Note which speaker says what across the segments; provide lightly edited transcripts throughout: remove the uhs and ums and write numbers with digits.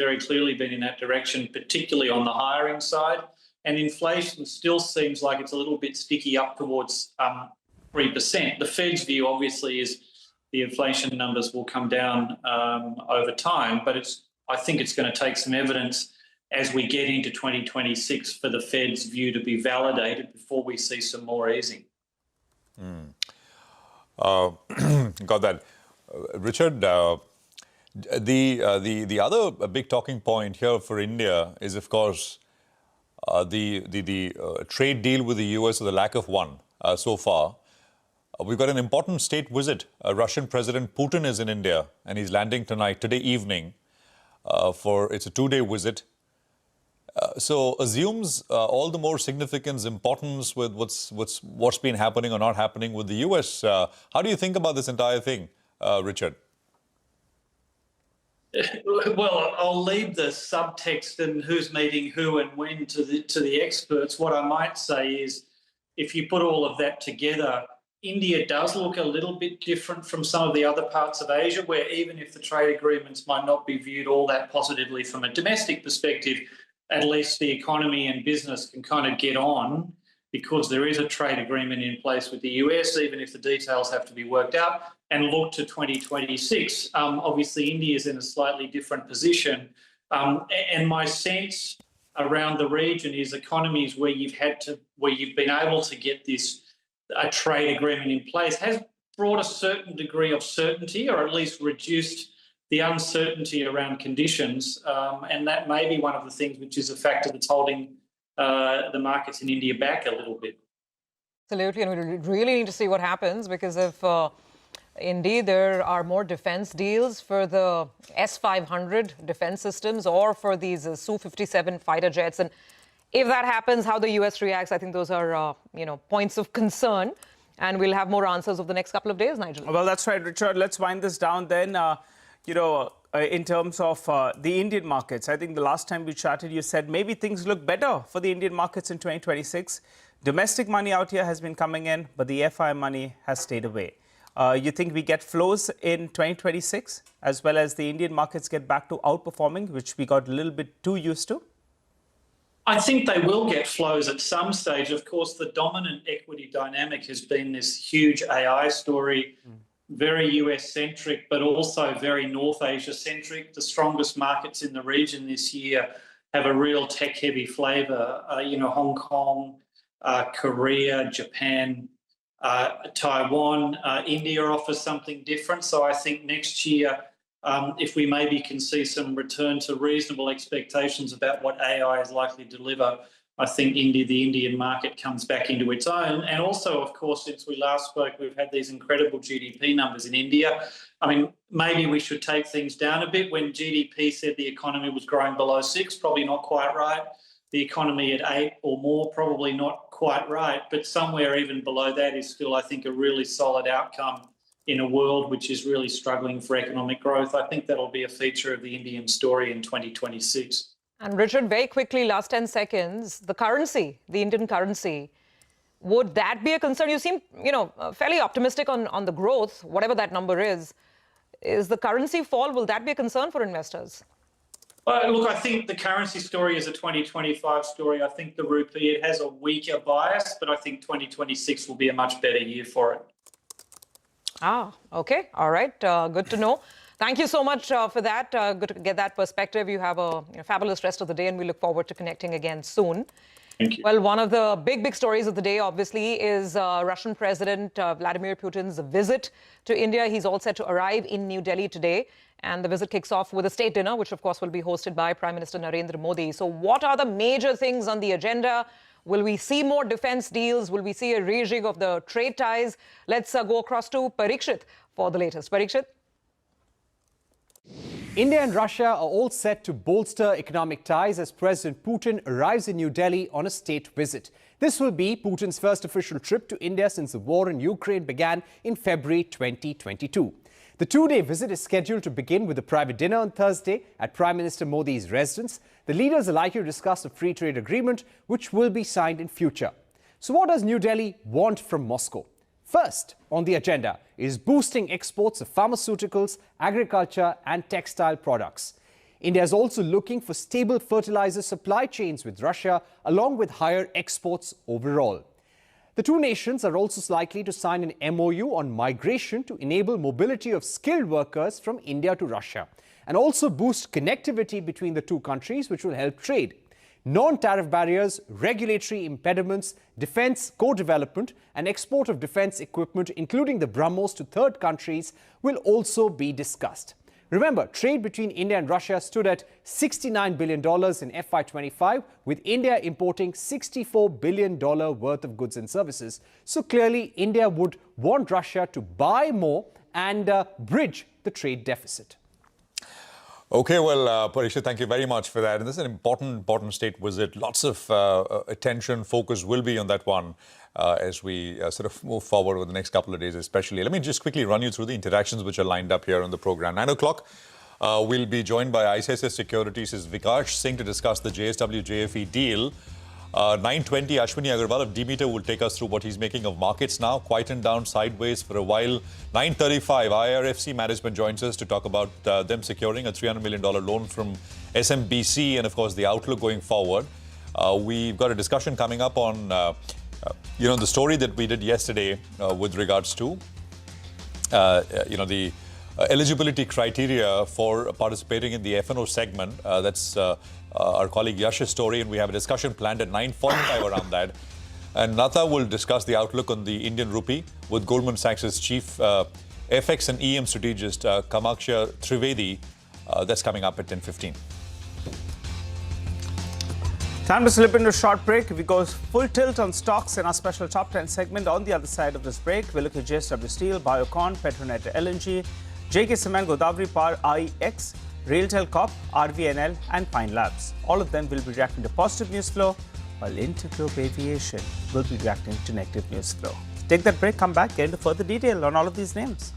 Speaker 1: very clearly been in that direction, particularly on the hiring side. And inflation still seems like it's a little bit sticky up towards 3%. The Fed's view, obviously, is the inflation numbers will come down over time, but I think it's going to take some evidence as we get into 2026 for the Fed's view to be validated before we see some more easing.
Speaker 2: Got that. Richard, the other big talking point here for India is, of course, the trade deal with the US, or the lack of one so far. We've got an important state visit. Russian President Putin is in India, and he's landing today evening. It's a 2-day visit. So assumes all the more significance, importance with what's been happening or not happening with the US. How do you think about this entire thing, Richard?
Speaker 1: Well, I'll leave the subtext and who's meeting who and when to the experts. What I might say is, if you put all of that together, India does look a little bit different from some of the other parts of Asia, where even if the trade agreements might not be viewed all that positively from a domestic perspective, at least the economy and business can kind of get on because there is a trade agreement in place with the US, even if the details have to be worked out, and look to 2026. Obviously, India is in a slightly different position. And my sense around the region is economies where you've been able to get a trade agreement in place has brought a certain degree of certainty, or at least reduced the uncertainty around conditions. And that may be one of the things which is a factor that's holding the markets in India back a little bit.
Speaker 3: Absolutely, and we really need to see what happens, because if indeed there are more defense deals for the S-500 defense systems or for these Su-57 fighter jets, and if that happens, how the US reacts, I think those are points of concern, and we'll have more answers over the next couple of days, Nigel.
Speaker 4: Well, that's right, Richard. Let's wind this down then. In terms of the Indian markets, I think the last time we chatted, you said maybe things look better for the Indian markets in 2026. Domestic money out here has been coming in, but the FI money has stayed away. You think we get flows in 2026, as well as the Indian markets get back to outperforming, which we got a little bit too used to?
Speaker 1: I think they will get flows at some stage. Of course, the dominant equity dynamic has been this huge AI story, very US-centric, but also very North Asia-centric. The strongest markets in the region this year have a real tech-heavy flavour. Hong Kong, Korea, Japan, Taiwan, India offers something different. So I think next year, if we maybe can see some return to reasonable expectations about what AI is likely to deliver, I think the Indian market comes back into its own. And also, of course, since we last spoke, we've had these incredible GDP numbers in India. I mean, maybe we should take things down a bit. When GDP said the economy was growing below 6, probably not quite right. The economy at 8 or more, probably not quite right. But somewhere even below that is still, I think, a really solid outcome in a world which is really struggling for economic growth. I think that'll be a feature of the Indian story in 2026.
Speaker 3: And Richard, very quickly, last 10 seconds, the currency, the Indian currency, would that be a concern? You seem, fairly optimistic on the growth, whatever that number is. Is the currency fall, will that be a concern for investors?
Speaker 1: Well, look, I think the currency story is a 2025 story. I think the rupee, it has a weaker bias, but I think 2026 will be a much better year for it.
Speaker 3: Ah, okay. All right. Good to know. Thank you so much for that. Good to get that perspective. You have a fabulous rest of the day, and we look forward to connecting again soon.
Speaker 1: Thank you.
Speaker 3: Well, one of the big stories of the day, obviously, is Russian President Vladimir Putin's visit to India. He's all set to arrive in New Delhi today. And the visit kicks off with a state dinner, which, of course, will be hosted by Prime Minister Narendra Modi. So what are the major things on the agenda? Will we see more defense deals? Will we see a rejig of the trade ties? Let's go across to Parikshit for the latest. Parikshit?
Speaker 5: India and Russia are all set to bolster economic ties as President Putin arrives in New Delhi on a state visit. This will be Putin's first official trip to India since the war in Ukraine began in February 2022. The two-day visit is scheduled to begin with a private dinner on Thursday at Prime Minister Modi's residence. The leaders are likely to discuss a free trade agreement which will be signed in future. So what does New Delhi want from Moscow? First on the agenda is boosting exports of pharmaceuticals, agriculture and textile products. India is also looking for stable fertilizer supply chains with Russia, along with higher exports overall. The two nations are also likely to sign an MOU on migration to enable mobility of skilled workers from India to Russia, and also boost connectivity between the two countries, which will help trade. Non-tariff barriers, regulatory impediments, defence co-development and export of defence equipment, including the BrahMos, to third countries will also be discussed. Remember, trade between India and Russia stood at $69 billion in FY25, with India importing $64 billion worth of goods and services. So clearly, India would want Russia to buy more and bridge the trade deficit.
Speaker 2: Okay, well, Parikshit, thank you very much for that. And this is an important state visit. Lots of attention, focus will be on that one as we sort of move forward over the next couple of days, especially. Let me just quickly run you through the interactions which are lined up here on the program. 9 o'clock, we'll be joined by ICICI Securities' Vikash Singh to discuss the JSW JFE deal. 9:20, Ashwini Agarwal of Demeter will take us through what he's making of markets now, quietened down sideways for a while. 9:35, IRFC management joins us to talk about them securing a $300 million loan from SMBC and, of course, the outlook going forward. We've got a discussion coming up on, the story that we did yesterday with regards to, the eligibility criteria for participating in the FNO segment. That's our colleague Yash's story, and we have a discussion planned at 9:45 around that. And Natha will discuss the outlook on the Indian rupee with Goldman Sachs' chief FX and EM strategist Kamaksha Trivedi. That's coming up at 10:15.
Speaker 4: Time to slip into a short break. We go full tilt on stocks in our special top 10 segment. On the other side of this break, we'll look at JSW Steel, Biocon, Petronet LNG, JK Cement, Godavari Power, IX, Railtel Corp, RVNL and Pine Labs. All of them will be reacting to positive news flow, while Interglobe Aviation will be reacting to negative news flow. Take that break, come back, get into further detail on all of these names.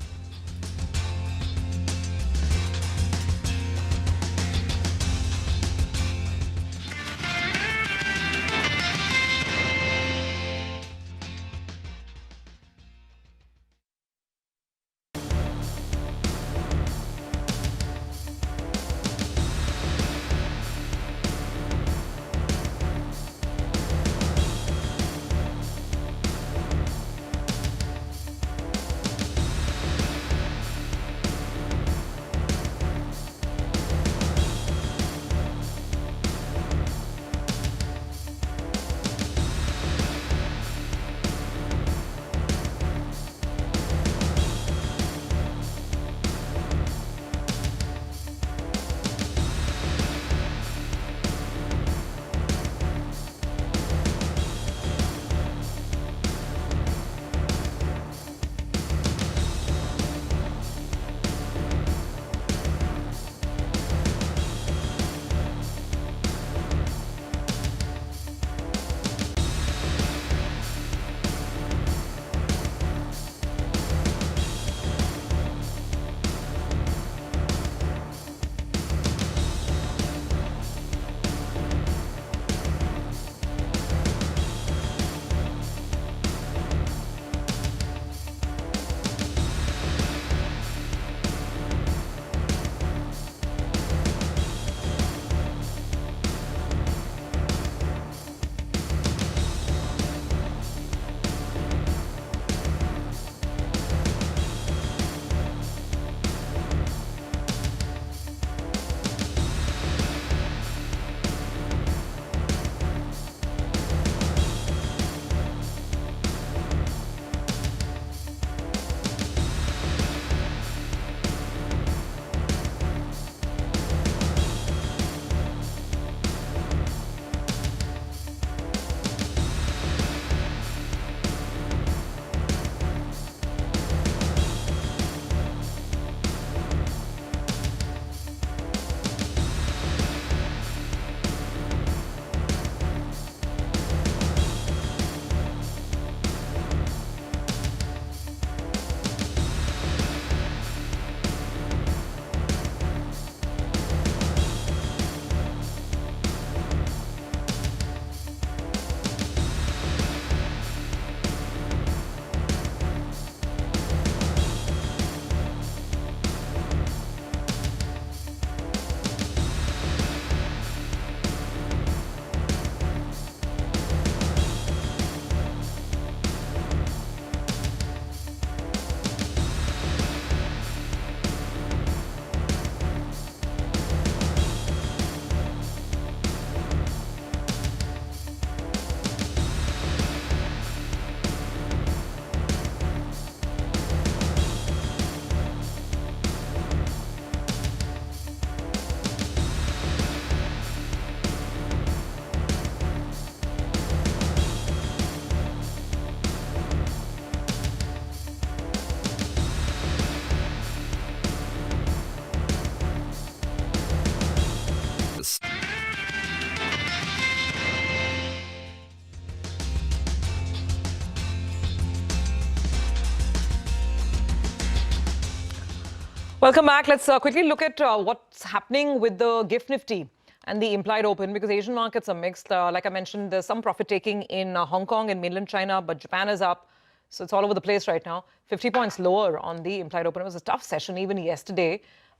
Speaker 3: Welcome back. Let's quickly look at what's happening with the GIFT Nifty and the implied open, because Asian markets are mixed. Like I mentioned, there's some profit taking in Hong Kong and mainland China, but Japan is up. So it's all over the place right now. 50 points lower on the implied open. It was a tough session even yesterday.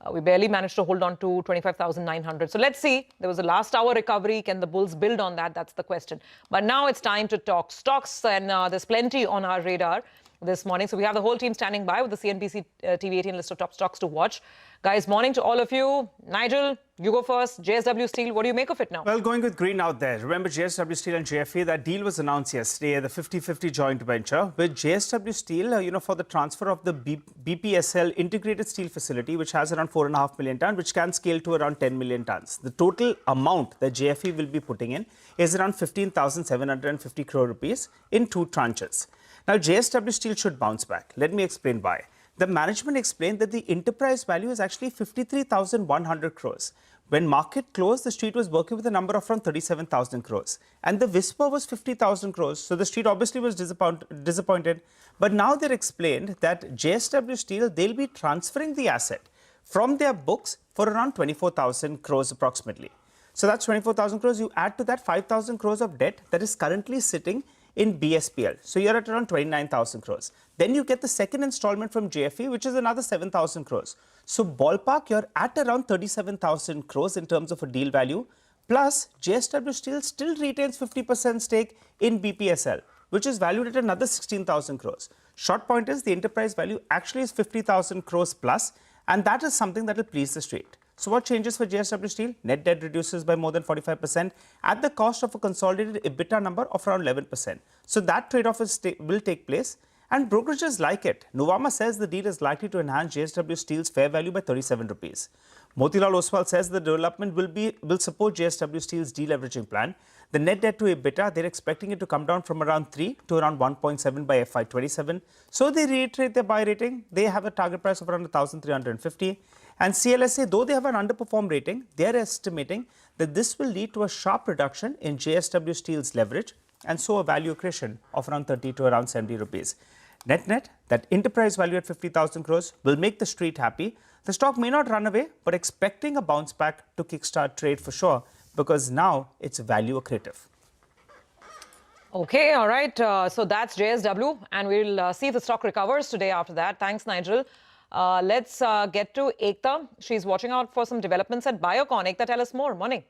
Speaker 3: We barely managed to hold on to 25,900. So let's see. There was a last hour recovery. Can the bulls build on that? That's the question. But now it's time to talk stocks, and there's plenty on our radar this morning. So we have the whole team standing by with the CNBC-TV18 list of top stocks to watch. Guys, morning to all of you. Nigel, you go first. JSW Steel, what do you make of it now?
Speaker 4: Well, going with green out there. Remember JSW Steel and JFE, that deal was announced yesterday, the 50-50 joint venture with JSW Steel, for the transfer of the BPSL integrated steel facility, which has around 4.5 million tons, which can scale to around 10 million tons. The total amount that JFE will be putting in is around 15,750 crore rupees in 2 tranches. Now, JSW Steel should bounce back. Let me explain why. The management explained that the enterprise value is actually 53,100 crores. When market closed, the street was working with a number of around 37,000 crores. And the whisper was 50,000 crores. So the street obviously was disappointed. But now they're explained that JSW Steel, they'll be transferring the asset from their books for around 24,000 crores approximately. So that's 24,000 crores. You add to that 5,000 crores of debt that is currently sitting in BSPL. So you're at around 29,000 crores. Then you get the second installment from JFE, which is another 7,000 crores. So ballpark, you're at around 37,000 crores in terms of a deal value. Plus, JSW Steel still retains 50% stake in BPSL, which is valued at another 16,000 crores. Short point is the enterprise value actually is 50,000 crores plus, and that is something that will please the street. So what changes for JSW Steel? Net debt reduces by more than 45% at the cost of a consolidated EBITDA number of around 11%. So that trade-off will take place, and brokerages like it. Nuvama says the deal is likely to enhance JSW Steel's fair value by 37 rupees. Motilal Oswal says the development will support JSW Steel's deleveraging plan. The net debt to EBITDA, they're expecting it to come down from around 3 to around 1.7 by FY27. So they reiterate their buy rating. They have a target price of around 1,350. And CLSA, though they have an underperformed rating, they are estimating that this will lead to a sharp reduction in JSW Steel's leverage, and so a value accretion of around 30 to around 70 rupees. Net, that enterprise value at 50,000 crores will make the street happy. The stock may not run away, but expecting a bounce back to kickstart trade for sure, because now it's value accretive.
Speaker 3: Okay, all right. So that's JSW, and we'll see if the stock recovers today after that. Thanks, Nigel. Let's get to Ekta. She's watching out for some developments at Biocon. Ekta, tell us more. Morning.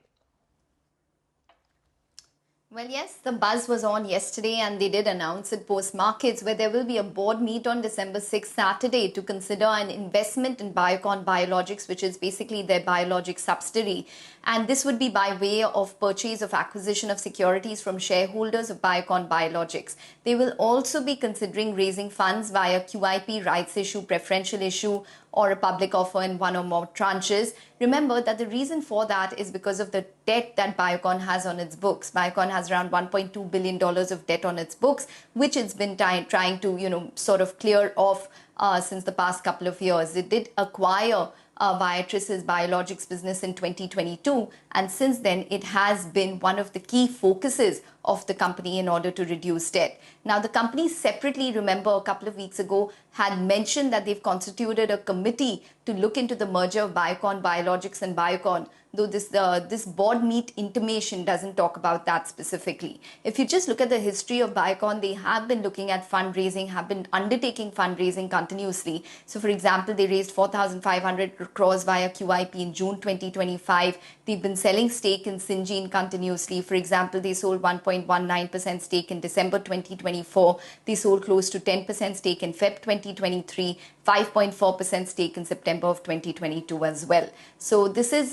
Speaker 6: Well, yes, the buzz was on yesterday, and they did announce it post-markets, where there will be a board meet on December 6th, Saturday, to consider an investment in Biocon Biologics, which is basically their biologics subsidiary. And this would be by way of purchase of acquisition of securities from shareholders of Biocon Biologics. They will also be considering raising funds via QIP, rights issue, preferential issue, or a public offer in one or more tranches. Remember that the reason for that is because of the debt that Biocon has on its books. Biocon has around $1.2 billion of debt on its books, which it's been trying to, sort of clear off since the past couple of years. It did acquire Viatris's biologics business in 2022, and since then it has been one of the key focuses of the company in order to reduce debt. Now, the company separately, remember, a couple of weeks ago had mentioned that they've constituted a committee to look into the merger of Biocon Biologics and Biocon, though this board meet intimation doesn't talk about that specifically. If you just look at the history of Biocon, they have been looking at fundraising, have been undertaking fundraising continuously. So, for example, they raised 4,500 crores via QIP in June 2025. They've been selling stake in Syngene continuously. For example, they sold 1.19% stake in December 2024. They sold close to 10% stake in Feb 2023, 5.4% stake in September of 2022 as well. So this is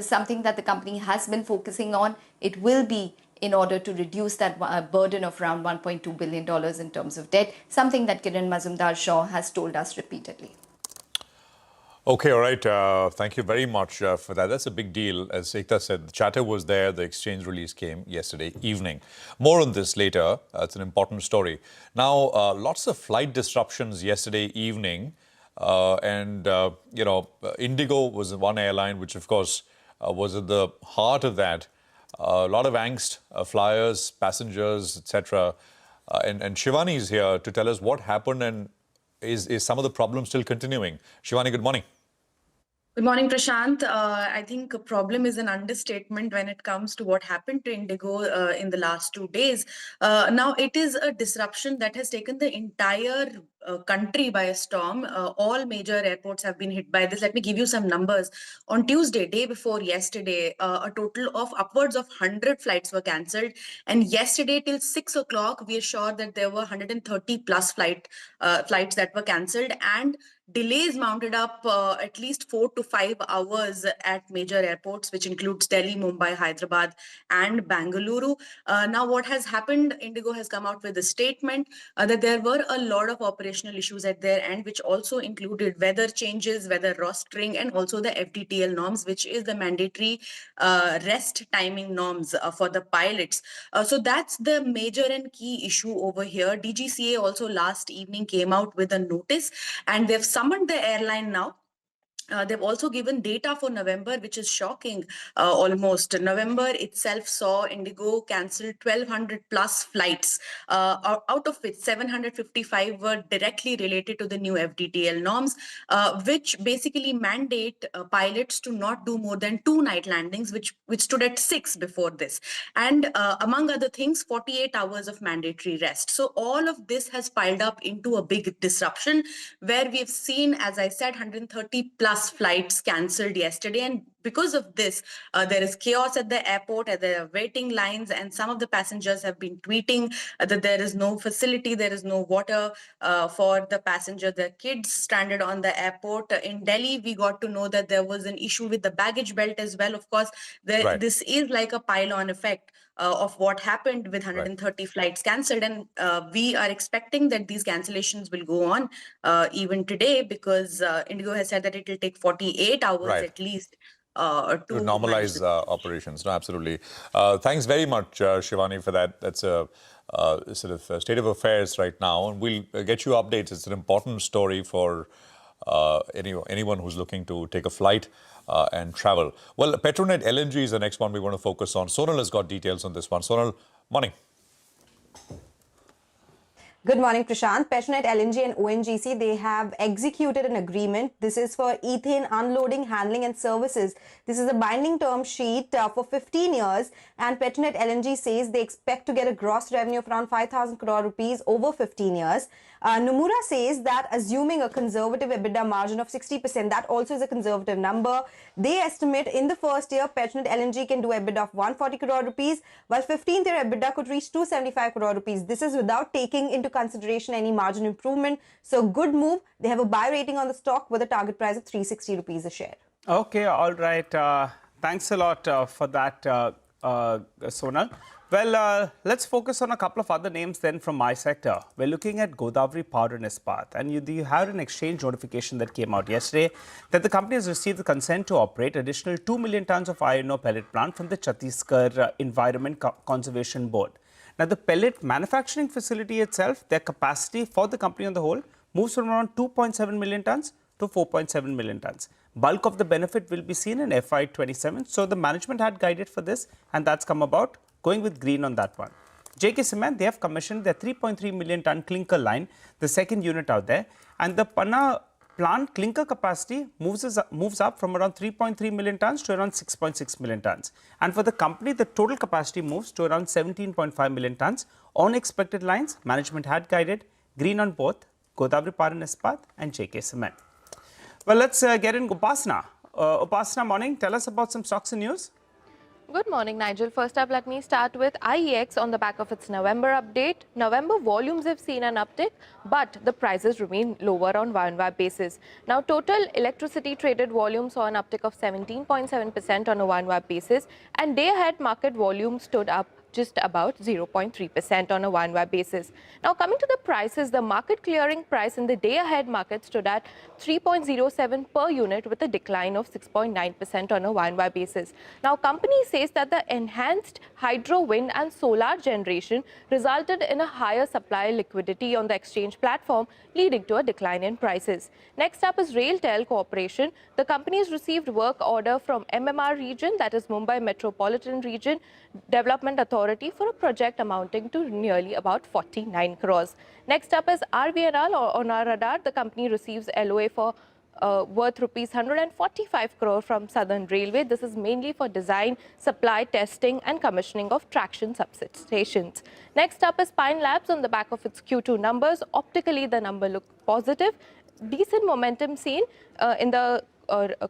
Speaker 6: something that the company has been focusing on. It will be in order to reduce that burden of around $1.2 billion in terms of debt, something that Kiran Mazumdar-Shaw has told us repeatedly.
Speaker 2: Okay, all right. Thank you very much for that. That's a big deal. As Ekta said, the chatter was there. The exchange release came yesterday evening. More on this later. It's an important story. Now, lots of flight disruptions yesterday evening. Indigo was one airline, which, of course, was at the heart of that. A lot of angst, flyers, passengers, etc. And Shivani is here to tell us what happened and is some of the problems still continuing. Shivani, good morning.
Speaker 7: Good morning, Prashant. I think a problem is an understatement when it comes to what happened to Indigo in the last 2 days. Now, it is a disruption that has taken the entire country by a storm. All major airports have been hit by this. Let me give you some numbers. On Tuesday, day before yesterday, a total of upwards of 100 flights were cancelled. And yesterday till 6 o'clock, we are sure that there were 130 plus flights that were cancelled, and delays mounted up at least 4 to 5 hours at major airports, which includes Delhi, Mumbai, Hyderabad, and Bangalore. Now, what has happened, Indigo has come out with a statement that there were a lot of operational issues at their end, which also included weather changes, weather rostering, and also the FDTL norms, which is the mandatory rest timing norms for the pilots. So that's the major and key issue over here. DGCA also last evening came out with a notice, and they've summoned the airline now. They've also given data for November, which is shocking. Almost November itself saw Indigo cancel 1,200 plus flights, out of which 755 were directly related to the new FDTL norms, which basically mandate pilots to not do more than 2 night landings, which stood at 6 before this. And among other things, 48 hours of mandatory rest. So all of this has piled up into a big disruption where we've seen, as I said, 130 plus flights cancelled yesterday. And because of this, there is chaos at the airport, there are waiting lines, and some of the passengers have been tweeting that there is no facility, there is no water for the passenger. The kids stranded on the airport. In Delhi, we got to know that there was an issue with the baggage belt as well. Of course, this is like a pile-on effect of what happened with 130 flights cancelled. And we are expecting that these cancellations will go on even today, because Indigo has said that it will take 48 hours at least to
Speaker 2: normalize operations. No, absolutely. Thanks very much, Shivani, for that. That's a sort of state of affairs right now, and we'll get you updates. It's an important story for anyone who's looking to take a flight and travel. Well, Petronet LNG is the next one we want to focus on. Sonal has got details on this one. Sonal, morning.
Speaker 8: Good morning, Prashant. Petronet LNG and ONGC, they have executed an agreement. This is for ethane unloading, handling and services. This is a binding term sheet for 15 years. And Petronet LNG says they expect to get a gross revenue of around 5,000 crore rupees over 15 years. Nomura says that assuming a conservative EBITDA margin of 60%, that also is a conservative number. They estimate in the first year, Petronet LNG can do EBITDA of 140 crore rupees, while 15th year EBITDA could reach 275 crore rupees. This is without taking into consideration any margin improvement. So good move. They have a buy rating on the stock with a target price of 360 rupees a share.
Speaker 4: Okay, all right. Thanks a lot for that, Sonal. Well, let's focus on a couple of other names then from my sector. We're looking at Godavari Power and Ispat, and you had an exchange notification that came out yesterday that the company has received the consent to operate additional 2 million tons of iron ore pellet plant from the Chhattisgarh Environment Conservation Board. Now, the pellet manufacturing facility itself, their capacity for the company on the whole, moves from around 2.7 million tons to 4.7 million tons. Bulk of the benefit will be seen in FY27. So the management had guided for this, and that's come about, going with green on that one. JK Cement, they have commissioned their 3.3 million ton clinker line, the second unit out there, and the Panna plant clinker capacity moves up from around 3.3 million tons to around 6.6 million tons. And for the company, the total capacity moves to around 17.5 million tons. On expected lines, management had guided green on both Godavari Power and Ispat and JK Cement. Well, let's get in Upasana. Upasana, morning. Tell us about some stocks and news.
Speaker 9: Good morning, Nigel. First up, let me start with IEX on the back of its November update. November volumes have seen an uptick, but the prices remain lower on Y-on-Y basis. Now, total electricity traded volume saw an uptick of 17.7% on a Y-on-Y basis, and day-ahead market volume stood up just about 0.3% on a Y-on-Y basis. Now, coming to the prices, the market clearing price in the day-ahead market stood at 3.07 per unit with a decline of 6.9% on a Y-on-Y basis. Now, company says that the enhanced hydro, wind and solar generation resulted in a higher supply liquidity on the exchange platform, leading to a decline in prices. Next up is RailTel Corporation. The company has received work order from MMR region, that is Mumbai Metropolitan Region Development Authority, for a project amounting to nearly about 49 crores. Next up is RBNL, or on our radar. The company receives LOA for worth rupees 145 crore from Southern Railway. This is mainly for design, supply, testing and commissioning of traction substations. Next up is Pine Labs on the back of its Q2 numbers. Optically, the number looked positive. Decent momentum seen in the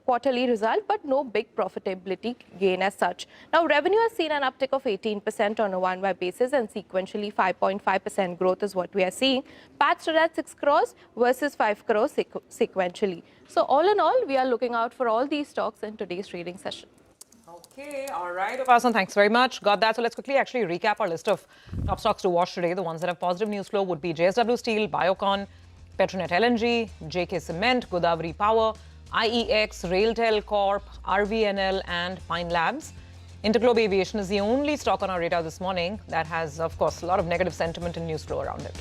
Speaker 9: quarterly result, but no big profitability gain as such. Now, revenue has seen an uptick of 18% on a YoY basis and sequentially 5.5% growth is what we are seeing. PAT stood at 6 crores versus 5 crores sequentially. So, all in all, we are looking out for all these stocks in today's trading session.
Speaker 3: Okay, all right, Upasan, thanks very much. Got that. So let's quickly actually recap our list of top stocks to watch today. The ones that have positive news flow would be JSW Steel, Biocon, Petronet LNG, JK Cement, Godavari Power, IEX, Railtel Corp, RVNL and Pine Labs. Interglobe Aviation is the only stock on our radar this morning that has, of course, a lot of negative sentiment and news flow around it.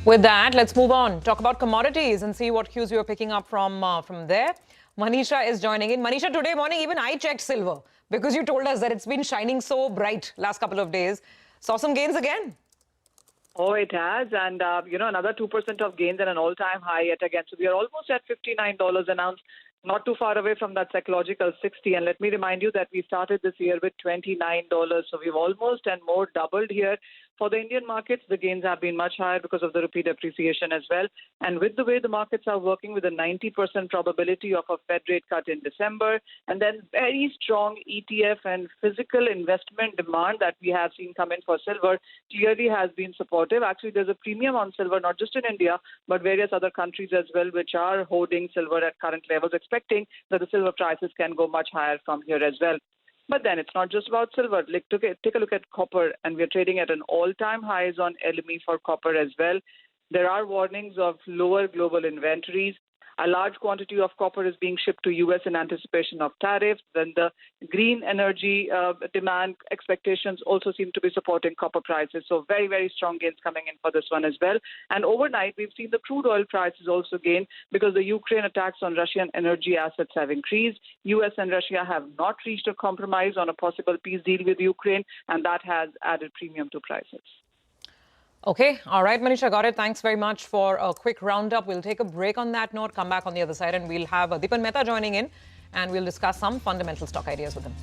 Speaker 3: With that, let's move on. Talk about commodities and see what cues we are picking up from there. Manisha is joining in. Manisha, today morning, even I checked silver because you told us that it's been shining so bright last couple of days. Saw some gains again.
Speaker 10: Oh, it has. And, another 2% of gains and an all-time high yet again. So we are almost at $59 an ounce, not too far away from that psychological 60. And let me remind you that we started this year with $29. So we've almost and more doubled here. For the Indian markets, the gains have been much higher because of the rupee depreciation as well. And with the way the markets are working with a 90% probability of a Fed rate cut in December, and then very strong ETF and physical investment demand that we have seen come in for silver clearly has been supportive. Actually, there's a premium on silver, not just in India, but various other countries as well, which are holding silver at current levels, expecting that the silver prices can go much higher from here as well. But then it's not just about silver. Take a look at copper, and we're trading at an all-time highs on LME for copper as well. There are warnings of lower global inventories. A large quantity of copper is being shipped to U.S. in anticipation of tariffs. Then the green energy demand expectations also seem to be supporting copper prices. So very, very strong gains coming in for this one as well. And overnight, we've seen the crude oil prices also gain because the Ukraine attacks on Russian energy assets have increased. U.S. and Russia have not reached a compromise on a possible peace deal with Ukraine, and that has added premium to prices.
Speaker 3: Okay. All right, Manisha, got it. Thanks very much for a quick roundup. We'll take a break on that note, come back on the other side, and we'll have Deepen Mehta joining in, and we'll discuss some fundamental stock ideas with him.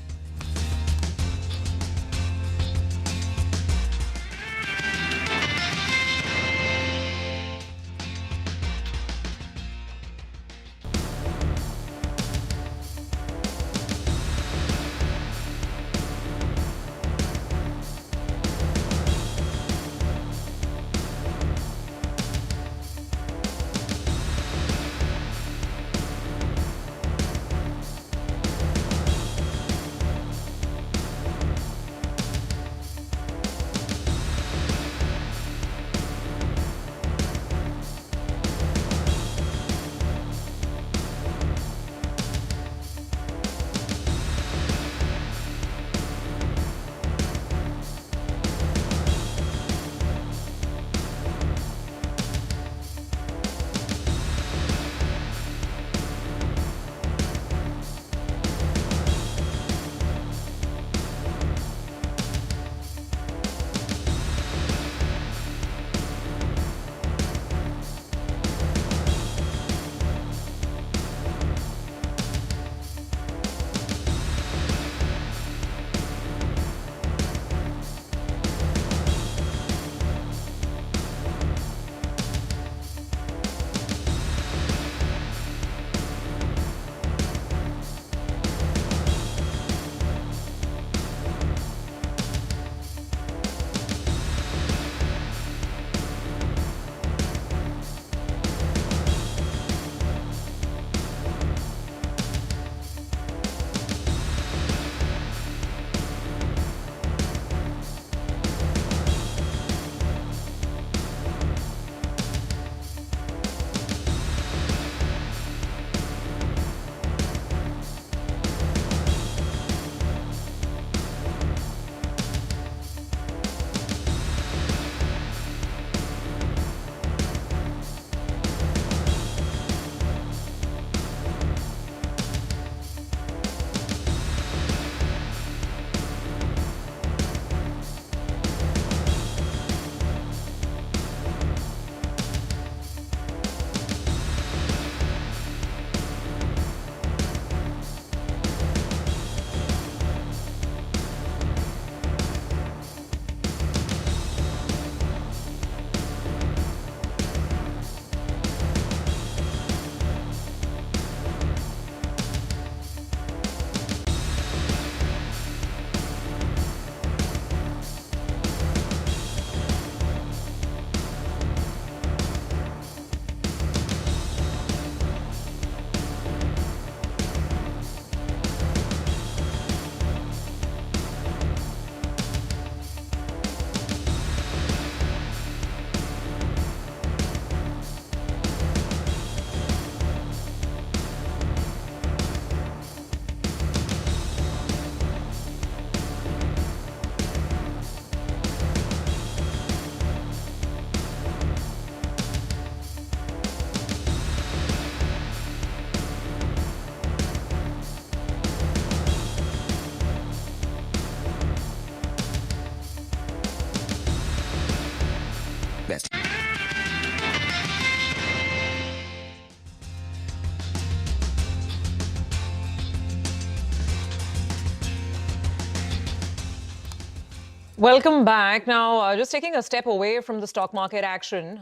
Speaker 3: Welcome back. Now, just taking a step away from the stock market action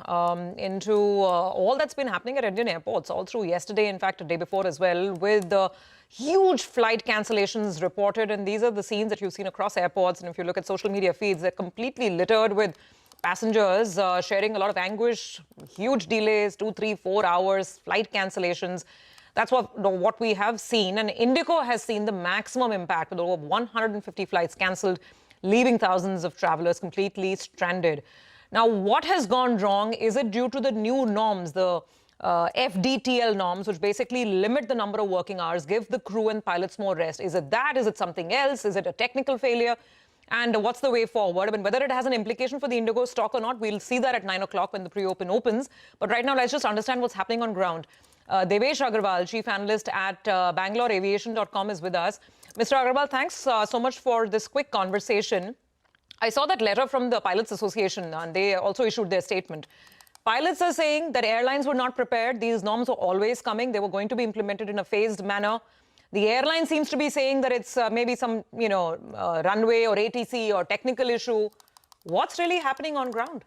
Speaker 3: into all that's been happening at Indian airports all through yesterday, in fact, the day before as well, with huge flight cancellations reported. And these are the scenes that you've seen across airports. And if you look at social media feeds, they're completely littered with passengers sharing a lot of anguish, huge delays, 2, 3, 4 hours, flight cancellations. That's what we have seen. And Indigo has seen the maximum impact with over 150 flights cancelled, leaving thousands of travelers completely stranded. Now, what has gone wrong? Is it due to the new norms, the FDTL norms, which basically limit the number of working hours, give the crew and pilots more rest? Is it that? Is it something else? Is it a technical failure? And what's the way forward? I mean, whether it has an implication for the Indigo stock or not, we'll see that at 9 o'clock when the pre-open opens. But right now, let's just understand what's happening on ground. Devesh Agarwal, chief analyst at BangaloreAviation.com, is with us. Mr. Agarwal, thanks so much for this quick conversation. I saw that letter from the Pilots Association, and they also issued their statement. Pilots are saying that airlines were not prepared. These norms were always coming. They were going to be implemented in a phased manner. The airline seems to be saying that it's maybe some, runway or ATC or technical issue. What's really happening on ground?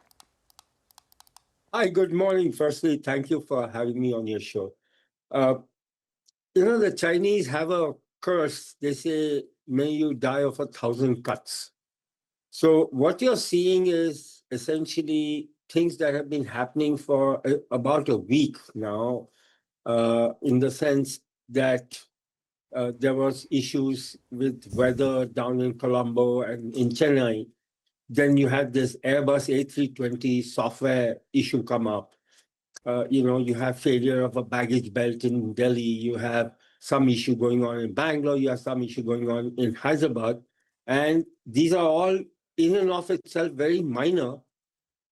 Speaker 11: Hi, good morning. Firstly, thank you for having me on your show. The Chinese have a curse. They say, may you die of 1,000 cuts. So what you're seeing is essentially things that have been happening for about a week now, in the sense that there was issues with weather down in Colombo and in Chennai. Then you had this Airbus A320 software issue come up. You have failure of a baggage belt in Delhi. You have some issue going on in Bangalore. You have some issue going on in Hyderabad. And these are all in and of itself very minor.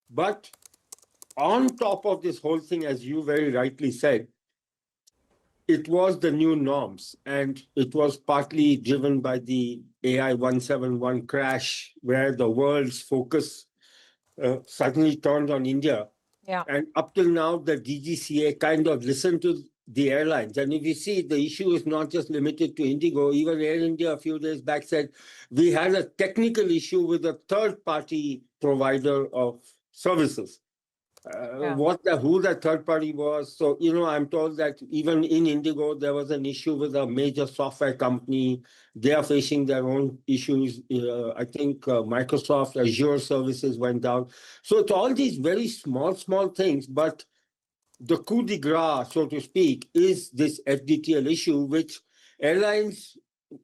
Speaker 11: But on top of this whole thing, as you very rightly said, it was the new norms, and it was partly driven by the AI 171 crash, where the world's focus suddenly turned on India.
Speaker 3: Yeah.
Speaker 11: And up till now, the DGCA kind of listened to the airlines. And if you see, the issue is not just limited to Indigo. Even Air India a few days back said, we had a technical issue with a third-party provider of services. Who the third party was. So, I'm told that even in Indigo, there was an issue with a major software company. They are facing their own issues. I think Microsoft Azure services went down. So it's all these very small things. But the coup de grace, so to speak, is this FDTL issue, which airlines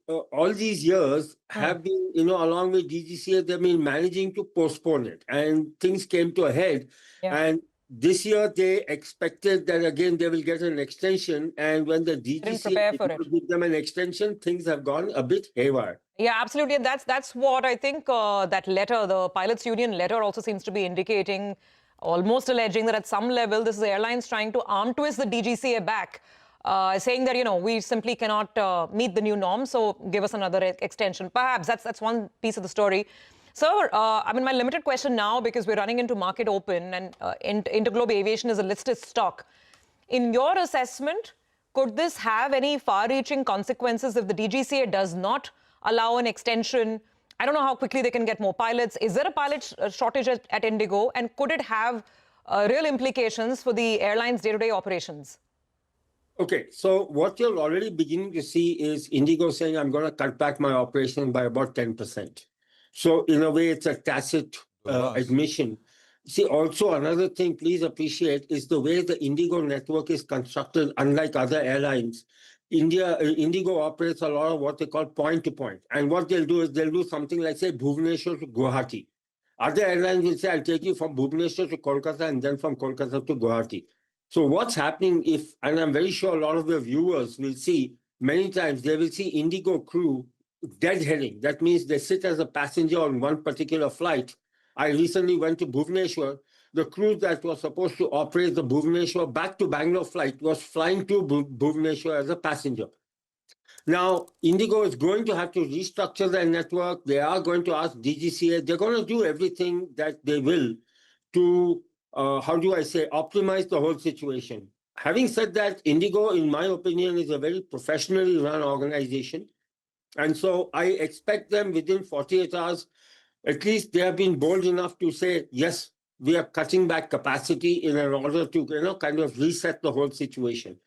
Speaker 11: all these years have been, along with DGCA, they've been managing to postpone it. And things came to a head. Yeah. And this year, they expected that, again, they will get an extension. And when the DGCA give them an extension, things have gone a bit haywire.
Speaker 3: Yeah, absolutely. And that's what I think that letter, the Pilots Union letter, also seems to be indicating, almost alleging that at some level, this is airlines trying to arm twist the DGCA back. Saying that, we simply cannot meet the new norms, so give us another extension. Perhaps that's one piece of the story. So, my limited question now, because we're running into market open and Interglobe Aviation is a listed stock. In your assessment, could this have any far-reaching consequences if the DGCA does not allow an extension? I don't know how quickly they can get more pilots. Is there a pilot shortage at Indigo? And could it have real implications for the airline's day-to-day operations?
Speaker 11: Okay, so what you're already beginning to see is Indigo saying, I'm going to cut back my operation by about 10%. So in a way, it's a tacit admission. See, also another thing, please appreciate, is the way the Indigo network is constructed, unlike other airlines. Indigo operates a lot of what they call point-to-point. And what they'll do is they'll do something like, say, Bhubaneswar to Guwahati. Other airlines will say, I'll take you from Bhubaneswar to Kolkata and then from Kolkata to Guwahati. So what's happening and I'm very sure a lot of the viewers will see, many times they will see Indigo crew deadheading. That means they sit as a passenger on one particular flight. I recently went to Bhubaneswar. The crew that was supposed to operate the Bhubaneswar back to Bangalore flight was flying to Bhubaneswar as a passenger. Now, Indigo is going to have to restructure their network. They are going to ask DGCA. They're going to do everything that they will to optimize the whole situation. Having said that, Indigo, in my opinion, is a very professionally run organization. And so I expect them within 48 hours at least they have been bold enough to say, yes, we are cutting back capacity in order to, kind of reset the whole situation.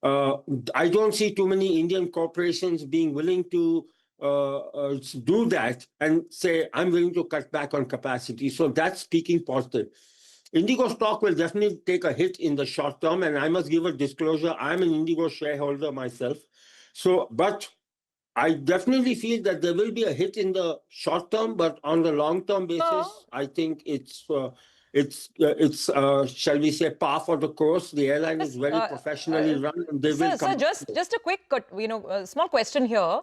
Speaker 11: I don't see too many Indian corporations being willing to do that and say, I'm willing to cut back on capacity. So that's speaking positive. Indigo stock will definitely take a hit in the short term, and I must give a disclosure. I'm an Indigo shareholder myself. So, but I definitely feel that there will be a hit in the short term, but on the long term basis, I think it's shall we say, par for the course. The airline is very professionally run, and they will come.
Speaker 3: Sir, just a quick, small question here.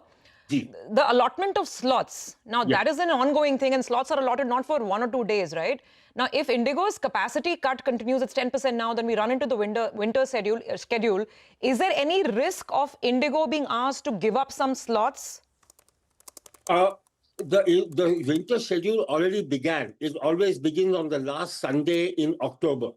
Speaker 3: The allotment of slots, now that is an ongoing thing, and slots are allotted not for 1 or 2 days, right? Now, if Indigo's capacity cut continues, it's 10% now, then we run into the winter schedule. Is there any risk of Indigo being asked to give up some slots?
Speaker 11: The winter schedule already began. It always begins on the last Sunday in October.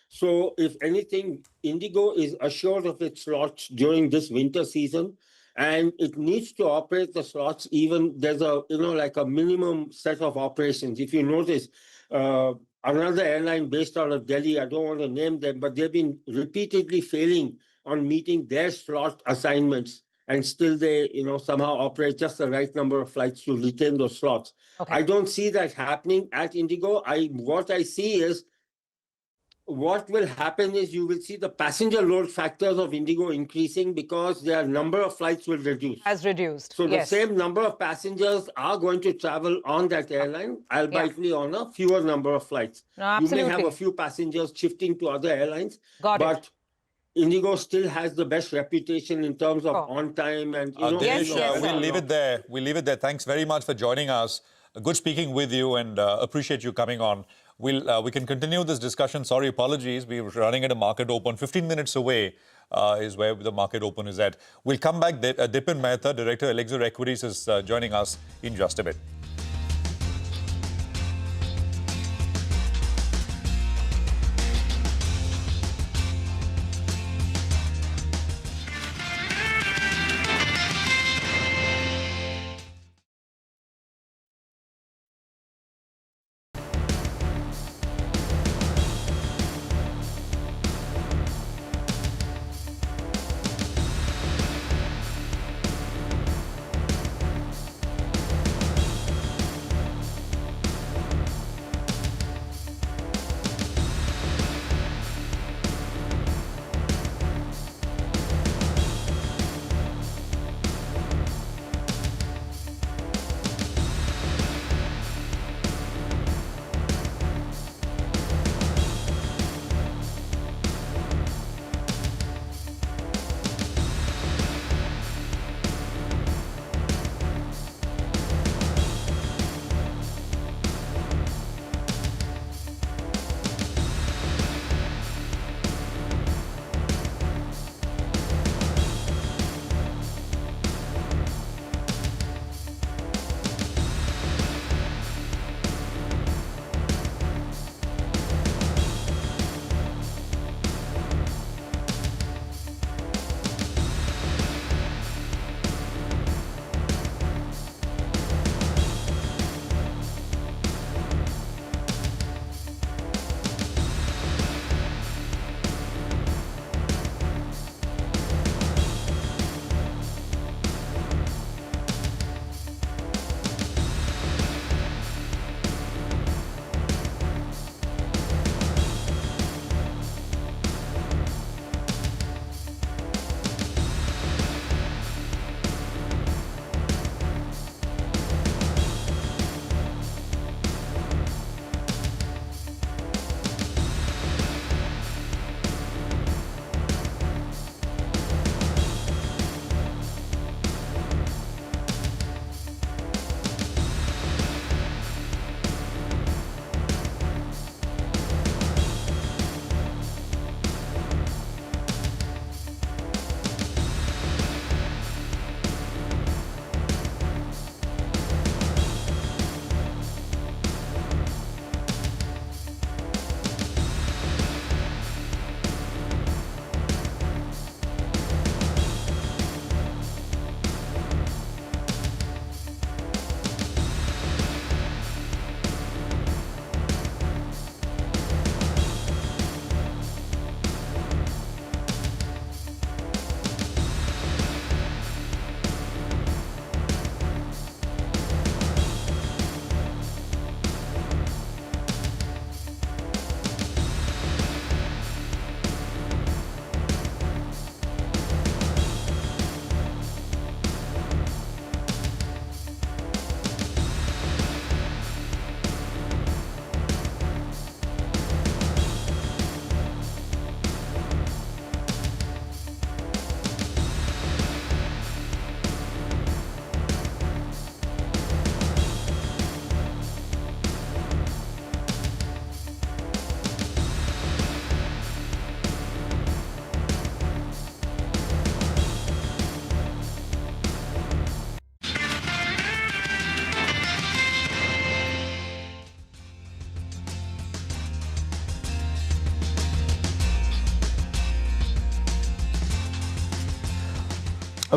Speaker 11: So if anything, Indigo is assured of its slots during this winter season, and it needs to operate the slots. Even there's like a minimum set of operations. If you notice, another airline based out of Delhi, I don't want to name them, but they've been repeatedly failing on meeting their slot assignments, and still they, somehow operate just the right number of flights to retain those slots. Okay. I don't see that happening at Indigo. What I see is, what will happen is you will see the passenger load factors of Indigo increasing because their number of flights will reduce.
Speaker 3: Has reduced.
Speaker 11: So the same number of passengers are going to travel on that airline, albeit on a fewer number of flights.
Speaker 3: No, absolutely.
Speaker 11: You may have a few passengers shifting to other airlines, but Indigo still has the best reputation in terms of on time and
Speaker 2: we'll leave it there. We'll leave it there. Thanks very much for joining us. Good speaking with you, and appreciate you coming on. We can continue this discussion. Sorry, apologies. We're running at a market open. 15 minutes away is where the market open is at. We'll come back. Deepens Mehta, Director, Elixir Equities, is joining us in just a bit.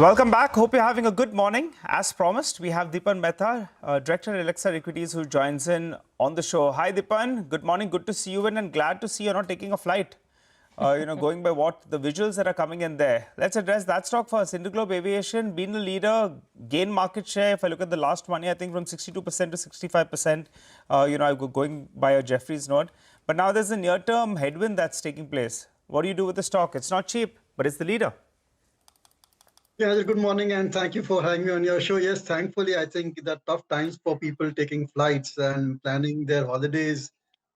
Speaker 4: Welcome back. Hope you're having a good morning. As promised, we have Deepan Mehta, Director at Alexa Equities, who joins in on the show. Hi, Deepan. Good morning. Good to see you in, and glad to see you're not taking a flight. Going by what the visuals that are coming in there. Let's address that stock first. Indigo Aviation, been the leader, gained market share. If I look at the last 1 year, I think from 62% to 65%. I'm going by a Jeffries note. But now there's a near-term headwind that's taking place. What do you do with the stock? It's not cheap, but it's the leader.
Speaker 12: Yeah, good morning, and thank you for having me on your show. Yes, thankfully, I think that tough times for people taking flights and planning their holidays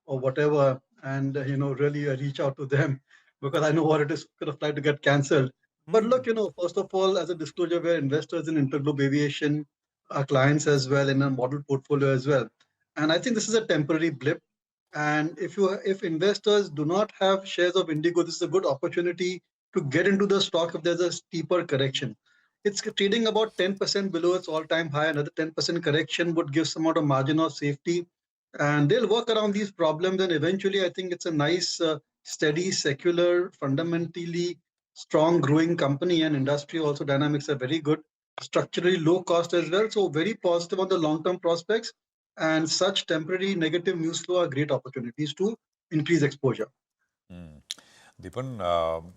Speaker 12: or whatever, and really reach out to them, because I know what it is for the flight to get cancelled. But look, first of all, as a disclosure, we're investors in Interglobe Aviation, our clients as well, in a model portfolio as well. And I think this is a temporary blip. And if investors do not have shares of Indigo, this is a good opportunity to get into the stock if there's a steeper correction. It's trading about 10% below its all-time high. Another 10% correction would give some amount of margin of safety. And they'll work around these problems. And eventually, I think it's a nice, steady, secular, fundamentally strong growing company. And industry also dynamics are very good. Structurally low cost as well. So very positive on the long-term prospects. And such temporary negative news flow are great opportunities to increase exposure.
Speaker 2: Deepan,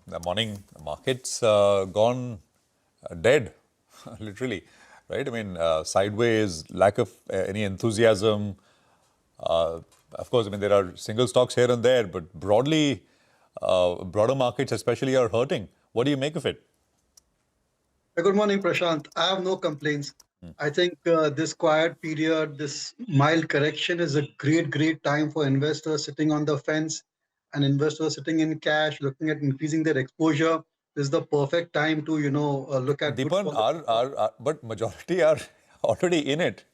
Speaker 2: the morning markets gone dead, literally, right? I mean, sideways, lack of any enthusiasm. Of course, I mean, there are single stocks here and there, but broadly, broader markets especially are hurting. What do you make of it?
Speaker 12: Good morning, Prashant. I have no complaints. I think this quiet period, this mild correction is a great time for investors sitting on the fence and investors sitting in cash, looking at increasing their exposure. This is the perfect time to, look at.
Speaker 2: Deepan, but majority are already in it.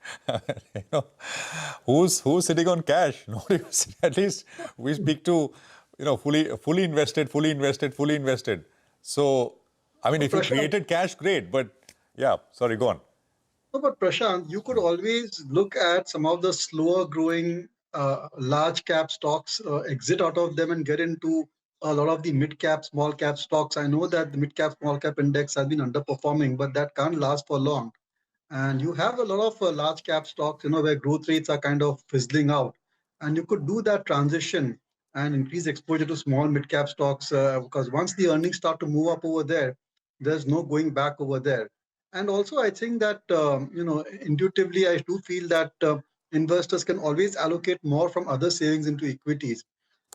Speaker 2: Who's sitting on cash? Nobody. At least we speak to, fully invested. So, I mean, if you created cash, great. But yeah, sorry, go on.
Speaker 12: No, but Prashant, you could always look at some of the slower growing large cap stocks, exit out of them and get into a lot of the mid cap, small cap stocks. I know that the mid cap, small cap index has been underperforming, but that can't last for long. And you have a lot of large cap stocks, where growth rates are kind of fizzling out. And you could do that transition and increase exposure to small mid cap stocks, because once the earnings start to move up over there, there's no going back over there. And also, I think that, intuitively, I do feel that investors can always allocate more from other savings into equities.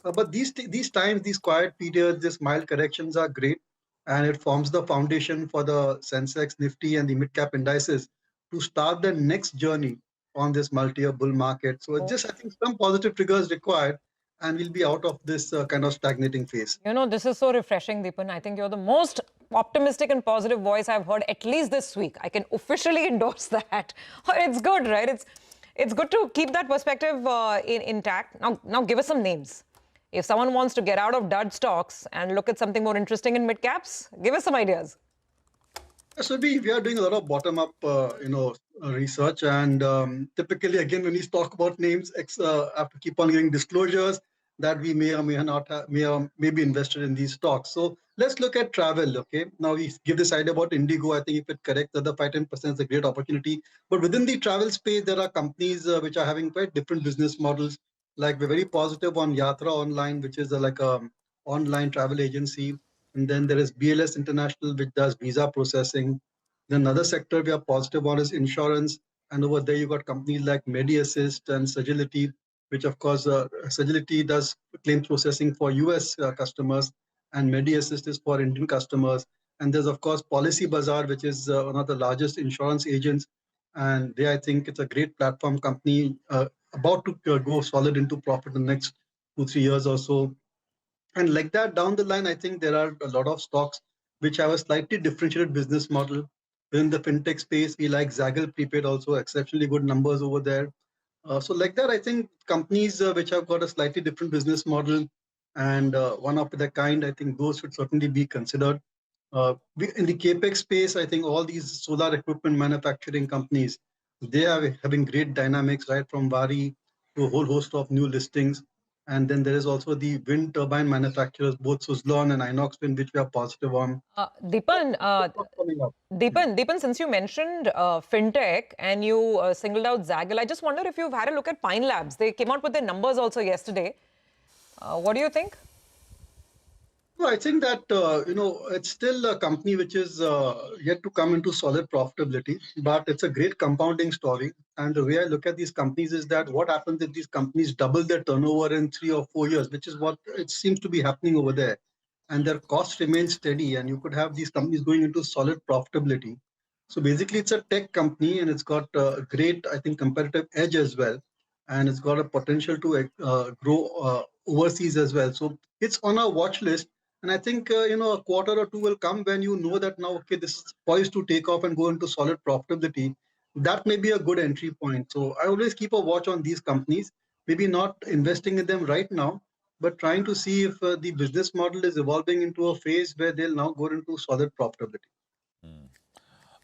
Speaker 12: But these times, these quiet periods, these mild corrections are great. And it forms the foundation for the Sensex, Nifty, and the mid-cap indices to start the next journey on this multi-year bull market. So just, I think, some positive triggers required, and we'll be out of this kind of stagnating phase.
Speaker 3: This is so refreshing, Deepan. I think you're the most optimistic and positive voice I've heard at least this week. I can officially endorse that. It's good, right? It's good to keep that perspective intact. Now give us some names. If someone wants to get out of dud stocks and look at something more interesting in mid caps, give us some ideas.
Speaker 12: So we are doing a lot of bottom-up, research, and typically, again, when we talk about names, have to keep on giving disclosures that we may or may not have, may be invested in these stocks. So let's look at travel. Okay, now we give this idea about Indigo. I think if it corrects the other 5-10% is a great opportunity. But within the travel space, there are companies which are having quite different business models. Like we're very positive on Yatra Online, which is like a online travel agency. And then there is BLS International, which does visa processing. Then another sector we are positive on is insurance. And over there, you've got companies like MediAssist and Sagility, which of course, Sagility does claims processing for US customers, and MediAssist is for Indian customers. And there's of course Policy Bazaar, which is one of the largest insurance agents. And they, I think it's a great platform company about to go solid into profit in the next 2-3 years or so. And like that, down the line, I think there are a lot of stocks which have a slightly differentiated business model. Within the fintech space, we like Zaggle Prepaid, also exceptionally good numbers over there. So like that, I think companies which have got a slightly different business model and one of the kind, I think those should certainly be considered. In the CapEx space, I think all these solar equipment manufacturing companies, they are having great dynamics, right from Vari to a whole host of new listings. And then there is also the wind turbine manufacturers, both Suzlon and Inox Wind, which we are positive on.
Speaker 3: Deepan, since you mentioned fintech and you singled out Zaggle, I just wonder if you've had a look at Pine Labs. They came out with their numbers also yesterday. What do you think?
Speaker 12: No, I think that, it's still a company which is yet to come into solid profitability, but it's a great compounding story. And the way I look at these companies is that what happens if these companies double their turnover in 3 or 4 years, which is what it seems to be happening over there. And their costs remain steady, and you could have these companies going into solid profitability. So basically, it's a tech company, and it's got a great, I think, competitive edge as well. And it's got a potential to grow overseas as well. So it's on our watch list. And I think, a quarter or two will come when you know that now, okay, this is poised to take off and go into solid profitability. That may be a good entry point. So I always keep a watch on these companies, maybe not investing in them right now, but trying to see if the business model is evolving into a phase where they'll now go into solid profitability.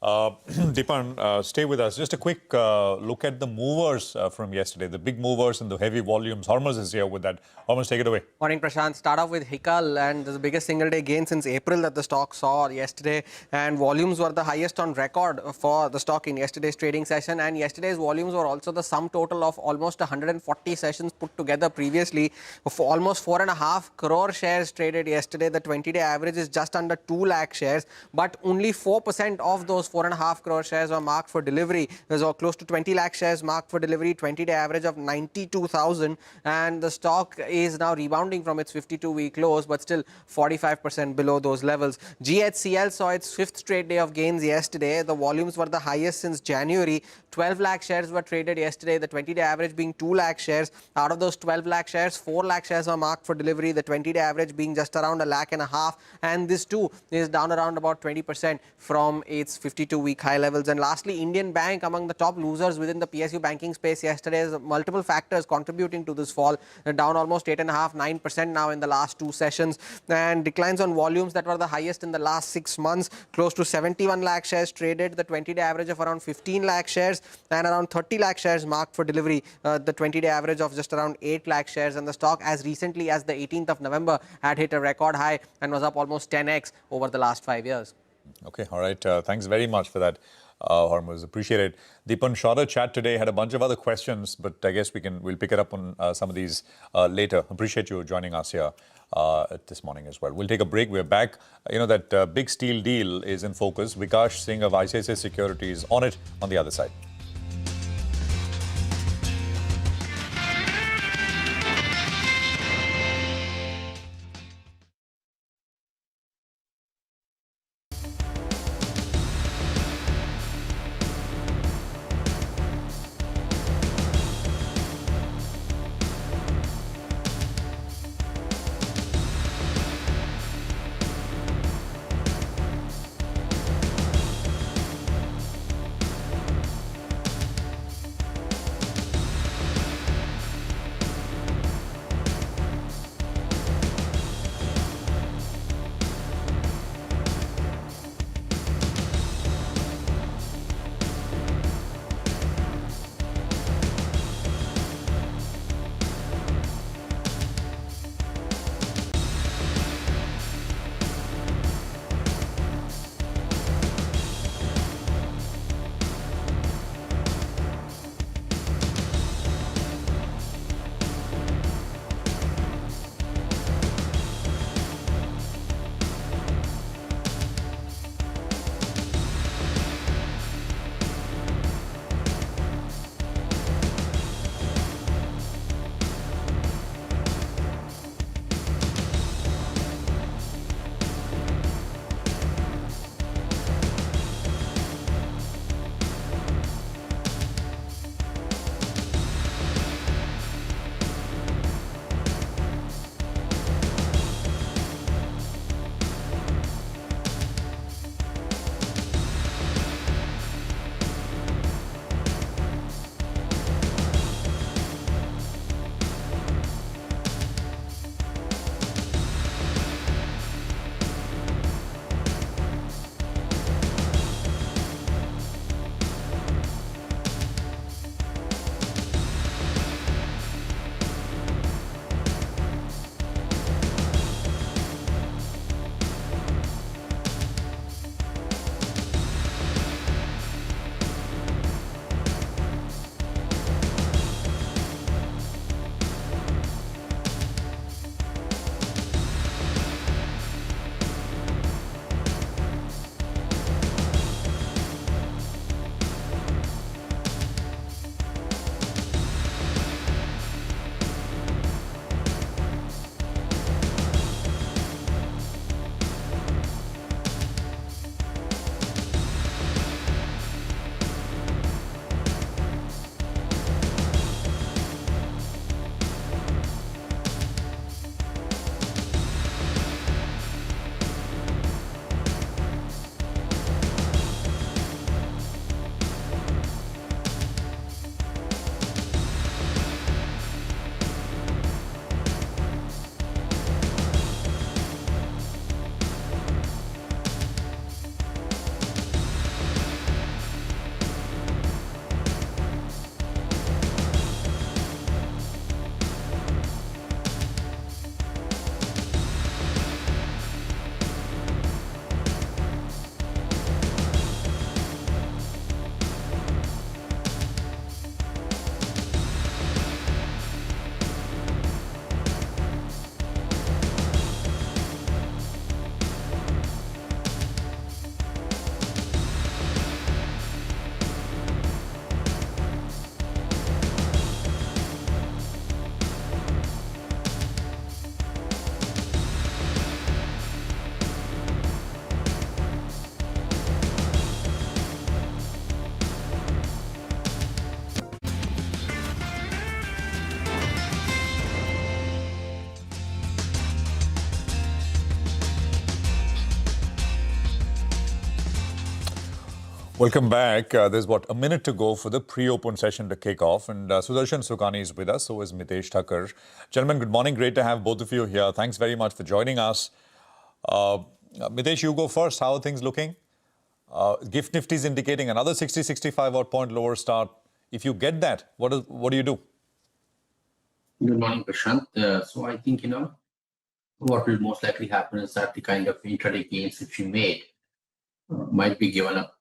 Speaker 2: Deepan, stay with us. Just a quick look at the movers from yesterday, the big movers and the heavy volumes. Hormuz is here with that. Hormuz, take it away.
Speaker 13: Morning, Prashant. Start off with Hikal, and the biggest single-day gain since April that the stock saw yesterday. And volumes were the highest on record for the stock in yesterday's trading session. And yesterday's volumes were also the sum total of almost 140 sessions put together previously. For almost 4.5 crore shares traded yesterday. The 20-day average is just under 2 lakh shares, but only 4% of those 4.5 crore shares were marked for delivery. There's close to 20 lakh shares marked for delivery, 20-day average of 92,000, and the stock is now rebounding from its 52-week lows, but still 45% below those levels. GHCL saw its 5th straight day of gains yesterday. The volumes were the highest since January. 12 lakh shares were traded yesterday, the 20-day average being 2 lakh shares. Out of those 12 lakh shares, 4 lakh shares are marked for delivery, the 20-day average being just around 1.5 lakh, and this too is down around about 20% from its 52-week high levels. And lastly, Indian Bank among the top losers within the PSU banking space yesterday. Multiple factors contributing to this fall. They're down almost 8.5–9% now in the last 2 sessions, and declines on volumes that were the highest in the last 6 months. Close to 71 lakh shares traded, the 20-day average of around 15 lakh shares, and around 30 lakh shares marked for delivery, the 20-day average of just around 8 lakh shares. And the stock as recently as the 18th of November had hit a record high and was up almost 10x over the last 5 years.
Speaker 2: Okay, all right. Thanks very much for that, Hormuz. Appreciate it. Deepan, shorter chat today. Had a bunch of other questions, but I guess we'll pick it up on some of these later. Appreciate you joining us here this morning as well. We'll take a break. We're back. That big steel deal is in focus. Vikash Singh of ICICI Securities on it on the other side. Welcome back. There's a minute to go for the pre-open session to kick off, and Sudarshan Sukhani is with us, so is Mitesh Thakur. Gentlemen, good morning. Great to have both of you here. Thanks very much for joining us. Mitesh, you go first. How are things looking? GIFT Nifty is indicating another 60-65 odd point lower start. If you get that, what do you do?
Speaker 14: Good morning, Prashant. So I think, what will most likely happen is that the kind of intraday gains which we made might be given up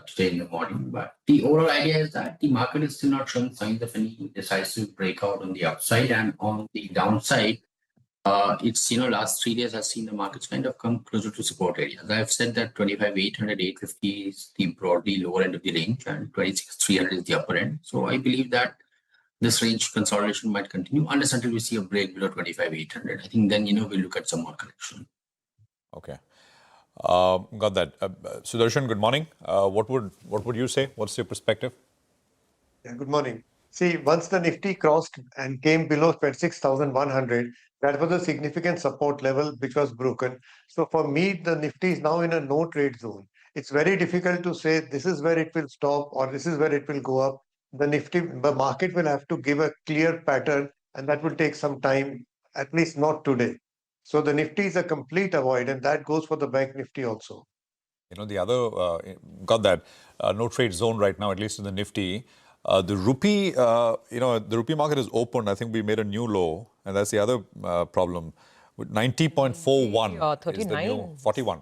Speaker 14: today in the morning. But the overall idea is that the market is still not showing signs of any decisive breakout on the upside, and on the downside, it's, last 3 days has seen the markets kind of come closer to support areas. I've said that 25,800, 850 is the broadly lower end of the range, and 26,300 is the upper end. So I believe that this range consolidation might continue unless until we see a break below 25,800. I think then, we'll look at some more correction.
Speaker 2: Okay. Got that. Sudarshan, good morning. What would you say? What's your perspective?
Speaker 15: Yeah, good morning. See, once the Nifty crossed and came below 26,100, that was a significant support level which was broken. So for me, the Nifty is now in a no trade zone. It's very difficult to say this is where it will stop or this is where it will go up. The market will have to give a clear pattern, and that will take some time, at least not today. So the Nifty is a complete avoid, and that goes for the Bank Nifty also.
Speaker 2: The other, got that, no trade zone right now, at least in the Nifty. The rupee, the rupee market is open. I think we made a new low, and that's the other problem. 90.41 is the new 41.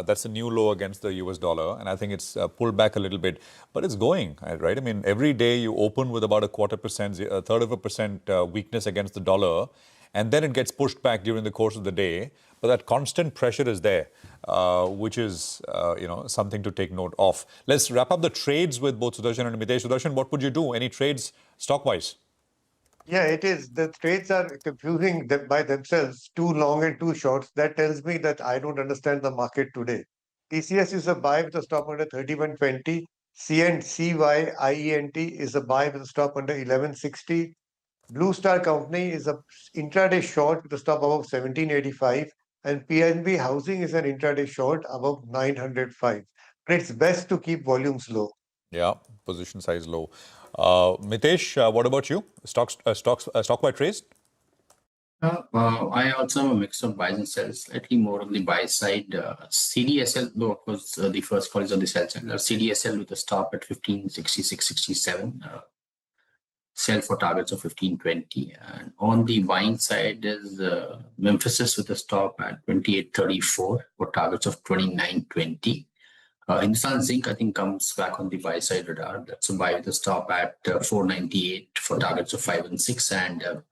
Speaker 2: That's a new low against the US dollar, and I think it's pulled back a little bit, but it's going, right? I mean, every day you open with about 0.25%, 1/3% weakness against the dollar, and then it gets pushed back during the course of the day. But that constant pressure is there, which is, something to take note of. Let's wrap up the trades with both Sudarshan and Mitesh. Sudarshan, what would you do? Any trades stock-wise?
Speaker 15: Yeah, it is. The trades are confusing them by themselves, too long and too short. That tells me that I don't understand the market today. TCS is a buy with a stop under 3120. CYIENT is a buy with a stop under 1160. Blue Star Company is a intraday short with a stop above 1785. And PNB Housing is an intraday short above 905. But it's best to keep volumes low.
Speaker 2: Yeah, position size low. Mitesh, what about you? Stock by trades?
Speaker 14: I also have a mix of buys and sells, slightly more on the buy side. CDSL, though, of course, the first call is on the sell side. CDSL with a stop at 1566.67. Sell for targets of 1520. And on the buying side is Memphis with a stop at 2834 for targets of 2920. Hindustan Zinc, I think, comes back on the buy side radar. That's a buy with a stop at 498 for targets of 5 and 6, and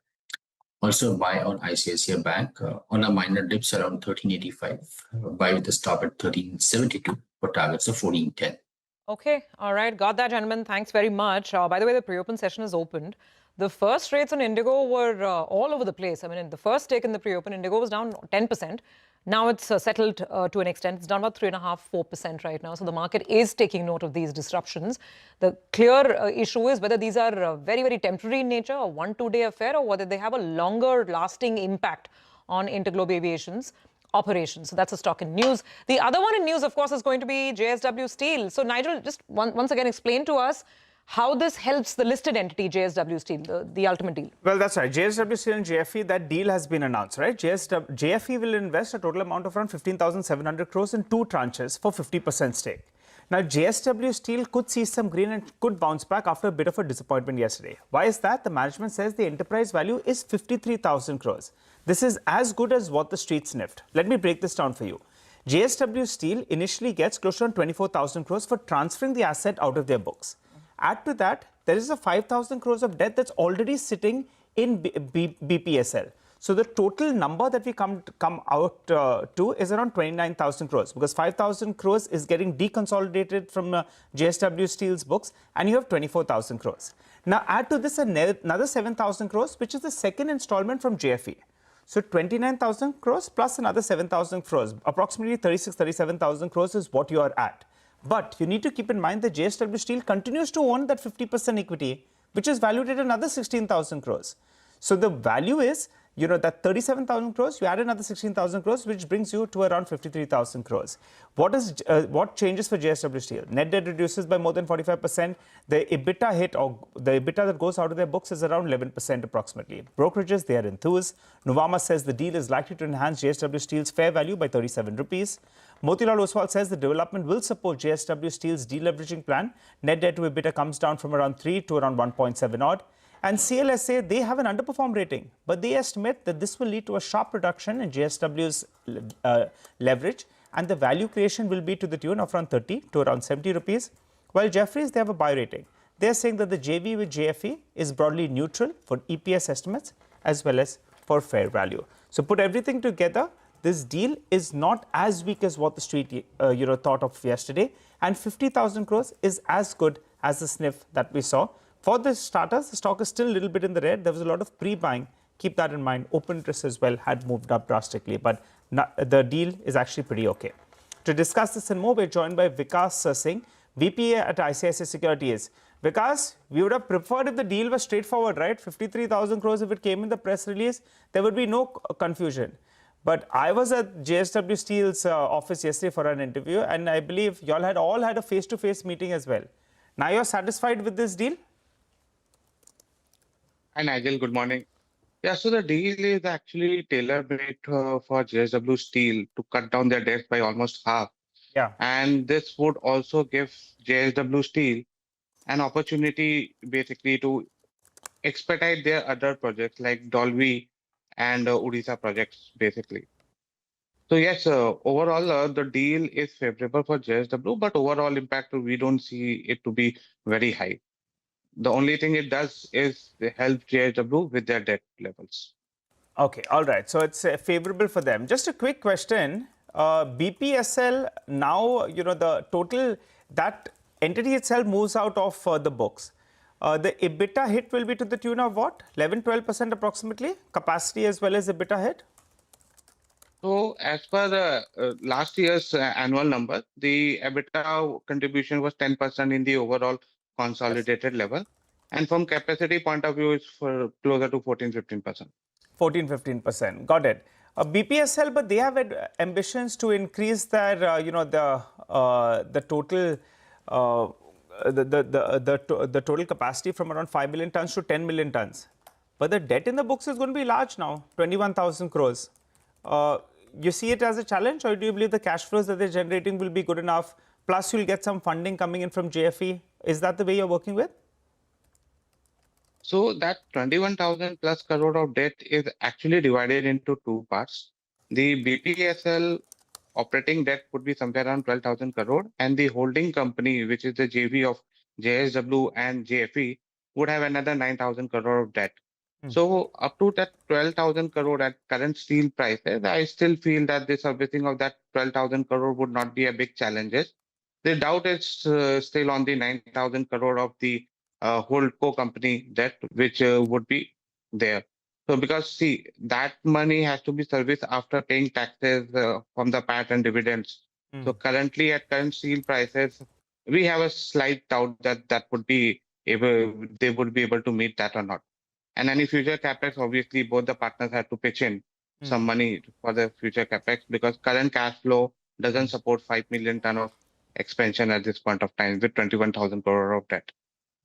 Speaker 14: also a buy on ICICI Bank on a minor dips around 1385. Buy with a stop at 1372 for targets of 1410.
Speaker 3: Okay, all right, got that, gentlemen. Thanks very much. By the way, the pre-open session is opened. The first rates on Indigo were all over the place. I mean, in the first take in the pre-open, Indigo was down 10%. Now it's settled to an extent. It's down about 3.5–4% right now. So the market is taking note of these disruptions. The clear issue is whether these are very, very temporary in nature, a 1–2 day affair, or whether they have a longer lasting impact on Interglobe Aviation's operations. So that's a stock in news. The other one in news, of course, is going to be JSW Steel. So Nigel, just once again explain to us how this helps the listed entity, JSW Steel, the ultimate deal.
Speaker 4: Well, that's right. JSW Steel and JFE, that deal has been announced, right? JFE will invest a total amount of around 15,700 crores in 2 tranches for 50% stake. Now, JSW Steel could see some green and could bounce back after a bit of a disappointment yesterday. Why is that? The management says the enterprise value is 53,000 crores. This is as good as what the street sniffed. Let me break this down for you. JSW Steel initially gets close to 24,000 crores for transferring the asset out of their books. Add to that, there is a 5,000 crores of debt that's already sitting in BPSL. So the total number that we come out to is around 29,000 crores, because 5,000 crores is getting deconsolidated from JSW Steel's books, and you have 24,000 crores. Now add to this another 7,000 crores, which is the second installment from JFE. So 29,000 crores plus another 7,000 crores, approximately 37,000 crores is what you are at. But you need to keep in mind that JSW Steel continues to own that 50% equity, which is valued at another 16,000 crores. So the value is that 37,000 crores, you add another 16,000 crores, which brings you to around 53,000 crores. What changes for JSW Steel? Net debt reduces by more than 45%. The EBITDA hit, or the EBITDA that goes out of their books, is around 11% approximately. Brokerages, they are enthused. Nuvama says the deal is likely to enhance JSW Steel's fair value by 37 rupees. Motilal Oswal says the development will support JSW Steel's deleveraging plan. Net debt to EBITDA comes down from around 3 to around 1.7 odd. And CLSA, they have an underperform rating, but they estimate that this will lead to a sharp reduction in JSW's leverage, and the value creation will be to the tune of around 30 to around 70 rupees. While Jefferies, they have a buy rating. They're saying that the JV with JFE is broadly neutral for EPS estimates as well as for fair value. So put everything together, this deal is not as weak as what the street thought of yesterday, and 50,000 crores is as good as the sniff that we saw. For the starters, the stock is still a little bit in the red. There was a lot of pre-buying. Keep that in mind. Open interest as well had moved up drastically, but the deal is actually pretty okay. To discuss this and more, we're joined by Vikas Singh, VP at ICICI Securities. Vikas, we would have preferred if the deal was straightforward, right? 53,000 crores, if it came in the press release, there would be no confusion. But I was at JSW Steel's office yesterday for an interview, and I believe you all had a face-to-face meeting as well. Now you're satisfied with this deal?
Speaker 16: Hi, Nigel. Good morning. Yeah, so the deal is actually tailor-made for JSW Steel to cut down their debt by almost half.
Speaker 4: Yeah.
Speaker 16: And this would also give JSW Steel an opportunity basically to expedite their other projects like Dolvi and Odisha projects, basically. So yes, overall, the deal is favorable for JSW, but overall impact, we don't see it to be very high. The only thing it does is help JSW with their debt levels.
Speaker 4: Okay, all right. So it's favorable for them. Just a quick question. BPSL now, the total, that entity itself moves out of the books. The EBITDA hit will be to the tune of what? 11-12% approximately? Capacity as well as EBITDA hit?
Speaker 16: So as per the last year's annual number, the EBITDA contribution was 10% in the overall consolidated level, and from capacity point of view, it's for closer to 14-15%.
Speaker 4: 14-15%. Got it. BPSL, but they have ambitions to increase their, the total, the total capacity from around 5 million tons to 10 million tons. But the debt in the books is going to be large now, 21,000 crores. You see it as a challenge, or do you believe the cash flows that they're generating will be good enough? Plus, you'll get some funding coming in from JFE. Is that the way you're working with?
Speaker 16: So that 21,000 plus crore of debt is actually divided into two parts. The BPSL operating debt would be somewhere around 12,000 crore, and the holding company, which is the JV of JSW and JFE, would have another 9,000 crore of debt. So up to that 12,000 crore at current steel prices, I still feel that the servicing of that 12,000 crore would not be a big challenge. The doubt is still on the 9,000 crore of the holdco company debt, which would be there. So because see, that money has to be serviced after paying taxes from the PAT and dividends. So currently at current steel prices, we have a slight doubt that they would be able to meet that or not. And any future capex, obviously, both the partners have to pitch in some money for the future capex, because current cash flow doesn't support 5 million ton of expansion at this point of time with 21,000 crore of debt.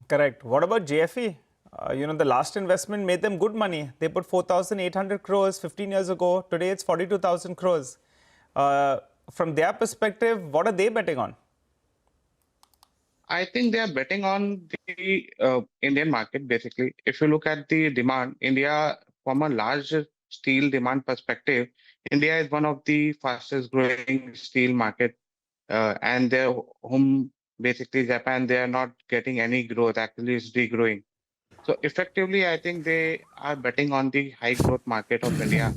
Speaker 4: Correct. What about JFE? The last investment made them good money. They put 4,800 crores 15 years ago. Today it's 42,000 crores. From their perspective, what are they betting on?
Speaker 16: I think they are betting on the Indian market, basically. If you look at the demand, India, from a large steel demand perspective, India is one of the fastest growing steel market. And their home, basically Japan, they are not getting any growth, actually it's degrowing. So effectively, I think they are betting on the high growth market of India,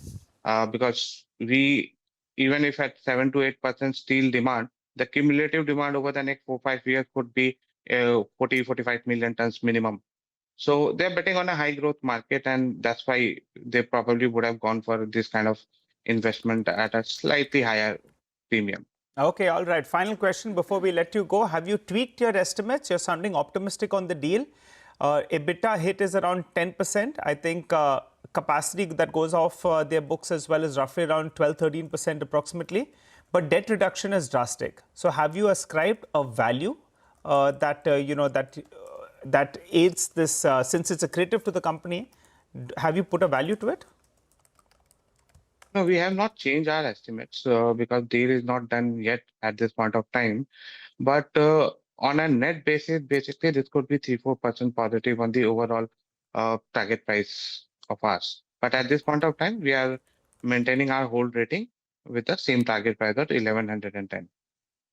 Speaker 16: because even if at 7 to 8% steel demand, the cumulative demand over the next 4-5 years could be 40-45 million tons minimum. So they're betting on a high growth market, and that's why they probably would have gone for this kind of investment at a slightly higher premium.
Speaker 4: Okay, all right. Final question before we let you go. Have you tweaked your estimates? You're sounding optimistic on the deal. EBITDA hit is around 10%. I think capacity that goes off their books as well is roughly around 12-13% approximately. But debt reduction is drastic. So have you ascribed a value that aids this, since it's accretive to the company? Have you put a value to it?
Speaker 16: No, we have not changed our estimates because deal is not done yet at this point of time. But on a net basis, basically, this could be 3-4% positive on the overall target price of ours. But at this point of time, we are maintaining our hold rating with the same target price of 1110.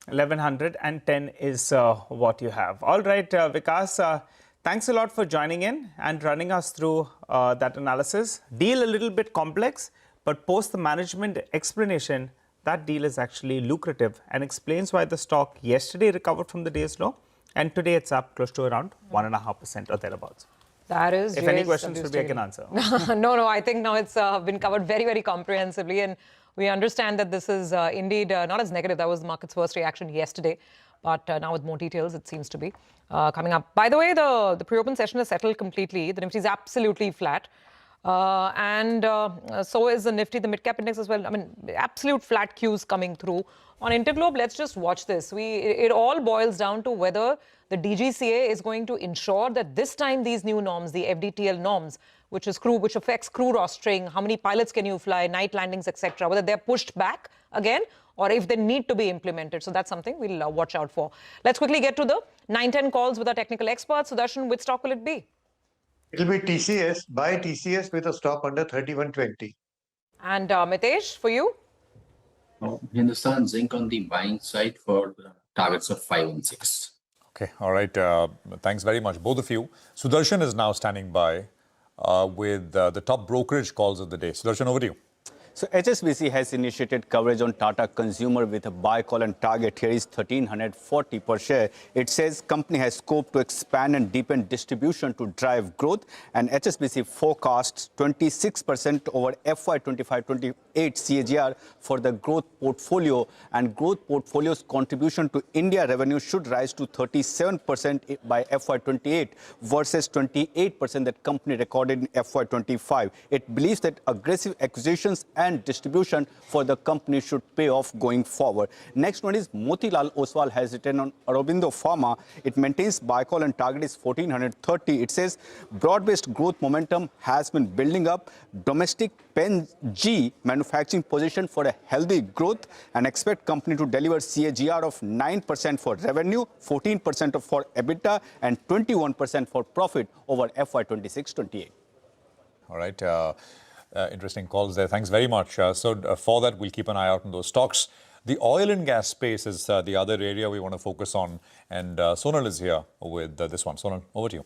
Speaker 4: 1110 is what you have. All right, Vikas, thanks a lot for joining in and running us through that analysis. Deal a little bit complex, but post the management explanation, that deal is actually lucrative and explains why the stock yesterday recovered from the day's low and today it's up close to around 1.5% or thereabouts.
Speaker 3: That is.
Speaker 4: If any questions, Rupee, I can answer.
Speaker 3: No, I think now it's been covered very, very comprehensively, and we understand that this is indeed not as negative. That was the market's first reaction yesterday, but now with more details, it seems to be coming up. By the way, the pre-open session is settled completely. The Nifty is absolutely flat. And so is the Nifty, the Midcap index as well. I mean, absolute flat cues coming through. On Interglobe, let's just watch this. It all boils down to whether the DGCA is going to ensure that this time these new norms, the FDTL norms, which affects crew rostering, how many pilots can you fly, night landings, etc., whether they're pushed back again or if they need to be implemented. So that's something we'll watch out for. Let's quickly get to the 9-10 calls with our technical experts. Sudarshan, which stock will it be?
Speaker 15: It'll be TCS. Buy TCS with a stop under 3120.
Speaker 3: And Mitesh, for you?
Speaker 14: Hindustan Zinc on the buying side for targets of 5 and 6.
Speaker 2: Okay, all right. Thanks very much, both of you. Sudarshan is now standing by with the top brokerage calls of the day. Sudarshan, over to you.
Speaker 17: So HSBC has initiated coverage on Tata Consumer with a buy call and target. Here is 1340 per share. It says company has scope to expand and deepen distribution to drive growth, and HSBC forecasts 26% over FY25-28 CAGR for the growth portfolio, and growth portfolio's contribution to India revenue should rise to 37% by FY28 versus 28% that company recorded in FY25. It believes that aggressive acquisitions and distribution for the company should pay off going forward. Next one is Motilal Oswal has written on Aurobindo Pharma. It maintains buy call and target is 1430. It says broad-based growth momentum has been building up. Domestic Pen G manufacturing position for a healthy growth, and expect company to deliver CAGR of 9% for revenue, 14% for EBITDA, and 21% for profit over FY26-28.
Speaker 2: All right. Interesting calls there. Thanks very much. So for that, we'll keep an eye out on those stocks. The oil and gas space is the other area we want to focus on. And Sonal is here with this one. Sonal, over to you.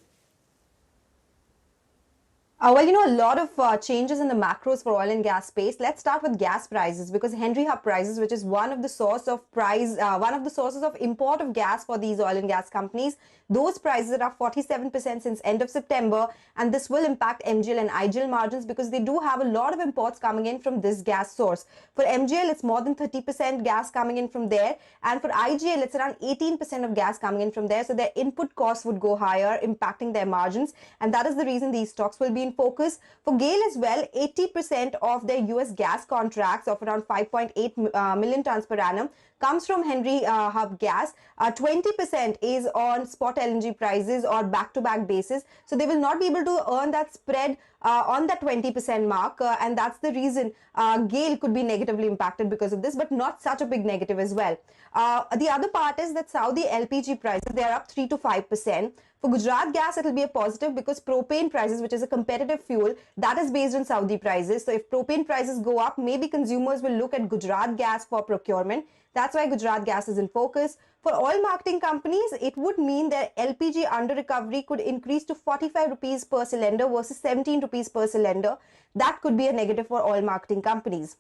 Speaker 8: Well, a lot of changes in the macros for oil and gas space. Let's start with gas prices, because Henry Hub prices, which is one of the sources of import of gas for these oil and gas companies, those prices are up 47% since end of September, and this will impact MGL and IGL margins because they do have a lot of imports coming in from this gas source. For MGL, it's more than 30% gas coming in from there, and for IGL, it's around 18% of gas coming in from there. So their input costs would go higher, impacting their margins, and that is the reason these stocks will be in focus. For GAIL as well, 80% of their US gas contracts of around 5.8 million tons per annum comes from Henry Hub gas. 20% is on spot LNG prices or back-to-back basis. So they will not be able to earn that spread on that 20% mark. And that's the reason GAIL could be negatively impacted because of this, but not such a big negative as well. The other part is that Saudi LPG prices, they are up 3 to 5%. For Gujarat gas, it will be a positive because propane prices, which is a competitive fuel, that is based on Saudi prices. So if propane prices go up, maybe consumers will look at Gujarat gas for procurement. That's why Gujarat gas is in focus. For oil marketing companies, it would mean that LPG under recovery could increase to 45 rupees per cylinder versus 17 rupees per cylinder. That could be a negative for oil marketing companies.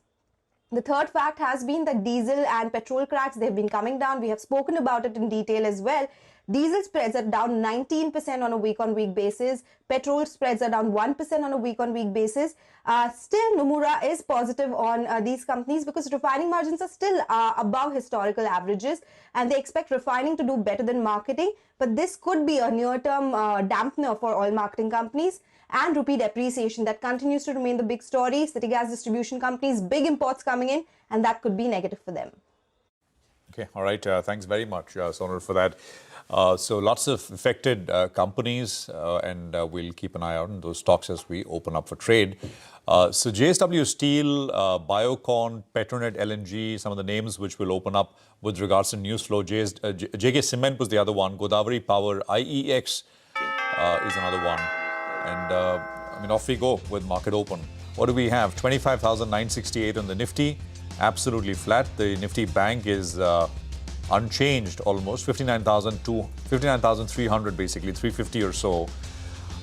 Speaker 8: The third fact has been that diesel and petrol cracks, they've been coming down. We have spoken about it in detail as well. Diesel spreads are down 19% on a week-on-week basis. Petrol spreads are down 1% on a week-on-week basis. Still, Nomura is positive on these companies because refining margins are still above historical averages, and they expect refining to do better than marketing. But this could be a near-term dampener for oil marketing companies. And rupee depreciation, that continues to remain the big story. City gas distribution companies, big imports coming in, and that could be negative for them.
Speaker 2: Okay, all right. Thanks very much, Sonal, for that. So lots of affected companies, and we'll keep an eye out on those stocks as we open up for trade. So JSW Steel, Biocon, Petronet LNG, some of the names which will open up with regards to news flow. JK Cement was the other one. Godavari Power, IEX is another one. And I mean, off we go with market open. What do we have? 25,968 on the Nifty, absolutely flat. The Nifty Bank is unchanged almost, 59,300 basically, 350 or so.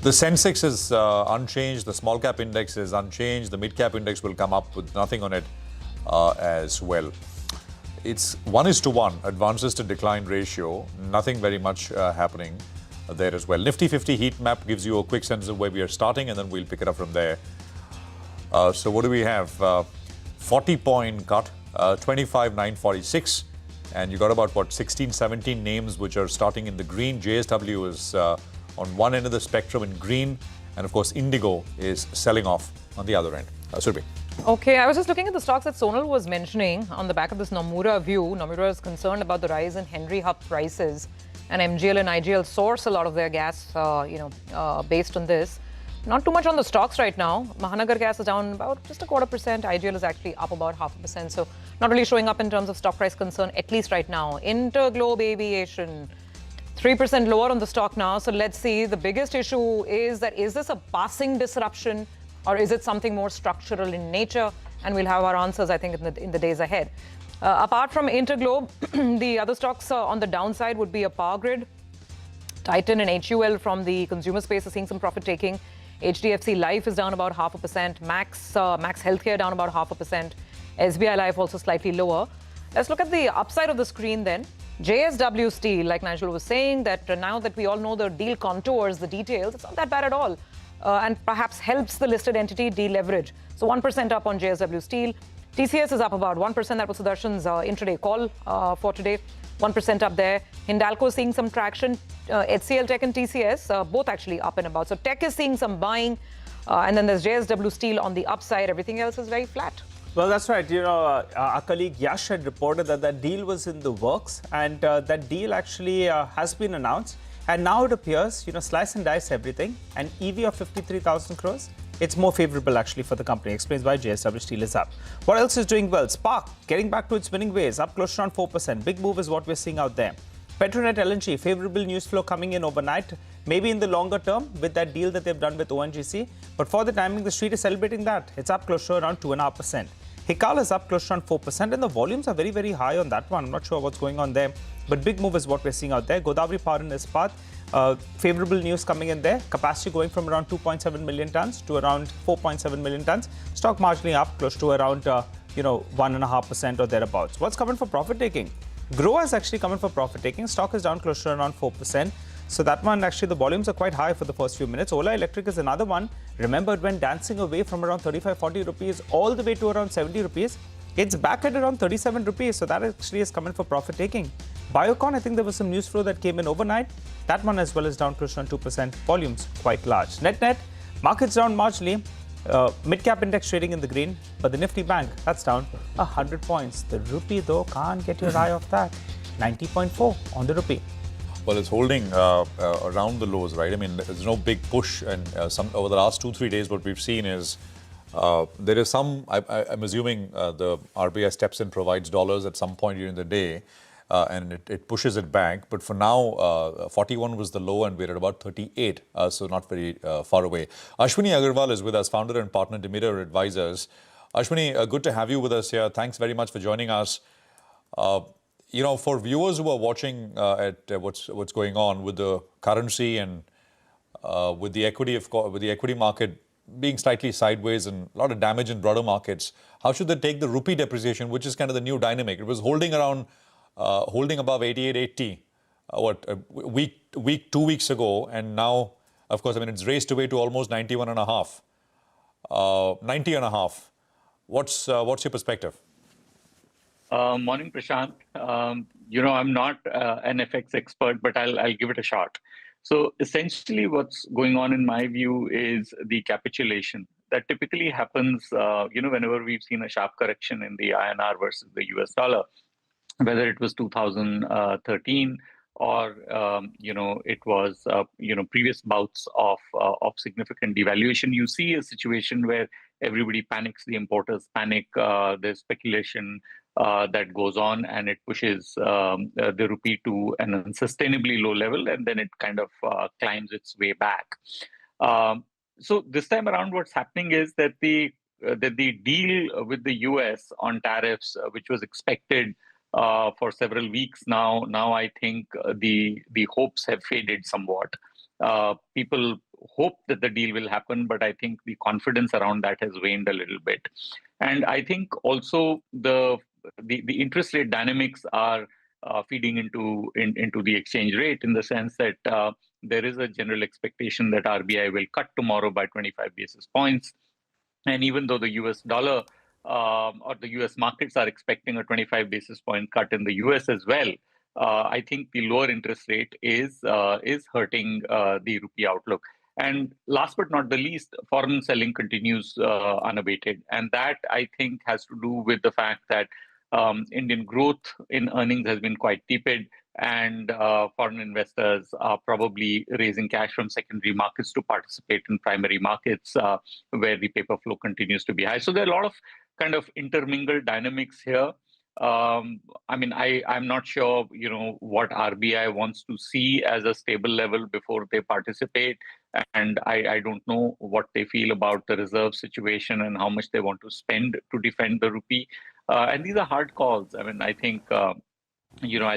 Speaker 2: The Sensex is unchanged. The small cap index is unchanged. The mid cap index will come up with nothing on it as well. It's 1:1 advances to decline ratio. Nothing very much happening there as well. Nifty 50 heat map gives you a quick sense of where we are starting, and then we'll pick it up from there. So what do we have? 40-point cut, 25,946. And you got about, what, 16, 17 names which are starting in the green. JSW is on one end of the spectrum in green. And of course, Indigo is selling off on the other end. Surbhi.
Speaker 3: Okay, I was just looking at the stocks that Sonal was mentioning on the back of this Nomura view. Nomura is concerned about the rise in Henry Hub prices. And MGL and IGL source a lot of their gas, based on this. Not too much on the stocks right now. Mahanagar Gas is down about just 0.25%. IGL is actually up about 0.5%. So not really showing up in terms of stock price concern, at least right now. Interglobe Aviation, 3% lower on the stock now. So let's see. The biggest issue is that, is this a passing disruption or is it something more structural in nature? And we'll have our answers, I think, in the days ahead. Apart from Interglobe, the other stocks on the downside would be a Power Grid. Titan and HUL from the consumer space are seeing some profit taking. HDFC Life is down about 0.5%. Max Healthcare down about 0.5%. SBI Life also slightly lower. Let's look at the upside of the screen then. JSW Steel, like Nigel was saying, that now that we all know the deal contours, the details, it's not that bad at all. And perhaps helps the listed entity deleverage. So 1% up on JSW Steel. TCS is up about 1%. That was Sudarshan's intraday call for today. 1% up there. Hindalco seeing some traction. HCL Tech and TCS, both actually up and about. So Tech is seeing some buying. And then there's JSW Steel on the upside. Everything else is very flat.
Speaker 4: Well, that's right. You know, our colleague Yash had reported that that deal was in the works. And that deal actually has been announced. And now it appears, slice and dice everything. An EV of 53,000 crores. It's more favorable actually for the company. Explains why JSW Steel is up. What else is doing well? Spark getting back to its winning ways, up close to around 4%. Big move is what we're seeing out there. Petronet LNG, favorable news flow coming in overnight. Maybe in the longer term with that deal that they've done with ONGC. But for the timing, the street is celebrating that. It's up close to around 2.5%. Hikal is up close to around 4%, and the volumes are very, very high on that one. I'm not sure what's going on there. But big move is what we're seeing out there. Godavari Power and Ispat. Favorable news coming in there. Capacity going from around 2.7 million tons to around 4.7 million tons. Stock marginally up close to around 1.5% or thereabouts. What's coming for profit taking? Grow is actually coming for profit taking. Stock is down close to around 4%. So that one, actually, the volumes are quite high for the first few minutes. Ola Electric is another one. Remember, it went dancing away from around 35-40 rupees all the way to around 70 rupees. It's back at around 37 rupees. So that actually is coming for profit taking. Biocon, I think there was some news flow that came in overnight. That one as well is down close to 2%. Volumes quite large. Net, markets down marginally. Mid-cap index trading in the green. But the Nifty Bank, that's down 100 points. The rupee, though, can't get your eye off that. 90.4 on the rupee.
Speaker 2: Well, it's holding around the lows, right? I mean, there's no big push. And over the last 2-3 days, what we've seen is there is some, I'm assuming the RBI steps in, provides dollars at some point during the day. And it pushes it back. But for now, 41 was the low and we're at about 38. So not very far away. Ashwini Agarwal is with us, founder and partner, Demeter Advisors. Ashwini, good to have you with us here. Thanks very much for joining us. For viewers who are watching at what's going on with the currency and with the equity market being slightly sideways and a lot of damage in broader markets, how should they take the rupee depreciation, which is kind of the new dynamic? It was holding above 88.80 2 weeks ago, and now, of course, I mean, it's raced away to almost 91.5, 90.5. What's your perspective?
Speaker 18: Morning, Prashant. I'm not an FX expert, but I'll give it a shot. So essentially what's going on in my view is the capitulation that typically happens, whenever we've seen a sharp correction in the INR versus the US dollar, whether it was 2013 or, it was, previous bouts of significant devaluation. You see a situation where everybody panics, the importers panic, there's speculation that goes on, and it pushes the rupee to an unsustainably low level, and then it kind of climbs its way back. So this time around, what's happening is that the deal with the US on tariffs, which was expected for several weeks now I think the hopes have faded somewhat. People hope that the deal will happen, but I think the confidence around that has waned a little bit. And I think also the interest rate dynamics are feeding into the exchange rate, in the sense that there is a general expectation that RBI will cut tomorrow by 25 basis points. And even though the US dollar or the US markets are expecting a 25 basis point cut in the US as well, I think the lower interest rate is hurting the rupee outlook. And last but not the least, foreign selling continues unabated. And that, I think, has to do with the fact that Indian growth in earnings has been quite tepid, and foreign investors are probably raising cash from secondary markets to participate in primary markets where the paper flow continues to be high. So there are a lot of kind of intermingled dynamics here. I'm not sure, what RBI wants to see as a stable level before they participate. And I don't know what they feel about the reserve situation and how much they want to spend to defend the rupee. And these are hard calls. I mean, I think, I'll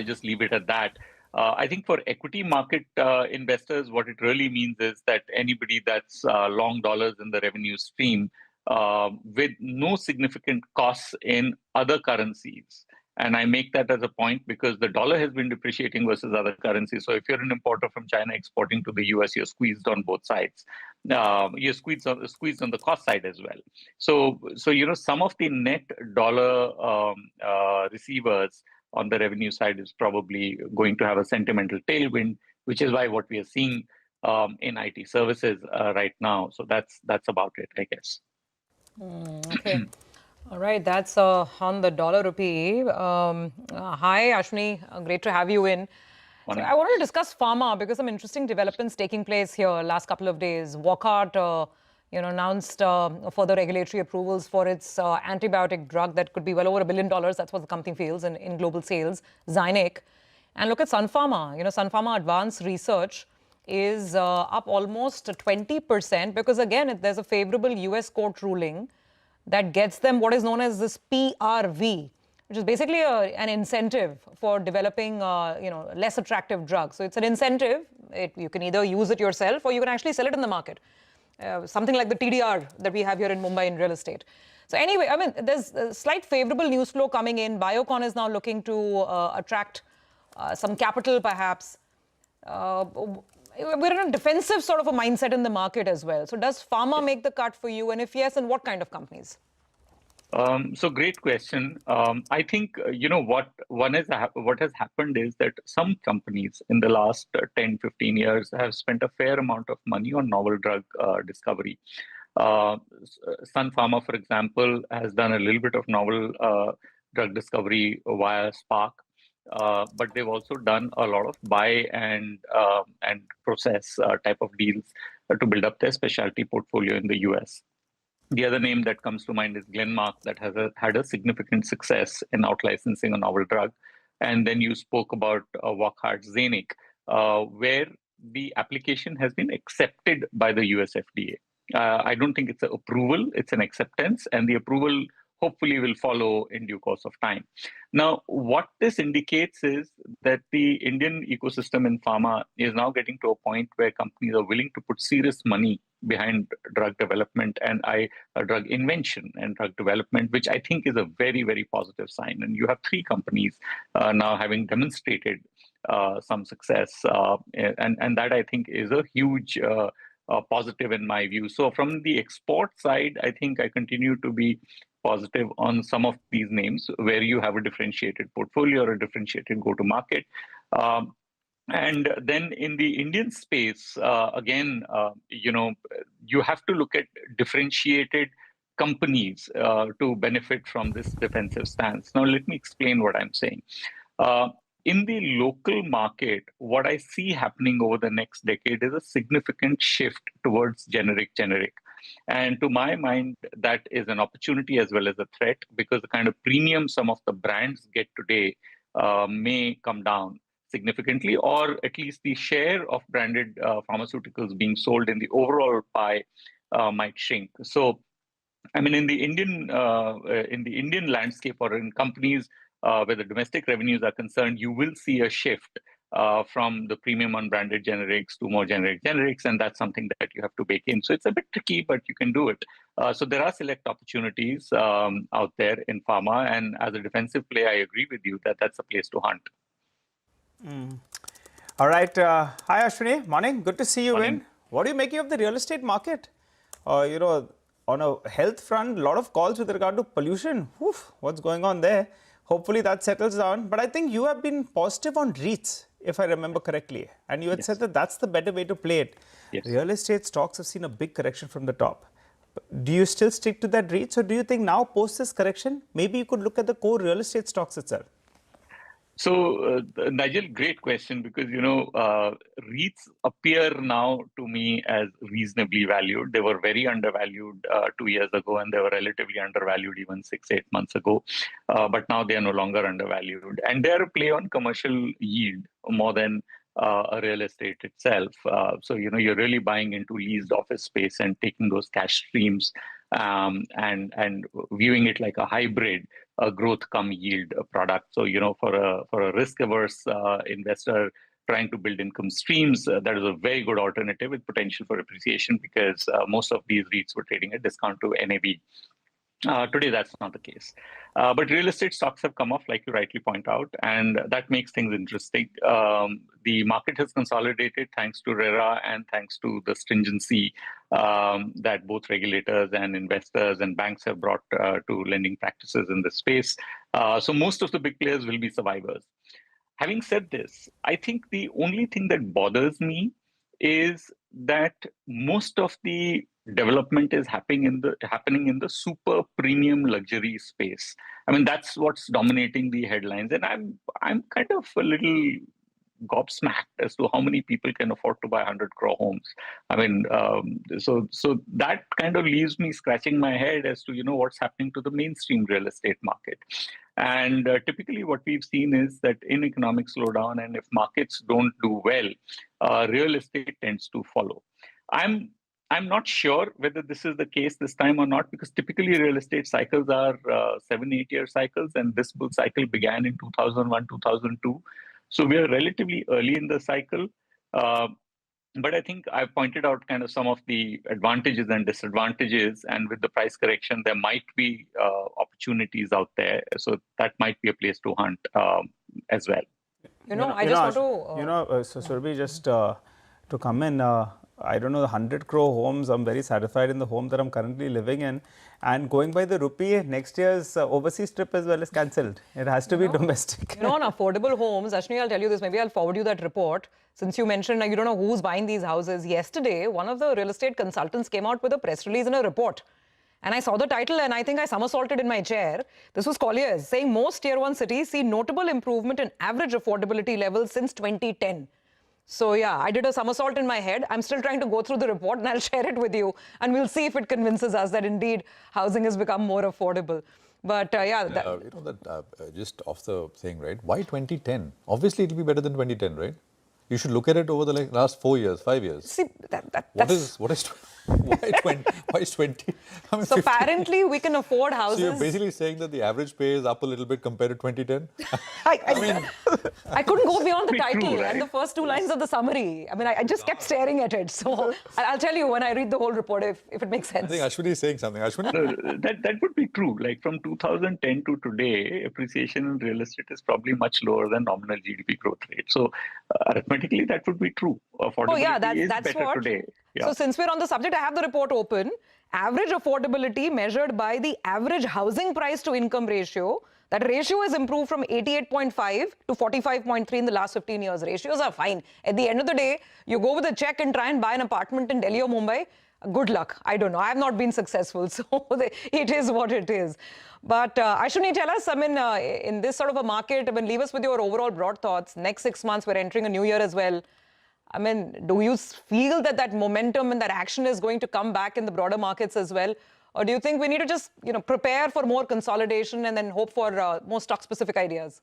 Speaker 18: just leave it at that. I think for equity market investors, what it really means is that anybody that's long dollars in the revenue stream with no significant costs in other currencies. And I make that as a point because the dollar has been depreciating versus other currencies. So if you're an importer from China exporting to the US, you're squeezed on both sides. You're squeezed on the cost side as well. So some of the net dollar receivers on the revenue side is probably going to have a sentimental tailwind, which is why what we are seeing in IT services right now. So that's about it, I guess.
Speaker 3: Okay. All right, that's on the dollar rupee. Hi, Ashwini. Great to have you in. So I wanted to discuss pharma because some interesting developments taking place here last couple of days. Wockhardt, announced further regulatory approvals for its antibiotic drug that could be well over $1 billion. That's what the company feels in global sales, Zynic. And look at Sun Pharma. Sun Pharma Advanced Research is up almost 20% because, again, there's a favorable US court ruling that gets them what is known as this PRV, which is basically an incentive for developing, less attractive drugs. So it's an incentive. You can either use it yourself or you can actually sell it in the market. Something like the TDR that we have here in Mumbai in real estate. So anyway, I mean, there's a slight favorable news flow coming in. Biocon is now looking to attract some capital, perhaps. We're in a defensive sort of a mindset in the market as well. So does pharma make the cut for you? And if yes, then what kind of companies?
Speaker 18: So great question. I think, what has happened is that some companies in the last 10, 15 years have spent a fair amount of money on novel drug discovery. Sun Pharma, for example, has done a little bit of novel drug discovery via Spark. But they've also done a lot of buy and process type of deals to build up their specialty portfolio in the US. The other name that comes to mind is Glenmark, that has had a significant success in out-licensing a novel drug. And then you spoke about Wockhardt Zynic, where the application has been accepted by the US FDA. I don't think it's an approval, it's an acceptance, and the approval hopefully will follow in due course of time. Now, what this indicates is that the Indian ecosystem in pharma is now getting to a point where companies are willing to put serious money behind drug development and drug invention and drug development, which I think is a very, very positive sign. And you have three companies now having demonstrated some success. And that, I think, is a huge positive in my view. So from the export side, I think I continue to be positive on some of these names where you have a differentiated portfolio or a differentiated go-to-market. And then in the Indian space, again, you have to look at differentiated companies to benefit from this defensive stance. Now, let me explain what I'm saying. In the local market, what I see happening over the next decade is a significant shift towards generic. And to my mind, that is an opportunity as well as a threat, because the kind of premium some of the brands get today may come down significantly, or at least the share of branded pharmaceuticals being sold in the overall pie might shrink. So, I mean, in the Indian landscape or in companies where the domestic revenues are concerned, you will see a shift from the premium on branded generics to more generics, and that's something that you have to bake in. So it's a bit tricky, but you can do it. So there are select opportunities out there in pharma, and as a defensive play, I agree with you that that's a place to hunt.
Speaker 4: All right. Hi, Ashwini. Morning. Good to see you in. What are you making of the real estate market? On a health front, a lot of calls with regard to pollution. Oof, what's going on there? Hopefully that settles down. But I think you have been positive on REITs, if I remember correctly. And you had said that that's the better way to play it.
Speaker 18: Yes.
Speaker 4: Real estate stocks have seen a big correction from the top. Do you still stick to that REITs, or do you think now post this correction, maybe you could look at the core real estate stocks itself?
Speaker 18: So, Nigel, great question, because, REITs appear now to me as reasonably valued. They were very undervalued 2 years ago, and they were relatively undervalued even 6-8 months ago. But now they are no longer undervalued. And they are a play on commercial yield more than a real estate itself. So, you're really buying into leased office space and taking those cash streams and viewing it like a hybrid, a growth come yield product. So, for a risk-averse investor trying to build income streams, that is a very good alternative with potential for appreciation, because most of these REITs were trading at discount to NAV. Today, that's not the case. But real estate stocks have come off, like you rightly point out, and that makes things interesting. The market has consolidated thanks to RERA and thanks to the stringency that both regulators and investors and banks have brought to lending practices in this space. So most of the big players will be survivors. Having said this, I think the only thing that bothers me is that most of the development is happening in the super premium luxury space. I mean, that's what's dominating the headlines, and I'm kind of a little gobsmacked as to how many people can afford to buy 100 crore homes. I mean, so that kind of leaves me scratching my head as to what's happening to the mainstream real estate market. And typically what we've seen is that in economic slowdown, and if markets don't do well, real estate tends to follow. I'm not sure whether this is the case this time or not, because typically real estate cycles are 7-8 year cycles, and this bull cycle began in 2001, 2002. So we are relatively early in the cycle. But I think I pointed out kind of some of the advantages and disadvantages, and with the price correction, there might be opportunities out there. So that might be a place to hunt as well.
Speaker 4: I just want to... so Surabhi, just to come in, I don't know, the 100 crore homes, I'm very satisfied in the home that I'm currently living in. And going by the rupee, next year's overseas trip as well is cancelled. It has to be domestic.
Speaker 3: On affordable homes, Ashwini, I'll tell you this, maybe I'll forward you that report. Since you mentioned you don't know who's buying these houses. Yesterday, one of the real estate consultants came out with a press release and a report. And I saw the title and I think I somersaulted in my chair. This was Collier's saying most tier 1 cities see notable improvement in average affordability levels since 2010. So yeah, I did a somersault in my head. I'm still trying to go through the report and I'll share it with you. And we'll see if it convinces us that indeed housing has become more affordable. But
Speaker 2: just off the thing, right? Why 2010? Obviously, it'll be better than 2010, right? You should look at it over the last 4 years, 5 years.
Speaker 3: See,
Speaker 2: what is Why 20? Why is 20? I mean,
Speaker 3: So
Speaker 2: 50.
Speaker 3: apparently we can afford houses.
Speaker 2: So you're basically saying that the average pay is up a little bit compared to 2010?
Speaker 3: I couldn't go beyond the title
Speaker 18: true, right?
Speaker 3: and the first two lines of the summary. I mean, I just kept staring at it. So I'll tell you when I read the whole report if it makes sense.
Speaker 2: I think Ashwini is saying something. Ashwini?
Speaker 18: That would be true. Like from 2010 to today, appreciation in real estate is probably much lower than nominal GDP growth rate. So arithmetically, that would be true. Affordability
Speaker 3: Oh yeah,
Speaker 18: is
Speaker 3: that's
Speaker 18: better
Speaker 3: what.
Speaker 18: today. Yeah.
Speaker 3: So since we're on the subject, I have the report open. Average affordability measured by the average housing price to income ratio. That ratio has improved from 88.5 to 45.3 in the last 15 years. Ratios are fine. At the end of the day, you go with a check and try and buy an apartment in Delhi or Mumbai. Good luck. I don't know. I have not been successful. So it is what it is. But Ashwini, tell us, I mean, in this sort of a market, I mean, leave us with your overall broad thoughts. Next 6 months, we're entering a new year as well. I mean, do you feel that that momentum and that action is going to come back in the broader markets as well? Or do you think we need to just, prepare for more consolidation and then hope for more stock-specific ideas?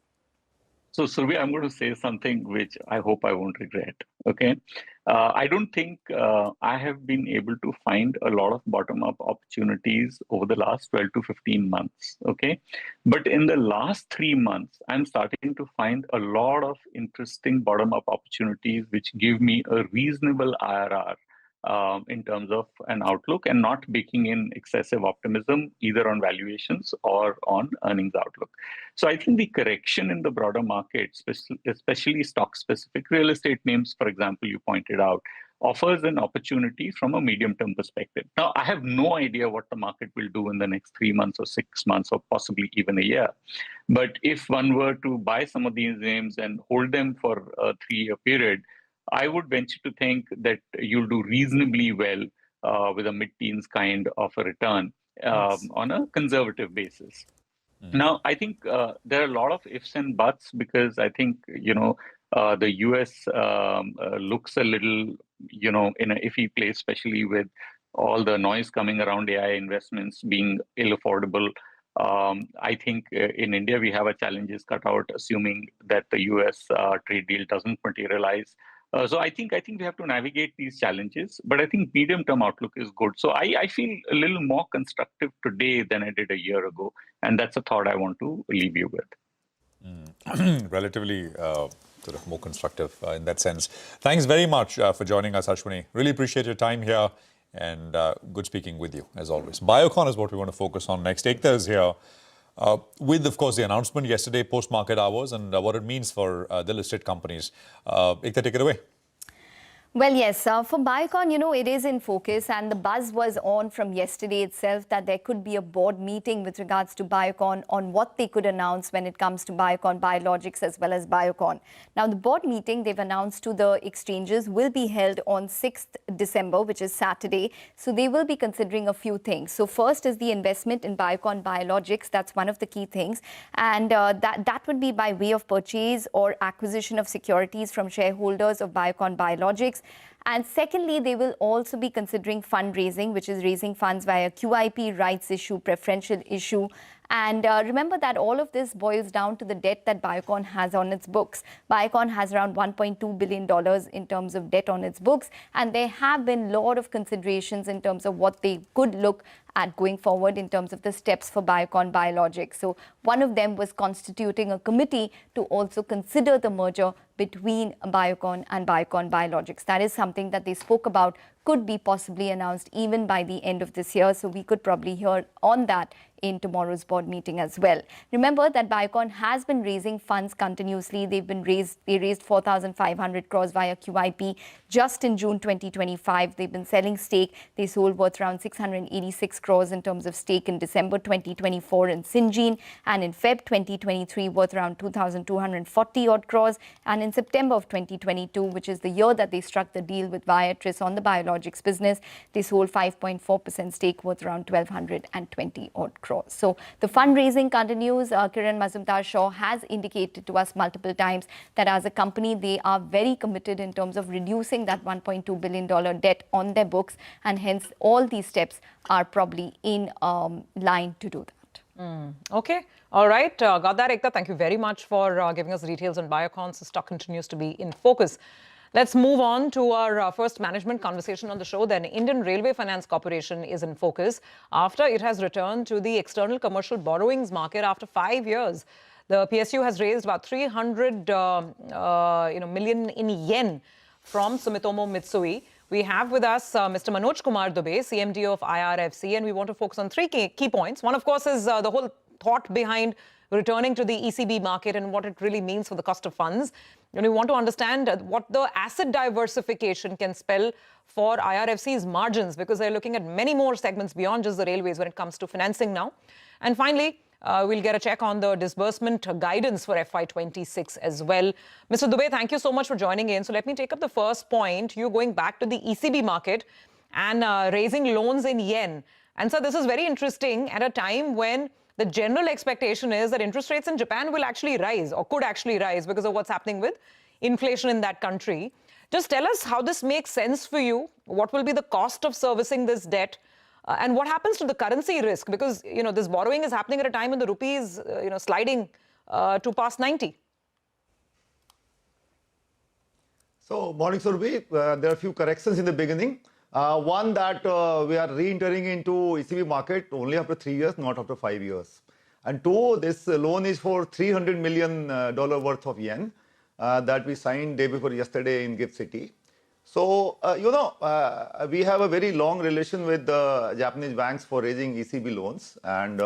Speaker 18: So, Survi, I'm going to say something which I hope I won't regret. Okay. I don't think I have been able to find a lot of bottom-up opportunities over the last 12 to 15 months. Okay. But in the last 3 months, I'm starting to find a lot of interesting bottom-up opportunities which give me a reasonable IRR. In terms of an outlook and not baking in excessive optimism either on valuations or on earnings outlook. So I think the correction in the broader market, especially stock-specific real estate names, for example, you pointed out, offers an opportunity from a medium-term perspective. Now, I have no idea what the market will do in the next 3 months or 6 months or possibly even a year. But if one were to buy some of these names and hold them for a 3-year period, I would venture to think that you'll do reasonably well with a mid-teens kind of a return on a conservative basis. Now, I think there are a lot of ifs and buts because I think, the US looks a little, in an iffy place, especially with all the noise coming around AI investments being ill-affordable. I think in India, we have a challenges cut out, assuming that the US trade deal doesn't materialize. So I think we have to navigate these challenges, but I think medium-term outlook is good. So I feel a little more constructive today than I did a year ago, and that's a thought I want to leave you with.
Speaker 2: Relatively sort of more constructive in that sense. Thanks very much for joining us, Ashwini. Really appreciate your time here, and good speaking with you as always. Biocon is what we want to focus on next. Ekta is here. With, of course, the announcement yesterday, post-market hours, and what it means for the listed companies. Ekta, take it away.
Speaker 6: Well, yes, for Biocon, it is in focus, and the buzz was on from yesterday itself that there could be a board meeting with regards to Biocon on what they could announce when it comes to Biocon Biologics as well as Biocon. Now, the board meeting they've announced to the exchanges will be held on 6th December, which is Saturday. So they will be considering a few things. So first is the investment in Biocon Biologics. That's one of the key things. And that would be by way of purchase or acquisition of securities from shareholders of Biocon Biologics. And secondly, they will also be considering fundraising, which is raising funds via QIP, rights issue, preferential issue. And remember that all of this boils down to the debt that Biocon has on its books. Biocon has around $1.2 billion in terms of debt on its books. And there have been a lot of considerations in terms of what they could look at going forward in terms of the steps for Biocon Biologics. So one of them was constituting a committee to also consider the merger between Biocon and Biocon Biologics. That is something that they spoke about could be possibly announced even by the end of this year. So we could probably hear on that in tomorrow's board meeting as well. Remember that Biocon has been raising funds continuously. They raised 4,500 crores via QIP just in June 2025. They've been selling stake. They sold worth around 686 crores in terms of stake in December 2024 in Syngene, and in Feb 2023 worth around 2,240 odd crores. And in September of 2022, which is the year that they struck the deal with Viatris on the biologics business, they sold 5.4% stake worth around 1,220 odd crores. So the fundraising continues. Kiran Mazumdar-Shaw has indicated to us multiple times that as a company, they are very committed in terms of reducing that $1.2 billion debt on their books. And hence, all these steps are probably in line to do that.
Speaker 3: Okay. All right. Got that, Ekta. Thank you very much for giving us the details on Biocon. So stock continues to be in focus. Let's move on to our first management conversation on the show. Then Indian Railway Finance Corporation is in focus after it has returned to the external commercial borrowings market after 5 years. The PSU has raised about 300 million in yen from Sumitomo Mitsui. We have with us Mr. Manoj Kumar Dubey, CMD of IRFC, and we want to focus on three key points. One, of course, is the whole thought behind returning to the ECB market and what it really means for the cost of funds. And we want to understand what the asset diversification can spell for IRFC's margins, because they're looking at many more segments beyond just the railways when it comes to financing now. And finally, we'll get a check on the disbursement guidance for FY26 as well. Mr. Dubey, thank you so much for joining in. So let me take up the first point. You're going back to the ECB market and raising loans in yen. And so this is very interesting at a time when the general expectation is that interest rates in Japan will actually rise, or could actually rise, because of what's happening with inflation in that country. Just tell us how this makes sense for you. What will be the cost of servicing this debt? And what happens to the currency risk? Because, this borrowing is happening at a time when the rupee is, sliding to past 90.
Speaker 19: So, morning, Surabhi. There are a few corrections in the beginning. One, that we are re-entering into ECB market only after 3 years, not after 5 years. And two, this loan is for $300 million worth of yen that we signed day before yesterday in Gift City. So, we have a very long relation with the Japanese banks for raising ECB loans. And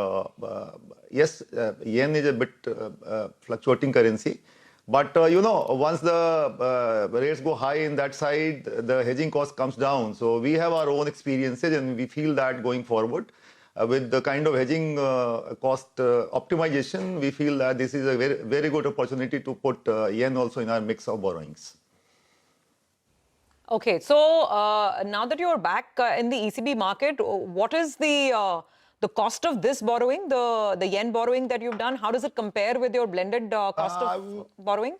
Speaker 19: yes, yen is a bit fluctuating currency. But, once the rates go high in that side, the hedging cost comes down. So we have our own experiences, and we feel that going forward with the kind of hedging cost optimization, we feel that this is a very, very good opportunity to put yen also in our mix of borrowings.
Speaker 3: Okay, so now that you're back in the ECB market, what is the cost of this borrowing, the yen borrowing that you've done? How does it compare with your blended cost of borrowing?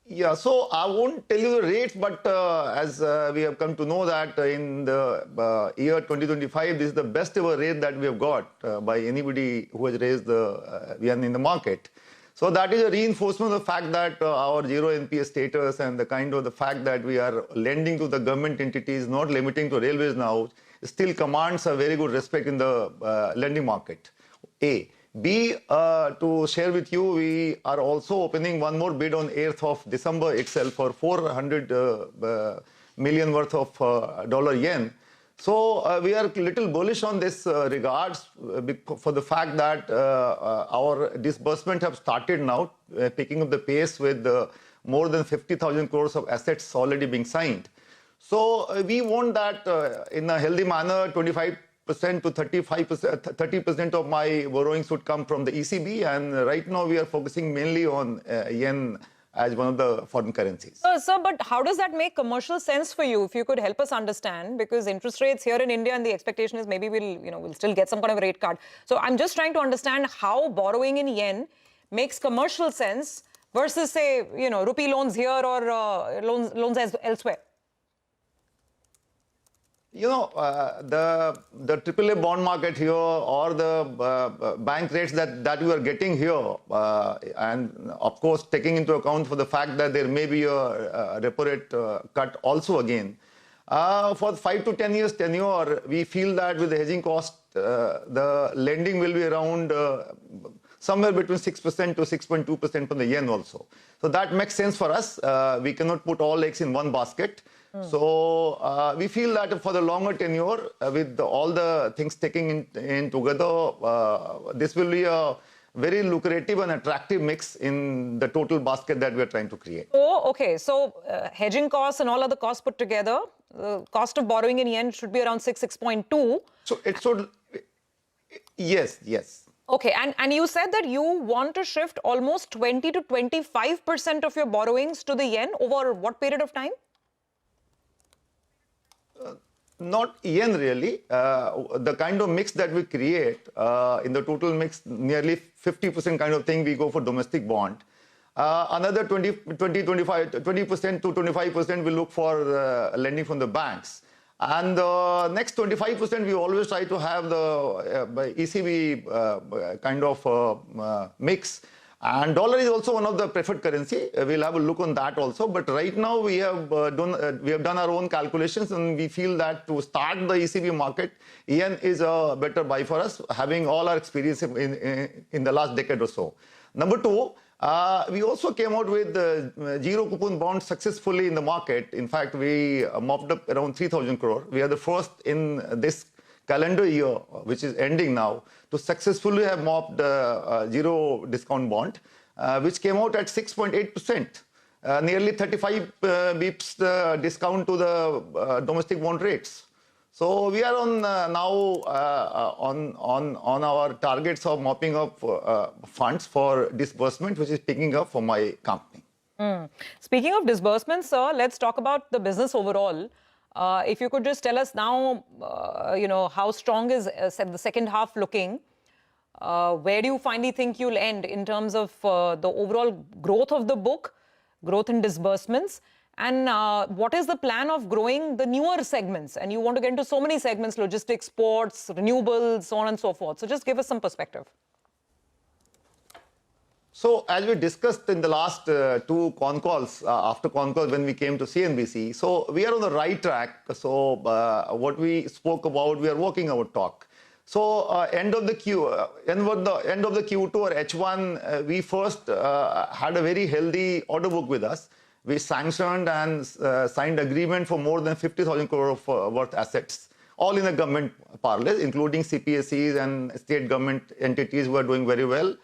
Speaker 19: Yeah, so I won't tell you the rates, but as we have come to know that in the year 2025, this is the best ever rate that we have got by anybody who has raised the yen in the market. So that is a reinforcement of the fact that our zero NPA status and the kind of the fact that we are lending to the government entities, not limiting to railways now, still commands a very good respect in the lending market. A. B, to share with you, we are also opening one more bid on 8th of December itself for 400 million worth of dollar yen. So we are a little bullish on this regards for the fact that our disbursement have started now, picking up the pace with more than 50,000 crores of assets already being signed. So we want that in a healthy manner, 25% to 30% of my borrowings would come from the ECB, and right now we are focusing mainly on yen as one of the foreign currencies.
Speaker 3: Sir, but how does that make commercial sense for you? If you could help us understand, because interest rates here in India and the expectation is maybe we'll still get some kind of a rate cut. So I'm just trying to understand how borrowing in yen makes commercial sense versus, say, rupee loans here or loans elsewhere.
Speaker 19: The AAA bond market here or the bank rates that we are getting here, and of course taking into account for the fact that there may be a repo rate cut also again. For 5 to 10 years tenure, we feel that with the hedging cost, the lending will be around somewhere between 6% to 6.2% from the yen also. So that makes sense for us. We cannot put all eggs in one basket. So we feel that for the longer tenure, with all the things taking in together, this will be a very lucrative and attractive mix in the total basket that we are trying to create.
Speaker 3: Oh, okay. So hedging costs and all other costs put together, the cost of borrowing in yen should be around 6.2.
Speaker 19: So it should, yes.
Speaker 3: Okay, and you said that you want to shift almost 20 to 25% of your borrowings to the yen over what period of time?
Speaker 19: Not yen really. The kind of mix that we create in the total mix, nearly 50% kind of thing we go for domestic bond. Another 20% to 25% we look for lending from the banks. And the next 25% we always try to have the ECB kind of mix. And dollar is also one of the preferred currency. We'll have a look on that also. But right now we have done our own calculations, and we feel that to start the ECB market, yen is a better buy for us, having all our experience in the last decade or so. Number two, we also came out with zero coupon bonds successfully in the market. In fact, we mopped up around 3,000 crore. We are the first in this calendar year, which is ending now, to successfully have mopped zero discount bond, which came out at 6.8%, nearly 35 bips discount to the domestic bond rates. So we are on now on our targets of mopping up funds for disbursement, which is picking up for my company.
Speaker 3: Speaking of disbursements, sir, let's talk about the business overall. If you could just tell us now, how strong is the second half looking? Where do you finally think you'll end in terms of the overall growth of the book, growth in disbursements? And what is the plan of growing the newer segments? And you want to get into so many segments, logistics, ports, renewables, so on and so forth. So just give us some perspective.
Speaker 19: So as we discussed in the last two con calls, after con calls when we came to CNBC, so we are on the right track. So what we spoke about, we are walking our talk. So end of the Q2 or H1, we first had a very healthy order book with us. We sanctioned and signed agreement for more than 50,000 crore of worth assets, all in the government parlance, including CPSEs and state government entities who are doing very well.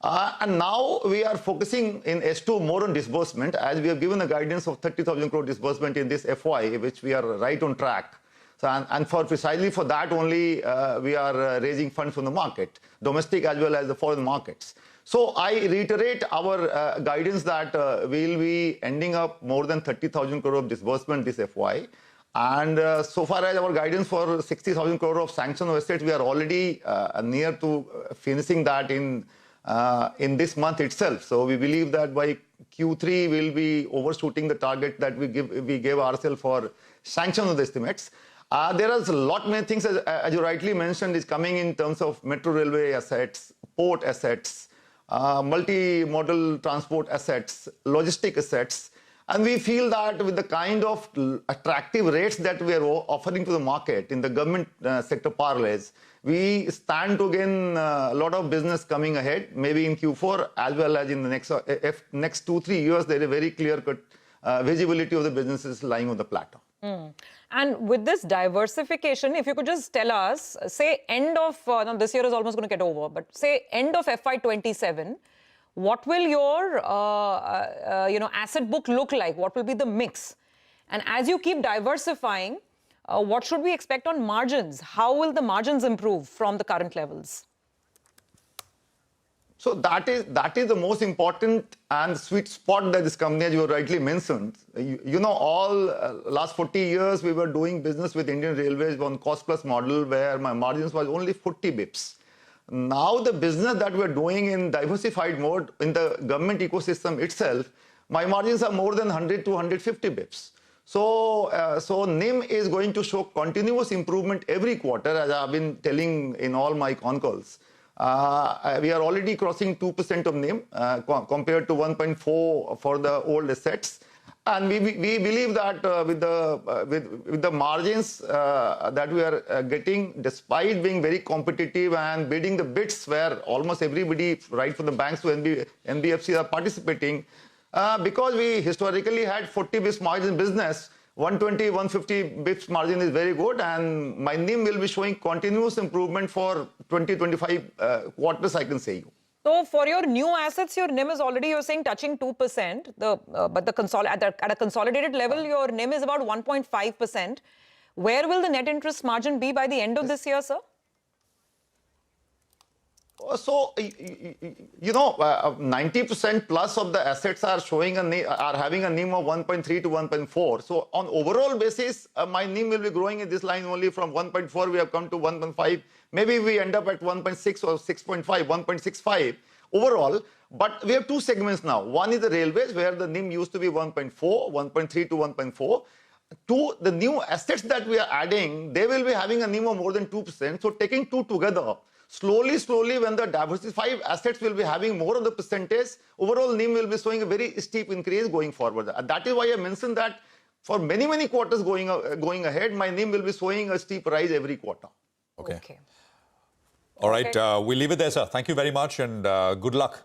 Speaker 19: And now we are focusing in S2 more on disbursement, as we have given a guidance of 30,000 crore disbursement in this FY, which we are right on track. So, and for precisely for that only, we are raising funds from the market, domestic as well as the foreign markets. So I reiterate our guidance that we will be ending up more than 30,000 crore of disbursement this FY. And so far as our guidance for 60,000 crore of sanctioned assets, we are already near to finishing that in this month itself. So we believe that by Q3 we'll be overshooting the target that we gave ourselves for sanction of the estimates. There are a lot many things, as you rightly mentioned, is coming in terms of metro railway assets, port assets, multi-modal transport assets, logistic assets. And we feel that with the kind of attractive rates that we are offering to the market in the government sector parlance, we stand to gain a lot of business coming ahead, maybe in Q4 as well as in the next 2-3 years. There is very clear-cut visibility of the businesses lying on the plateau.
Speaker 3: And with this diversification, if you could just tell us, say end of, now this year is almost going to get over, but say end of FY27, what will your asset book look like? What will be the mix? And as you keep diversifying, what should we expect on margins? How will the margins improve from the current levels?
Speaker 19: So that is the most important and sweet spot that this company, as you rightly mentioned. All last 40 years we were doing business with Indian Railways on cost plus model, where my margins was only 40 bips. Now the business that we are doing in diversified mode in the government ecosystem itself, my margins are more than 100 to 150 bips. So NIM is going to show continuous improvement every quarter, as I've been telling in all my con calls. We are already crossing 2% of NIM compared to 1.4 for the old assets. And we believe that with the margins that we are getting, despite being very competitive and bidding the bids where almost everybody, right from the banks to NBFCs, are participating, because we historically had 40 bips margin business, 120, 150 bips margin is very good, and my NIM will be showing continuous improvement for 20-25 quarters, I can say.
Speaker 3: So for your new assets, your NIM is already, you're saying, touching 2%. But at a consolidated level, your NIM is about 1.5%. Where will the net interest margin be by the end of this year, sir?
Speaker 19: So, 90% plus of the assets are having a NIM of 1.3 to 1.4. So on overall basis, my NIM will be growing in this line only from 1.4. We have come to 1.5. Maybe we end up at 1.6 or 6.5, 1.65 overall. But we have two segments now. One is the railways, where the NIM used to be 1.4, 1.3 to 1.4. Two, the new assets that we are adding, they will be having a NIM of more than 2%. So taking two together, slowly, when the diversified assets will be having more of the percentage, overall NIM will be showing a very steep increase going forward. And that is why I mentioned that for many quarters going ahead, my NIM will be showing a steep rise every quarter.
Speaker 2: Okay. All right, we'll leave it there, sir. Thank you very much, and good luck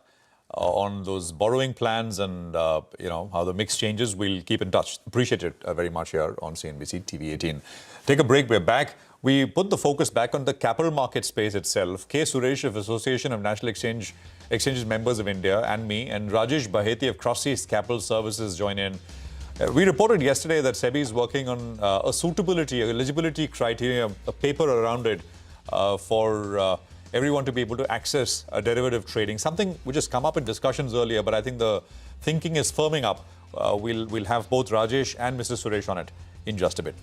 Speaker 2: on those borrowing plans and how the mix changes. We'll keep in touch. Appreciate it very much here on CNBC-TV18. Take a break. We're back. We put the focus back on the capital market space itself. K. Suresh of Association of National Exchanges Members of India and me, and Rajesh Baheti of Cross East Capital Services join in. We reported yesterday that SEBI is working on a eligibility criteria, a paper around it for everyone to be able to access derivative trading, something which has come up in discussions earlier, but I think the thinking is firming up. We'll have both Rajesh and Mr. Suresh on it in just a bit.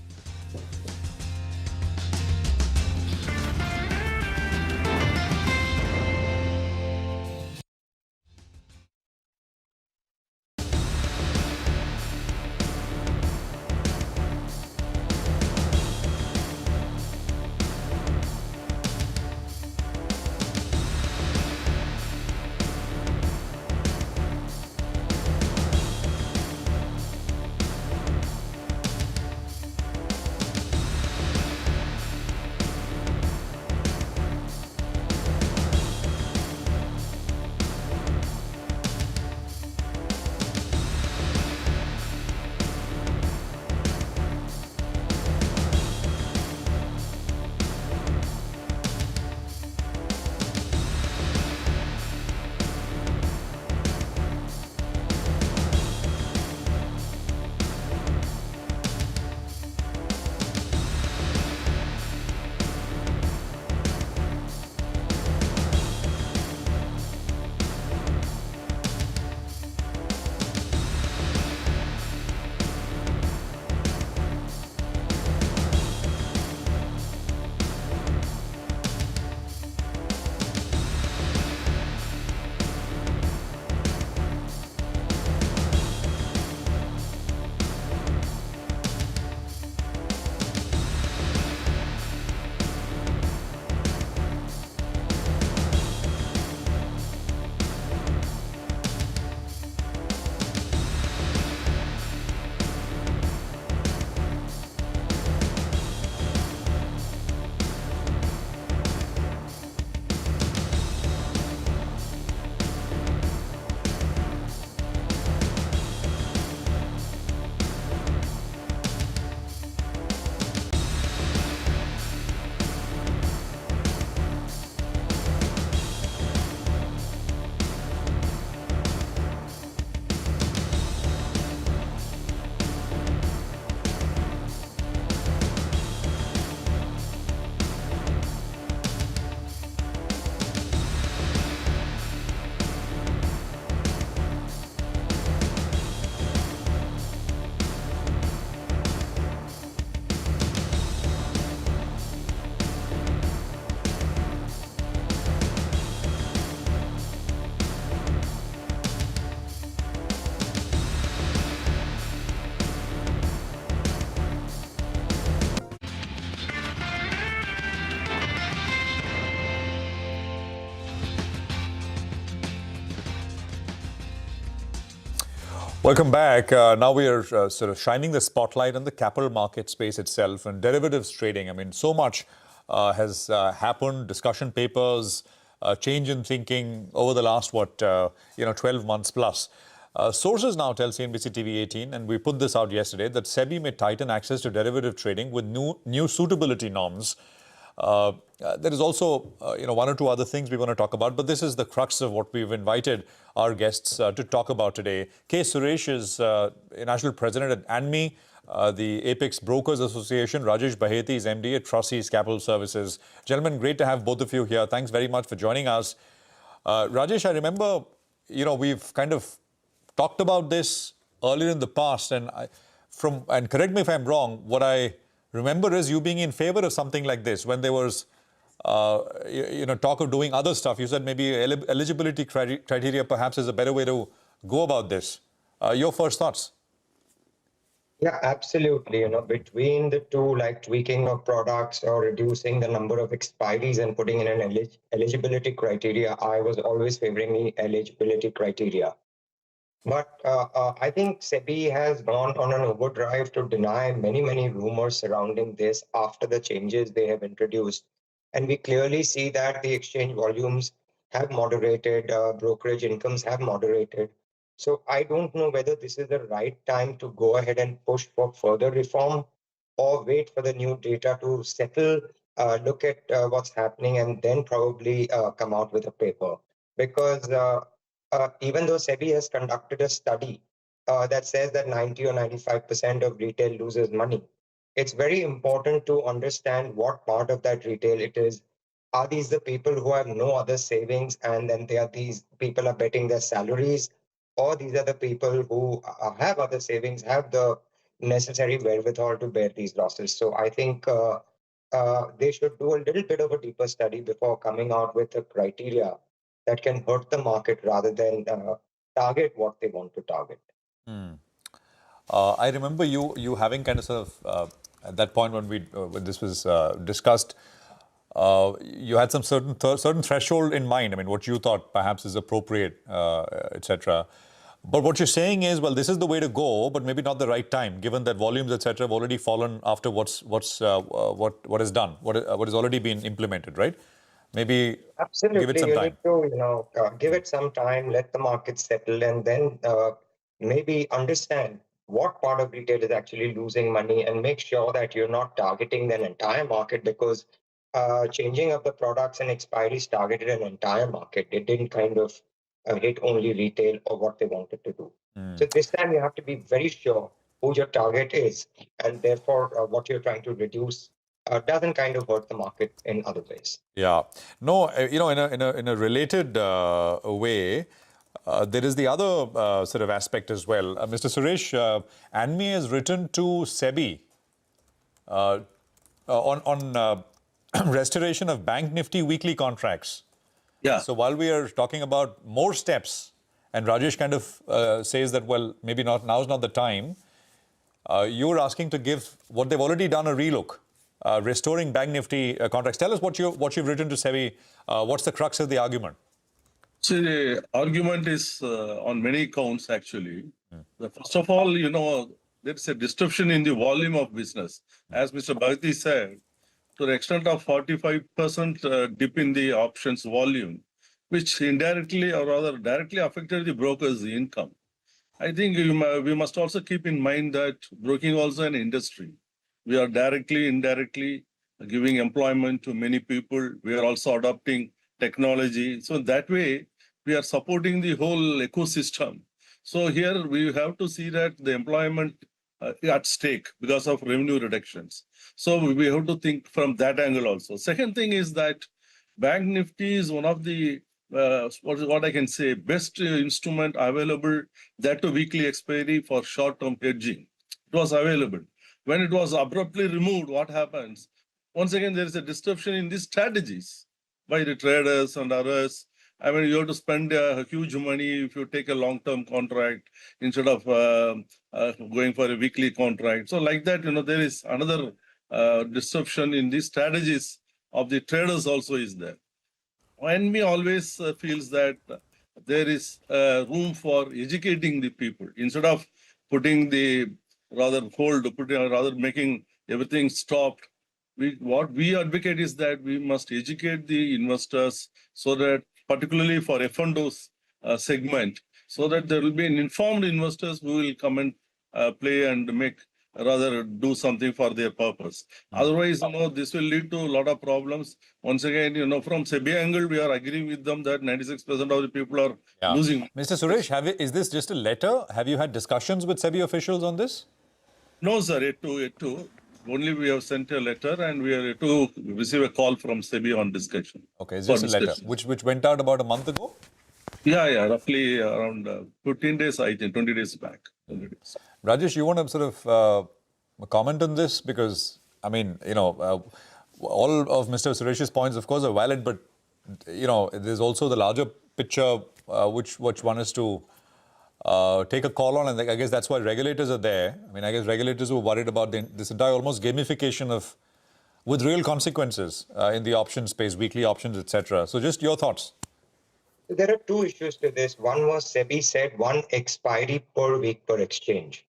Speaker 2: Welcome back. Now we are sort of shining the spotlight on the capital market space itself and derivatives trading. I mean, so much has happened, discussion papers, change in thinking over the last, 12 months plus. Sources now tell CNBC-TV18, and we put this out yesterday, that SEBI may tighten access to derivative trading with new suitability norms. There is also, one or two other things we want to talk about, but this is the crux of what we've invited our guests to talk about today. K. Suresh is National President at ANMI, the Apex Brokers Association. Rajesh Baheti is MD at Cross East Capital Services. Gentlemen, great to have both of you here. Thanks very much for joining us. Rajesh, I remember, we've kind of talked about this earlier in the past, and correct me if I'm wrong, what I remember is you being in favor of something like this when there was, talk of doing other stuff. You said maybe eligibility criteria perhaps is a better way to go about this. Your first thoughts?
Speaker 20: Yeah, absolutely. Between the two, like tweaking of products or reducing the number of expiries and putting in an eligibility criteria, I was always favoring the eligibility criteria. But I think SEBI has gone on an overdrive to deny many, many rumors surrounding this after the changes they have introduced. And we clearly see that the exchange volumes have moderated, brokerage incomes have moderated. So I don't know whether this is the right time to go ahead and push for further reform or wait for the new data to settle, look at what's happening, and then probably come out with a paper. Because even though SEBI has conducted a study that says that 90 or 95% of retail loses money, it's very important to understand what part of that retail it is. Are these the people who have no other savings and then these people are betting their salaries? Or these are the people who have other savings, have the necessary wherewithal to bear these losses? So I think they should do a little bit of a deeper study before coming out with a criteria that can hurt the market rather than target what they want to target.
Speaker 2: I remember you having kind of sort of at that point when this was discussed, you had some certain threshold in mind. I mean, what you thought perhaps is appropriate, etc. But what you're saying is, well, this is the way to go, but maybe not the right time, given that volumes, etc., have already fallen after what is done, what has already been implemented, right? Maybe
Speaker 20: Absolutely,
Speaker 2: give it some
Speaker 20: you
Speaker 2: time.
Speaker 20: need to, give it some time, let the market settle, and then maybe understand what part of retail is actually losing money, and make sure that you're not targeting an entire market, because changing of the products and expiries targeted an entire market. It didn't kind of hit only retail or what they wanted to do. So this time you have to be very sure who your target is, and therefore what you're trying to reduce doesn't kind of hurt the market in other ways.
Speaker 2: Yeah. No, in a related way, there is the other sort of aspect as well. Mr. Suresh, ANMI has written to SEBI on restoration of Bank Nifty weekly contracts.
Speaker 21: Yeah.
Speaker 2: So while we are talking about more steps, and Rajesh kind of says that, well, maybe now's not the time, you're asking to give what they've already done a relook. Restoring Bank Nifty contracts. Tell us what you've written to SEBI. What's the crux of the argument?
Speaker 21: See, the argument is on many counts, actually. First of all, there's a disruption in the volume of business. As Mr. Bharati said, to the extent of 45% dip in the options volume, which indirectly or rather directly affected the broker's income. I think we must also keep in mind that broking also an industry. We are directly, indirectly giving employment to many people. We are also adopting technology. So that way, we are supporting the whole ecosystem. So here we have to see that the employment at stake because of revenue reductions. So we have to think from that angle also. Second thing is that Bank Nifty is one of the what I can say, best instrument available, that to weekly expiry for short-term hedging. It was available. When it was abruptly removed, what happens? Once again, there is a disruption in these strategies by the traders and others. I mean, you have to spend huge money if you take a long-term contract instead of going for a weekly contract. So like that, there is another disruption in these strategies of the traders also is there. NME always feels that there is room for educating the people instead of putting the rather making everything stopped. What we advocate is that we must educate the investors so that, particularly for FNO's segment, so that there will be an informed investors who will come and play and rather do something for their purpose. Otherwise, this will lead to a lot of problems. Once again, from SEBI angle, we are agreeing with them that 96% of the people are losing.
Speaker 2: Mr. Suresh, is this just a letter? Have you had discussions with SEBI officials on this?
Speaker 21: No, sir, yet to. Only we have sent a letter and we are yet to receive a call from SEBI on discussion.
Speaker 2: Okay, it's just a letter, which went out about a month ago?
Speaker 21: Yeah, roughly around 15 days, I think, 20 days back. 20 days.
Speaker 2: Rajesh, you want to sort of comment on this? Because, I mean, all of Mr. Suresh's points, of course, are valid, but, there's also the larger picture which one is to take a call on, and I guess that's why regulators are there. I mean, I guess regulators were worried about this entire almost gamification of, with real consequences in the option space, weekly options, etc. So just your thoughts.
Speaker 20: There are two issues to this. One was SEBI said one expiry per week per exchange.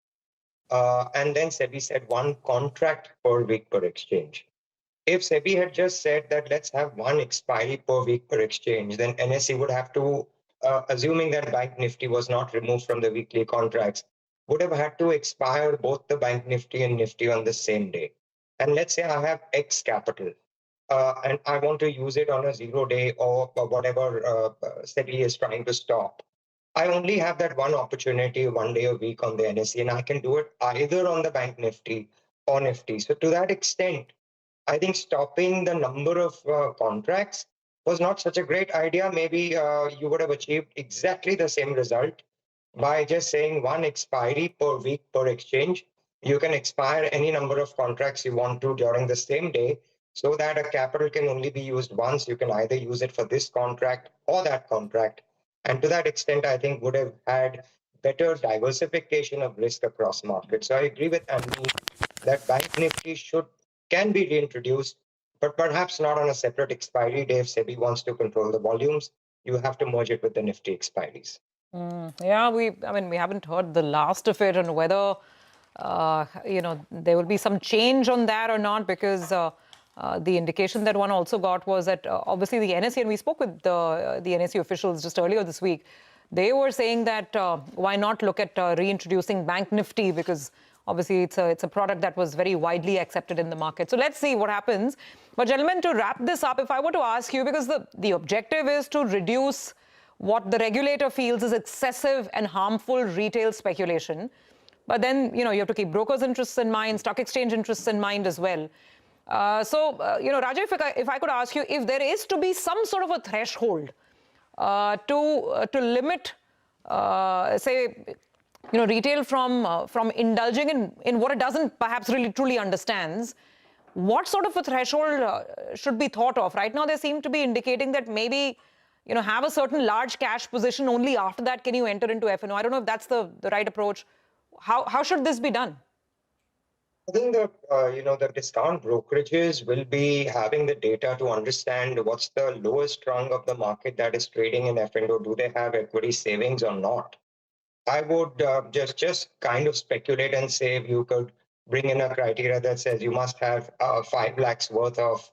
Speaker 20: And then SEBI said one contract per week per exchange. If SEBI had just said that let's have one expiry per week per exchange, then NSE would have to, assuming that Bank Nifty was not removed from the weekly contracts, would have had to expire both the Bank Nifty and Nifty on the same day. And let's say I have X capital, and I want to use it on a 0 day or whatever SEBI is trying to stop. I only have that one opportunity 1 day a week on the NSE, and I can do it either on the Bank Nifty or Nifty. So to that extent, I think stopping the number of contracts was not such a great idea. Maybe you would have achieved exactly the same result by just saying one expiry per week per exchange. You can expire any number of contracts you want to during the same day, so that a capital can only be used once. You can either use it for this contract or that contract. And to that extent, I think would have had better diversification of risk across markets. So I agree with Andy that Bank Nifty can be reintroduced, but perhaps not on a separate expiry day. If SEBI wants to control the volumes, you have to merge it with the Nifty expiries.
Speaker 3: Yeah, we haven't heard the last of it and whether, there will be some change on that or not, because the indication that one also got was that obviously the NSE, and we spoke with the NSE officials just earlier this week, they were saying that why not look at reintroducing Bank Nifty, because obviously it's a product that was very widely accepted in the market. So let's see what happens. But gentlemen, to wrap this up, if I were to ask you, because the objective is to reduce what the regulator feels is excessive and harmful retail speculation. But then, you have to keep brokers' interests in mind, stock exchange interests in mind as well. Raja, if I could ask you, if there is to be some sort of a threshold to limit, retail from indulging in what it doesn't perhaps really truly understands, what sort of a threshold should be thought of? Right now, they seem to be indicating that maybe, have a certain large cash position. Only after that can you enter into FNO. I don't know if that's the right approach. How should this be done?
Speaker 20: I think that, the discount brokerages will be having the data to understand what's the lowest rung of the market that is trading in FNO. Do they have equity savings or not? I would just kind of speculate and say if you could bring in a criteria that says you must have 5 lakhs worth of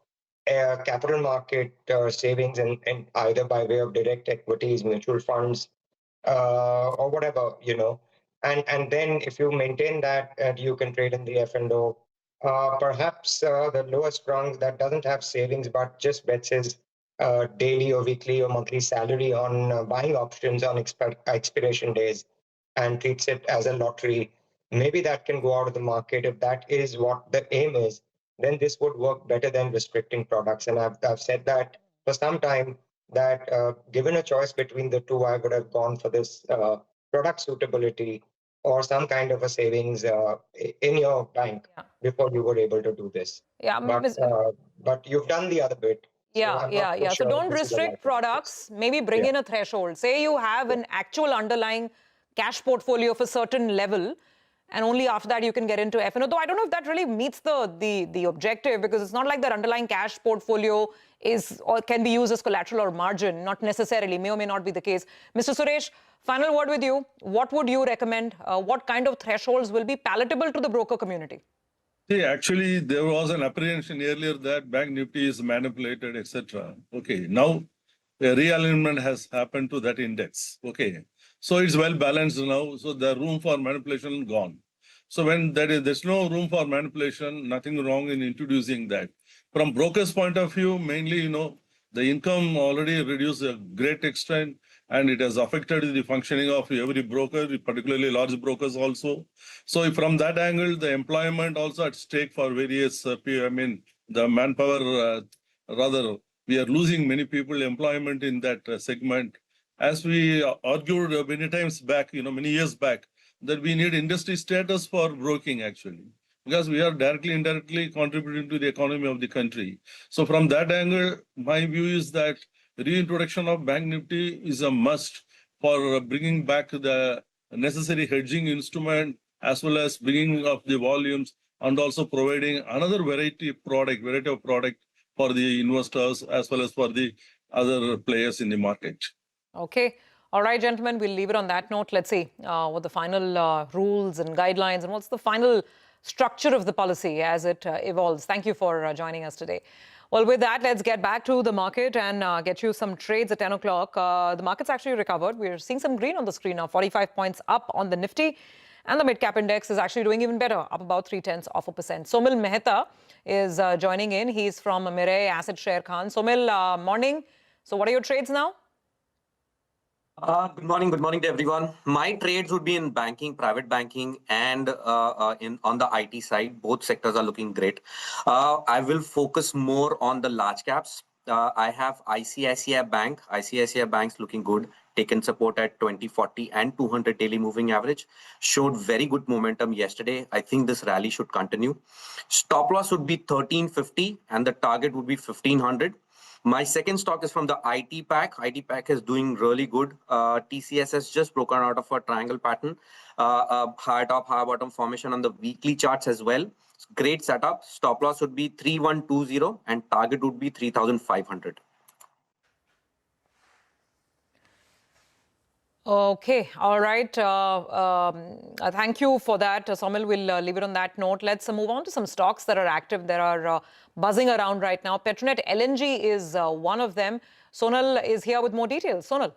Speaker 20: capital market savings, and either by way of direct equities, mutual funds, or whatever, And then if you maintain that, you can trade in the FNO. Perhaps the lowest rung that doesn't have savings but just bets his daily or weekly or monthly salary on buying options on expiration days and treats it as a lottery, maybe that can go out of the market. If that is what the aim is, then this would work better than restricting products. And I've said that for some time, that given a choice between the two, I would have gone for this product suitability or some kind of a savings in your bank before you were able to do this.
Speaker 3: Yeah,
Speaker 20: but you've done the other bit.
Speaker 3: So don't restrict products, maybe bring in a threshold. Say you have an actual underlying cash portfolio of a certain level, and only after that you can get into FNO. Though I don't know if that really meets the objective, because it's not like that underlying cash portfolio is or can be used as collateral or margin. Not necessarily, may or may not be the case. Mr. Suresh, final word with you. What would you recommend? What kind of thresholds will be palatable to the broker community?
Speaker 21: See, actually, there was an apprehension earlier that Bank Nifty is manipulated, etc. Okay, now a realignment has happened to that index. Okay, so it's well balanced now. So the room for manipulation gone. So when there's no room for manipulation, nothing wrong in introducing that. From broker's point of view, mainly, the income already reduced a great extent, and it has affected the functioning of every broker, particularly large brokers also. So from that angle, the employment also at stake for various, the manpower, rather, we are losing many people employment in that segment. As we argued many times back, many years back, that we need industry status for broking actually, because we are directly, indirectly contributing to the economy of the country. So from that angle, my view is that reintroduction of Bank Nifty is a must for bringing back the necessary hedging instrument as well as bringing up the volumes and also providing another variety of product for the investors as well as for the other players in the market.
Speaker 3: Okay. All right, gentlemen, we'll leave it on that note. Let's see what the final rules and guidelines and what's the final structure of the policy as it evolves. Thank you for joining us today. Well, with that, let's get back to the market and get you some trades at 10 o'clock. The market's actually recovered. We're seeing some green on the screen now, 45 points up on the Nifty. And the Midcap Index is actually doing even better, up about 0.3%. Somil Mehta is joining in. He's from Mirae Asset Share Khan. Somil, morning. So what are your trades now?
Speaker 1: Good morning to everyone. My trades would be in banking, private banking, and on the IT side. Both sectors are looking great. I will focus more on the large caps. I have ICICI Bank. ICICI Bank's looking good. Taken support at 2040 and 200 daily moving average. Showed very good momentum yesterday. I think this rally should continue. Stop loss would be 1350 and the target would be 1500. My second stock is from the IT pack. IT pack is doing really good. TCS has just broken out of a triangle pattern. High top, high bottom formation on the weekly charts as well. Great setup. Stop loss would be 3120 and target would be 3500.
Speaker 3: Okay, all right. Thank you for that, Somil. We'll leave it on that note. Let's move on to some stocks that are active, that are buzzing around right now. Petronet LNG is one of them. Sonal is here with more details. Sonal.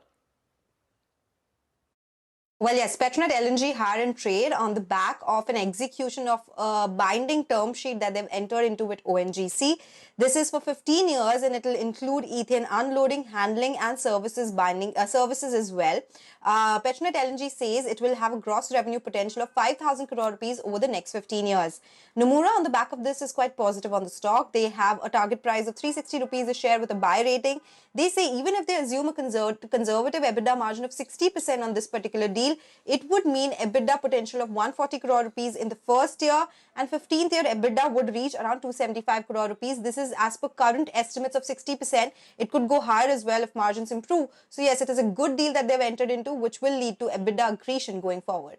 Speaker 8: Well, yes, Petronet LNG higher in trade on the back of an execution of a binding term sheet that they've entered into with ONGC. This is for 15 years and it will include ethane unloading, handling and services as well. Petronet LNG says it will have a gross revenue potential of 5,000 crore rupees over the next 15 years. Nomura on the back of this is quite positive on the stock. They have a target price of 360 rupees a share with a buy rating. They say even if they assume a conservative EBITDA margin of 60% on this particular deal, it would mean EBITDA potential of 140 crore rupees in the first year and 15th year EBITDA would reach around 275 crore rupees. This is as per current estimates of 60%. It could go higher as well if margins improve. So yes, it is a good deal that they've entered into, which will lead to EBITDA accretion going forward.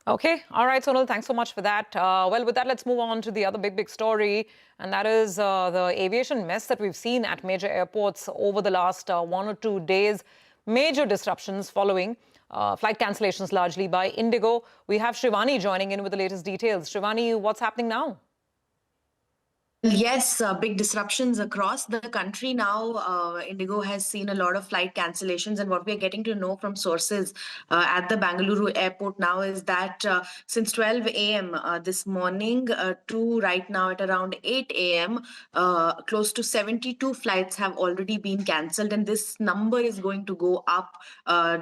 Speaker 3: Okay. All right, Sonal, thanks so much for that. Well, with that, let's move on to the other big story, and that is the aviation mess that we've seen at major airports over the last 1 or 2 days. Major disruptions following flight cancellations largely by Indigo. We have Shivani joining in with the latest details. Shivani, what's happening now?
Speaker 7: Yes, big disruptions across the country now. Indigo has seen a lot of flight cancellations, and what we are getting to know from sources at the Bangalore airport now is that since 12 a.m. This morning to right now at around 8 a.m., close to 72 flights have already been cancelled, and this number is going to go up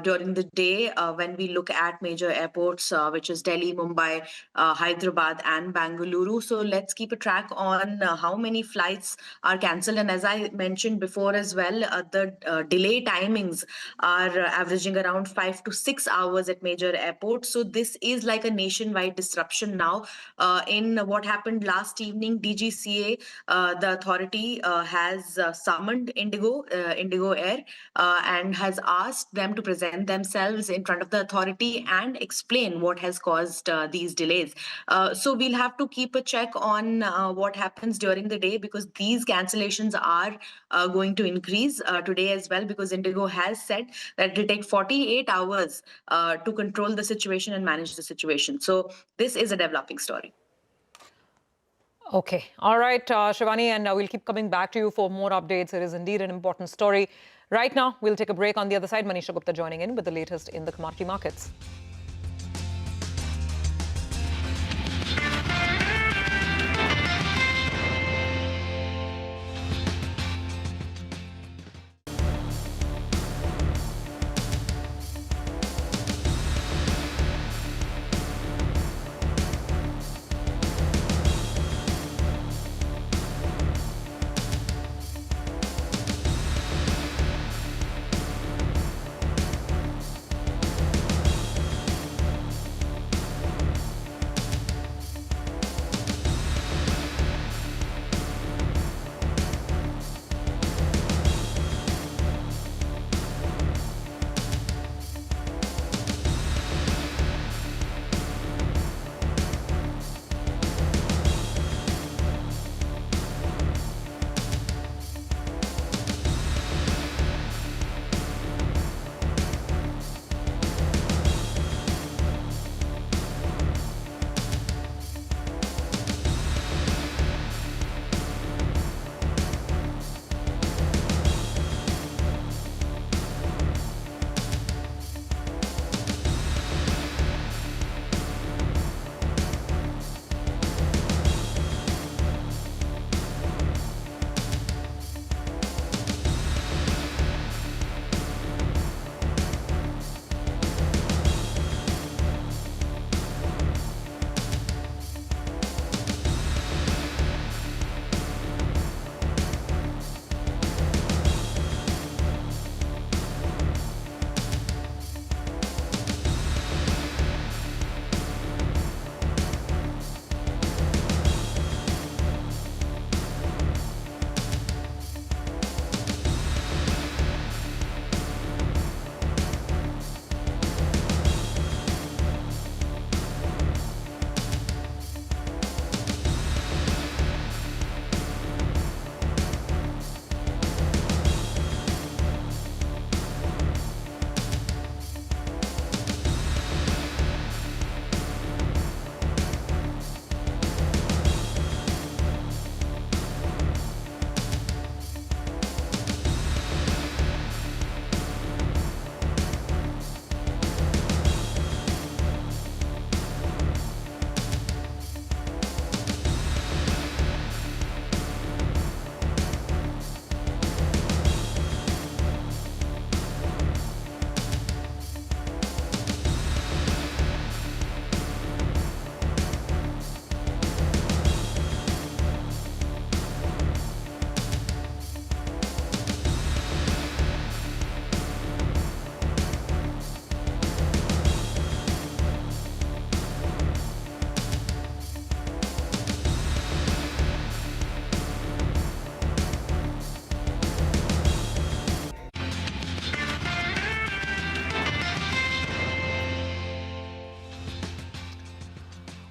Speaker 7: during the day when we look at major airports, which is Delhi, Mumbai, Hyderabad, and Bangalore. So let's keep a track on how many flights are cancelled, and as I mentioned before as well, the delay timings are averaging around 5 to 6 hours at major airports. So this is like a nationwide disruption now. In what happened last evening, DGCA, the authority, has summoned Indigo Air and has asked them to present themselves in front of the authority and explain what has caused these delays. So we'll have to keep a check on what happens during the day, because these cancellations are going to increase today as well, because Indigo has said that it will take 48 hours to control the situation and manage the situation. So this is a developing story.
Speaker 3: Okay. All right, Shivani, and we'll keep coming back to you for more updates. It is indeed an important story. Right now, we'll take a break. On the other side, Manisha Gupta joining in with the latest in the commodity markets.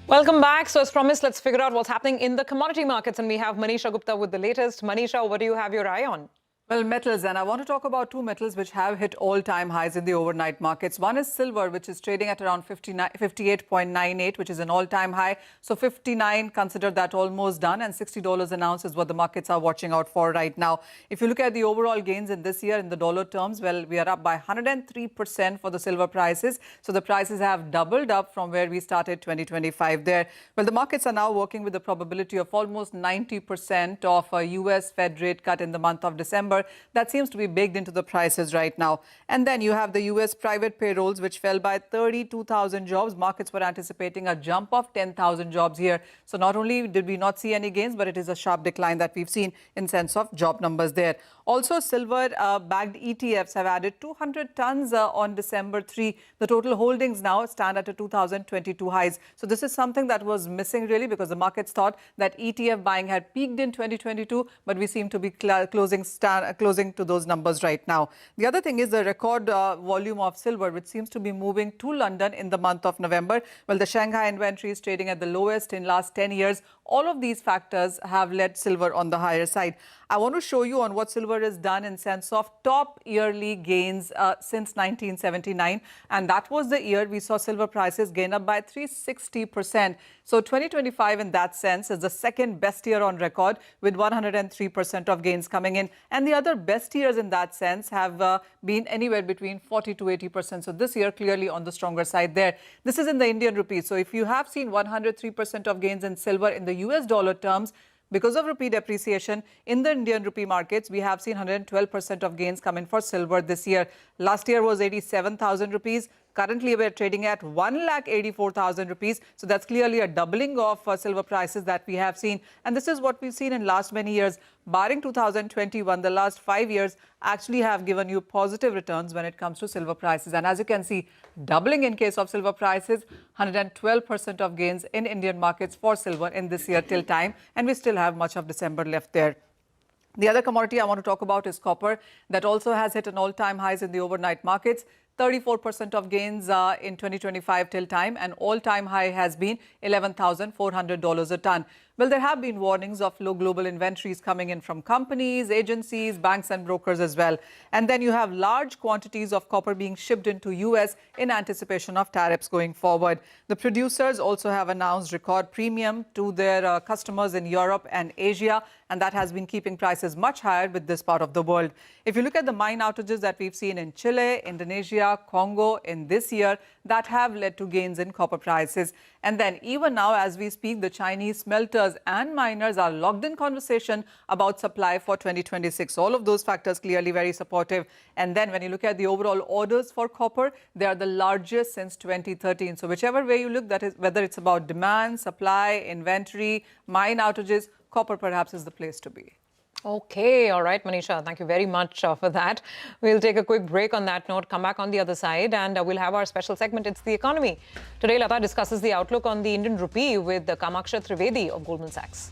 Speaker 3: Welcome back. So as promised, let's figure out what's happening in the commodity markets. And we have Manisha Gupta with the latest. Manisha, what do you have your eye on?
Speaker 5: Well, metals, and I want to talk about two metals which have hit all-time highs in the overnight markets. One is silver, which is trading at around 58.98, which is an all-time high. So 59, consider that almost done, and $60 an ounce is what the markets are watching out for right now. If you look at the overall gains in this year in the dollar terms, well, we are up by 103% for the silver prices. So the prices have doubled up from where we started 2025 there. Well, the markets are now working with the probability of almost 90% of a US Fed rate cut in the month of December. That seems to be baked into the prices right now. And then you have the US private payrolls, which fell by 32,000 jobs. Markets were anticipating a jump of 10,000 jobs here. So not only did we not see any gains, but it is a sharp decline that we've seen in sense of job numbers there. Also, silver-backed ETFs have added 200 tons on December 3. The total holdings now stand at a 2022 highs. So this is something that was missing really, because the markets thought that ETF buying had peaked in 2022, but we seem to be closing to those numbers right now. The other thing is the record volume of silver, which seems to be moving to London in the month of November. Well, the Shanghai inventory is trading at the lowest in last 10 years. All of these factors have led silver on the higher side. I want to show you on what silver has done in sense of top yearly gains since 1979. And that was the year we saw silver prices gain up by 360%. So 2025 in that sense is the second best year on record with 103% of gains coming in. And the other best years in that sense have been anywhere between 40 to 80%. So this year clearly on the stronger side there. This is in the Indian rupee. So if you have seen 103% of gains in silver in the US dollar terms, because of rupee depreciation in the Indian rupee markets, we have seen 112% of gains come in for silver this year. Last year was 87,000 rupees. Currently, we're trading at 1,84,000 rupees. So that's clearly a doubling of silver prices that we have seen. And this is what we've seen in last many years. Barring 2021, the last 5 years actually have given you positive returns when it comes to silver prices. And as you can see, doubling in case of silver prices, 112% of gains in Indian markets for silver in this year till time. And we still have much of December left there. The other commodity I want to talk about is copper. That also has hit an all-time highs in the overnight markets. 34% of gains in 2025 till time, and all-time high has been $11,400 a ton. Well, there have been warnings of low global inventories coming in from companies, agencies, banks and brokers as well. And then you have large quantities of copper being shipped into US in anticipation of tariffs going forward. The producers also have announced record premium to their customers in Europe and Asia, and that has been keeping prices much higher with this part of the world. If you look at the mine outages that we've seen in Chile, Indonesia, Congo in this year, that have led to gains in copper prices. And then even now, as we speak, the Chinese smelters and miners are locked in conversation about supply for 2026. All of those factors clearly very supportive. And then when you look at the overall orders for copper, they are the largest since 2013. So whichever way you look, that is whether it's about demand, supply, inventory, mine outages, copper perhaps is the place to be.
Speaker 3: Okay, all right, Manisha, thank you very much for that. We'll take a quick break on that note, come back on the other side, and we'll have our special segment, It's the Economy. Today, Lata discusses the outlook on the Indian rupee with Kamaksha Trivedi of Goldman Sachs.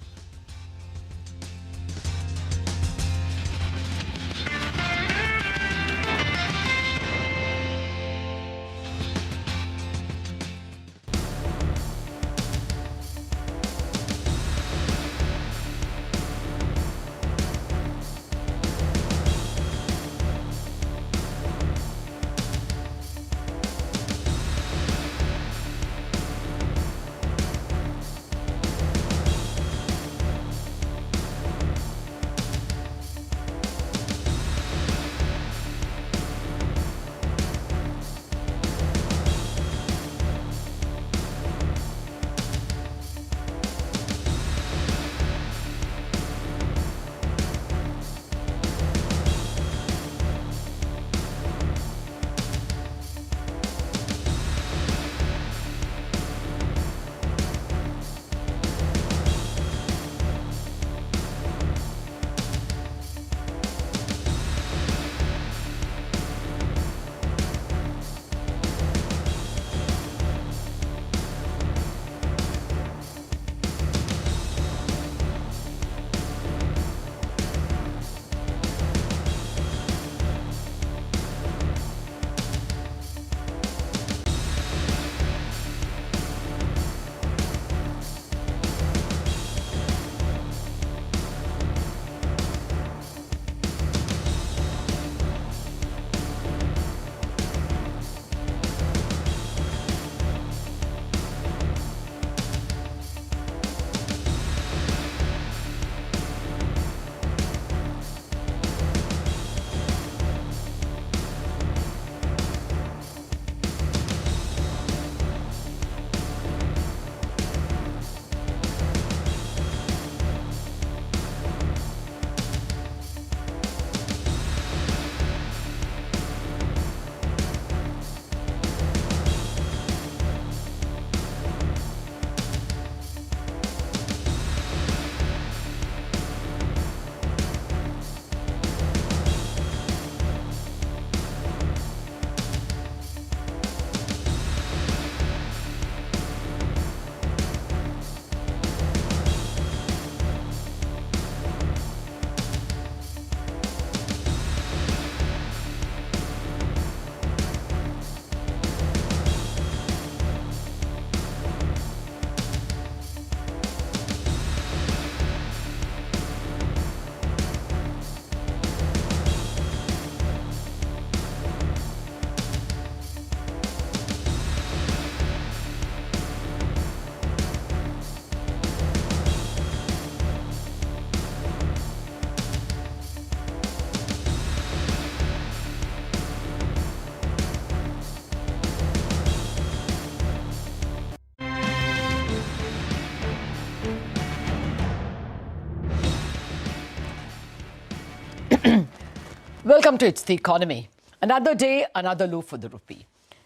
Speaker 9: Welcome to It's the Economy. Another day, another low for the rupee.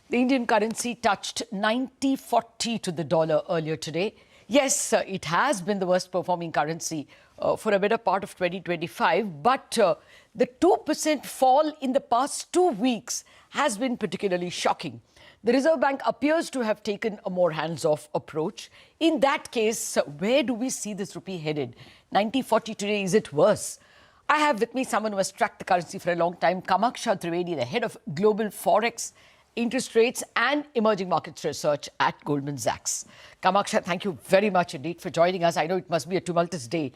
Speaker 9: The Indian currency touched 90.40 to the dollar earlier today. Yes, it has been the worst performing currency for a better part of 2025, but the 2% fall in the past 2 weeks has been particularly shocking. The Reserve Bank appears to have taken a more hands-off approach. In that case, where do we see this rupee headed? 90.40 today, is it worse? I have with me someone who has tracked the currency for a long time, Kamaksha Trivedi, the head of Global Forex, Interest Rates and Emerging Markets Research at Goldman Sachs. Kamaksha, thank you very much indeed for joining us. I know it must be a tumultuous day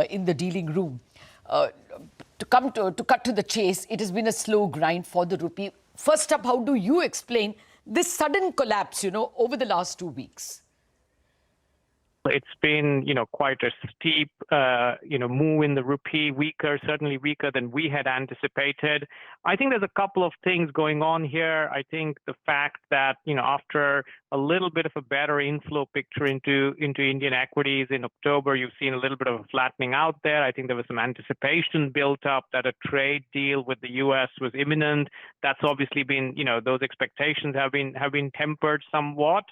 Speaker 9: in the dealing room. To cut to the chase, it has been a slow grind for the rupee. First up, how do you explain this sudden collapse, over the last 2 weeks?
Speaker 22: It's been, quite a steep, move in the rupee, certainly weaker than we had anticipated. I think there's a couple of things going on here. I think the fact that, after a little bit of a better inflow picture into Indian equities in October, you've seen a little bit of a flattening out there. I think there was some anticipation built up that a trade deal with the US was imminent. That's obviously been, those expectations have been tempered somewhat.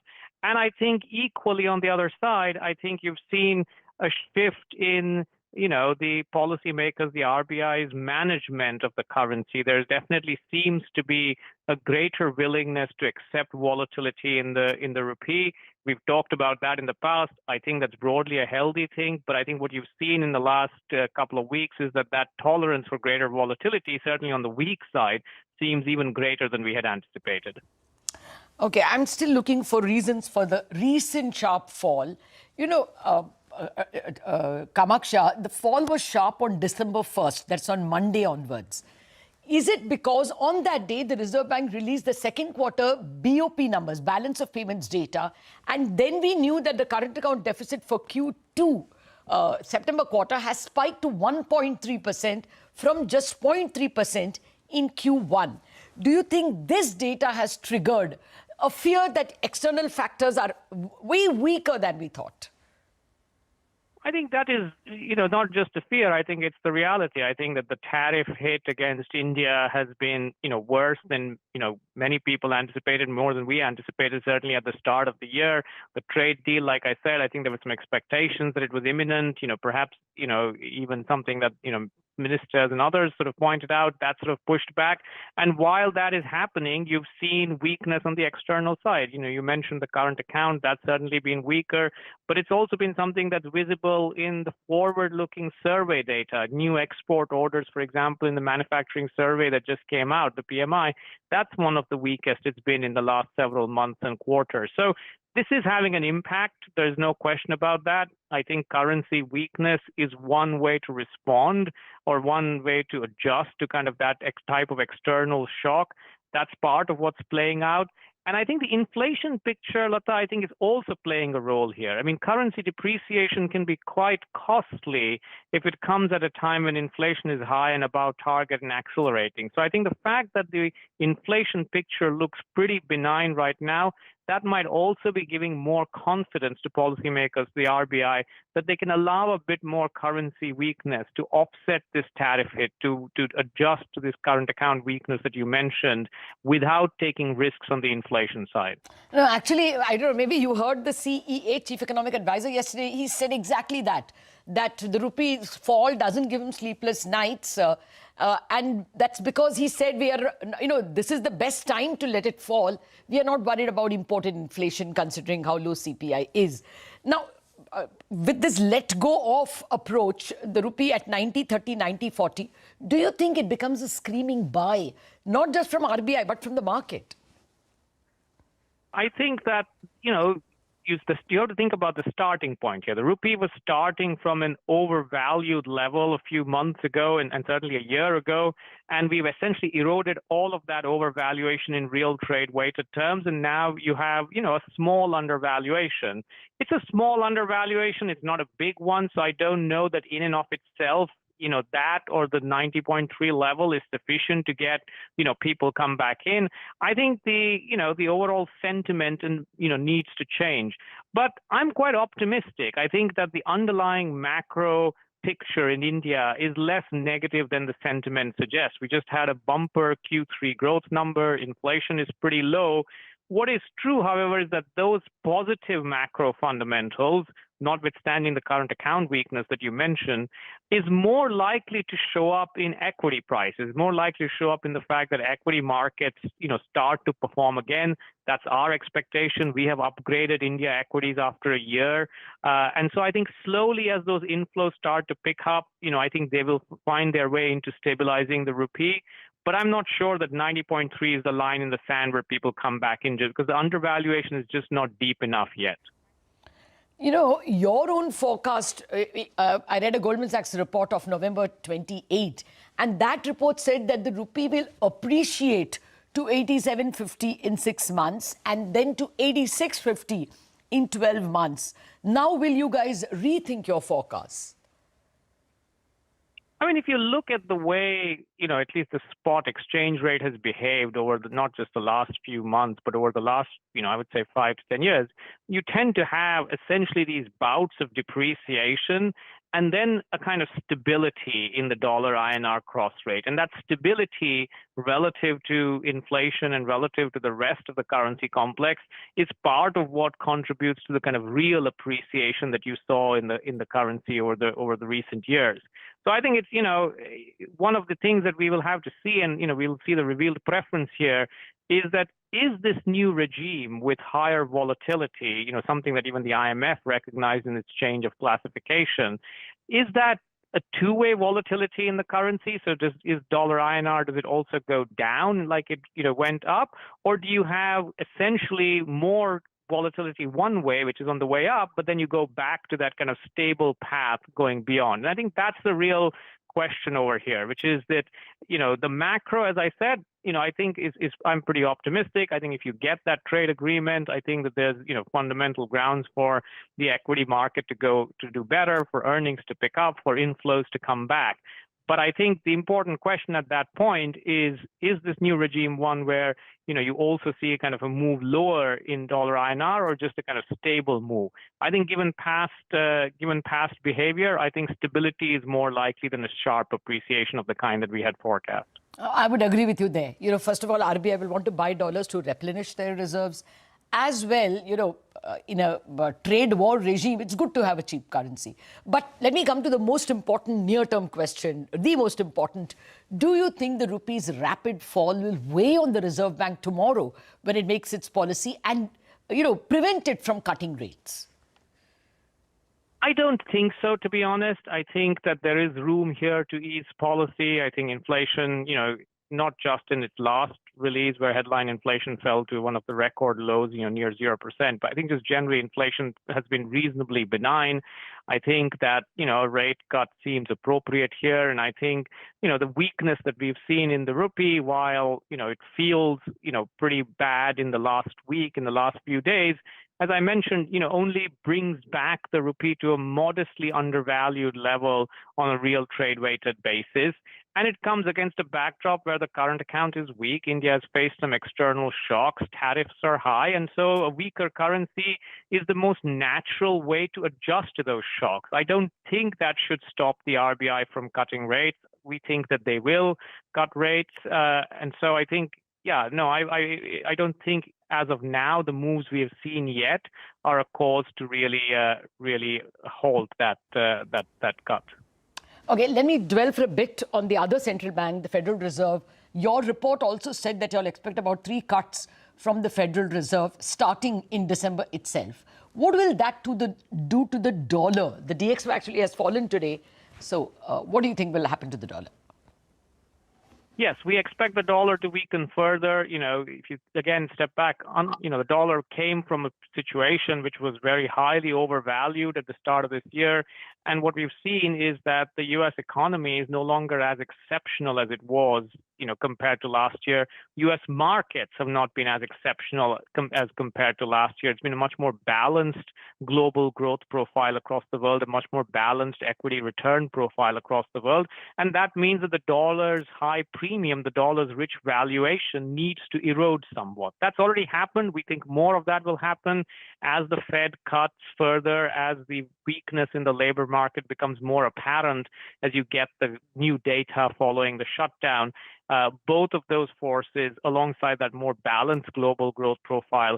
Speaker 22: And I think equally on the other side, I think you've seen a shift in, the policymakers, the RBI's management of the currency. There definitely seems to be a greater willingness to accept volatility in the rupee. We've talked about that in the past. I think that's broadly a healthy thing. But I think what you've seen in the last couple of weeks is that tolerance for greater volatility, certainly on the weak side, seems even greater than we had anticipated.
Speaker 9: Okay, I'm still looking for reasons for the recent sharp fall. Kamaksha, the fall was sharp on December 1st. That's on Monday onwards. Is it because on that day, the Reserve Bank released the second quarter BOP numbers, balance of payments data, and then we knew that the current account deficit for Q2, September quarter, has spiked to 1.3% from just 0.3% in Q1. Do you think this data has triggered a fear that external factors are way weaker than we thought?
Speaker 22: I think that is, not just a fear. I think it's the reality. I think that the tariff hit against India has been, worse than, many people anticipated, more than we anticipated, certainly at the start of the year. The trade deal, like I said, I think there were some expectations that it was imminent, perhaps, even something that, ministers and others sort of pointed out, that sort of pushed back. And while that is happening, you've seen weakness on the external side. You mentioned the current account, that's certainly been weaker, but it's also been something that's visible in the forward-looking survey data. New export orders, for example, in the manufacturing survey that just came out, the PMI, that's one of the weakest it's been in the last several months and quarters. So this is having an impact. There's no question about that. I think currency weakness is one way to respond or one way to adjust to kind of that type of external shock. That's part of what's playing out. And I think the inflation picture, Lata, I think is also playing a role here. I mean, currency depreciation can be quite costly if it comes at a time when inflation is high and above target and accelerating. So I think the fact that the inflation picture looks pretty benign right now, that might also be giving more confidence to policymakers, the RBI, that they can allow a bit more currency weakness to offset this tariff hit, to adjust to this current account weakness that you mentioned without taking risks on the inflation side.
Speaker 9: No, actually, I don't know, maybe you heard the CEA, Chief Economic Advisor, yesterday. He said exactly that the rupee's fall doesn't give him sleepless nights. And that's because he said this is the best time to let it fall. We are not worried about imported inflation considering how low CPI is. Now, with this let go of approach, the rupee at 90.30, 90.40, do you think it becomes a screaming buy, not just from RBI, but from the market?
Speaker 22: I think that, you have to think about the starting point here. The rupee was starting from an overvalued level a few months ago and certainly a year ago, and we've essentially eroded all of that overvaluation in real trade weighted terms, and now you have, a small undervaluation. It's a small undervaluation. It's not a big one, so I don't know that in and of itself, that or the 90.3 level is sufficient to get, people come back in. I think the overall sentiment needs to change. But I'm quite optimistic. I think that the underlying macro picture in India is less negative than the sentiment suggests. We just had a bumper Q3 growth number. Inflation is pretty low. What is true, however, is that those positive macro fundamentals, notwithstanding the current account weakness that you mentioned, is more likely to show up in equity prices, more likely to show up in the fact that equity markets, start to perform again. That's our expectation. We have upgraded India equities after a year. And so I think slowly as those inflows start to pick up, I think they will find their way into stabilizing the rupee. But I'm not sure that 90.3 is the line in the sand where people come back into, because the undervaluation is just not deep enough yet.
Speaker 9: Your own forecast, I read a Goldman Sachs report of November 28, and that report said that the rupee will appreciate to 87.50 in 6 months and then to 86.50 in 12 months. Now, will you guys rethink your forecasts?
Speaker 22: I mean, if you look at the way, at least the spot exchange rate has behaved over not just the last few months, but over the last, I would say 5 to 10 years, you tend to have essentially these bouts of depreciation and then a kind of stability in the dollar INR cross rate. And that stability relative to inflation and relative to the rest of the currency complex is part of what contributes to the kind of real appreciation that you saw in the currency over the recent years. So I think it's, one of the things that we will have to see, and, we'll see the revealed preference here, is this new regime with higher volatility, something that even the IMF recognized in its change of classification, is that a two-way volatility in the currency? So is dollar INR, does it also go down like it went up? Or do you have essentially more volatility one way, which is on the way up, but then you go back to that kind of stable path going beyond? And I think that's the real question over here, which is that, the macro, as I said, I think I'm pretty optimistic. I think if you get that trade agreement, I think that there's, fundamental grounds for the equity market to do better, for earnings to pick up, for inflows to come back. But I think the important question at that point is this new regime one where, you also see kind of a move lower in dollar INR, or just a kind of stable move? I think given past behavior, I think stability is more likely than a sharp appreciation of the kind that we had forecast.
Speaker 9: I would agree with you there. First of all, RBI will want to buy dollars to replenish their reserves. As well, in a trade war regime, it's good to have a cheap currency. But let me come to the most important near-term question, the most important. Do you think the rupee's rapid fall will weigh on the Reserve Bank tomorrow when it makes its policy and, prevent it from cutting rates?
Speaker 22: I don't think so, to be honest. I think that there is room here to ease policy. I think inflation, not just in its last release where headline inflation fell to one of the record lows, near 0%, but I think just generally inflation has been reasonably benign. I think that, a rate cut seems appropriate here. And I think, the weakness that we've seen in the rupee, while, it feels, pretty bad in the last week, in the last few days, as I mentioned, only brings back the rupee to a modestly undervalued level on a real trade-weighted basis. And it comes against a backdrop where the current account is weak. India has faced some external shocks. Tariffs are high. And so a weaker currency is the most natural way to adjust to those shocks. I don't think that should stop the RBI from cutting rates. We think that they will cut rates. And so I think, I don't think as of now the moves we have seen yet are a cause to really halt that cut.
Speaker 9: Okay, let me dwell for a bit on the other central bank, the Federal Reserve. Your report also said that you'll expect about 3 cuts from the Federal Reserve starting in December itself. What will that do to the dollar? The DXY actually has fallen today. So what do you think will happen to the dollar?
Speaker 22: Yes, we expect the dollar to weaken further. If you again step back, the dollar came from a situation which was very highly overvalued at the start of this year. And what we've seen is that the U.S. economy is no longer as exceptional as it was, compared to last year. U.S. markets have not been as exceptional as compared to last year. It's been a much more balanced global growth profile across the world, a much more balanced equity return profile across the world. And that means that the dollar's high premium, the dollar's rich valuation needs to erode somewhat. That's already happened. We think more of that will happen as the Fed cuts further, as the weakness in the labor market becomes more apparent as you get the new data following the shutdown. Both of those forces, alongside that more balanced global growth profile,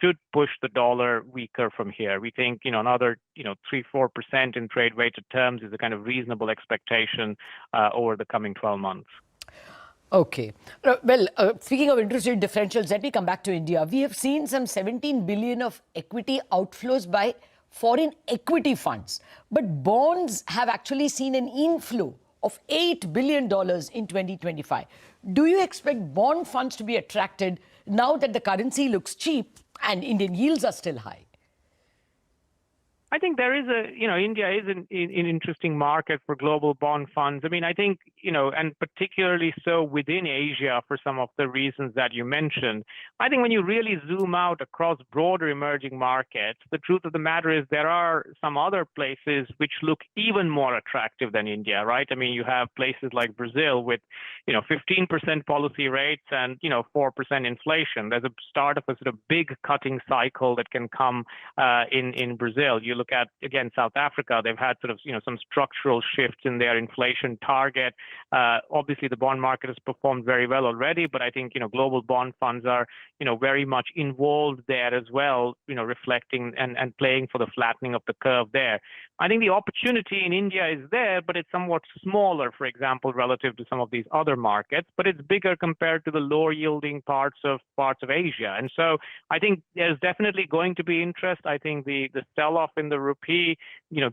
Speaker 22: should push the dollar weaker from here. We think, another, 3-4% in trade-weighted terms is a kind of reasonable expectation over the coming 12 months.
Speaker 9: Okay. Well, speaking of interest rate differentials, let me come back to India. We have seen some 17 billion of equity outflows by foreign equity funds, but bonds have actually seen an inflow of $8 billion in 2025. Do you expect bond funds to be attracted now that the currency looks cheap and Indian yields are still high?
Speaker 22: I think there is India is an interesting market for global bond funds. I mean, I think, and particularly so within Asia for some of the reasons that you mentioned. I think when you really zoom out across broader emerging markets, the truth of the matter is there are some other places which look even more attractive than India, right? I mean, you have places like Brazil with, 15% policy rates and, 4% inflation. There's a start of a sort of big cutting cycle that can come in Brazil. You look at, again, South Africa, they've had sort of, some structural shifts in their inflation target. Obviously, the bond market has performed very well already, but I think, global bond funds are, very much involved there as well, reflecting and playing for the flattening of the curve there. I think the opportunity in India is there, but it's somewhat smaller, for example, relative to some of these other markets, but it's bigger compared to the lower yielding parts of Asia. And so I think there's definitely going to be interest. I think the sell-off in the rupee,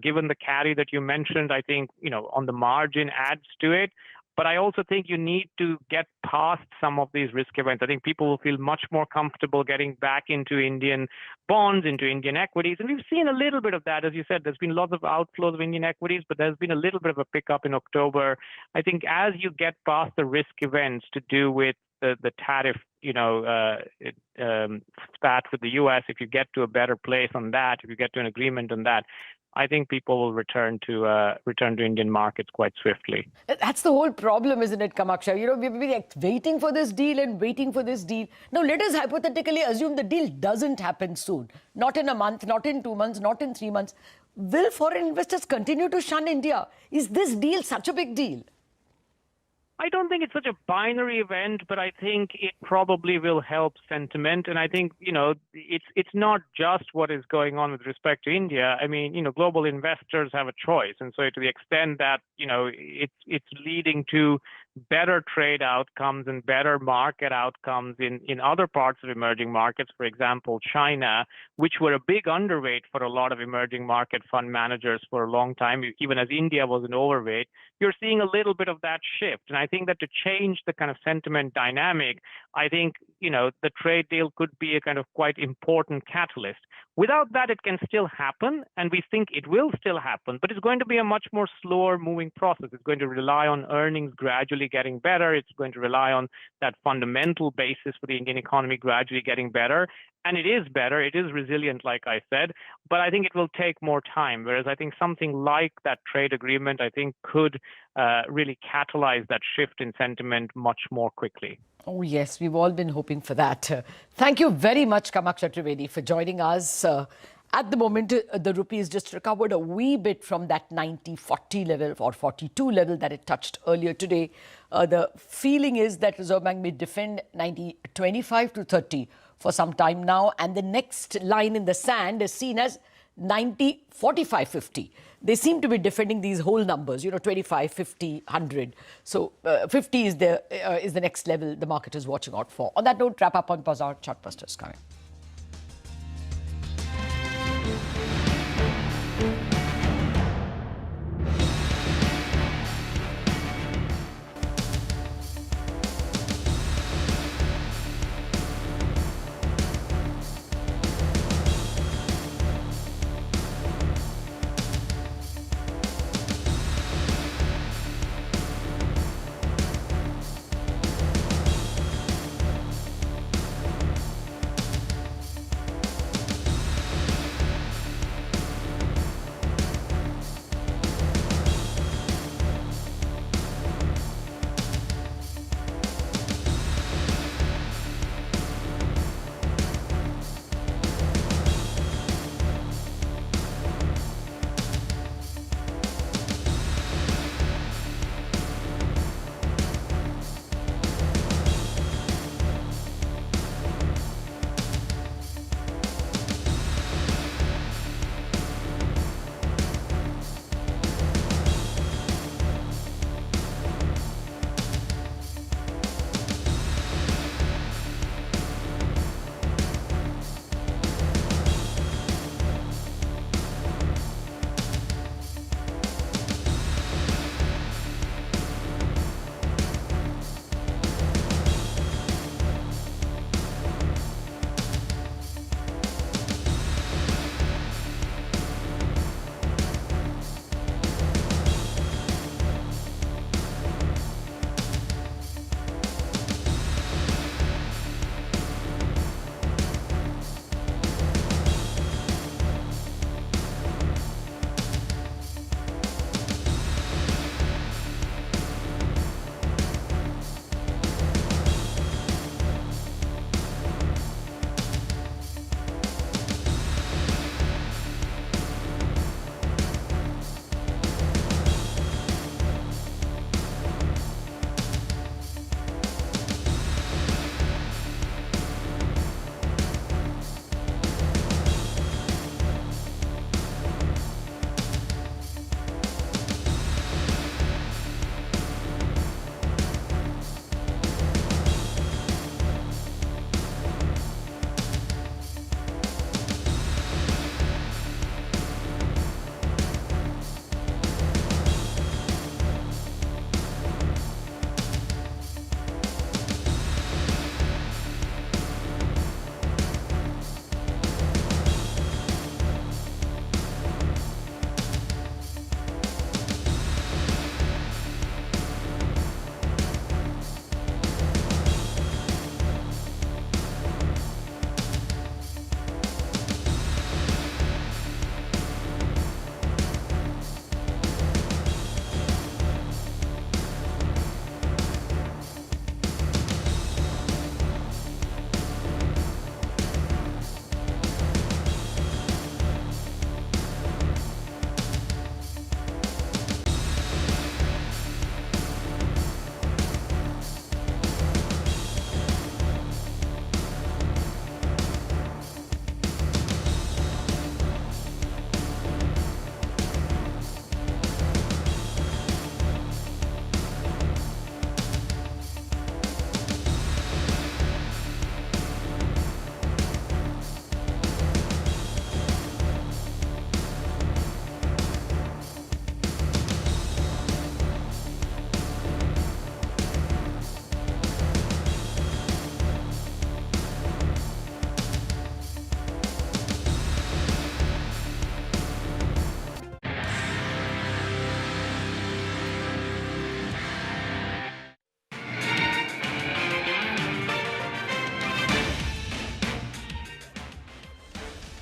Speaker 22: given the carry that you mentioned, I think, on the margin adds to it. But I also think you need to get past some of these risk events. I think people will feel much more comfortable getting back into Indian bonds, into Indian equities. And we've seen a little bit of that. As you said, there's been lots of outflows of Indian equities, but there's been a little bit of a pickup in October. I think as you get past the risk events to do with the tariff, spat with the U.S., if you get to a better place on that, if you get to an agreement on that, I think people will return to Indian markets quite swiftly.
Speaker 9: That's the whole problem, isn't it, Kamaksha? We've been waiting for this deal and waiting for this deal. Now, let us hypothetically assume the deal doesn't happen soon. Not in a month, not in 2 months, not in 3 months. Will foreign investors continue to shun India? Is this deal such a big deal?
Speaker 22: I don't think it's such a binary event, but I think it probably will help sentiment. And I think, it's not just what is going on with respect to India. I mean, global investors have a choice. And so to the extent that, it's leading to better trade outcomes and better market outcomes in other parts of emerging markets, for example, China, which were a big underweight for a lot of emerging market fund managers for a long time, even as India was an overweight, you're seeing a little bit of that shift. And I think that to change the kind of sentiment dynamic, I think, the trade deal could be a kind of quite important catalyst. Without that, it can still happen, and we think it will still happen, but it's going to be a much more slower moving process. It's going to rely on earnings gradually getting better. It's going to rely on that fundamental basis for the Indian economy gradually getting better. And it is better. It is resilient, like I said, but I think it will take more time. Whereas I think something like that trade agreement, I think, could really catalyze that shift in sentiment much more quickly.
Speaker 9: Oh, yes, we've all been hoping for that. Thank you very much, Kamaksha Trivedi, for joining us. At the moment, the rupee has just recovered a wee bit from that 90-40 level or 42 level that it touched earlier today. The feeling is that Reserve Bank may defend 90-25 to 30 for some time now. And the next line in the sand is seen as 90-45-50. They seem to be defending these whole numbers, 25, 50, 100. So 50 is the next level the market is watching out for. On that note, wrap up on Bazaar. Chartbusters coming.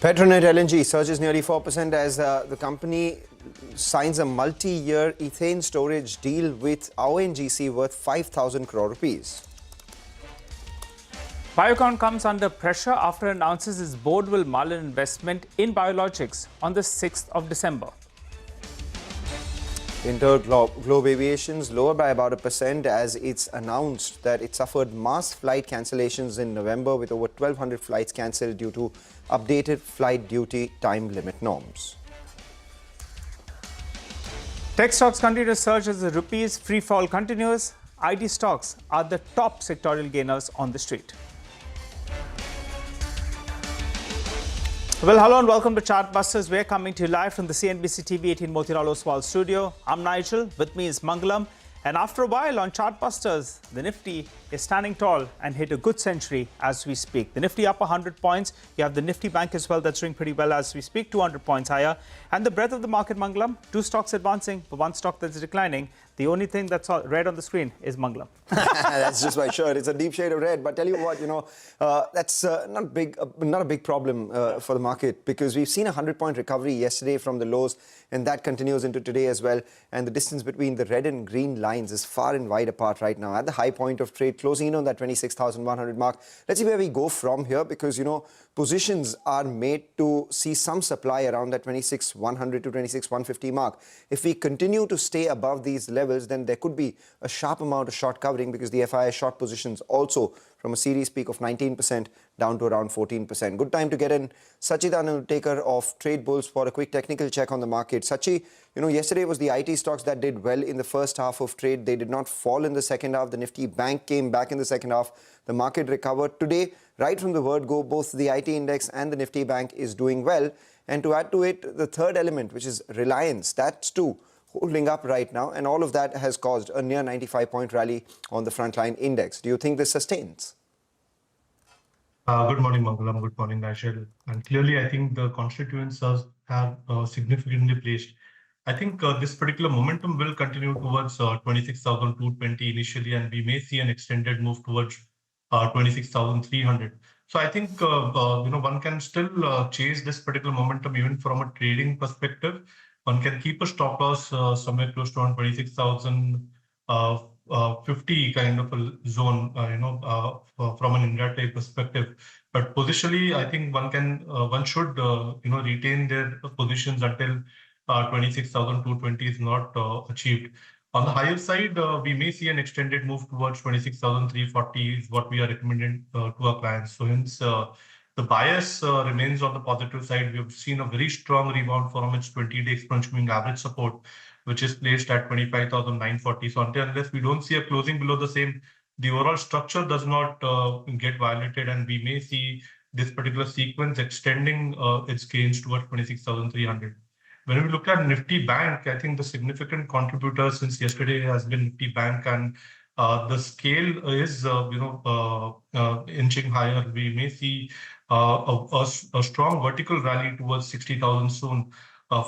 Speaker 10: Petronet LNG surges nearly 4% as the company signs a multi-year ethane storage deal with ONGC worth 5,000 crore rupees.
Speaker 4: Biocon comes under pressure after it announces its board will mull an investment in biologics on the 6th of December.
Speaker 10: Interglobe Aviation's lower by about 1% as it's announced that it suffered mass flight cancellations in November with over 1,200 flights cancelled due to updated flight duty time limit norms.
Speaker 4: Tech stocks continue to surge as the rupee's free fall continues. IT stocks are the top sectorial gainers on the street. Well, hello and welcome to Chartbusters. We're coming to you live from the CNBC-TV18 Motilal Oswal studio. I'm Nigel. With me is Mangalam. And after a while on Chartbusters, the Nifty is standing tall and hit a good century as we speak. The Nifty up 100 points. You have the Nifty Bank as well that's doing pretty well as we speak, 200 points higher. And the breadth of the market, Mangalam, two stocks advancing, but one stock that's declining. The only thing that's red on the screen is Mangalam.
Speaker 10: That's just my shirt. It's a deep shade of red. But tell you what, that's not a big problem for the market because we've seen a 100-point recovery yesterday from the lows, and that continues into today as well. And the distance between the red and green lines is far and wide apart right now. At the high point of trade, closing in on that 26,100 mark. Let's see where we go from here because, positions are made to see some supply around that 26,100 to 26,150 mark. If we continue to stay above these levels, then there could be a sharp amount of short covering because the FII short positions also from a series peak of 19% down to around 14%. Good time to get in. Sachi, the undertaker of Trade Bulls, for a quick technical check on the market. Sachi, yesterday was the IT stocks that did well in the first half of trade. They did not fall in the second half. The Nifty Bank came back in the second half. The market recovered. Today, right from the word go, both the IT index and the Nifty Bank is doing well. And to add to it, the third element, which is Reliance, that's too holding up right now. And all of that has caused a near 95-point rally on the frontline index. Do you think this sustains?
Speaker 11: Good morning, Mangalam. Good morning, Nigel. And clearly, I think the constituents have significantly placed. I think this particular momentum will continue towards 26,220 initially, and we may see an extended move towards 26,300. So I think one can still chase this particular momentum even from a trading perspective. One can keep a stop loss somewhere close to around 26,050 kind of a zone, from an India type perspective. But positionally, I think one should retain their positions until 26,220 is not achieved. On the higher side, we may see an extended move towards 26,340 is what we are recommending to our clients. So hence, the bias remains on the positive side. We have seen a very strong rebound from its 20-day exponential moving average support, which is placed at 25,940. So unless we don't see a closing below the same, the overall structure does not get violated, and we may see this particular sequence extending its gains towards 26,300. When we look at Nifty Bank, I think the significant contributor since yesterday has been Nifty Bank, and the scale is inching higher. We may see a strong vertical rally towards 60,000 soon.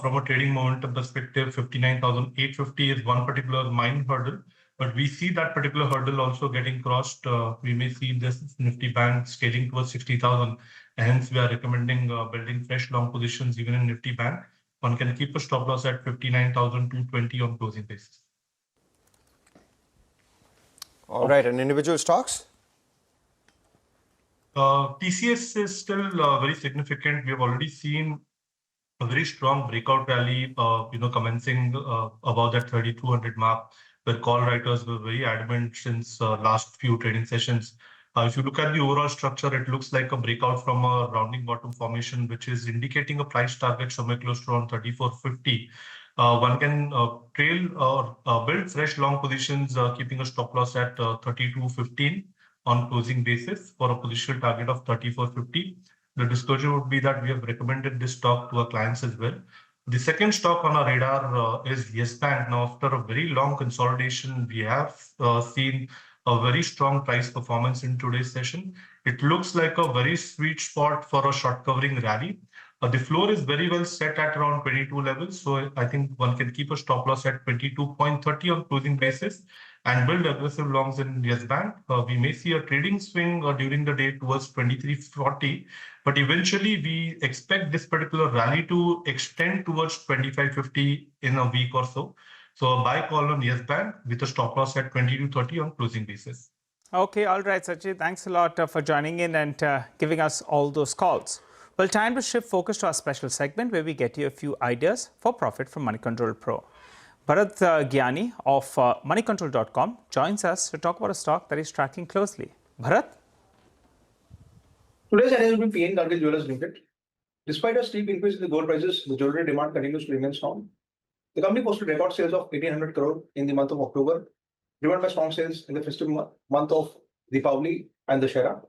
Speaker 11: From a trading momentum perspective, 59,850 is one particular mine hurdle, but we see that particular hurdle also getting crossed. We may see this Nifty Bank scaling towards 60,000. Hence, we are recommending building fresh long positions even in Nifty Bank. One can keep a stop loss at 59,220 on closing basis.
Speaker 10: All right, and individual stocks?
Speaker 11: TCS is still very significant. We have already seen a very strong breakout rally, commencing above that 3,200 mark, where call writers were very adamant since last few trading sessions. If you look at the overall structure, it looks like a breakout from a rounding bottom formation, which is indicating a price target somewhere close to around 3,450. One can trail or build fresh long positions, keeping a stop loss at 3,215 on closing basis for a positional target of 3,450. The disclosure would be that we have recommended this stock to our clients as well. The second stock on our radar is Yes Bank. Now, after a very long consolidation, we have seen a very strong price performance in today's session. It looks like a very sweet spot for a short covering rally. The floor is very well set at around 22 levels. So I think one can keep a stop loss at 22.30 on closing basis. and build aggressive longs in Yes Bank. We may see a trading swing during the day towards 2340, but eventually we expect this particular rally to extend towards 2550 in a week or so. So a buy call on Yes Bank with a stop loss at 2230 on closing basis.
Speaker 4: Okay, all right, Sachin. Thanks a lot for joining in and giving us all those calls. Well, time to shift focus to our special segment where we get you a few ideas for profit from Money Control Pro. Bharat Gyani of moneycontrol.com joins us to talk about a stock that is tracking closely. Bharat?
Speaker 12: Today's analysis will be PN Gadgil Jewellers Limited. Despite a steep increase in the gold prices, the jewelry demand continues to remain strong. The company posted record sales of 1,800 crore in the month of October, driven by strong sales in the festive month of Deepavali and Dussehra.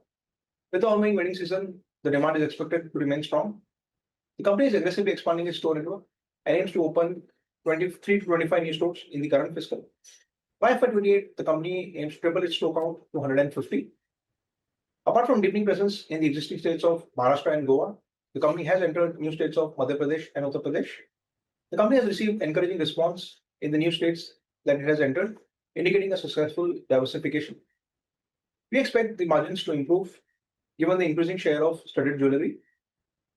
Speaker 12: With the ongoing wedding season, the demand is expected to remain strong. The company is aggressively expanding its store network and aims to open 23 to 25 new stores in the current fiscal. By FY28, the company aims to triple its store count to 150. Apart from deepening presence in the existing states of Maharashtra and Goa, the company has entered new states of Madhya Pradesh and Uttar Pradesh. The company has received encouraging response in the new states that it has entered, indicating a successful diversification. We expect the margins to improve given the increasing share of studded jewelry.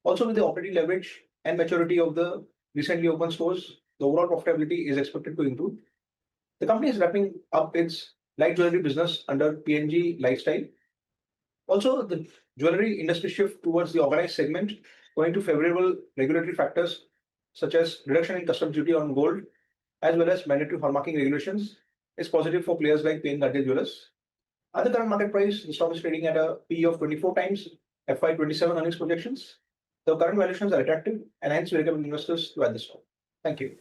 Speaker 12: Also, with the operating leverage and maturity of the recently opened stores, the overall profitability is expected to improve. The company is wrapping up its light jewelry business under PNG Lifestyle. Also, the jewelry industry shift towards the organized segment, owing to favorable regulatory factors such as reduction in customs duty on gold, as well as mandatory hallmarking regulations, is positive for players like PN Gadgil Jewellers. At the current market price, the stock is trading at a PE of 24 times FY27 earnings projections. The current valuations are attractive, and hence we recommend investors to add the stock. Thank you.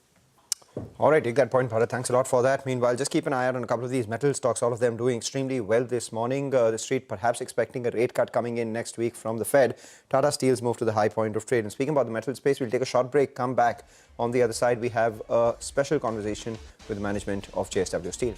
Speaker 10: All right, take that point, Bharat. Thanks a lot for that. Meanwhile, just keep an eye out on a couple of these metal stocks, all of them doing extremely well this morning. The street perhaps expecting a rate cut coming in next week from the Fed. Tata Steel's moved to the high point of trade. And speaking about the metal space, we'll take a short break, come back. On the other side, we have a special conversation with the management of JSW Steel.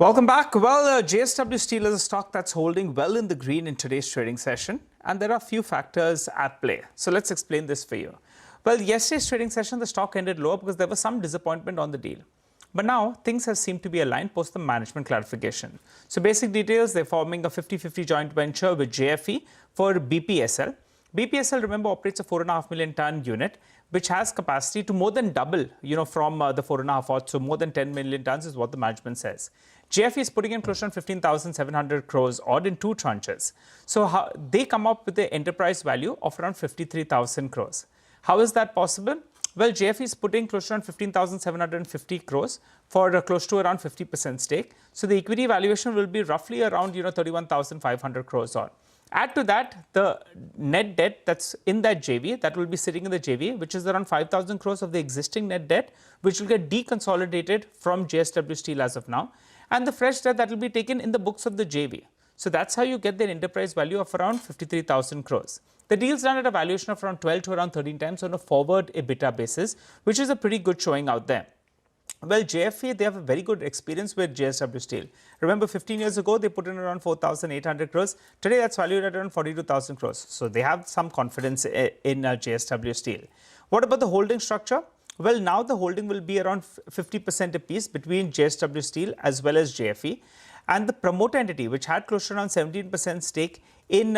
Speaker 4: Welcome back. Well, JSW Steel is a stock that's holding well in the green in today's trading session, and there are a few factors at play. So let's explain this for you. Well, yesterday's trading session, the stock ended lower because there was some disappointment on the deal. But now things have seemed to be aligned post the management clarification. So basic details, they're forming a 50-50 joint venture with JFE for BPSL. BPSL, remember, operates a 4.5 million ton unit, which has capacity to more than double, from the 4.5 odd. So more than 10 million tons is what the management says. JFE is putting in close on 15,700 crores odd in two tranches. So they come up with the enterprise value of around 53,000 crores. How is that possible? Well, JFE is putting close to around 15,750 crores for close to around 50% stake. So the equity valuation will be roughly around 31,500 crores odd. Add to that the net debt that's in that JV, that will be sitting in the JV, which is around 5,000 crores of the existing net debt, which will get deconsolidated from JSW Steel as of now, and the fresh debt that will be taken in the books of the JV. So that's how you get the enterprise value of around 53,000 crores. The deal's done at a valuation of around 12 to around 13 times on a forward EBITDA basis, which is a pretty good showing out there. Well, JFE, they have a very good experience with JSW Steel. Remember, 15 years ago, they put in around 4,800 crores. Today, that's valued at around 42,000 crores. So they have some confidence in JSW Steel. What about the holding structure? Well, now the holding will be around 50% apiece between JSW Steel as well as JFE. And the promoter entity, which had close to around 17% stake in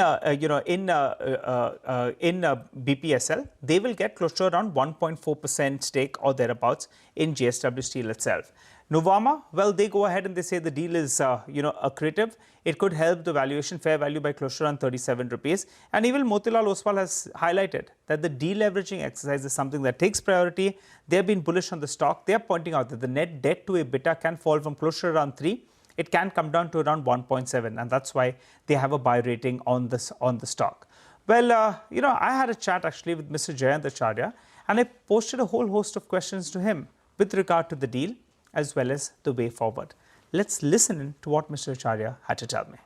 Speaker 4: BPSL, they will get close to around 1.4% stake or thereabouts in JSW Steel itself. Nuvama, well, they go ahead and they say the deal is, accretive. It could help the valuation fair value by close to around 37 rupees. And even Motilal Oswal has highlighted that the deleveraging exercise is something that takes priority. They have been bullish on the stock. They are pointing out that the net debt to EBITDA can fall from close to around 3. It can come down to around 1.7, and that's why they have a buy rating on the stock. Well, I had a chat actually with Mr. Jayant Acharya, and I posted a whole host of questions to him with regard to the deal as well as the way forward. Let's listen to what Mr. Acharya had to tell me.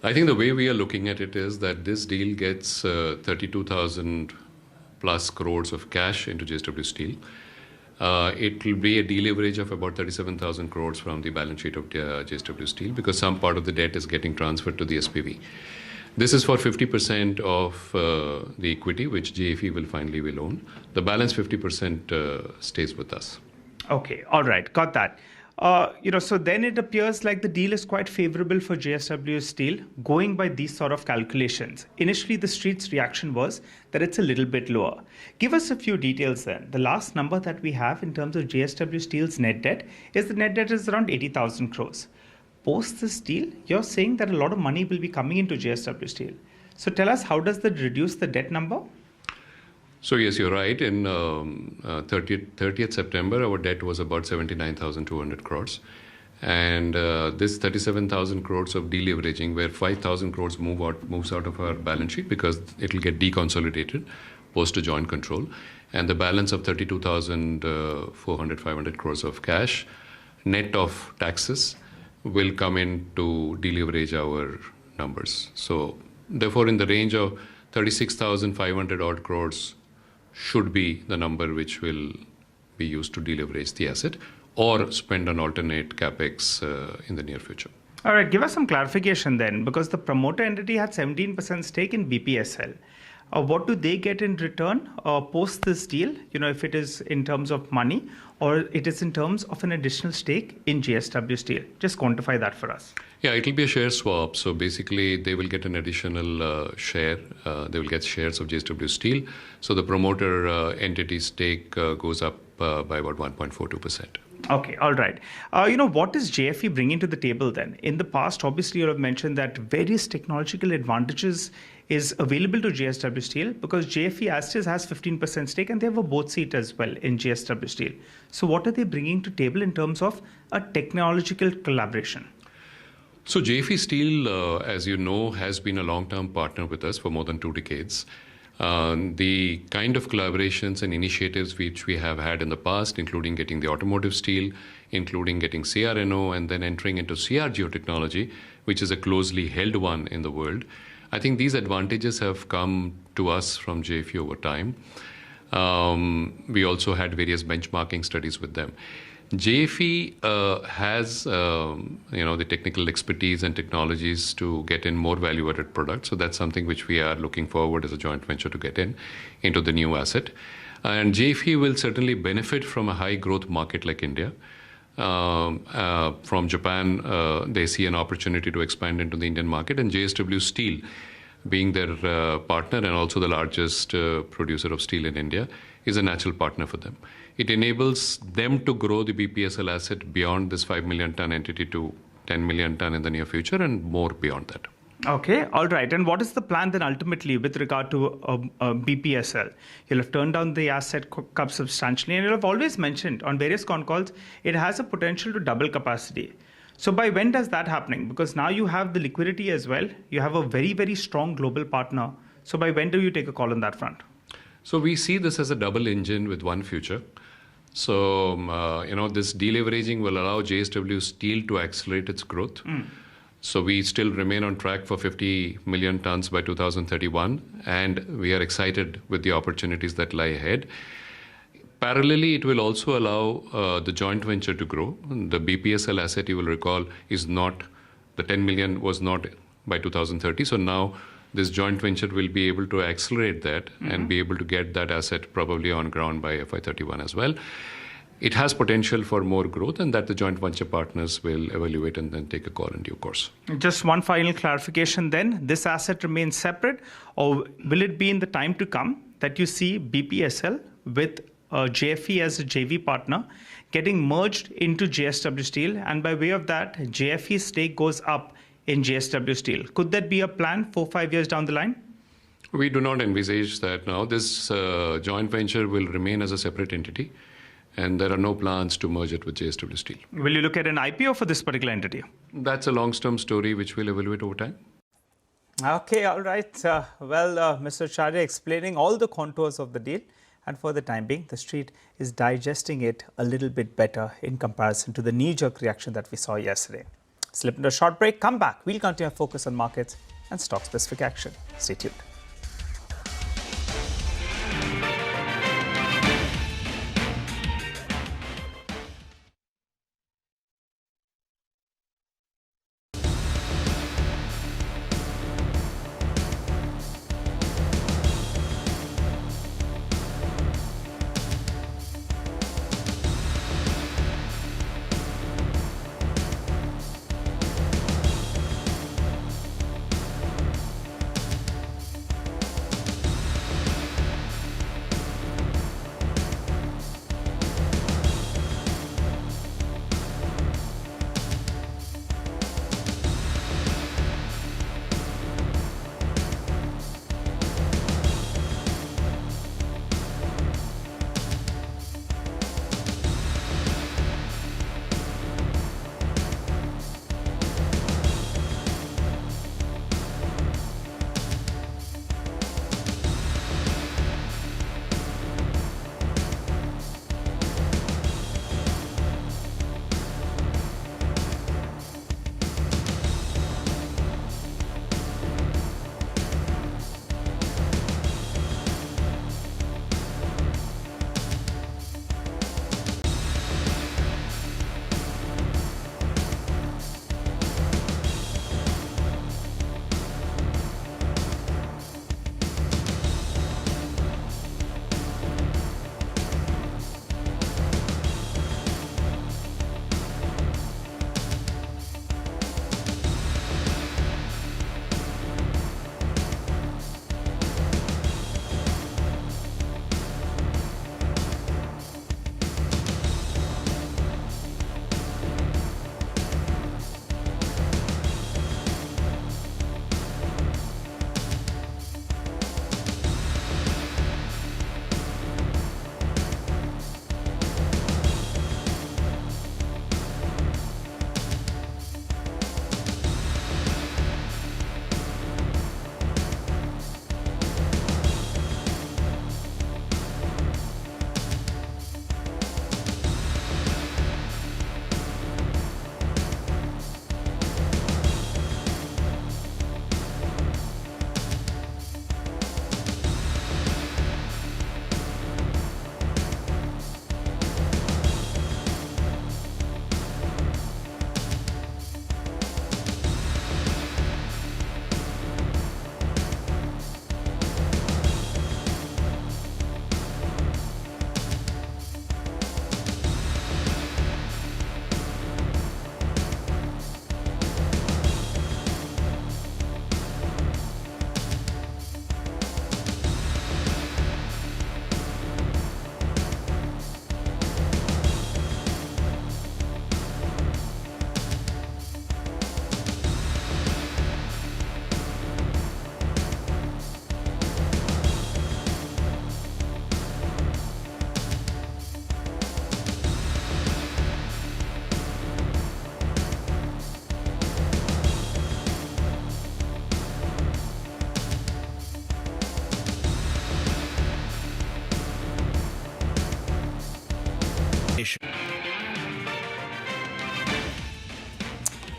Speaker 13: I think the way we are looking at it is that this deal gets 32,000 plus crores of cash into JSW Steel. It will be a deleverage of about 37,000 crores from the balance sheet of JSW Steel because some part of the debt is getting transferred to the SPV. This is for 50% of the equity, which JFE will finally own. The balance 50% stays with us.
Speaker 4: Okay, all right, got that. So then it appears like the deal is quite favorable for JSW Steel, going by these sort of calculations. Initially, the street's reaction was that it's a little bit lower. Give us a few details then. The last number that we have in terms of JSW Steel's net debt is the net debt is around 80,000 crores. Post this deal, you're saying that a lot of money will be coming into JSW Steel. So tell us, how does that reduce the debt number?
Speaker 13: So yes, you're right. In 30th September, our debt was about 79,200 crores. And this 37,000 crores of deleveraging, where 5,000 crores moves out of our balance sheet because it will get deconsolidated post a joint control. And the balance of 32,500 crores of cash, net of taxes, will come in to deleverage our numbers. So therefore, in the range of 36,500 odd crores should be the number which will be used to deleverage the asset or spend on alternate capex in the near future.
Speaker 4: All right, give us some clarification then, because the promoter entity had 17% stake in BPSL. What do they get in return post this deal, if it is in terms of money or it is in terms of an additional stake in JSW Steel? Just quantify that for us.
Speaker 13: Yeah, it will be a share swap. So basically, they will get an additional share. They will get shares of JSW Steel. So the promoter entity stake goes up by about 1.42%.
Speaker 4: Okay, all right. What is JFE bringing to the table then? In the past, obviously, you have mentioned that various technological advantages is available to JSW Steel because JFE as is has 15% stake and they have a board seat as well in JSW Steel. So what are they bringing to table in terms of a technological collaboration?
Speaker 13: So JFE Steel, as you know, has been a long-term partner with us for more than 2 decades. The kind of collaborations and initiatives which we have had in the past, including getting the automotive steel, including getting CRNO, and then entering into CR Geotechnology, which is a closely held one in the world. I think these advantages have come to us from JFE over time. We also had various benchmarking studies with them. JFE has the technical expertise and technologies to get in more value-added products. So that's something which we are looking forward as a joint venture to get into the new asset. And JFE will certainly benefit from a high-growth market like India. From Japan, they see an opportunity to expand into the Indian market, and JSW Steel, being their partner and also the largest producer of steel in India, is a natural partner for them. It enables them to grow the BPSL asset beyond this 5 million ton entity to 10 million ton in the near future and more beyond that.
Speaker 4: Okay, all right. And what is the plan then ultimately with regard to BPSL? You'll have turned down the asset cap substantially, and you'll have always mentioned on various con calls it has a potential to double capacity. So by when does that happening? Because now you have the liquidity as well. You have a very, very strong global partner. So by when do you take a call on that front?
Speaker 13: So we see this as a double engine with one future. So, this deleveraging will allow JSW Steel to accelerate its growth. So we still remain on track for 50 million tons by 2031, and we are excited with the opportunities that lie ahead. Parallelly, it will also allow the joint venture to grow. The BPSL asset, you will recall, is not, the 10 million was not by 2030. So now this joint venture will be able to accelerate that and be able to get that asset probably on ground by FY31 as well. It has potential for more growth, and that the joint venture partners will evaluate and then take a call in due course.
Speaker 4: Just one final clarification then. This asset remains separate, or will it be in the time to come that you see BPSL with JFE as a JV partner getting merged into JSW Steel, and by way of that, JFE's stake goes up in JSW Steel? Could that be a plan 4-5 years down the line?
Speaker 13: We do not envisage that now. This joint venture will remain as a separate entity, and there are no plans to merge it with JSW Steel.
Speaker 4: Will you look at an IPO for this particular entity?
Speaker 13: That's a long-term story which we'll evaluate over time.
Speaker 4: Okay, all right. Mr. Acharya explaining all the contours of the deal, and for the time being, the street is digesting it a little bit better in comparison to the knee-jerk reaction that we saw yesterday. Slip into a short break, come back. We'll continue our focus on markets and stock-specific action. Stay tuned.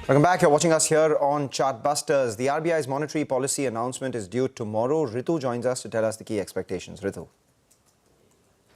Speaker 10: Welcome back. You're watching us here on Chartbusters. The RBI's monetary policy announcement is due tomorrow. Ritu joins us to tell us the key expectations. Ritu.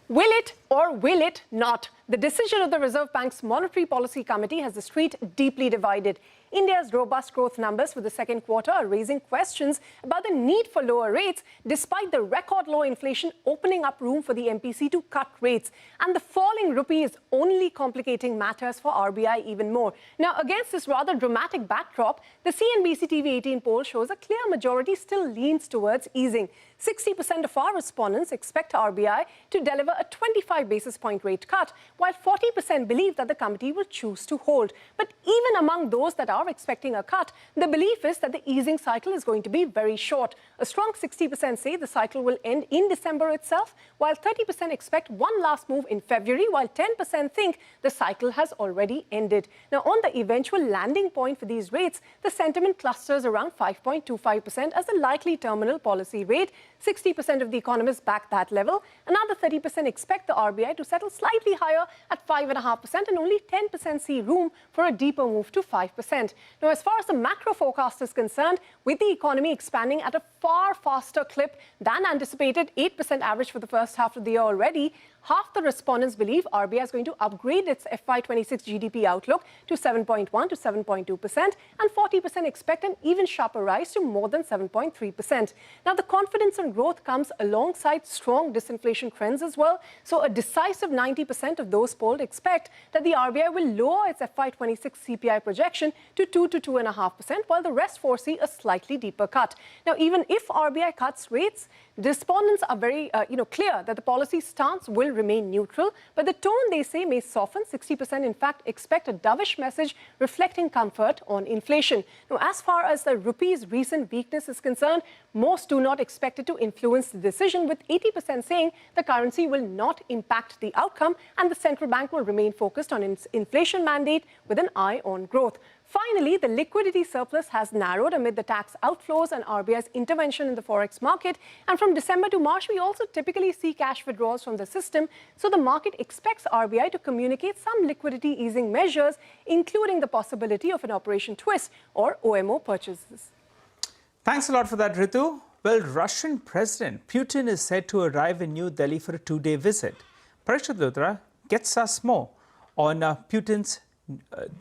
Speaker 15: Will it or will it not? The decision of the Reserve Bank's Monetary Policy Committee has the street deeply divided. India's robust growth numbers for the second quarter are raising questions about the need for lower rates, despite the record low inflation opening up room for the MPC to cut rates. And the falling rupee is only complicating matters for RBI even more. Now, against this rather dramatic backdrop, the CNBC-TV18 poll shows a clear majority still leans towards easing. 60% of our respondents expect RBI to deliver a 25 basis point rate cut, while 40% believe that the committee will choose to hold. But even among those that are expecting a cut, the belief is that the easing cycle is going to be very short. A strong 60% say the cycle will end in December itself, while 30% expect one last move in February, while 10% think the cycle has already ended. Now, on the eventual landing point for these rates, the sentiment clusters around 5.25% as the likely terminal policy rate. 60% of the economists back that level. Another 30% expect the RBI to settle slightly higher at 5.5%, and only 10% see room for a deeper move to 5%. Now, as far as the macro forecast is concerned, with the economy expanding at a far faster clip than anticipated, 8% average for the first half of the year already, half the respondents believe RBI is going to upgrade its FY26 GDP outlook to 7.1 to 7.2%, and 40% expect an even sharper rise to more than 7.3%. Now, the confidence in growth comes alongside strong disinflation trends as well. So a decisive 90% of those polled expect that the RBI will lower its FY26 CPI projection to 2 to 2.5%, while the rest foresee a slightly deeper cut. Now, even if RBI cuts rates, respondents are very clear that the policy stance will remain neutral, but the tone, they say, may soften. 60% in fact expect a dovish message reflecting comfort on inflation. Now, as far as the rupee's recent weakness is concerned, most do not expect it to influence the decision, with 80% saying the currency will not impact the outcome and the central bank will remain focused on its inflation mandate with an eye on growth. Finally, the liquidity surplus has narrowed amid the tax outflows and RBI's intervention in the forex market. And from December to March, we also typically see cash withdrawals from the system. So the market expects RBI to communicate some liquidity easing measures, including the possibility of an operation twist or OMO purchases.
Speaker 4: Thanks a lot for that, Ritu. Well, Russian President Putin is said to arrive in New Delhi for a two-day visit. Parikshit Luthra gets us more on Putin's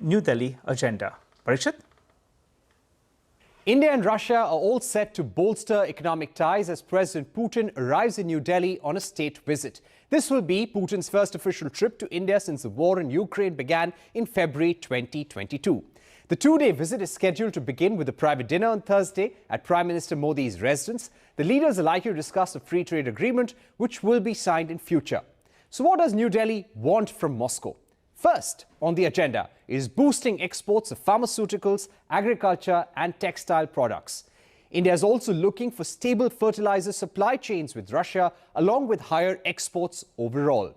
Speaker 4: New Delhi agenda. Parikshit?
Speaker 16: India and Russia are all set to bolster economic ties as President Putin arrives in New Delhi on a state visit. This will be Putin's first official trip to India since the war in Ukraine began in February 2022. The two-day visit is scheduled to begin with a private dinner on Thursday at Prime Minister Modi's residence. The leaders are likely to discuss a free trade agreement which will be signed in future. So what does New Delhi want from Moscow? First on the agenda is boosting exports of pharmaceuticals, agriculture and textile products. India is also looking for stable fertilizer supply chains with Russia, along with higher exports overall.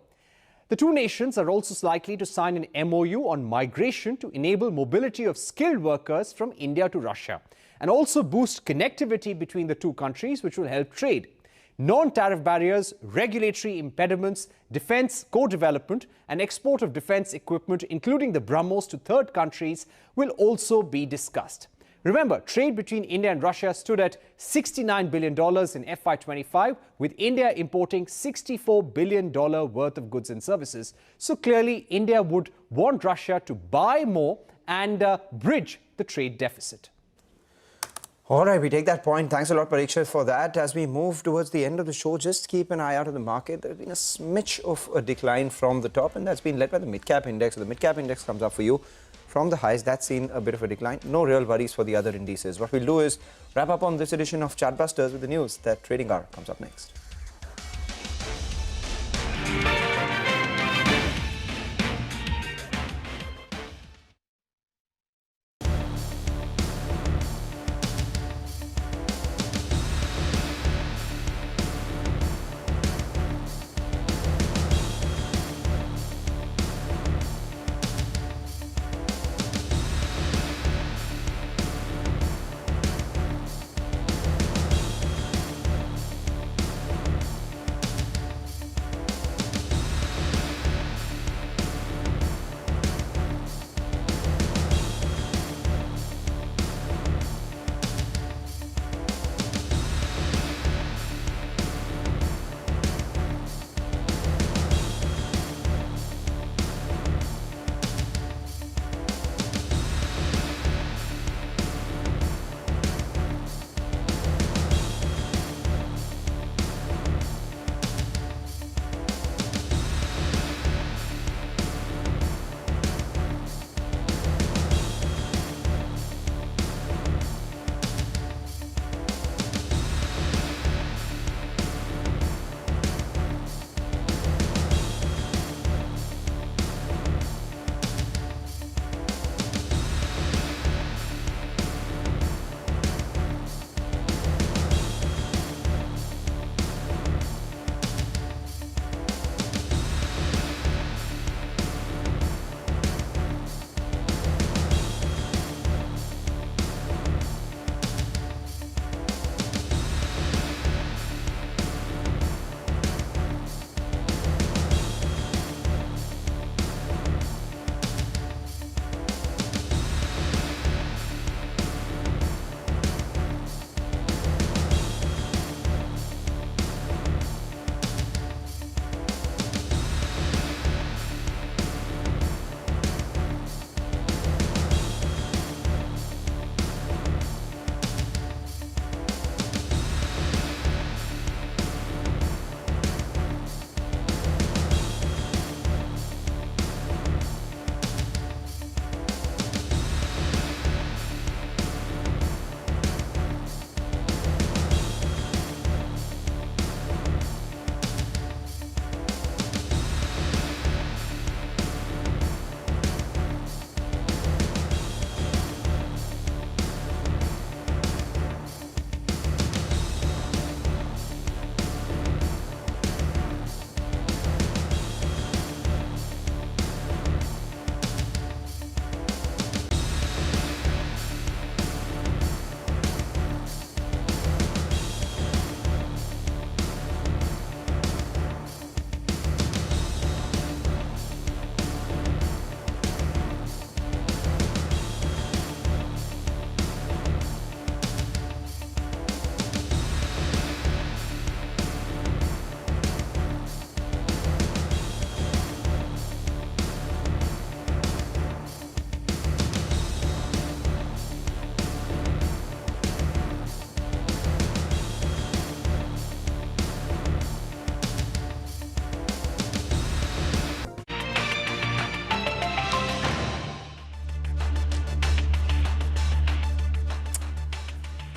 Speaker 16: The two nations are also likely to sign an MOU on migration to enable mobility of skilled workers from India to Russia, and also boost connectivity between the two countries, which will help trade. Non-tariff barriers, regulatory impediments, defence co-development and export of defence equipment, including the BrahMos, to third countries will also be discussed. Remember, trade between India and Russia stood at $69 billion in FY25, with India importing $64 billion worth of goods and services. So clearly, India would want Russia to buy more and bridge the trade deficit.
Speaker 10: All right, we take that point. Thanks a lot, Parikshit, for that. As we move towards the end of the show, just keep an eye out on the market. There's been a smidge of a decline from the top, and that's been led by the Midcap Index. So the Midcap Index comes up for you from the highs. That's seen a bit of a decline. No real worries for the other indices. What we'll do is wrap up on this edition of Chartbusters with the news that Trading Hour comes up next.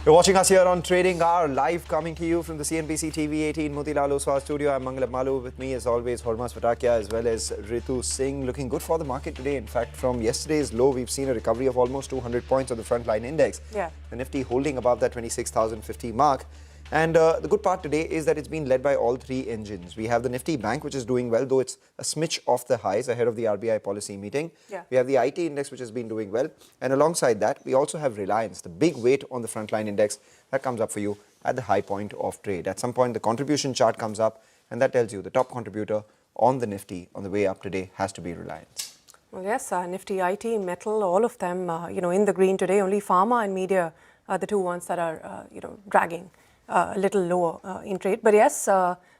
Speaker 10: You're watching us here on Trading Hour, live coming to you from the CNBC-TV18 Motilal Oswal studio. I'm Mangal Malu. With me, as always, Hormaz Patakia as well as Ritu Singh. Looking good for the market today. In fact, from yesterday's low, we've seen a recovery of almost 200 points on the frontline index.
Speaker 15: Yeah.
Speaker 10: The Nifty holding above that 26,050 mark. And the good part today is that it's been led by all three engines. We have the Nifty Bank, which is doing well, though it's a smidge off the highs ahead of the RBI policy meeting.
Speaker 15: Yeah.
Speaker 10: We have the IT index, which has been doing well. And alongside that, we also have Reliance, the big weight on the frontline index that comes up for you at the high point of trade. At some point, the contribution chart comes up, and that tells you the top contributor on the Nifty on the way up today has to be Reliance.
Speaker 15: Well, yes, Nifty, IT, metal, all of them, in the green today. Only pharma and media are the two ones that are, dragging a little lower in trade. But yes,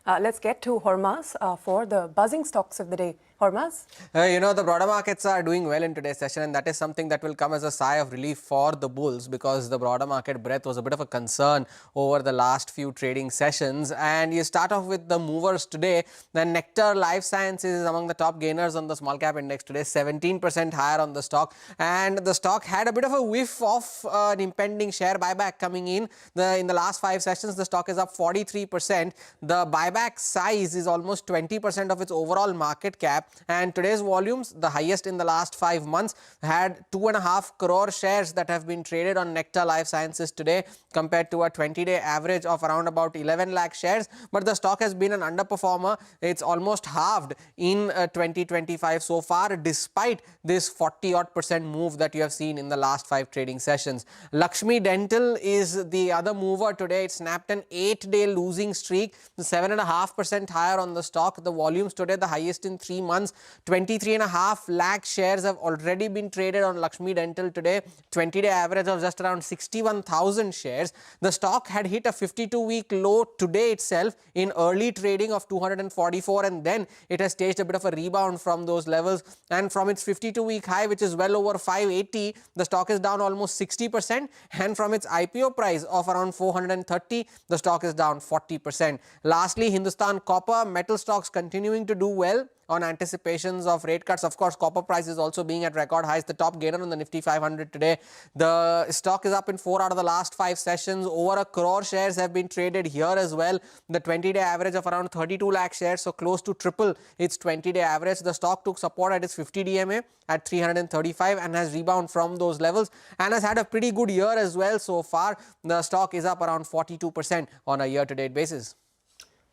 Speaker 15: let's get to Hormaz for the buzzing stocks of the day. Hormaz?
Speaker 14: The broader markets are doing well in today's session, and that is something that will come as a sigh of relief for the bulls, because the broader market breadth was a bit of a concern over the last few trading sessions. And you start off with the movers today. The Nectar Life Sciences is among the top gainers on the small cap index today, 17% higher on the stock. And the stock had a bit of a whiff of an impending share buyback coming in. In the last 5 sessions, the stock is up 43%. The buyback size is almost 20% of its overall market cap. And today's volumes, the highest in the last 5 months, had 2.5 crore shares that have been traded on Nectar Life Sciences today, compared to a 20-day average of around about 11 lakh shares. But the stock has been an underperformer. It's almost halved in 2025 so far, despite this 40-odd% move that you have seen in the last 5 trading sessions. Lakshmi Dental is the other mover today. It snapped an 8-day losing streak, 7.5% higher on the stock. The volumes today, the highest in 3 months. 23.5 lakh shares have already been traded on Lakshmi Dental today, 20-day average of just around 61,000 shares. The stock had hit a 52-week low today itself in early trading of 244, and then it has staged a bit of a rebound from those levels. And from its 52-week high, which is well over 580, the stock is down almost 60%, and from its IPO price of around 430, the stock is down 40%. Lastly, Hindustan Copper, metal stocks continuing to do well on anticipations of rate cuts. Of course, copper price is also being at record highs, the top gainer on the Nifty 500 today. The stock is up in 4 out of the last 5 sessions. Over a crore shares have been traded here as well. The 20-day average of around 32 lakh shares, so close to triple its 20-day average. The stock took support at its 50 DMA at 335 and has rebounded from those levels and has had a pretty good year as well so far. The stock is up around 42% on a year-to-date basis.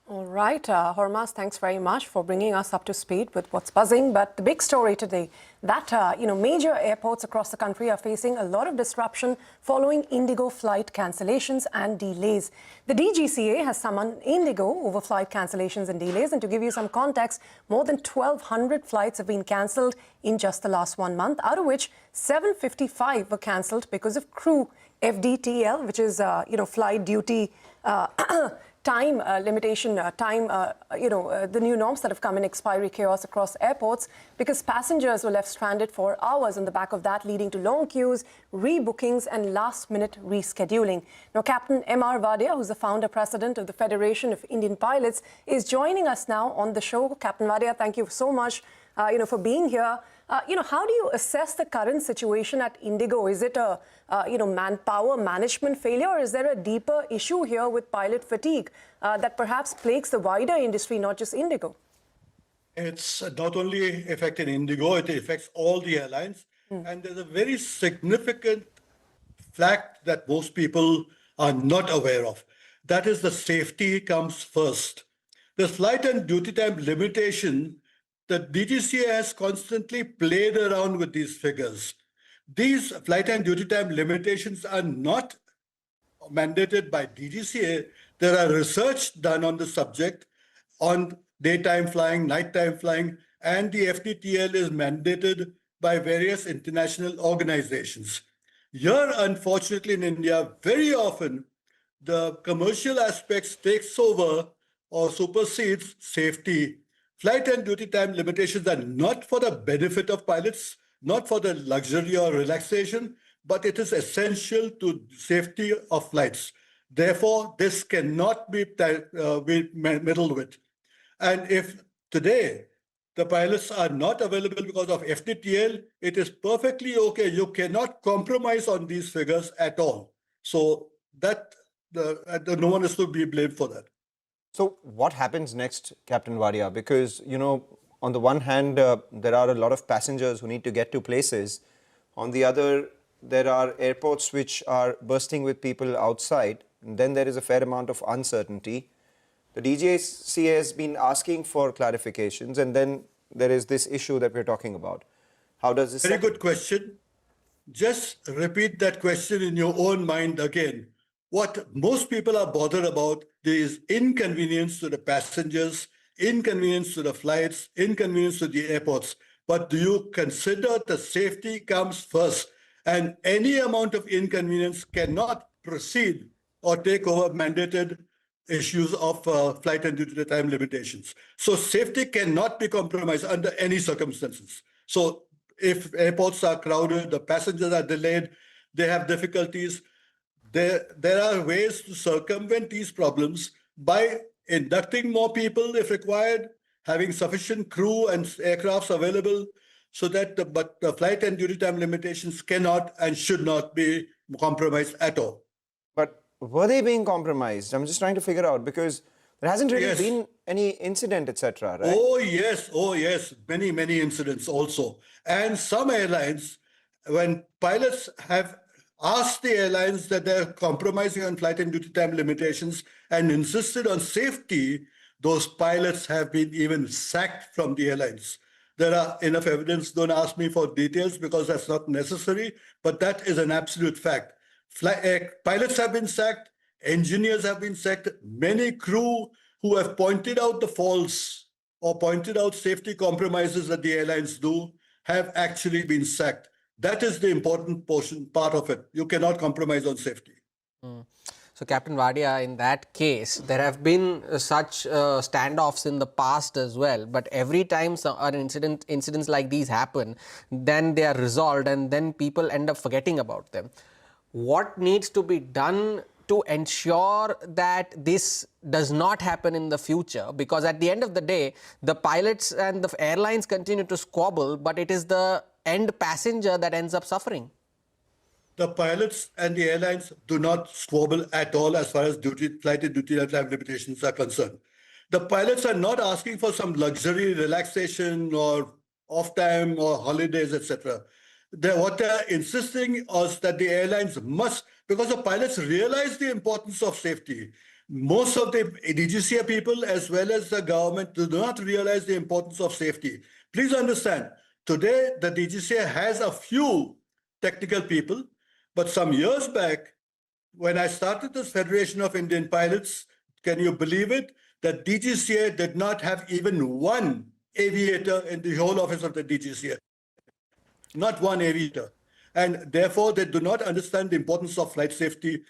Speaker 15: All right, Hormaz, thanks very much for bringing us up to speed with what's buzzing. But the big story today, that major airports across the country are facing a lot of disruption following Indigo flight cancellations and delays. The DGCA has summoned Indigo over flight cancellations and delays. And to give you some context, more than 1,200 flights have been cancelled in just the last 1 month, out of which 755 were cancelled because of crew FDTL, which is, flight duty time limitation, the new norms that have come in expiry chaos across airports, because passengers were left stranded for hours on the back of that, leading to long queues, rebookings and last-minute rescheduling. Now, Captain M.R. Vadia, who's the founder president of the Federation of Indian Pilots, is joining us now on the show. Captain Vadia, thank you so much, for being here. How do you assess the current situation at Indigo? Is it a, manpower management failure, or is there a deeper issue here with pilot fatigue that perhaps plagues the wider industry, not just Indigo?
Speaker 17: It's not only affecting Indigo, it affects all the airlines. And there's a very significant fact that most people are not aware of. That is, the safety comes first. The flight and duty time limitation, the DGCA has constantly played around with these figures. These flight and duty time limitations are not mandated by DGCA. There are research done on the subject on daytime flying, nighttime flying, and the FDTL is mandated by various international organizations. Here, unfortunately, in India, very often the commercial aspects takes over or supersedes safety. Flight and duty time limitations are not for the benefit of pilots, not for the luxury or relaxation, but it is essential to safety of flights. Therefore, this cannot be meddled with. And if today the pilots are not available because of FDTL, it is perfectly okay. You cannot compromise on these figures at all. So that no one is to be blamed for that.
Speaker 10: So what happens next, Captain Wadia? Because, on the one hand, there are a lot of passengers who need to get to places. On the other, there are airports which are bursting with people outside. And then there is a fair amount of uncertainty. The DGCA has been asking for clarifications, and then there is this issue that we're talking about. How does this...
Speaker 17: Very good question. Just repeat that question in your own mind again. What most people are bothered about is inconvenience to the passengers, inconvenience to the flights, inconvenience to the airports. But do you consider the safety comes first? And any amount of inconvenience cannot proceed or take over mandated issues of flight and duty time limitations. So safety cannot be compromised under any circumstances. So if airports are crowded, the passengers are delayed, they have difficulties, there are ways to circumvent these problems by inducting more people if required, having sufficient crew and aircrafts available so that the flight and duty time limitations cannot and should not be compromised at all.
Speaker 10: But were they being compromised? I'm just trying to figure out, because there hasn't really been any incident, etc., right?
Speaker 17: Oh, yes. Many incidents also. And some airlines, when pilots have asked the airlines that they're compromising on flight and duty time limitations and insisted on safety, those pilots have been even sacked from the airlines. There are enough evidence. Don't ask me for details because that's not necessary, but that is an absolute fact. Pilots have been sacked, engineers have been sacked, many crew who have pointed out the faults or pointed out safety compromises that the airlines do have actually been sacked. That is the important part of it. You cannot compromise on safety.
Speaker 14: So, Captain Wadia, in that case, there have been such standoffs in the past as well. But every time incidents like these happen, then they are resolved and then people end up forgetting about them. What needs to be done to ensure that this does not happen in the future? Because at the end of the day, the pilots and the airlines continue to squabble, but it is the end passenger that ends up suffering.
Speaker 17: The pilots and the airlines do not squabble at all as far as flight and duty time limitations are concerned. The pilots are not asking for some luxury relaxation or off time or holidays, etc. What they're insisting is that the airlines must, because the pilots realize the importance of safety. Most of the DGCA people as well as the government do not realize the importance of safety. Please understand, today the DGCA has a few technical people, but some years back, when I started this Federation of Indian Pilots, can you believe it, that DGCA did not have even one aviator in the whole office of the DGCA. Not one aviator. And therefore, they do not understand the importance of flight safety.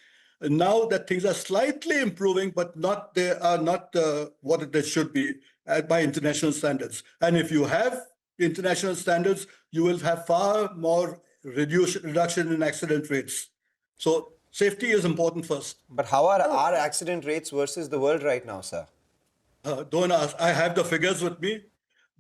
Speaker 17: Now that things are slightly improving, but they are not what they should be by international standards. And if you have international standards, you will have far more reduction in accident rates. So safety is important first.
Speaker 10: But how are our accident rates versus the world right now, sir?
Speaker 17: Don't ask. I have the figures with me.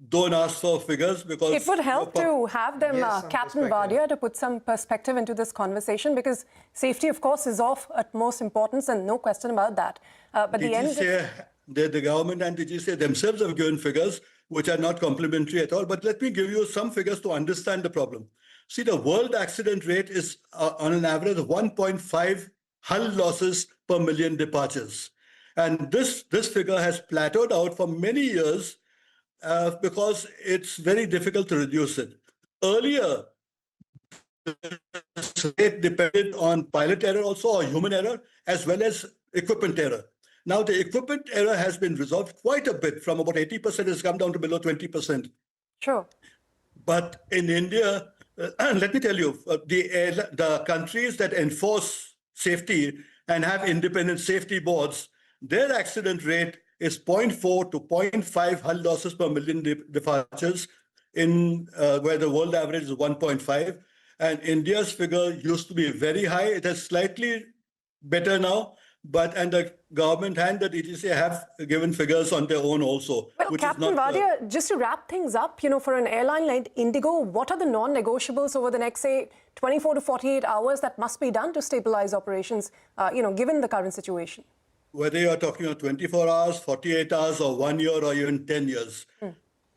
Speaker 17: Don't ask for figures because...
Speaker 15: It would help to have them, Captain Wadia, to put some perspective into this conversation, because safety, of course, is of utmost importance and no question about that. But
Speaker 17: the government and the DGCA themselves have given figures which are not complimentary at all. But let me give you some figures to understand the problem. See, the world accident rate is on an average of 1.5 hull losses per million departures. And this figure has plateaued out for many years because it's very difficult to reduce it. Earlier, it depended on pilot error also, or human error, as well as equipment error. Now, the equipment error has been resolved quite a bit. From about 80% has come down to below 20%.
Speaker 15: Sure.
Speaker 17: But in India, let me tell you, the countries that enforce safety and have independent safety boards, their accident rate is 0.4 to 0.5 hull losses per million departures, where the world average is 1.5. And India's figure used to be very high. It is slightly better now, and the government and the DGCA have given figures on their own also.
Speaker 15: Well, Captain Wadia, just to wrap things up, for an airline like Indigo, what are the non-negotiables over the next, say, 24 to 48 hours that must be done to stabilize operations, given the current situation?
Speaker 17: Whether you're talking about 24 hours, 48 hours, or 1 year, or even 10 years.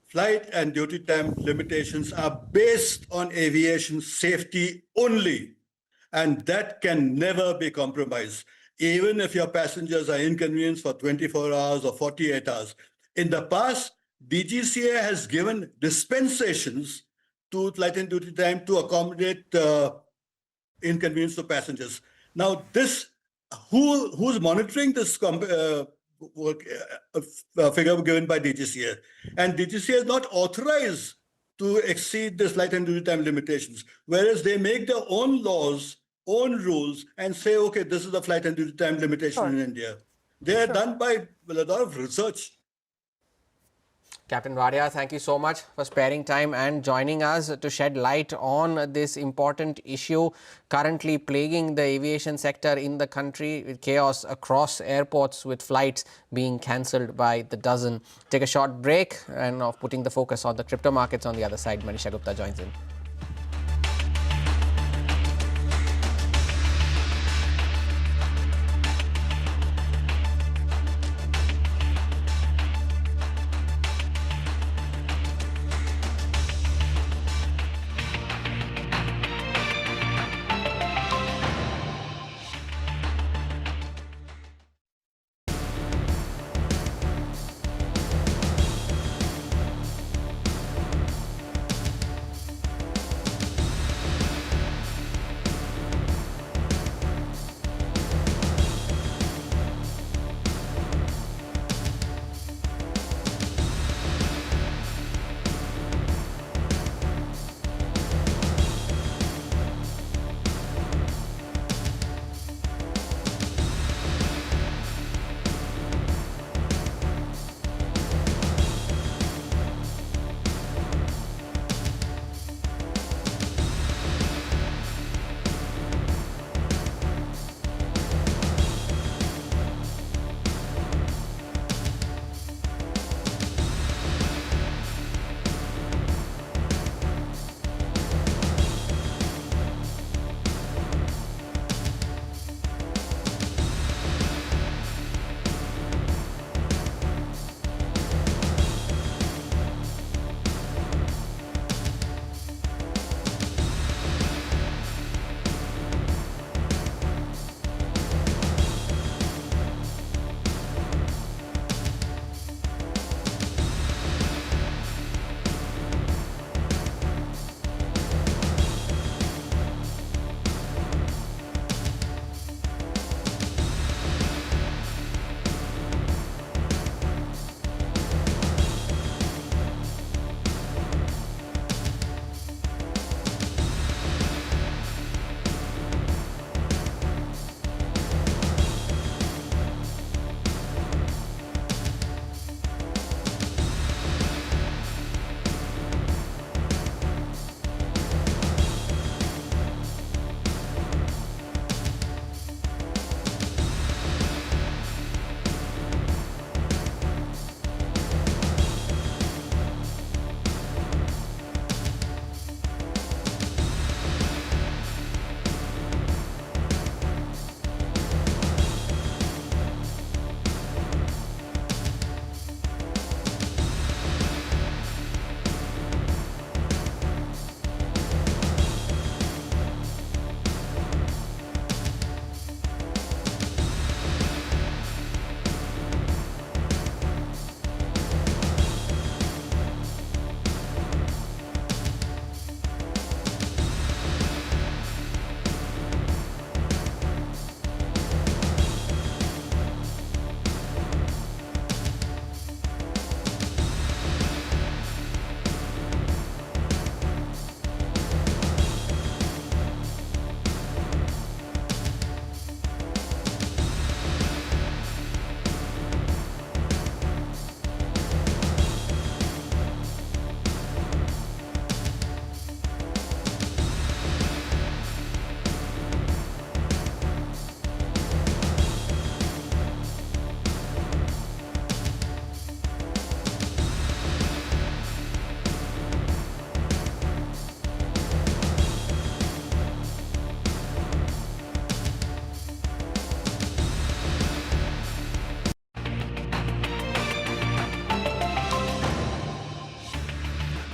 Speaker 17: Flight and duty time limitations are based on aviation safety only, and that can never be compromised, even if your passengers are inconvenienced for 24 hours or 48 hours. In the past, DGCA has given dispensations to flight and duty time to accommodate inconvenience to passengers. Now, who's monitoring this figure given by DGCA? And DGCA is not authorized to exceed this flight and duty time limitations, whereas they make their own laws, own rules, and say, okay, this is the flight and duty time limitation in India. They are done by a lot of research.
Speaker 14: Captain Wadia, thank you so much for sparing time and joining us to shed light on this important issue currently plaguing the aviation sector in the country, with chaos across airports, with flights being cancelled by the dozen. Take a short break and of putting the focus on the crypto markets on the other side. Manisha Gupta joins in.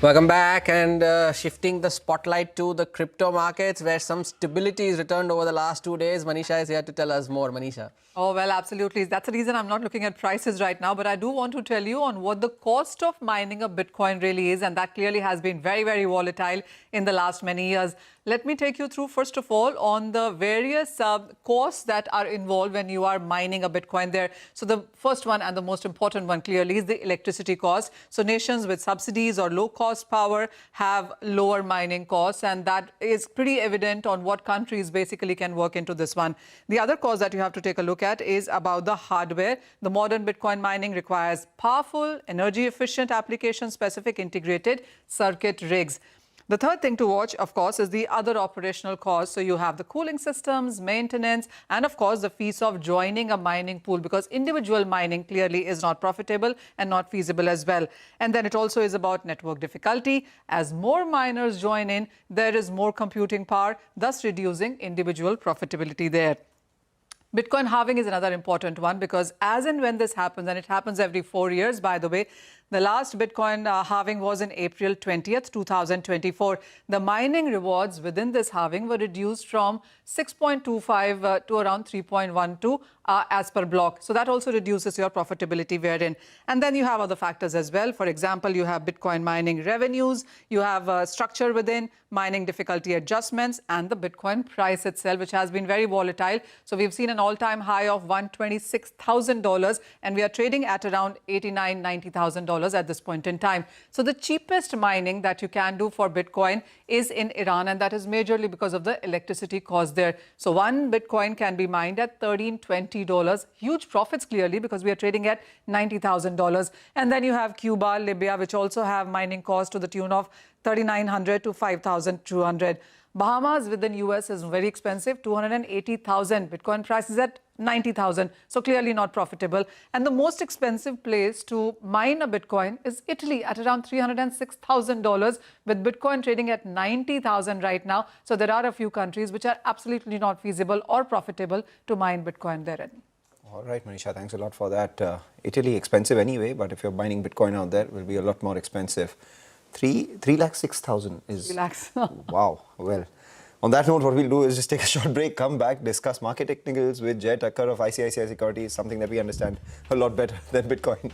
Speaker 14: Welcome back, and shifting the spotlight to the crypto markets where some stability is returned over the last 2 days. Manisha is here to tell us more. Manisha.
Speaker 5: Oh, well, absolutely. That's the reason I'm not looking at prices right now. But I do want to tell you on what the cost of mining a Bitcoin really is. And that clearly has been very, very volatile in the last many years. Let me take you through, first of all, on the various costs that are involved when you are mining a Bitcoin there. So the first one and the most important one clearly is the electricity cost. So nations with subsidies or low-cost power have lower mining costs. And that is pretty evident on what countries basically can work into this one. The other cost that you have to take a look at is about the hardware. The modern Bitcoin mining requires powerful, energy-efficient, application-specific integrated circuit rigs. The third thing to watch, of course, is the other operational costs. So you have the cooling systems, maintenance, and of course, the fees of joining a mining pool, because individual mining clearly is not profitable and not feasible as well. And then it also is about network difficulty. As more miners join in, there is more computing power, thus reducing individual profitability there. Bitcoin halving is another important one, because as and when this happens, and it happens every 4 years, by the way, the last Bitcoin halving was in April 20th, 2024. The mining rewards within this halving were reduced from 6.25 to around 3.12 as per block. So that also reduces your profitability wherein. And then you have other factors as well. For example, you have Bitcoin mining revenues, you have structure within, mining difficulty adjustments, and the Bitcoin price itself, which has been very volatile. So we've seen an all-time high of $126,000, and we are trading at around $89,000, $90,000 at this point in time. So the cheapest mining that you can do for Bitcoin is in Iran, and that is majorly because of the electricity cost there. So one Bitcoin can be mined at $13, $20. Huge profits clearly, because we are trading at $90,000. And then you have Cuba, Libya, which also have mining costs to the tune of $3,900 to $5,200. Bahamas within US is very expensive, $280,000. Bitcoin price is at $90,000. So clearly not profitable. And the most expensive place to mine a Bitcoin is Italy at around $306,000, with Bitcoin trading at $90,000 right now. So there are a few countries which are absolutely not feasible or profitable to mine Bitcoin therein.
Speaker 10: All right, Manisha, thanks a lot for that. Italy expensive anyway, but if you're mining Bitcoin out there, it will be a lot more expensive. 3,06,000 is
Speaker 5: 3 lakhs.
Speaker 10: Wow. Well, on that note, what we'll do is just take a short break, come back, discuss market technicals with Jay Thakkar of ICICI Securities, something that we understand a lot better than Bitcoin.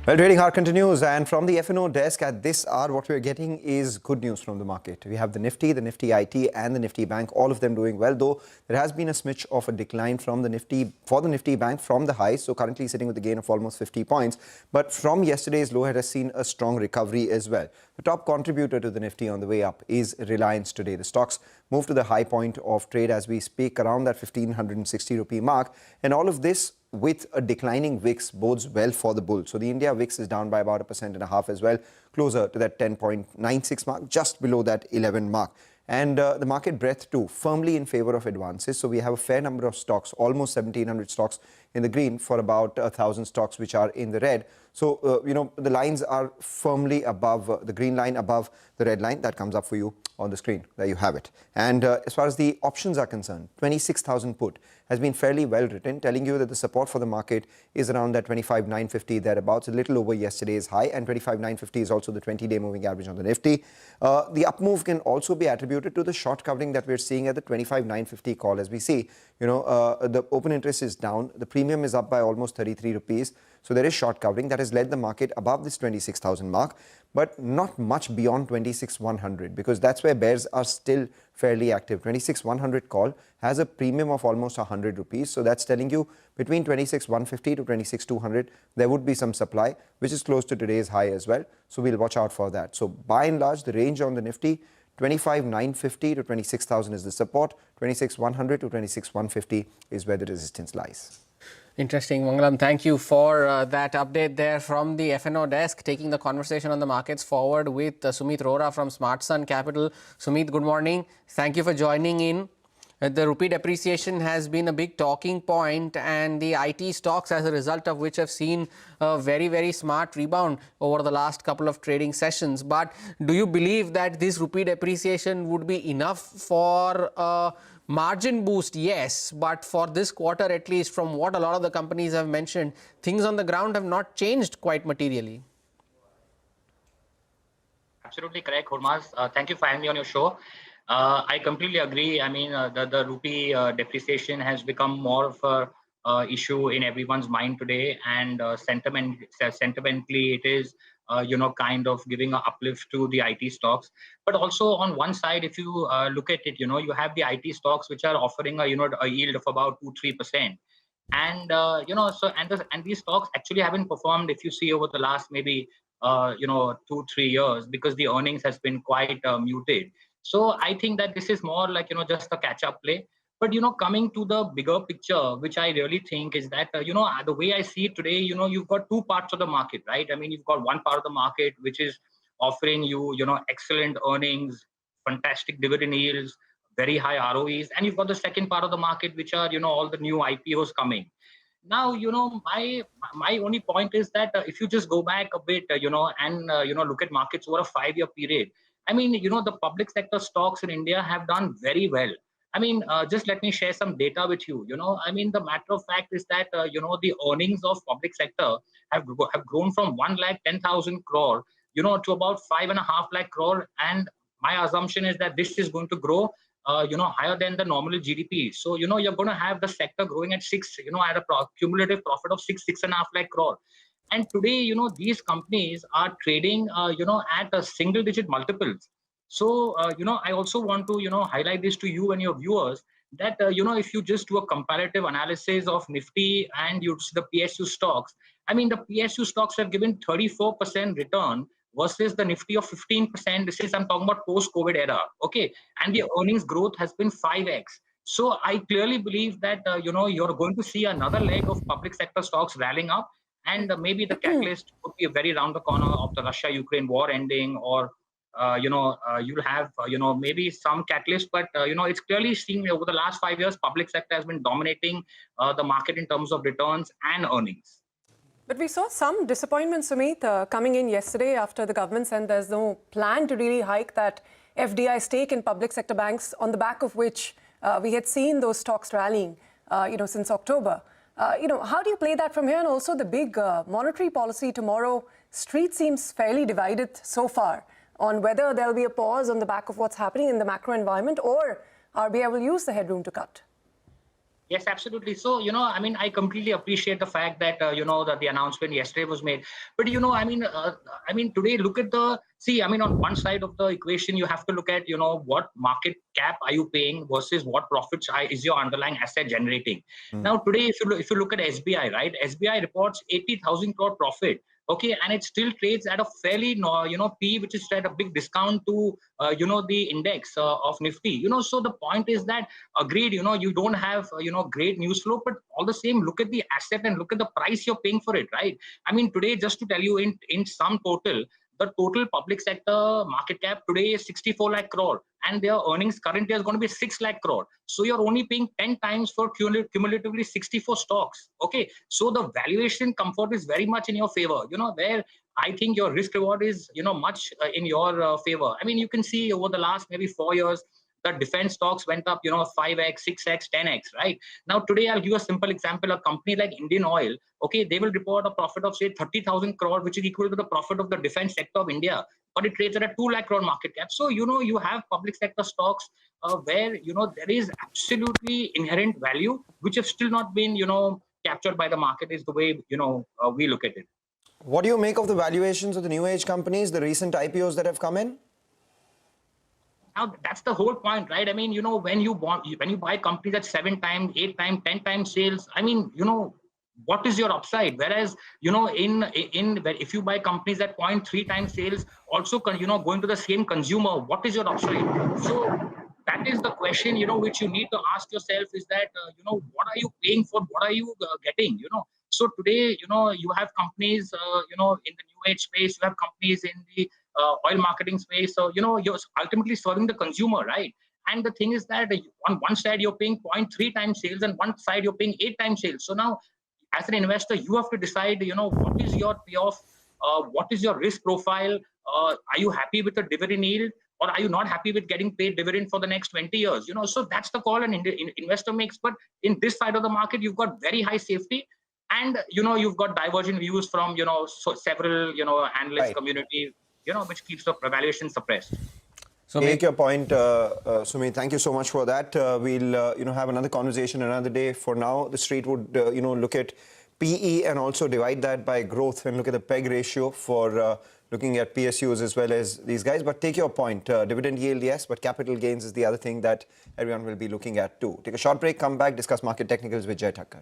Speaker 10: Well, trading hard continues, and from the FNO desk at this hour, what we're getting is good news from the market. We have the Nifty IT, and the Nifty Bank, all of them doing well, though there has been a smidge of a decline from the Nifty Bank from the highs, so currently sitting with a gain of almost 50 points. But from yesterday's low, it has seen a strong recovery as well. The top contributor to the Nifty on the way up is Reliance today. The stocks moved to the high point of trade as we speak, around that 1,560 rupee mark, and all of this with a declining VIX bodes well for the bull. So the India VIX is down by about 1.5% as well, closer to that 10.96 mark, just below that 11 mark. And the market breadth too, firmly in favor of advances. So we have a fair number of stocks, almost 1,700 stocks in the green for about 1,000 stocks which are in the red. So, the lines are firmly above, the green line above the red line. That comes up for you on the screen. There you have it. And as far as the options are concerned, 26,000 put has been fairly well written, telling you that the support for the market is around that 25,950 thereabouts, a little over yesterday's high, and 25,950 is also the 20-day moving average on the Nifty. The up move can also be attributed to the short covering that we're seeing at the 25,950 call. As we see, the open interest is down, the premium is up by almost 33 rupees. So there is short covering that has led the market above this 26,000 mark, but not much beyond 26,100, because that's where bears are still fairly active. 26,100 call has a premium of almost 100 rupees. So that's telling you between 26,150 to 26,200, there would be some supply, which is close to today's high as well. So we'll watch out for that. So by and large, the range on the Nifty, 25,950 to 26,000 is the support, 26,100 to 26,150 is where the resistance lies.
Speaker 14: Interesting, Mangalam. Thank you for that update there from the FNO desk, taking the conversation on the markets forward with Sumit Rora from Smart Sun Capital. Sumit, good morning. Thank you for joining in. The rupee depreciation has been a big talking point, and the IT stocks, as a result of which, have seen a very, very smart rebound over the last couple of trading sessions. But do you believe that this rupee depreciation would be enough for margin boost? Yes, but for this quarter, at least from what a lot of the companies have mentioned, things on the ground have not changed quite materially.
Speaker 6: Absolutely correct, Hormaz. Thank you for having me on your show. I completely agree. I mean, the rupee depreciation has become more of a issue in everyone's mind today, and sentimentally it is kind of giving an uplift to the IT stocks. But also on one side, if you look at it, you have the IT stocks which are offering a yield of about 2-3%, and and these stocks actually haven't performed, if you see, over the last maybe 2-3 years, because the earnings has been quite muted. So I think that this is more like just a catch-up play. But coming to the bigger picture, which I really think is that the way I see it today, you've got two parts of the market, right? I mean, you've got one part of the market which is offering you excellent earnings, fantastic dividend yields, very high ROEs, and you've got the second part of the market which are all the new IPOs coming. Now, my only point is that if you just go back a bit, and look at markets over a 5-year period, I mean, the public sector stocks in India have done very well. I mean, just let me share some data with you. I mean, the matter of fact is that, the earnings of public sector have grown from 1,10,000 crore, to about 5.5 lakh crore. And my assumption is that this is going to grow, higher than the nominal GDP. So, you're going to have the sector growing at at a cumulative profit of 6.5 lakh crore. And today, these companies are trading, at a single-digit multiples. So, I also want to, highlight this to you and your viewers that, if you just do a comparative analysis of Nifty and you see the PSU stocks, I mean, the PSU stocks have given 34% return versus the Nifty of 15%. This is, I'm talking about post-COVID era, okay? And the earnings growth has been 5x. So, I clearly believe that, you're going to see another leg of public sector stocks rallying up. And maybe the catalyst could be very around the corner of the Russia-Ukraine war ending, or you'll have maybe some catalyst. But it's clearly seen over the last 5 years, public sector has been dominating the market in terms of returns and earnings.
Speaker 15: But we saw some disappointment, Sumit, coming in yesterday after the government said there's no plan to really hike that FDI stake in public sector banks, on the back of which we had seen those stocks rallying, since October. How do you play that from here? And also the big monetary policy tomorrow, Street seems fairly divided so far on whether there'll be a pause on the back of what's happening in the macro environment, or RBI will use the headroom to cut.
Speaker 6: Yes, absolutely. So, I mean, I completely appreciate the fact that, that the announcement yesterday was made. But, I mean, today, look at on one side of the equation, you have to look at, what market cap are you paying versus what profits is your underlying asset generating. Now, today, if you look at SBI, right, SBI reports 80,000 crore profit. Okay, and it still trades at a fairly, P, which is at a big discount to, the index of Nifty. So the point is that, agreed, you don't have, great news flow, but all the same, look at the asset and look at the price you're paying for it, right? I mean, today, just to tell you, in sum total, the total public sector market cap today is 64 lakh crore, and their earnings currently is going to be 6 lakh crore. So you're only paying 10 times for cumulatively 64 stocks. Okay, so the valuation comfort is very much in your favor. Where I think your risk reward is, much in your favor. I mean, you can see over the last maybe 4 years, the defense stocks went up, 5x, 6x, 10x, right? Now, today, I'll give you a simple example. A company like Indian Oil, okay, they will report a profit of, say, 30,000 crore, which is equal to the profit of the defense sector of India, but it trades at a 2 lakh crore market cap. So, you have public sector stocks where, there is absolutely inherent value, which have still not been, captured by the market, is the way, we look at it.
Speaker 10: What do you make of the valuations of the new age companies, the recent IPOs that have come in?
Speaker 6: Now, that's the whole point, right? I mean, when you buy companies at 7 times, 8 times, 10 times sales, I mean, what is your upside? Whereas, if you buy companies at 0.3 times sales, also, going to the same consumer, what is your upside? So that is the question, which you need to ask yourself is that, what are you paying for? What are you getting? So today, you have companies, in the new age space, you have companies in the oil marketing space. So, you're ultimately serving the consumer, right? And the thing is that on one side, you're paying 0.3 times sales, and one side, you're paying 8 times sales. So now, as an investor, you have to decide, what is your payoff? What is your risk profile? Are you happy with the dividend yield? Or are you not happy with getting paid dividend for the next 20 years? So that's the call an investor makes. But in this side of the market, you've got very high safety. And, you've got divergent views from, several, analyst community, which keeps the valuation suppressed.
Speaker 10: So make your point, Sumit. Thank you so much for that. We'll, have another conversation another day. For now, the street would, look at PE and also divide that by growth and look at the PEG ratio for looking at PSUs as well as these guys. But take your point. Dividend yield, yes, but capital gains is the other thing that everyone will be looking at too. Take a short break, come back, discuss market technicals with Jay Thakkar.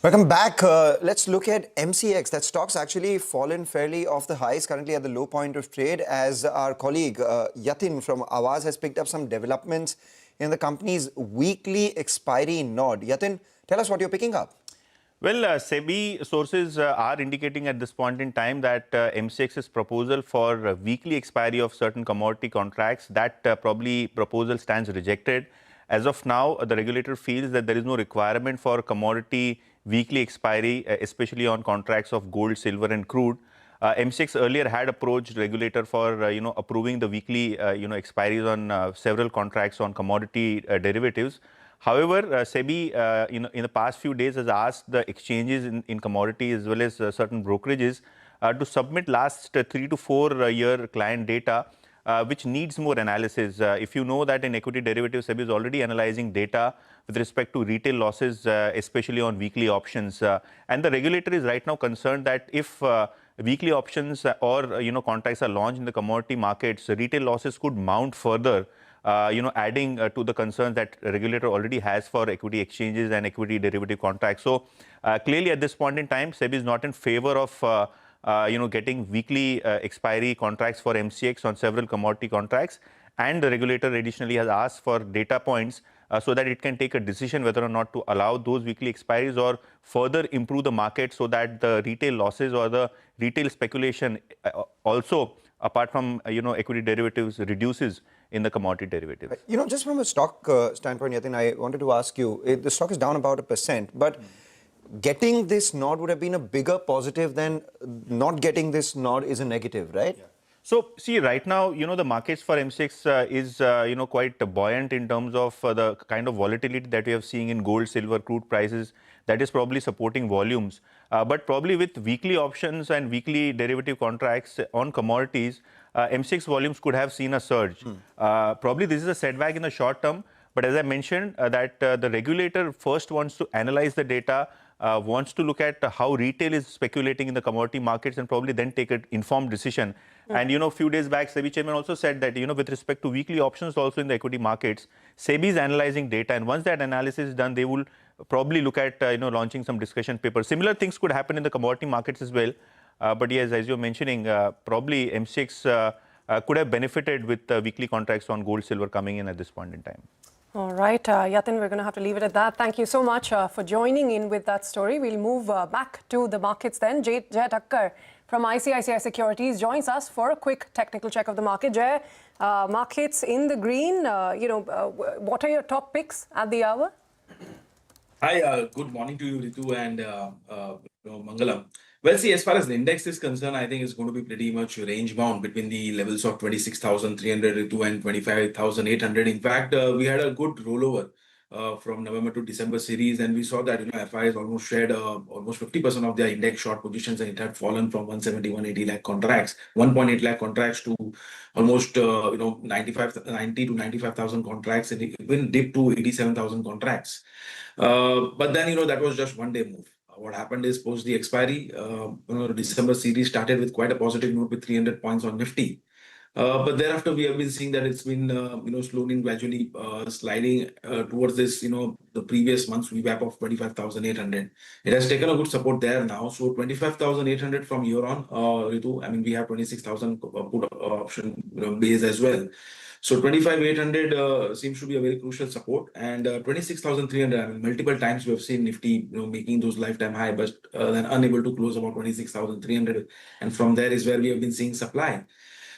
Speaker 10: Welcome back. Let's look at MCX. That stock's actually fallen fairly off the highs, currently at the low point of trade, as our colleague Yatin from Awaz has picked up some developments in the company's weekly expiry nod. Yatin, tell us what you're picking up.
Speaker 18: Well, SEBI sources are indicating at this point in time that MCX's proposal for weekly expiry of certain commodity contracts, that probably proposal stands rejected. As of now, the regulator feels that there is no requirement for commodity weekly expiry, especially on contracts of gold, silver and crude. MCX earlier had approached regulator for approving the weekly expiries on several contracts on commodity derivatives. However, SEBI in the past few days has asked the exchanges in commodity as well as certain brokerages to submit last 3 to 4 year client data, which needs more analysis. If you know that in equity derivatives, SEBI is already analyzing data with respect to retail losses, especially on weekly options. And the regulator is right now concerned that if weekly options or contracts are launched in the commodity markets, retail losses could mount further. Adding to the concerns that regulator already has for equity exchanges and equity derivative contracts. So clearly at this point in time, SEBI is not in favor of getting weekly expiry contracts for MCX on several commodity contracts. And the regulator additionally has asked for data points so that it can take a decision whether or not to allow those weekly expiries or further improve the market so that the retail losses or the retail speculation also, apart from equity derivatives, reduces in the commodity derivatives.
Speaker 10: Just from a stock standpoint, Yatin, I wanted to ask you, the stock is down about 1%, but getting this nod would have been a bigger positive than not getting this nod is a negative, right? Yeah.
Speaker 18: So, see, right now, the markets for MCX is, quite buoyant in terms of the kind of volatility that we have seen in gold, silver, crude prices. That is probably supporting volumes. But probably with weekly options and weekly derivative contracts on commodities, MCX volumes could have seen a surge. Probably this is a setback in the short term. But as I mentioned, that the regulator first wants to analyze the data, wants to look at how retail is speculating in the commodity markets and probably then take an informed decision. And, a few days back, SEBI chairman also said that, with respect to weekly options also in the equity markets, SEBI is analyzing data. And once that analysis is done, they will probably look at, launching some discussion papers. Similar things could happen in the commodity markets as well. But yes, as you're mentioning, probably MCX could have benefited with weekly contracts on gold, silver coming in at this point in time.
Speaker 15: All right, Yatin, we're going to have to leave it at that. Thank you so much for joining in with that story. We'll move back to the markets then. Jay Thakkar from ICICI Securities joins us for a quick technical check of the market. Jay, markets in the green, what are your top picks at the hour?
Speaker 19: Hi, good morning to you, Ritu and Mangalam. Well, see, as far as the index is concerned, I think it's going to be pretty much range-bound between the levels of 26,300 Ritu and 25,800. In fact, we had a good rollover from November to December series, and we saw that FIs almost shared almost 50% of their index short positions, and it had fallen from 170, 180 lakh contracts, 1.8 lakh contracts to almost 90 to 95,000 contracts, and it even dipped to 87,000 contracts. But then that was just one day move. What happened is post the expiry, December series started with quite a positive note with 300 points on Nifty. But thereafter, we have been seeing that it's been, slowly and gradually sliding towards this, the previous month's VWAP of 25,800. It has taken a good support there now. So 25,800 from here on, Ritu, I mean, we have 26,000 put option base as well. So 25,800 seems to be a very crucial support, and 26,300. I mean, multiple times we have seen Nifty, making those lifetime high, but then unable to close about 26,300, and from there is where we have been seeing supply.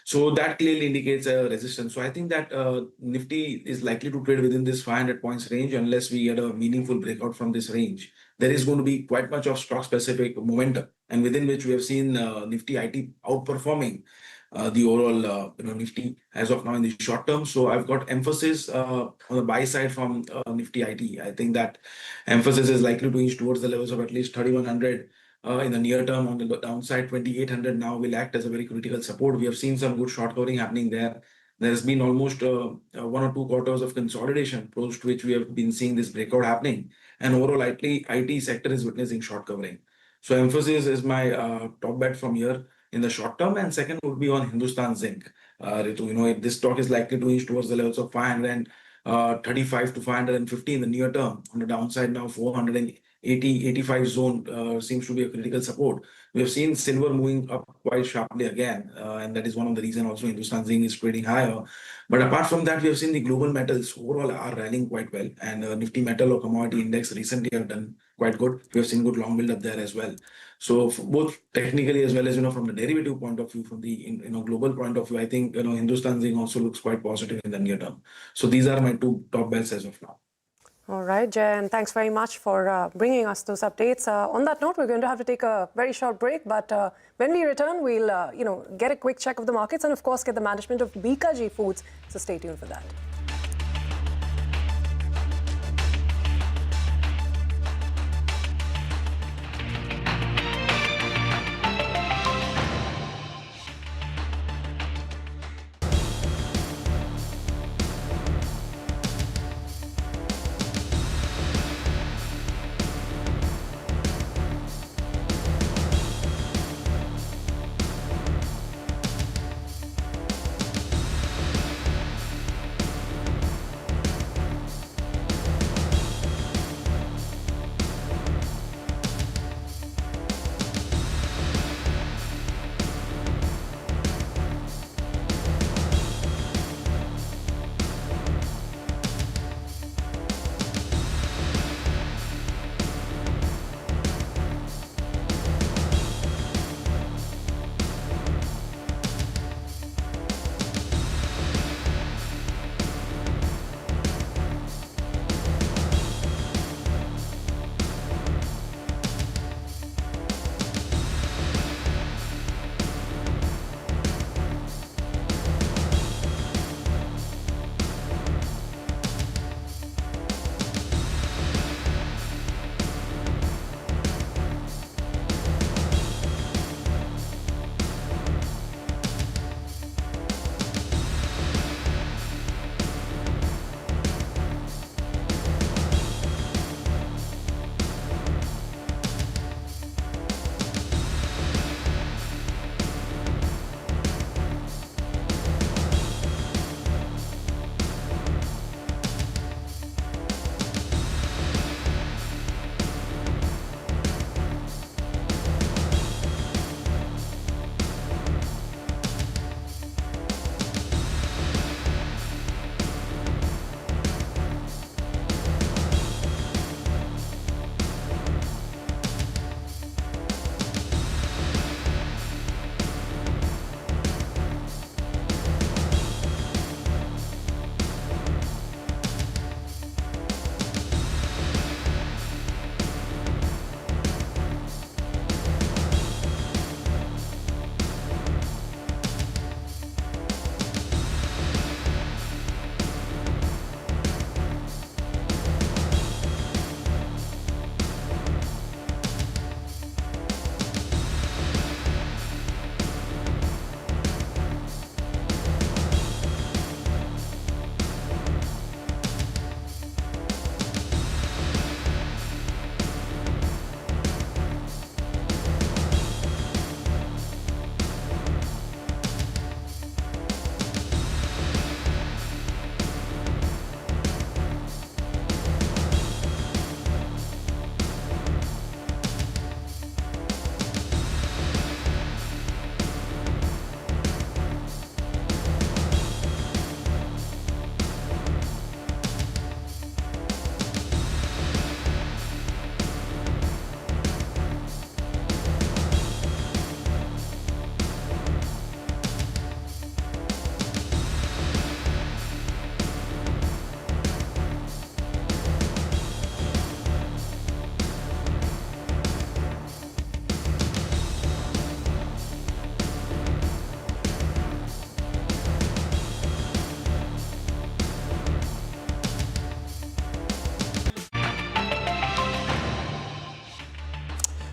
Speaker 19: So that clearly indicates a resistance. So I think that Nifty is likely to trade within this 500 points range unless we get a meaningful breakout from this range. There is going to be quite much of stock-specific momentum, and within which we have seen Nifty IT outperforming the overall Nifty as of now in the short term. So I've got emphasis on the buy side from Nifty IT. I think that emphasis is likely to inch towards the levels of at least 3,100 in the near term. On the downside, 2,800 now will act as a very critical support. We have seen some good short covering happening there. There has been almost 1 or 2 quarters of consolidation, post which we have been seeing this breakout happening. And overall, IT sector is witnessing short covering. So emphasis is my top bet from here in the short term, and second would be on Hindustan Zinc. Ritu, if this stock is likely to inch towards the levels of 535 to 550 in the near term. On the downside now, 400 80-85 zone seems to be a critical support. We have seen silver moving up quite sharply again, and that is one of the reasons also Hindustan Zinc is trading higher. But apart from that, we have seen the global metals overall are rallying quite well, and Nifty Metal or Commodity Index recently have done quite good. We have seen good long build up there as well. So both technically as well as from the derivative point of view, from the global point of view, I think Hindustan Zinc also looks quite positive in the near term. So these are my two top bets as of now.
Speaker 15: All right, Jay, and thanks very much for bringing us those updates. On that note, we're going to have to take a very short break, but when we return, we'll get a quick check of the markets and, of course, get the management of BKG Foods. So stay tuned for that.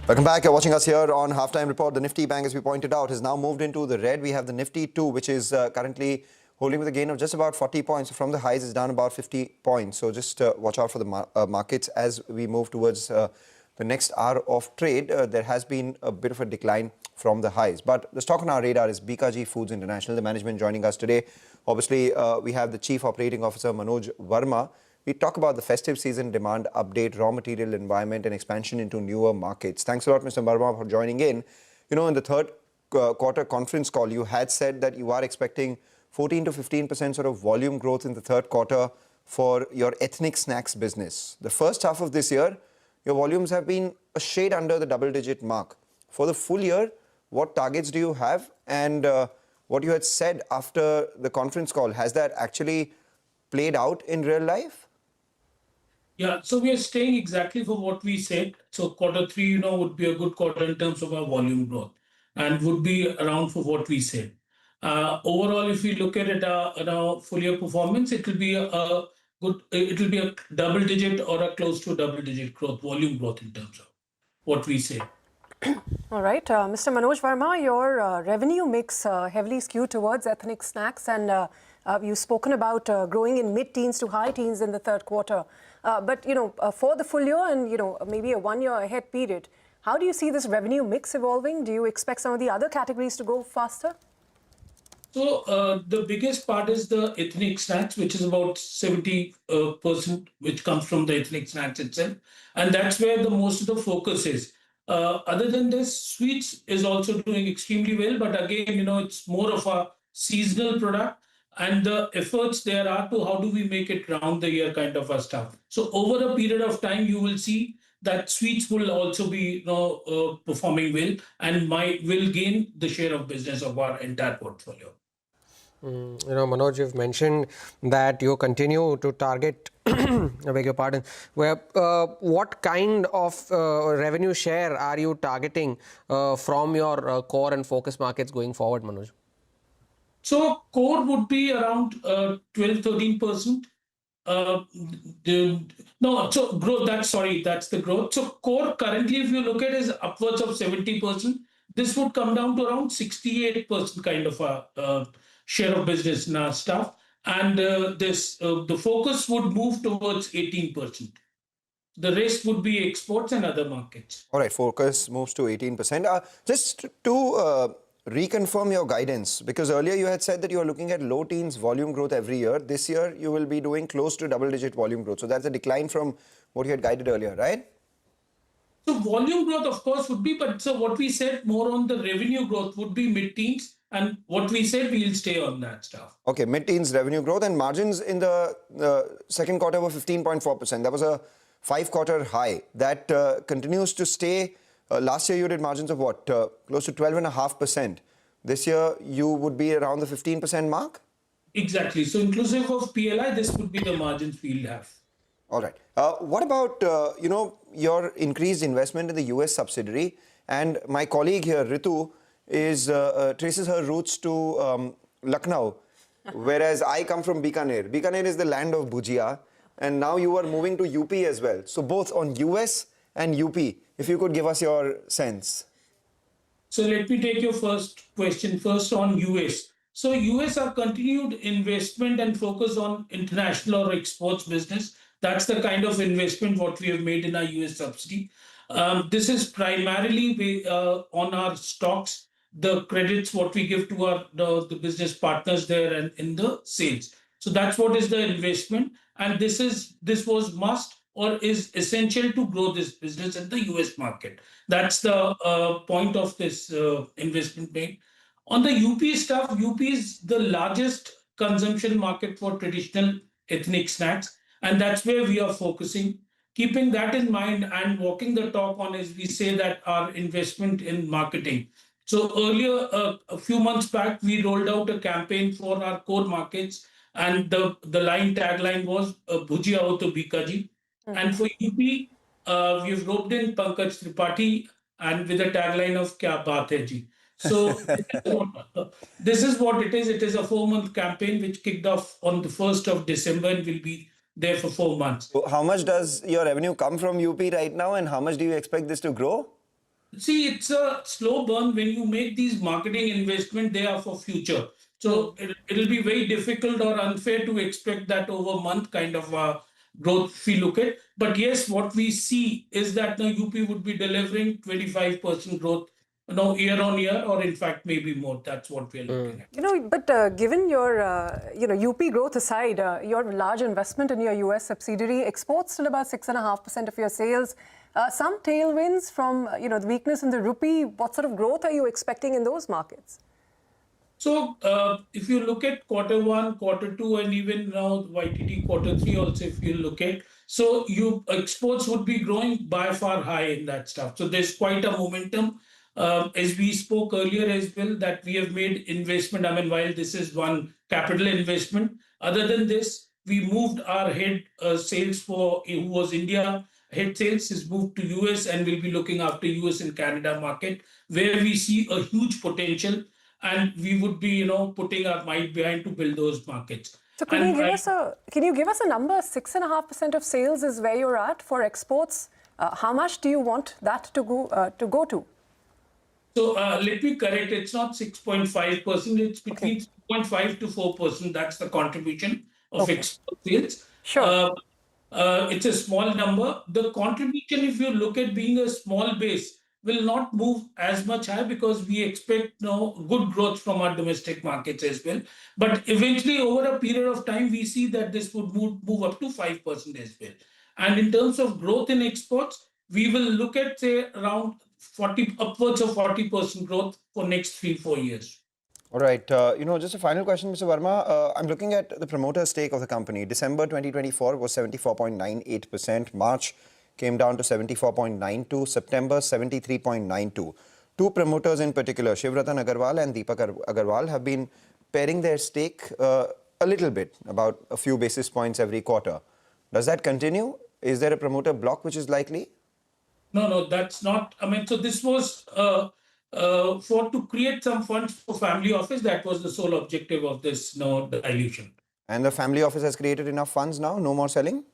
Speaker 10: Welcome back. You're watching us here on Halftime Report. The Nifty Bank, as we pointed out, has now moved into the red. We have the Nifty 2, which is currently holding with a gain of just about 40 points. From the highs, it's down about 50 points. So just watch out for the markets as we move towards the next hour of trade. There has been a bit of a decline from the highs. But the stock on our radar is BKG Foods International. The management joining us today. Obviously, we have the Chief Operating Officer, Manoj Verma. We talk about the festive season demand update, raw material environment, and expansion into newer markets. Thanks a lot, Mr. Verma, for joining in. You know, in the third quarter conference call, you had said that you are expecting 14 to 15% sort of volume growth in the third quarter for your ethnic snacks business. The first half of this year, your volumes have been a shade under the double-digit mark. For the full year, what targets do you have? And what you had said after the conference call, has that actually played out in real life?
Speaker 2: Yeah, so we are staying exactly for what we said. So quarter three, you know, would be a good quarter in terms of our volume growth and would be around for what we said. Overall, if we look at it, our full year performance, it will be a double-digit or a close to double-digit growth, volume growth in terms of what we said.
Speaker 15: All right, Mr. Manoj Verma, your revenue mix heavily skewed towards ethnic snacks, and you've spoken about growing in mid-teens to high teens in the third quarter. But, you know, for the full year and, you know, maybe a 1 year ahead period, how do you see this revenue mix evolving? Do you expect some of the other categories to go faster?
Speaker 2: So the biggest part is the ethnic snacks, which is about 70%, which comes from the ethnic snacks itself. And that's where the most of the focus is. Other than this, sweets is also doing extremely well. But again, you know, it's more of a seasonal product. And the efforts there are to how do we make it round the year kind of a stuff. So over a period of time, you will see that sweets will also be, you know, performing well and will gain the share of business of our entire portfolio.
Speaker 14: You know, Manoj, you've mentioned that you continue to target, I beg your pardon, where what kind of revenue share are you targeting from your core and focus markets going forward, Manoj?
Speaker 2: So core would be around 12-13%. No, so growth, that's the growth. So core currently, if you look at, is upwards of 70%. This would come down to around 68% kind of a share of business in our stuff. And the focus would move towards 18%. The rest would be exports and other markets.
Speaker 10: All right, focus moves to 18%. Just to reconfirm your guidance, because earlier you had said that you are looking at low teens volume growth every year. This year, you will be doing close to double-digit volume growth. So that's a decline from what you had guided earlier, right?
Speaker 2: So volume growth, of course, would be, but so what we said more on the revenue growth would be mid-teens. And what we said, we'll stay on that stuff.
Speaker 10: Okay, mid-teens revenue growth and margins in the second quarter were 15.4%. That was a 5-quarter high. That continues to stay. Last year, you did margins of what? Close to 12.5%. This year, you would be around the 15% mark?
Speaker 2: Exactly. So inclusive of PLI, this would be the margins we'll have.
Speaker 10: All right. What about, you know, your increased investment in the US subsidiary? And my colleague here, Ritu, traces her roots to Lucknow, whereas I come from Bikaner. Bikaner is the land of bhujia, and now you are moving to UP as well. So both on US and UP, if you could give us your sense.
Speaker 2: So let me take your first question first on US. So US are continued investment and focus on international or exports business. That's the kind of investment what we have made in our US subsidiary. This is primarily on our stocks, the credits what we give to our the business partners there and in the sales. So that's what is the investment, and this was must or is essential to grow this business in the US market. That's the point of this investment made. On the UP stuff, UP is the largest consumption market for traditional ethnic snacks, and that's where we are focusing. Keeping that in mind and walking the talk on, as we say, that our investment in marketing. So earlier, a few months back, we rolled out a campaign for our core markets, and the tagline was Bhujia Ho To Bikaji. And for UP, we've roped in Pankaj Tripathi and with a tagline of Kya Baat Hai Ji. So this is what it is. It is a 4-month campaign which kicked off on the 1st of December and will be there for 4 months.
Speaker 10: So how much does your revenue come from UP right now, and how much do you expect this to grow?
Speaker 2: See, it's a slow burn. When you make these marketing investment, they are for future. So it'll be very difficult or unfair to expect that over a month kind of growth if we look at. But yes, what we see is that now UP would be delivering 25% growth year on year, or in fact maybe more. That's what we're looking at.
Speaker 15: But given your, UP growth aside, your large investment in your US subsidiary, exports still about 6.5% of your sales. Some tailwinds from, the weakness in the rupee. What sort of growth are you expecting in those markets?
Speaker 2: So if you look at Q1, Q2, and even now YTD Q3 also, if you look at, so exports would be growing by far high in that stuff. So there's quite a momentum. As we spoke earlier as well, that we have made investment. I mean, while this is one capital investment, other than this, we moved our head sales who was India. Head sales is moved to US, and we'll be looking after US and Canada market, where we see a huge potential, and we would be, putting our might behind to build those markets.
Speaker 15: So can you give us a number? 6.5% of sales is where you're at for exports. How much do you want that to go to?
Speaker 2: So let me correct. It's not 6.5%. It's between 6.5 to 4%. That's the contribution of export sales.
Speaker 15: Sure.
Speaker 2: It's a small number. The contribution, if you look at being a small base, will not move as much high because we expect good growth from our domestic markets as well. But eventually, over a period of time, we see that this would move up to 5% as well. And in terms of growth in exports, we will look at, say, around upwards of 40% growth for next 3-4 years.
Speaker 10: All right. Just a final question, Mr. Verma. I'm looking at the promoter stake of the company. December 2024 was 74.98%. March came down to 74.92%. September, 73.92%. Two promoters in particular, Shivratan Agarwal and Deepak Agarwal, have been paring their stake a little bit, about a few basis points every quarter. Does that continue? Is there a promoter block which is likely?
Speaker 2: No, that's not. I mean, so this was to create some funds for family office. That was the sole objective of this dilution.
Speaker 10: And the family office has created enough funds now? No more selling?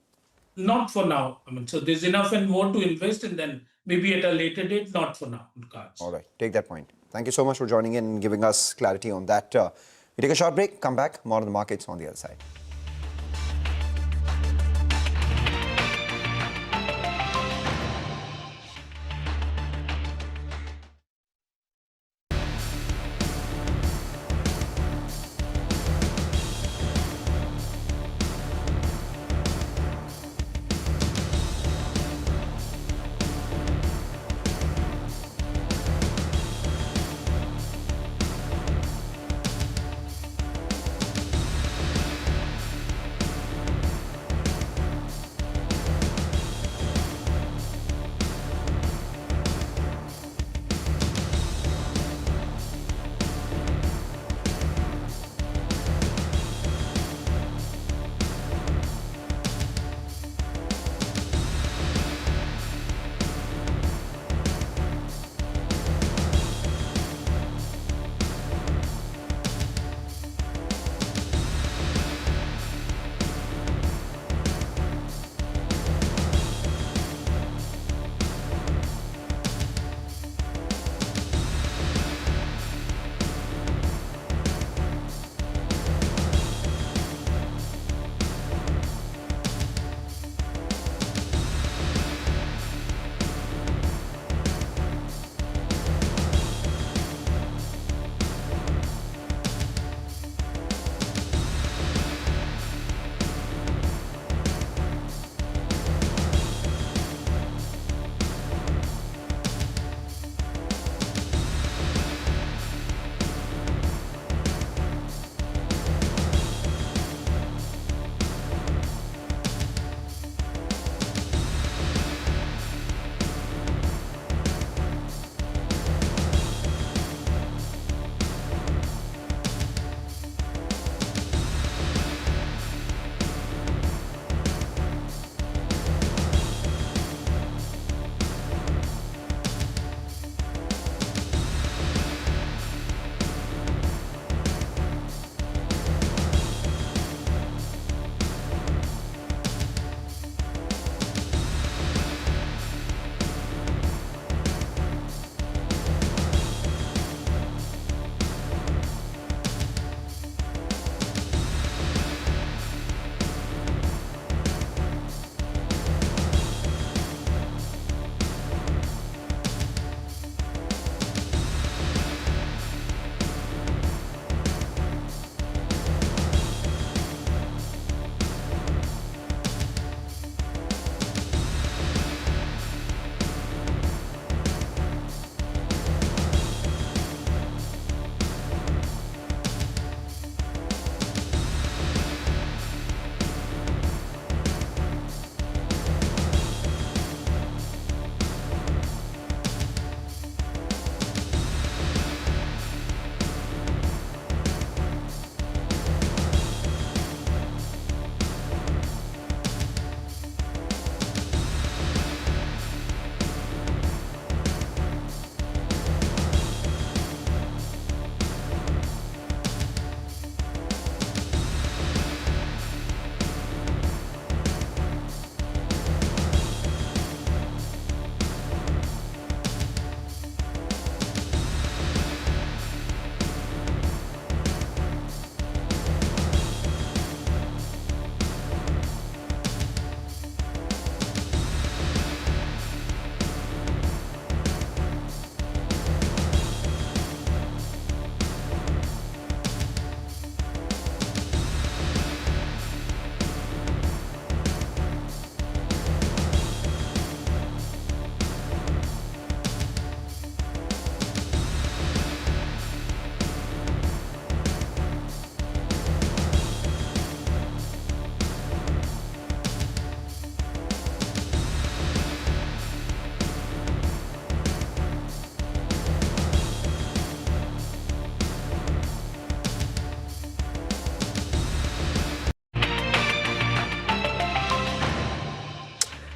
Speaker 2: Not for now. I mean, so there's enough and more to invest, and then maybe at a later date, not for now.
Speaker 10: All right, take that point. Thank you so much for joining in and giving us clarity on that. We take a short break, come back, more on the markets on the other side.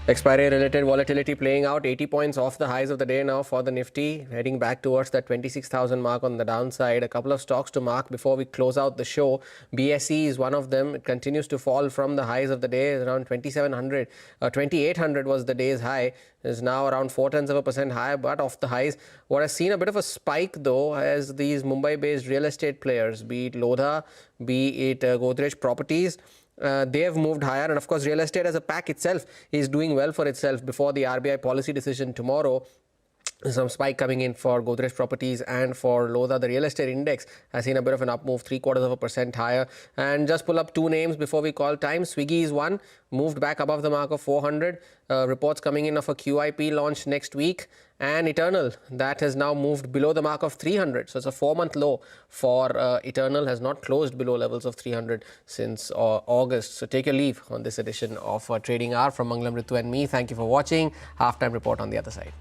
Speaker 14: Expiry-related volatility playing out, 80 points off the highs of the day now for the Nifty, heading back towards that 26,000 mark on the downside. A couple of stocks to mark before we close out the show. BSE is one of them. It continues to fall from the highs of the day, around 2,700. 2,800 was the day's high. Is now around 0.4% higher, but off the highs. What has seen a bit of a spike, though, as these Mumbai-based real estate players, be it Lodha, be it Godrej Properties, they have moved higher, and of course real estate as a pack itself is doing well for itself before the RBI policy decision tomorrow. Some spike coming in for Godrej Properties and for Lodha. The real estate index has seen a bit of an up move, 0.75% higher. And just pull up two names before we call time. Swiggy is one, moved back above the mark of 400. Reports coming in of a QIP launch next week. And Eternal, that has now moved below the mark of 300. So it's a 4-month low for Eternal, has not closed below levels of 300 since August. So take your leave on this edition of Trading Hour. From Mangalam, Ritu and me, thank you for watching. Halftime report on the other side.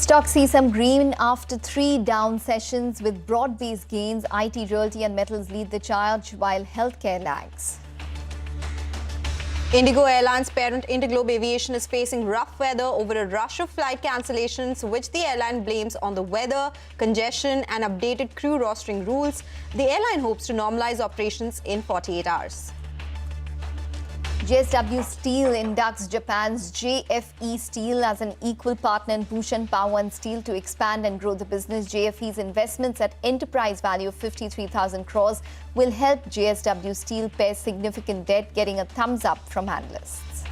Speaker 20: Stocks see some green after 3 down sessions with broad-based gains. IT, realty and metals lead the charge while healthcare lags.
Speaker 8: Indigo Airlines parent Interglobe Aviation is facing rough weather over a rush of flight cancellations, which the airline blames on the weather, congestion and updated crew rostering rules. The airline hopes to normalize operations in 48 hours.
Speaker 20: JSW Steel inducts Japan's JFE Steel as an equal partner in Bhushan Power and Steel to expand and grow the business. JFE's investments at enterprise value of 53,000 crores will help JSW Steel pay significant debt, getting a thumbs up from analysts.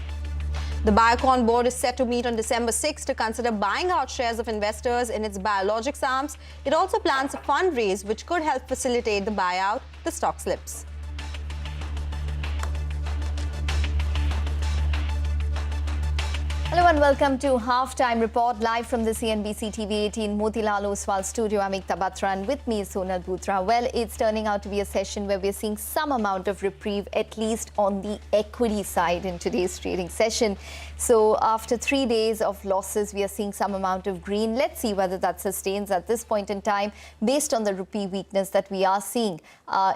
Speaker 8: The Biocon board is set to meet on December 6 to consider buying out shares of investors in its biologics arms. It also plans a fundraise which could help facilitate the buyout. The stock slips.
Speaker 20: Hello and welcome to Halftime Report live from the CNBC-TV18 Motilal Oswal studio. I'm Ekta Batra and with me is Sonal Bhutra. Well, it's turning out to be a session where we're seeing some amount of reprieve, at least on the equity side in today's trading session. So after 3 days of losses, we are seeing some amount of green. Let's see whether that sustains at this point in time. Based on the rupee weakness that we are seeing,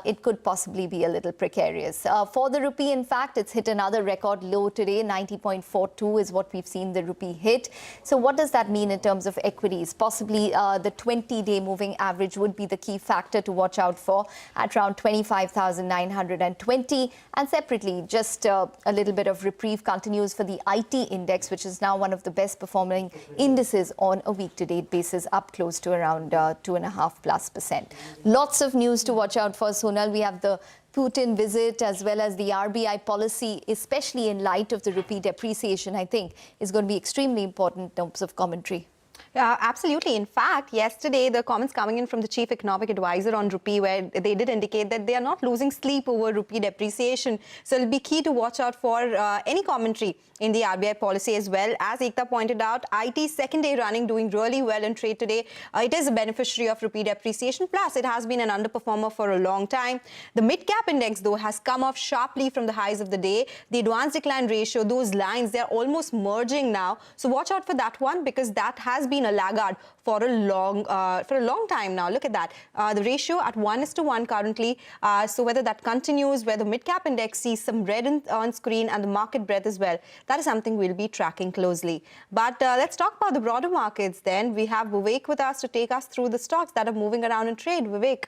Speaker 20: it could possibly be a little precarious. For the rupee, in fact, it's hit another record low today. 90.42 is what we've seen the rupee hit. So what does that mean in terms of equities? Possibly the 20-day moving average would be the key factor to watch out for at around 25,920. And separately, just a little bit of reprieve continues for the IT index, which is now one of the best performing indices on a week-to-date basis, up close to around 2.5+%. Lots of news to watch out for, Sonal. We have the Putin visit as well as the RBI policy, especially in light of the rupee depreciation, I think is going to be extremely important in terms of commentary.
Speaker 8: Yeah, absolutely. In fact, yesterday, the comments coming in from the chief economic advisor on rupee, where they did indicate that they are not losing sleep over rupee depreciation. So it'll be key to watch out for any commentary in the RBI policy as well. As Ekta pointed out, IT second day running, doing really well in trade today. It is a beneficiary of rupee depreciation. Plus, it has been an underperformer for a long time. The mid-cap index, though, has come off sharply from the highs of the day. The advanced decline ratio, those lines, they're almost merging now. So watch out for that one, because that has been a laggard for a long time now. Look at that. The ratio at 1:1 currently. So whether that continues, where the mid-cap index sees some red on screen and the market breadth as well, that is something we'll be tracking closely. But let's talk about the broader markets then. We have Vivek with us to take us through the stocks that are moving around in trade. Vivek.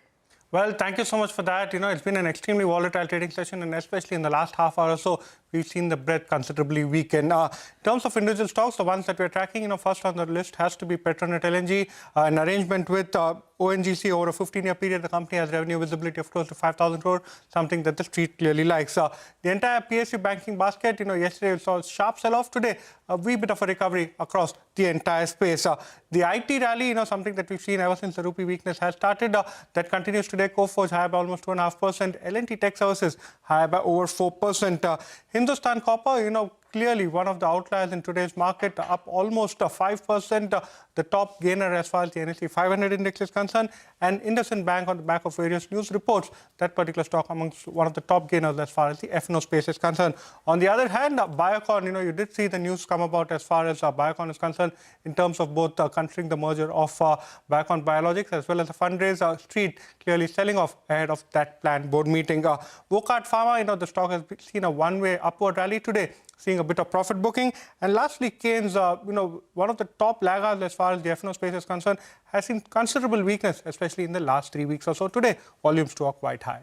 Speaker 21: Well, thank you so much for that. It's been an extremely volatile trading session, and especially in the last half hour or so, we've seen the breadth considerably weaken. In terms of individual stocks, the ones that we're tracking, first on the list has to be Petronet LNG, an arrangement with ONGC over a 15-year period. The company has revenue visibility of close to 5,000 crore, something that the street clearly likes. The entire PSU banking basket, yesterday we saw a sharp sell-off. Today, a wee bit of a recovery across the entire space. The IT rally, something that we've seen ever since the rupee weakness has started, that continues today. Coforge higher by almost 2.5%. L&T Tech Services higher by over 4%. Hindustan Copper, clearly one of the outliers in today's market, up almost 5%, the top gainer as far as the NSE 500 index is concerned, and IndusInd Bank, on the back of various news reports, that particular stock amongst one of the top gainers as far as the FNO space is concerned. On the other hand, Biocon, you did see the news come about as far as Biocon is concerned in terms of both considering the merger of Biocon Biologics as well as the fundraise. Street clearly selling off ahead of that planned board meeting. Wockhardt Pharma, the stock has seen a one-way upward rally today, seeing a bit of profit booking. And lastly, Keynes, one of the top laggards as far as the FNO space is concerned, has seen considerable weakness, especially in the last 3 weeks or so. Today, volumes to are quite high.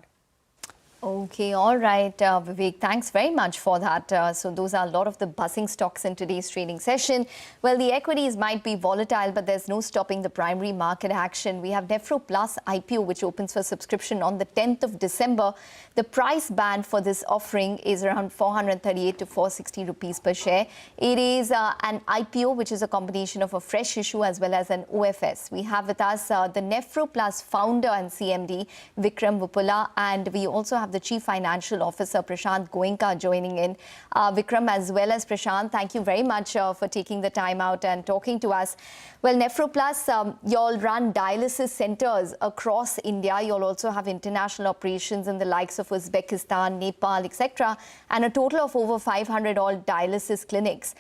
Speaker 20: Okay, all right, Vivek, thanks very much for that. So those are a lot of the buzzing stocks in today's trading session. Well, the equities might be volatile, but there's no stopping the primary market action. We have Nefro Plus IPO, which opens for subscription on the 10th of December. The price band for this offering is around 438 to 460 rupees per share. It is an IPO, which is a combination of a fresh issue as well as an OFS. We have with us the Nefro Plus founder and CMD, Vikram Vupula, and we also have have the Chief Financial Officer, Prashant Goenka, joining in. Vikram as well as Prashant, thank you very much for taking the time out and talking to us. Well, NephroPlus, y'all run dialysis centers across India. You'll also have international operations in the likes of Uzbekistan, Nepal, etc., and a total of over 500 all dialysis clinics.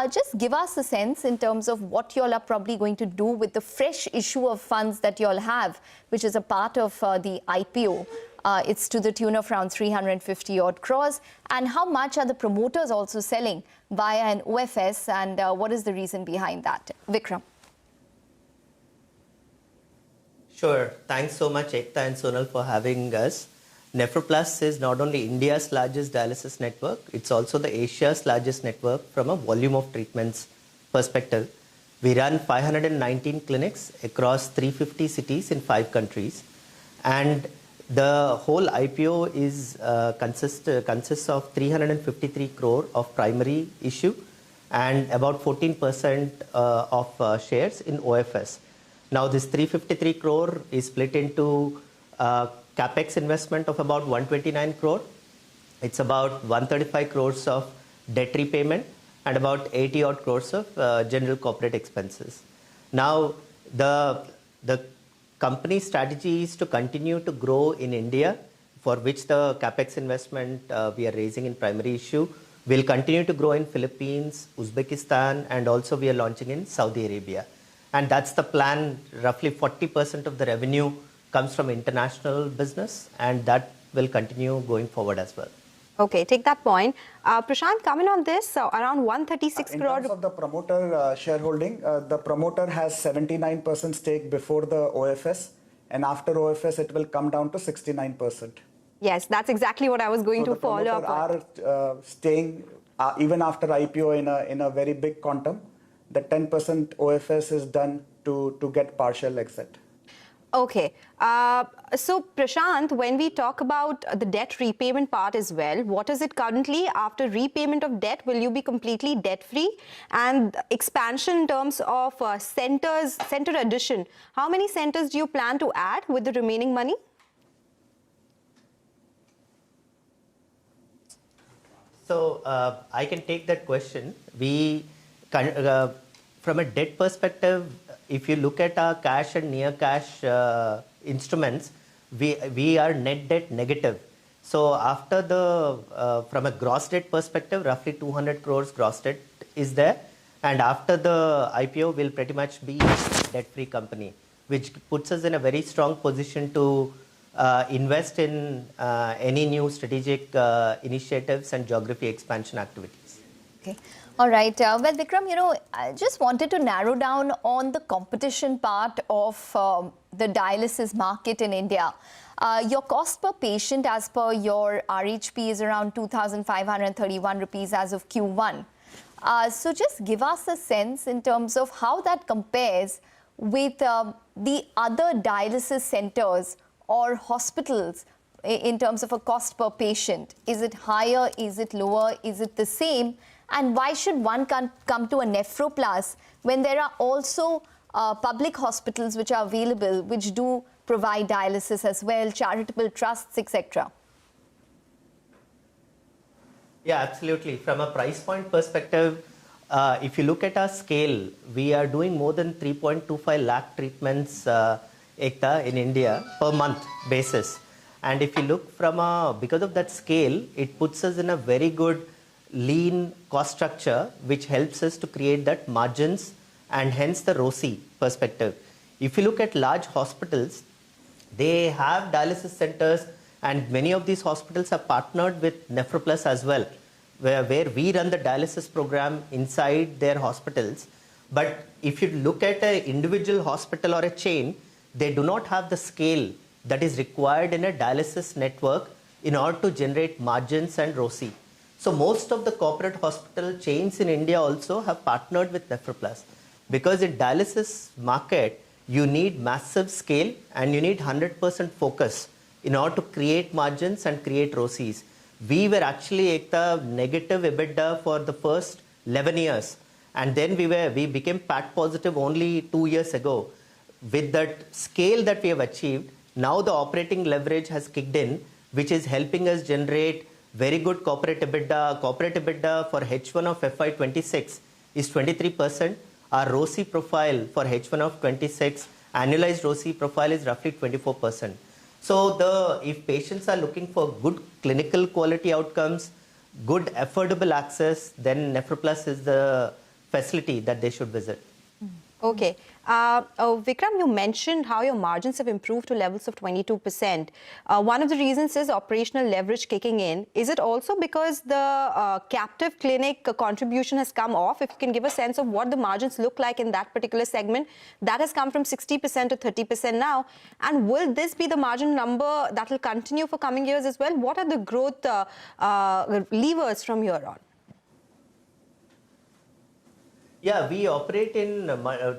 Speaker 20: Just give us a sense in terms of what y'all are probably going to do with the fresh issue of funds that y'all have, which is a part of the IPO. It's to the tune of around 350 odd crores. And how much are the promoters also selling via an OFS, and what is the reason behind that? Vikram.
Speaker 1: Sure. Thanks so much, Ekta and Sonal, for having us. NephroPlus is not only India's largest dialysis network, it's also the Asia's largest network from a volume of treatments perspective. We run 519 clinics across 350 cities in 5 countries. And the whole IPO is consists of 353 crore of primary issue and about 14% of shares in OFS. Now, this 353 crore is split into capex investment of about 129 crore. It's about 135 crores of debt repayment and about 80 odd crores of general corporate expenses. Now, the company strategy is to continue to grow in India, for which the capex investment we are raising in primary issue. We'll continue to grow in Philippines, Uzbekistan, and also we are launching in Saudi Arabia. And that's the plan. Roughly 40% of the revenue comes from international business, and that will continue going forward as well.
Speaker 8: Okay, take that point. Prashant, coming on this, around 136 crore.
Speaker 7: In terms of the promoter shareholding, the promoter has 79% stake before the OFS, and after OFS, it will come down to 69%.
Speaker 8: Yes, that's exactly what I was going to follow up on.
Speaker 7: Are staying even after IPO in a very big quantum. The 10% OFS is done to get partial exit.
Speaker 8: Okay. So, Prashant, when we talk about the debt repayment part as well, what is it currently? After repayment of debt, will you be completely debt-free? And expansion in terms of center addition, how many centers do you plan to add with the remaining money?
Speaker 1: So, I can take that question. We, from a debt perspective, if you look at our cash and near cash instruments, we are net debt negative. So after the, from a gross debt perspective, roughly 200 crores gross debt is there. And after the IPO, we'll pretty much be a debt-free company, which puts us in a very strong position to invest in any new strategic initiatives and geography expansion activities.
Speaker 20: Okay. All right. Well, Vikram, you know, I just wanted to narrow down on the competition part of the dialysis market in India. Your cost per patient as per your RHP is around 2,531 rupees as of Q1. So just give us a sense in terms of how that compares with the other dialysis centers or hospitals in terms of a cost per patient. Is it higher? Is it lower? Is it the same? And why should one come to a NephroPlus when there are also public hospitals which are available, which do provide dialysis as well, charitable trusts, etc.?
Speaker 1: Yeah, absolutely. From a price point perspective, if you look at our scale, we are doing more than 3.25 lakh treatments, Ekta, in India per month basis. And if you look from because of that scale, it puts us in a very good lean cost structure, which helps us to create that margins and hence the ROCE perspective. If you look at large hospitals, they have dialysis centers, and many of these hospitals are partnered with NephroPlus as well, where we run the dialysis program inside their hospitals. But if you look at an individual hospital or a chain, they do not have the scale that is required in a dialysis network in order to generate margins and ROCE. So most of the corporate hospital chains in India also have partnered with NephroPlus, because in dialysis market, you need massive scale and you need 100% focus in order to create margins and create ROCEs. We were actually at the negative EBITDA for the first 11 years. And then we became PAT positive only 2 years ago. With that scale that we have achieved, now the operating leverage has kicked in, which is helping us generate very good corporate EBITDA. Corporate EBITDA for H1 of FY26 is 23%. Our ROCE profile for H1 of 26, annualized ROCE profile is roughly 24%. So if patients are looking for good clinical quality outcomes, good affordable access, then Nephroplus is the facility that they should visit.
Speaker 8: Okay. Vikram, you mentioned how your margins have improved to levels of 22%. One of the reasons is operational leverage kicking in. Is it also because the captive clinic contribution has come off? If you can give a sense of what the margins look like in that particular segment, that has come from 60% to 30% now. And will this be the margin number that will continue for coming years as well? What are the growth levers from here on?
Speaker 1: Yeah, we operate in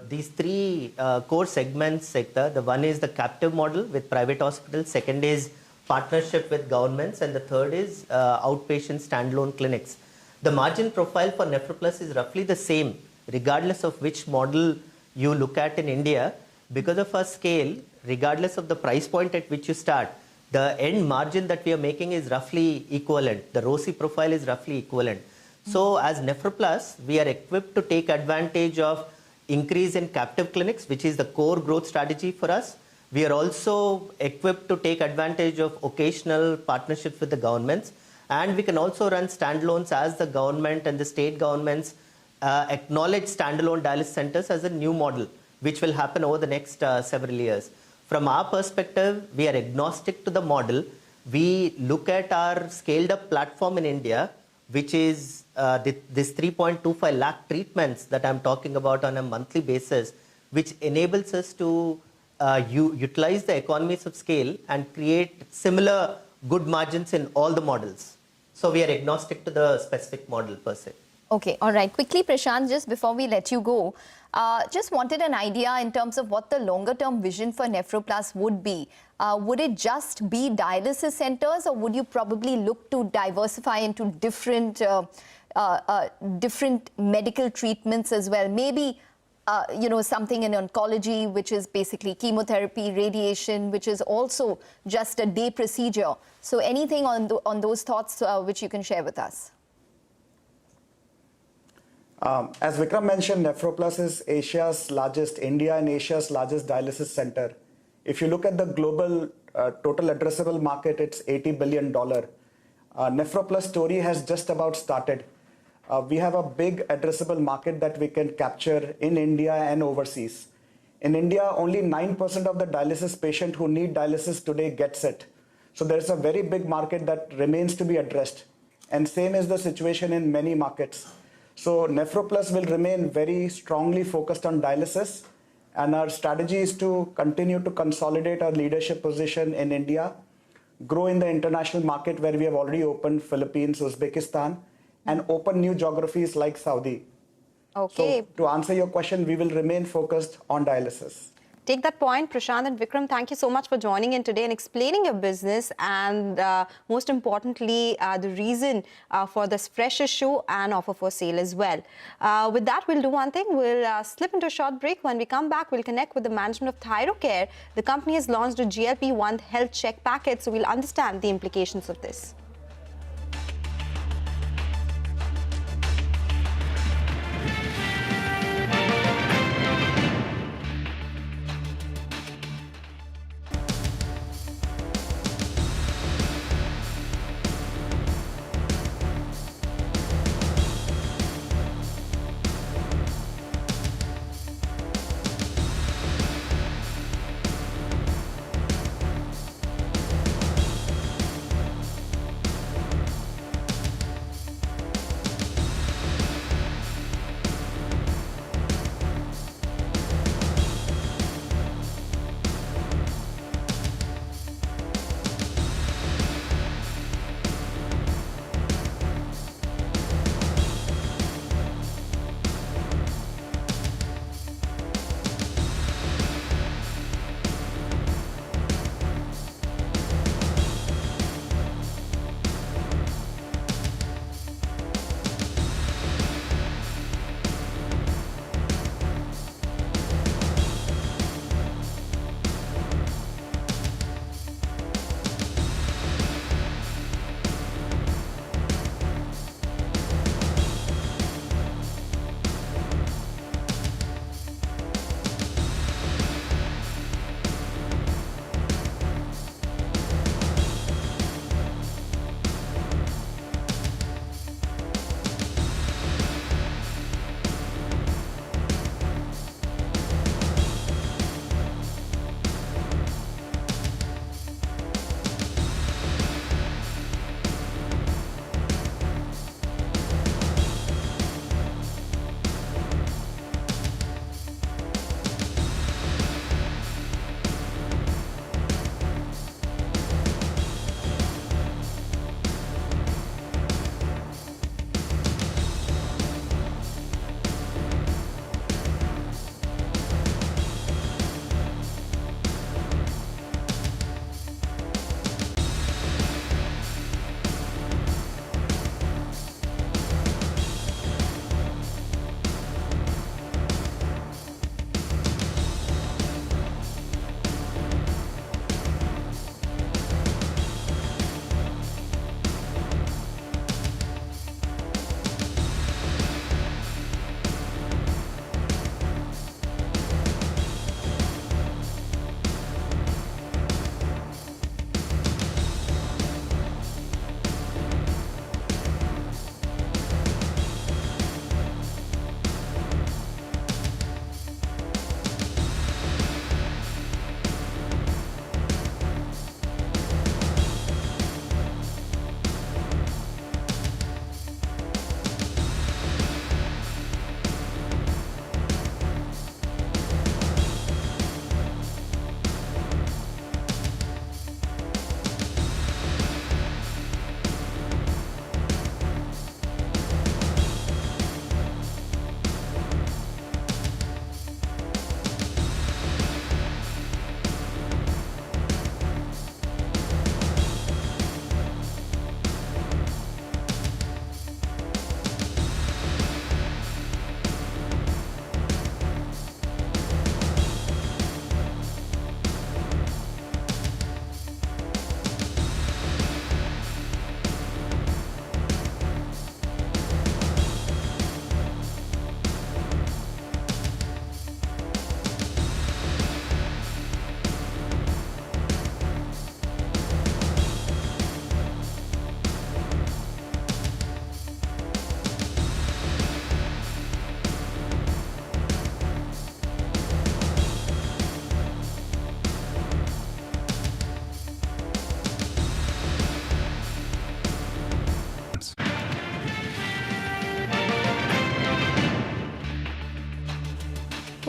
Speaker 1: these three core segments, Ekta. The one is the captive model with private hospitals, second is partnership with governments, and the third is outpatient standalone clinics. The margin profile for Nephroplus is roughly the same, regardless of which model you look at in India. Because of our scale, regardless of the price point at which you start, the end margin that we are making is roughly equivalent. The ROCE profile is roughly equivalent. So as Nephroplus, we are equipped to take advantage of increase in captive clinics, which is the core growth strategy for us. We are also equipped to take advantage of occasional partnerships with the governments. And we can also run standalones as the government and the state governments acknowledge standalone dialysis centers as a new model, which will happen over the next several years. From our perspective, we are agnostic to the model. We look at our scaled up platform in India, which is this 3.25 lakh treatments that I'm talking about on a monthly basis, which enables us to utilize the economies of scale and create similar good margins in all the models. So we are agnostic to the specific model per se.
Speaker 20: Okay, all right. Quickly, Prashant, just before we let you go, just wanted an idea in terms of what the longer-term vision for Nephroplus would be. Would it just be dialysis centers, or would you probably look to diversify into different medical treatments as well? Maybe, something in oncology, which is basically chemotherapy, radiation, which is also just a day procedure. So anything on those thoughts which you can share with us?
Speaker 7: As Vikram mentioned, Nephroplus is India and Asia's largest dialysis center. If you look at the global total addressable market, it's $80 billion. Nephroplus story has just about started. We have a big addressable market that we can capture in India and overseas. In India, only 9% of the dialysis patient who need dialysis today gets it. So there's a very big market that remains to be addressed. And same is the situation in many markets. So Nephroplus will remain very strongly focused on dialysis, and our strategy is to continue to consolidate our leadership position in India, grow in the international market where we have already opened Philippines, Uzbekistan, and open new geographies like Saudi.
Speaker 8: Okay.
Speaker 7: So to answer your question, we will remain focused on dialysis.
Speaker 8: Take that point, Prashant and Vikram. Thank you so much for joining in today and explaining your business and most importantly, the reason for this fresh issue and offer for sale as well. With that, we'll do one thing. We'll slip into a short break. When we come back, we'll connect with the management of Thyrocare. The company has launched a GLP-1 health check package, so we'll understand the implications of this.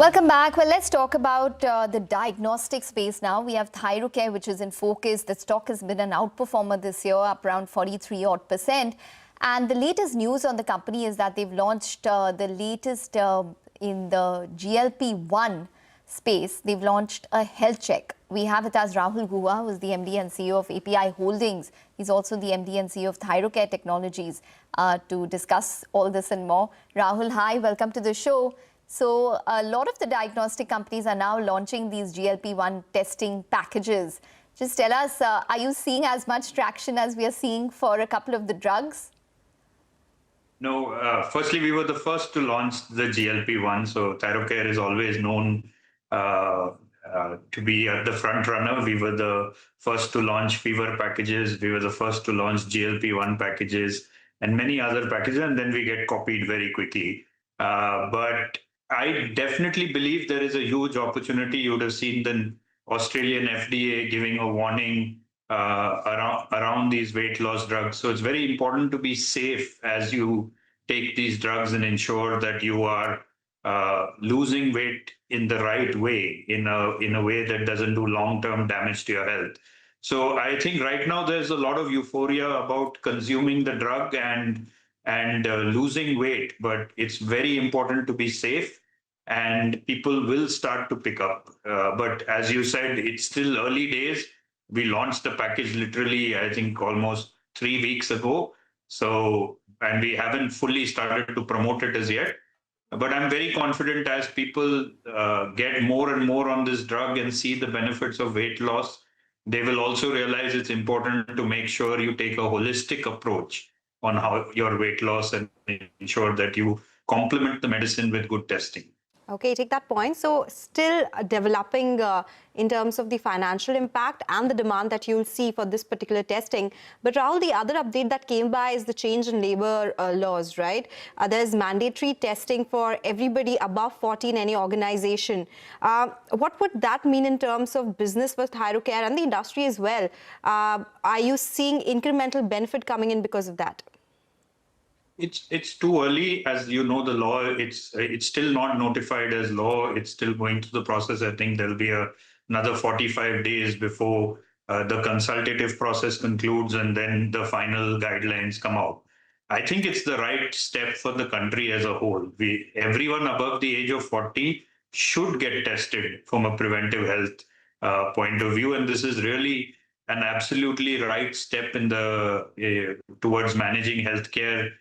Speaker 20: Welcome back. Well, let's talk about the diagnostic space now. We have Thyrocare, which is in focus. The stock has been an outperformer this year, up around 43%. And the latest news on the company is that they've launched the latest in the GLP-1 space. They've launched a health check. We have with us Rahul Guha, who is the MD and CEO of API Holdings. He's also the MD and CEO of Thyrocare Technologies to discuss all this and more. Rahul, hi, welcome to the show. So a lot of the diagnostic companies are now launching these GLP-1 testing packages. Just tell us, are you seeing as much traction as we are seeing for a couple of the drugs?
Speaker 3: No, firstly, we were the first to launch the GLP-1. So Thyrocare is always known to be at the front runner. We were the first to launch fever packages. We were the first to launch GLP-1 packages and many other packages, and then we get copied very quickly. But I definitely believe there is a huge opportunity. You would have seen the Australian FDA giving a warning around these weight loss drugs. So it's very important to be safe as you take these drugs and ensure that you are losing weight in the right way, in a way that doesn't do long-term damage to your health. So I think right now there's a lot of euphoria about consuming the drug and losing weight, but it's very important to be safe, and people will start to pick up. But as you said, it's still early days. We launched the package literally, I think, almost 3 weeks ago. So, and we haven't fully started to promote it as yet. But I'm very confident as people get more and more on this drug and see the benefits of weight loss, they will also realize it's important to make sure you take a holistic approach on how your weight loss and ensure that you complement the medicine with good testing.
Speaker 8: Okay, take that point. So still developing in terms of the financial impact and the demand that you'll see for this particular testing. But Rahul, the other update that came by is the change in labor laws, right? There's mandatory testing for everybody above 40 in any organization. What would that mean in terms of business for Thyrocare and the industry as well? Are you seeing incremental benefit coming in because of that?
Speaker 3: It's too early. As you know, the law, it's still not notified as law. It's still going through the process. I think there'll be another 45 days before the consultative process concludes and then the final guidelines come out. I think it's the right step for the country as a whole. Everyone above the age of 40 should get tested from a preventive health point of view, and this is really an absolutely right step in towards managing healthcare.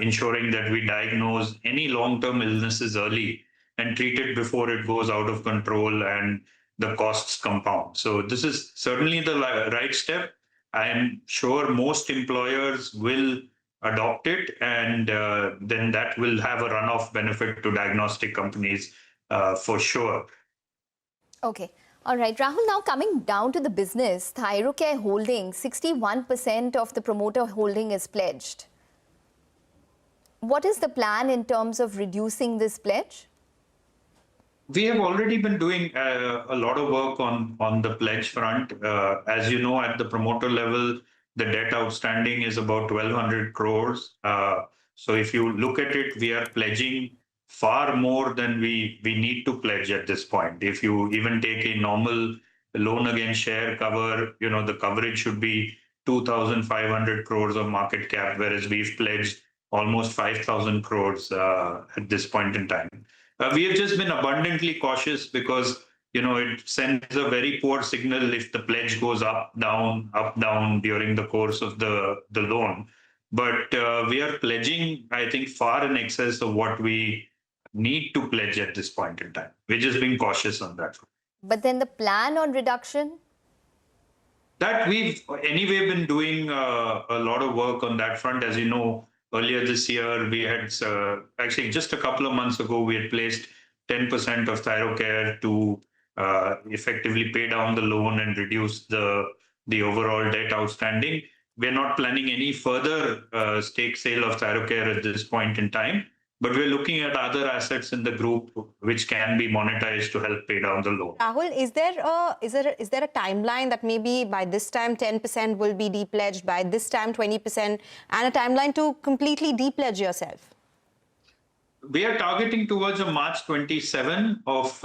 Speaker 3: Ensuring that we diagnose any long-term illnesses early and treat it before it goes out of control and the costs compound. So this is certainly the right step. I am sure most employers will adopt it, and then that will have a runoff benefit to diagnostic companies for sure.
Speaker 20: Okay. All right, Rahul, now coming down to the business, Thyrocare Holding, 61% of the promoter holding is pledged. What is the plan in terms of reducing this pledge?
Speaker 3: We have already been doing a lot of work on the pledge front. As you know, at the promoter level, the debt outstanding is about 1,200 crores. So if you look at it, we are pledging far more than we need to pledge at this point. If you even take a normal loan against share cover, the coverage should be 2,500 crores of market cap, whereas we've pledged almost 5,000 crores at this point in time. We have just been abundantly cautious because, it sends a very poor signal if the pledge goes up, down during the course of the loan. But we are pledging, I think, far in excess of what we need to pledge at this point in time. We're just being cautious on that.
Speaker 20: But then the plan on reduction?
Speaker 3: That we've anyway been doing a lot of work on that front. As you know, earlier this year, we had, actually just a couple of months ago, we had placed 10% of Thyrocare to effectively pay down the loan and reduce the overall debt outstanding. We're not planning any further stake sale of Thyrocare at this point in time, but we're looking at other assets in the group which can be monetized to help pay down the loan.
Speaker 8: Rahul, is there a timeline that maybe by this time 10% will be depledged, by this time 20%, and a timeline to completely depledge yourself?
Speaker 3: We are targeting towards a March 27 of,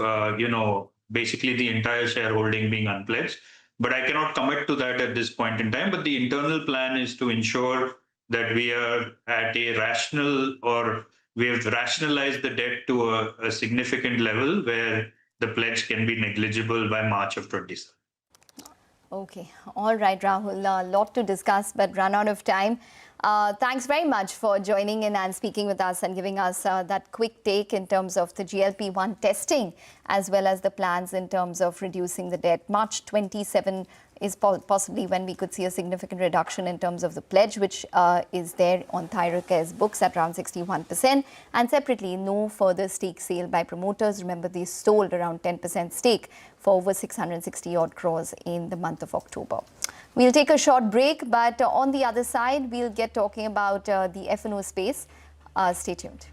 Speaker 3: basically the entire shareholding being unpledged. But I cannot commit to that at this point in time. But the internal plan is to ensure that we are at a rational, or we have rationalized the debt to a significant level where the pledge can be negligible by March of 27.
Speaker 20: Okay. All right, Rahul. A lot to discuss, but run out of time. Thanks very much for joining in and speaking with us and giving us that quick take in terms of the GLP-1 testing, as well as the plans in terms of reducing the debt. March 27 is possibly when we could see a significant reduction in terms of the pledge, which is there on Thyrocare's books at around 61%. And separately, no further stake sale by promoters. Remember, they sold around 10% stake for over 660 odd crores in the month of October. We'll take a short break, but on the other side, we'll get talking about the FNO space. Stay tuned.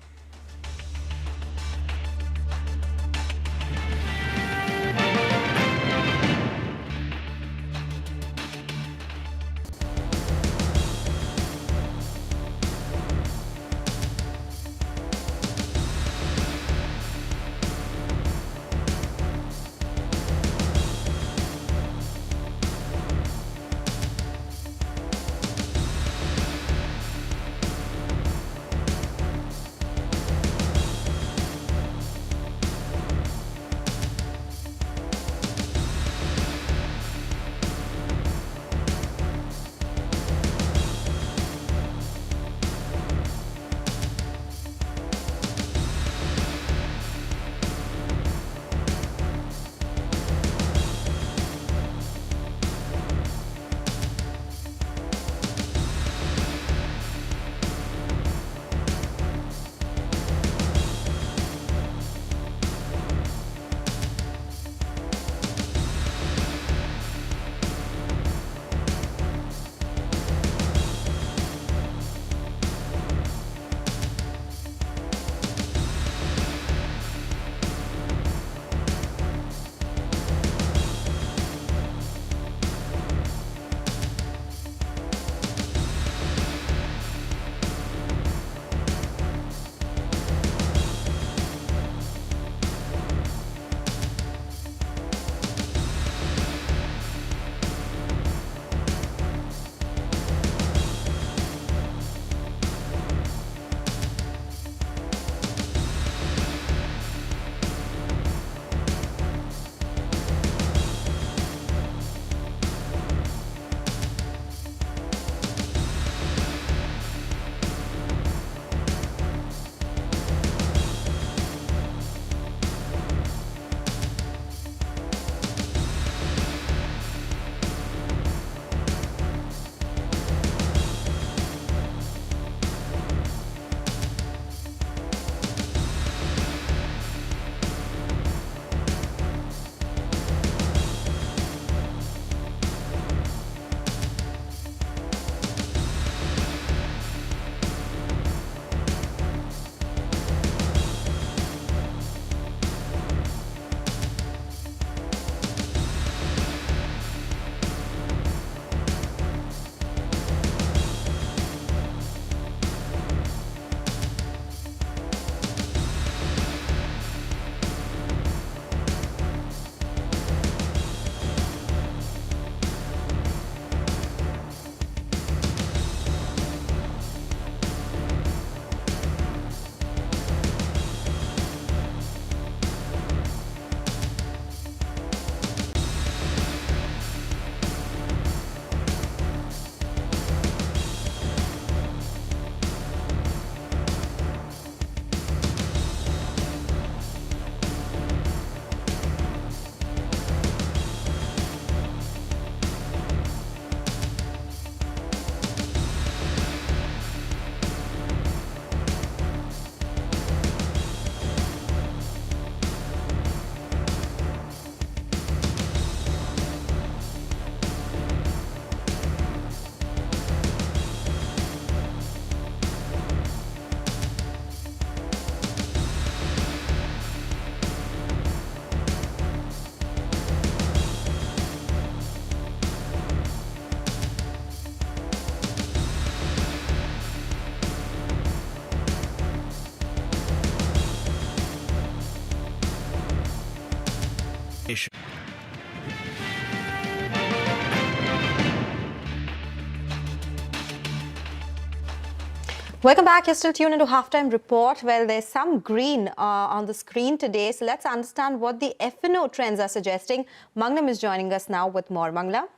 Speaker 8: Welcome back. You're still tuned into Halftime Report. Well, there's some green on the screen today. So let's understand what the FNO trends are suggesting. Mangalam is joining us now with more. Mangalam?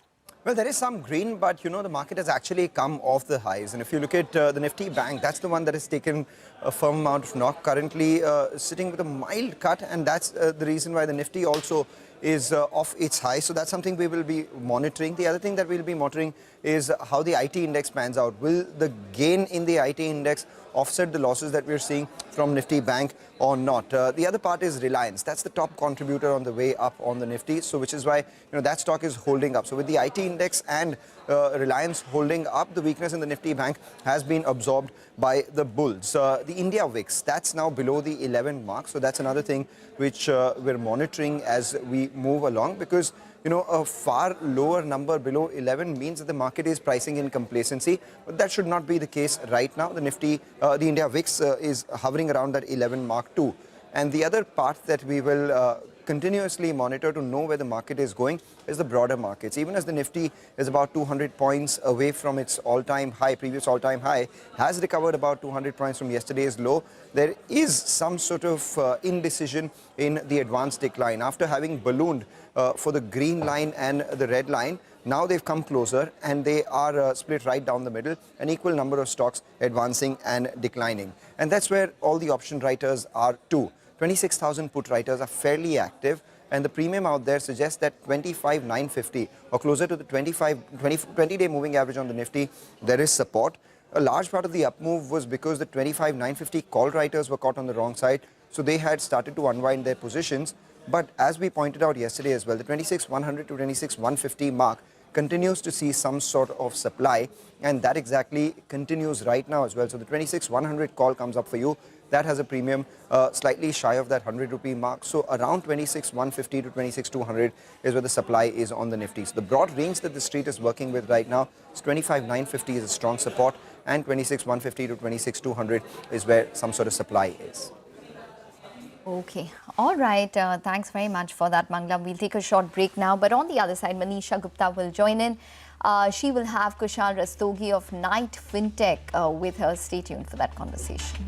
Speaker 10: Well, there is some green, but the market has actually come off the highs. And if you look at the Nifty Bank, that's the one that has taken a firm amount of knock, currently sitting with a mild cut. And that's the reason why the Nifty also is off its high. So that's something we will be monitoring. The other thing that we'll be monitoring is how the IT index pans out. Will the gain in the IT index offset the losses that we're seeing from Nifty Bank or not? The other part is Reliance. That's the top contributor on the way up on the Nifty. So which is why that stock is holding up. So with the IT index and Reliance holding up, the weakness in the Nifty Bank has been absorbed by the bulls. The India VIX, that's now below the 11 mark. So that's another thing which we're monitoring as we move along, because a far lower number below 11 means that the market is pricing in complacency, but that should not be the case right now. The Nifty, the India VIX is hovering around that 11 mark too. And the other part that we will continuously monitor to know where the market is going is the broader markets. Even as the Nifty is about 200 points away from its all-time high, previous all-time high, has recovered about 200 points from yesterday's low, there is some sort of indecision in the advanced decline. After having ballooned for the green line and the red line, now they've come closer and they are split right down the middle, an equal number of stocks advancing and declining. And that's where all the option writers are too. 26,000 put writers are fairly active, and the premium out there suggests that 25,950 or closer to the 20-day moving average on the Nifty, there is support. A large part of the up move was because the 25,950 call writers were caught on the wrong side, so they had started to unwind their positions. But as we pointed out yesterday as well, the 26,100 to 26,150 mark continues to see some sort of supply, and that exactly continues right now as well. So the 26,100 call comes up for you. That has a premium slightly shy of that 100 rupee mark. So around 26,150 to 26,200 is where the supply is on the Nifty. So the broad range that the street is working with right now is 25,950 is a strong support, and 26,150 to 26,200 is where some sort of supply is.
Speaker 20: Okay. All right. Thanks very much for that, Mangalam. We'll take a short break now. But on the other side, Manisha Gupta will join in. She will have Kushal Rastogi of Knight Fintech with her. Stay tuned for that conversation.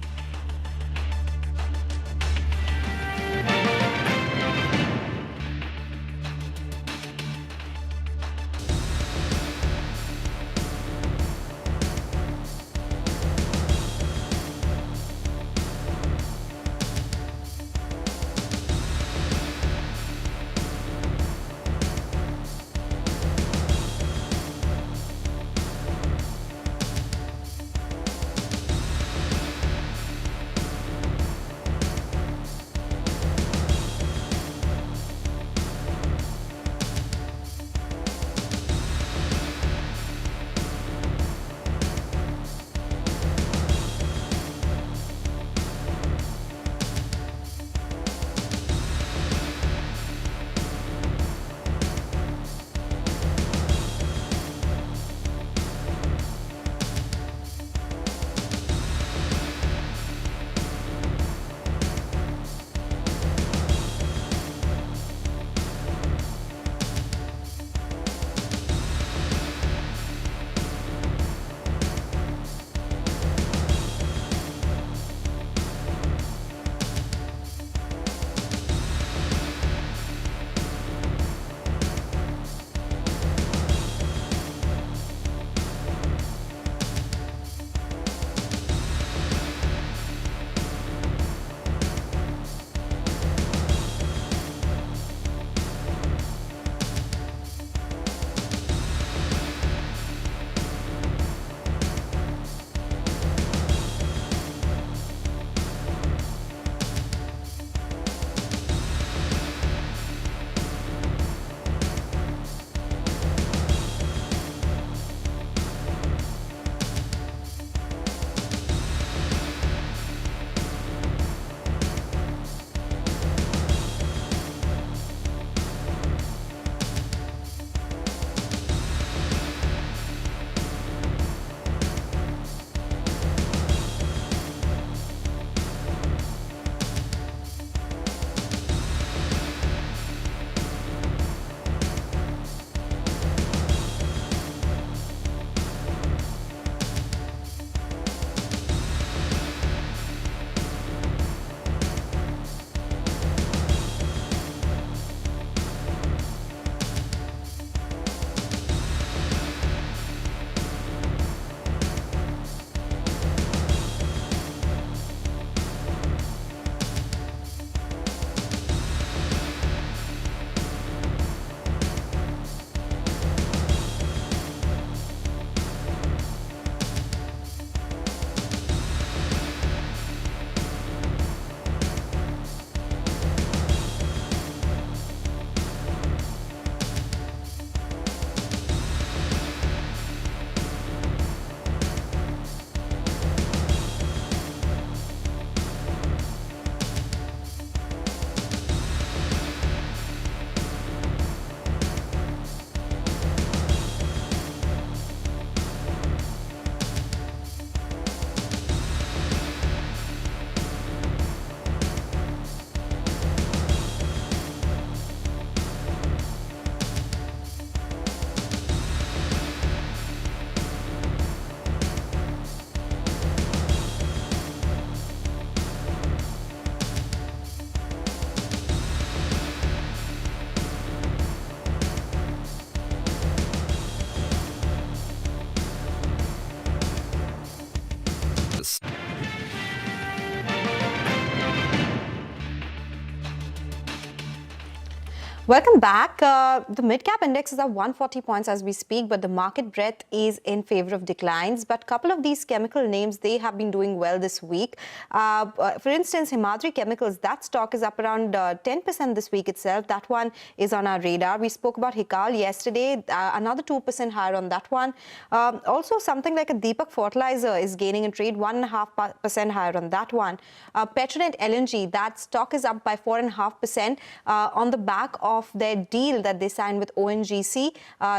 Speaker 8: Welcome back. The mid-cap index is at 140 points as we speak, but the market breadth is in favor of declines. But a couple of these chemical names, they have been doing well this week. For instance, Himadri Chemicals, that stock is up around 10% this week itself. That one is on our radar. We spoke about Hikal yesterday, another 2% higher on that one. Also, something like a Deepak Fertilizer is gaining in trade, 1.5% higher on that one. Petronet LNG, that stock is up by 4.5% on the back of their deal that they signed with ONGC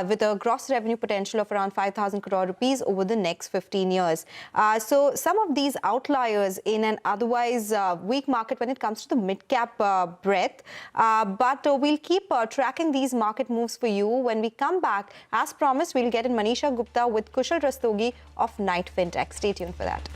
Speaker 8: with a gross revenue potential of around 5,000 crore rupees over the next 15 years. So some of these outliers in an otherwise weak market when it comes to the mid-cap breadth. But we'll keep tracking these market moves for you. When we come back, as promised, we'll get in Manisha Gupta with Kushal Rastogi of Knight Fintech. Stay tuned for that.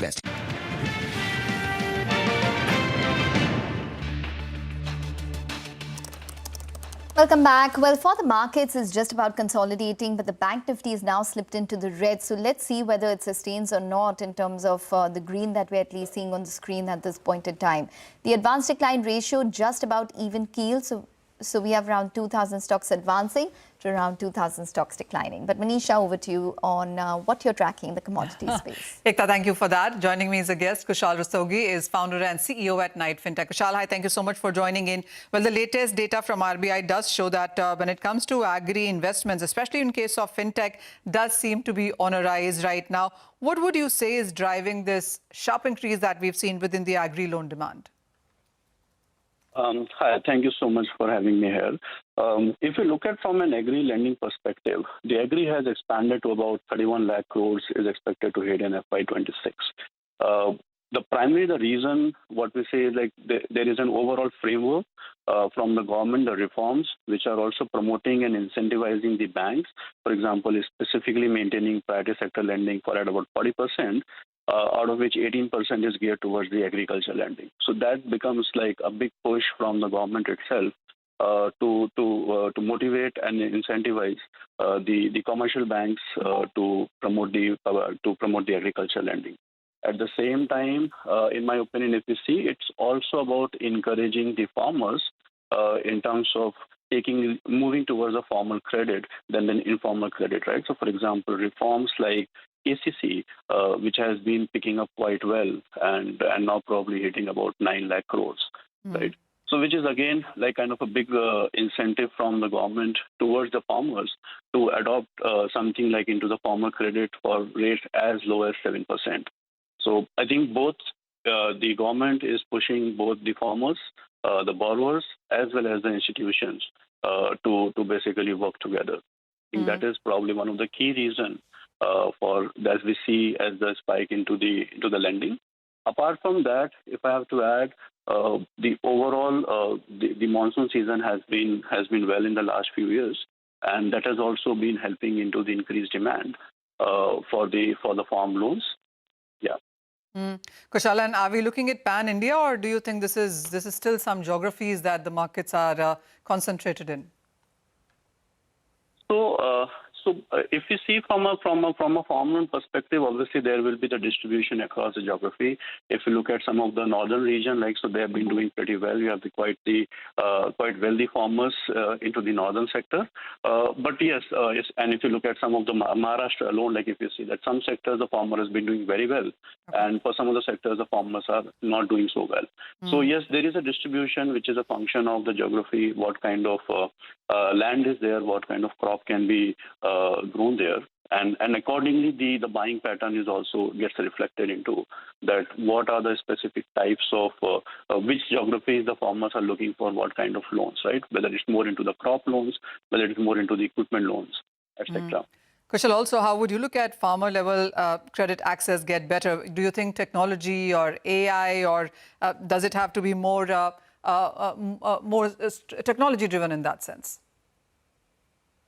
Speaker 9: request.
Speaker 20: Welcome back. Well, for the markets, it's just about consolidating, but the Bank Nifty is now slipped into the red. So let's see whether it sustains or not in terms of the green that we're at least seeing on the screen at this point in time. The advanced decline ratio just about even keel. So we have around 2,000 stocks advancing to around 2,000 stocks declining. But Manisha, over to you on what you're tracking in the commodity space.
Speaker 5: Ekta, thank you for that. Joining me as a guest, Kushal Rastogi is founder and CEO at Knight Fintech. Kushal, hi, thank you so much for joining in. Well, the latest data from RBI does show that when it comes to agri investments, especially in case of fintech, does seem to be on a rise right now. What would you say is driving this sharp increase that we've seen within the agri loan demand?
Speaker 22: Hi, thank you so much for having me here. If you look at from an agri lending perspective, the agri has expanded to about 31 lakh crores is expected to hit in FY26. The reason what we say is like there is an overall framework from the government, the reforms, which are also promoting and incentivizing the banks. For example, is specifically maintaining priority sector lending for at about 40%. Out of which 18% is geared towards the agriculture lending. So that becomes like a big push from the government itself to motivate and incentivize the commercial banks to promote the agriculture lending. At the same time, in my opinion, if you see, it's also about encouraging the farmers in terms of moving towards a formal credit than an informal credit, right? So, for example, reforms like ACC, which has been picking up quite well and now probably hitting about 9 lakh crores, right? So which is again like kind of a big incentive from the government towards the farmers to adopt something like into the formal credit for rates as low as 7%. So I think both the government is pushing both the farmers, the borrowers, as well as the institutions to basically work together. I think that is probably one of the key reasons for as we see as the spike into the lending. Apart from that, if I have to add, the overall the monsoon season has been well in the last few years, and that has also been helping into the increased demand for the farm loans. Yeah.
Speaker 5: Kushal, and are we looking at pan India, or do you think this is still some geographies that the markets are concentrated in?
Speaker 22: So if you see from a farm loan perspective, obviously there will be the distribution across the geography. If you look at some of the northern region, like so they have been doing pretty well. You have quite wealthy farmers into the northern sector. But yes, and if you look at some of the Maharashtra alone, like if you see that some sectors the farmer has been doing very well, and for some of the sectors the farmers are not doing so well. So yes, there is a distribution which is a function of the geography, what kind of land is there, what kind of crop can be grown there, and accordingly the buying pattern is also gets reflected into that. What are the specific types of which geographies the farmers are looking for, what kind of loans, right? Whether it's more into the crop loans, whether it's more into the equipment loans, etc.
Speaker 5: Kushal, also, how would you look at farmer level credit access get better? Do you think technology or AI, or does it have to be more technology driven in that sense?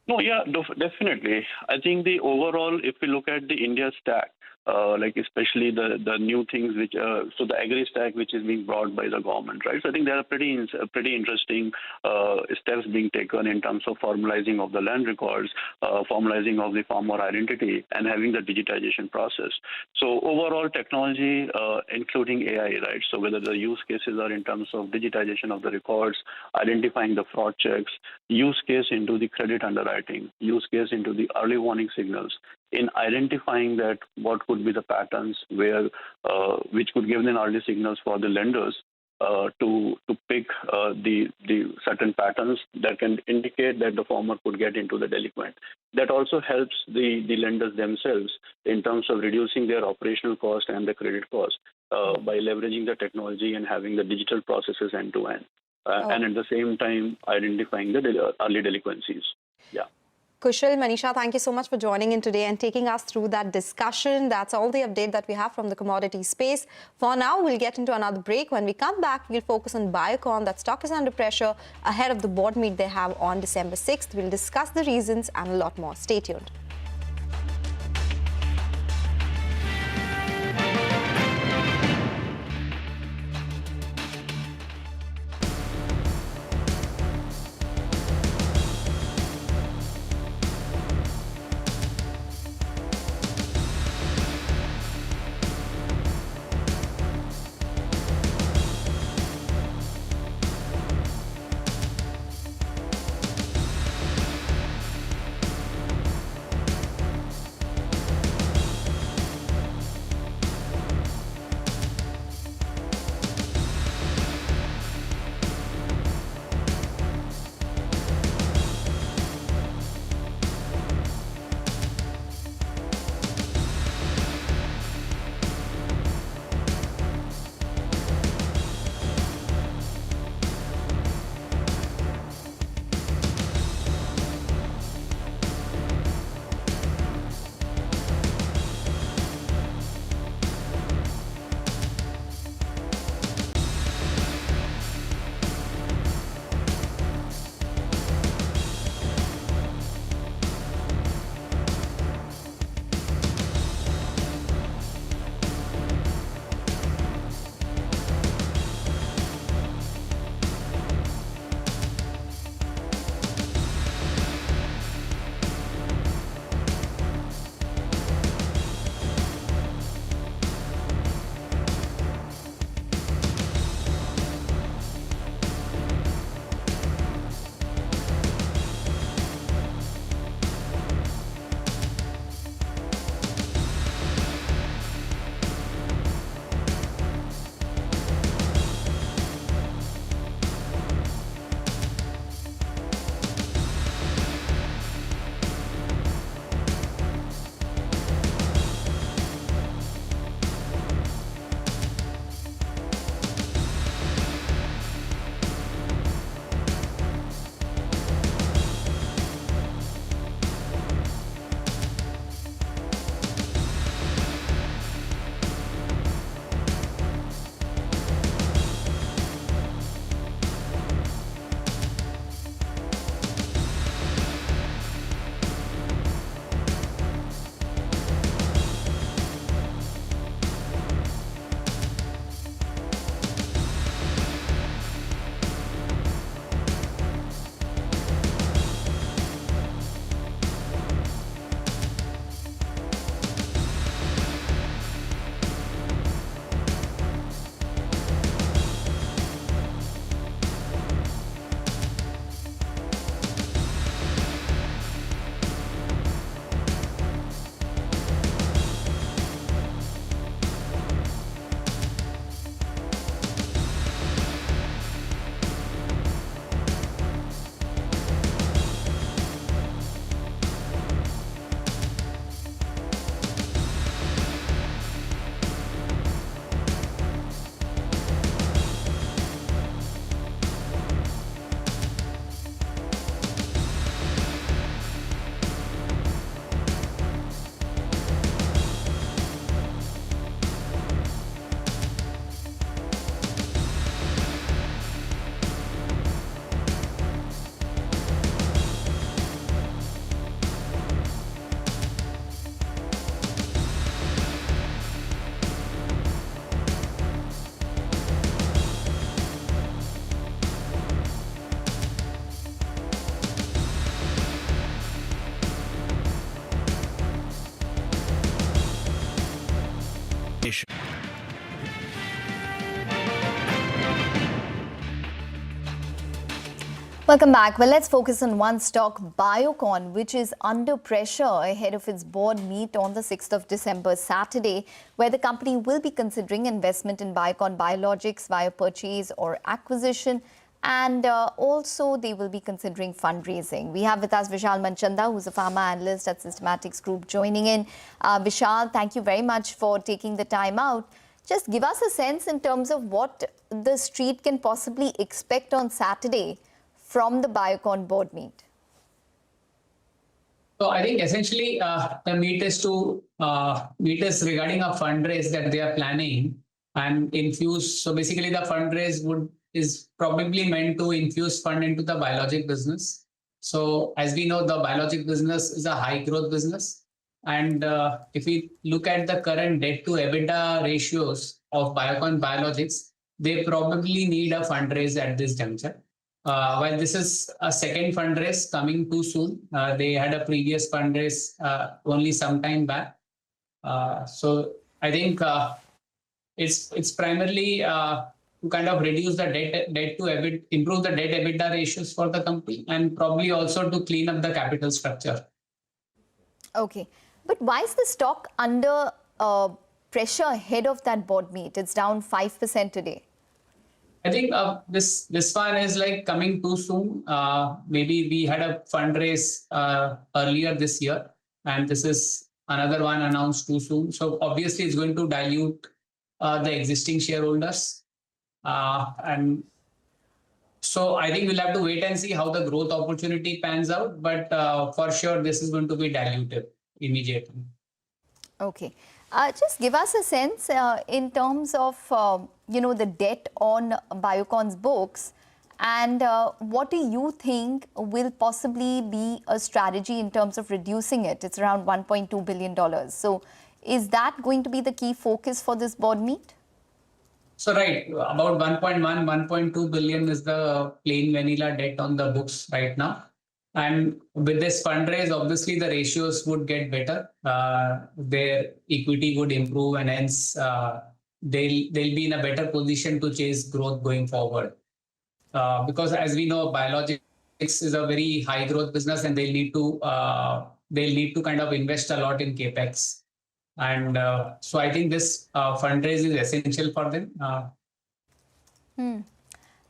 Speaker 22: No, yeah, definitely. I think the overall, if we look at the India stack, like especially the new things which so the agri stack which is being brought by the government, right? So I think there are pretty interesting steps being taken in terms of formalizing of the land records, formalizing of the farmer identity, and having the digitization process. So overall technology, including AI, right? So whether the use cases are in terms of digitization of the records, identifying the fraud checks, use case into the credit underwriting, use case into the early warning signals, in identifying that what could be the patterns where which could give them early signals for the lenders to pick the certain patterns that can indicate that the farmer could get into the delinquent. That also helps the lenders themselves in terms of reducing their operational cost and the credit cost by leveraging the technology and having the digital processes end to end, and at the same time identifying the early delinquencies. Yeah.
Speaker 8: Kushal, Manisha, thank you so much for joining in today and taking us through that discussion. That's all the update that we have from the commodity space. For now, we'll get into another break. When we come back, we'll focus on Biocon. That stock is under pressure ahead of the board meet they have on December 6th. We'll discuss the reasons and a lot more. Stay tuned.
Speaker 9: Aviation.
Speaker 20: Welcome back. Well, let's focus on one stock, Biocon, which is under pressure ahead of its board meet on the 6th of December, Saturday, where the company will be considering investment in Biocon Biologics via purchase or acquisition. And also, they will be considering fundraising. We have with us Vishal Manchanda, who's a pharma analyst at Systematics Group, joining in. Vishal, thank you very much for taking the time out. Just give us a sense in terms of what the street can possibly expect on Saturday from the Biocon board meet.
Speaker 11: So I think essentially the meet is regarding a fundraise that they are planning and infuse. So basically the fundraise is probably meant to infuse fund into the biologic business. So as we know, the biologic business is a high growth business. And if we look at the current debt to EBITDA ratios of Biocon Biologics, they probably need a fundraise at this juncture. While this is a second fundraise coming too soon, they had a previous fundraise only some time back. So I think it's primarily to kind of reduce the debt to EBITDA, improve the debt EBITDA ratios for the company, and probably also to clean up the capital structure.
Speaker 20: Okay, but why is the stock under pressure ahead of that board meet? It's down 5% today.
Speaker 11: I think this one is like coming too soon. Maybe we had a fundraise earlier this year, and this is another one announced too soon. So obviously, it's going to dilute the existing shareholders. And so I think we'll have to wait and see how the growth opportunity pans out. But for sure, this is going to be diluted immediately.
Speaker 20: Okay. Just give us a sense in terms of, the debt on Biocon's books, and what do you think will possibly be a strategy in terms of reducing it? It's around $1.2 billion. So is that going to be the key focus for this board meet?
Speaker 11: So right, about 1.2 billion is the plain vanilla debt on the books right now. And with this fundraise, obviously the ratios would get better. Their equity would improve, and hence they'll be in a better position to chase growth going forward. Because as we know, biologics is a very high growth business, and they'll need to kind of invest a lot in capex. And so I think this fundraise is essential for them.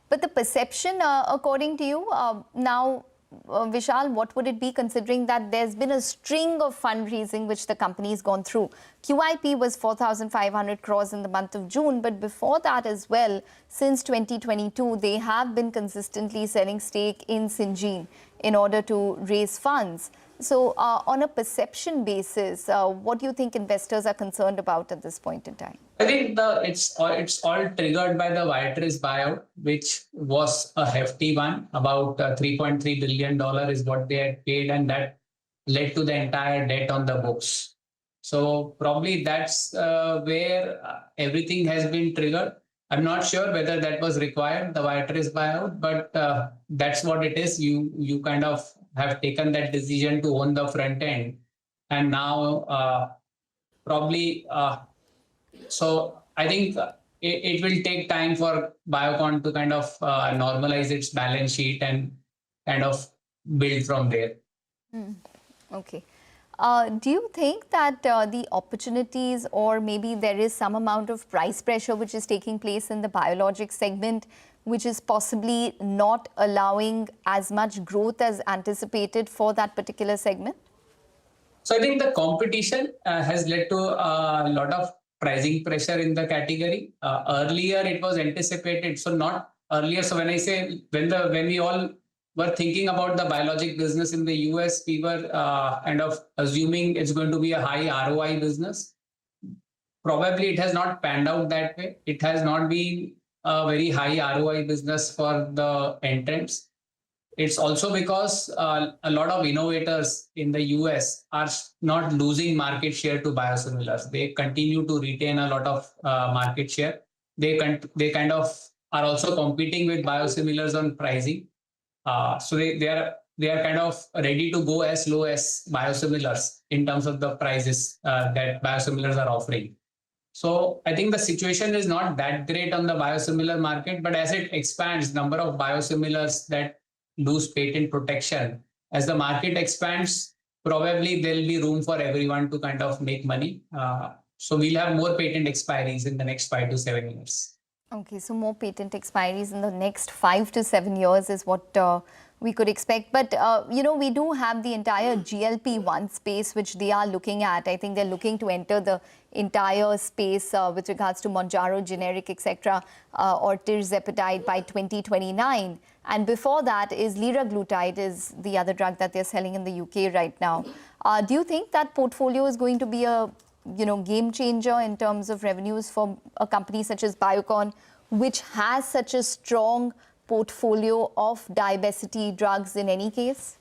Speaker 20: But the perception, according to you, now, Vishal, what would it be, considering that there's been a string of fundraising which the company has gone through? QIP was 4,500 crores in the month of June, but before that as well, since 2022, they have been consistently selling stake in Syngene in order to raise funds. So on a perception basis, what do you think investors are concerned about at this point in time?
Speaker 11: I think it's all triggered by the Viatris buyout, which was a hefty one. About $3.3 billion is what they had paid, and that led to the entire debt on the books. So probably that's where everything has been triggered. I'm not sure whether that was required, the Viatris buyout, but that's what it is. You kind of have taken that decision to own the front end, and now probably. So I think it will take time for Biocon to kind of normalize its balance sheet and kind of build from there.
Speaker 20: Okay. Do you think that the opportunities, or maybe there is some amount of price pressure which is taking place in the biologics segment, which is possibly not allowing as much growth as anticipated for that particular segment?
Speaker 11: So I think the competition has led to a lot of pricing pressure in the category. Earlier it was anticipated, so not earlier. So when I say when we all were thinking about the biologic business in the US, we were kind of assuming it's going to be a high ROI business. Probably it has not panned out that way. It has not been a very high ROI business for the entrants. It's also because a lot of innovators in the US are not losing market share to biosimilars. They continue to retain a lot of market share. They kind of are also competing with biosimilars on pricing. So they are kind of ready to go as low as biosimilars in terms of the prices that biosimilars are offering. So I think the situation is not that great on the biosimilar market, but as it expands, number of biosimilars that lose patent protection, as the market expands, probably there'll be room for everyone to kind of make money. So we'll have more patent expiries in the next 5 to 7 years.
Speaker 20: Okay, so more patent expiries in the next 5 to 7 years is what we could expect. But, you know, we do have the entire GLP-1 space, which they are looking at. I think they're looking to enter the entire space with regards to Mounjaro generic, etc., or tirzepatide by 2029. And before that is liraglutide is the other drug that they're selling in the UK right now. Do you think that portfolio is going to be a game changer in terms of revenues for a company such as Biocon, which has such a strong portfolio of diabetes drugs in any case?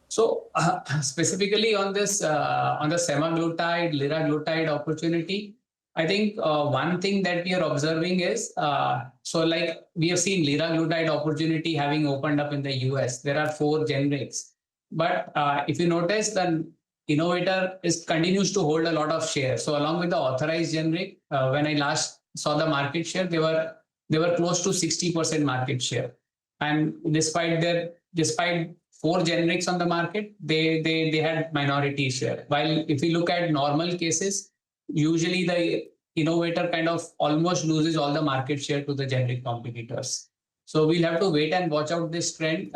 Speaker 11: So specifically on this, on the semaglutide, liraglutide opportunity, I think one thing that we are observing is, so like we have seen liraglutide opportunity having opened up in the US. There are 4 generics. But if you notice, the innovator continues to hold a lot of share. So along with the authorized generic, when I last saw the market share, they were close to 60% market share. And despite 4 generics on the market, they had minority share. While if you look at normal cases, usually the innovator kind of almost loses all the market share to the generic competitors. So we'll have to wait and watch out this trend,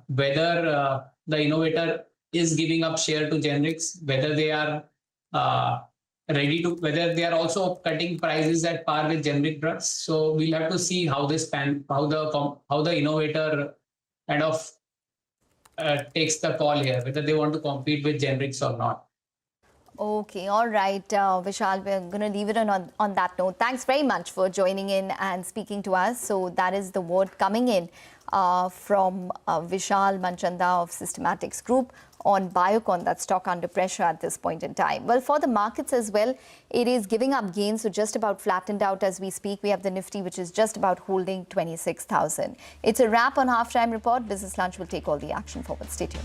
Speaker 11: whether the innovator is giving up share to generics, whether they are whether they are also cutting prices at par with generic drugs. So we'll have to see how the innovator kind of takes the call here, whether they want to compete with generics or not.
Speaker 20: Okay, all right, Vishal, we're going to leave it on that note. Thanks very much for joining in and speaking to us. So that is the word coming in from Vishal Manchanda of Systematics Group on Biocon, that stock under pressure at this point in time. Well, for the markets as well, it is giving up gains, so just about flattened out as we speak. We have the Nifty, which is just about holding 26,000. It's a wrap on Halftime Report. Business Lunch will take all the action forward. Stay tuned.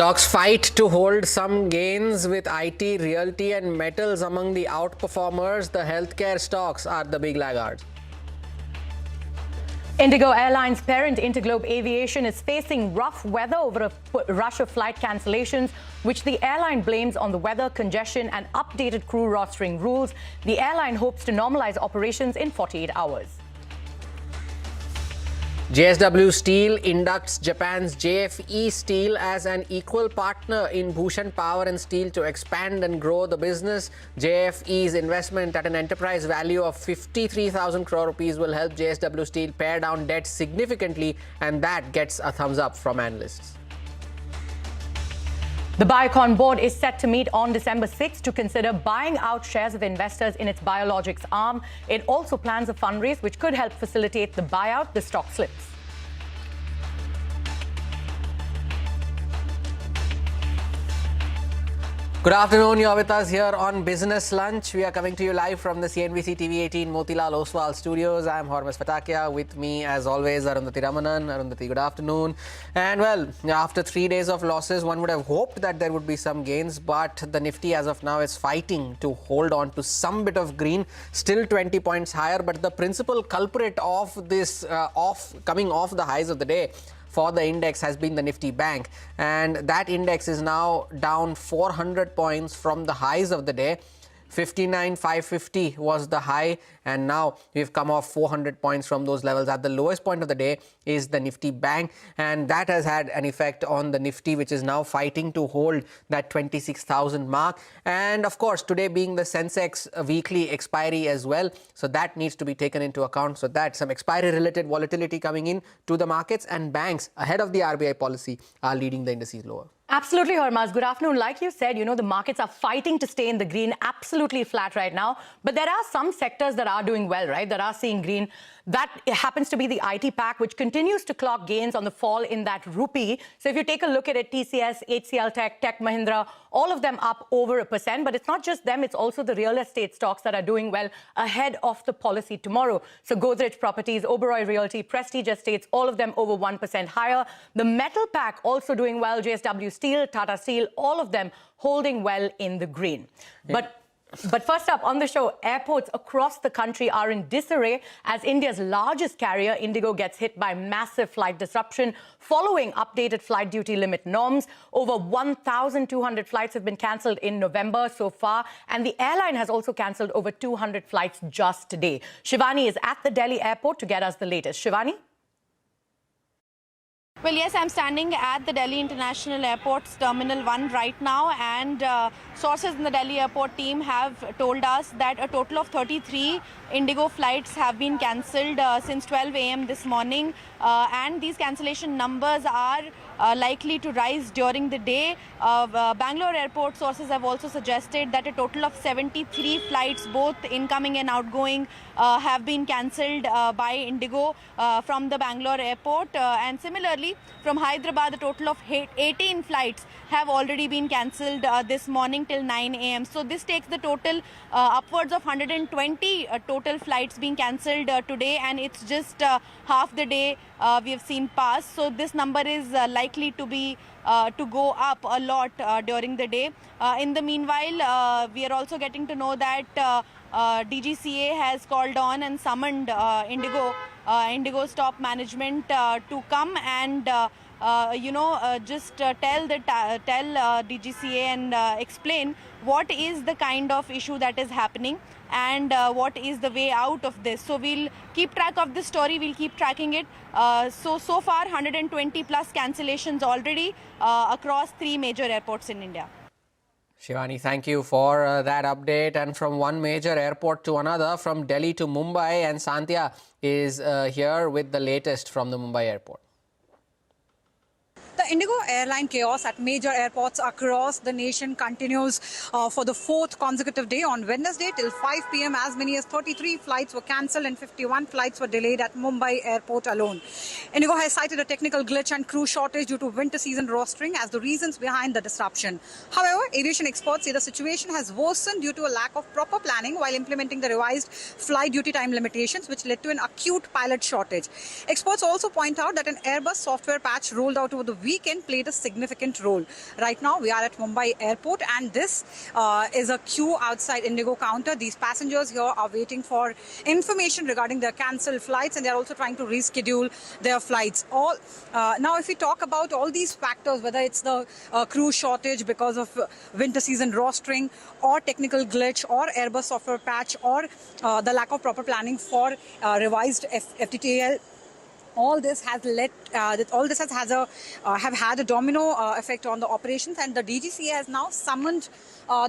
Speaker 14: Stocks fight to hold some gains with IT, realty and metals among the outperformers. The healthcare stocks are the big laggards.
Speaker 9: Indigo Airlines parent Interglobe Aviation is facing rough weather over a rush of flight cancellations, which the airline blames on the weather, congestion and updated crew rostering rules. The airline hopes to normalize operations in 48 hours.
Speaker 14: JSW Steel inducts Japan's JFE Steel as an equal partner in Bhushan Power and Steel to expand and grow the business. JFE's investment at an enterprise value of 53,000 crore rupees will help JSW Steel pare down debt significantly, and that gets a thumbs up from analysts.
Speaker 9: The Biocon board is set to meet on December 6 to consider buying out shares of investors in its biologics arm. It also plans a fundraise which could help facilitate the buyout. The stock slips.
Speaker 14: Good afternoon, you're with us here on Business Lunch. We are coming to you live from the CNBC-TV18 Motilal Oswal studios. I'm Hormuz Fatakia. With me, as always, Arundhati Ramanan. Arundhati, good afternoon. And well, after 3 days of losses, one would have hoped that there would be some gains, but the Nifty as of now is fighting to hold on to some bit of green, still 20 points higher. But the principal culprit of this coming off the highs of the day for the index has been the Nifty Bank, and that index is now down 400 points from the highs of the day. 59,550 was the high, and now we've come off 400 points from those levels. At the lowest point of the day is the Nifty Bank, and that has had an effect on the Nifty, which is now fighting to hold that 26,000 mark. And of course, today being the Sensex weekly expiry as well, so that needs to be taken into account. So that some expiry related volatility coming in to the markets, and banks ahead of the RBI policy are leading the indices lower.
Speaker 9: Absolutely, Hormaz. Good afternoon. Like you said, the markets are fighting to stay in the green, absolutely flat right now. But there are some sectors that are doing well, right, that are seeing green. That happens to be the IT pack, which continues to clock gains on the fall in that rupee. So if you take a look at it, TCS, HCL Tech, Tech Mahindra, all of them up over 1%. But it's not just them, it's also the real estate stocks that are doing well ahead of the policy tomorrow. So Godrej Properties, Oberoi Realty, Prestige Estates, all of them over 1% higher. The metal pack also doing well, JSW Steel, Tata Steel, all of them holding well in the green. Yeah. But first up on the show, airports across the country are in disarray as India's largest carrier, Indigo, gets hit by massive flight disruption following updated flight duty limit norms. Over 1,200 flights have been cancelled in November so far, and the airline has also cancelled over 200 flights just today. Shivani is at the Delhi airport to get us the latest. Shivani?
Speaker 12: Well, yes, I'm standing at the Delhi International Airport's Terminal 1 right now, and sources in the Delhi airport team have told us that a total of 33 Indigo flights have been cancelled since 12 a.m. this morning, and these cancellation numbers are likely to rise during the day. Bangalore airport sources have also suggested that a total of 73 flights, both incoming and outgoing, have been cancelled by Indigo from the Bangalore airport, and similarly from Hyderabad a total of 18 flights have already been cancelled this morning till 9 a.m. So this takes the total upwards of 120 total flights being cancelled today, and it's just half the day we have seen pass. So this number is likely to be to go up a lot during the day. In the meanwhile, we are also getting to know that DGCA has called on and summoned Indigo's top management to come and just tell DGCA and explain what is the kind of issue that is happening and what is the way out of this. So we'll keep track of this story, we'll keep tracking it. So far 120 plus cancellations already across 3 major airports in India.
Speaker 14: Shivani, thank you for that update. And from one major airport to another, from Delhi to Mumbai, and Santya is here with the latest from the Mumbai airport.
Speaker 23: The Indigo airline chaos at major airports across the nation continues for the 4th consecutive day. On Wednesday till 5 p.m, as many as 33 flights were cancelled and 51 flights were delayed at Mumbai airport alone. Indigo has cited a technical glitch and crew shortage due to winter season rostering as the reasons behind the disruption. However, aviation experts say the situation has worsened due to a lack of proper planning while implementing the revised flight duty time limitations, which led to an acute pilot shortage. Experts also point out that an Airbus software patch rolled out over the weekend played a significant role. Right now, we are at Mumbai Airport, and this is a queue outside Indigo counter. These passengers here are waiting for information regarding their cancelled flights, and they're also trying to reschedule their flights. Now, if we talk about all these factors, whether it's the crew shortage because of winter season rostering, or technical glitch, or Airbus software patch, or the lack of proper planning for revised FTTL, all this has led, have had a domino effect on the operations, and the DGCA has now summoned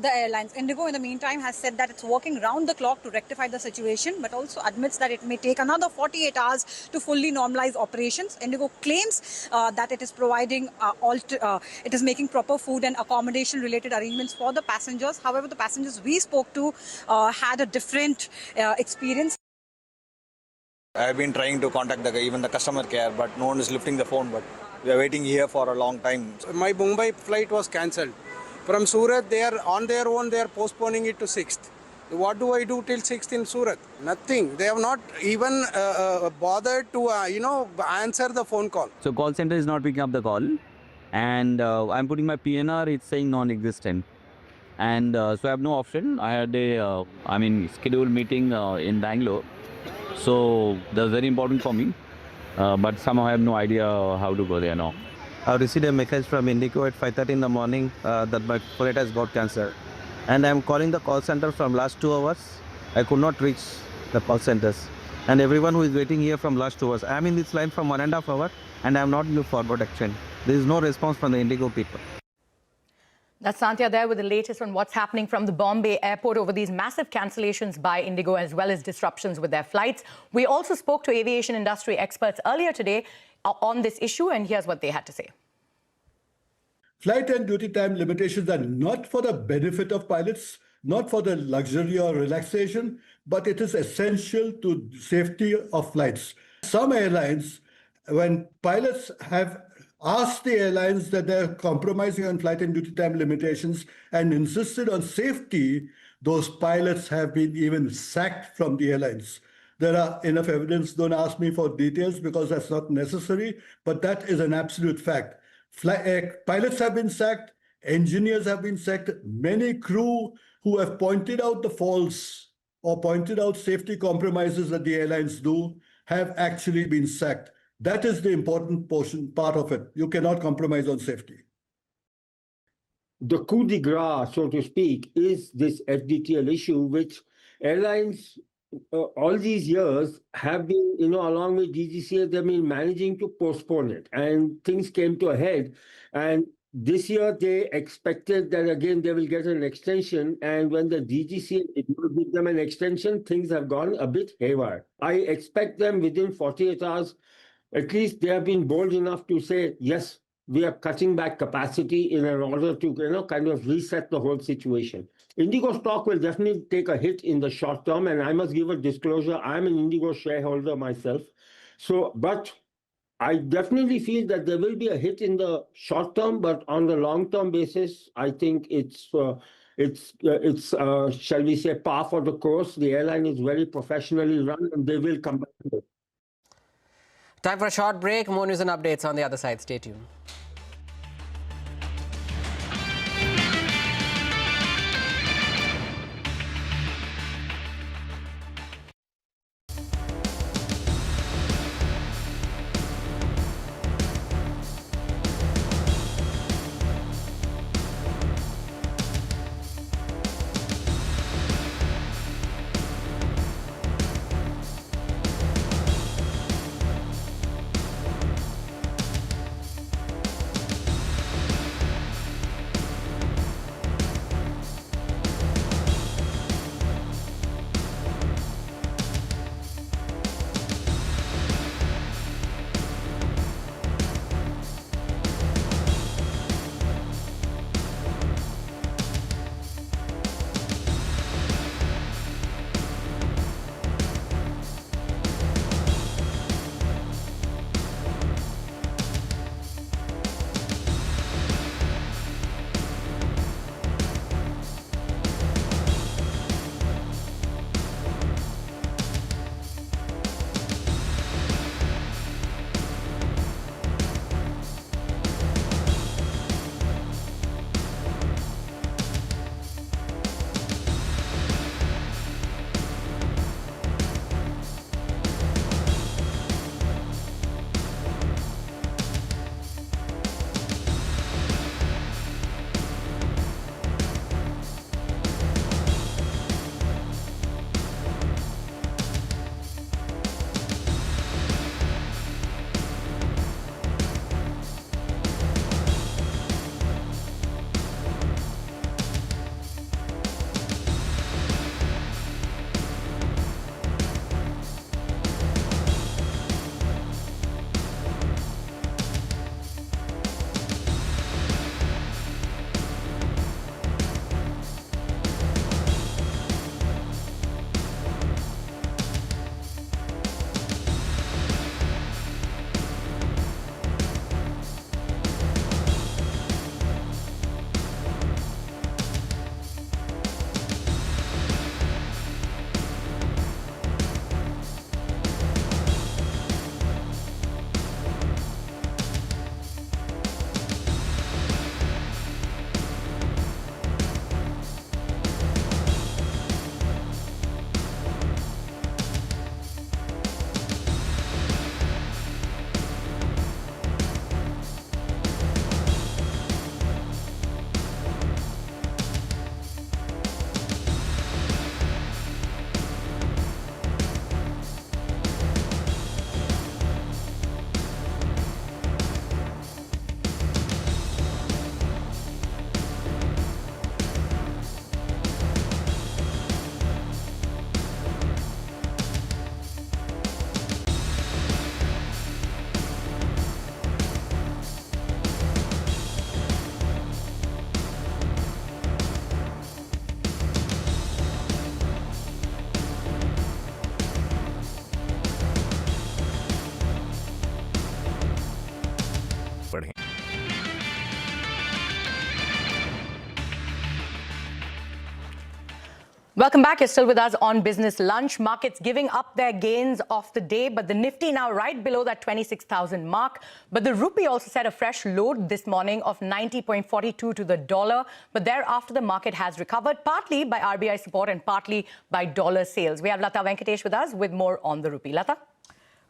Speaker 23: the airlines. Indigo, in the meantime, has said that it's working round the clock to rectify the situation, but also admits that it may take another 48 hours to fully normalize operations. Indigo claims that it is providing, it is making proper food and accommodation related arrangements for the passengers. However, the passengers we spoke to had a different experience.
Speaker 4: I've been trying to contact even the customer care, but no one is lifting the phone. But we are waiting here for a long time.
Speaker 13: My Mumbai flight was cancelled. From Surat, they are on their own. They are postponing it to 6th. What do I do till 6th in Surat? Nothing. They have not even bothered to answer the phone call.
Speaker 16: So call center is not picking up the call, and I'm putting my PNR. It's saying non-existent, and so I have no option. I had a scheduled meeting in Bangalore. So that's very important for me, but somehow I have no idea how to go there now.
Speaker 24: I received a message from Indigo at 5:30 in the morning that my flight has got cancelled. And I'm calling the call center from last 2 hours. I could not reach the call centers. And everyone who is waiting here from last 2 hours. I'm in this line from 1.5 hours and I'm not in the forward action. There is no response from the Indigo people.
Speaker 9: That's Santya there with the latest on what's happening from the Bombay airport over these massive cancellations by Indigo as well as disruptions with their flights. We also spoke to aviation industry experts earlier today on this issue, and here's what they had to say.
Speaker 17: Flight and duty time limitations are not for the benefit of pilots, not for the luxury or relaxation, but it is essential to safety of flights. Some airlines, when pilots have asked the airlines that they're compromising on flight and duty time limitations and insisted on safety, those pilots have been even sacked from the airlines. There are enough evidence. Don't ask me for details because that's not necessary, but that is an absolute fact. Pilots have been sacked, engineers have been sacked, many crew who have pointed out the faults or pointed out safety compromises that the airlines do have actually been sacked. That is the important part of it. You cannot compromise on safety.
Speaker 25: The coup de grace, so to speak, is this FDTL issue, which airlines all these years have been, along with DGCA, they've been managing to postpone it. And things came to a head. And this year, they expected that, again, they will get an extension. And when the DGCA did not give them an extension, things have gone a bit haywire. I expect them within 48 hours, at least they have been bold enough to say, yes, we are cutting back capacity in order to, kind of reset the whole situation. Indigo stock will definitely take a hit in the short term, and I must give a disclosure. I'm an Indigo shareholder myself. So, but I definitely feel that there will be a hit in the short term, but on the long-term basis, I think it's shall we say, par for the course. The airline is very professionally run, and they will come back to it.
Speaker 14: Time for a short break. More news and updates on the other side. Stay tuned.
Speaker 9: Welcome back. You're still with us on Business Lunch. Markets giving up their gains of the day, but the Nifty now right below that 26,000 mark. But the rupee also set a fresh low this morning of 90.42 to the dollar. But thereafter, the market has recovered, partly by RBI support and partly by dollar sales. We have Lata Venkatesh with us with more on the rupee. Lata?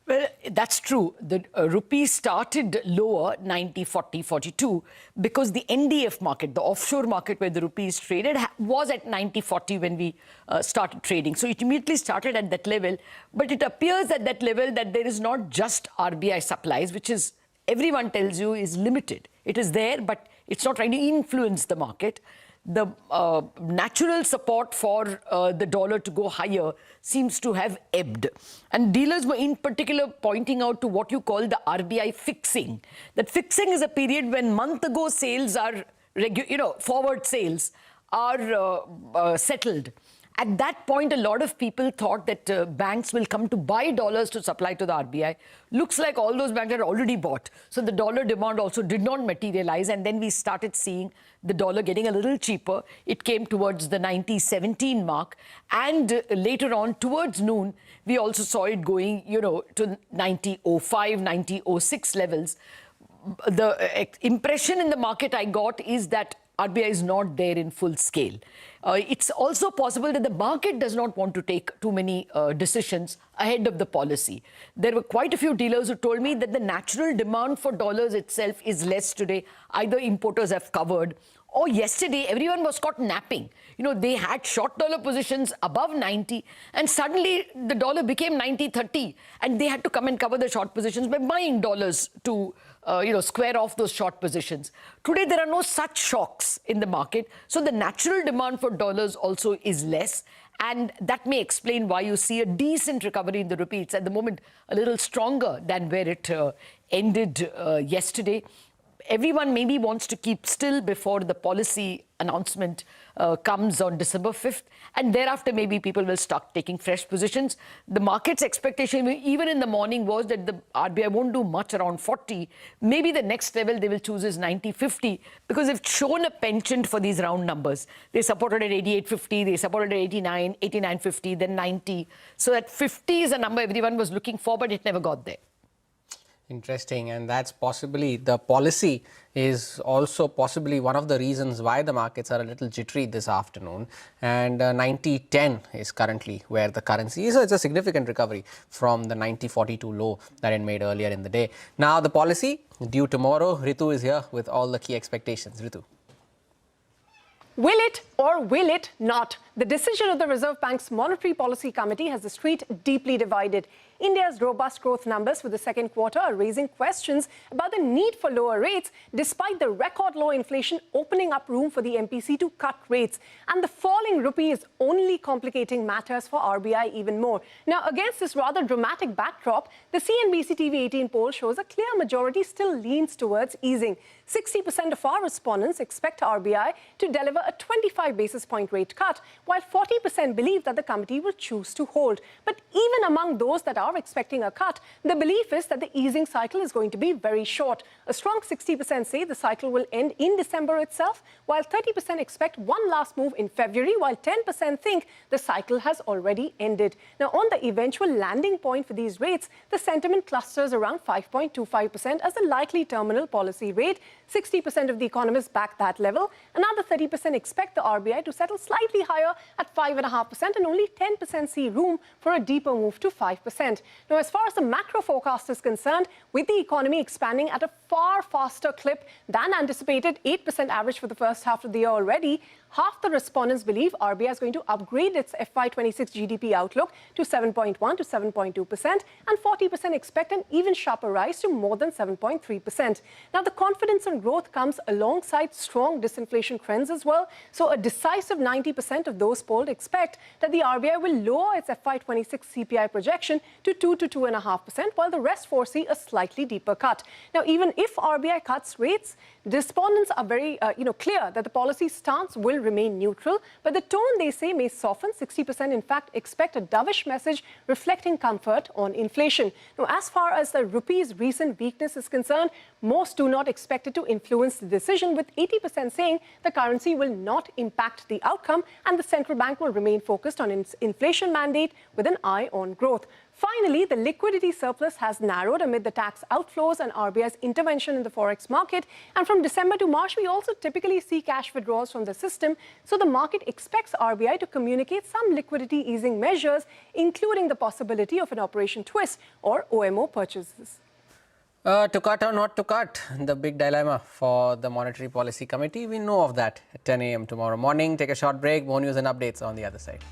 Speaker 2: Well, that's true. The rupee started lower, 90.42, because the NDF market, the offshore market where the rupee is traded, was at 90.40 when we started trading. So it immediately started at that level. But it appears at that level that there is not just RBI supplies, which is, everyone tells you, is limited. It is there, but it's not trying to influence the market. The natural support for the dollar to go higher seems to have ebbed. And dealers were in particular pointing out to what you call the RBI fixing. That fixing is a period when month-ago sales are, forward sales are settled. At that point, a lot of people thought that banks will come to buy dollars to supply to the RBI. Looks like all those banks had already bought. So the dollar demand also did not materialize. And then we started seeing the dollar getting a little cheaper. It came towards the 90.17 mark. And later on, towards noon, we also saw it going, to 90.05, 90.06 levels. The impression in the market I got is that RBI is not there in full scale. It's also possible that the market does not want to take too many decisions ahead of the policy. There were quite a few dealers who told me that the natural demand for dollars itself is less today. Either importers have covered, or yesterday everyone was caught napping. They had short dollar positions above 90, and suddenly the dollar became 90.30, and they had to come and cover the short positions by buying dollars to square off those short positions. Today, there are no such shocks in the market. So the natural demand for dollars also is less. And that may explain why you see a decent recovery in the rupee. It's at the moment a little stronger than where it ended yesterday. Everyone maybe wants to keep still before the policy announcement comes on December 5th. And thereafter, maybe people will start taking fresh positions. The market's expectation, even in the morning, was that the RBI won't do much around 40. Maybe the next level they will choose is 90.50, because they've shown a penchant for these round numbers. They supported at 88.50, they supported at 89, 89.50, then 90. So that 50 is a number everyone was looking for, but it never got there.
Speaker 14: Interesting, and that's possibly the policy is also possibly one of the reasons why the markets are a little jittery this afternoon. And 90.10 is currently where the currency is. So it's a significant recovery from the 90.42 low that it made earlier in the day. Now the policy due tomorrow. Ritu is here with all the key expectations. Ritu.
Speaker 6: Will it or will it not? The decision of the Reserve Bank's Monetary Policy Committee has the street deeply divided. India's robust growth numbers for the second quarter are raising questions about the need for lower rates, despite the record low inflation opening up room for the MPC to cut rates. And the falling rupee is only complicating matters for RBI even more. Now, against this rather dramatic backdrop, the CNBC-TV18 poll shows a clear majority still leans towards easing. 60% of our respondents expect RBI to deliver a 25 basis point rate cut, while 40% believe that the committee will choose to hold. But even among those that are expecting a cut, the belief is that the easing cycle is going to be very short. A strong 60% say the cycle will end in December itself, while 30% expect one last move in February, while 10% think the cycle has already ended. Now, on the eventual landing point for these rates, the sentiment clusters around 5.25% as the likely terminal policy rate. 60% of the economists back that level. Another 30% expect the RBI to settle slightly higher at 5.5%, and only 10% see room for a deeper move to 5%. Now, as far as the macro forecast is concerned, with the economy expanding at a far faster clip than anticipated, 8% average for the first half of the year already, half the respondents believe RBI is going to upgrade its FY26 GDP outlook to 7.1 to 7.2%, and 40% expect an even sharper rise to more than 7.3%. Now, the confidence in growth comes alongside strong disinflation trends as well. So a decisive 90% of those polled expect that the RBI will lower its FY26 CPI projection to 2 to 2.5%, while the rest foresee a slightly deeper cut. Now, even if RBI cuts rates, respondents are very clear that the policy stance will remain neutral, but the tone, they say, may soften. 60% in fact expect a dovish message reflecting comfort on inflation. Now, as far as the rupee's recent weakness is concerned, most do not expect it to influence the decision, with 80% saying the currency will not impact the outcome and the central bank will remain focused on its inflation mandate with an eye on growth. Finally, the liquidity surplus has narrowed amid the tax outflows and RBI's intervention in the forex market. And from December to March, we also typically see cash withdrawals from the system. So the market expects RBI to communicate some liquidity easing measures, including the possibility of an operation twist or OMO purchases.
Speaker 14: To cut or not to cut, the big dilemma for the Monetary Policy Committee. We know of that at 10 a.m. tomorrow morning. Take a short break. More news and updates on the other side.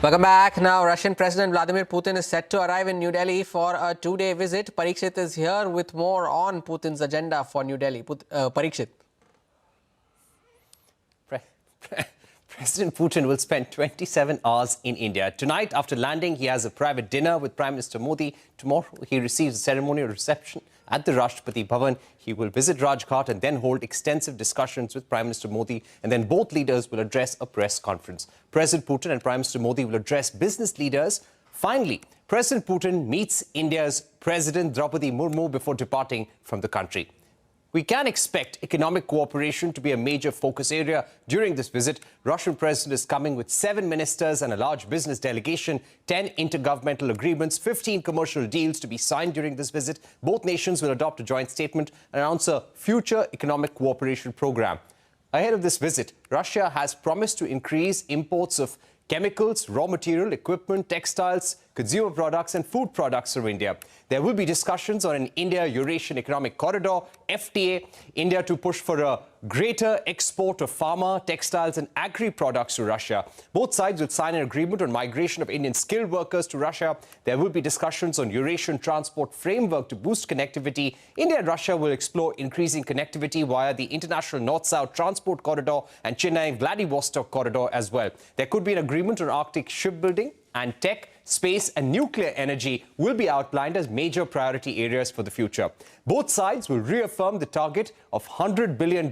Speaker 14: Welcome back. Now, Russian President Vladimir Putin is set to arrive in New Delhi for a two-day visit. Parikshit is here with more on Putin's agenda for New Delhi. Parikshit. President Putin will spend 27 hours in India. Tonight, after landing, he has a private dinner with Prime Minister Modi. Tomorrow, he receives a ceremonial reception at the Rashtrapati Bhavan. He will visit Rajghat and then hold extensive discussions with Prime Minister Modi. And then both leaders will address a press conference. President Putin and Prime Minister Modi will address business leaders. Finally, President Putin meets India's President Draupadi Murmu before departing from the country. We can expect economic cooperation to be a major focus area during this visit. Russian president is coming with 7 ministers and a large business delegation, 10 intergovernmental agreements, 15 commercial deals to be signed during this visit. Both nations will adopt a joint statement and announce a future economic cooperation program. Ahead of this visit, Russia has promised to increase imports of chemicals, raw material, equipment, textiles, consumer products and food products from India. There will be discussions on an India-Eurasian Economic Corridor, FTA, India to push for a greater export of pharma, textiles and agri-products to Russia. Both sides will sign an agreement on migration of Indian skilled workers to Russia. There will be discussions on Eurasian transport framework to boost connectivity. India and Russia will explore increasing connectivity via the International North-South Transport Corridor and Chennai-Vladivostok Corridor as well. There could be an agreement on Arctic shipbuilding, and tech, space and nuclear energy will be outlined as major priority areas for the future. Both sides will reaffirm the target of $100 billion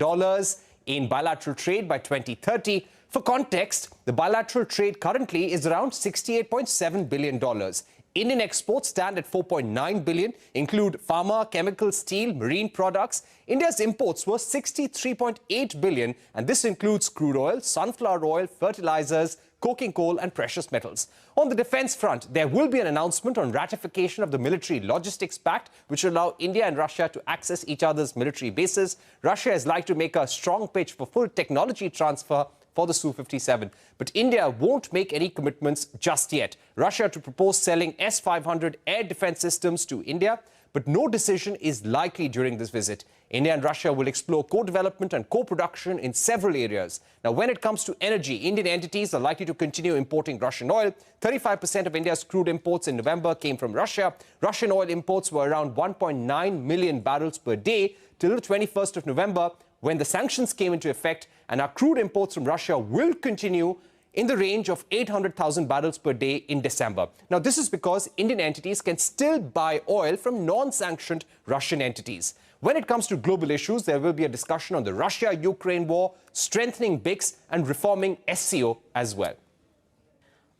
Speaker 14: in bilateral trade by 2030. For context, the bilateral trade currently is around $68.7 billion. Indian exports stand at $4.9 billion, include pharma, chemical, steel, marine products. India's imports were $63.8 billion, and this includes crude oil, sunflower oil, fertilizers, coking coal and precious metals. On the defense front, there will be an announcement on ratification of the Military Logistics Pact, which will allow India and Russia to access each other's military bases. Russia is like to make a strong pitch for full technology transfer for the Su-57. But India won't make any commitments just yet. Russia to propose selling S-500 air defense systems to India, but no decision is likely during this visit. India and Russia will explore co-development and co-production in several areas. Now, when it comes to energy, Indian entities are likely to continue importing Russian oil. 35% of India's crude imports in November came from Russia. Russian oil imports were around 1.9 million barrels per day till the 21st of November, when the sanctions came into effect, and our crude imports from Russia will continue in the range of 800,000 barrels per day in December. Now, this is because Indian entities can still buy oil from non-sanctioned Russian entities. When it comes to global issues, there will be a discussion on the Russia-Ukraine war, strengthening BRICS and reforming SCO as well.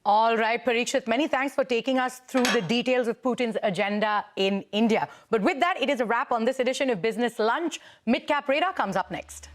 Speaker 9: All right, Parikshit, many thanks for taking us through the details of Putin's agenda in India. But with that, it is a wrap on this edition of Business Lunch. Midcap Radar comes up next.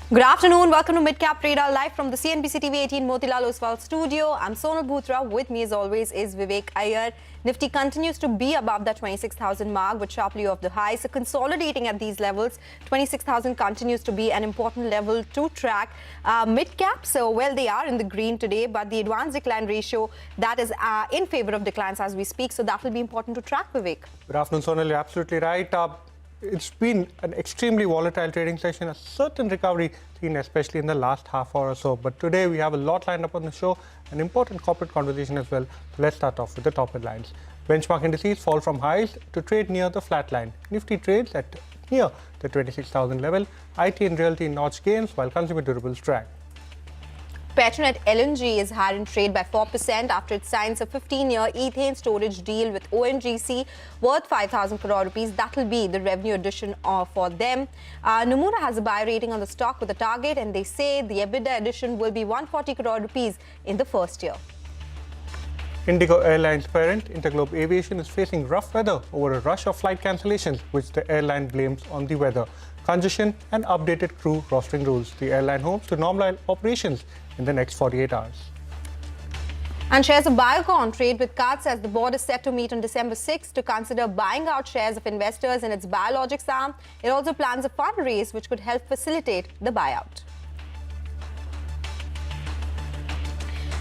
Speaker 8: Good afternoon. Welcome to Midcap Radar live from the CNBC-TV18 Motilal Oswal studio. I'm Sonal Bhutra. With me as always is Vivek Iyer. Nifty continues to be above that 26,000 mark, but sharply off the high. So consolidating at these levels, 26,000 continues to be an important level to track. Midcap, so well, they are in the green today, but the advanced decline ratio, that is in favor of declines as we speak. So that will be important to track, Vivek.
Speaker 1: Good afternoon, Sonal. You're absolutely right. It's been an extremely volatile trading session, a certain recovery seen especially in the last half hour or so. But today we have a lot lined up on the show, an important corporate conversation as well. So let's start off with the top headlines. Benchmark indices fall from highs to trade near the flat line. Nifty trades at near the 26,000 level. IT and realty notch gains while consumer durables drag.
Speaker 8: Petronet LNG is higher in trade by 4% after it signs a 15-year ethane storage deal with ONGC worth 5,000 crore rupees. That will be the revenue addition for them. Nomura has a buy rating on the stock with a target, and they say the EBITDA addition will be 140 crore rupees in the first year.
Speaker 1: Indigo Airlines parent Interglobe Aviation is facing rough weather over a rush of flight cancellations, which the airline blames on the weather, congestion and updated crew rostering rules. The airline hopes to normalize operations in the next 48 hours.
Speaker 8: And shares of Biocon trade with cuts as the board is set to meet on December 6th to consider buying out shares of investors in its biologics arm. It also plans a fundraise which could help facilitate the buyout.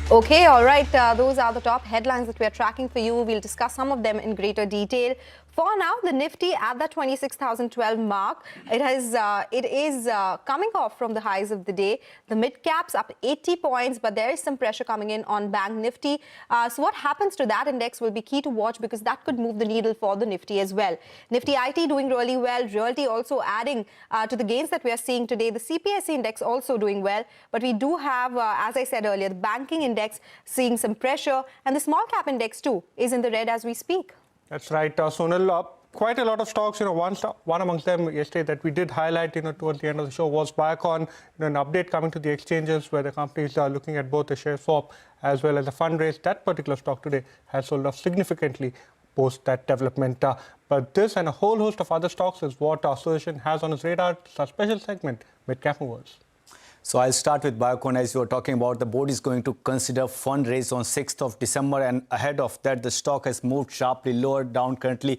Speaker 8: Okay, all right. Those are the top headlines that we are tracking for you. We'll discuss some of them in greater detail. For now, the Nifty at that 26,012 mark, it is coming off from the highs of the day. The mid-caps up 80 points, but there is some pressure coming in on Bank Nifty. So what happens to that index will be key to watch because that could move the needle for the Nifty as well. Nifty IT doing really well. Realty also adding to the gains that we are seeing today. The CPSE index also doing well. But we do have, as I said earlier, the banking index seeing some pressure. And the small cap index too is in the red as we speak.
Speaker 1: That's right, Sonal. Quite a lot of stocks. One amongst them yesterday that we did highlight, towards the end of the show was Biocon. An update coming to the exchanges where the companies are looking at both the share swap as well as the fundraise. That particular stock today has sold off significantly post that development. But this and a whole host of other stocks is what our association has on its radar. It's a special segment, Midcap Movers.
Speaker 15: So I'll start with Biocon. As you were talking about, the board is going to consider fundraise on 6th of December, and ahead of that, the stock has moved sharply lower, down currently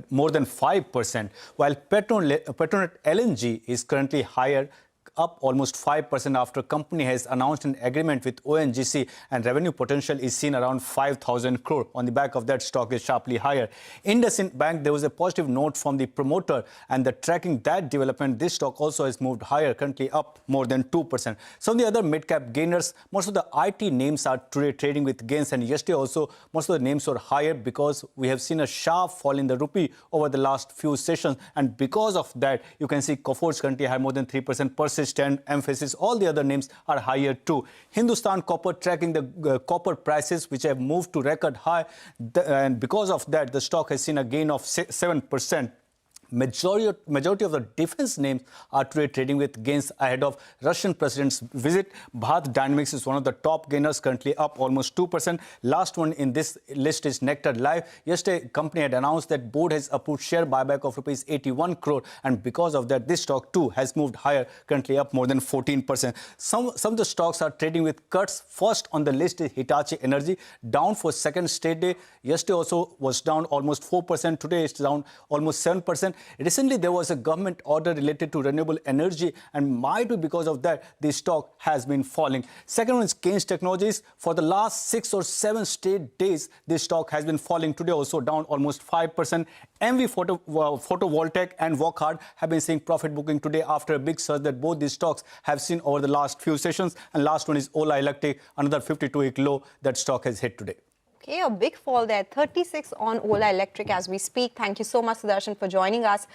Speaker 15: more than 5%, while Petronet LNG is currently higher, up almost 5% after company has announced an agreement with ONGC and revenue potential is seen around 5,000 crore. On the back of that, stock is sharply higher. IndusInd Bank, there was a positive note from the promoter and the tracking that development, this stock also has moved higher, currently up more than 2%. Some of the other mid-cap gainers, most of the IT names are today trading with gains, and yesterday also most of the names were higher because we have seen a sharp fall in the rupee over the last few sessions, and because of that, you can see Coforge currently high more than 3%, Persist and Emphasis, all the other names are higher too. Hindustan Copper tracking the copper prices which have moved to record high, and because of that the stock has seen a gain of 7%. Majority of the defense names are today trading with gains ahead of Russian president's visit. Bharat Dynamics is one of the top gainers, currently up almost 2%. Last one in this list is Nectar Life. Yesterday, company had announced that board has approved share buyback of rupees 81 crore, and because of that, this stock too has moved higher, currently up more than 14%. Some of the stocks are trading with cuts. First on the list is Hitachi Energy, down for second straight day. Yesterday also was down almost 4%. Today it's down almost 7%. Recently, there was a government order related to renewable energy, and might be because of that, the stock has been falling. Second one is Keynes Technologies. For the last 6 or 7 straight days, this stock has been falling. Today also down almost 5%. MV Photovoltaic and Wockhardt have been seeing profit booking today after a big surge that both these stocks have seen over the last few sessions. And last one is Ola Electric, another 52-week low that stock has hit today.
Speaker 8: Okay, a big fall there, 36 on Ola Electric as we speak. Thank you so much, Sudarshan, for joining us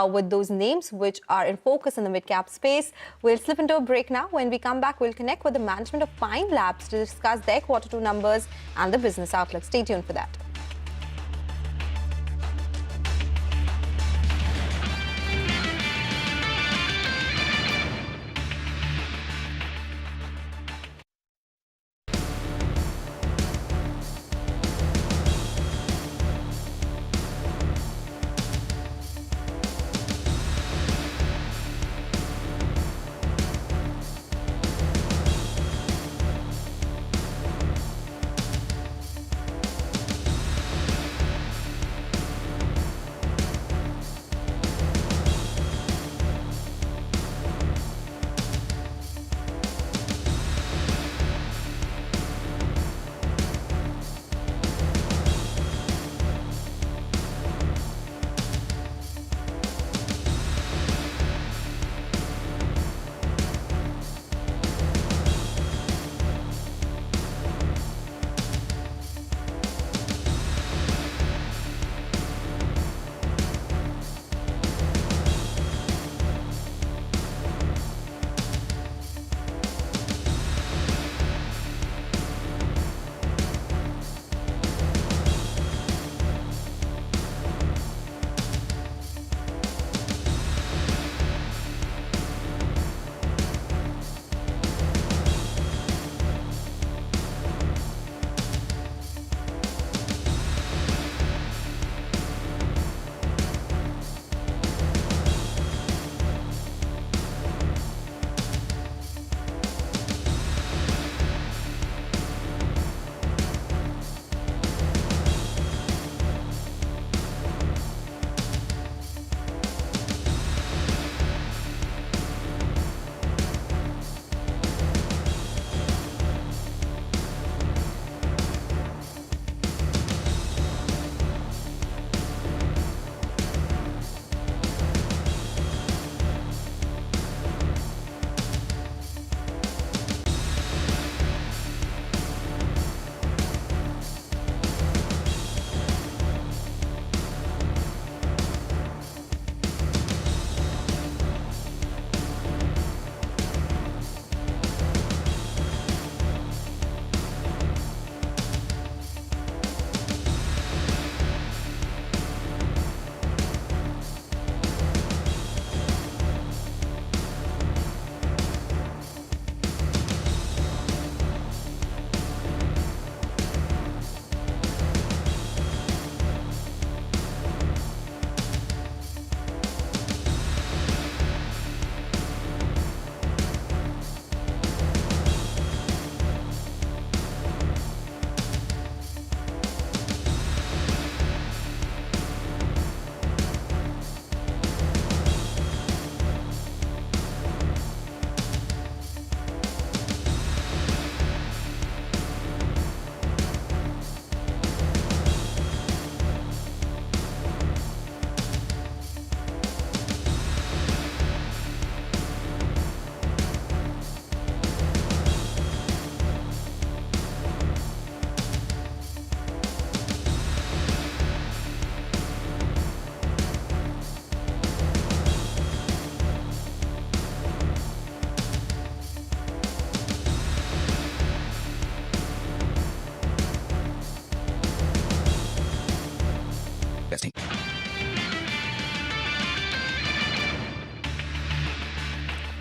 Speaker 8: with those names which are in focus in the mid-cap space. We'll slip into a break now. When we come back, we'll connect with the management of Pine Labs to discuss their Q2 numbers and the business outlook. Stay tuned for that.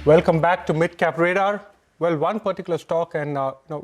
Speaker 1: Welcome back to Midcap Radar. Well, one particular stock and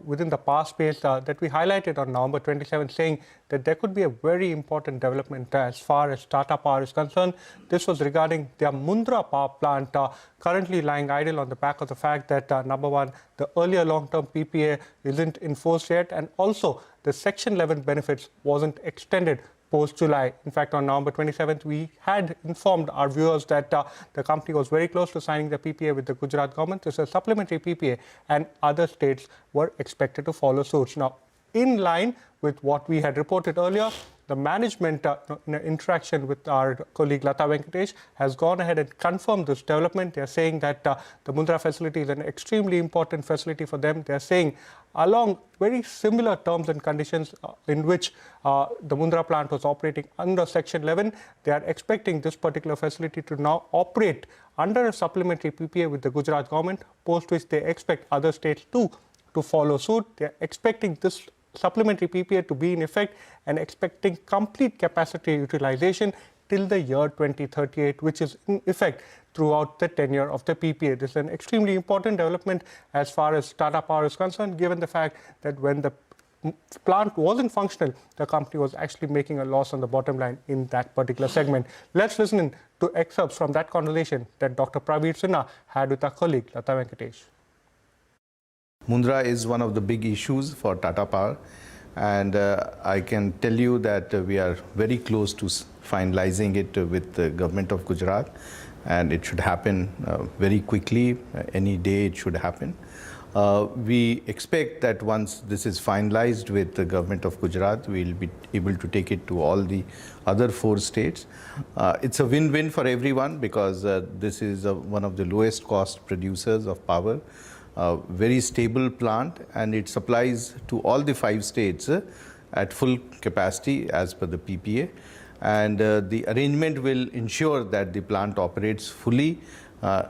Speaker 1: within the past space that we highlighted on November 27th, saying that there could be a very important development as far as Tata Power is concerned. This was regarding their Mundra power plant currently lying idle on the back of the fact that, number one, the earlier long-term PPA isn't enforced yet, and also the Section 11 benefits wasn't extended post-July. In fact, on November 27th, we had informed our viewers that the company was very close to signing the PPA with the Gujarat government. This is a supplementary PPA, and other states were expected to follow suit. Now, in line with what we had reported earlier, the management, in an interaction with our colleague Lata Venkatesh, has gone ahead and confirmed this development. They're saying that the Mundra facility is an extremely important facility for them. They're saying along very similar terms and conditions in which the Mundra plant was operating under Section 11, they are expecting this particular facility to now operate under a supplementary PPA with the Gujarat government, post which they expect other states too to follow suit. They are expecting this supplementary PPA to be in effect and expecting complete capacity utilization till the year 2038, which is in effect throughout the tenure of the PPA. This is an extremely important development as far as Tata Power is concerned, given the fact that when the plant wasn't functional, the company was actually making a loss on the bottom line in that particular segment. Let's listen in to excerpts from that conversation that Dr. Praveer Sinha had with our colleague Lata Venkatesh.
Speaker 3: Mundra is one of the big issues for Tata Power, and I can tell you that we are very close to finalizing it with the government of Gujarat, and it should happen very quickly. Any day it should happen. We expect that once this is finalized with the government of Gujarat, we'll be able to take it to all the other 4 states. It's a win-win for everyone because this is one of the lowest cost producers of power. Very stable plant, and it supplies to all the 5 states at full capacity as per the PPA, and the arrangement will ensure that the plant operates fully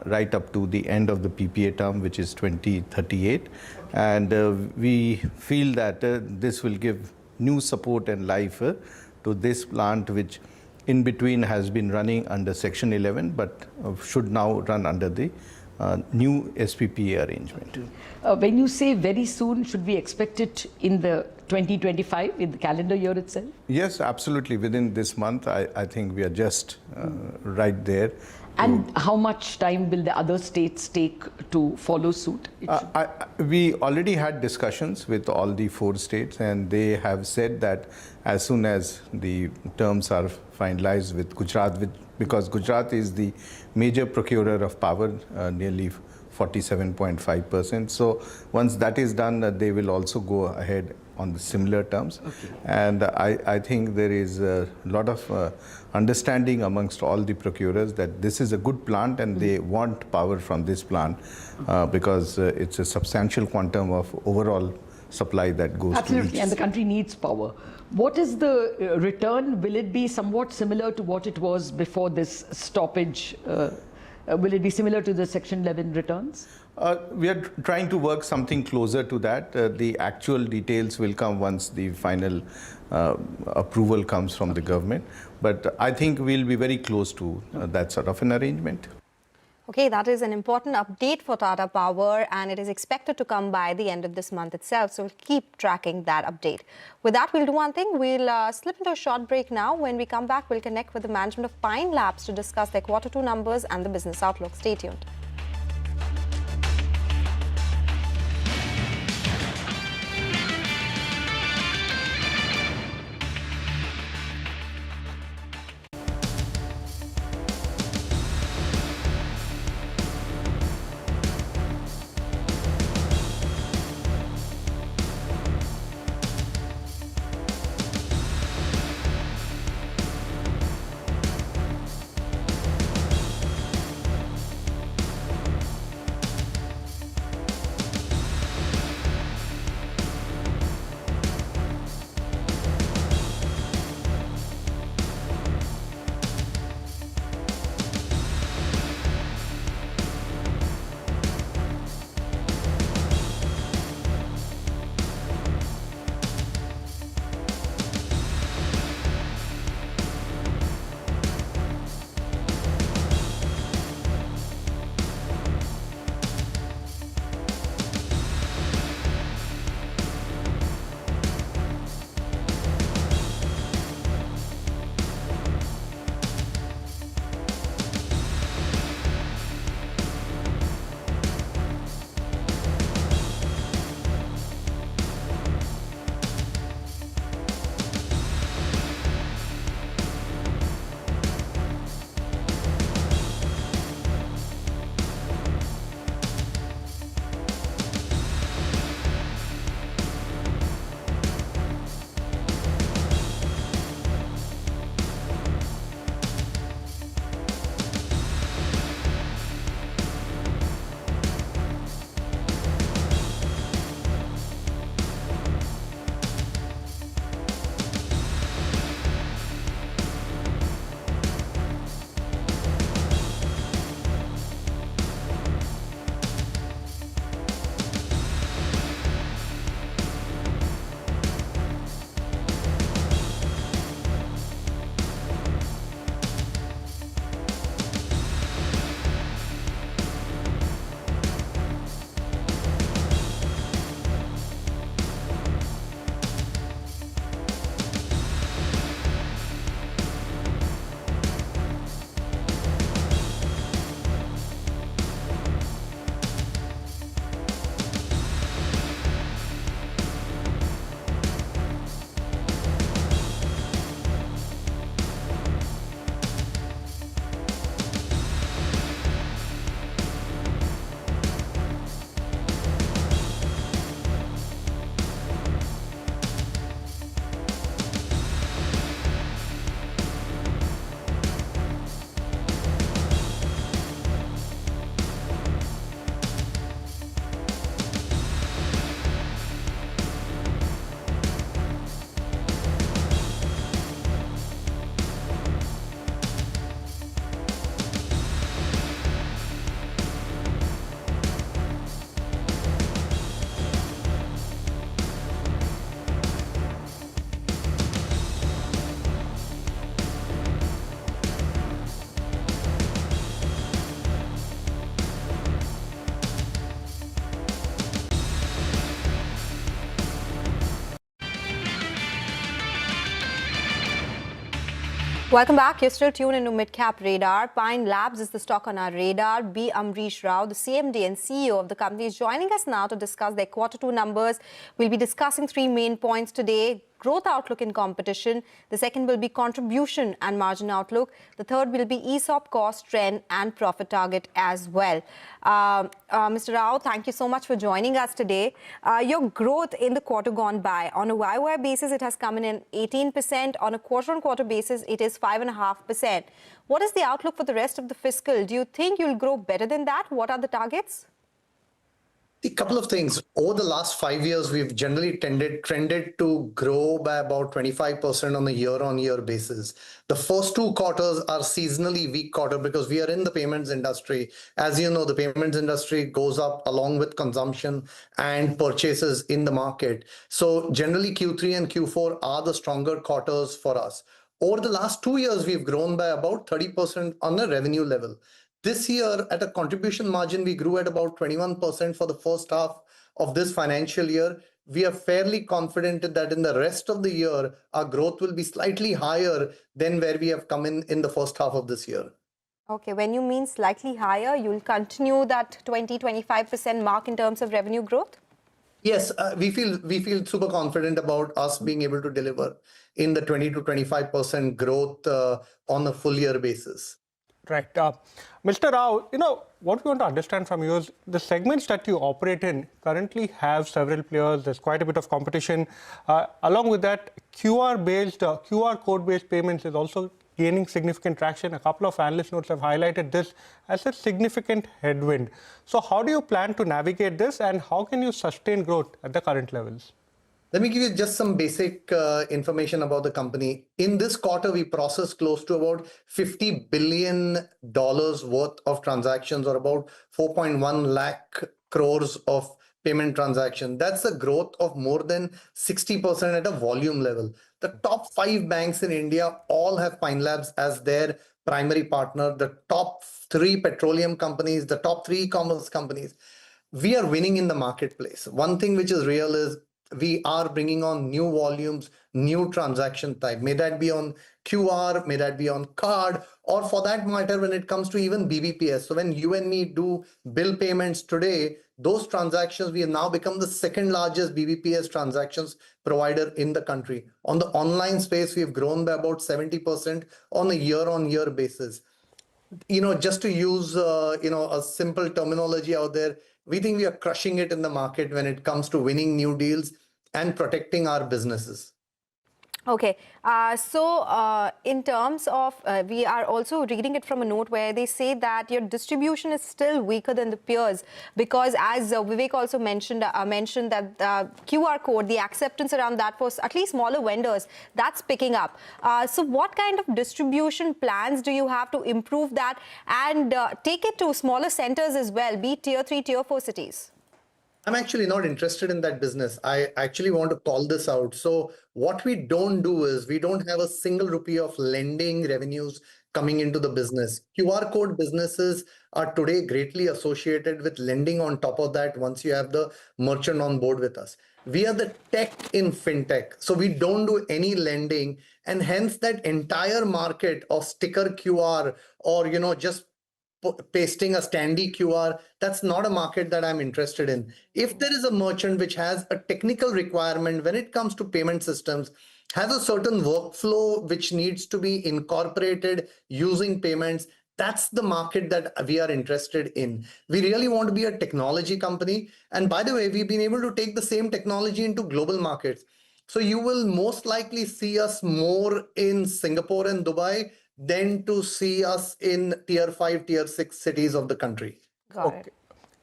Speaker 3: right up to the end of the PPA term, which is 2038, and we feel that this will give new support and life to this plant, which in between has been running under Section 11 but should now run under the new SPPA arrangement.
Speaker 2: When you say very soon, should we expect it in the 2025, in the calendar year itself?
Speaker 3: Yes, absolutely. Within this month, I think we are just right there.
Speaker 2: And how much time will the other states take to follow suit?
Speaker 3: We already had discussions with all the 4 states, and they have said that as soon as the terms are finalized with Gujarat, because Gujarat is the major procurer of power, nearly 47.5%. So once that is done, they will also go ahead on the similar terms. Okay. And I think there is a lot of understanding amongst all the procurers that this is a good plant and they want power from this plant because it's a substantial quantum of overall supply that goes
Speaker 2: Absolutely,
Speaker 3: to each.
Speaker 2: and the country needs power. What is the return? Will it be somewhat similar to what it was before this stoppage? Will it be similar to the Section 11 returns?
Speaker 3: We are trying to work something closer to that. The actual details will come once the final approval comes from the government. But I think we'll be very close to that sort of an arrangement.
Speaker 8: Okay, that is an important update for Tata Power, and it is expected to come by the end of this month itself. So we'll keep tracking that update. With that, we'll do one thing. We'll slip into a short break now. When we come back, we'll connect with the management of Pine Labs to discuss their Q2 numbers and the business outlook. Stay tuned. Welcome back. You're still tuned into Midcap Radar. Pine Labs is the stock on our radar. B. Amrish Rao, the CMD and CEO of the company, is joining us now to discuss their Q2 numbers. We'll be discussing three main points today. Growth outlook in competition. The second will be contribution and margin outlook. The third will be ESOP cost trend and profit target as well. Mr. Rao, thank you so much for joining us today. Your growth in the quarter gone by, on a YOY basis, it has come in at 18%. On a quarter-on-quarter basis, it is 5.5%. What is the outlook for the rest of the fiscal? Do you think you'll grow better than that? What are the targets?
Speaker 7: A couple of things. Over the last 5 years, we've generally trended to grow by about 25% on a year-on-year basis. The first two quarters are seasonally weak quarter because we are in the payments industry. As you know, the payments industry goes up along with consumption and purchases in the market. So generally Q3 and Q4 are the stronger quarters for us. Over the last 2 years, we've grown by about 30% on a revenue level. This year, at a contribution margin, we grew at about 21% for the first half of this financial year. We are fairly confident that in the rest of the year, our growth will be slightly higher than where we have come in the first half of this year.
Speaker 8: Okay, when you mean slightly higher, you'll continue that 20-25% mark in terms of revenue growth?
Speaker 7: Yes, we feel super confident about us being able to deliver in the 20 to 25% growth on a full year basis.
Speaker 1: Right. Mr. Rao, what we want to understand from you is the segments that you operate in currently have several players. There's quite a bit of competition. Along with that, QR code-based payments is also gaining significant traction. A couple of analyst notes have highlighted this as a significant headwind. So how do you plan to navigate this and how can you sustain growth at the current levels?
Speaker 7: Let me give you just some basic information about the company. In this quarter, we processed close to about $50 billion worth of transactions, or about 4.1 lakh crores of payment transactions. That's a growth of more than 60% at a volume level. The top 5 banks in India all have Pine Labs as their primary partner. The top 3 petroleum companies, the top 3 e-commerce companies. We are winning in the marketplace. One thing which is real is we are bringing on new volumes, new transaction type. May that be on QR, may that be on card, or for that matter, when it comes to even BBPS. So when you and me do bill payments today, those transactions, we have now become the second largest BBPS transactions provider in the country. On the online space, we've grown by about 70% on a year-on-year basis. Just to use, a simple terminology out there, we think we are crushing it in the market when it comes to winning new deals and protecting our businesses.
Speaker 8: Okay, so in terms of, we are also reading it from a note where they say that your distribution is still weaker than the peers because, as Vivek also mentioned that QR code, the acceptance around that for at least smaller vendors, that's picking up. So what kind of distribution plans do you have to improve that and take it to smaller centers as well, be tier 3, tier 4 cities?
Speaker 7: I'm actually not interested in that business. I actually want to call this out. So what we don't do is we don't have a single rupee of lending revenues coming into the business. QR code businesses are today greatly associated with lending on top of that once you have the merchant on board with us. We are the tech in fintech. So we don't do any lending, and hence that entire market of sticker QR or, just pasting a standee QR, that's not a market that I'm interested in. If there is a merchant which has a technical requirement when it comes to payment systems, has a certain workflow which needs to be incorporated using payments, that's the market that we are interested in. We really want to be a technology company. And by the way, we've been able to take the same technology into global markets. So you will most likely see us more in Singapore and Dubai than to see us in tier 5, tier 6 cities of the country.
Speaker 8: Got it.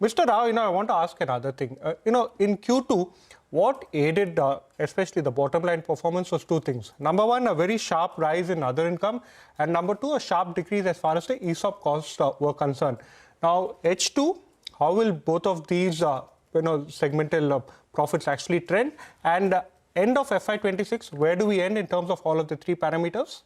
Speaker 1: Mr. Rao, I want to ask another thing. In Q2, what aided, especially the bottom line performance, was 2 things. Number 1, a very sharp rise in other income, and number 2, a sharp decrease as far as the ESOP costs were concerned. Now, H2, how will both of these, segmental profits actually trend? And end of FY26, where do we end in terms of all of the 3 parameters?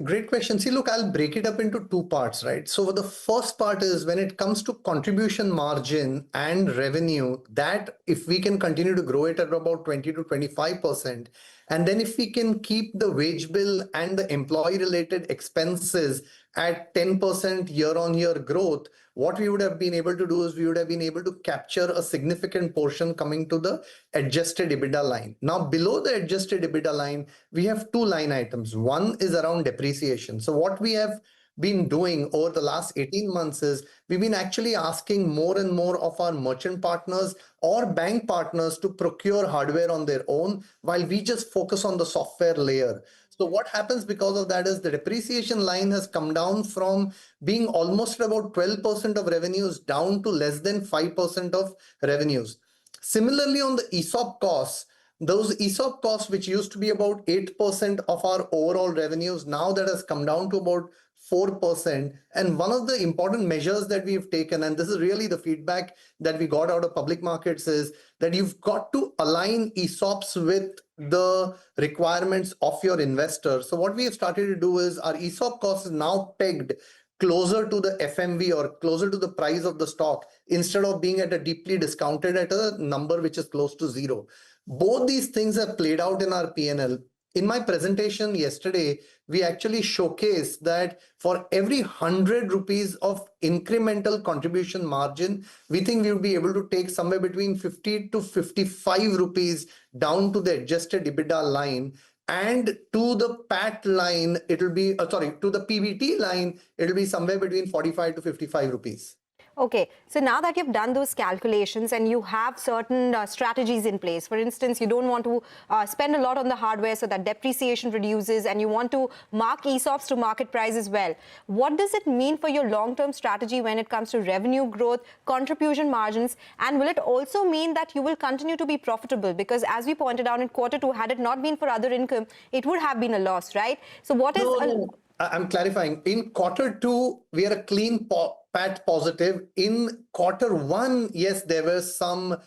Speaker 7: Great question. See, look, I'll break it up into two parts, right? So the first part is when it comes to contribution margin and revenue, that if we can continue to grow it at about 20 to 25%, and then if we can keep the wage bill and the employee related expenses at 10% year-on-year growth, what we would have been able to do is we would have been able to capture a significant portion coming to the adjusted EBITDA line. Now, below the adjusted EBITDA line, we have two line items. One is around depreciation. So what we have been doing over the last 18 months is we've been actually asking more and more of our merchant partners or bank partners to procure hardware on their own while we just focus on the software layer. So what happens because of that is the depreciation line has come down from being almost about 12% of revenues down to less than 5% of revenues. Similarly, on the ESOP costs, those ESOP costs, which used to be about 8% of our overall revenues, now that has come down to about 4%. And one of the important measures that we've taken, and this is really the feedback that we got out of public markets, is that you've got to align ESOPs with the requirements of your investor. So what we have started to do is our ESOP cost is now pegged closer to the FMV or closer to the price of the stock instead of being at a deeply discounted at a number which is close to zero. Both these things have played out in our P&L. In my presentation yesterday, we actually showcased that for every 100 rupees of incremental contribution margin, we think we will be able to take somewhere between 50 to 55 rupees down to the adjusted EBITDA line. And to the PAT line, it will be, to the PBT line, it will be somewhere between 45 to 55 rupees.
Speaker 8: Okay, so now that you've done those calculations and you have certain strategies in place, for instance, you don't want to spend a lot on the hardware so that depreciation reduces, and you want to mark ESOPs to market price as well. What does it mean for your long-term strategy when it comes to revenue growth, contribution margins, and will it also mean that you will continue to be profitable? Because as we pointed out in Q2, had it not been for other income, it would have been a loss, right? So what is...
Speaker 7: No, I'm clarifying. In Q2, we are a clean PAT positive. In Q1, yes, there were some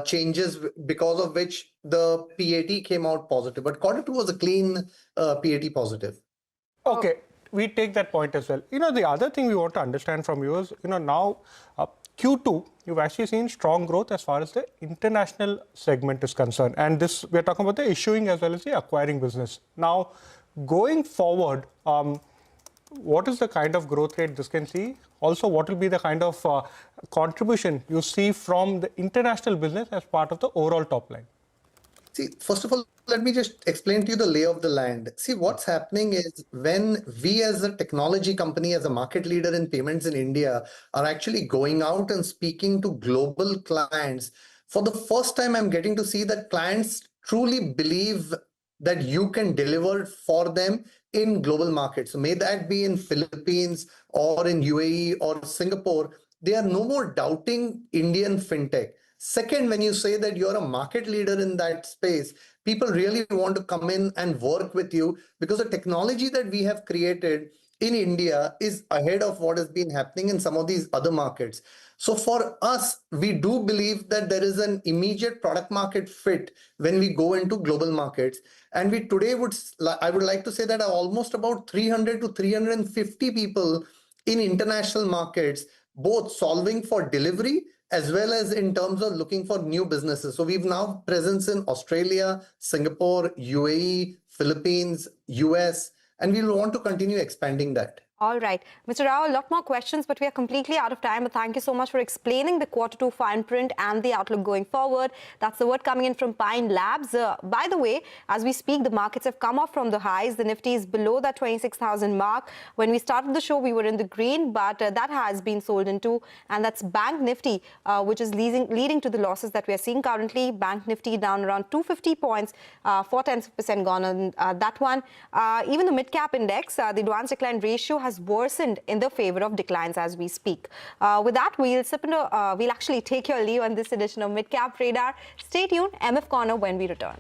Speaker 7: changes because of which the PAT came out positive. But Q2 was a clean PAT positive.
Speaker 1: Okay, we take that point as well. The other thing we want to understand from you is, now Q2, you've actually seen strong growth as far as the international segment is concerned. And this, we're talking about the issuing as well as the acquiring business. Now, going forward, what is the kind of growth rate this can see? Also, what will be the kind of contribution you see from the international business as part of the overall top line?
Speaker 7: See, first of all, let me just explain to you the lay of the land. See, what's happening is when we as a technology company, as a market leader in payments in India, are actually going out and speaking to global clients, for the first time, I'm getting to see that clients truly believe that you can deliver for them in global markets. So may that be in Philippines or in UAE or Singapore, they are no more doubting Indian fintech. Second, when you say that you're a market leader in that space, people really want to come in and work with you because the technology that we have created in India is ahead of what has been happening in some of these other markets. So for us, we do believe that there is an immediate product market fit when we go into global markets. And we today I would like to say that almost about 300 to 350 people in international markets, both solving for delivery as well as in terms of looking for new businesses. So we've now presence in Australia, Singapore, UAE, Philippines, US, and we will want to continue expanding that.
Speaker 8: All right. Mr. Rao, a lot more questions, but we are completely out of time. But thank you so much for explaining the Q2 fine print and the outlook going forward. That's the word coming in from Pine Labs. By the way, as we speak, the markets have come off from the highs. The Nifty is below that 26,000 mark. When we started the show, we were in the green, but that has been sold into. And that's Bank Nifty, which is leading to the losses that we are seeing currently. Bank Nifty down around 250 points, 0.4% gone on that one. Even the mid-cap index, the advanced decline ratio has worsened in the favor of declines as we speak. With that, we'll actually take your leave on this edition of Midcap Radar. Stay tuned, MF Corner when we return.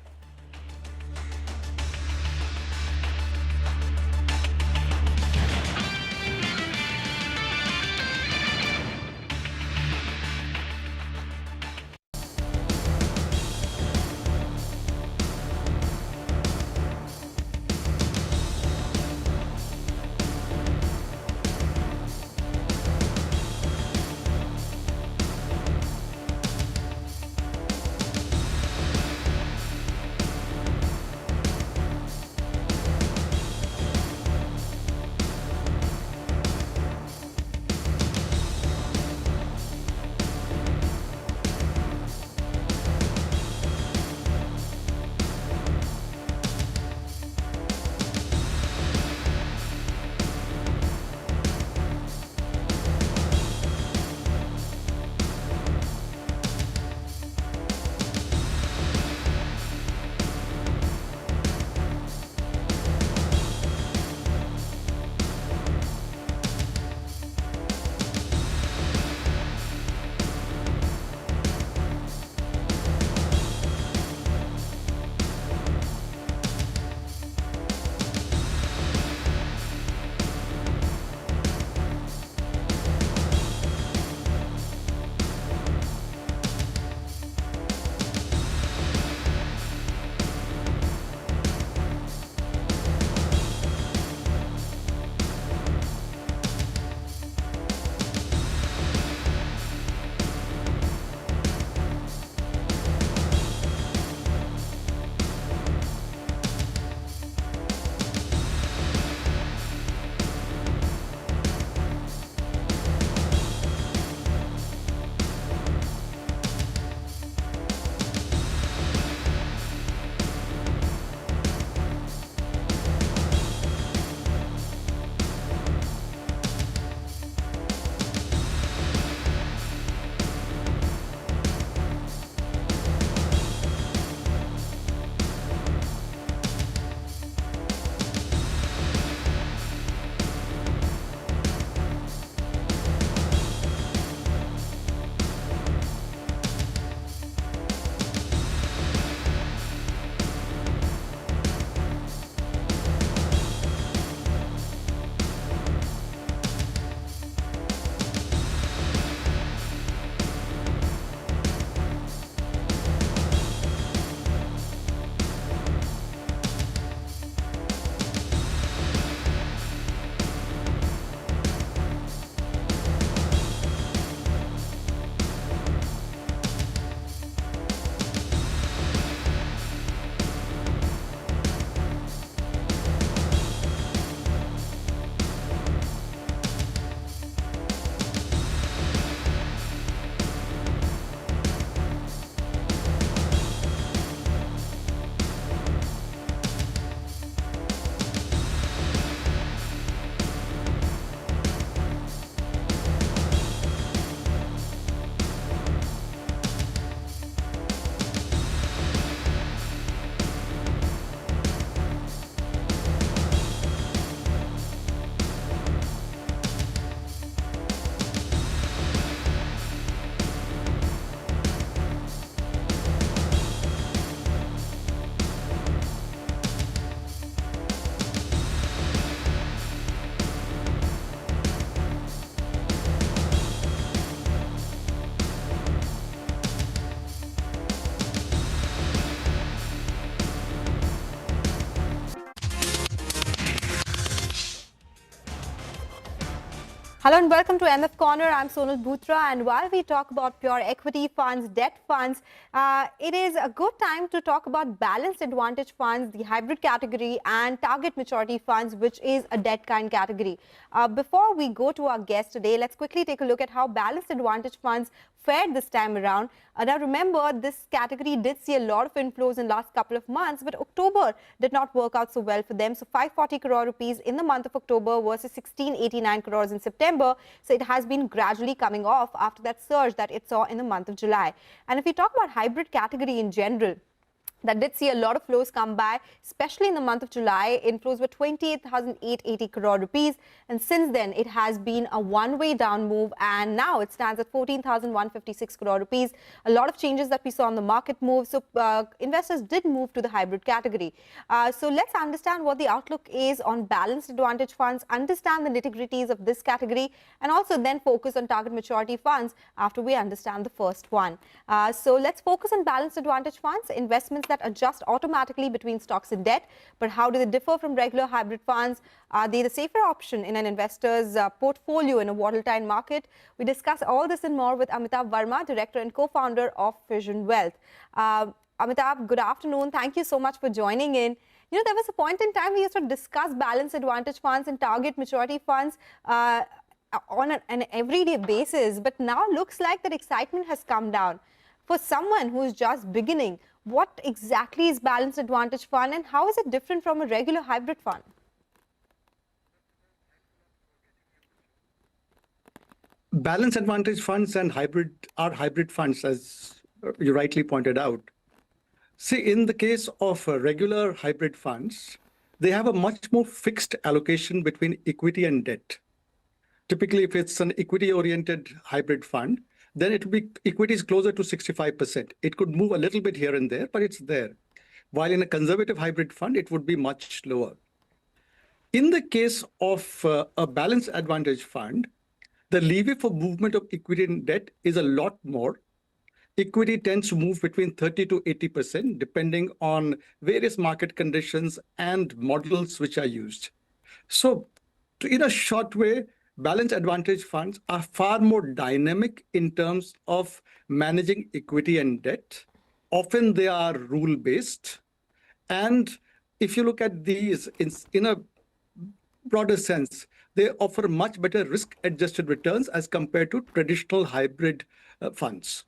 Speaker 8: Hello and welcome to MF Corner. I'm Sonal Bhutra, and while we talk about pure equity funds, debt funds, it is a good time to talk about balanced advantage funds, the hybrid category, and target maturity funds, which is a debt kind category. Before we go to our guest today, let's quickly take a look at how balanced advantage funds fared this time around. Now remember, this category did see a lot of inflows in last couple of months, but October did not work out so well for them. So 540 crore rupees in the month of October versus 1689 crores in September. So it has been gradually coming off after that surge that it saw in the month of July. And if we talk about hybrid category in general, that did see a lot of flows come by, especially in the month of July. Inflows were 28,880 crore rupees, and since then it has been a one-way down move, and now it stands at 14,156 crore rupees. A lot of changes that we saw on the market move, so investors did move to the hybrid category. So let's understand what the outlook is on balanced advantage funds, understand the nitty-gritties of this category, and also then focus on target maturity funds after we understand the first one. So let's focus on balanced advantage funds, investments that adjust automatically between stocks and debt. But how do they differ from regular hybrid funds? Are they the safer option in an investor's portfolio in a volatile market? We discuss all this and more with Amitabh Verma, director and co-founder of Fission Wealth. Amitabh, good afternoon. Thank you so much for joining in. You know, there was a point in time we used to discuss balanced advantage funds and target maturity funds on an everyday basis, but now looks like that excitement has come down. For someone who is just beginning, what exactly is balanced advantage fund and how is it different from a regular hybrid fund?
Speaker 5: Balanced advantage funds and hybrid are hybrid funds, as you rightly pointed out. See, in the case of regular hybrid funds, they have a much more fixed allocation between equity and debt. Typically, if it's an equity-oriented hybrid fund, then it will be equity is closer to 65%. It could move a little bit here and there, but it's there. While in a conservative hybrid fund, it would be much lower. In the case of a balanced advantage fund, the leeway for movement of equity and debt is a lot more. Equity tends to move between 30 to 80%, depending on various market conditions and models which are used. So in a short way, balanced advantage funds are far more dynamic in terms of managing equity and debt. Often they are rule-based. And if you look at these in a broader sense, they offer much better risk-adjusted returns as compared to traditional hybrid funds.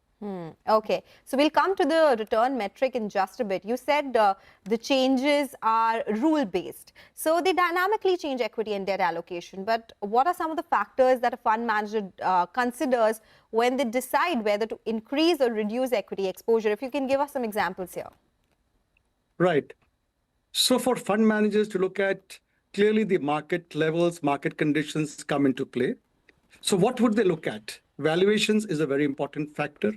Speaker 8: Okay, so we'll come to the return metric in just a bit. You said the changes are rule-based. So they dynamically change equity and debt allocation. But what are some of the factors that a fund manager considers when they decide whether to increase or reduce equity exposure? If you can give us some examples here.
Speaker 5: Right. So for fund managers to look at, clearly the market levels, market conditions come into play. So what would they look at? Valuations is a very important factor.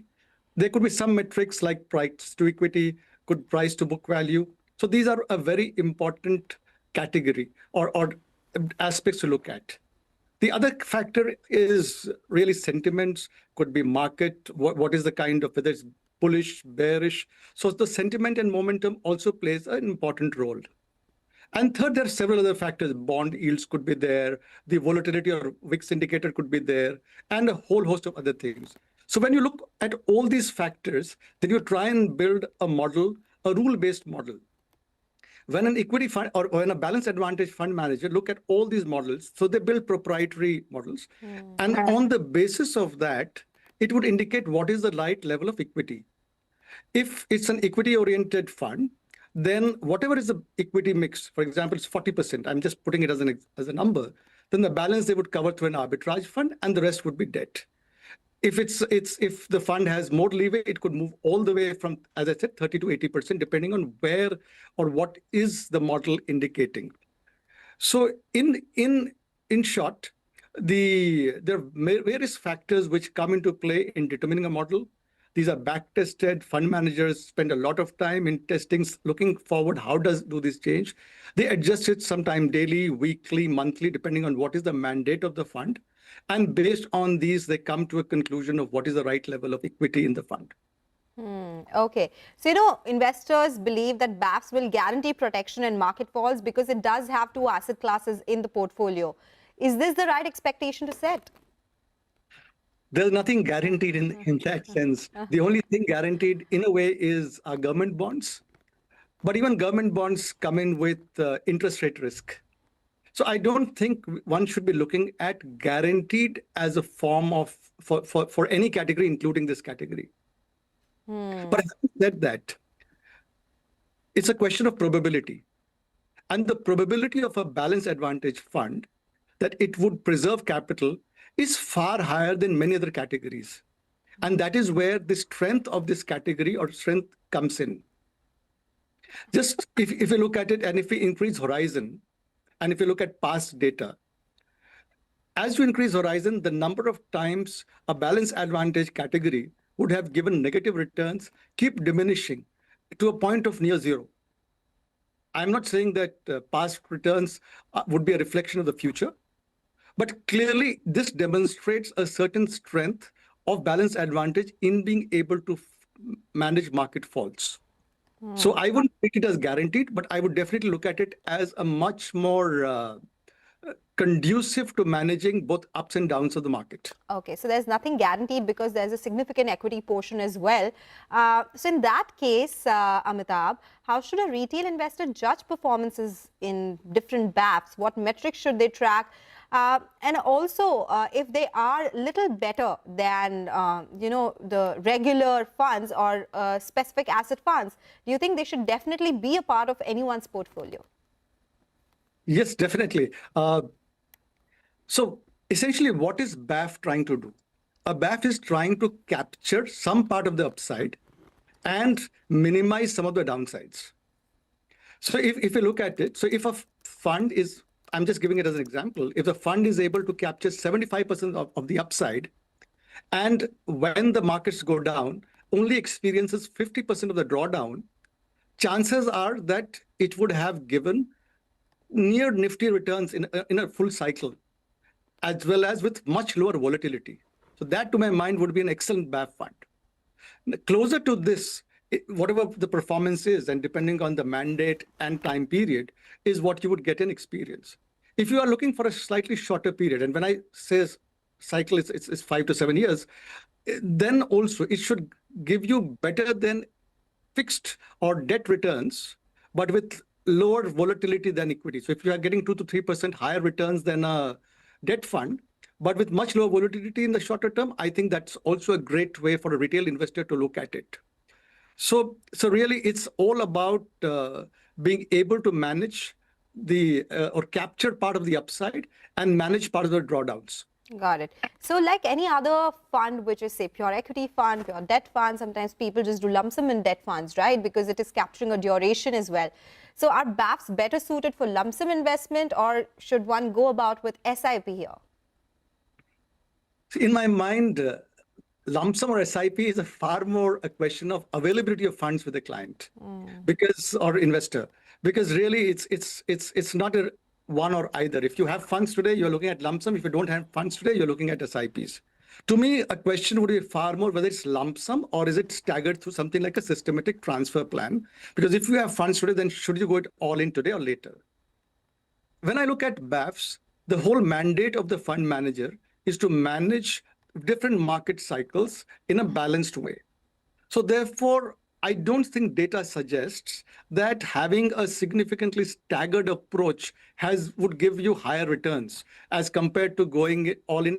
Speaker 5: There could be some metrics like price to equity, good price to book value. So these are a very important category or aspects to look at. The other factor is really sentiments, could be market, what is the kind of, whether it's bullish, bearish. So the sentiment and momentum also plays an important role. And third, there are several other factors. Bond yields could be there, the volatility or VIX indicator could be there, and a whole host of other things. So when you look at all these factors, then you try and build a model, a rule-based model. When an equity fund or when a balanced advantage fund manager look at all these models, so they build proprietary models. And on the basis of that, it would indicate what is the right level of equity. If it's an equity-oriented fund, then whatever is the equity mix, for example, it's 40%, I'm just putting it as a number, then the balance they would cover through an arbitrage fund and the rest would be debt. If if the fund has more leeway, it could move all the way from, as I said, 30 to 80%, depending on where or what is the model indicating. So in short, there are various factors which come into play in determining a model. These are back-tested. Fund managers spend a lot of time in testing, looking forward, how do this change? They adjust it sometime daily, weekly, monthly, depending on what is the mandate of the fund. And based on these, they come to a conclusion of what is the right level of equity in the fund.
Speaker 8: Okay. So, you know, investors believe that BAFs will guarantee protection in market falls because it does have two asset classes in the portfolio. Is this the right expectation to set?
Speaker 5: There's nothing guaranteed in that sense. The only thing guaranteed in a way is our government bonds. But even government bonds come in with interest rate risk. So I don't think one should be looking at guaranteed as a form of for any category, including this category. But having said that, it's a question of probability. And the probability of a balance advantage fund that it would preserve capital is far higher than many other categories. And that is where the strength of this category or strength comes in. Just if you look at it and if we increase horizon, and if you look at past data, as you increase horizon, the number of times a balance advantage category would have given negative returns keep diminishing to a point of near zero. I'm not saying that past returns would be a reflection of the future, but clearly this demonstrates a certain strength of balance advantage in being able to manage market falls. So I wouldn't take it as guaranteed, but I would definitely look at it as a much more conducive to managing both ups and downs of the market.
Speaker 8: Okay, so there's nothing guaranteed because there's a significant equity portion as well. So in that case, Amitabh, how should a retail investor judge performances in different BAFs? What metrics should they track? And also, if they are little better than, the regular funds or specific asset funds, do you think they should definitely be a part of anyone's portfolio?
Speaker 5: Yes, definitely. So essentially, what is BAF trying to do? A BAF is trying to capture some part of the upside and minimize some of the downsides. So if you look at it, so if a fund is, I'm just giving it as an example, if the fund is able to capture 75% of the upside, and when the markets go down, only experiences 50% of the drawdown, chances are that it would have given near nifty returns in a full cycle, as well as with much lower volatility. So that, to my mind, would be an excellent BAF fund. Closer to this, whatever the performance is, and depending on the mandate and time period, is what you would get in experience. If you are looking for a slightly shorter period, and when I say cycle, it's 5 to 7 years, then also it should give you better than fixed or debt returns, but with lower volatility than equity. So if you are getting 2 to 3% higher returns than a debt fund, but with much lower volatility in the shorter term, I think that's also a great way for a retail investor to look at it. So really, it's all about being able to manage the or capture part of the upside and manage part of the drawdowns.
Speaker 8: Got it. So like any other fund, which is say pure equity fund, pure debt fund, sometimes people just do lump sum in debt funds, right? Because it is capturing a duration as well. So are BAFs better suited for lump sum investment, or should one go about with SIP here?
Speaker 5: In my mind, lump sum or SIP is far more a question of availability of funds with the client or investor, because really it's not a one or either. If you have funds today, you're looking at lump sum. If you don't have funds today, you're looking at SIPs. To me, a question would be far more whether it's lump sum or is it staggered through something like a systematic transfer plan? Because if you have funds today, then should you go it all in today or later? When I look at BAFs, the whole mandate of the fund manager is to manage different market cycles in a balanced way. So therefore, I don't think data suggests that having a significantly staggered approach would give you higher returns as compared to going all in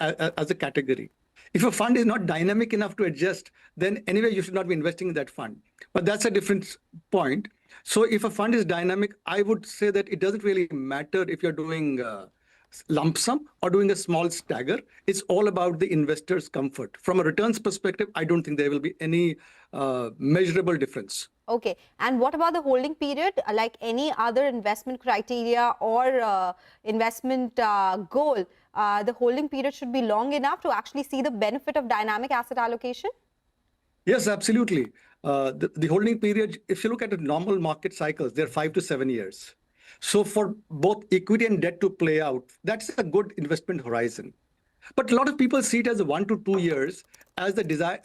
Speaker 5: as a category. If a fund is not dynamic enough to adjust, then anyway, you should not be investing in that fund. But that's a different point. So if a fund is dynamic, I would say that it doesn't really matter if you're doing lump sum or doing a small stagger. It's all about the investor's comfort. From a returns perspective, I don't think there will be any measurable difference.
Speaker 8: Okay. And what about the holding period? Like any other investment criteria or investment goal, the holding period should be long enough to actually see the benefit of dynamic asset allocation?
Speaker 5: Yes, absolutely. The holding period, if you look at the normal market cycles, they're 5 to 7 years. So for both equity and debt to play out, that's a good investment horizon. But a lot of people see it as 1 to 2 years as the desire,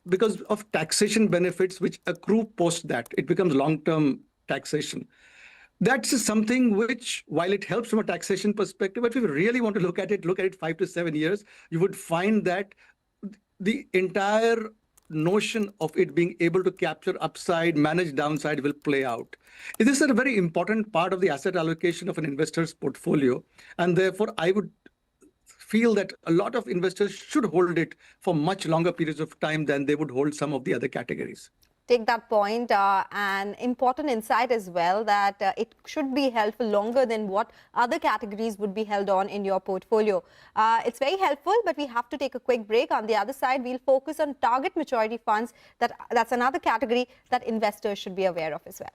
Speaker 5: because of taxation benefits which accrue post that. It becomes long-term taxation. That's something which, while it helps from a taxation perspective, but if you really want to look at it 5 to 7 years, you would find that the entire notion of it being able to capture upside, manage downside will play out. This is a very important part of the asset allocation of an investor's portfolio. And therefore, I would feel that a lot of investors should hold it for much longer periods of time than they would hold some of the other categories.
Speaker 8: Take that point, an important insight as well, that it should be held for longer than what other categories would be held on in your portfolio. It's very helpful, but we have to take a quick break. On the other side, we'll focus on target maturity funds. That's another category that investors should be aware of as well.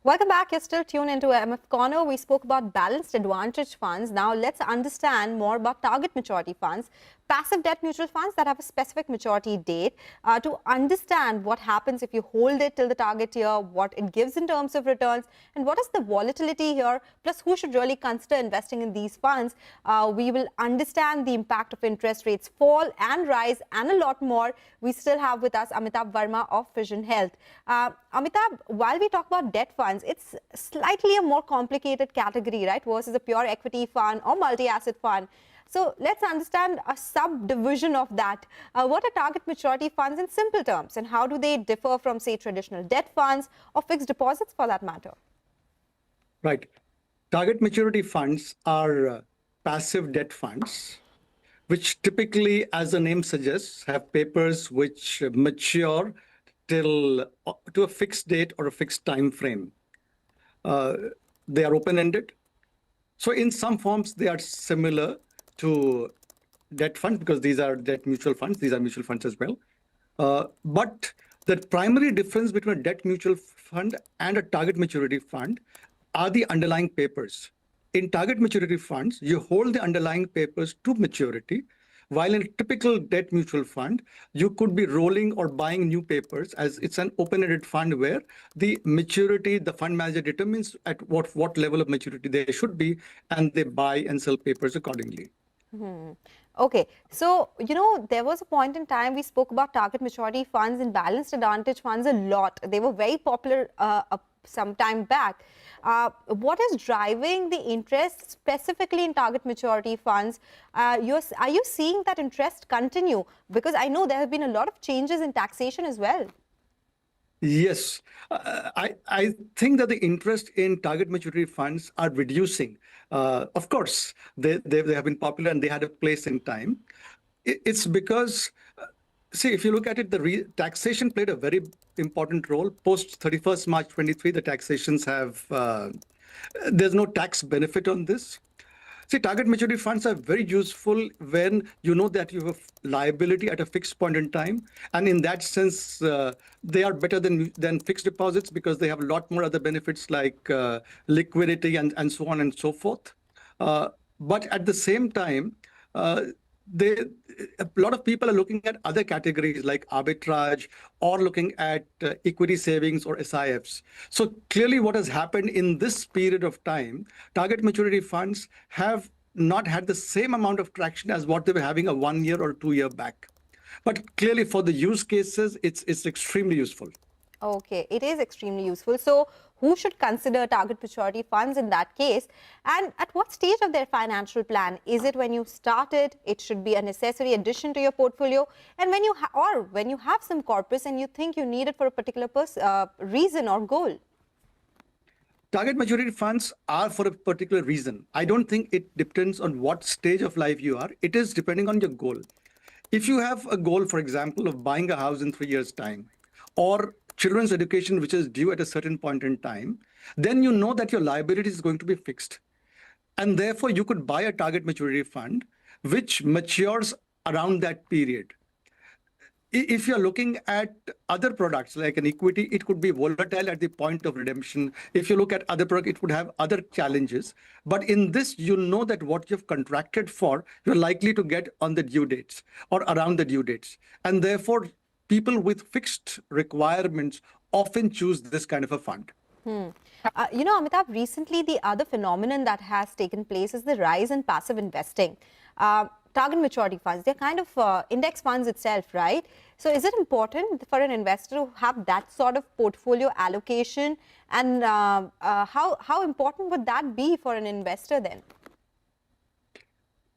Speaker 8: Welcome back. You're still tuned into MF Corner. We spoke about balanced advantage funds. Now let's understand more about target maturity funds, passive debt mutual funds that have a specific maturity date, to understand what happens if you hold it till the target year, what it gives in terms of returns, and what is the volatility here, plus who should really consider investing in these funds. We will understand the impact of interest rates fall and rise and a lot more. We still have with us Amitabh Verma of Vision Health. Amitabh, while we talk about debt funds, it's slightly a more complicated category, right, versus a pure equity fund or multi-asset fund. So let's understand a subdivision of that. What are target maturity funds in simple terms, and how do they differ from, say, traditional debt funds or fixed deposits for that matter?
Speaker 5: Right. Target maturity funds are passive debt funds, which typically, as the name suggests, have papers which mature to a fixed date or a fixed time frame. They are open-ended. So in some forms, they are similar to debt funds because these are debt mutual funds. These are mutual funds as well. But the primary difference between a debt mutual fund and a target maturity fund are the underlying papers. In target maturity funds, you hold the underlying papers to maturity, while in a typical debt mutual fund, you could be rolling or buying new papers, as it's an open-ended fund where the maturity, the fund manager determines at what level of maturity they should be, and they buy and sell papers accordingly.
Speaker 8: Okay, so, there was a point in time we spoke about target maturity funds and balanced advantage funds a lot. They were very popular some time back. What is driving the interest specifically in target maturity funds? Are you seeing that interest continue? Because I know there have been a lot of changes in taxation as well.
Speaker 5: Yes, I think that the interest in target maturity funds are reducing. Of course, they have been popular and they had a place in time. It's because, see, if you look at it, the taxation played a very important role. Post 31st March 23, the taxations have, there's no tax benefit on this. See, target maturity funds are very useful when you know that you have liability at a fixed point in time. And in that sense, they are better than fixed deposits because they have a lot more other benefits like liquidity and so on and so forth. But at the same time, a lot of people are looking at other categories like arbitrage or looking at equity savings or SIFs. So clearly what has happened in this period of time, target maturity funds have not had the same amount of traction as what they were having a 1 year or 2 year back. But clearly for the use cases, it's extremely useful.
Speaker 8: Okay, it is extremely useful. So who should consider target maturity funds in that case? And at what stage of their financial plan? Is it when you started? It should be a necessary addition to your portfolio. And when you have some corpus and you think you need it for a particular reason or goal?
Speaker 5: Target maturity funds are for a particular reason. I don't think it depends on what stage of life you are. It is depending on your goal. If you have a goal, for example, of buying a house in 3 years' time, or children's education, which is due at a certain point in time, then you know that your liability is going to be fixed. And therefore, you could buy a target maturity fund, which matures around that period. If you're looking at other products like an equity, it could be volatile at the point of redemption. If you look at other products, it would have other challenges. But in this, you know that what you've contracted for, you're likely to get on the due dates or around the due dates. And therefore, people with fixed requirements often choose this kind of a fund.
Speaker 8: Amitabh, recently the other phenomenon that has taken place is the rise in passive investing. Target maturity funds, they're kind of index funds itself, right? So is it important for an investor to have that sort of portfolio allocation? And how important would that be for an investor then?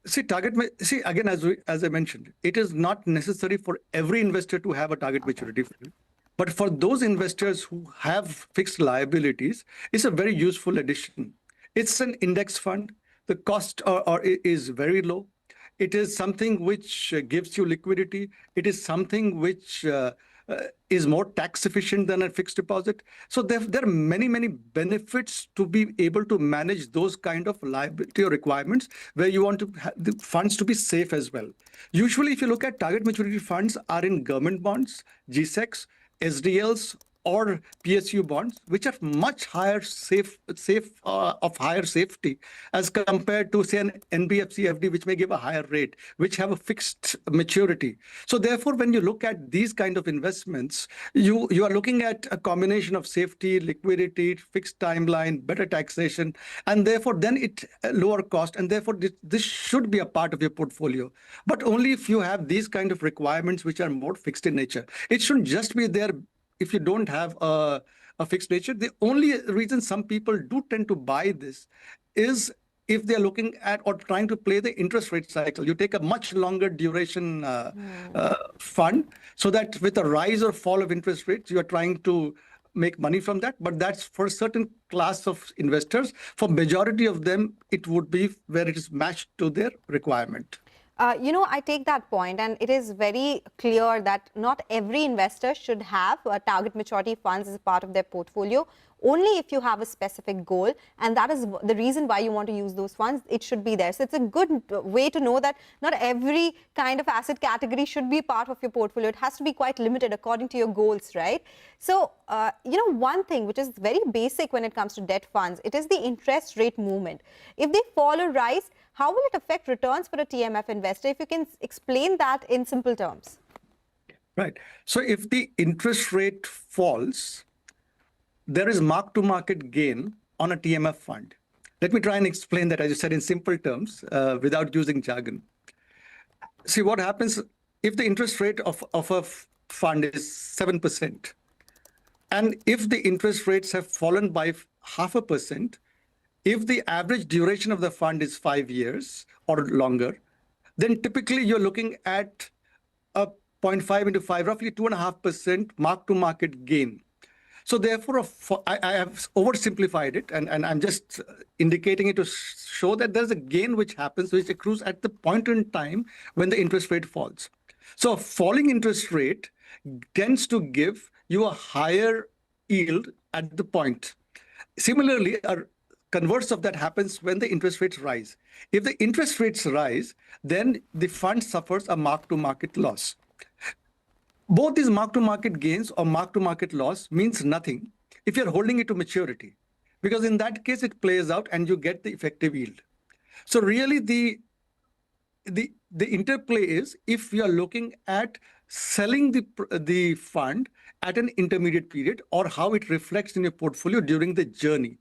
Speaker 5: See, again, as I mentioned, it is not necessary for every investor to have a target maturity fund. But for those investors who have fixed liabilities, it's a very useful addition. It's an index fund. The cost is very low. It is something which gives you liquidity. It is something which is more tax efficient than a fixed deposit. So there are many, many benefits to be able to manage those kind of liability or requirements where you want to have the funds to be safe as well. Usually, if you look at target maturity funds are in government bonds, GSECs, SDLs, or PSU bonds, which are much higher of higher safety as compared to, say, an NBFC FD, which may give a higher rate, which have a fixed maturity. So therefore, when you look at these kind of investments, you are looking at a combination of safety, liquidity, fixed timeline, better taxation, and therefore then it lower cost, and therefore this should be a part of your portfolio. But only if you have these kind of requirements which are more fixed in nature. It shouldn't just be there if you don't have a fixed nature. The only reason some people do tend to buy this is if they're looking at or trying to play the interest rate cycle. You take a much longer duration fund so that with a rise or fall of interest rates, you are trying to make money from that, but that's for a certain class of investors. For majority of them, it would be where it is matched to their requirement.
Speaker 8: I take that point, and it is very clear that not every investor should have target maturity funds as a part of their portfolio. Only if you have a specific goal, and that is the reason why you want to use those funds, it should be there. So it's a good way to know that not every kind of asset category should be part of your portfolio. It has to be quite limited according to your goals, right? So, one thing which is very basic when it comes to debt funds, it is the interest rate movement. If they fall or rise, how will it affect returns for a TMF investor? If you can explain that in simple terms.
Speaker 5: Right. So if the interest rate falls, there is mark-to-market gain on a TMF fund. Let me try and explain that, as you said, in simple terms, without using jargon. See, what happens if the interest rate of a fund is 7%, and if the interest rates have fallen by 0.5%, if the average duration of the fund is 5 years or longer, then typically you're looking at a 0.5 into 5, roughly 2.5% mark-to-market gain. So therefore, I have oversimplified it, and I'm just indicating it to show that there's a gain which happens, which accrues at the point in time when the interest rate falls. So a falling interest rate tends to give you a higher yield at the point. Similarly, a converse of that happens when the interest rates rise. If the interest rates rise, then the fund suffers a mark-to-market loss. Both these mark-to-market gains or mark-to-market loss means nothing if you're holding it to maturity, because in that case it plays out and you get the effective yield. So really the interplay is if you are looking at selling the fund at an intermediate period, or how it reflects in your portfolio during the journey.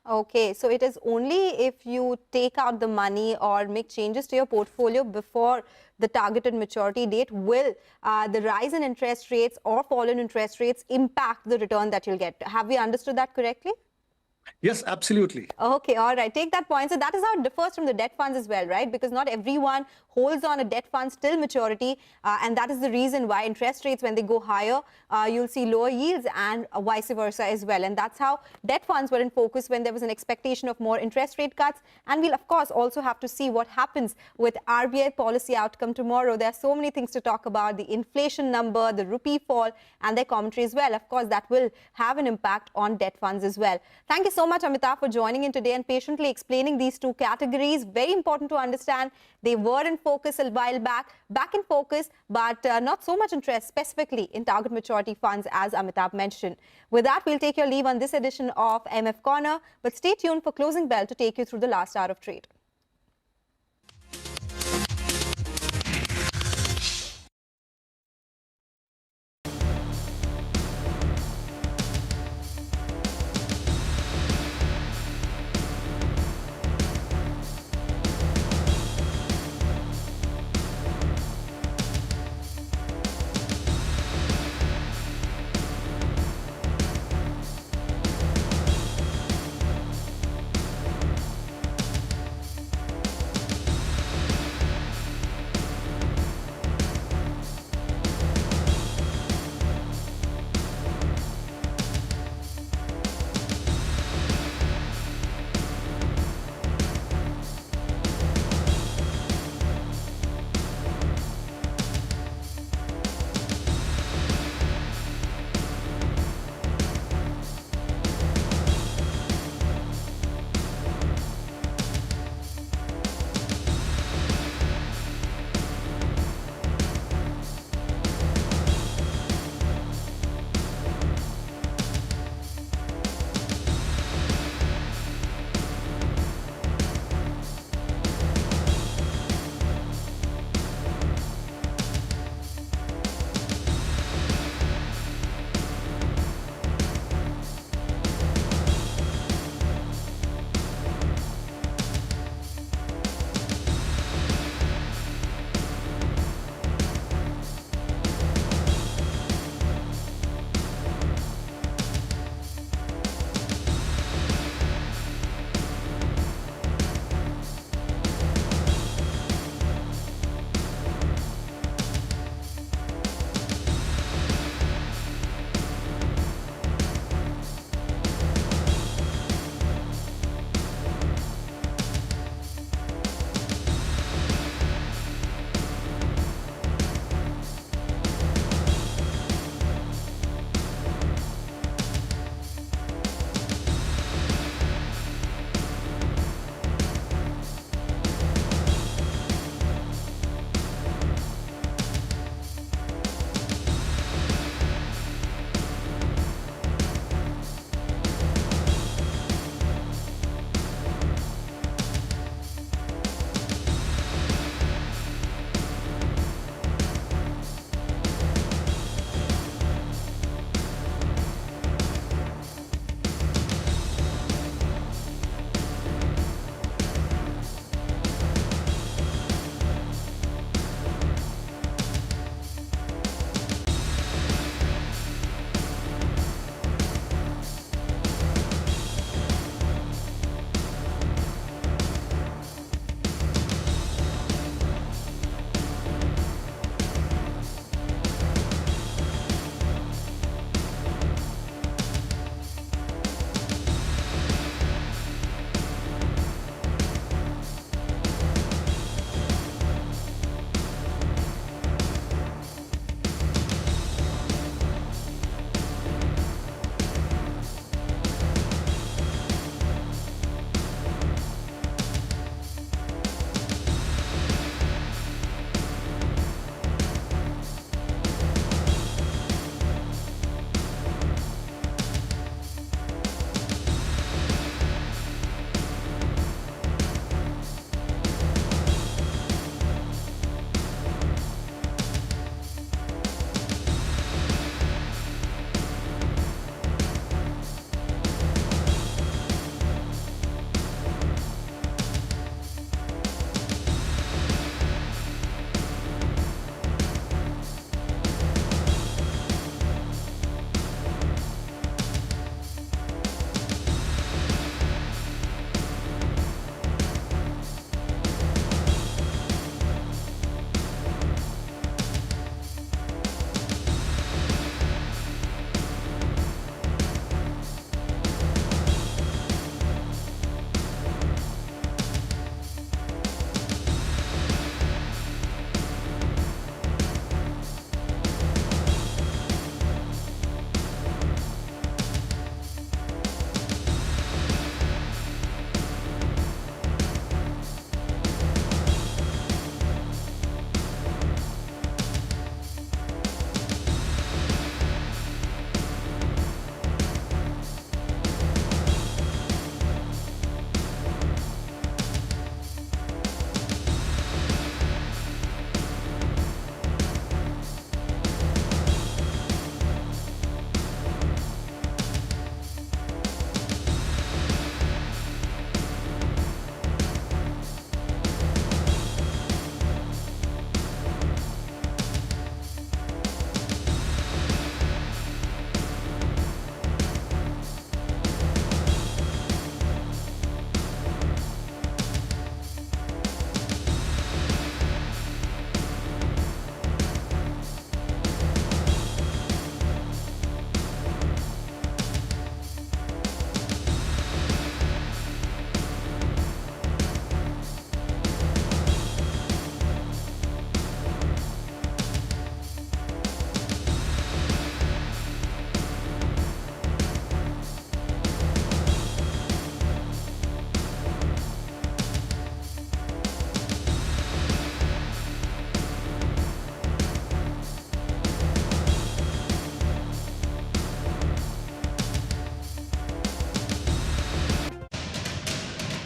Speaker 8: Okay, so it is only if you take out the money or make changes to your portfolio before the targeted maturity date will the rise in interest rates or fall in interest rates impact the return that you'll get. Have we understood that correctly?
Speaker 5: Yes, absolutely.
Speaker 8: Okay, all right. Take that point. So that is how it differs from the debt funds as well, right? Because not everyone holds on a debt fund till maturity. And that is the reason why interest rates, when they go higher, you'll see lower yields and vice versa as well. And that's how debt funds were in focus when there was an expectation of more interest rate cuts. And we'll, of course, also have to see what happens with RBI policy outcome tomorrow. There are so many things to talk about, the inflation number, the rupee fall, and their commentary as well. Of course, that will have an impact on debt funds as well. Thank you so much, Amitabh, for joining in today and patiently explaining these two categories. Very important to understand. They were in focus a while back in focus, but not so much interest specifically in target maturity funds, as Amitabh mentioned. With that, we'll take your leave on this edition of MF Corner, but stay tuned for Closing Bell to take you through the last hour of trade.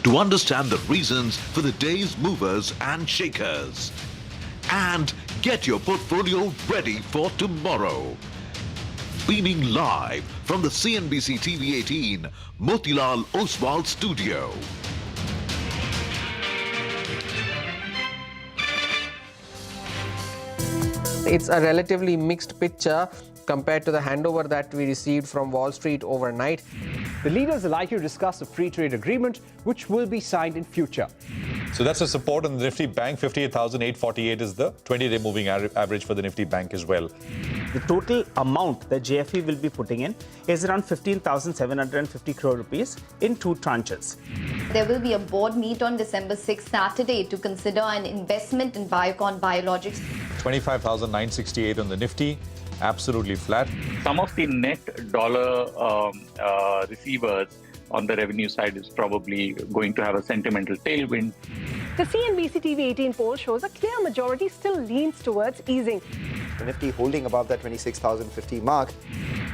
Speaker 10: to understand the reasons for the day's movers and shakers. And get your portfolio ready for tomorrow. Beaming live from the CNBC-TV18 Motilal Oswal studio.
Speaker 14: It's a relatively mixed picture compared to the handover that we received from Wall Street overnight.
Speaker 18: The leaders are likely to discuss a free trade agreement, which will be signed in future.
Speaker 19: So that's the support on the Nifty Bank. 58,848 is the 20-day moving average for the Nifty Bank as well.
Speaker 21: The total amount that JFE will be putting in is around 15,750 crore rupees in 2 tranches.
Speaker 20: There will be a board meet on December 6th, Saturday, to consider an investment in Biocon Biologics.
Speaker 19: 25,968 on the Nifty, absolutely flat.
Speaker 22: Some of the net dollar receivers on the revenue side is probably going to have a sentimental tailwind.
Speaker 6: The CNBC-TV18 poll shows a clear majority still leans towards easing.
Speaker 26: The Nifty holding above that 26,050 mark.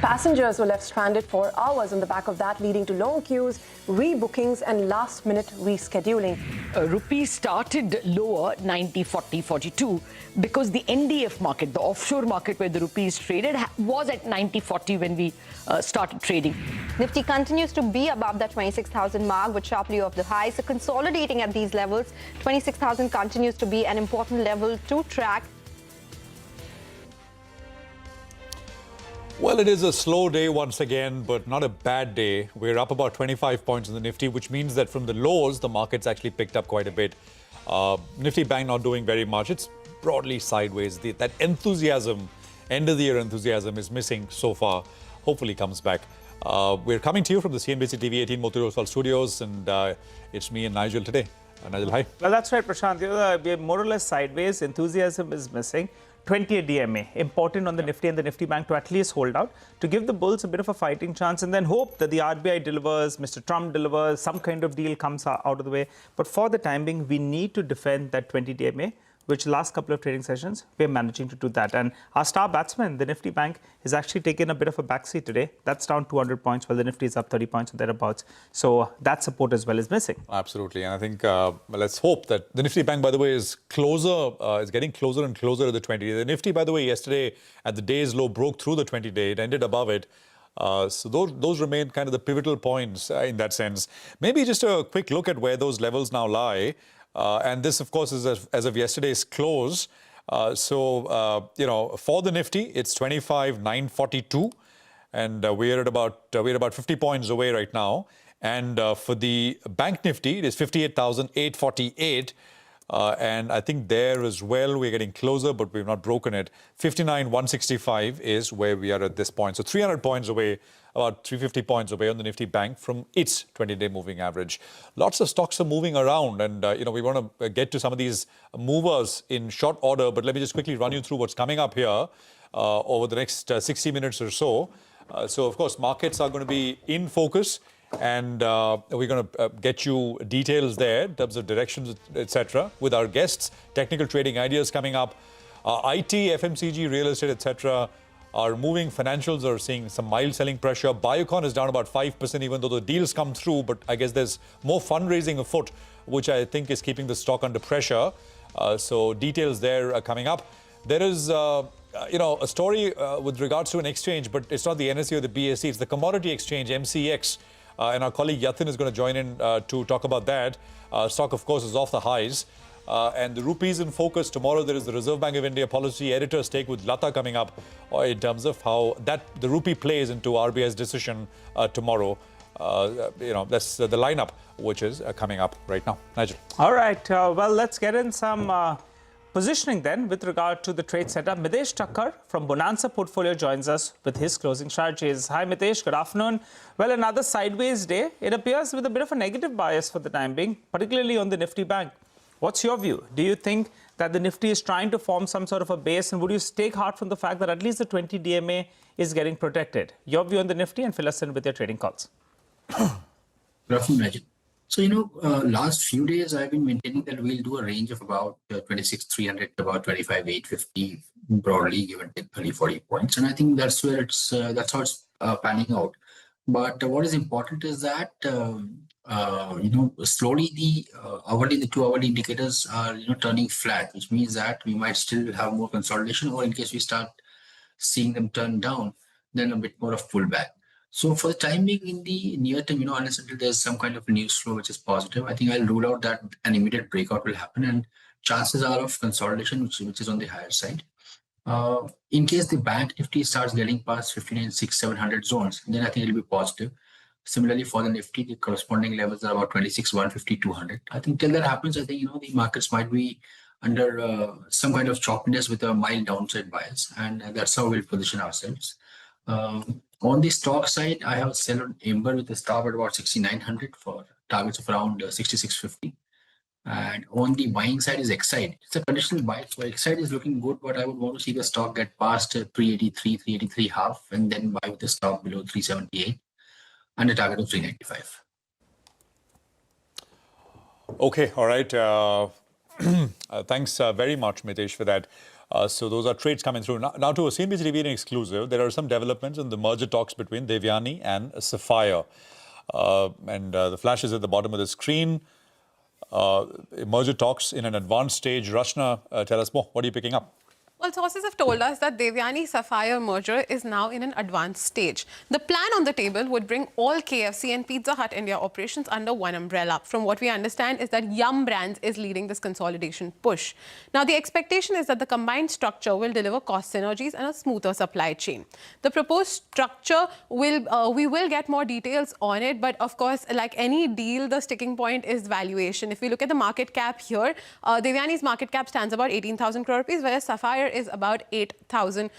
Speaker 6: Passengers were left stranded for hours on the back of that, leading to long queues, rebookings and last-minute rescheduling.
Speaker 2: Rupee started lower, 90.40.42, because the NDF market, the offshore market where the rupee is traded, was at 90.40 when we started trading.
Speaker 8: Nifty continues to be above that 26,000 mark, but sharply off the high. So consolidating at these levels, 26,000 continues to be an important level to track.
Speaker 19: Well, it is a slow day once again, but not a bad day. We're up about 25 points in the Nifty, which means that from the lows, the market's actually picked up quite a bit. Nifty Bank not doing very much. It's broadly sideways. That enthusiasm, end of the year enthusiasm is missing so far. Hopefully comes back. We're coming to you from the CNBC-TV18 Motilal Oswal studios, and it's me and Nigel today. Nigel, hi.
Speaker 21: Well, that's right, Prashant. We're more or less sideways. Enthusiasm is missing. 20 DMA, important on the Nifty and the Nifty Bank to at least hold out, to give the bulls a bit of a fighting chance, and then hope that the RBI delivers, Mr. Trump delivers, some kind of deal comes out of the way. But for the time being, we need to defend that 20 DMA, which last couple of trading sessions, we're managing to do that. And our star batsman, the Nifty Bank, is actually taken a bit of a backseat today. That's down 200 points, while the Nifty is up 30 points or thereabouts. So that support as well is missing.
Speaker 19: Absolutely. And I think, well, let's hope that the Nifty Bank, by the way, is closer, is getting closer and closer to the 20. The Nifty, by the way, yesterday at the day's low broke through the 20-day. It ended above it. So those remain kind of the pivotal points in that sense. Maybe just a quick look at where those levels now lie. And this, of course, is as of yesterday's close. So, you know, for the Nifty, it's 25,942. And we're at about 50 points away right now. And for the Bank Nifty, it is 58,848. And I think there as well, we're getting closer, but we've not broken it. 59,165 is where we are at this point. So 300 points away, about 350 points away on the Nifty Bank from its 20-day moving average. Lots of stocks are moving around, and you know, we want to get to some of these movers in short order, but let me just quickly run you through what's coming up here over the next 60 minutes or so. So, of course, markets are going to be in focus, and we're going to get you details there in terms of directions, etc., with our guests. Technical trading ideas coming up. IT, FMCG, real estate, etc., are moving. Financials are seeing some mild selling pressure. Biocon is down about 5%, even though the deals come through. But I guess there's more fundraising afoot, which I think is keeping the stock under pressure. So details there are coming up. There is, you know, a story with regards to an exchange, but it's not the NSE or the BSE. It's the commodity exchange, MCX. And our colleague Yatin is going to join in to talk about that. Stock, of course, is off the highs. And the rupees in focus. Tomorrow there is the Reserve Bank of India policy editor's take with Lata coming up in terms of how the rupee plays into RBI's decision tomorrow. You know, that's the lineup which is coming up right now. Nigel.
Speaker 21: All right. Well, let's get in some positioning then with regard to the trade setup. Mitesh Thakkar from Bonanza Portfolio joins us with his closing strategies. Hi, Mitesh. Good afternoon. Well, another sideways day. It appears with a bit of a negative bias for the time being, particularly on the Nifty Bank. What's your view? Do you think that the Nifty is trying to form some sort of a base, and would you take heart from the fact that at least the 20 DMA is getting protected? Your view on the Nifty, and fill us in with your trading calls.
Speaker 27: Good afternoon, Nigel. So, you know, last few days I've been maintaining that we'll do a range of about 26,300 to about 25,850 broadly, given 30-40 points, and I think that's where that's how it's panning out. But what is important is that slowly the the 2 hourly indicators are turning flat, which means that we might still have more consolidation, or in case we start seeing them turn down, then a bit more of pullback. So for the time being, in the near term, unless until there's some kind of news flow which is positive, I think I'll rule out that an immediate breakout will happen, and chances are of consolidation, which is on the higher side. In case the bank Nifty starts getting past 59,600-700 zones, then I think it'll be positive. Similarly, for the Nifty, the corresponding levels are about 26,150-200. I think till that happens, I think the markets might be under some kind of choppiness with a mild downside bias, and that's how we'll position ourselves. On the stock side, I have a sell on Ember with a stop at about 6,900 for targets of around 6,650. And on the buying side is Exide. It's a conditional buy, so Exide is looking good, but I would want to see the stock get past 383, 383 half, and then buy with the stock below 378 and a target of 395.
Speaker 19: Okay, all right. Thanks very much, Mitesh, for that. So those are trades coming through. Now to a CNBC-TV18 exclusive, there are some developments in the merger talks between Devyani and Sapphire. The flash is at the bottom of the screen. Merger talks in an advanced stage. Rachna, tell us more. What are you picking up?
Speaker 4: Well, sources have told us that Devyani-Sapphire merger is now in an advanced stage. The plan on the table would bring all KFC and Pizza Hut India operations under one umbrella. From what we understand is that Yum Brands is leading this consolidation push. Now, the expectation is that the combined structure will deliver cost synergies and a smoother supply chain. The proposed structure we will get more details on it, but of course, like any deal, the sticking point is valuation. If we look at the market cap here, Devyani's market cap stands about 18,000 crore rupees, whereas Sapphire is about 8,000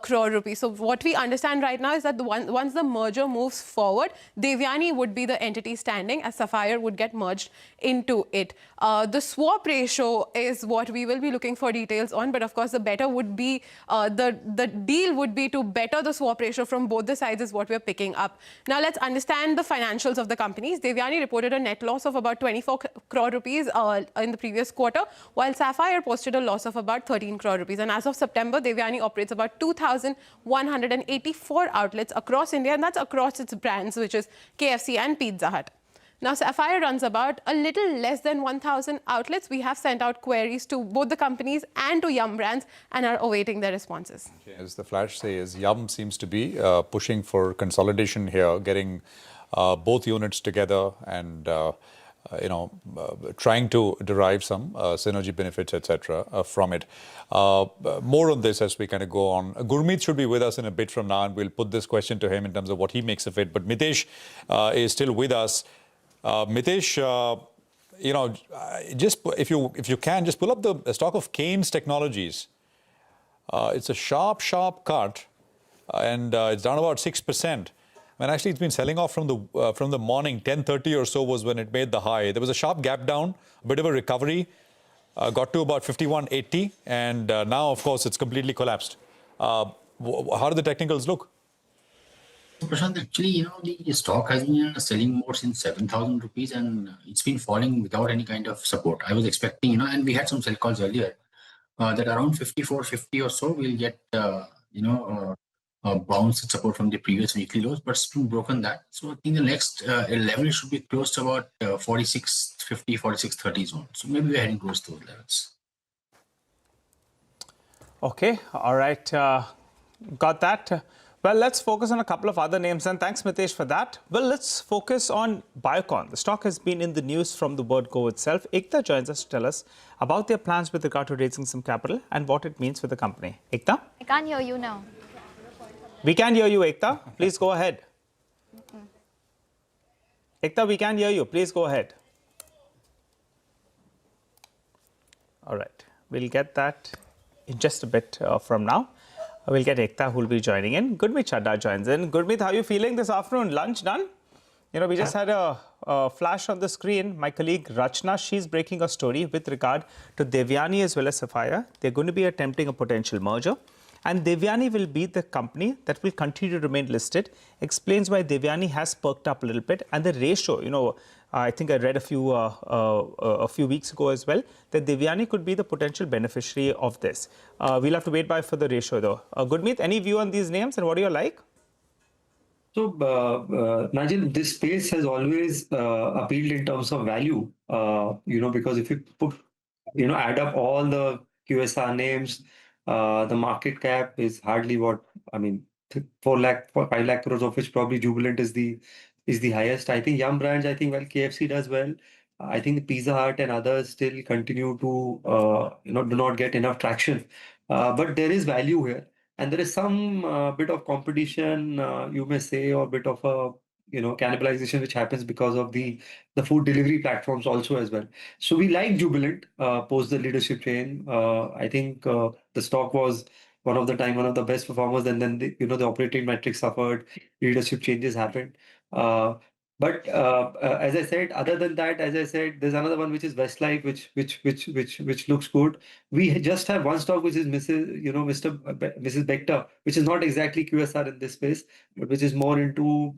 Speaker 4: crore rupees. So what we understand right now is that once the merger moves forward, Devyani would be the entity standing as Sapphire would get merged into it. The swap ratio is what we will be looking for details on, but of course the better would be, the deal would be to better the swap ratio from both the sides is what we're picking up. Now let's understand the financials of the companies. Devyani reported a net loss of about 24 crore rupees in the previous quarter, while Sapphire posted a loss of about 13 crore rupees. And as of September, Devyani operates about 2,184 outlets across India, and that's across its brands, which is KFC and Pizza Hut. Now, Sapphire runs about a little less than 1,000 outlets. We have sent out queries to both the companies and to Yum Brands and are awaiting their responses.
Speaker 19: Okay, as the flash says, Yum seems to be pushing for consolidation here, getting both units together and trying to derive some synergy benefits, etc. From it. More on this as we kind of go on. Gurmeet should be with us in a bit from now, and we'll put this question to him in terms of what he makes of it. But Mitesh is still with us. Mitesh, just if you can, just pull up the stock of Kaynes Technologies. It's a sharp cut, and it's down about 6%. And actually, it's been selling off from the morning. 10:30 or so was when it made the high. There was a sharp gap down, a bit of a recovery, got to about 51.80, and now, of course, it's completely collapsed. How do the technicals look?
Speaker 27: Prashant, actually, the stock has been in a selling mode since 7,000 rupees, and it's been falling without any kind of support. I was expecting, and we had some sell calls earlier, that around 54.50 or so we'll get, bounce and support from the previous weekly lows, but it's been broken that. So I think the next level should be close to about 46.50, 46.30 zone. So maybe we're heading close to those levels.
Speaker 21: Okay, all right, got that. Well, let's focus on a couple of other names, and thanks, Mitesh, for that. Well, let's focus on Biocon. The stock has been in the news from the word go itself. Ekta joins us to tell us about their plans with regard to raising some capital and what it means for the company. Ekta?
Speaker 20: I can't hear you now.
Speaker 21: We can hear you, Ekta. Please go ahead. Ekta, we can hear you. Please go ahead. All right. We'll get that in just a bit from now. We'll get Ekta, who will be joining in. Gurmeet Chadda joins in. Gurmeet, how are you feeling this afternoon? Lunch done? We just had a flash on the screen. My colleague Rachna, she's breaking a story with regard to Devyani as well as Sapphire. They're going to be attempting a potential merger. And Devyani will be the company that will continue to remain listed. Explains why Devyani has perked up a little bit. And the ratio, I think I read a few weeks ago as well, that Devyani could be the potential beneficiary of this. We'll have to wait for the ratio though. Gurmeet, any view on these names and what do you like?
Speaker 11: So, Nigel, this space has always appealed in terms of value, because if you put, add up all the QSR names, the market cap is hardly 4 lakh, 5 lakh crores, of which probably Jubilant is the highest. I think Yum Brands, KFC does well. I think Pizza Hut and others still continue to, do not get enough traction. But there is value here. And there is some bit of competition, you may say, or bit of a cannibalization which happens because of the food delivery platforms also as well. So we like Jubilant post the leadership change. I think the stock was one of the best performers, and then the operating metrics suffered. Leadership changes happened. But as I said, other than that, as I said, there's another one which is Westlife, which looks good. We just have one stock which is Mrs. Bector, which is not exactly QSR in this space, but which is more into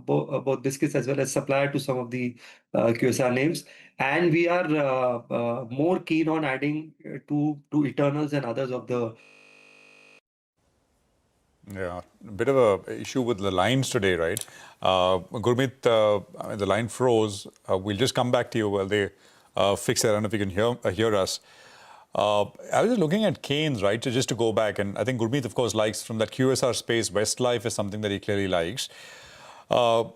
Speaker 11: both biscuits as well as supplier to some of the QSR names. And we are more keen on adding to Eternals and others of the.
Speaker 19: Yeah, a bit of a issue with the lines today, right? Gurmeet, the line froze. We'll just come back to you while they fix it. I don't know if you can hear us. I was just looking at Keynes, right? So just to go back, and I think Gurmeet, of course, likes from that QSR space. Westlife is something that he clearly likes. So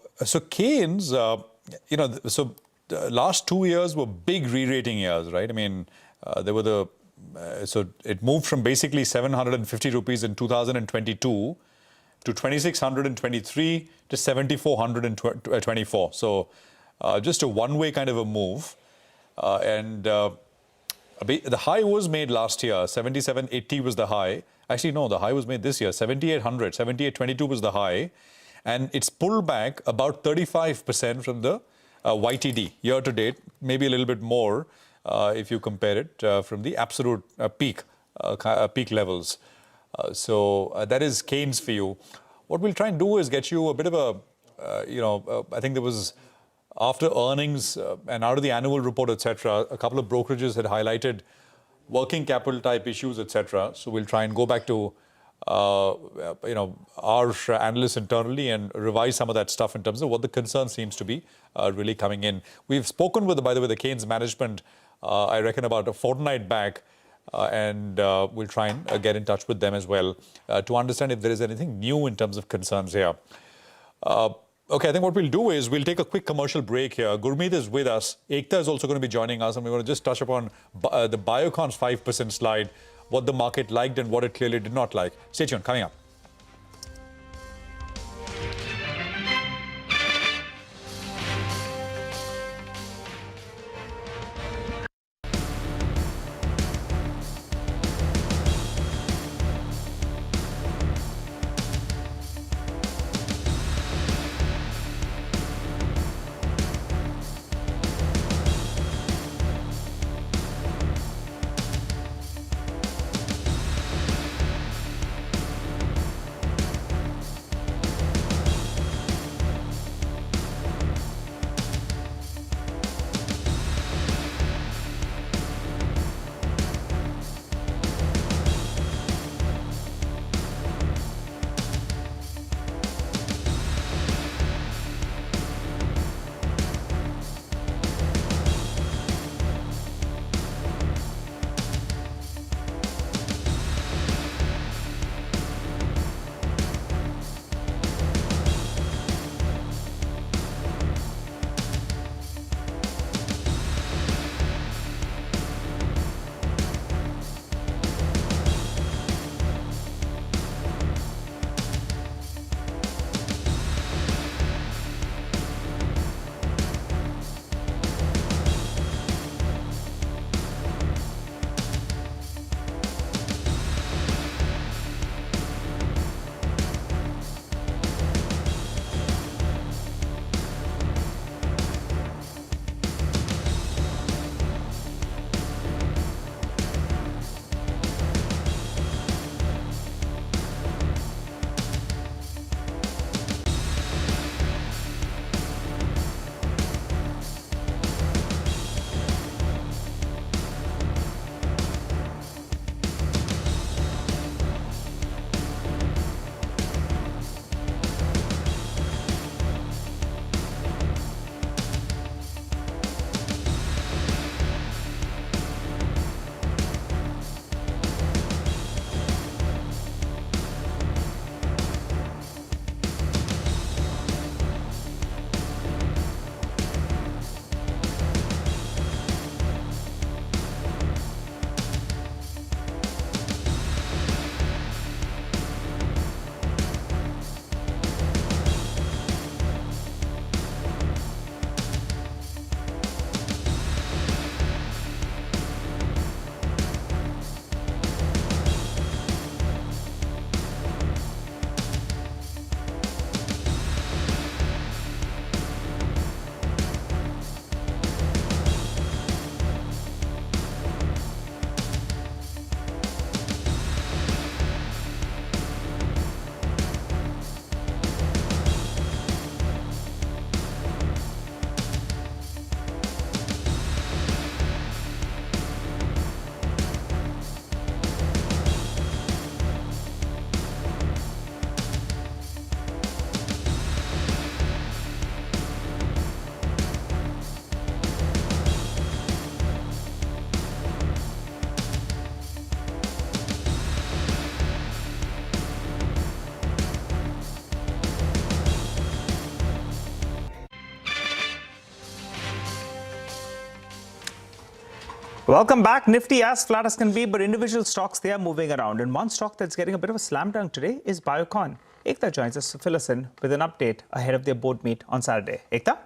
Speaker 19: Keynes, so the last 2 years were big re-rating years, right? I mean, there were so it moved from basically 750 rupees in 2022 to 2,623 to 7,424. So just a one-way kind of a move. And the high was made last year. 77.80 was the high. Actually, no, the high was made this year. 7,800, 78.22 was the high. And it's pulled back about 35% from the YTD, year to date, maybe a little bit more. If you compare it from the absolute peak levels. So that is Keynes for you. What we'll try and do is get you a bit of a, I think there was, after earnings and out of the annual report, etc., a couple of brokerages had highlighted working capital type issues, etc. So we'll try and go back to, our analysts internally and revise some of that stuff in terms of what the concern seems to be really coming in. We've spoken with, by the way, the Keynes management, I reckon about a fortnight back, and we'll try and get in touch with them as well to understand if there is anything new in terms of concerns here. Okay, I think what we'll do is we'll take a quick commercial break here. Gurmeet is with us. Ekta is also going to be joining us, and we're going to just touch upon the Biocon's 5% slide, what the market liked and what it clearly did not like. Stay tuned, coming up.
Speaker 21: Welcome back. Nifty as flat as can be, but individual stocks, they are moving around. And one stock that's getting a bit of a slam dunk today is Biocon. Ekta joins us to fill us in with an update ahead of their board meet on Saturday. Ekta?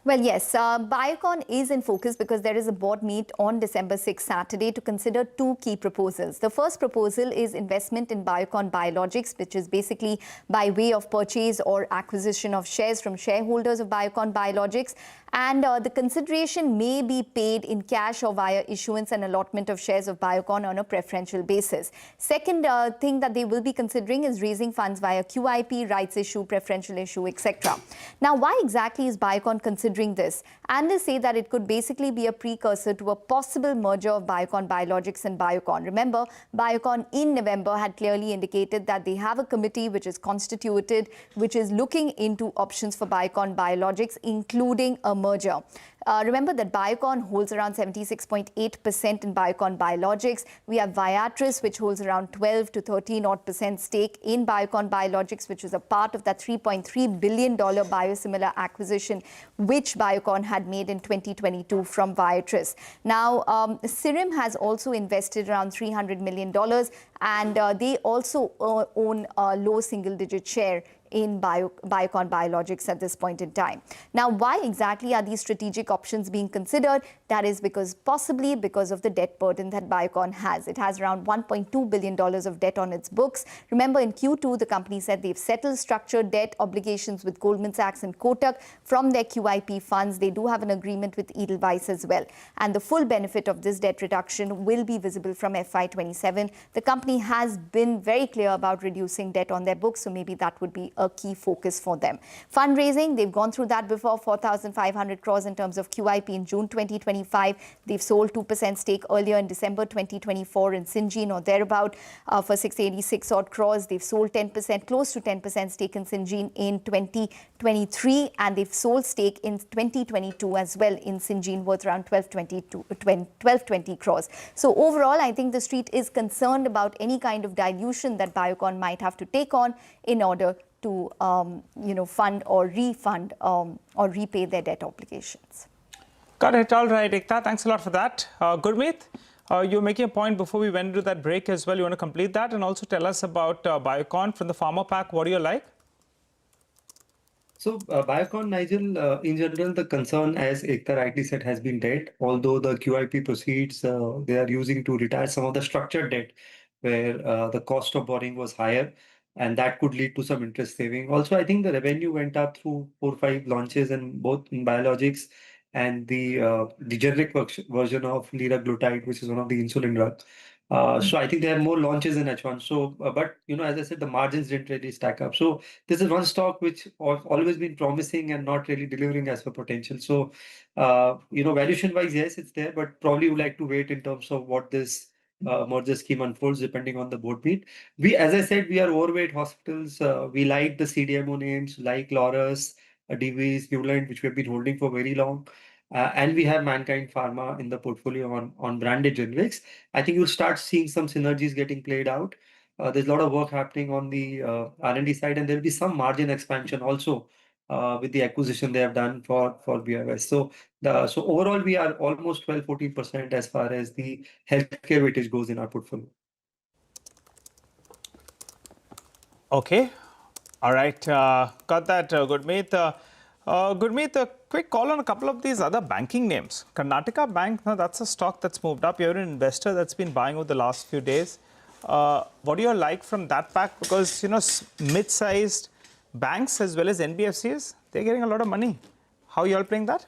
Speaker 20: Well, yes, Biocon is in focus because there is a board meet on December 6, Saturday, to consider two key proposals. The first proposal is investment in Biocon Biologics, which is basically by way of purchase or acquisition of shares from shareholders of Biocon Biologics. And the consideration may be paid in cash or via issuance and allotment of shares of Biocon on a preferential basis. Second thing that they will be considering is raising funds via QIP, rights issue, preferential issue, etc. Now, why exactly is Biocon considering this? Analysts say that it could basically be a precursor to a possible merger of Biocon Biologics and Biocon. Remember, Biocon in November had clearly indicated that they have a committee which is constituted, which is looking into options for Biocon Biologics, including a merger. Remember that Biocon holds around 76.8% in Biocon Biologics. We have Viatris, which holds around 12 to 13% stake in Biocon Biologics, which is a part of that $3.3 billion biosimilar acquisition, which Biocon had made in 2022 from Viatris. Now, Serum has also invested around $300 million, and they also own a low single-digit share in Biocon Biologics at this point in time. Now, why exactly are these strategic options being considered? That is possibly because of the debt burden that Biocon has. It has around $1.2 billion of debt on its books. Remember, in Q2, the company said they've settled structured debt obligations with Goldman Sachs and Kotak from their QIP funds. They do have an agreement with Edelweiss as well. And the full benefit of this debt reduction will be visible from FY27. The company has been very clear about reducing debt on their books, so maybe that would be a key focus for them. Fundraising, they've gone through that before, 4,500 crores in terms of QIP in June 2025. They've sold 2% stake earlier in December 2024 in Syngene or thereabout for 686 odd crores. They've sold 10%, close to 10% stake in Syngene in 2023, and they've sold stake in 2022 as well in Syngene worth around 1220 crores. So overall, I think the street is concerned about any kind of dilution that Biocon might have to take on in order to fund or refund or repay their debt obligations.
Speaker 21: Got it. All right, Ekta. Thanks a lot for that. Gurmeet, you were making a point before we went into that break as well. You want to complete that and also tell us about Biocon from the pharma pack. What do you like?
Speaker 11: So Biocon, Nigel, in general, the concern, as Ekta rightly said, has been debt. Although the QIP proceeds they are using to retire some of the structured debt where the cost of borrowing was higher, and that could lead to some interest saving. Also, I think the revenue went up through 4 or 5 launches in both in biologics and the generic version of liraglutide, which is one of the insulin drugs. So I think there are more launches in H1. So, but as I said, the margins didn't really stack up. So this is one stock which has always been promising and not really delivering as per potential. So, valuation-wise, yes, it's there, but probably would like to wait in terms of what this merger scheme unfolds depending on the board meet. As I said, we are overweight hospitals. We like the CDMO names like Laurus, Divis, Newland, which we have been holding for very long. And we have Mankind Pharma in the portfolio on branded generics. I think you'll start seeing some synergies getting played out. There's a lot of work happening on the R&D side, and there'll be some margin expansion also with the acquisition they have done for BOS. So overall, we are almost 12-14% as far as the healthcare weightage goes in our portfolio.
Speaker 21: Okay. All right. Got that, Gurmeet. Gurmeet, a quick call on a couple of these other banking names. Karnataka Bank, now that's a stock that's moved up. You're an investor that's been buying over the last few days. What do you like from that pack? Because, mid-sized banks as well as NBFCs, they're getting a lot of money. How are you all playing that?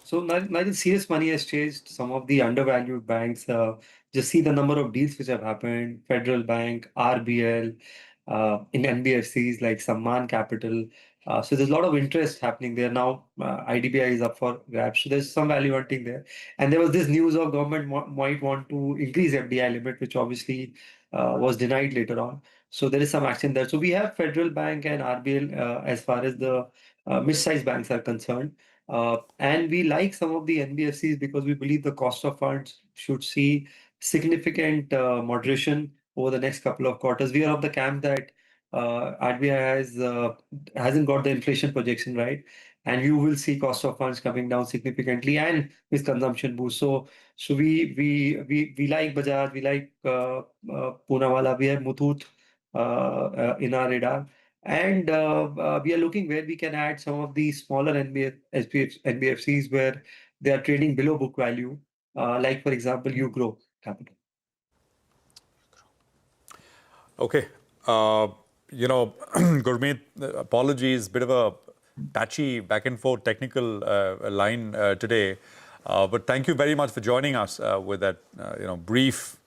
Speaker 11: So, Nigel, serious money has chased some of the undervalued banks. Just see the number of deals which have happened. Federal Bank, RBL, in NBFCs like Samman Capital. So there's a lot of interest happening there now. IDBI is up for grabs. So there's some value hunting there. And there was this news of government might want to increase FDI limit, which obviously was denied later on. So there is some action there. So we have Federal Bank and RBL as far as the mid-sized banks are concerned. And we like some of the NBFCs because we believe the cost of funds should see significant moderation over the next couple of quarters. We are of the camp that RBI hasn't got the inflation projection right, and you will see cost of funds coming down significantly and with consumption boost. So we like Bajaj, we like Poonawalla, we have Muthoot in our radar. And we are looking where we can add some of the smaller NBFCs where they are trading below book value, like, for example, Ugrow Capital.
Speaker 19: Okay. Gurmeet, apologies, bit of a patchy back and forth technical line today. But thank you very much for joining us with that, brief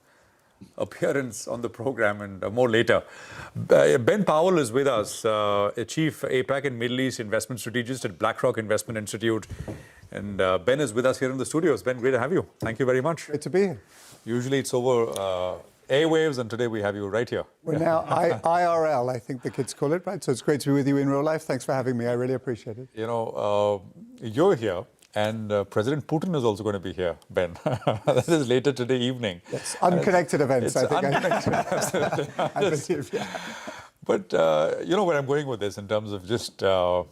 Speaker 19: appearance on the program, and more later. Ben Powell is with us, a Chief APAC and Middle East Investment Strategist at BlackRock Investment Institute. And Ben is with us here in the studios. Ben, great to have you. Thank you very much.
Speaker 12: Great to be here.
Speaker 19: Usually it's over airwaves, and today we have you right here.
Speaker 12: We're now IRL, I think the kids call it, right? So it's great to be with you in real life. Thanks for having me. I really appreciate it.
Speaker 19: You're here, and President Putin is also going to be here, Ben. That is later today evening.
Speaker 12: Yes, unconnected events, I think.
Speaker 19: Unconnected, absolutely.
Speaker 12: I believe, yeah.
Speaker 19: But where I'm going with this in terms of just, it's not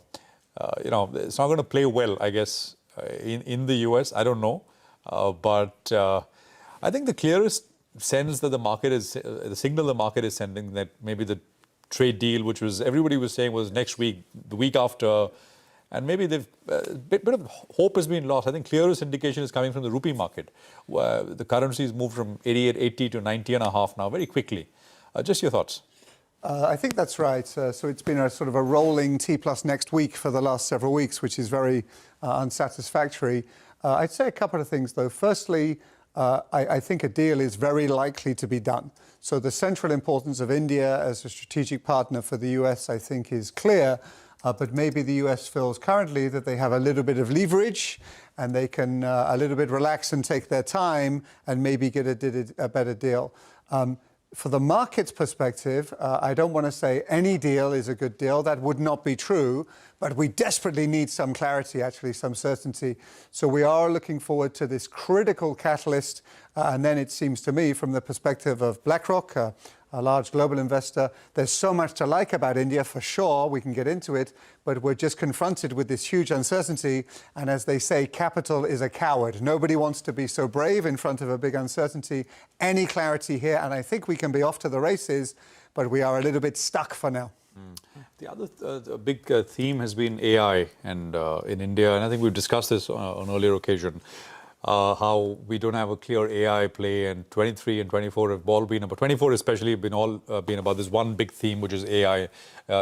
Speaker 19: going to play well, I guess, in the US. I don't know. But I think the clearest sense that the signal the market is sending that maybe the trade deal, which was everybody was saying was next week, the week after, and maybe a bit of hope has been lost. I think clearest indication is coming from the rupee market, where the currency has moved from 88.80 to 90.5 now very quickly. Just your thoughts.
Speaker 12: I think that's right. So it's been a sort of a rolling T plus next week for the last several weeks, which is very unsatisfactory. I'd say a couple of things, though. Firstly, I think a deal is very likely to be done. So the central importance of India as a strategic partner for the US, I think, is clear. But maybe the US feels currently that they have a little bit of leverage and they can a little bit relax and take their time and maybe get a better deal. For the market's perspective, I don't want to say any deal is a good deal. That would not be true. But we desperately need some clarity, actually, some certainty. So we are looking forward to this critical catalyst. And then it seems to me, from the perspective of BlackRock, a large global investor, there's so much to like about India, for sure. We can get into it. But we're just confronted with this huge uncertainty. And as they say, capital is a coward. Nobody wants to be so brave in front of a big uncertainty. Any clarity here, and I think we can be off to the races, but we are a little bit stuck for now.
Speaker 19: The other big theme has been AI and in India, and I think we've discussed this on earlier occasion, how we don't have a clear AI play, and 23 and 24 have all been about, 24 especially, been about this one big theme, which is AI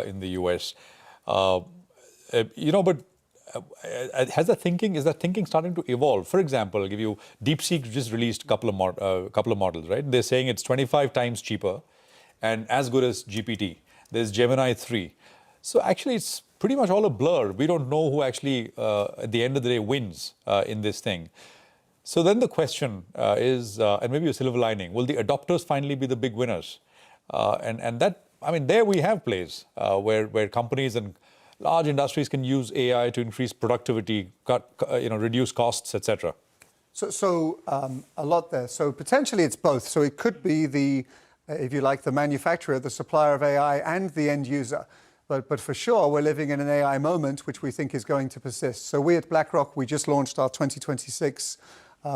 Speaker 19: in the US. But is that thinking starting to evolve? For example, I'll give you, DeepSeek just released a couple of models, right? They're saying it's 25 times cheaper and as good as GPT. There's Gemini 3. So actually, it's pretty much all a blur. We don't know who actually, at the end of the day, wins in this thing. So then the question is, and maybe a silver lining, will the adopters finally be the big winners? And that, I mean, there we have plays where companies and large industries can use AI to increase productivity, reduce costs, etc.
Speaker 12: So a lot there. So potentially it's both. So it could be if you like, the manufacturer, the supplier of AI, and the end user. But for sure, we're living in an AI moment, which we think is going to persist. So we at BlackRock, we just launched our 2026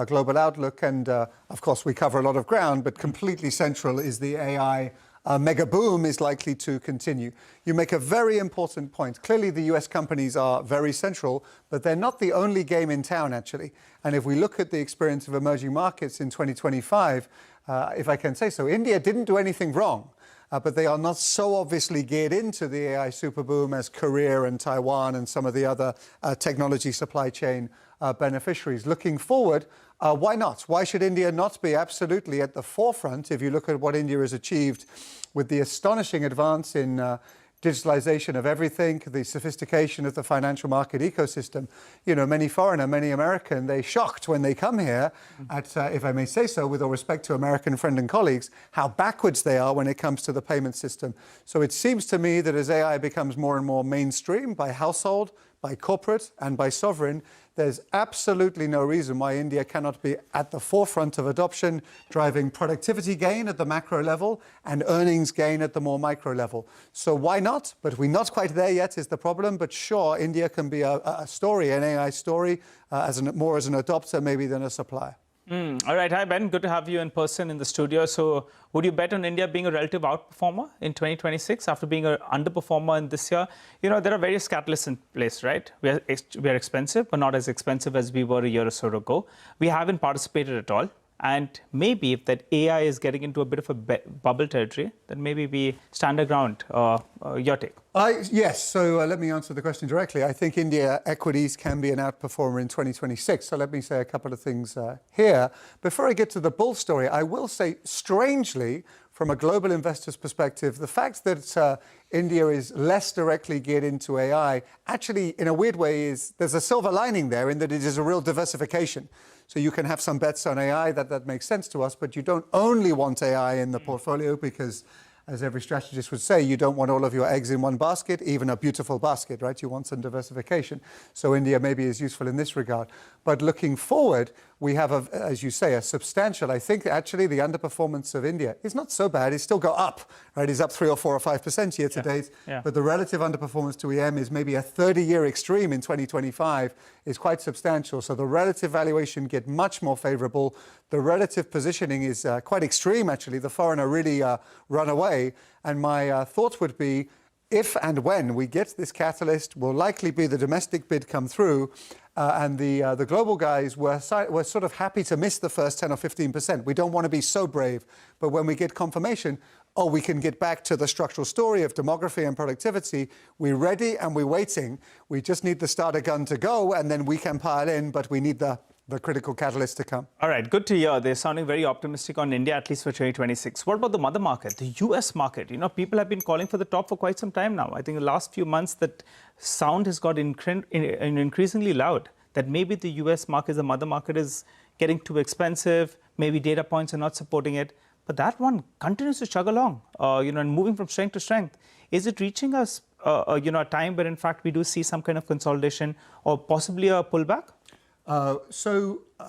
Speaker 12: Global Outlook. And of course, we cover a lot of ground, but completely central is the AI mega boom is likely to continue. You make a very important point. Clearly, the US companies are very central, but they're not the only game in town, actually. And if we look at the experience of emerging markets in 2025, if I can say so, India didn't do anything wrong, but they are not so obviously geared into the AI super boom as Korea and Taiwan and some of the other technology supply chain beneficiaries. Looking forward, why not? Why should India not be absolutely at the forefront if you look at what India has achieved with the astonishing advance in digitalization of everything, the sophistication of the financial market ecosystem? You know, many foreigner, many American, they're shocked when they come here at, if I may say so, with all respect to American friends and colleagues, how backwards they are when it comes to the payment system. So it seems to me that as AI becomes more and more mainstream by household, by corporate and by sovereign, there's absolutely no reason why India cannot be at the forefront of adoption, driving productivity gain at the macro level and earnings gain at the more micro level. So why not? But we're not quite there yet is the problem. But sure, India can be a story, an AI story, more as an adopter maybe than a supplier.
Speaker 21: All right. Hi, Ben. Good to have you in person in the studio. So would you bet on India being a relative outperformer in 2026 after being an underperformer in this year? You know, there are various catalysts in place, right? We are expensive, but not as expensive as we were a year or so ago. We haven't participated at all. And maybe if that AI is getting into a bit of a bubble territory, then maybe we stand our ground. Your take?
Speaker 12: Yes. So let me answer the question directly. I think India equities can be an outperformer in 2026. So let me say a couple of things here. Before I get to the bull story, I will say, strangely, from a global investor's perspective, the fact that India is less directly geared into AI, actually, in a weird way, there's a silver lining there in that it is a real diversification. So you can have some bets on AI that makes sense to us, but you don't only want AI in the portfolio because, as every strategist would say, you don't want all of your eggs in one basket, even a beautiful basket, right? You want some diversification. So India maybe is useful in this regard. But looking forward, we have, as you say, a substantial, I think actually the underperformance of India is not so bad. It's still go up, right? It's up 3 or 4 or 5% year to date.
Speaker 21: Yeah.
Speaker 12: But the relative underperformance to EM is maybe a 30-year extreme in 2025 is quite substantial. So the relative valuation get much more favorable. The relative positioning is quite extreme, actually. The foreigner really run away. And my thought would be, if and when we get this catalyst, will likely be the domestic bid come through, and the global guys were sort of happy to miss the first 10 or 15%. We don't want to be so brave, but when we get confirmation, we can get back to the structural story of demography and productivity. We're ready and we're waiting. We just need the starter gun to go, and then we can pile in, but we need the critical catalyst to come.
Speaker 21: All right, good to hear. They're sounding very optimistic on India, at least for 2026. What about the mother market, the US market? You know, people have been calling for the top for quite some time now. I think the last few months that sound has got increasingly loud, that maybe the US market, the mother market, is getting too expensive. Maybe data points are not supporting it. But that one continues to chug along, and moving from strength to strength. Is it reaching us, a time where, in fact, we do see some kind of consolidation or possibly a pullback?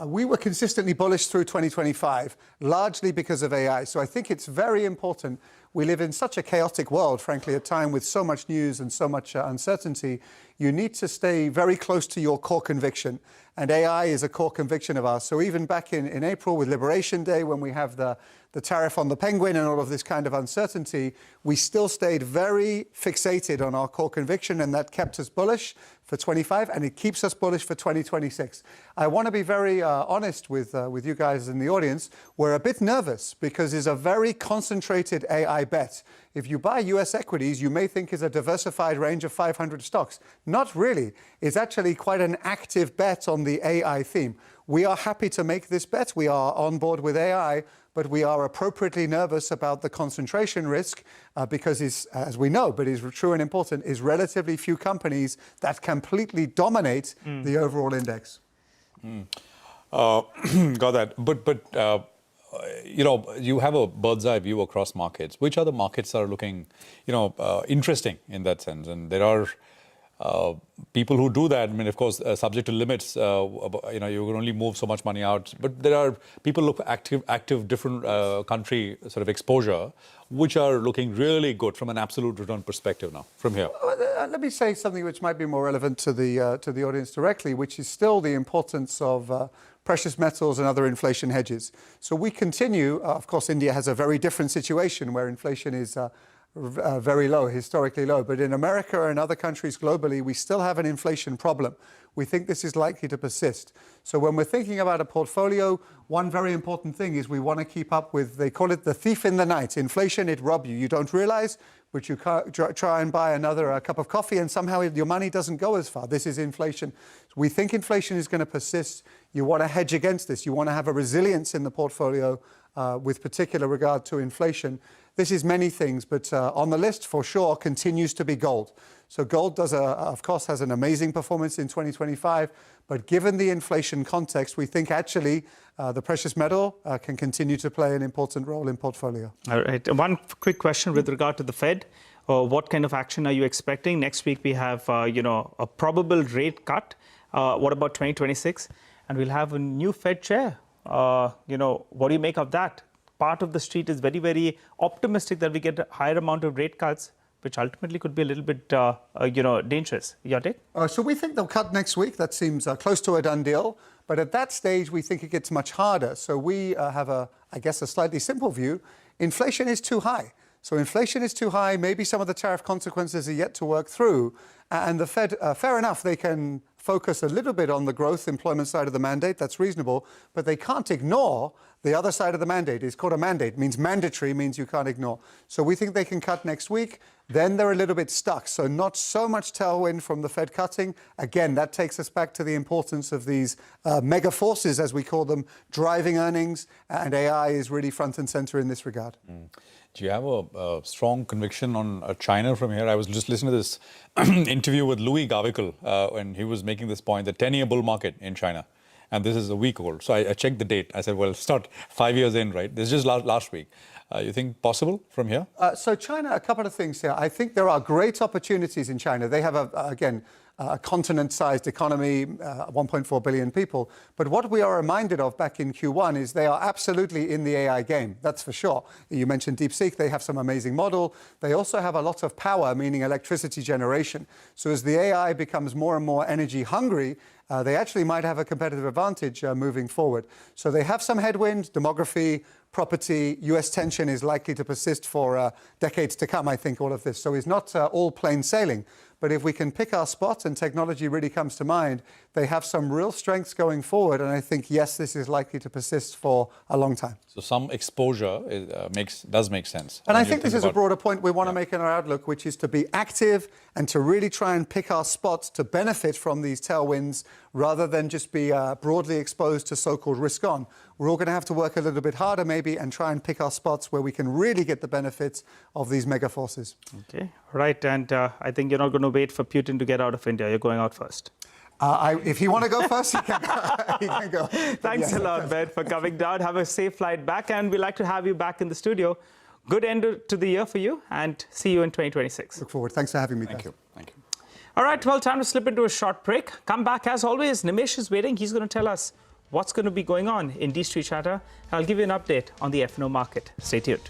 Speaker 12: We were consistently bullish through 2025, largely because of AI. So I think it's very important. We live in such a chaotic world, frankly, at a time with so much news and so much uncertainty. You need to stay very close to your core conviction. And AI is a core conviction of ours. So even back in April with Liberation Day, when we have the tariff on the penguin and all of this kind of uncertainty, we still stayed very fixated on our core conviction, and that kept us bullish for 25, and it keeps us bullish for 2026. I want to be very honest with you guys in the audience. We're a bit nervous because it's a very concentrated AI bet. If you buy US equities, you may think it's a diversified range of 500 stocks. Not really. It's actually quite an active bet on the AI theme. We are happy to make this bet. We are on board with AI, but we are appropriately nervous about the concentration risk because, as we know, but is true and important, is relatively few companies that completely dominate the overall index.
Speaker 19: Got that. But you have a bird's eye view across markets. Which other markets are looking, interesting in that sense? And there are people who do that. I mean, of course, subject to limits. You can only move so much money out. But there are people look active different country sort of exposure, which are looking really good from an absolute return perspective now. From here,
Speaker 12: let me say something which might be more relevant to the audience directly, which is still the importance of precious metals and other inflation hedges. So we continue. Of course, India has a very different situation where inflation is very low, historically low. But in America and other countries globally, we still have an inflation problem. We think this is likely to persist. So when we're thinking about a portfolio, one very important thing is we want to keep up with, they call it the thief in the night. Inflation, it robs you. You don't realize, but you try and buy another cup of coffee and somehow your money doesn't go as far. This is inflation. We think inflation is going to persist. You want to hedge against this. You want to have a resilience in the portfolio with particular regard to inflation. This is many things, but on the list for sure continues to be gold. So gold of course, has an amazing performance in 2025, but given the inflation context, we think actually the precious metal can continue to play an important role in portfolio.
Speaker 21: All right. One quick question with regard to the Fed. What kind of action are you expecting? Next week we have, a probable rate cut. What about 2026? And we'll have a new Fed chair. What do you make of that? Part of the street is very, very optimistic that we get a higher amount of rate cuts, which ultimately could be a little bit, dangerous. Your take?
Speaker 12: So we think they'll cut next week. That seems close to a done deal. But at that stage, we think it gets much harder. So we have, a slightly simple view. Inflation is too high. So inflation is too high. Maybe some of the tariff consequences are yet to work through. And the Fed, fair enough, they can focus a little bit on the growth employment side of the mandate. That's reasonable. But they can't ignore the other side of the mandate. It's called a mandate. It means mandatory, means you can't ignore. So we think they can cut next week. Then they're a little bit stuck. So not so much tailwind from the Fed cutting. Again, that takes us back to the importance of these mega forces, as we call them, driving earnings. And AI is really front and center in this regard.
Speaker 19: Do you have a strong conviction on China from here? I was just listening to this interview with Louis Gavikal when he was making this point, the 10-year bull market in China. And this is a week old. So I checked the date. I said, well, it's not 5 years in, right? This is just last week. You think possible from here?
Speaker 12: So China, a couple of things here. I think there are great opportunities in China. They have, a continent-sized economy, 1.4 billion people. But what we are reminded of back in Q1 is they are absolutely in the AI game. That's for sure. You mentioned DeepSeek. They have some amazing model. They also have a lot of power, meaning electricity generation. So as the AI becomes more and more energy hungry, they actually might have a competitive advantage moving forward. So they have some headwind, demography, property, US tension is likely to persist for decades to come, I think, all of this. So it's not all plain sailing. But if we can pick our spot and technology really comes to mind, they have some real strengths going forward. And I think, yes, this is likely to persist for a long time.
Speaker 19: So some exposure does make sense.
Speaker 12: And I think this is a broader point we want to make in our outlook, which is to be active and to really try and pick our spots to benefit from these tailwinds rather than just be broadly exposed to so-called risk on. We're all going to have to work a little bit harder maybe and try and pick our spots where we can really get the benefits of these mega forces.
Speaker 21: Okay, right. And I think you're not going to wait for Putin to get out of India. You're going out first.
Speaker 12: If you want to go first, you can, you can go.
Speaker 21: Thanks a lot, Ben, for coming down. Have a safe flight back. And we'd like to have you back in the studio. Good end to the year for you. And see you in 2026.
Speaker 12: Look forward. Thanks for having me.
Speaker 19: Thank you. Thank you.
Speaker 21: All right, well, time to slip into a short break. Come back, as always. Nimesh is waiting. He's going to tell us what's going to be going on in D-Street Chatter. I'll give you an update on the FNO market. Stay tuned.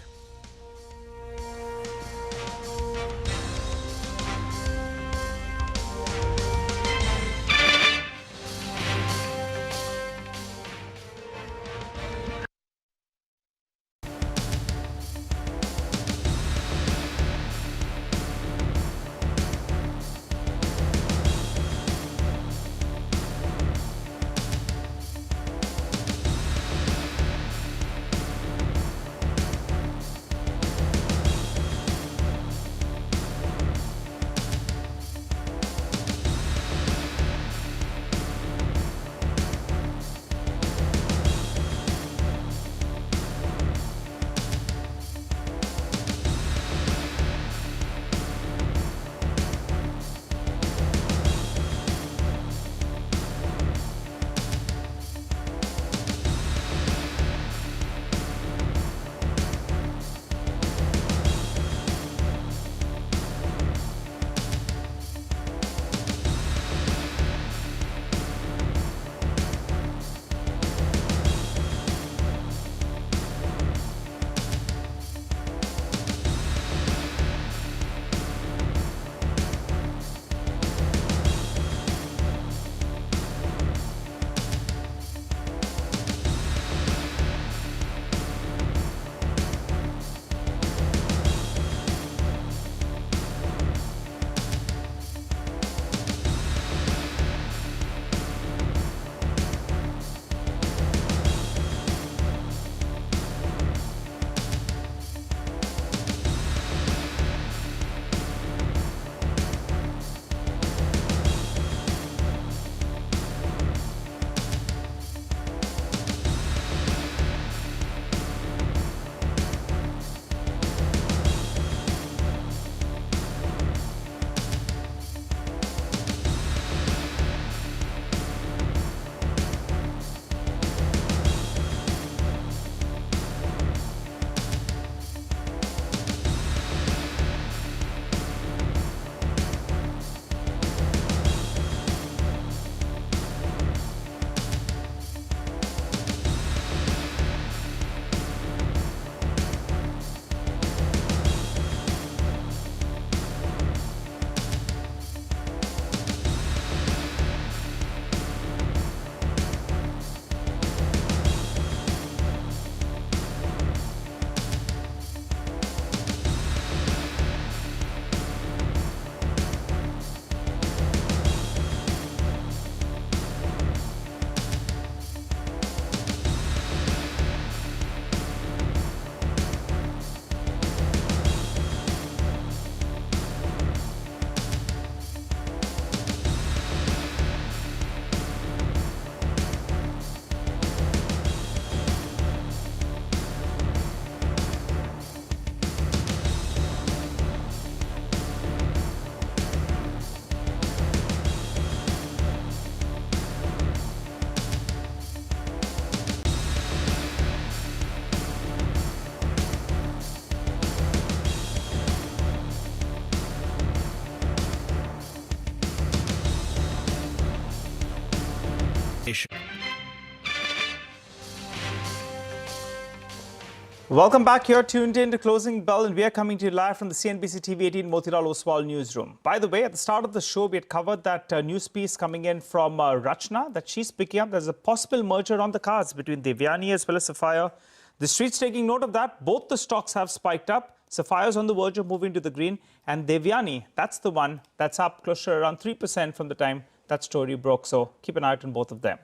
Speaker 21: Welcome back. You're tuned in to Closing Bell, and we are coming to you live from the CNBC-TV18 Motilal Oswal newsroom. By the way, at the start of the show, we had covered that news piece coming in from Rachna that she's picking up. There's a possible merger on the cards between Devyani as well as Sapphire. The street's taking note of that. Both the stocks have spiked up. Sapphire's on the verge of moving to the green, and Devyani, that's the one that's up close to around 3% from the time that story broke. So keep an eye out on both of them.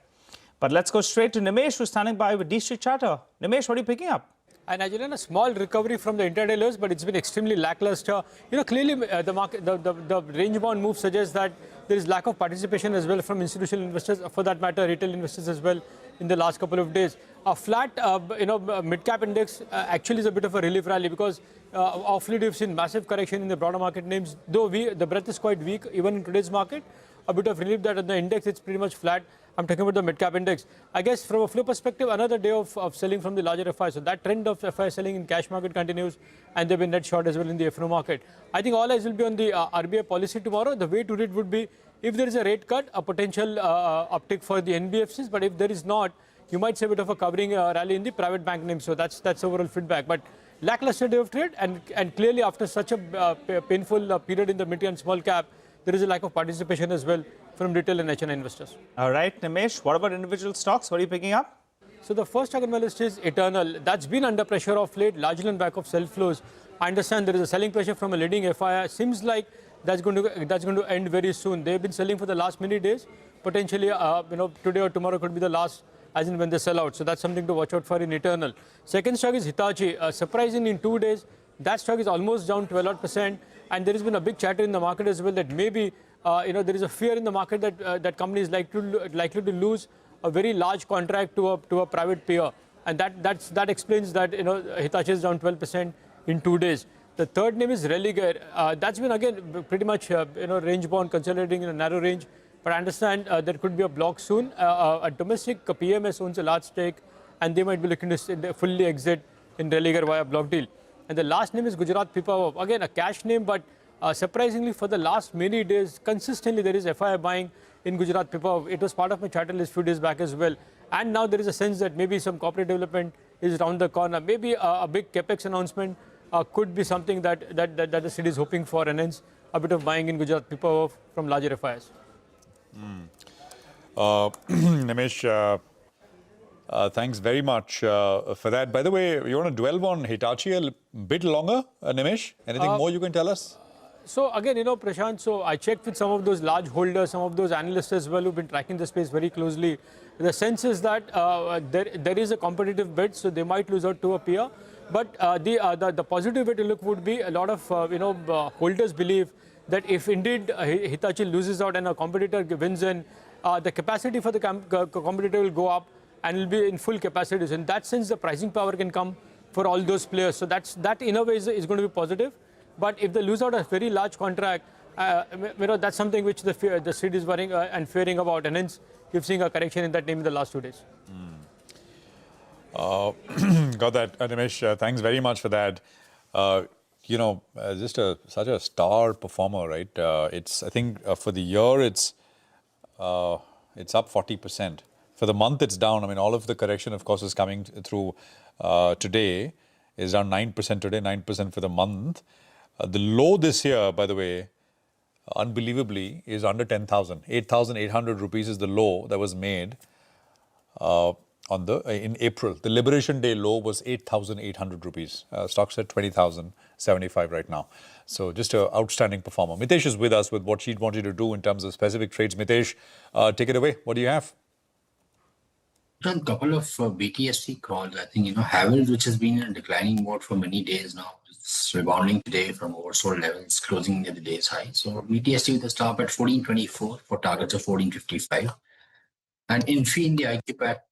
Speaker 21: But let's go straight to Nimesh, who's standing by with D Street Charter. Nimesh, what are you picking up?
Speaker 9: And Nigerian, a small recovery from the intraday lows, but it's been extremely lackluster. Clearly the market, the range-bound move suggests that there is lack of participation as well from institutional investors, for that matter, retail investors as well in the last couple of days. A flat, mid-cap index actually is a bit of a relief rally because of late we've seen massive correction in the broader market names. Though the breadth is quite weak, even in today's market, a bit of relief that on the index it's pretty much flat. I'm talking about the mid-cap index. I guess from a flow perspective, another day of selling from the larger FI. So that trend of FI selling in cash market continues, and they've been net short as well in the FNO market. I think all eyes will be on the RBI policy tomorrow. The way to read would be, if there is a rate cut, a potential uptick for the NBFCs. But if there is not, you might see a bit of a covering rally in the private bank names. So that's overall feedback. But lackluster day of trade, and clearly after such a painful period in the mid and small cap, there is a lack of participation as well from retail and HNI investors.
Speaker 21: All right, Nimesh, what about individual stocks? What are you picking up?
Speaker 9: So the first stock on my list is Eternal. That's been under pressure of late, largely on back of sell flows. I understand there is a selling pressure from a leading FI. Seems like that's going to end very soon. They've been selling for the last many days. Potentially, today or tomorrow could be the last, as in when they sell out. So that's something to watch out for in Eternal. Second stock is Hitachi. Surprisingly, in 2 days, that stock is almost down 12%. And there has been a big chatter in the market as well that maybe there is a fear in the market that that company is likely to lose a very large contract to a private peer, and that explains that Hitachi is down 12% in 2 days. The third name is Religare. That's been again pretty much range bound, consolidating in a narrow range. But I understand there could be a block soon. A domestic PMS owns a large stake, and they might be looking to fully exit in Religare via block deal. And the last name is Gujarat Pipavav. Again, a cash name, but surprisingly, for the last many days, consistently there is FI buying in Gujarat Pipavav. It was part of my charter list a few days back as well. And now there is a sense that maybe some corporate development is around the corner. Maybe a big capex announcement could be something that the city is hoping for, and hence a bit of buying in Gujarat Pipavav from larger FIs.
Speaker 19: Nimesh, thanks very much for that. By the way, you want to dwell on Hitachi a bit longer, Nimesh? Anything more you can tell us?
Speaker 9: So again, Prashant, so I checked with some of those large holders, some of those analysts as well who've been tracking the space very closely. The sense is that there is a competitive bid, so they might lose out to a peer. But the positive way to look would be a lot of holders believe that if indeed Hitachi loses out and a competitor wins in, the capacity for the competitor will go up and will be in full capacity. So in that sense, the pricing power can come for all those players. So that in a way is going to be positive. But if they lose out a very large contract, that's something which the street is worrying and fearing about, and hence you've seen a correction in that name in the last 2 days.
Speaker 19: Got that, Nimesh. Thanks very much for that. Just such a star performer, right? I think for the year it's up 40%. For the month it's down. I mean, all of the correction, of course, is coming through today. It's down 9% today, 9% for the month. The low this year, by the way, unbelievably, is under 10,000. 8,800 rupees is the low that was made in April. The Liberation Day low was 8,800 rupees. Stocks at 20,075 right now. So just an outstanding performer. Mitesh is with us with what she'd want you to do in terms of specific trades. Mitesh, take it away. What do you have?
Speaker 27: A couple of BTSC calls. I think, Havells, which has been in a declining mode for many days now, it's rebounding today from oversold levels, closing near the day's high. So BTSC with a stop at 1424 for targets of 1455. And Infi in the IQ pack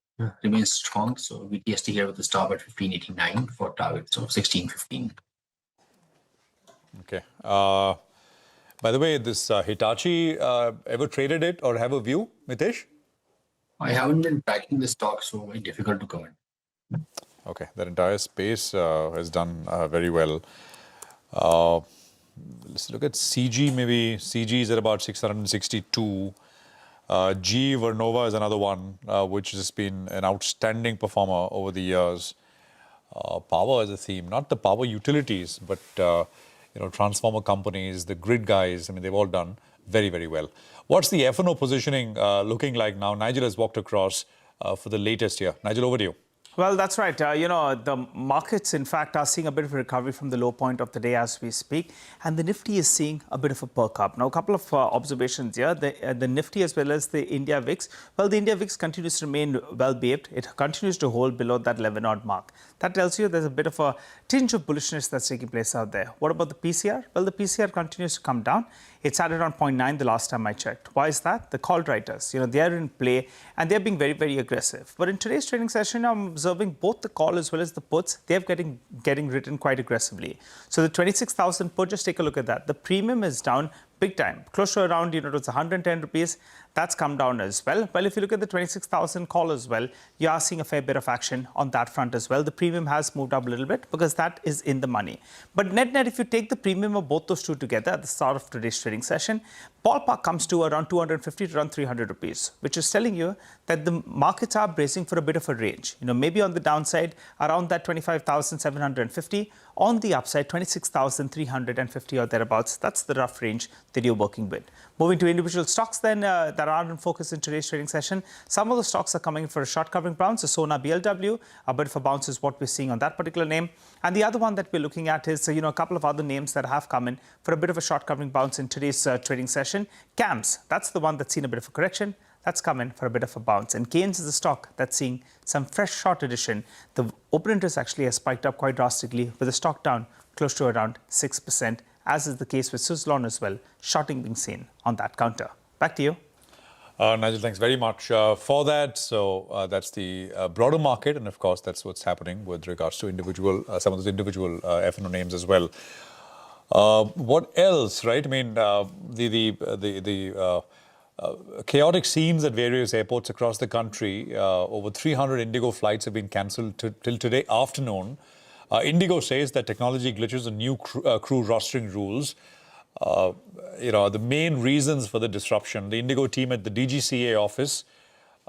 Speaker 27: remains strong. So BTSC here with a stop at 1589 for targets of 1615.
Speaker 19: Okay. By the way, this Hitachi, ever traded it or have a view, Mitesh?
Speaker 27: I haven't been tracking the stock, so very difficult to comment.
Speaker 19: Okay, that entire space has done very well. Let's look at CG. Maybe CG is at about 662. G Vernova is another one which has been an outstanding performer over the years. power as a theme, not the power utilities, but transformer companies, the grid guys. I mean, they've all done very, very well. What's the FNO positioning looking like now? Nigel has walked across for the latest year. Nigel, over to you.
Speaker 21: Well, that's right. The markets, in fact, are seeing a bit of a recovery from the low point of the day as we speak. And the Nifty is seeing a bit of a perk up. Now, a couple of observations here. The Nifty as well as the India VIX. Well, the India VIX continues to remain well-behaved. It continues to hold below that 11-odd mark. That tells you there's a bit of a tinge of bullishness that's taking place out there. What about the PCR? Well, the PCR continues to come down. It's at around 0.9 the last time I checked. Why is that? The call writers, they are in play and they're being very, very aggressive. But in today's trading session, I'm observing both the call as well as the puts. They're getting written quite aggressively. So the 26,000 put, just take a look at that. The premium is down big time, close to around, it was 110 rupees. That's come down as well. Well, if you look at the 26,000 call as well, you are seeing a fair bit of action on that front as well. The premium has moved up a little bit because that is in the money. But net, if you take the premium of both those two together at the start of today's trading session, ballpark comes to around 250 to around 300 rupees, which is telling you that the markets are bracing for a bit of a range. Maybe on the downside, around that 25,750. On the upside, 26,350 or thereabouts. That's the rough range that you're working with. Moving to individual stocks then that are in focus in today's trading session. Some of the stocks are coming in for a short covering bounce. So Sona BLW, a bit of a bounce is what we're seeing on that particular name. And the other one that we're looking at is, a couple of other names that have come in for a bit of a short covering bounce in today's trading session. CAMS, that's the one that's seen a bit of a correction. That's come in for a bit of a bounce. And Keynes is a stock that's seeing some fresh short addition. The open interest actually has spiked up quite drastically with the stock down close to around 6%, as is the case with Suzlon as well, shorting being seen on that counter. Back to you.
Speaker 19: Nigel, thanks very much for that. So that's the broader market, and of course that's what's happening with regards to some of those individual FNO names as well. What else, right? I mean, the chaotic scenes at various airports across the country. Over 300 Indigo flights have been cancelled till today afternoon. Indigo says that technology glitches and new crew rostering rules. The main reasons for the disruption. The Indigo team at the DGCA office,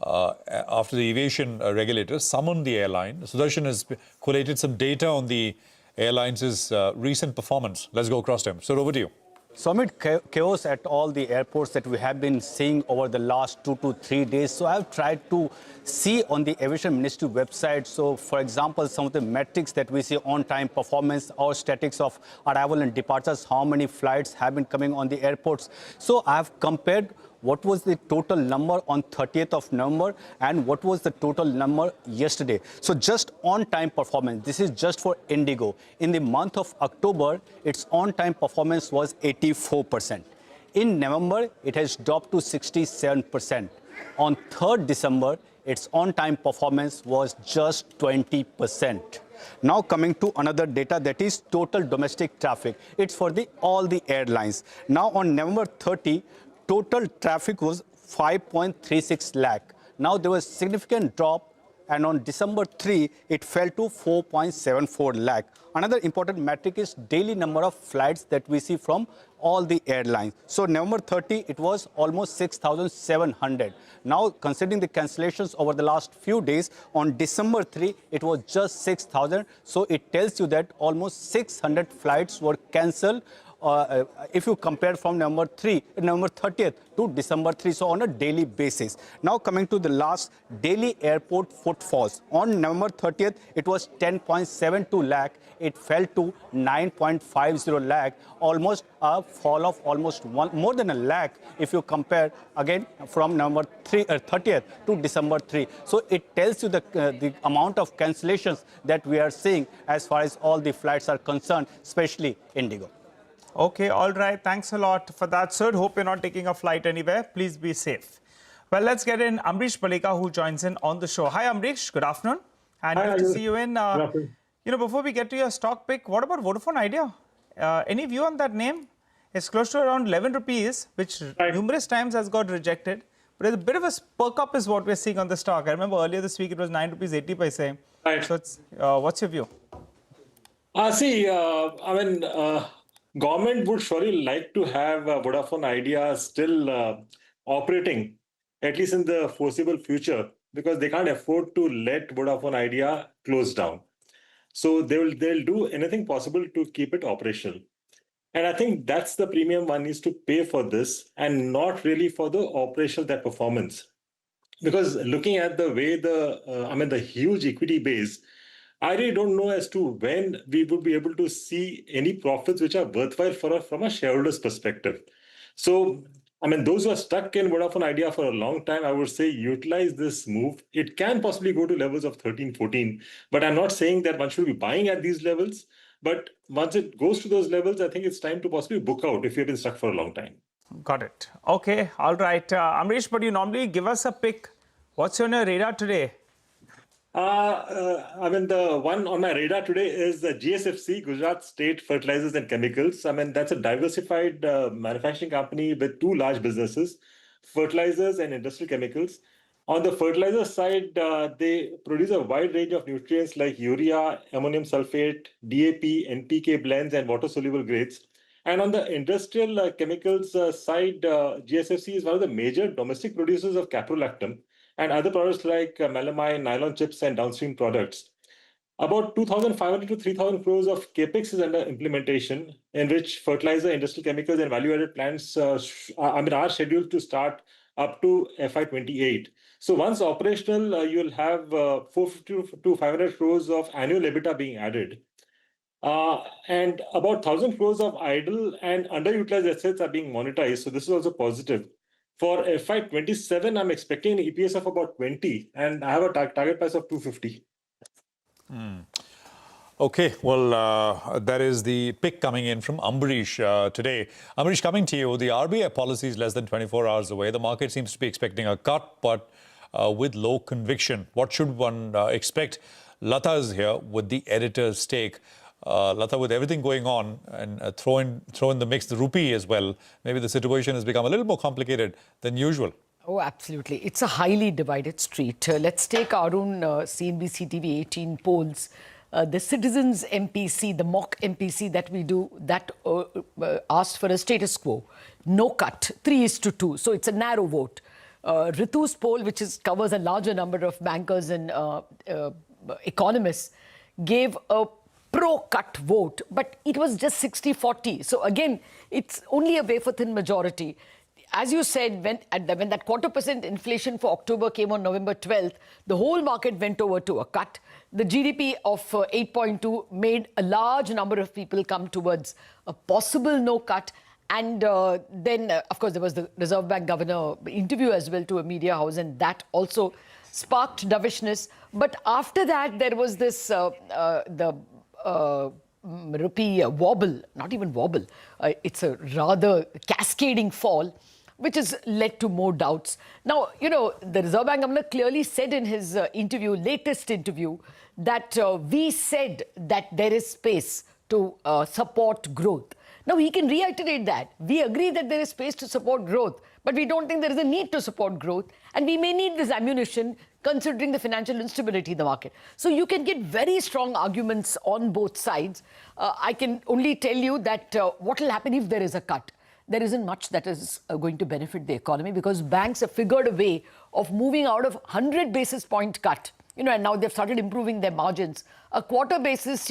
Speaker 19: after the aviation regulators summoned the airline. Sudarshan has collated some data on the airline's recent performance. Let's go across them. So over to you.
Speaker 13: So amid chaos at all the airports that we have been seeing over the last 2 to 3 days, so I've tried to see on the Aviation Ministry website. So, for example, some of the metrics that we see: on-time performance or statistics of arrival and departures, how many flights have been coming on the airports. So I've compared what was the total number on 30th of November and what was the total number yesterday. So just on-time performance, this is just for Indigo. In the month of October, its on-time performance was 84%. In November, it has dropped to 67%. On 3rd December, its on-time performance was just 20%. Now coming to another data, that is total domestic traffic. It's for all the airlines. Now on November 30, total traffic was 5.36 lakh. Now there was a significant drop, and on December 3, it fell to 4.74 lakh. Another important metric is daily number of flights that we see from all the airlines. So November 30, it was almost 6,700. Now, considering the cancellations over the last few days, on December 3, it was just 6,000. So it tells you that almost 600 flights were cancelled if you compare from November 30th to December 3, so on a daily basis. Now coming to the last daily airport footfalls. On November 30th, it was 10.72 lakh. It fell to 9.50 lakh, almost a fall of almost more than a lakh if you compare again from November 30th to December 3. So it tells you the amount of cancellations that we are seeing as far as all the flights are concerned, especially Indigo.
Speaker 21: Okay, all right. Thanks a lot for that, sir. Hope you're not taking a flight anywhere. Please be safe. Well, let's get in Amrish Palika, who joins in on the show. Hi, Amrish. Good afternoon. And good to see you in. Before we get to your stock pick, what about Vodafone Idea? Any view on that name? It's close to around 11 rupees, which numerous times has got rejected. But there's a bit of a perk up is what we're seeing on the stock. I remember earlier this week, it was 9 rupees 80 paise. Right. So it's, what's your view?
Speaker 15: Government would surely like to have Vodafone Idea still operating, at least in the foreseeable future, because they can't afford to let Vodafone Idea close down. So they'll do anything possible to keep it operational. And I think that's the premium one needs to pay for this, and not really for the operational, that performance. Because looking at the way the huge equity base, I really don't know as to when we would be able to see any profits which are worthwhile from a shareholder's perspective. So, those who are stuck in Vodafone Idea for a long time, I would say utilize this move. It can possibly go to levels of 13, 14, but I'm not saying that one should be buying at these levels. But once it goes to those levels, I think it's time to possibly book out if you've been stuck for a long time.
Speaker 21: Got it. Okay. All right. Amrish, but you normally give us a pick. What's on your radar today?
Speaker 15: The one on my radar today is the GSFC, Gujarat State Fertilizers and Chemicals. That's a diversified manufacturing company with two large businesses, fertilizers and industrial chemicals. On the fertilizer side, they produce a wide range of nutrients like urea, ammonium sulfate, DAP, NPK blends, and water-soluble grades. And on the industrial chemicals side, GSFC is one of the major domestic producers of caprolactam and other products like melamine, nylon chips, and downstream products. About 2,500 to 3,000 crores of capex is under implementation, in which fertilizer, industrial chemicals, and value-added plants are scheduled to start up to FY28. So once operational, you'll have 450 to 500 crores of annual EBITDA being added. And about 1,000 crores of idle and underutilized assets are being monetized. So this is also positive. For FY27, I'm expecting an EPS of about 20, and I have a target price of 250.
Speaker 19: Okay, well, that is the pick coming in from Ambarish today. Ambarish, coming to you, the RBI policy is less than 24 hours away. The market seems to be expecting a cut, but with low conviction. What should one expect? Lata is here with the editor's take. Lata, with everything going on, and throw in the mix the rupee as well, maybe the situation has become a little more complicated than usual.
Speaker 2: Oh, absolutely. It's a highly divided street. Let's take our own CNBC-TV18 polls. The Citizens MPC, the mock MPC that we do, that asked for a status quo. No cut, 3:2. So it's a narrow vote. Ritu's poll, which covers a larger number of bankers and economists, gave a pro-cut vote, but it was just 60-40. So again, it's only a wafer-thin majority. As you said, when that 0.25% inflation for October came on November 12th, the whole market went over to a cut. The GDP of 8.2 made a large number of people come towards a possible no cut. And then, of course, there was the Reserve Bank governor interview as well to a media house, and that also sparked dovishness. But after that, there was this, rupee wobble, not even wobble, it's a rather cascading fall, which has led to more doubts. Now, the Reserve Bank governor clearly said in his latest interview, that we said that there is space to support growth. Now, he can reiterate that. We agree that there is space to support growth, but we don't think there is a need to support growth. And we may need this ammunition considering the financial instability in the market. So you can get very strong arguments on both sides. I can only tell you that what will happen if there is a cut. There isn't much that is going to benefit the economy, because banks have figured a way of moving out of 100 basis point cut. And now they've started improving their margins. A quarter basis,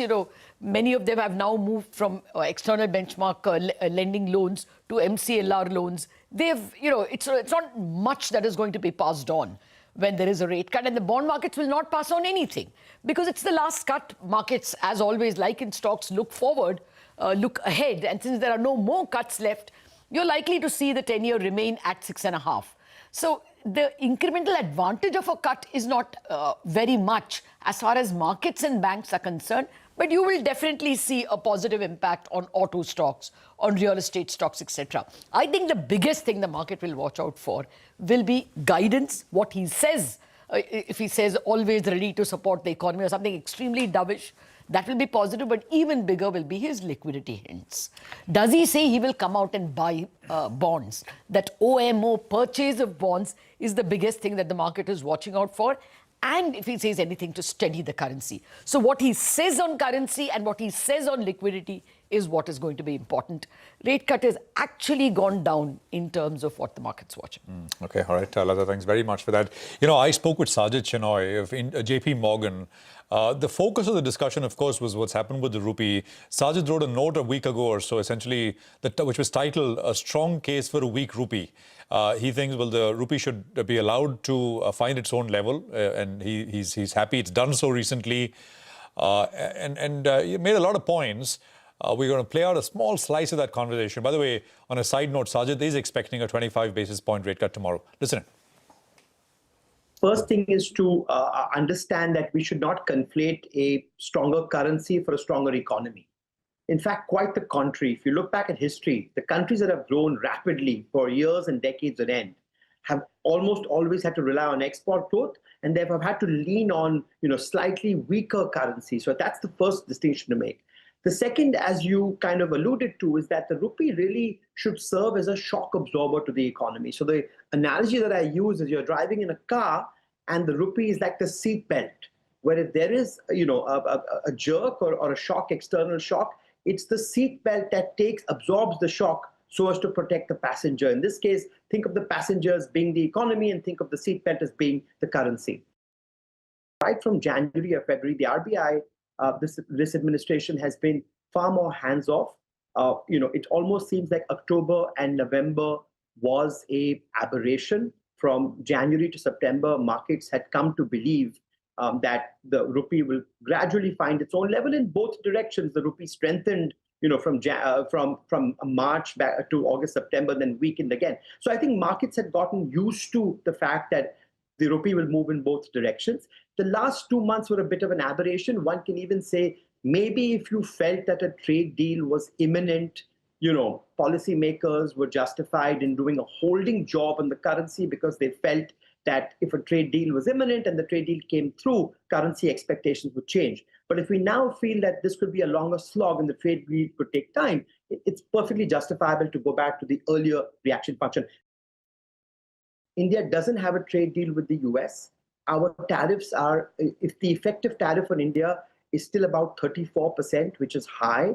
Speaker 2: many of them have now moved from external benchmark lending loans to MCLR loans. It's not much that is going to be passed on when there is a rate cut, and the bond markets will not pass on anything because it's the last cut. Markets, as always, like in stocks, look forward, look ahead, and since there are no more cuts left, you're likely to see the 10-year remain at 6.5. So the incremental advantage of a cut is not very much as far as markets and banks are concerned, but you will definitely see a positive impact on auto stocks, on real estate stocks, etc. I think the biggest thing the market will watch out for will be guidance, what he says. If he says always ready to support the economy or something extremely dovish, that will be positive, but even bigger will be his liquidity hints. Does he say he will come out and buy bonds? That OMO, purchase of bonds, is the biggest thing that the market is watching out for. And if he says anything to steady the currency. So what he says on currency and what he says on liquidity is what is going to be important. Rate cut has actually gone down in terms of what the market's watching.
Speaker 19: Okay, all right, Lata, thanks very much for that. You know, I spoke with Sajid Chinoy of JP Morgan. The focus of the discussion, of course, was what's happened with the rupee. Sajid wrote a note a week ago or so, essentially, which was titled "A Strong Case for a Weak Rupee." He thinks, well, the rupee should be allowed to find its own level, and he's happy it's done so recently. He made a lot of points. We're going to play out a small slice of that conversation. By the way, on a side note, Sajid is expecting a 25 basis point rate cut tomorrow. Listen.
Speaker 1: First thing is to understand that we should not conflate a stronger currency for a stronger economy. In fact, quite the contrary. If you look back at history, the countries that have grown rapidly for years and decades on end have almost always had to rely on export growth, and therefore have had to lean on slightly weaker currency. So that's the first distinction to make. The second, as you kind of alluded to, is that the rupee really should serve as a shock absorber to the economy. So the analogy that I use is you're driving in a car and the rupee is like the seat belt, where if there is a jerk or a shock, external shock, it's the seat belt that absorbs the shock so as to protect the passenger. In this case, think of the passengers being the economy and think of the seat belt as being the currency. Right from January or February, the RBI, this administration has been far more hands-off. It almost seems like October and November was an aberration. From January to September, markets had come to believe that the rupee will gradually find its own level in both directions. The rupee strengthened, from March back to August, September, then weakened again. So I think markets had gotten used to the fact that the rupee will move in both directions. The last 2 months were a bit of an aberration. One can even say maybe if you felt that a trade deal was imminent, policymakers were justified in doing a holding job on the currency because they felt that if a trade deal was imminent and the trade deal came through, currency expectations would change. But if we now feel that this could be a longer slog and the trade deal could take time, it's perfectly justifiable to go back to the earlier reaction function. India doesn't have a trade deal with the US. Our tariffs are, if the effective tariff on India is still about 34%, which is high,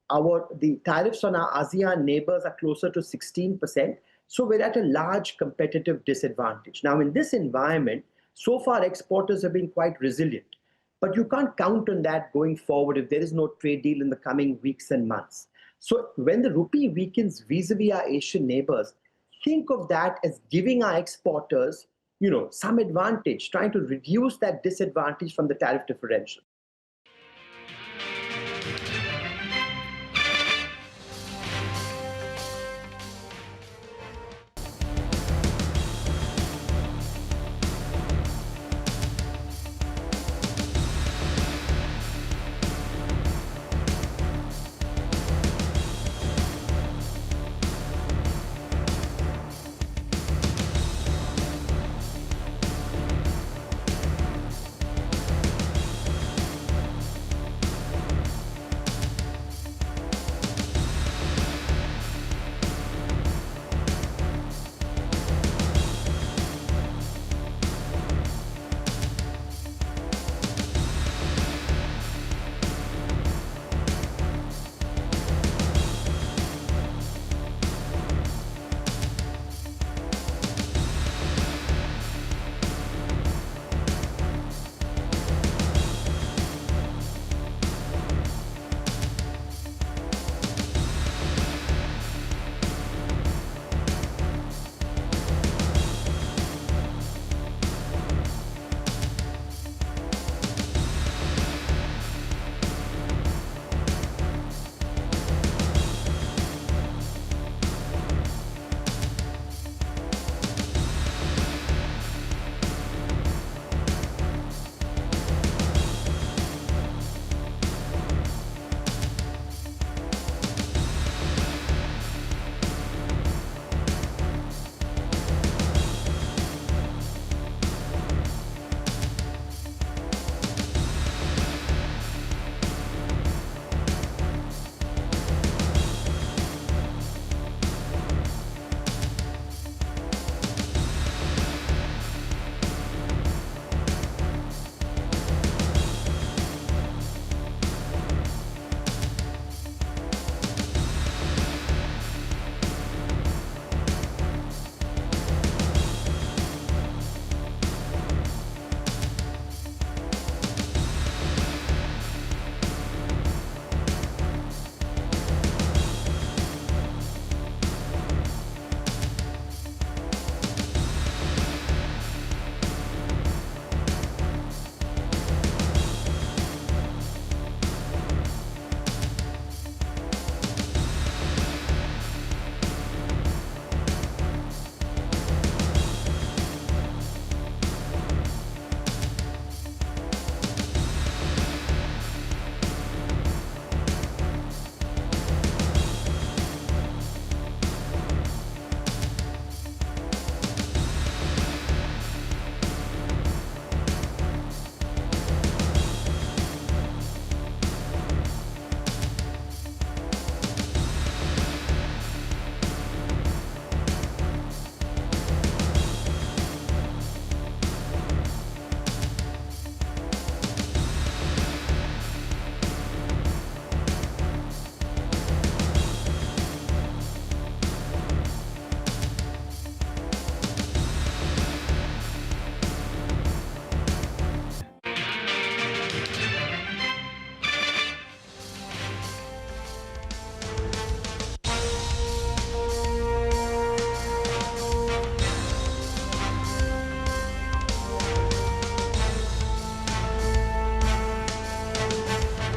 Speaker 1: the tariffs on our ASEAN neighbors are closer to 16%. So we're at a large competitive disadvantage. Now, in this environment, so far exporters have been quite resilient. But you can't count on that going forward if there is no trade deal in the coming weeks and months. So when the rupee weakens vis-a-vis our Asian neighbors, think of that as giving our exporters, some advantage, trying to reduce that disadvantage from the tariff differential.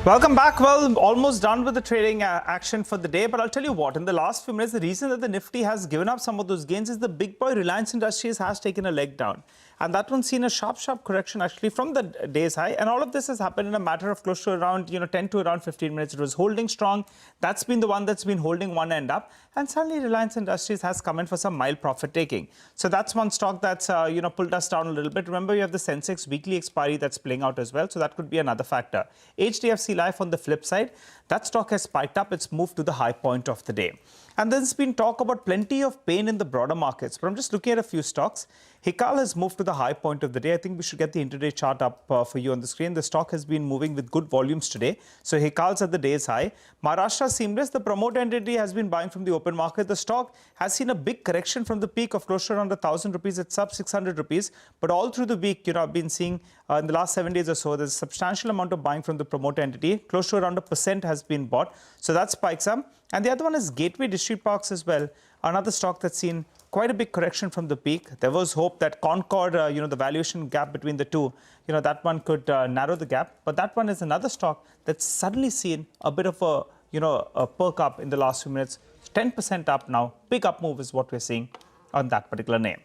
Speaker 21: Welcome back. Well, almost done with the trading action for the day. But I'll tell you what, in the last few minutes, the reason that the Nifty has given up some of those gains is the big boy Reliance Industries has taken a leg down. And that one's seen a sharp correction actually from the day's high. And all of this has happened in a matter of close to around, 10 to around 15 minutes. It was holding strong. That's been the one that's been holding one end up. And suddenly Reliance Industries has come in for some mild profit taking. So that's one stock that's, pulled us down a little bit. Remember, you have the Sensex weekly expiry that's playing out as well. So that could be another factor. HDFC Life on the flip side, that stock has spiked up. It's moved to the high point of the day. And there's been talk about plenty of pain in the broader markets. But I'm just looking at a few stocks. Hikal has moved to the high point of the day. I think we should get the intraday chart up for you on the screen. The stock has been moving with good volumes today. So Hikal's at the day's high. Maharashtra Seamless, the promoter entity, has been buying from the open market. The stock has seen a big correction from the peak of close to around 1,000 rupees. It's sub 600 rupees. But all through the week, I've been seeing in the last 7 days or so, there's a substantial amount of buying from the promoter entity. Close to around 1% has been bought. So that spikes up. And the other one is Gateway Distriparks as well. Another stock that's seen quite a big correction from the peak. There was hope that Concord, the valuation gap between the two, that one could narrow the gap. But that one is another stock that's suddenly seen a bit of a perk up in the last few minutes. 10% up now. Big up move is what we're seeing on that particular name.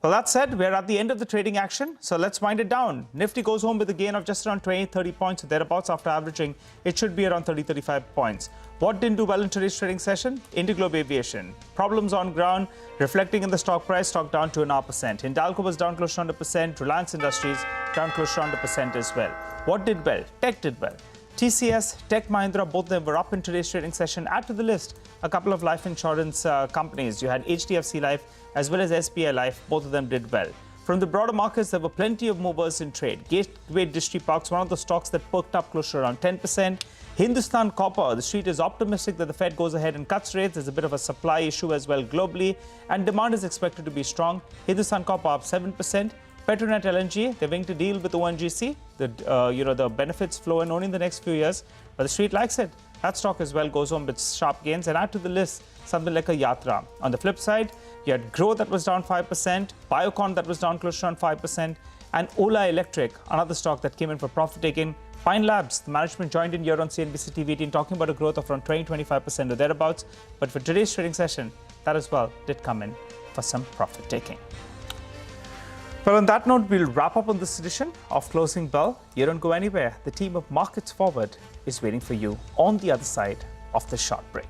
Speaker 21: Well, that said, we're at the end of the trading action, so let's wind it down. Nifty goes home with a gain of just around 20-30 points or thereabouts. After averaging, it should be around 30-35 points. What didn't do well in today's trading session? Indigo Aviation. Problems on ground, reflecting in the stock price, stock down 2.5%. Hindalco was down close to 100%. Reliance Industries down close to 100% as well. What did well? Tech did well. TCS, Tech Mahindra, both of them were up in today's trading session. Add to the list a couple of life insurance companies. You had HDFC Life as well as SBI Life. Both of them did well. From the broader markets, there were plenty of movers in trade. Gateway Distriparks, one of the stocks that perked up close to around 10%. Hindustan Copper, the street is optimistic that the Fed goes ahead and cuts rates. There's a bit of a supply issue as well globally, and demand is expected to be strong. Hindustan Copper up 7%. Petronet LNG, they're willing to deal with ONGC. The benefits flow in only in the next few years, but the street likes it. That stock as well goes on with sharp gains. And add to the list something like a Yatra. On the flip side, you had Growth that was down 5%, Biocon that was down close to around 5%, and Ola Electric, another stock that came in for profit taking. Pine Labs, the management joined in here on CNBC-TV18 talking about a growth of around 20-25% or thereabouts. But for today's trading session, that as well did come in for some profit taking. Well, on that note, we'll wrap up on this edition of Closing Bell. You don't go anywhere. The team of Markets Forward is waiting for you on the other side of the short break.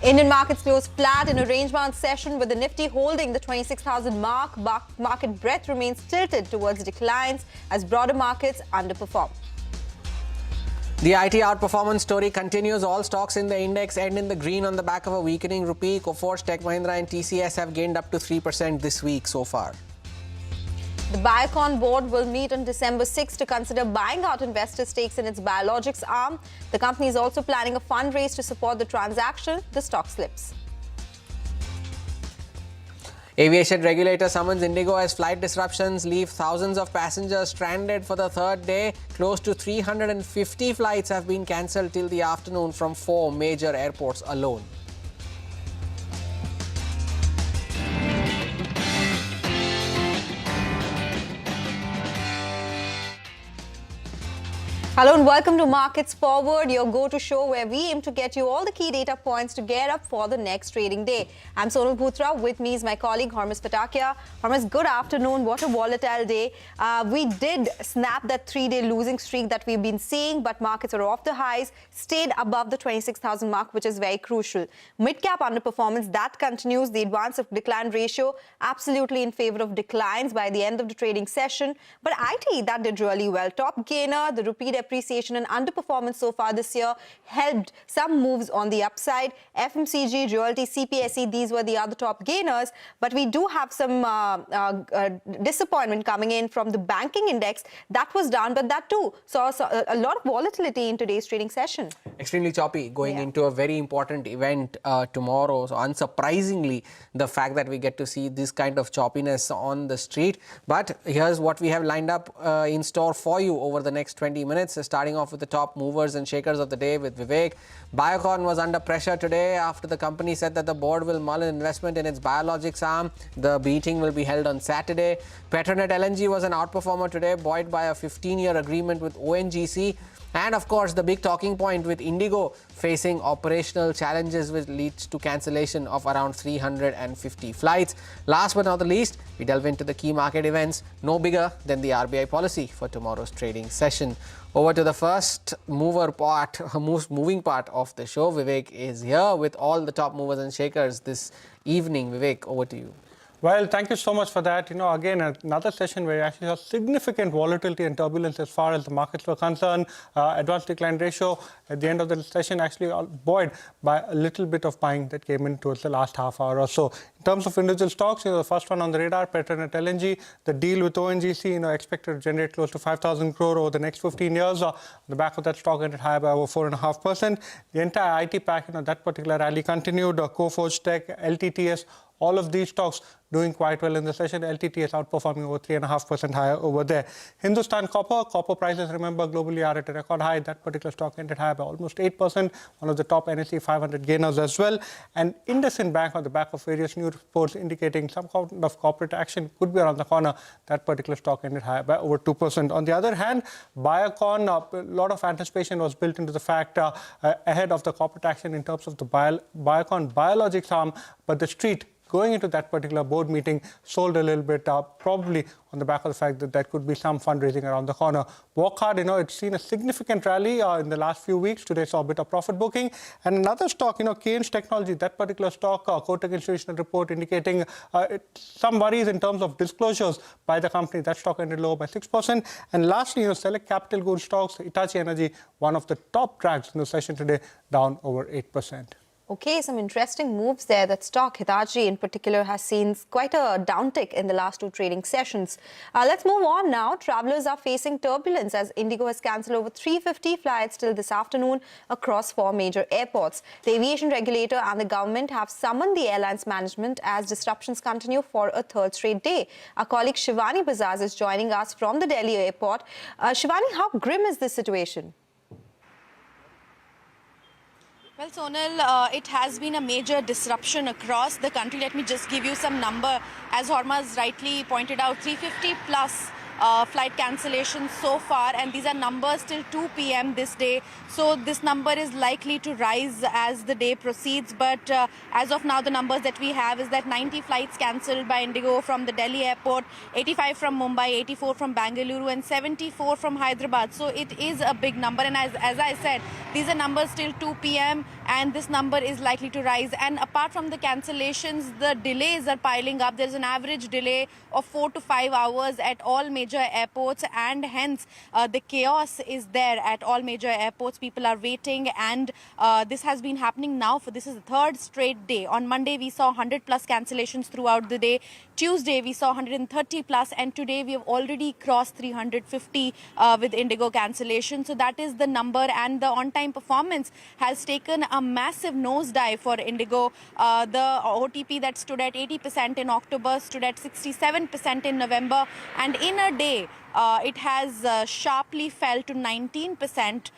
Speaker 8: Indian markets closed flat in a range-bound session with the Nifty holding the 26,000 mark. Market breadth remains tilted towards declines as broader markets underperform.
Speaker 14: The IT outperformance story continues. All stocks in the index end in the green on the back of a weakening rupee. Coforge, Tech Mahindra and TCS have gained up to 3% this week so far.
Speaker 8: The Biocon board will meet on December 6 to consider buying out investor stakes in its biologics arm. The company is also planning a fundraise to support the transaction. The stock slips.
Speaker 14: Aviation regulator summons Indigo as flight disruptions leave thousands of passengers stranded for the third day. Close to 350 flights have been cancelled till the afternoon from 4 major airports alone.
Speaker 8: Hello and welcome to Markets Forward, your go-to show where we aim to get you all the key data points to get up for the next trading day. I'm Sonal Bhutra. With me is my colleague Hormuz Patakia. Hormuz, good afternoon. What a volatile day. We did snap that 3-day losing streak that we've been seeing, but markets are off the highs, stayed above the 26,000 mark, which is very crucial. Mid-cap underperformance, that continues. The advance of decline ratio absolutely in favor of declines by the end of the trading session. But IT, that did really well. Top gainer, the rupee appreciation and underperformance so far this year helped some moves on the upside. FMCG, Realty, CPSE, these were the other top gainers. But we do have some disappointment coming in from the banking index. That was down, but that too saw a lot of volatility in today's trading session.
Speaker 14: Extremely choppy going into a very important event tomorrow. So unsurprisingly, the fact that we get to see this kind of choppiness on the street. But here's what we have lined up in store for you over the next 20 minutes. Starting off with the top movers and shakers of the day with Vivek. Biocon was under pressure today after the company said that the board will mull an investment in its biologics arm. The meeting will be held on Saturday. Petronet LNG was an outperformer today, buoyed by a 15-year agreement with ONGC. And of course, the big talking point with Indigo facing operational challenges which leads to cancellation of around 350 flights. Last but not the least, we delve into the key market events, no bigger than the RBI policy for tomorrow's trading session. Over to the first moving part of the show. Vivek is here with all the top movers and shakers this evening. Vivek, over to you.
Speaker 9: Well, thank you so much for that. Again, another session where you actually saw significant volatility and turbulence as far as the markets were concerned. Advanced decline ratio at the end of the session actually buoyed by a little bit of buying that came in towards the last half hour or so. In terms of individual stocks, the first one on the radar, Petronet LNG, the deal with ONGC, expected to generate close to 5,000 crore over the next 15 years. On the back of that, stock ended higher by over 4.5%. The entire IT pack, that particular rally continued. Coforge, Tech, LTTS, all of these stocks doing quite well in the session. LTTS outperforming over 3.5% higher over there. Hindustan Copper prices, remember, globally are at a record high. That particular stock ended higher by almost 8%, one of the top NSE 500 gainers as well. And IndusInd Bank, on the back of various news reports indicating some kind of corporate action could be around the corner. That particular stock ended higher by over 2%. On the other hand, Biocon, a lot of anticipation was built into the fact ahead of the corporate action in terms of the Biocon biologics arm, but the street going into that particular board meeting sold a little bit, probably on the back of the fact that there could be some fundraising around the corner. Wockhardt, it's seen a significant rally in the last few weeks. Today saw a bit of profit booking. And another stock, Keynes Technology, that particular stock, Kotak Institutional report indicating some worries in terms of disclosures by the company. That stock ended lower by 6%. And lastly, select capital goods stocks, Hitachi Energy, one of the top drags in the session today, down over 8%.
Speaker 8: Okay, some interesting moves there. That stock, Hitachi in particular, has seen quite a downtick in the last 2 trading sessions. Let's move on now. Travelers are facing turbulence as Indigo has cancelled over 350 flights till this afternoon across 4 major airports. The aviation regulator and the government have summoned the airline's management as disruptions continue for a 3rd straight day. Our colleague Shivani Bajaj is joining us from the Delhi airport. Shivani, how grim is this situation?
Speaker 3: Well, Sonal, it has been a major disruption across the country. Let me just give you some number. As Hormuz rightly pointed out, 350 plus flight cancellations so far, and these are numbers till 2 p.m. this day. So this number is likely to rise as the day proceeds. But as of now, the numbers that we have is that 90 flights cancelled by Indigo from the Delhi airport, 85 from Mumbai, 84 from Bangalore, and 74 from Hyderabad. So it is a big number. And as I said, these are numbers till 2 p.m. and this number is likely to rise. And apart from the cancellations, the delays are piling up. There's an average delay of 4 to 5 hours at all major airports, and hence the chaos is there at all major airports. People are waiting, and this has been happening now this is the third straight day. On Monday, we saw 100 plus cancellations throughout the day. Tuesday, we saw 130 plus, and today we have already crossed 350 with Indigo cancellation. So that is the number, and the on-time performance has taken a massive nosedive for Indigo. The OTP that stood at 80% in October stood at 67% in November, and in a day, it has sharply fell to 19%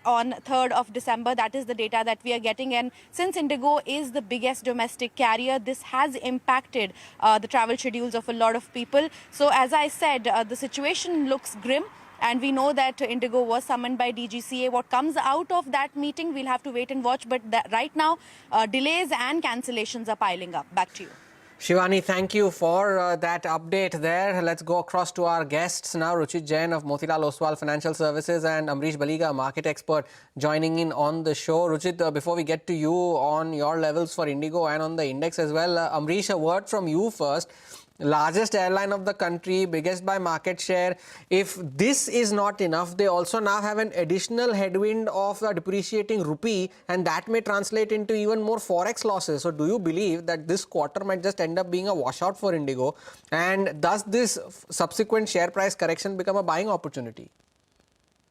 Speaker 3: on 3rd of December. That is the data that we are getting. And since Indigo is the biggest domestic carrier, this has impacted the travel schedules of a lot of people. So as I said, the situation looks grim. And we know that Indigo was summoned by DGCA. What comes out of that meeting, we'll have to wait and watch. But right now, delays and cancellations are piling up. Back to you.
Speaker 14: Shivani, thank you for that update there. Let's go across to our guests now. Ruchit Jain of Motilal Oswal Financial Services and Amrish Baliga, market expert, joining in on the show. Ruchit, before we get to you on your levels for Indigo and on the index as well, Amrish, a word from you first. Largest airline of the country, biggest by market share. If this is not enough, they also now have an additional headwind of a depreciating rupee, and that may translate into even more forex losses. So do you believe that this quarter might just end up being a washout for Indigo? And does this subsequent share price correction become a buying opportunity?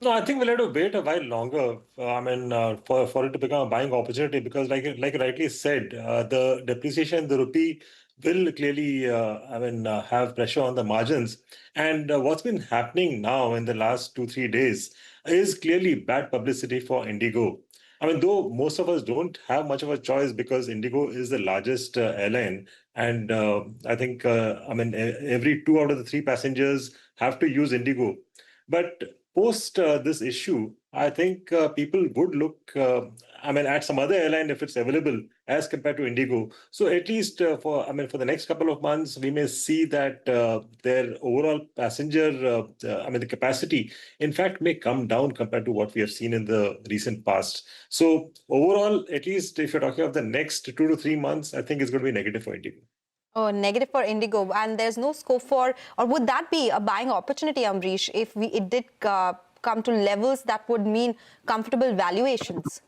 Speaker 15: No, I think we'll have to wait a while longer. For it to become a buying opportunity, because like rightly said, the depreciation in the rupee will clearly, have pressure on the margins. And what's been happening now in the last 2-3 days is clearly bad publicity for Indigo. I mean, though most of us don't have much of a choice because Indigo is the largest airline, and I think every 2 out of the 3 passengers have to use Indigo. But post this issue, I think people would look at some other airline if it's available as compared to Indigo. So at least for the next couple of months, we may see that their overall passenger, the capacity, in fact, may come down compared to what we have seen in the recent past. So overall, at least if you're talking of the next 2 to 3 months, I think it's going to be negative for Indigo.
Speaker 8: Oh, negative for Indigo, and there's no scope for, or would that be a buying opportunity, Amrish, if it did come to levels that would mean comfortable valuations?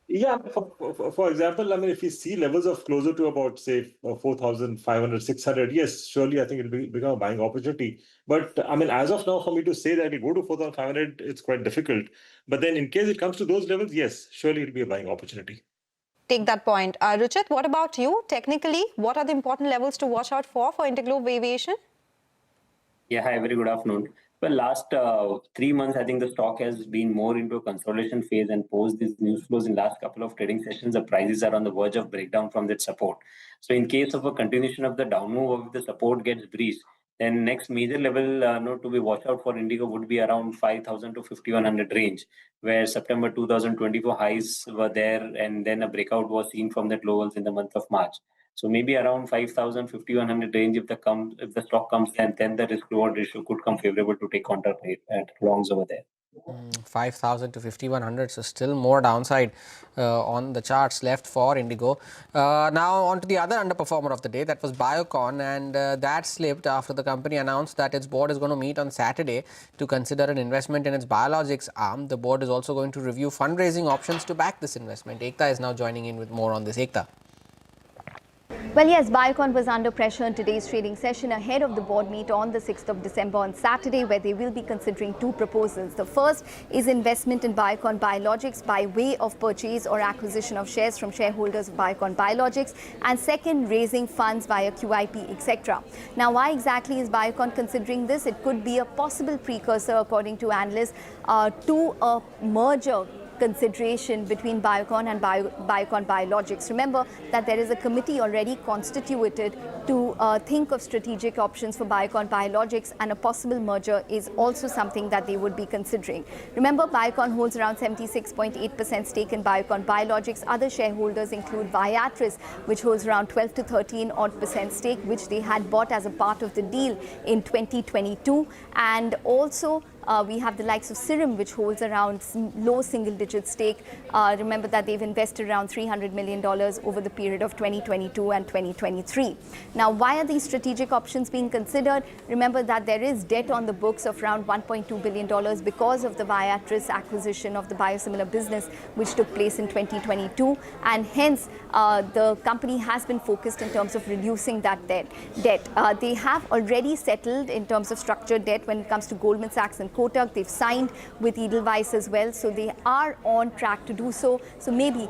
Speaker 15: Yeah, for example, if we see levels of closer to about, say, 4,500, 600, yes, surely I think it will become a buying opportunity. But as of now, for me to say that it will go to 4,500, it's quite difficult. But then in case it comes to those levels, yes, surely it will be a buying opportunity.
Speaker 8: Take that point. Ruchit, what about you? Technically, what are the important levels to watch out for Interglobe Aviation?
Speaker 5: Yeah, hi, very good afternoon. Well, last 3 months, I think the stock has been more into a consolidation phase, and post these news flows in last couple of trading sessions, the prices are on the verge of breakdown from that support. So in case of a continuation of the down move, if the support gets breached, then next major level to be watched out for Indigo would be around 5,000 to 5,100 range, where September 2024 highs were there, and then a breakout was seen from that levels in the month of March. So maybe around 5,000, 5,100 range if the stock comes, and then the risk reward ratio could come favorable to take counter trade at longs over there.
Speaker 14: 5,000 to 5,100, so still more downside on the charts left for Indigo. Now on to the other underperformer of the day, that was Biocon, and that slipped after the company announced that its board is going to meet on Saturday to consider an investment in its biologics arm. The board is also going to review fundraising options to back this investment. Ekta is now joining in with more on this. Ekta.
Speaker 20: Well, yes, Biocon was under pressure in today's trading session ahead of the board meet on the 6th of December on Saturday, where they will be considering 2 proposals. The first is investment in Biocon Biologics by way of purchase or acquisition of shares from shareholders of Biocon Biologics, and second, raising funds via QIP, etc. Now, why exactly is Biocon considering this? It could be a possible precursor, according to analysts, to a merger consideration between Biocon and Biocon Biologics. Remember that there is a committee already constituted to think of strategic options for Biocon Biologics, and a possible merger is also something that they would be considering. Remember, Biocon holds around 76.8% stake in Biocon Biologics. Other shareholders include Viatris, which holds around 12 to 13% stake, which they had bought as a part of the deal in 2022. And also, we have the likes of Serum, which holds around low single-digit stake. Remember that they've invested around $300 million over the period of 2022 and 2023. Now, why are these strategic options being considered? Remember that there is debt on the books of around $1.2 billion because of the Viatris acquisition of the biosimilar business, which took place in 2022. And hence, the company has been focused in terms of reducing that debt. They have already settled in terms of structured debt when it comes to Goldman Sachs and Kotak. They've signed with Edelweiss as well, so they are on track to do so. So maybe,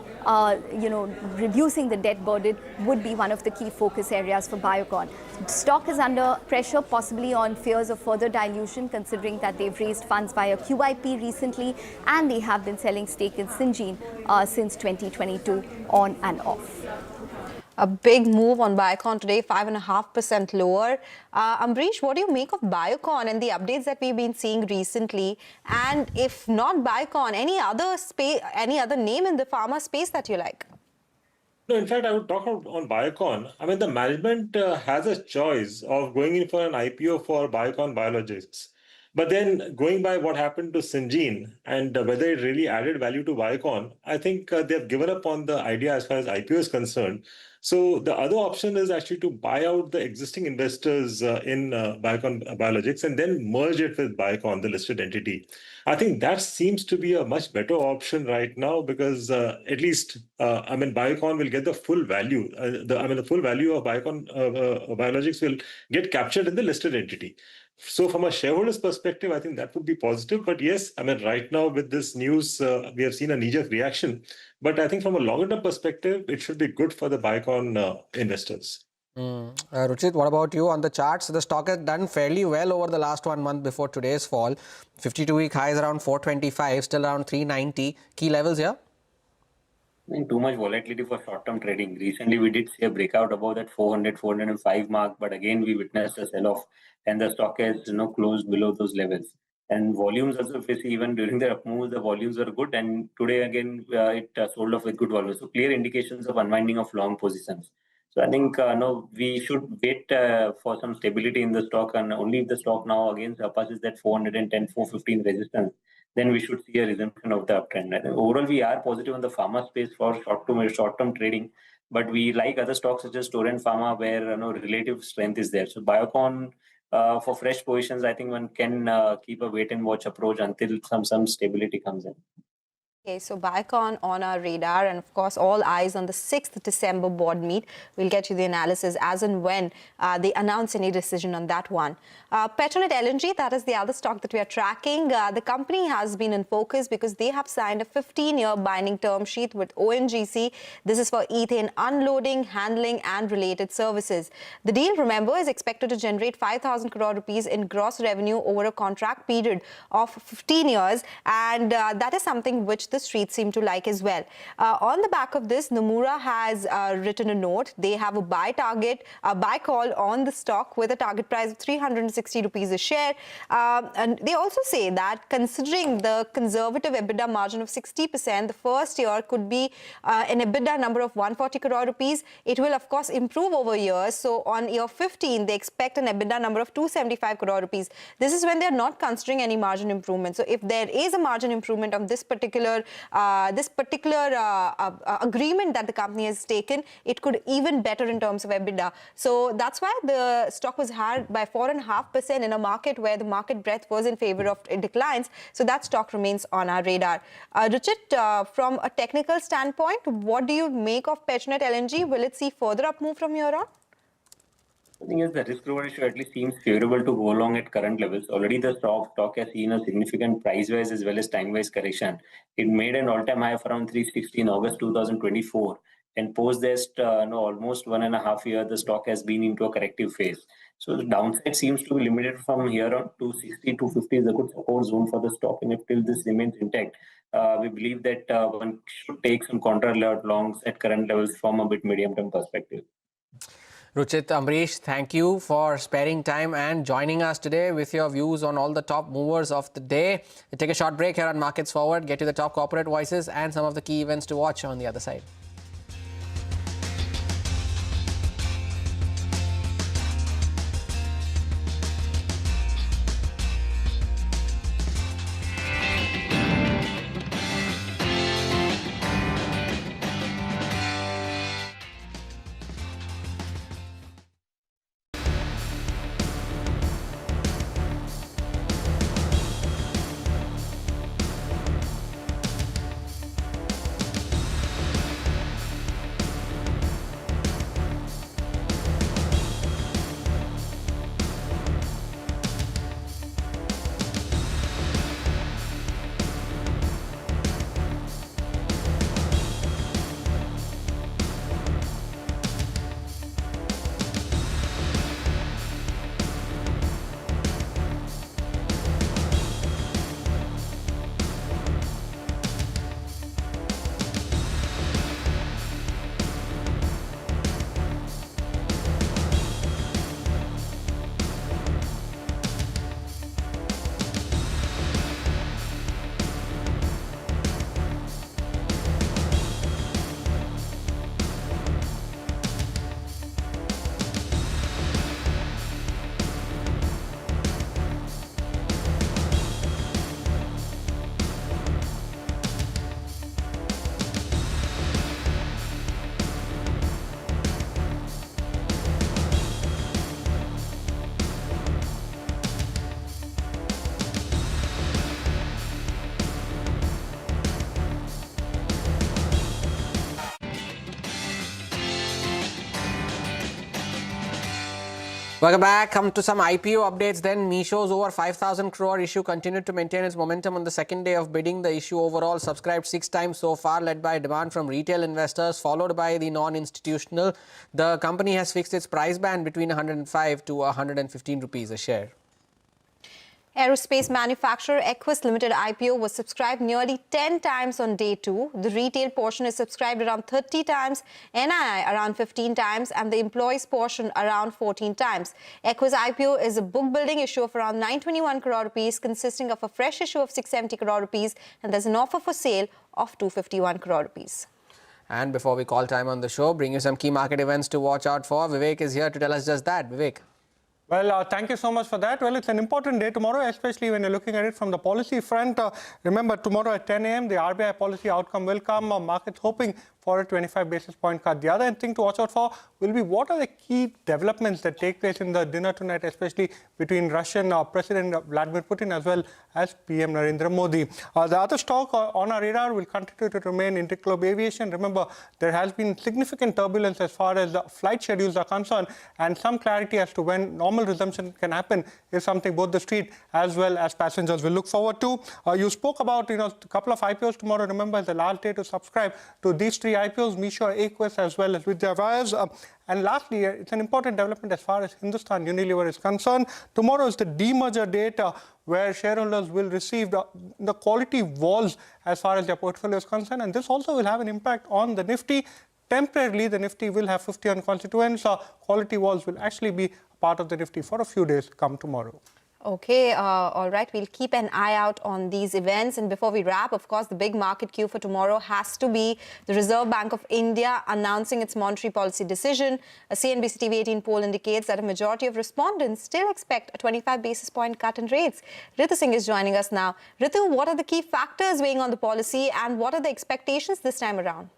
Speaker 20: reducing the debt burden would be one of the key focus areas for Biocon. Stock is under pressure, possibly on fears of further dilution, considering that they've raised funds via QIP recently, and they have been selling stake in Syngene since 2022 on and off.
Speaker 8: A big move on Biocon today, 5.5% lower. Ambrish, what do you make of Biocon and the updates that we've been seeing recently? And if not Biocon, any other name in the pharma space that you like?
Speaker 15: No, in fact, I would talk on Biocon. I mean, the management has a choice of going in for an IPO for Biocon Biologics. But then going by what happened to Syngene and whether it really added value to Biocon, I think they've given up on the idea as far as IPO is concerned. So the other option is actually to buy out the existing investors in Biocon Biologics and then merge it with Biocon, the listed entity. I think that seems to be a much better option right now because at least, Biocon will get the full value. The full value of Biocon Biologics will get captured in the listed entity. So from a shareholder's perspective, I think that would be positive. But yes, right now with this news, we have seen a knee-jerk reaction. But I think from a longer-term perspective, it should be good for the Biocon investors.
Speaker 14: Ruchit, what about you on the charts? The stock has done fairly well over the last 1 month before today's fall. 52-week highs around 425, still around 390. Key levels here?
Speaker 5: I think too much volatility for short-term trading. Recently, we did see a breakout above that 400, 405 mark, but again, we witnessed a sell-off and the stock has closed below those levels. And volumes also, if you see, even during the up move, the volumes were good. And today, again, it sold off with good volume. So clear indications of unwinding of long positions. So I think we should wait for some stability in the stock, and only if the stock now again surpasses that 410, 415 resistance, then we should see a resumption of the uptrend. And overall, we are positive on the pharma space for short-term trading, but we like other stocks such as Torrent Pharma, where relative strength is there. So Biocon, for fresh positions, I think one can keep a wait-and-watch approach until some stability comes in.
Speaker 8: Okay, so Biocon on our radar, and of course all eyes on the 6th December board meet. We'll get you the analysis as and when they announce any decision on that one. Petronet LNG, that is the other stock that we are tracking. The company has been in focus because they have signed a 15-year binding term sheet with ONGC. This is for ethane unloading, handling and related services. The deal, remember, is expected to generate 5,000 crore rupees in gross revenue over a contract period of 15 years, and that is something which the street seem to like as well. On the back of this, Nomura has written a note. They have a buy call on the stock with a target price of 360 rupees a share. And they also say that considering the conservative EBITDA margin of 60%, the first year could be an EBITDA number of 140 crore rupees. It will, of course, improve over years. So on year 15, they expect an EBITDA number of 275 crore rupees. This is when they're not considering any margin improvement. So if there is a margin improvement on this particular agreement that the company has taken, it could even better in terms of EBITDA. So that's why the stock was higher by 4.5% in a market where the market breadth was in favor of declines. So that stock remains on our radar. Ruchit, from a technical standpoint, what do you make of Petronet LNG? Will it see further up move from here on?
Speaker 5: The thing is, the risk-reward ratio at least seems favorable to go along at current levels. Already the stock has seen a significant price-wise as well as time-wise correction. It made an all-time high of around 360 in August 2024. And post this, almost 1.5 years, the stock has been into a corrective phase. So the downside seems to be limited from here on. 260, 250 is a good support zone for the stock. And if till this remains intact, we believe that one should take some contra longs at current levels from a bit medium-term perspective.
Speaker 14: Ruchit, Amrish, thank you for sparing time and joining us today with your views on all the top movers of the day. We'll take a short break here on Markets Forward, get you the top corporate voices and some of the key events to watch on the other side. Welcome back. Come to some IPO updates then. Meesho's over 5,000 crore issue continued to maintain its momentum on the second day of bidding. The issue overall subscribed 6 times so far, led by demand from retail investors, followed by the non-institutional. The company has fixed its price band between 105 to 115 rupees a share.
Speaker 8: Aerospace manufacturer Equus Limited IPO was subscribed nearly 10 times on day 2. The retail portion is subscribed around 30 times, NII around 15 times, and the employees portion around 14 times. Equus IPO is a book-building issue of around 921 crore rupees, consisting of a fresh issue of 670 crore rupees, and there's an offer for sale of 251 crore rupees.
Speaker 14: And before we call time on the show, bring you some key market events to watch out for. Vivek is here to tell us just that. Vivek.
Speaker 9: Well, thank you so much for that. Well, it's an important day tomorrow, especially when you're looking at it from the policy front. Remember, tomorrow at 10 a.m., the RBI policy outcome will come. Markets hoping for a 25 basis point cut. The other thing to watch out for will be what are the key developments that take place in the dinner tonight, especially between Russian President Vladimir Putin as well as PM Narendra Modi. The other stock on our radar will continue to remain Interglobe Aviation. Remember, there has been significant turbulence as far as the flight schedules are concerned, and some clarity as to when normal resumption can happen is something both the street as well as passengers will look forward to. You spoke about a couple of IPOs tomorrow. Remember, the last day to subscribe to these 3 IPOs, Meesho, Equus as well as Vidya Wires. And lastly, it's an important development as far as Hindustan Unilever is concerned. Tomorrow is the demerger date where shareholders will receive the quality walls as far as their portfolio is concerned. And this also will have an impact on the Nifty. Temporarily, the Nifty will have 50 on constituents. Quality walls will actually be part of the Nifty for a few days come tomorrow.
Speaker 8: Okay, all right. We'll keep an eye out on these events. And before we wrap, of course, the big market cue for tomorrow has to be the Reserve Bank of India announcing its monetary policy decision. A CNBC-TV18 poll indicates that a majority of respondents still expect a 25 basis point cut in rates. Ritu Singh is joining us now. Ritu, what are the key factors weighing on the policy and what are the expectations this time around?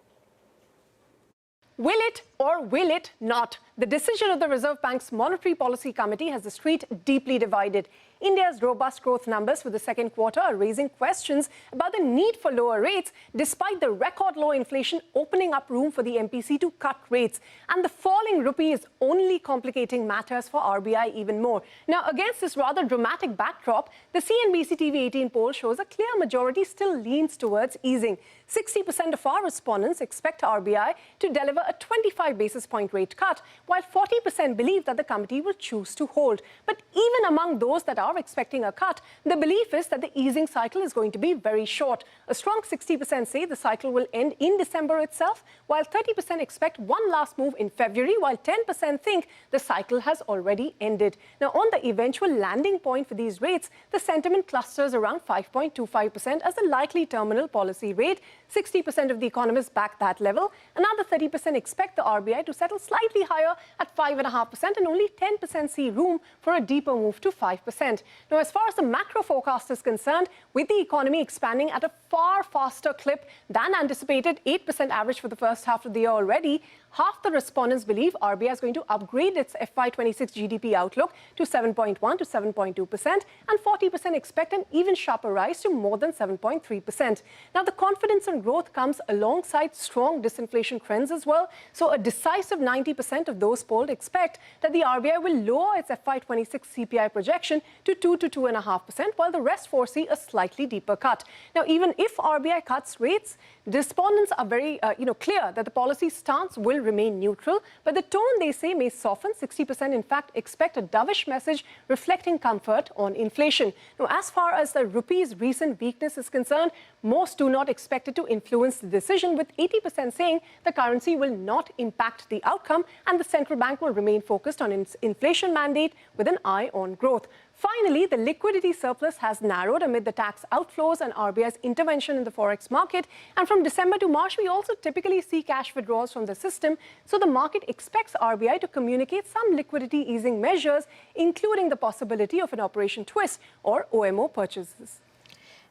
Speaker 6: Will it or will it not? The decision of the Reserve Bank's Monetary Policy Committee has the street deeply divided. India's robust growth numbers for the second quarter are raising questions about the need for lower rates, despite the record low inflation opening up room for the MPC to cut rates. And the falling rupee is only complicating matters for RBI even more. Now, against this rather dramatic backdrop, the CNBC-TV18 poll shows a clear majority still leans towards easing. 60% of our respondents expect RBI to deliver a 25 basis point rate cut, while 40% believe that the committee will choose to hold. But even among those that are are expecting a cut, the belief is that the easing cycle is going to be very short. A strong 60% say the cycle will end in December itself, while 30% expect one last move in February, while 10% think the cycle has already ended. Now, on the eventual landing point for these rates, the sentiment clusters around 5.25% as the likely terminal policy rate. 60% of the economists back that level. Another 30% expect the RBI to settle slightly higher at 5.5%, and only 10% see room for a deeper move to 5%. Now, as far as the macro forecast is concerned, with the economy expanding at a far faster clip than anticipated, 8% average for the first half of the year already, half the respondents believe RBI is going to upgrade its FY26 GDP outlook to 7.1 to 7.2%, and 40% expect an even sharper rise to more than 7.3%. Now, the confidence in growth comes alongside strong disinflation trends as well. So a decisive 90% of those polled expect that the RBI will lower its FY26 CPI projection to 2 to 2.5%, while the rest foresee a slightly deeper cut. Now, even if RBI cuts rates, the respondents are very clear that the policy stance will remain neutral, but the tone, they say, may soften. 60% in fact expect a dovish message reflecting comfort on inflation. Now, as far as the rupee's recent weakness is concerned, most do not expect it to influence the decision, with 80% saying the currency will not impact the outcome and the central bank will remain focused on its inflation mandate with an eye on growth. Finally, the liquidity surplus has narrowed amid the tax outflows and RBI's intervention in the forex market. And from December to March, we also typically see cash withdrawals from the system. So the market expects RBI to communicate some liquidity easing measures, including the possibility of an Operation Twist or OMO purchases.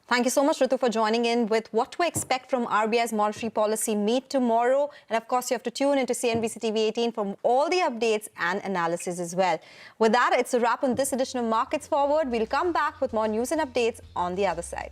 Speaker 8: Thank you so much, Ritu, for joining in with what to expect from RBI's monetary policy meet tomorrow. And of course, you have to tune into CNBC TV18 for all the updates and analysis as well. With that, it's a wrap on this edition of Markets Forward. We'll come back with more news and updates on the other side.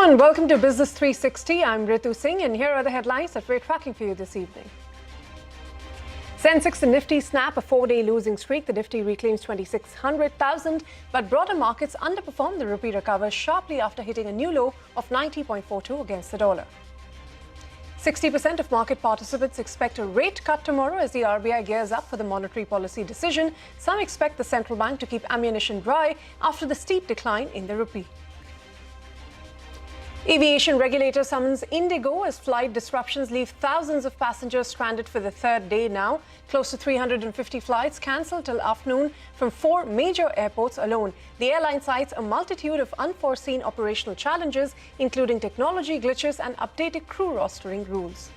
Speaker 6: Hello and welcome to Business 360. I'm Ritu Singh and here are the headlines that we're tracking for you this evening. Sensex and Nifty snap a 4-day losing streak. The Nifty reclaims 2600,000, but broader markets underperform. The rupee recovers sharply after hitting a new low of 90.42 against the dollar. 60% of market participants expect a rate cut tomorrow as the RBI gears up for the monetary policy decision. Some expect the central bank to keep ammunition dry after the steep decline in the rupee. Aviation regulator summons Indigo as flight disruptions leave thousands of passengers stranded for the third day now. Close to 350 flights cancelled till afternoon from 4 major airports alone. The airline cites a multitude of unforeseen operational challenges, including technology glitches and updated crew rostering rules.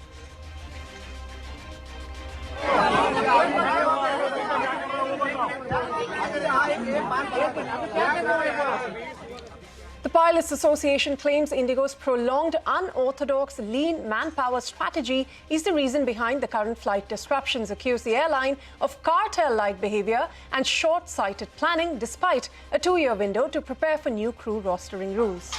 Speaker 6: The Pilots Association claims Indigo's prolonged, unorthodox, lean manpower strategy is the reason behind the current flight disruptions, accuse the airline of cartel-like behavior and short-sighted planning despite a 2-year window to prepare for new crew rostering rules.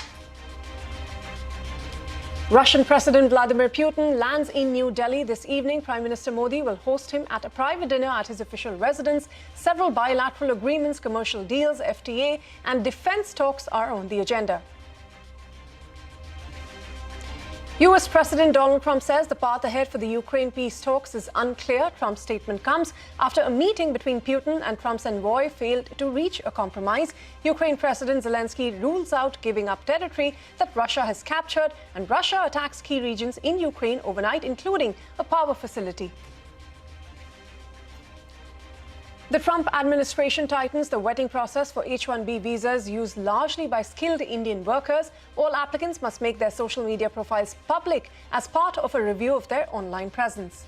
Speaker 6: Russian President Vladimir Putin lands in New Delhi this evening. Prime Minister Modi will host him at a private dinner at his official residence. Several bilateral agreements, commercial deals, FTA, and defense talks are on the agenda. U.S. President Donald Trump says the path ahead for the Ukraine peace talks is unclear. Trump's statement comes after a meeting between Putin and Trump's envoy failed to reach a compromise. Ukraine President Zelensky rules out giving up territory that Russia has captured, and Russia attacks key regions in Ukraine overnight, including a power facility. The Trump administration tightens the vetting process for H-1B visas used largely by skilled Indian workers. All applicants must make their social media profiles public as part of a review of their online presence.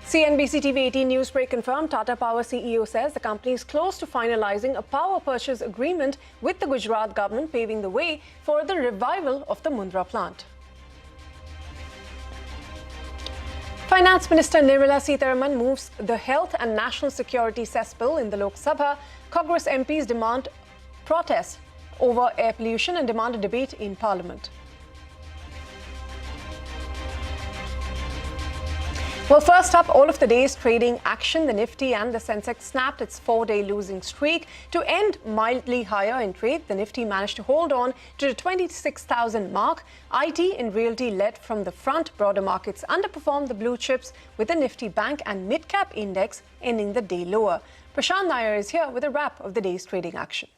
Speaker 6: CNBC-TV18 Newsbreak confirmed Tata Power CEO says the company is close to finalizing a power purchase agreement with the Gujarat government, paving the way for the revival of the Mundra plant. Finance Minister Nirmala Sitharaman moves the Health and National Security Cess Bill in the Lok Sabha. Congress MPs demand protest over air pollution and demand a debate in Parliament. Well, first up, all of the day's trading action. The Nifty and the Sensex snapped its 4-day losing streak to end mildly higher in trade. The Nifty managed to hold on to the 26,000 mark. IT and realty led from the front. Broader markets underperformed the blue chips, with the Nifty Bank and Midcap Index ending the day lower. Prashant Nair is here with a wrap of the day's trading action.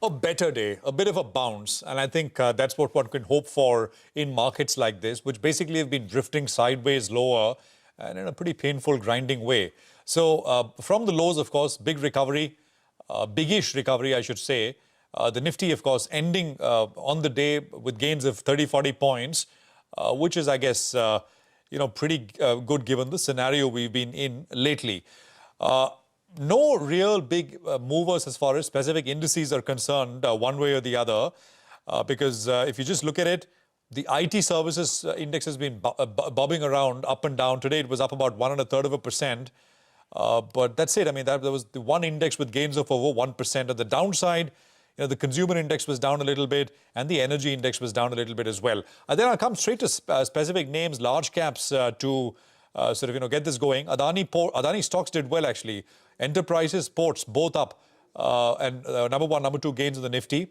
Speaker 19: A better day, a bit of a bounce, and I think that's what one can hope for in markets like this, which basically have been drifting sideways lower and in a pretty painful grinding way. So from the lows, of course, big recovery, biggish recovery, I should say. The Nifty, of course, ending on the day with gains of 30-40 points, which is, I guess, pretty good given the scenario we've been in lately. No real big movers as far as specific indices are concerned, one way or the other, because if you just look at it, the IT services index has been bobbing around up and down. Today it was up about 1.33%, but that's it. I mean, there was the one index with gains of over 1%. At the downside, the consumer index was down a little bit, and the energy index was down a little bit as well. Then I'll come straight to specific names, large caps, to get this going. Adani stocks did well, actually. Enterprises, ports, both up, and number 1, number 2 gains in the Nifty.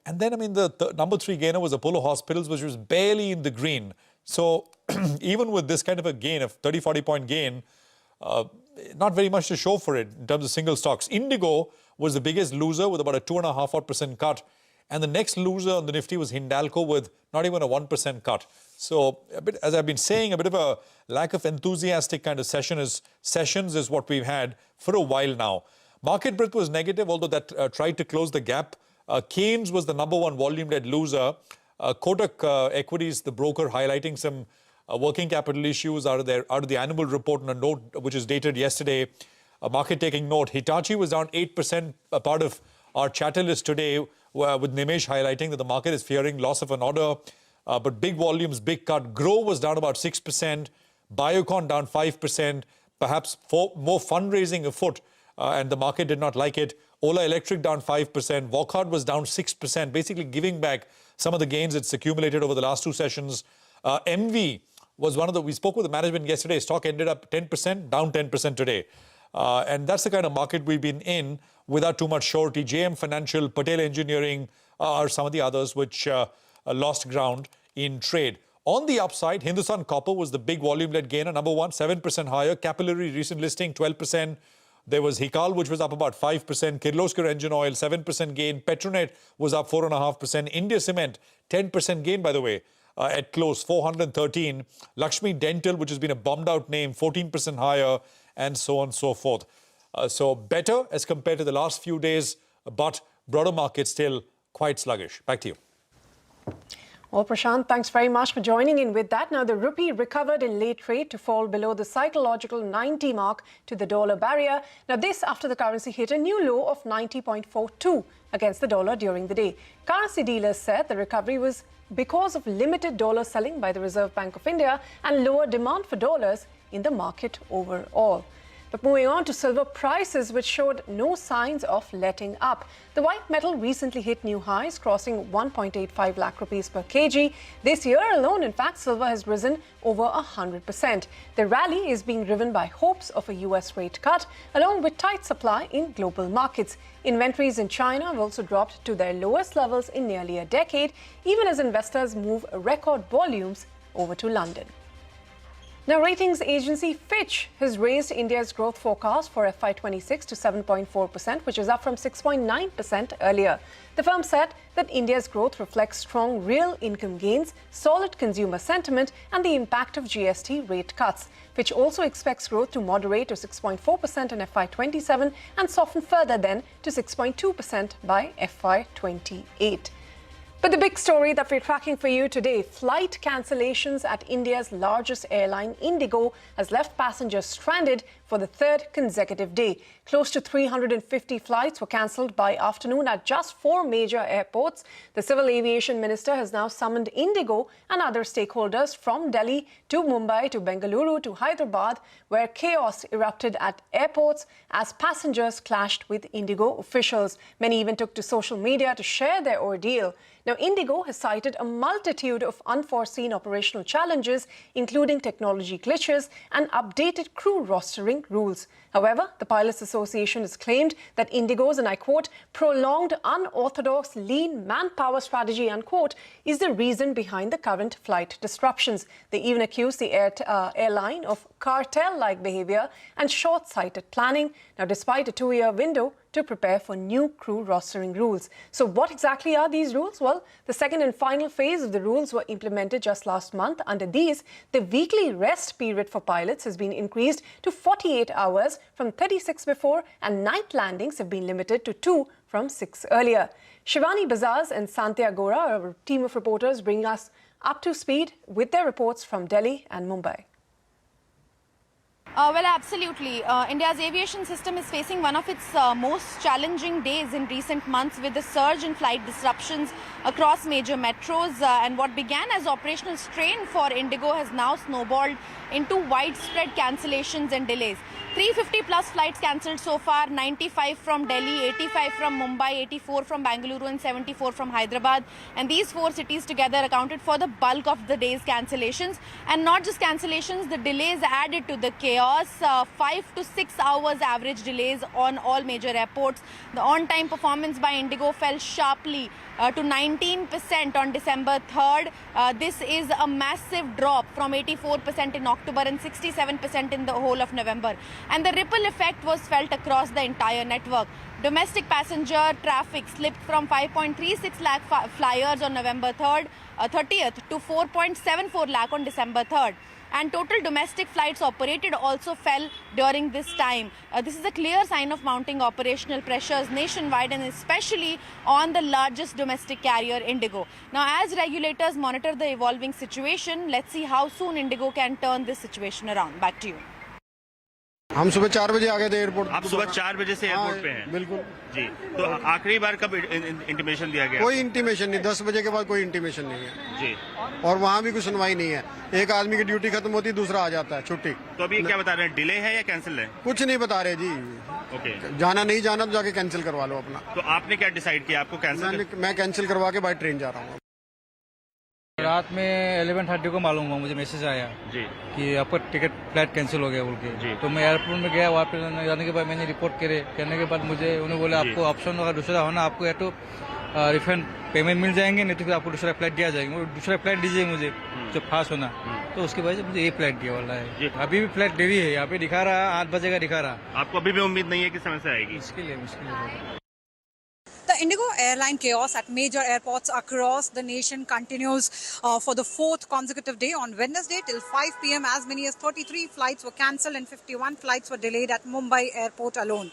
Speaker 19: And then, the number 3 gainer was Apollo Hospitals, which was barely in the green. So even with this kind of a gain, of 30-40 point gain, not very much to show for it in terms of single stocks. Indigo was the biggest loser with about a 2.5% cut. And the next loser on the Nifty was Hindalco with not even a 1% cut. So, as I've been saying, a bit of a lack of enthusiastic kind of sessions is what we've had for a while now. Market breadth was negative, although that tried to close the gap. Keynes was the number 1 volume-led loser. Kotak Equities, the broker, highlighting some working capital issues out of the annual report on a note which is dated yesterday. A market-taking note. Hitachi was down 8%, a part of our chatter list today, with Nimesh highlighting that the market is fearing loss of an order. But big volumes, big cut. Groww was down about 6%. Biocon down 5%. Perhaps more fundraising afoot and the market did not like it. Ola Electric down 5%. Wockhardt was down 6%, basically giving back some of the gains it's accumulated over the last 2 sessions. MV was one of the, we spoke with the management yesterday, stock ended up 10%, down 10% today. And that's the kind of market we've been in without too much surety. JM Financial, Patel Engineering are some of the others which lost ground in trade. On the upside, Hindustan Copper was the big volume-led gainer, number 1, 7% higher. Capillary recent listing, 12%. There was Hikal, which was up about 5%. Kirloskar Engine Oil, 7% gain. Petronet was up 4.5%. India Cement, 10% gain, by the way, at close, 413. Lakshmi Dental, which has been a bombed-out name, 14% higher, and so on and so forth. So better as compared to the last few days, but broader market still quite sluggish. Back to you.
Speaker 6: Well, Prashant, thanks very much for joining in with that. Now, the rupee recovered in late trade to fall below the psychological 90 mark to the dollar barrier. Now, this after the currency hit a new low of 90.42 against the dollar during the day. Currency dealers said the recovery was because of limited dollar selling by the Reserve Bank of India and lower demand for dollars in the market overall. But moving on to silver prices, which showed no signs of letting up. The white metal recently hit new highs, crossing 1.85 lakh rupees per kg. This year alone, in fact, silver has risen over 100%. The rally is being driven by hopes of a US rate cut, along with tight supply in global markets. Inventories in China have also dropped to their lowest levels in nearly a decade, even as investors move record volumes over to London. Now, ratings agency Fitch has raised India's growth forecast for FY26 to 7.4%, which is up from 6.9% earlier. The firm said that India's growth reflects strong real income gains, solid consumer sentiment, and the impact of GST rate cuts. Fitch also expects growth to moderate to 6.4% in FY27 and soften further then to 6.2% by FY28. But the big story that we're tracking for you today, flight cancellations at India's largest airline, Indigo, has left passengers stranded for the 3rd consecutive day. Close to 350 flights were cancelled by afternoon at just 4 major airports. The Civil Aviation Minister has now summoned Indigo and other stakeholders from Delhi to Mumbai to Bengaluru to Hyderabad, where chaos erupted at airports as passengers clashed with Indigo officials. Many even took to social media to share their ordeal. Now, Indigo has cited a multitude of unforeseen operational challenges, including technology glitches and updated crew rostering rules. However, the Pilots Association has claimed that Indigo's, and I quote, prolonged unorthodox lean manpower strategy, unquote, is the reason behind the current flight disruptions. They even accused the airline of cartel-like behavior and short-sighted planning. Now, despite a 2-year window to prepare for new crew rostering rules. So what exactly are these rules? Well, the second and final phase of the rules were implemented just last month. Under these, the weekly rest period for pilots has been increased to 48 hours from 36 before, and night landings have been limited to 2 from 6 earlier. Shivani Bazaz and Santya Gora, a team of reporters, bring us up to speed with their reports from Delhi and Mumbai.
Speaker 3: Well, absolutely. India's aviation system is facing one of its most challenging days in recent months, with a surge in flight disruptions across major metros. And what began as operational strain for Indigo has now snowballed into widespread cancellations and delays. 350 plus flights cancelled so far, 95 from Delhi, 85 from Mumbai, 84 from Bengaluru and 74 from Hyderabad. And these 4 cities together accounted for the bulk of the day's cancellations. And not just cancellations, the delays added to the chaos. 5 to 6 hours average delays on all major airports. The on-time performance by Indigo fell sharply to 19% on December 3rd. This is a massive drop from 84% in October and 67% in the whole of November. And the ripple effect was felt across the entire network. Domestic passenger traffic slipped from 5.36 lakh flyers on November 30th to 4.74 lakh on December 3rd. And total domestic flights operated also fell during this time. This is a clear sign of mounting operational pressures nationwide, and especially on the largest domestic carrier, Indigo. Now, as regulators monitor the evolving situation, let's see how soon Indigo can turn this situation around. Back to you.
Speaker 7: हम सुबह 4 बजे आ गए थे airport.
Speaker 10: आप सुबह 4 बजे से airport पे हैं?
Speaker 7: बिल्कुल
Speaker 10: जी। तो आखिरी बार कब इंटीमेशन दिया गया?
Speaker 7: कोई इंटीमेशन नहीं, 10 बजे के बाद कोई इंटीमेशन नहीं है
Speaker 10: जी।
Speaker 7: और वहाँ भी कोई सुनवाई नहीं है। एक आदमी की ड्यूटी खत्म होती है, दूसरा आ जाता है छुट्टी।
Speaker 10: तो अभी क्या बता रहे हैं, डिले है या कैंसिल है?
Speaker 7: कुछ नहीं बता रहे जी।
Speaker 10: ओके,
Speaker 7: जाना नहीं जाना तो जाके कैंसिल करवा लो अपना।
Speaker 10: तो आपने क्या डिसाइड किया? आपको कैंसिल?
Speaker 7: मैं कैंसिल करवा के बाय ट्रेन जा रहा हूँ।
Speaker 16: रात में 11:30 को मालूम हुआ, मुझे मैसेज आया
Speaker 10: जी
Speaker 16: कि आपका टिकट फ्लाइट कैंसिल हो गया बोल के। तो मैं एयरपोर्ट में गया, वहाँ पे जाने के बाद मैंने रिपोर्ट करने के बाद मुझे उन्होंने बोला आपको ऑप्शन अगर दूसरा हो ना, आपको या तो रिफंड पेमेंट मिल जाएंगे, नहीं तो फिर आपको दूसरा फ्लाइट दिया जाएगा। वो दूसरा फ्लाइट दीजिए मुझे जो फास्ट होना। तो उसके वजह से मुझे ये फ्लाइट दिया वाला है। अभी भी फ्लाइट देरी है, यहाँ पे दिखा रहा 8 बजे का दिखा रहा।
Speaker 10: आपको अभी भी उम्मीद नहीं है कि समय से आएगी?
Speaker 16: मुश्किल है।
Speaker 17: The Indigo airline chaos at major airports across the nation continues for the 4th consecutive day. On Wednesday till 5 p.m. as many as 33 flights were cancelled and 51 flights were delayed at Mumbai airport alone.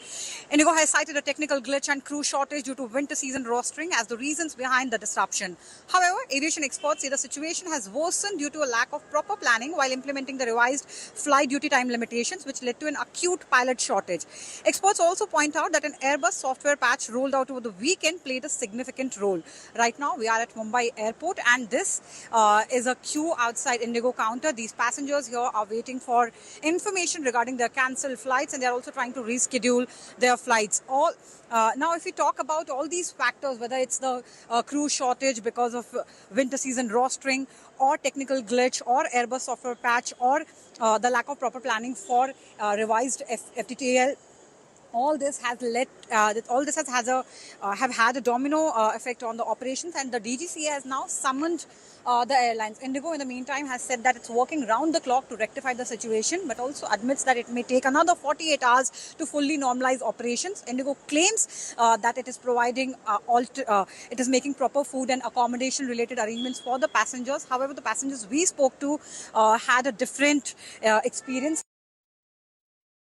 Speaker 17: Indigo has cited a technical glitch and crew shortage due to winter season rostering as the reasons behind the disruption. However, aviation experts say the situation has worsened due to a lack of proper planning while implementing the revised flight duty time limitations, which led to an acute pilot shortage. Experts also point out that an Airbus software patch rolled out over the weekend played a significant role. Right now we are at Mumbai airport and this is a queue outside Indigo counter. These passengers here are waiting for information regarding their cancelled flights and they are also trying to reschedule their flights. Now if we talk about all these factors, whether it's the crew shortage because of winter season rostering or technical glitch or Airbus software patch or the lack of proper planning for revised FTTL, all this has led, have had a domino effect on the operations, and the DGCA has now summoned the airlines. Indigo, in the meantime, has said that it's working round the clock to rectify the situation, but also admits that it may take another 48 hours to fully normalize operations. Indigo claims that it is providing, it is making proper food and accommodation related arrangements for the passengers. However, the passengers we spoke to had a different experience.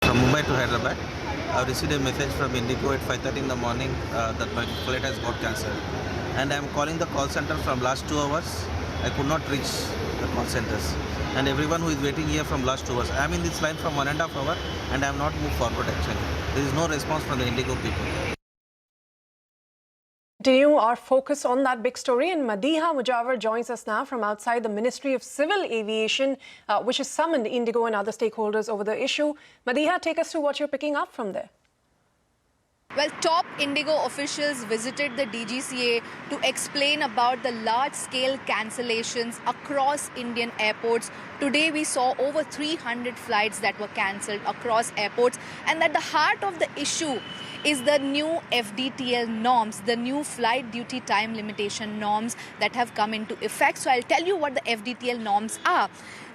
Speaker 23: From Mumbai to Hyderabad, I've received a message from Indigo at 5:30 in the morning that my flight has got cancelled. And I'm calling the call center from last 2 hours. I could not reach the call centers. And everyone who is waiting here from last 2 hours. I'm in this line from 1.5 hours and I have not moved forward actually. There is no response from the Indigo people.
Speaker 6: Continue our focus on that big story, and Madiha Mujawar joins us now from outside the Ministry of Civil Aviation, which has summoned Indigo and other stakeholders over the issue. Madiha, take us through what you're picking up from there.
Speaker 3: Well, top Indigo officials visited the DGCA to explain about the large-scale cancellations across Indian airports. Today, we saw over 300 flights that were cancelled across airports, and at the heart of the issue is the new FDTL norms, the new flight duty time limitation norms that have come into effect. So I'll tell you what the FDTL norms are.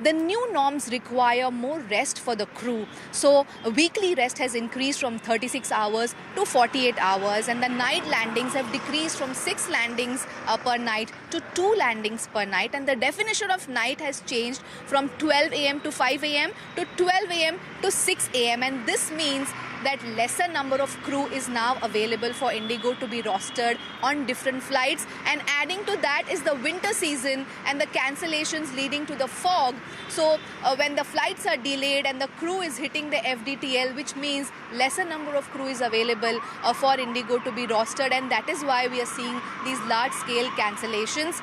Speaker 3: The new norms require more rest for the crew. So weekly rest has increased from 36 hours to 48 hours, and the night landings have decreased from 6 landings per night to 2 landings per night. And the definition of night has changed from 12 a.m. to 5 a.m. to 12 a.m. to 6 a.m. And this means that lesser number of crew is now available for Indigo to be rostered on different flights. And adding to that is the winter season and the cancellations leading to the fog. So when the flights are delayed and the crew is hitting the FDTL, which means lesser number of crew is available for Indigo to be rostered, and that is why we are seeing these large-scale cancellations.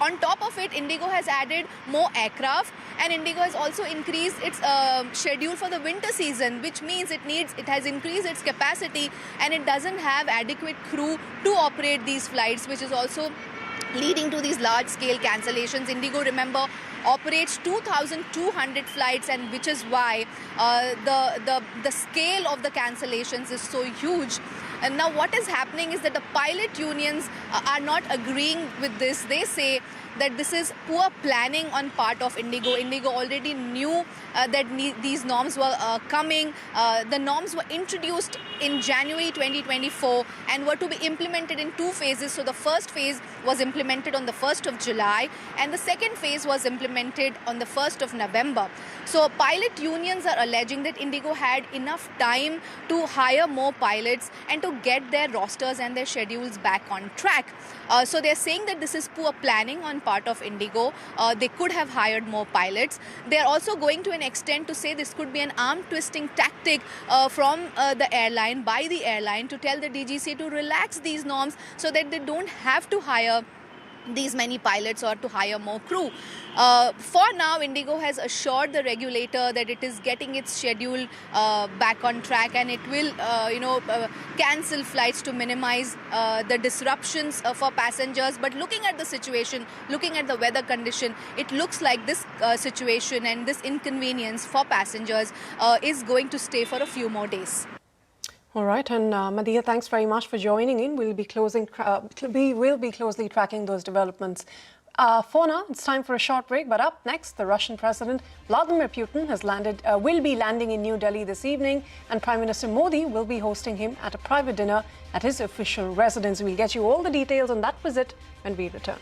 Speaker 3: On top of it, Indigo has added more aircraft, and Indigo has also increased its schedule for the winter season, which means it has increased its capacity and it doesn't have adequate crew to operate these flights, which is also leading to these large-scale cancellations. Indigo, remember, operates 2,200 flights, and which is why the scale of the cancellations is so huge. And now what is happening is that the pilot unions are not agreeing with this. They say that this is poor planning on part of Indigo. Indigo already knew that these norms were coming. The norms were introduced in January 2024 and were to be implemented in 2 phases. So the first phase was implemented implemented on the 1st of July, and the second phase was implemented on the 1st of November. So pilot unions are alleging that Indigo had enough time to hire more pilots and to get their rosters and their schedules back on track. So they're saying that this is poor planning on part of Indigo. They could have hired more pilots. They're also going to an extent to say this could be an arm-twisting tactic from the airline, by the airline, to tell the DGCA to relax these norms so that they don't have to hire these many pilots or to hire more crew. For now, Indigo has assured the regulator that it is getting its schedule back on track, and it will, cancel flights to minimize the disruptions for passengers. But looking at the situation, looking at the weather condition, it looks like this situation and this inconvenience for passengers is going to stay for a few more days.
Speaker 6: All right, and Madhya, thanks very much for joining in. We will be closely tracking those developments. For now, it's time for a short break. But up next, the Russian President Vladimir Putin will be landing in New Delhi this evening, and Prime Minister Modi will be hosting him at a private dinner at his official residence. We'll get you all the details on that visit when we return.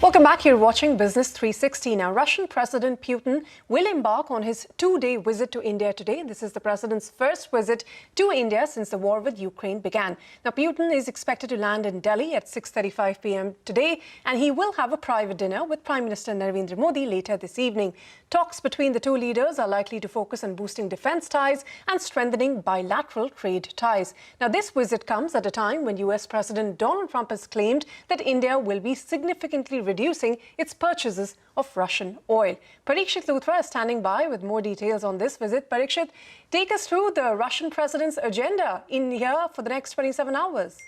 Speaker 6: Welcome back. You're watching Business 360. Now, Russian President Putin will embark on his two-day visit to India today. This is the president's first visit to India since the war with Ukraine began. Now, Putin is expected to land in Delhi at 6:35 p.m. today, and he will have a private dinner with Prime Minister Narendra Modi later this evening. Talks between the two leaders are likely to focus on boosting defense ties and strengthening bilateral trade ties. Now, this visit comes at a time when U.S. President Donald Trump has claimed that India will be significantly reducing its purchases of Russian oil. Parikshit Luthra is standing by with more details on this visit. Parikshit, take us through the Russian president's agenda in here for the next 27 hours.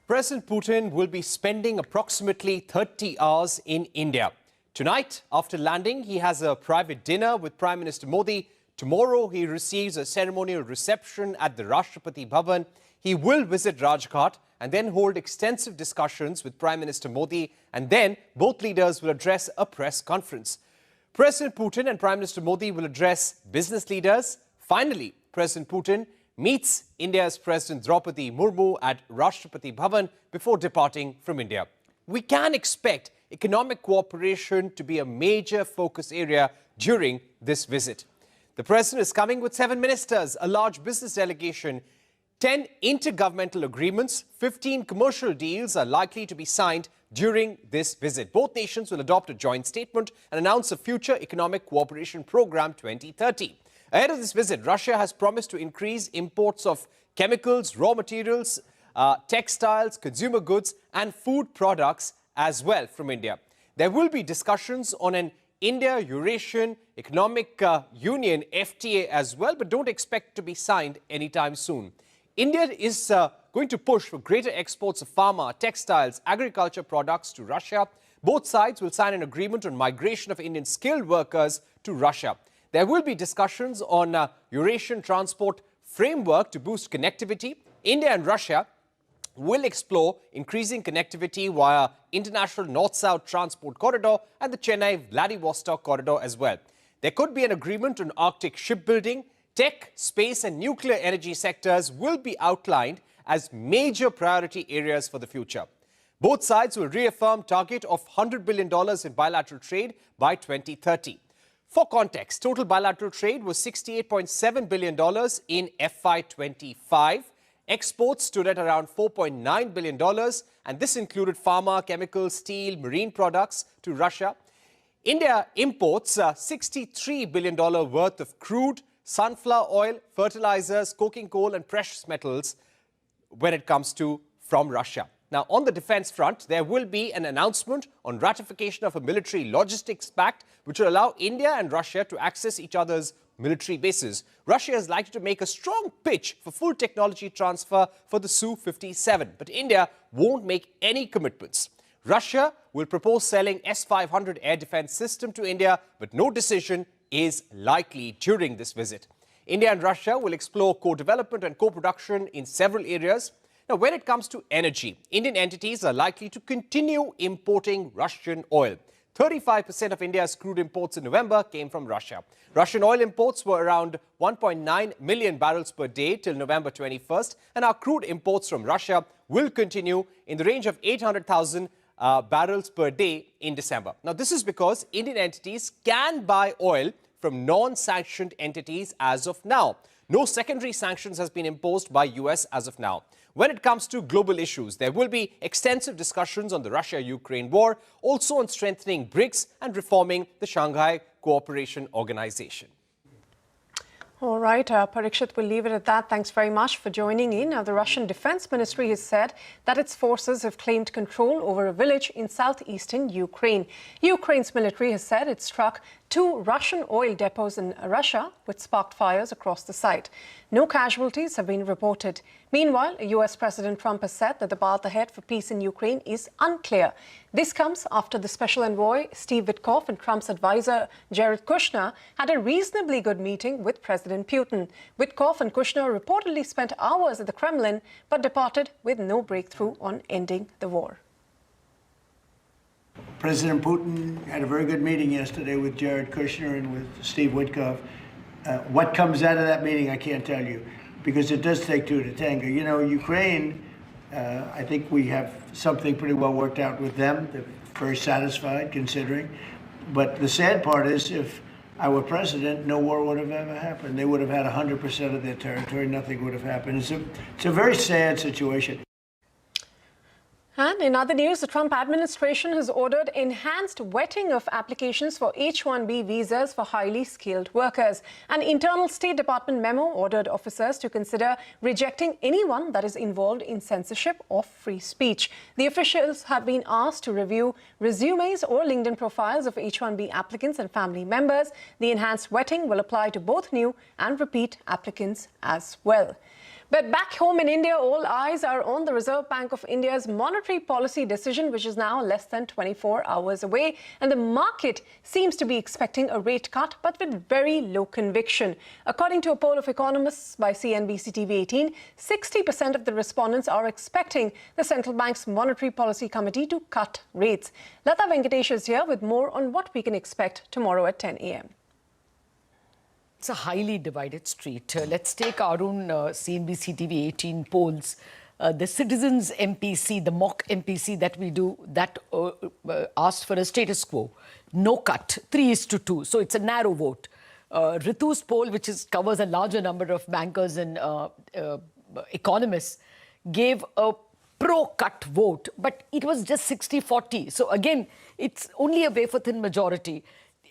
Speaker 4: President Putin will be spending approximately 30 hours in India. Tonight, after landing, he has a private dinner with Prime Minister Modi. Tomorrow, he receives a ceremonial reception at the Rashtrapati Bhavan. He will visit Rajghat and then hold extensive discussions with Prime Minister Modi, and then both leaders will address a press conference. President Putin and Prime Minister Modi will address business leaders. Finally, President Putin meets India's President Draupadi Murmu at Rashtrapati Bhavan before departing from India. We can expect economic cooperation to be a major focus area during this visit. The President is coming with 7 ministers, a large business delegation, 10 intergovernmental agreements, 15 commercial deals are likely to be signed during this visit. Both nations will adopt a joint statement and announce a future economic cooperation program 2030. Ahead of this visit, Russia has promised to increase imports of chemicals, raw materials, textiles, consumer goods and food products as well from India. There will be discussions on an India-Eurasian Economic Union FTA as well, but don't expect to be signed anytime soon. India is going to push for greater exports of pharma, textiles, agriculture products to Russia. Both sides will sign an agreement on migration of Indian skilled workers to Russia. There will be discussions on Eurasian transport framework to boost connectivity. India and Russia will explore increasing connectivity via International North-South Transport Corridor and the Chennai-Vladivostok Corridor as well. There could be an agreement on Arctic shipbuilding. Tech, space and nuclear energy sectors will be outlined as major priority areas for the future. Both sides will reaffirm target of $100 billion in bilateral trade by 2030. For context, total bilateral trade was $68.7 billion in FY25. Exports stood at around $4.9 billion, and this included pharma, chemicals, steel, marine products to Russia. India imports $63 billion worth of crude, sunflower oil, fertilizers, coking coal and precious metals when it comes to from Russia. Now, on the defense front, there will be an announcement on ratification of a military logistics pact which will allow India and Russia to access each other's military bases. Russia is likely to make a strong pitch for full technology transfer for the Su-57, but India won't make any commitments. Russia will propose selling S-500 air defense system to India, but no decision is likely during this visit. India and Russia will explore co-development and co-production in several areas. Now, when it comes to energy, Indian entities are likely to continue importing Russian oil. 35% of India's crude imports in November came from Russia. Russian oil imports were around 1.9 million barrels per day till November 21st, and our crude imports from Russia will continue in the range of 800,000 barrels per day in December. Now, this is because Indian entities can buy oil from non-sanctioned entities as of now. No secondary sanctions has been imposed by US as of now. When it comes to global issues, there will be extensive discussions on the Russia-Ukraine war, also on strengthening BRICS and reforming the Shanghai Cooperation Organization.
Speaker 6: All right, Parikshit, we'll leave it at that. Thanks very much for joining in. Now, the Russian Defense Ministry has said that its forces have claimed control over a village in southeastern Ukraine. Ukraine's military has said it struck 2 Russian oil depots in Russia, which sparked fires across the site. No casualties have been reported. Meanwhile, US President Trump has said that the path ahead for peace in Ukraine is unclear. This comes after the special envoy Steve Witkoff and Trump's advisor Jared Kushner had a reasonably good meeting with President Putin. Witkoff and Kushner reportedly spent hours at the Kremlin but departed with no breakthrough on ending the war.
Speaker 11: President Putin had a very good meeting yesterday with Jared Kushner and with Steve Witkoff. What comes out of that meeting, I can't tell you, because it does take 2 to tango. You know, Ukraine I think we have something pretty well worked out with them. They're very satisfied considering. But the sad part is if I were president, no war would have ever happened. They would have had 100% of their territory. Nothing would have happened. It's a very sad situation.
Speaker 6: And in other news, the Trump administration has ordered enhanced vetting of applications for H-1B visas for highly skilled workers. An internal State Department memo ordered officers to consider rejecting anyone that is involved in censorship or free speech. The officials have been asked to review resumes or LinkedIn profiles of H-1B applicants and family members. The enhanced vetting will apply to both new and repeat applicants as well. But back home in India, all eyes are on the Reserve Bank of India's monetary policy decision, which is now less than 24 hours away. And the market seems to be expecting a rate cut, but with very low conviction. According to a poll of economists by CNBC-TV18, 60% of the respondents are expecting the central bank's monetary policy committee to cut rates. Lata Venkatesh is here with more on what we can expect tomorrow at 10 a.m.
Speaker 2: It's a highly divided street. Let's take our own CNBC-TV18 polls. The Citizens MPC, the mock MPC that we do, that asked for a status quo. No cut, 3:2. So it's a narrow vote. Ritu's poll, which covers a larger number of bankers and economists, gave a pro-cut vote, but it was just 60-40. So again, it's only a wafer-thin majority.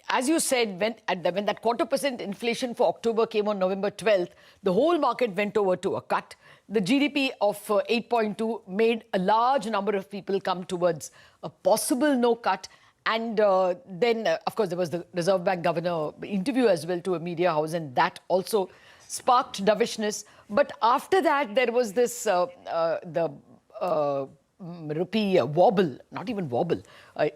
Speaker 2: As you said, when that 0.25% inflation for October came on November 12th, the whole market went over to a cut. The GDP of 8.2 made a large number of people come towards a possible no cut. And then, of course, there was the Reserve Bank governor interview as well to a media house, and that also sparked dovishness. But after that, there was this, rupee wobble, not even wobble,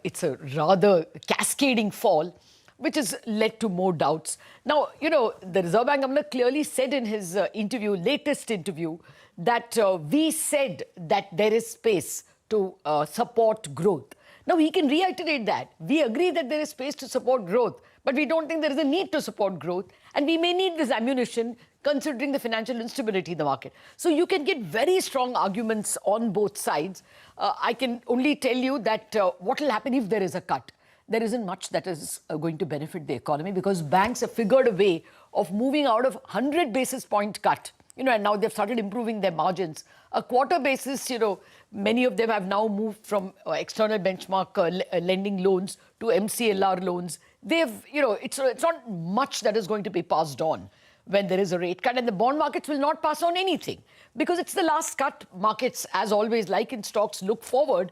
Speaker 2: it's a rather cascading fall, which has led to more doubts. Now, you know, the Reserve Bank governor clearly said in his latest interview, that we said that there is space to support growth. Now, he can reiterate that. We agree that there is space to support growth, but we don't think there is a need to support growth. And we may need this ammunition considering the financial instability in the market. So you can get very strong arguments on both sides. I can only tell you that what will happen if there is a cut. There isn't much that is going to benefit the economy because banks have figured a way of moving out of 100 basis point cut, you know, and now they've started improving their margins. A quarter basis, you know, many of them have now moved from external benchmark lending loans to MCLR loans. They've, you know, it's not much that is going to be passed on when there is a rate cut, and the bond markets will not pass on anything because it's the last cut. Markets, as always, like in stocks, look forward,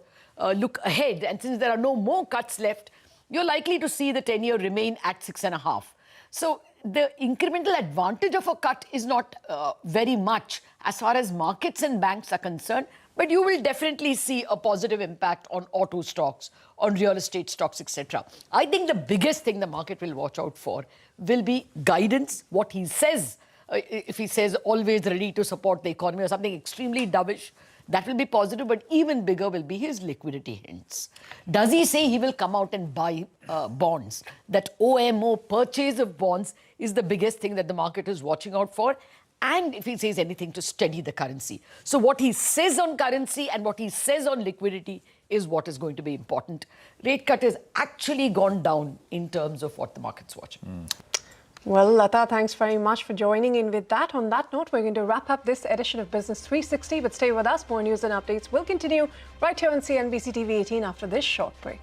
Speaker 2: look ahead, and since there are no more cuts left, you're likely to see the 10-year remain at 6.5. So the incremental advantage of a cut is not very much as far as markets and banks are concerned, but you will definitely see a positive impact on auto stocks, on real estate stocks, etc. I think the biggest thing the market will watch out for will be guidance, what he says. If he says always ready to support the economy or something extremely dovish, that will be positive, but even bigger will be his liquidity hints. Does he say he will come out and buy bonds? That OMO, purchase of bonds, is the biggest thing that the market is watching out for. And if he says anything to steady the currency. So what he says on currency and what he says on liquidity is what is going to be important. Rate cut has actually gone down in terms of what the market's watching.
Speaker 6: Well, Lata, thanks very much for joining in with that. On that note, we're going to wrap up this edition of Business 360, but stay with us. More news and updates will continue right here on CNBC TV18 after this short break.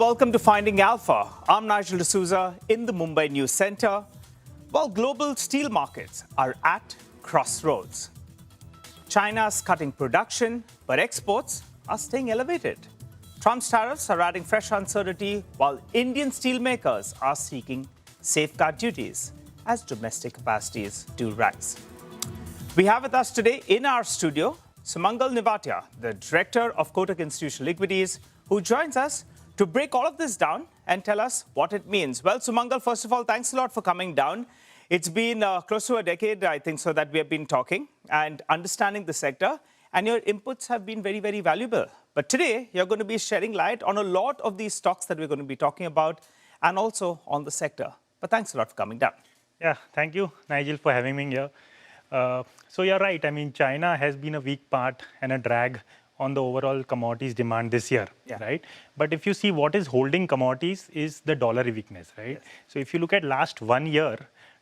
Speaker 21: welcome to Finding Alpha. I'm Nigel D'Souza in the Mumbai News Center. Well, global steel markets are at crossroads. China's cutting production, but exports are staying elevated. Trump's tariffs are adding fresh uncertainty, while Indian steelmakers are seeking safeguard duties as domestic capacities do rise. We have with us today in our studio Sumangal Nevatia, the Director of Kotak Institutional Equities, who joins us to break all of this down and tell us what it means. Well, Sumangal, first of all, thanks a lot for coming down. It's been close to a decade, I think, so that we have been talking and understanding the sector, and your inputs have been very, very valuable. But today, you're going to be shedding light on a lot of these stocks that we're going to be talking about and also on the sector. But thanks a lot for coming down.
Speaker 9: Yeah, thank you, Nigel, for having me here. So you're right. I mean, China has been a weak part and a drag on the overall commodities demand this year, right? But if you see what is holding commodities is the dollar weakness, right? Yes. So if you look at last 1 year,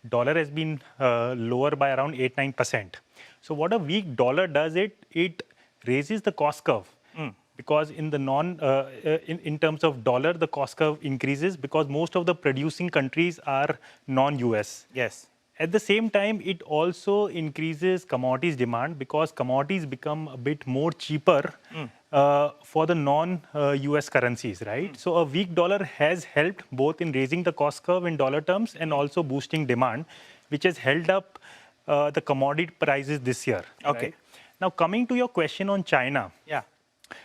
Speaker 9: dollar has been lower by around 8-9%. So what a weak dollar does, it raises the cost curve. Because in the in terms of dollar, the cost curve increases because most of the producing countries are non-US.
Speaker 21: Yes.
Speaker 9: At the same time, it also increases commodities demand because commodities become a bit more cheaper for the non-US currencies, right? So a weak dollar has helped both in raising the cost curve in dollar terms and also boosting demand, which has held up the commodity prices this year.
Speaker 21: Okay.
Speaker 9: Right? Now, coming to your question on China.
Speaker 21: Yeah.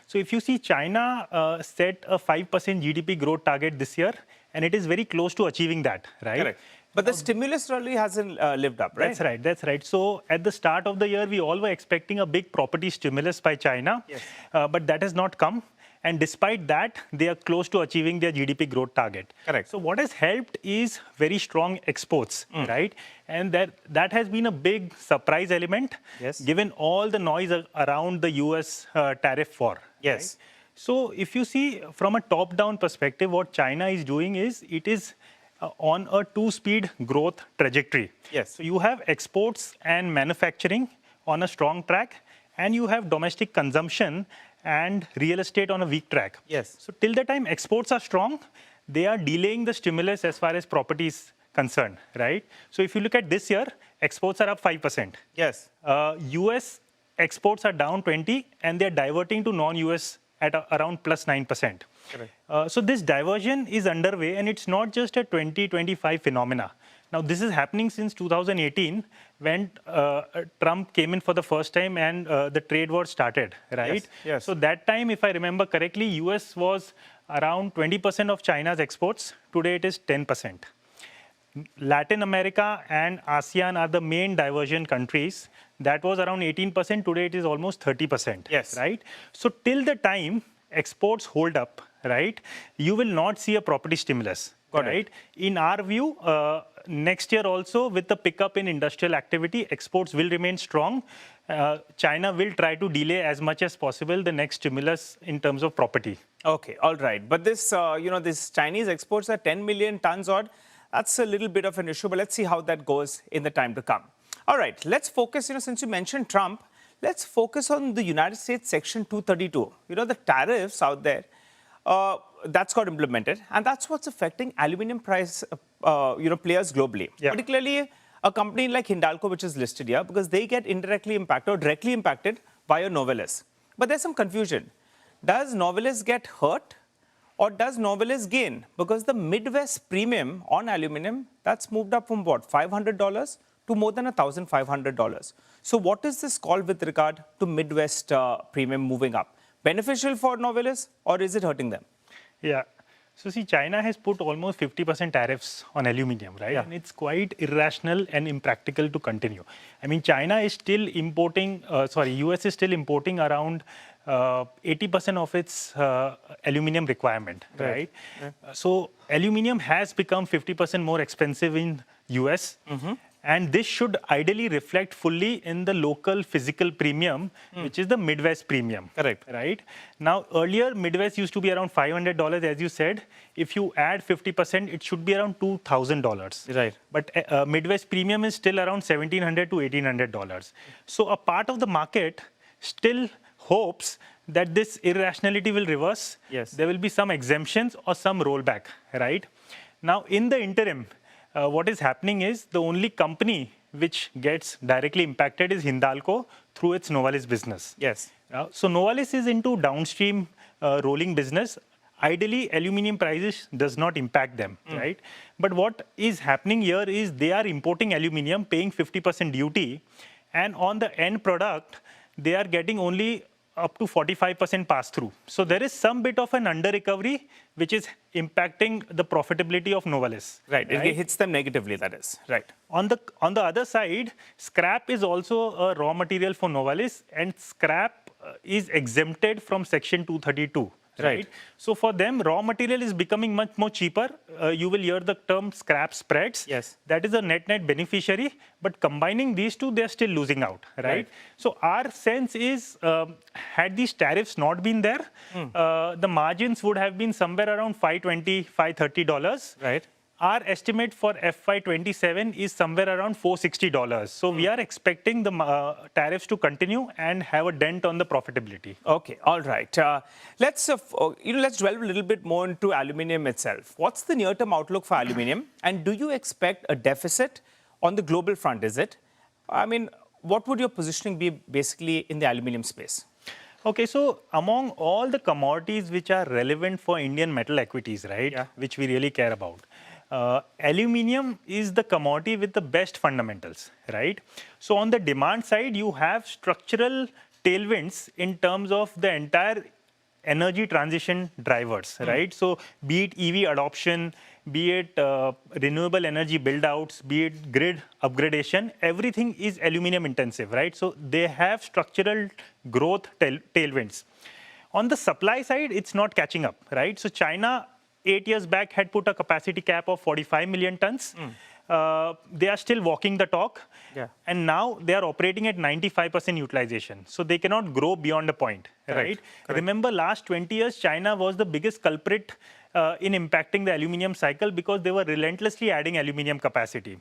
Speaker 9: So if you see, China set a 5% GDP growth target this year, and it is very close to achieving that, right?
Speaker 21: Correct. But the stimulus really hasn't lived up, right?
Speaker 9: That's right. That's right. So at the start of the year, we all were expecting a big property stimulus by China,
Speaker 21: yes.
Speaker 9: But that has not come. And despite that, they are close to achieving their GDP growth target.
Speaker 21: Correct.
Speaker 9: So what has helped is very strong exports, right? And that has been a big surprise element,
Speaker 21: yes,
Speaker 9: given all the noise around the US tariff war.
Speaker 21: Yes.
Speaker 9: Right? So if you see from a top-down perspective, what China is doing is it is on a two-speed growth trajectory.
Speaker 21: Yes.
Speaker 9: So you have exports and manufacturing on a strong track, and you have domestic consumption and real estate on a weak track.
Speaker 21: Yes.
Speaker 9: So till the time exports are strong, they are delaying the stimulus as far as property is concerned, right? So if you look at this year, exports are up 5%.
Speaker 21: Yes.
Speaker 9: US exports are down 20%, and they're diverting to non-US at around plus 9%. So this diversion is underway, and it's not just a 2025 phenomena. Now, this is happening since 2018 when Trump came in for the first time and the trade war started, right?
Speaker 21: Yes. Yes.
Speaker 9: So that time, if I remember correctly, US was around 20% of China's exports. Today, it is 10%. Latin America and ASEAN are the main diversion countries. That was around 18%. Today, it is almost 30%.
Speaker 21: Yes.
Speaker 9: Right? So till the time exports hold up, right, you will not see a property stimulus. Right? In our view, next year also, with the pickup in industrial activity, exports will remain strong. China will try to delay as much as possible the next stimulus in terms of property.
Speaker 21: Okay, all right. But this, this Chinese exports are 10 million tons odd. That's a little bit of an issue, but let's see how that goes in the time to come. All right, let's focus, since you mentioned Trump, let's focus on the United States Section 232. The tariffs out there, that's got implemented, and that's what's affecting aluminum price, players globally. Yeah. Particularly a company like Hindalco, which is listed here, because they get indirectly impacted or directly impacted by a Novelis. But there's some confusion. Does Novelis get hurt, or does Novelis gain? Because the Midwest premium on aluminum, that's moved up from what, $500 to more than $1,500. So what is this call with regard to Midwest premium moving up? Beneficial for Novelis, or is it hurting them?
Speaker 9: Yeah. So see, China has put almost 50% tariffs on aluminium, right? Yeah. And it's quite irrational and impractical to continue. I mean, China is still importing, US is still importing around 80% of its aluminium requirement, right? So aluminium has become 50% more expensive in US. And this should ideally reflect fully in the local physical premium, which is the Midwest premium.
Speaker 21: Correct.
Speaker 9: Right? Now, earlier, Midwest used to be around $500, as you said. If you add 50%, it should be around $2,000.
Speaker 21: Right.
Speaker 9: But Midwest premium is still around $1,700 to $1,800. So a part of the market still hopes that this irrationality will reverse.
Speaker 21: Yes.
Speaker 9: There will be some exemptions or some rollback, right? Now, in the interim, what is happening is the only company which gets directly impacted is Hindalco through its Novelis business.
Speaker 21: Yes.
Speaker 9: So Novelis is into downstream rolling business. Ideally, aluminium prices does not impact them, right? But what is happening here is they are importing aluminium, paying 50% duty, and on the end product, they are getting only up to 45% pass-through. So there is some bit of an under-recovery, which is impacting the profitability of Novelis.
Speaker 21: Right. It hits them negatively, that is. Right.
Speaker 9: On the other side, scrap is also a raw material for Novelis, and scrap is exempted from Section 232. Right. So for them, raw material is becoming much more cheaper. You will hear the term scrap spreads.
Speaker 21: Yes.
Speaker 9: That is a net beneficiary. But combining these two, they're still losing out. Right. So our sense is, had these tariffs not been there, the margins would have been somewhere around $520, $530.
Speaker 21: Right.
Speaker 9: Our estimate for FY27 is somewhere around $460. So we are expecting the tariffs to continue and have a dent on the profitability.
Speaker 21: Okay, all right. Let's delve a little bit more into aluminium itself. What's the near-term outlook for aluminium? And do you expect a deficit on the global front, is it? I mean, what would your positioning be basically in the aluminium space?
Speaker 9: Okay, so among all the commodities which are relevant for Indian metal equities, right, which we really care about, aluminium is the commodity with the best fundamentals, right? So on the demand side, you have structural tailwinds in terms of the entire energy transition drivers, right? So be it EV adoption, be it renewable energy build-outs, be it grid upgradation, everything is aluminium intensive, right? So they have structural growth tailwinds. On the supply side, it's not catching up, right? So China 8 years back had put a capacity cap of 45 million tons. They are still walking the talk. And now they are operating at 95% utilization. So they cannot grow beyond a point, right? Remember, last 20 years, China was the biggest culprit in impacting the aluminium cycle because they were relentlessly adding aluminium capacity.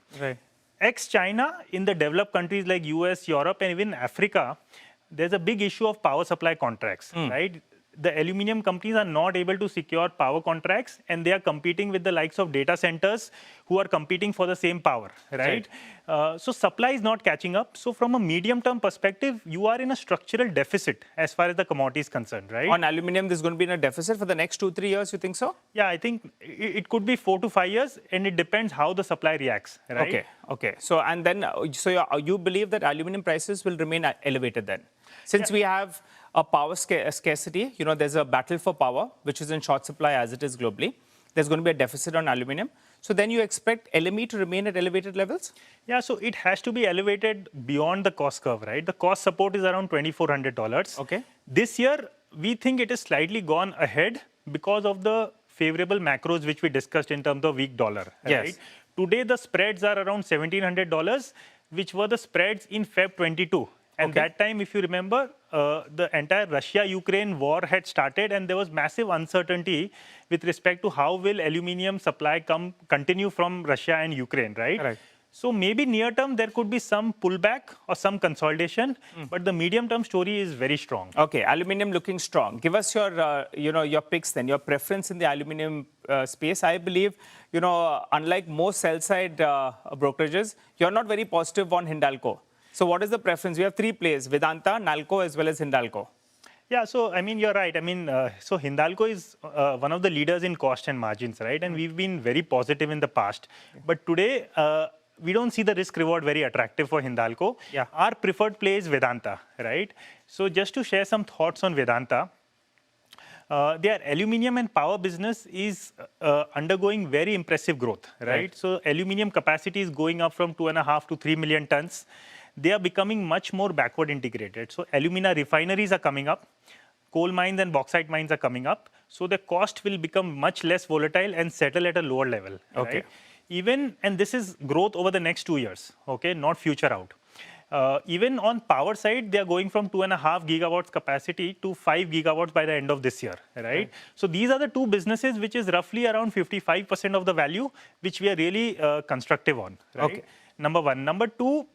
Speaker 9: Ex-China, in the developed countries like US, Europe, and even Africa, there's a big issue of power supply contracts, right? The aluminium companies are not able to secure power contracts, and they are competing with the likes of data centers who are competing for the same power, right? So supply is not catching up. So from a medium-term perspective, you are in a structural deficit as far as the commodity is concerned, right?
Speaker 21: On aluminium, there's going to be in a deficit for the next 2-3 years, you think so?
Speaker 9: Yeah, I think it could be 4 to 5 years, and it depends how the supply reacts, right?
Speaker 21: Okay. So, and then, you believe that aluminium prices will remain elevated then? Since we have a power scarcity, there's a battle for power, which is in short supply as it is globally. There's going to be a deficit on aluminium. So then you expect LME to remain at elevated levels?
Speaker 9: Yeah, so it has to be elevated beyond the cost curve, right? The cost support is around $2,400.
Speaker 21: Okay.
Speaker 9: This year, we think it is slightly gone ahead because of the favorable macros which we discussed in terms of weak dollar, right? Today, the spreads are around $1,700, which were the spreads in Feb 22. And that time, if you remember, the entire Russia-Ukraine war had started, and there was massive uncertainty with respect to how will aluminium supply continue from Russia and Ukraine, right? So maybe near term, there could be some pullback or some consolidation, but the medium-term story is very strong.
Speaker 21: Okay, aluminium looking strong. Give us your, your picks then, your preference in the aluminium space. I believe, unlike most sell-side brokerages, you're not very positive on Hindalco. So what is the preference? We have 3 players, Vedanta, Nalco, as well as Hindalco.
Speaker 9: Yeah, so, I mean, you're right. I mean, so Hindalco is one of the leaders in cost and margins, right? And we've been very positive in the past. But today, we don't see the risk-reward very attractive for Hindalco. Our preferred play is Vedanta, right? So just to share some thoughts on Vedanta, their aluminium and power business is undergoing very impressive growth, right? So aluminium capacity is going up from 2.5 to 3 million tons. They are becoming much more backward integrated. So alumina refineries are coming up, coal mines and bauxite mines are coming up. So the cost will become much less volatile and settle at a lower level. Right? And this is growth over the next 2 years, not future out. Even on power side, they are going from 2.5 gigawatts capacity to 5 gigawatts by the end of this year, right? So these are the 2 businesses which is roughly around 55% of the value, which we are really constructive on, right? Number 1. Number 2,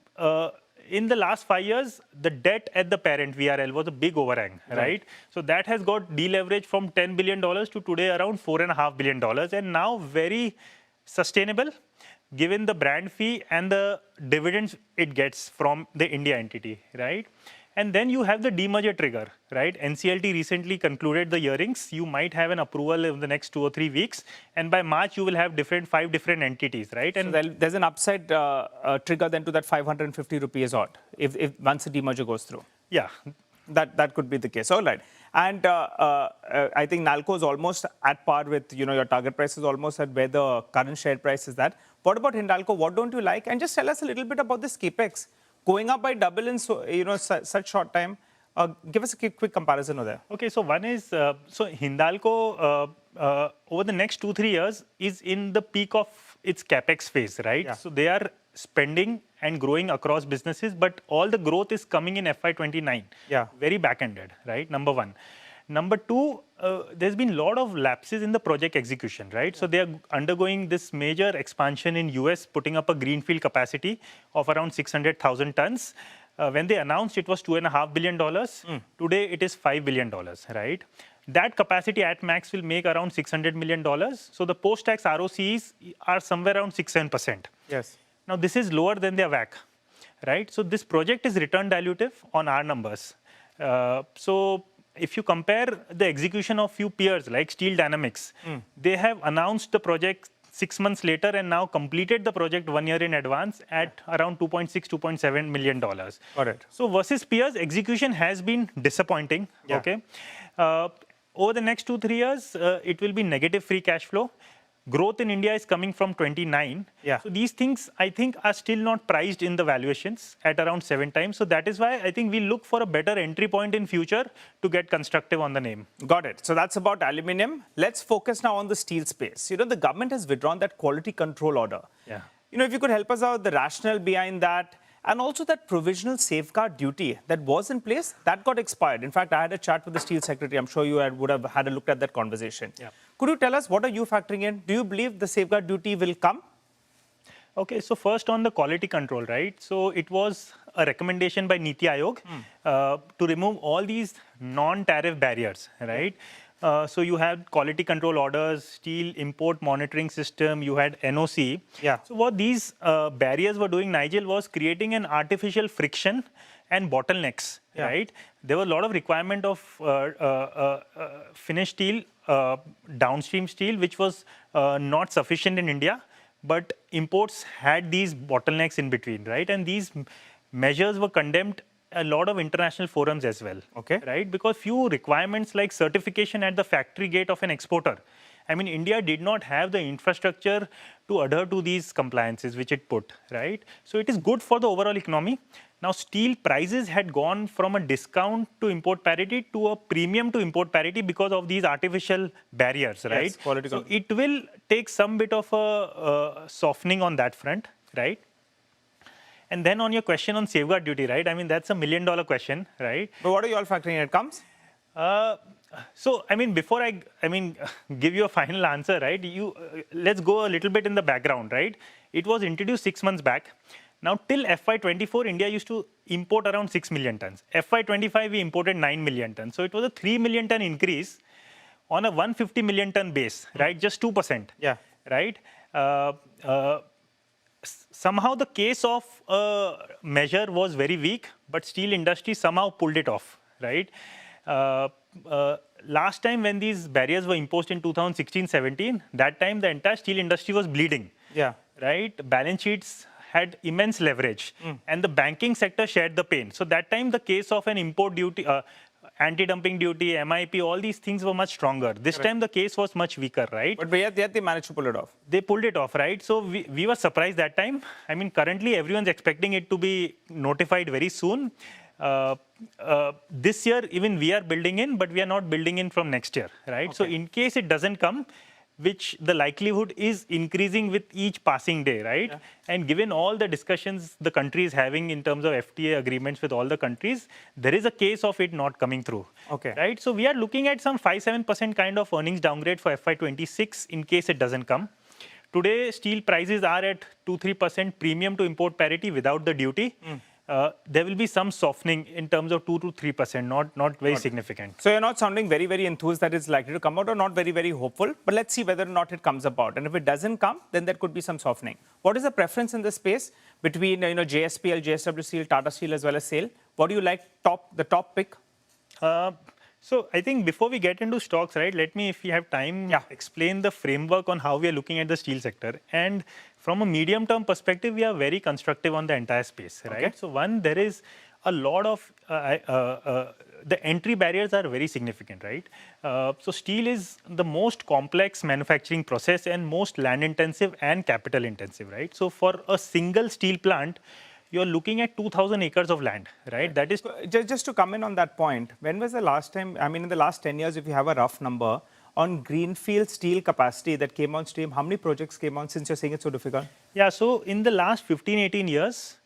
Speaker 9: in the last 5 years, the debt at the parent, VRL, was a big overhang, right? So that has got deleveraged from $10 billion to today around $4.5 billion. And now very sustainable, given the brand fee and the dividends it gets from the India entity, right? And then you have the demerger trigger, right? NCLT recently concluded the hearings. You might have an approval in the next 2 or 3 weeks. And by March, you will have 5 different entities, right? And
Speaker 21: so there's an upside trigger then to that 550 rupees odd, if once the demerger goes through.
Speaker 9: Yeah.
Speaker 21: That could be the case. All right. And I think Nalco is almost at par with, your target price is almost at where the current share price is at. What about Hindalco? What don't you like? And just tell us a little bit about this capex. Going up by double in such short time. Give us a quick comparison over there.
Speaker 9: Okay, so one is, so Hindalco over the next 2-3 years is in the peak of its capex phase, right? Yeah. So they are spending and growing across businesses, but all the growth is coming in FY29.
Speaker 21: Yeah.
Speaker 9: Very back-ended, right? Number one. Number two, there's been a lot of lapses in the project execution, right? Yeah. So they are undergoing this major expansion in US, putting up a greenfield capacity of around 600,000 tons. When they announced, it was $2.5 billion. Today, it is $5 billion, right? That capacity at max will make around $600 million. So the post-tax ROCs are somewhere around 6-7%.
Speaker 21: Yes.
Speaker 9: Now, this is lower than their WACC, right? So this project is return dilutive on our numbers. So if you compare the execution of few peers like Steel Dynamics, they have announced the project 6 months later and now completed the project 1 year in advance at around $2.6, $2.7 million.
Speaker 21: Got it.
Speaker 9: So versus peers, execution has been disappointing. Yeah. Okay. Over the next 2-3 years, it will be negative free cash flow. Growth in India is coming from 29.
Speaker 21: Yeah.
Speaker 9: So these things, I think, are still not priced in the valuations at around 7 times. So that is why I think we look for a better entry point in future to get constructive on the name.
Speaker 21: Got it. So that's about aluminium. Let's focus now on the steel space. The government has withdrawn that quality control order.
Speaker 9: Yeah.
Speaker 21: If you could help us out, the rationale behind that, and also that provisional safeguard duty that was in place, that got expired. In fact, I had a chat with the steel secretary. I'm sure you would have had a look at that conversation. Yeah. Could you tell us, what are you factoring in? Do you believe the safeguard duty will come?
Speaker 9: Okay, so first on the quality control, right? So it was a recommendation by Niti Aayog to remove all these non-tariff barriers, right? So you had quality control orders, steel import monitoring system, you had NOC.
Speaker 21: Yeah.
Speaker 9: So what these barriers were doing, Nigel, was creating an artificial friction and bottlenecks, right? There was a lot of requirement of finished steel, downstream steel, which was not sufficient in India, but imports had these bottlenecks in between, right? And these measures were condemned a lot of international forums as well,
Speaker 21: okay,
Speaker 9: right? Because few requirements like certification at the factory gate of an exporter. I mean, India did not have the infrastructure to adhere to these compliances which it put, right? So it is good for the overall economy. Now, steel prices had gone from a discount to import parity to a premium to import parity because of these artificial barriers, right?
Speaker 21: Yes, quality
Speaker 9: so it will take some bit of a softening on that front, right? And then on your question on safeguard duty, right? I mean, that's $1 million question, right?
Speaker 21: But what are you all factoring in? It comes?
Speaker 9: So, I mean, before I give you a final answer, right? Let's go a little bit in the background, right? It was introduced 6 months back. Now, till FY24, India used to import around 6 million tons. FY25, we imported 9 million tons. So it was a 3 million ton increase on a 150 million ton base, right? Just 2%.
Speaker 21: Yeah.
Speaker 9: Right? Somehow the case of measure was very weak, but steel industry somehow pulled it off, right? Last time when these barriers were imposed in 2016-17, that time the entire steel industry was bleeding.
Speaker 21: Yeah.
Speaker 9: Right? Balance sheets had immense leverage and the banking sector shared the pain. So that time the case of an import duty, anti-dumping duty, MIP, all these things were much stronger. This time the case was much weaker, right?
Speaker 21: But yet they managed to pull it off.
Speaker 9: They pulled it off, right? So we were surprised that time. I mean, currently everyone's expecting it to be notified very soon. This year, even we are building in, but we are not building in from next year, right? Okay. So in case it doesn't come, which the likelihood is increasing with each passing day, right? Yeah. And given all the discussions the country is having in terms of FTA agreements with all the countries, there is a case of it not coming through,
Speaker 21: okay,
Speaker 9: right? So we are looking at some 5-7% kind of earnings downgrade for FY26 in case it doesn't come. Today, steel prices are at 2-3% premium to import parity without the duty. there will be some softening in terms of 2 to 3%, not very significant.
Speaker 21: So you're not sounding very, very enthused that it's likely to come out, or not very, very hopeful. But let's see whether or not it comes about. And if it doesn't come, then there could be some softening. What is the preference in this space between JSPL, JSW Steel, Tata Steel, as well as SAIL? What do you like the top pick?
Speaker 9: So I think before we get into stocks, right, let me, if we have time, explain the framework on how we are looking at the steel sector. And from a medium-term perspective, we are very constructive on the entire space, right? Okay. So one, there is a lot of, the entry barriers are very significant, right? So steel is the most complex manufacturing process and most land-intensive and capital-intensive, right? So for a single steel plant, you're looking at 2,000 acres of land, right? That is
Speaker 21: just to come in on that point. When was the last time? I mean, in the last 10 years, if you have a rough number on greenfield steel capacity that came on stream, how many projects came on, since you're saying it's so difficult?
Speaker 9: Yeah, so in the last 15, 18 years,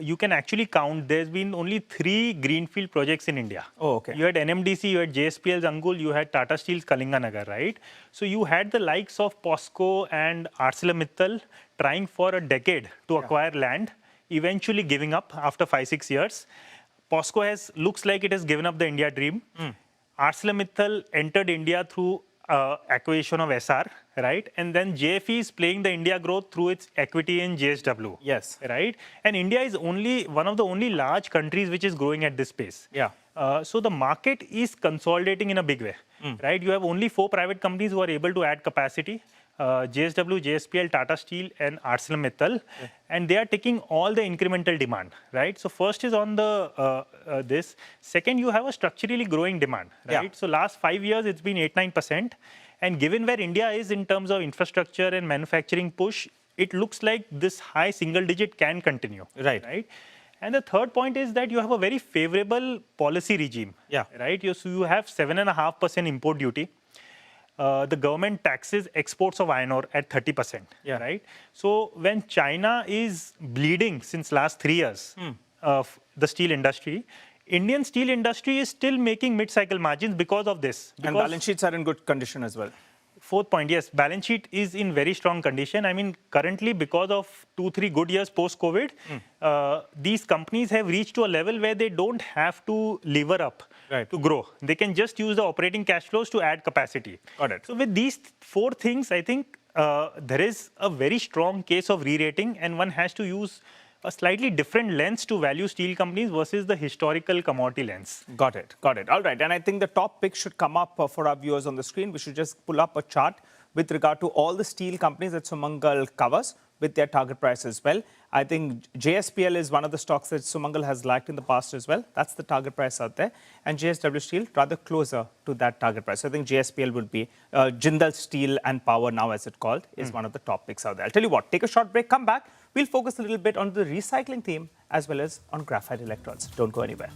Speaker 9: you can actually count. There's been only 3 greenfield projects in India.
Speaker 21: Oh, okay.
Speaker 9: You had NMDC, you had JSPL's Angul, you had Tata Steel's Kalinganagar, right? So you had the likes of POSCO and ArcelorMittal trying for a decade to acquire land, eventually giving up after 5-6 years. POSCO looks like it has given up the India dream. ArcelorMittal entered India through acquisition of SR, right? And then JFE is playing the India growth through its equity in JSW.
Speaker 21: Yes.
Speaker 9: Right? And India is one of the only large countries which is growing at this pace.
Speaker 21: Yeah.
Speaker 9: So the market is consolidating in a big way, right? You have only 4 private companies who are able to add capacity. JSW, JSPL, Tata Steel and ArcelorMittal, and they are taking all the incremental demand, right? So first is on the this. Second, you have a structurally growing demand, right? Yeah. So last 5 years, it's been 8-9%. And given where India is in terms of infrastructure and manufacturing push, it looks like this high single digit can continue, right? And the third point is that you have a very favorable policy regime, right? So you have 7.5% import duty. The government taxes exports of iron ore at 30%, right? So when China is bleeding since last 3 years of the steel industry, Indian steel industry is still making mid-cycle margins because of this.
Speaker 21: And balance sheets are in good condition as well.
Speaker 9: Fourth point, yes, balance sheet is in very strong condition. I mean, currently, because of 2-3 good years post-COVID, these companies have reached to a level where they don't have to lever up to grow. They can just use the operating cash flows to add capacity.
Speaker 21: Got it.
Speaker 9: So with these 4 things, I think there is a very strong case of re-rating, and one has to use a slightly different lens to value steel companies versus the historical commodity lens.
Speaker 21: Got it. Got it. All right. And I think the top pick should come up for our viewers on the screen. We should just pull up a chart with regard to all the steel companies that Sumangal covers with their target price as well. I think JSPL is one of the stocks that Sumangal has liked in the past as well. That's the target price out there. And JSW Steel rather closer to that target price. So I think JSPL would be Jindal Steel and Power, now as it's called, is one of the top picks out there. I'll tell you what, take a short break, come back. We'll focus a little bit on the recycling theme as well as on graphite electrodes. Don't go anywhere.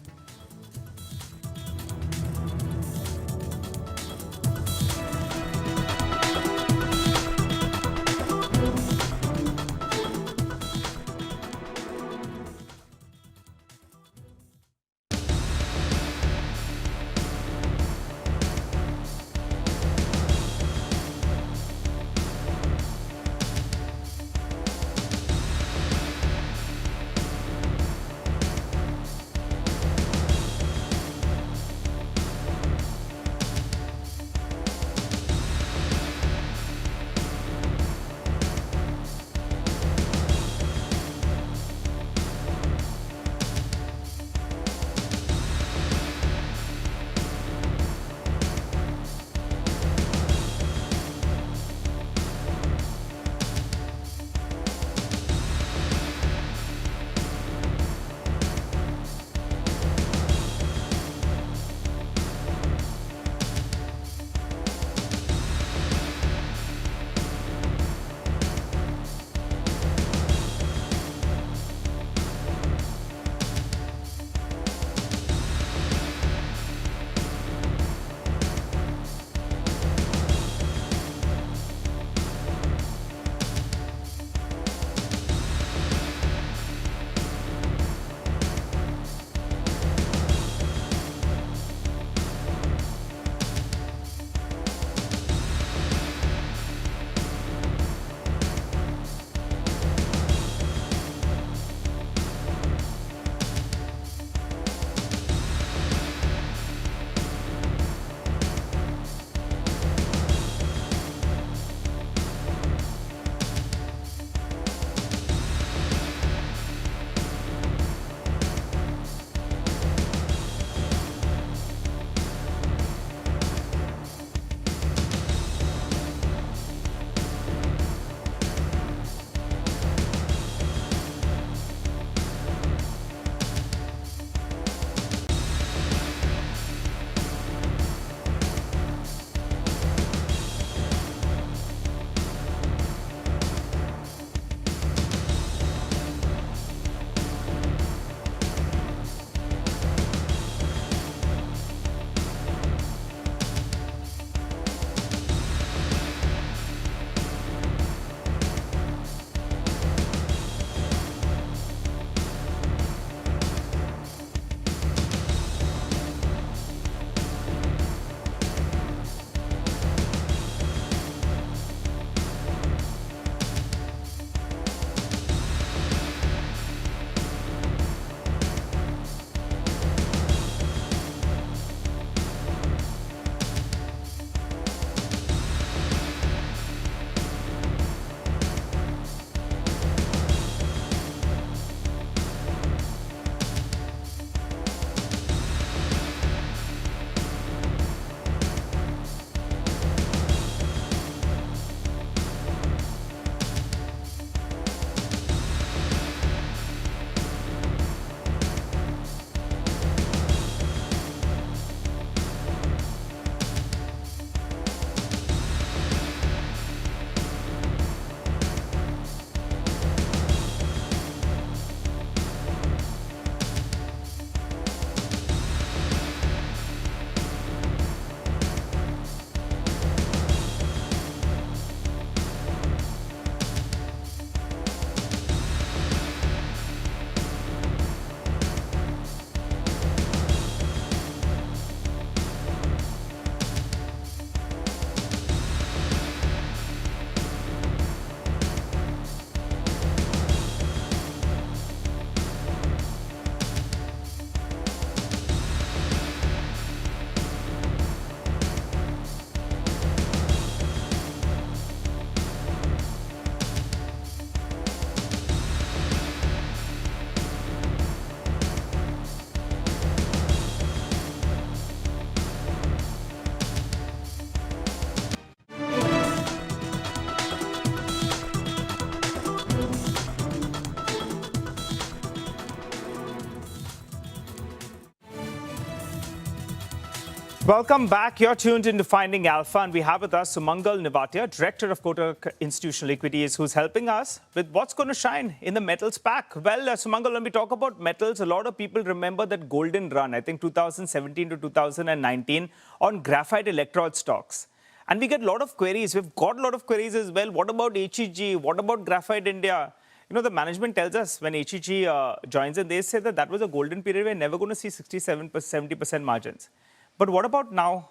Speaker 21: Welcome back. You're tuned into Finding Alpha, and we have with us Sumangal Nevatia, Director of Kotak Institutional Equities, who's helping us with what's going to shine in the metals pack. Well, Sumangal, when we talk about metals, a lot of people remember that golden run, I think 2017 to 2019, on graphite electrode stocks. And we get a lot of queries. We've got a lot of queries as well. What about HEG? What about Graphite India? You know, the management tells us when HEG joins in, they say that that was a golden period. We're never going to see 67%, 70% margins. But what about now,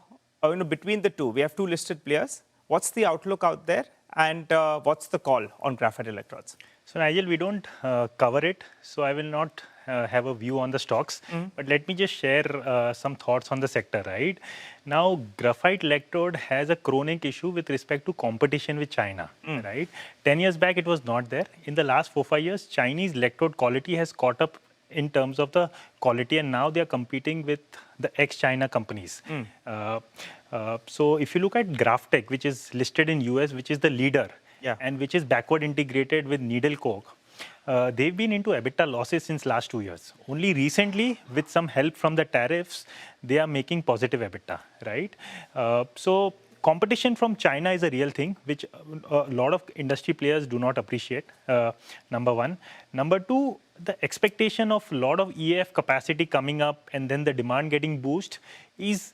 Speaker 21: between the two? We have two listed players. What's the outlook out there? And what's the call on graphite electrodes?
Speaker 12: So, Nigel, we don't cover it. So, I will not have a view on the stocks. But let me just share some thoughts on the sector, right? Now, graphite electrode has a chronic issue with respect to competition with China, right? 10 years back, it was not there. In the last 4-5 years, Chinese electrode quality has caught up in terms of the quality, and now they are competing with the ex-China companies. So if you look at Graftech, which is listed in US, which is the leader, and which is backward integrated with needle coke, they've been into EBITDA losses since last 2 years. Only recently, with some help from the tariffs, they are making positive EBITDA, right? So competition from China is a real thing, which a lot of industry players do not appreciate, number one. Number two, the expectation of a lot of EAF capacity coming up and then the demand getting boosted is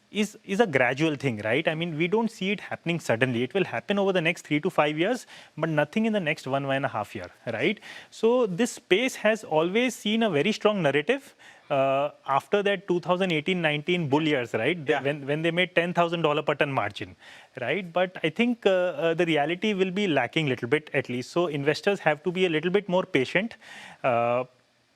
Speaker 12: a gradual thing, right? I mean, we don't see it happening suddenly. It will happen over the next 3 to 5 years, but nothing in the next 1.5 years, right? So this space has always seen a very strong narrative after that 2018-19 bull years, right? When they made $10,000 per ton margin, right? But I think the reality will be lacking a little bit at least. So investors have to be a little bit more patient.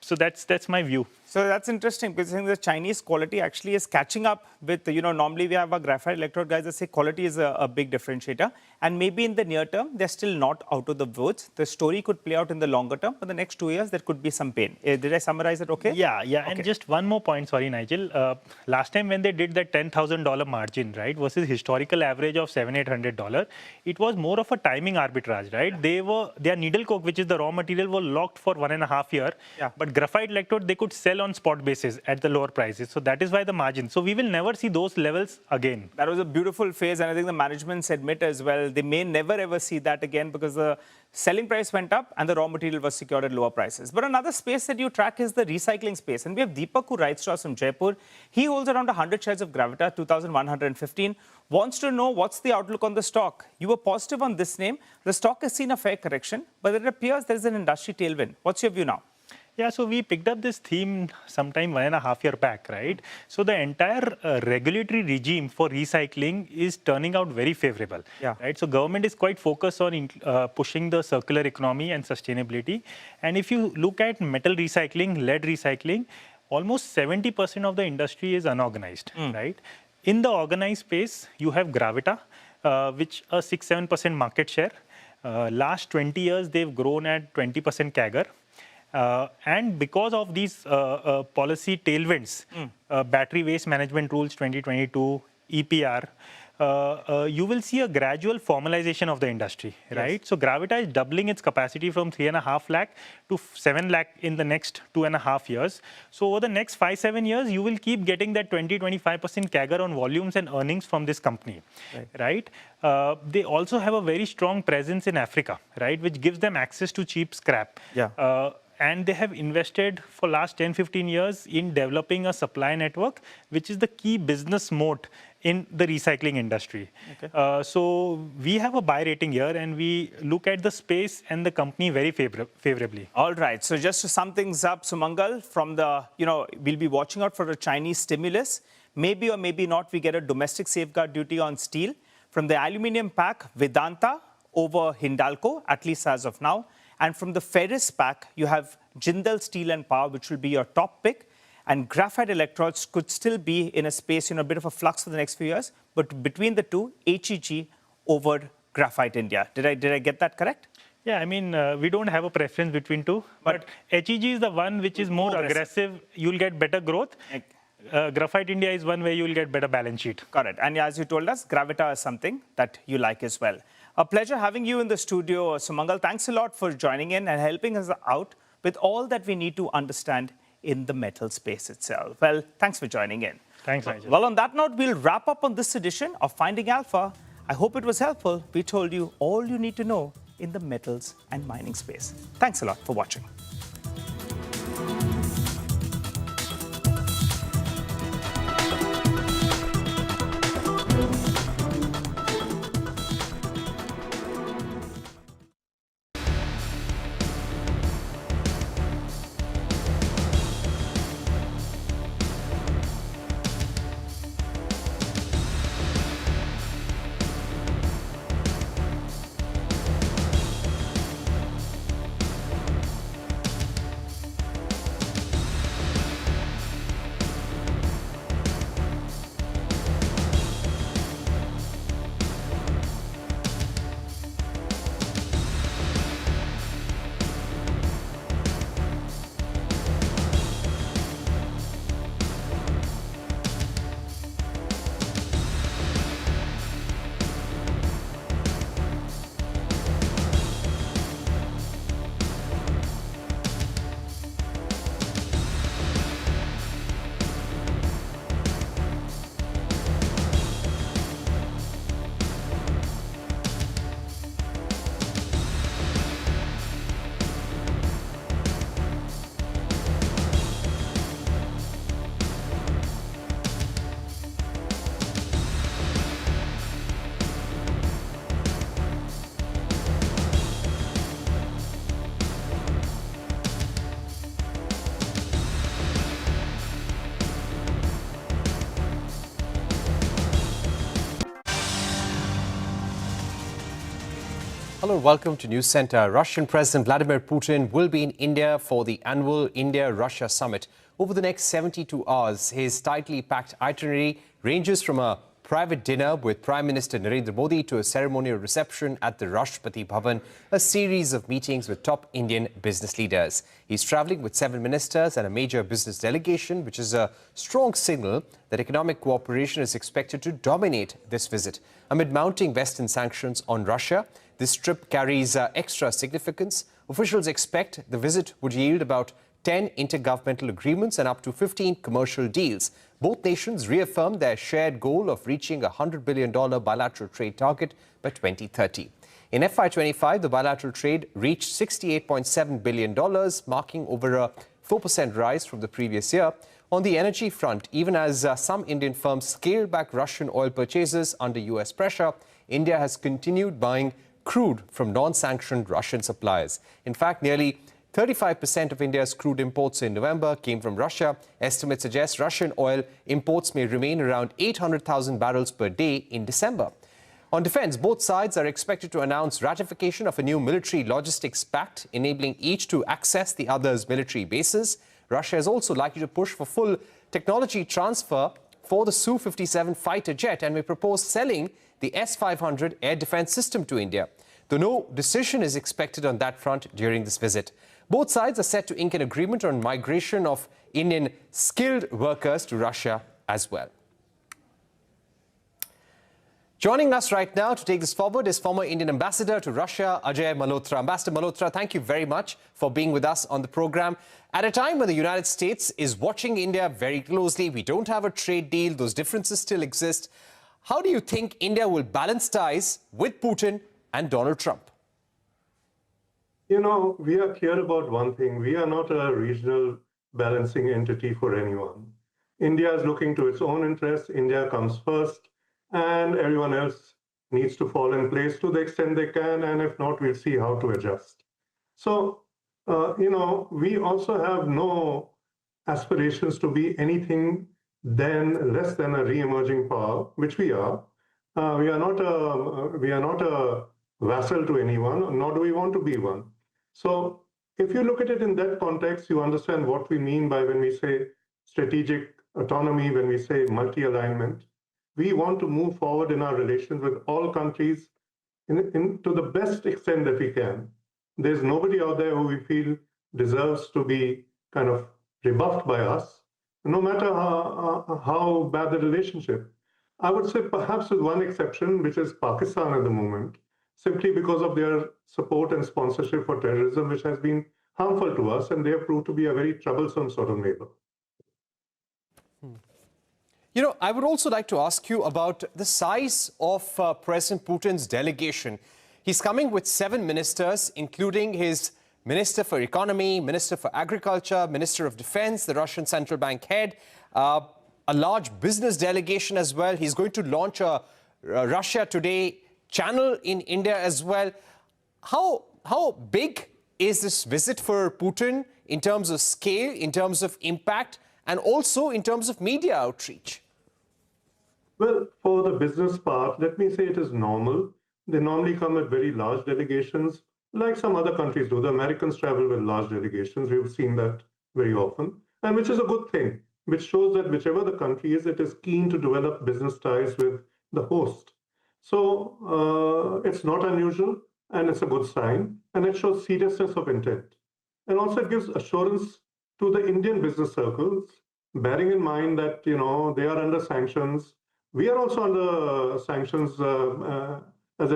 Speaker 12: So that's my view.
Speaker 21: So that's interesting because I think the Chinese quality actually is catching up with, normally we have our graphite electrode guys that say quality is a big differentiator. And maybe in the near term, they're still not out of the woods. The story could play out in the longer term. For the next 2 years, there could be some pain. Did I summarize it okay?
Speaker 12: Yeah.
Speaker 21: Okay.
Speaker 12: And just one more point, sorry, Nigel. Last time when they did that $10,000 margin, right, versus historical average of $700-800, it was more of a timing arbitrage, right? Their needle coke, which is the raw material, was locked for 1.5 years. But graphite electrode, they could sell on spot basis at the lower prices. So that is why the margin. So we will never see those levels again.
Speaker 21: That was a beautiful phase, and I think the managements admit as well, they may never ever see that again because the selling price went up and the raw material was secured at lower prices. But another space that you track is the recycling space. And we have Deepak, who writes to us from Jaipur. He holds around 100 shares of Gravita, 2,115. Wants to know what's the outlook on the stock. You were positive on this name. The stock has seen a fair correction, but it appears there is an industry tailwind. What's your view now?
Speaker 12: Yeah, so we picked up this theme sometime 1.5 years back, right? So the entire regulatory regime for recycling is turning out very favorable, right? So government is quite focused on pushing the circular economy and sustainability. And if you look at metal recycling, lead recycling, almost 70% of the industry is unorganized, right? In the organized space, you have Gravita, which a 6-7% market share. Last 20 years, they've grown at 20% CAGR. And because of these policy tailwinds, battery waste management rules 2022, EPR, you will see a gradual formalization of the industry, right? So Gravita is doubling its capacity from 3.5 lakh to 7 lakh in the next 2.5 years. So over the next 5-7 years, you will keep getting that 20-25% CAGR on volumes and earnings from this company, right? They also have a very strong presence in Africa, right? Which gives them access to cheap scrap. And they have invested for last 10-15 years in developing a supply network, which is the key business moat in the recycling industry. So we have a buy rating here, and we look at the space and the company very favorably.
Speaker 21: All right. So just to sum things up, Sumangal, from the, we'll be watching out for a Chinese stimulus. Maybe or maybe not, we get a domestic safeguard duty on steel. From the aluminium pack, Vedanta over Hindalco, at least as of now. And from the ferrous pack, you have Jindal Steel and Power, which will be your top pick. And graphite electrodes could still be in a space, a bit of a flux for the next few years. But between the two, HEG over Graphite India. Did I get that correct?
Speaker 12: Yeah, I mean, we don't have a preference between two. But HEG is the one which is more aggressive. You'll get better growth. Graphite India is one where you will get better balance sheet.
Speaker 21: Correct. And as you told us, Gravita is something that you like as well. A pleasure having you in the studio, Sumangal. Thanks a lot for joining in and helping us out with all that we need to understand in the metal space itself. Well, thanks for joining in.
Speaker 12: Thanks, Nigel.
Speaker 21: Well, on that note, we'll wrap up on this edition of Finding Alpha. I hope it was helpful. We told you all you need to know in the metals and mining space. Thanks a lot for watching.
Speaker 4: Hello, welcome to News Center. Russian President Vladimir Putin will be in India for the annual India-Russia summit. Over the next 72 hours, his tightly packed itinerary ranges from a private dinner with Prime Minister Narendra Modi to a ceremonial reception at the Rashtrapati Bhavan, a series of meetings with top Indian business leaders. He's traveling with 7 ministers and a major business delegation, which is a strong signal that economic cooperation is expected to dominate this visit. Amid mounting Western sanctions on Russia, this trip carries extra significance. Officials expect the visit would yield about 10 intergovernmental agreements and up to 15 commercial deals. Both nations reaffirmed their shared goal of reaching a $100 billion bilateral trade target by 2030. In FY25, the bilateral trade reached $68.7 billion, marking over a 4% rise from the previous year. On the energy front, even as some Indian firms scaled back Russian oil purchases under US pressure, India has continued buying crude from non-sanctioned Russian suppliers. In fact, nearly 35% of India's crude imports in November came from Russia. Estimates suggest Russian oil imports may remain around 800,000 barrels per day in December. On defense, both sides are expected to announce ratification of a new military logistics pact, enabling each to access the other's military bases. Russia is also likely to push for full technology transfer for the Su-57 fighter jet and may propose selling the S-500 air defense system to India, though no decision is expected on that front during this visit. Both sides are set to ink an agreement on migration of Indian skilled workers to Russia as well. Joining us right now to take this forward is former Indian ambassador to Russia, Ajay Malhotra. Ambassador Malhotra, thank you very much for being with us on the program. At a time when the United States is watching India very closely, we don't have a trade deal, those differences still exist. How do you think India will balance ties with Putin and Donald Trump?
Speaker 13: You know, we are clear about one thing. We are not a regional balancing entity for anyone. India is looking to its own interests. India comes first, and everyone else needs to fall in place to the extent they can. And if not, we'll see how to adjust. So, we also have no aspirations to be anything less than a re-emerging power, which we are. We are not a vassal to anyone, nor do we want to be one. So if you look at it in that context, you understand what we mean by when we say strategic autonomy, when we say multi-alignment. We want to move forward in our relations with all countries to the best extent that we can. There's nobody out there who we feel deserves to be kind of rebuffed by us, no matter how bad the relationship. I would say perhaps with one exception, which is Pakistan at the moment, simply because of their support and sponsorship for terrorism, which has been harmful to us, and they have proved to be a very troublesome sort of neighbor.
Speaker 4: You know, I would also like to ask you about the size of President Putin's delegation. He's coming with 7 ministers, including his Minister for Economy, Minister for Agriculture, Minister of Defense, the Russian Central Bank head, a large business delegation as well. He's going to launch a Russia Today channel in India as well. How big is this visit for Putin in terms of scale, in terms of impact, and also in terms of media outreach?
Speaker 13: Well, for the business part, let me say it is normal. They normally come at very large delegations, like some other countries do. The Americans travel with large delegations. We've seen that very often, and which is a good thing, which shows that whichever the country is, it is keen to develop business ties with the host. So it's not unusual, and it's a good sign, and it shows seriousness of intent. And also it gives assurance to the Indian business circles, bearing in mind that, you know, they are under sanctions. We are also under sanctions, as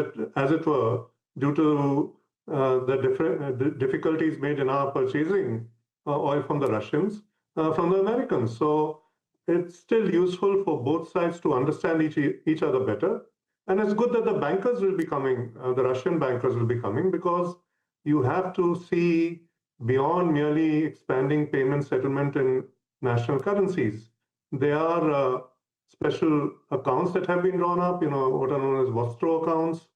Speaker 13: it were, due to the difficulties made in our purchasing oil from the Russians, from the Americans. So it's still useful for both sides to understand each other better. And it's good that the bankers will be coming, the Russian bankers will be coming, because you have to see beyond merely expanding payment settlement in national currencies. There are special accounts that have been drawn up, you know, what are known as Vostro accounts,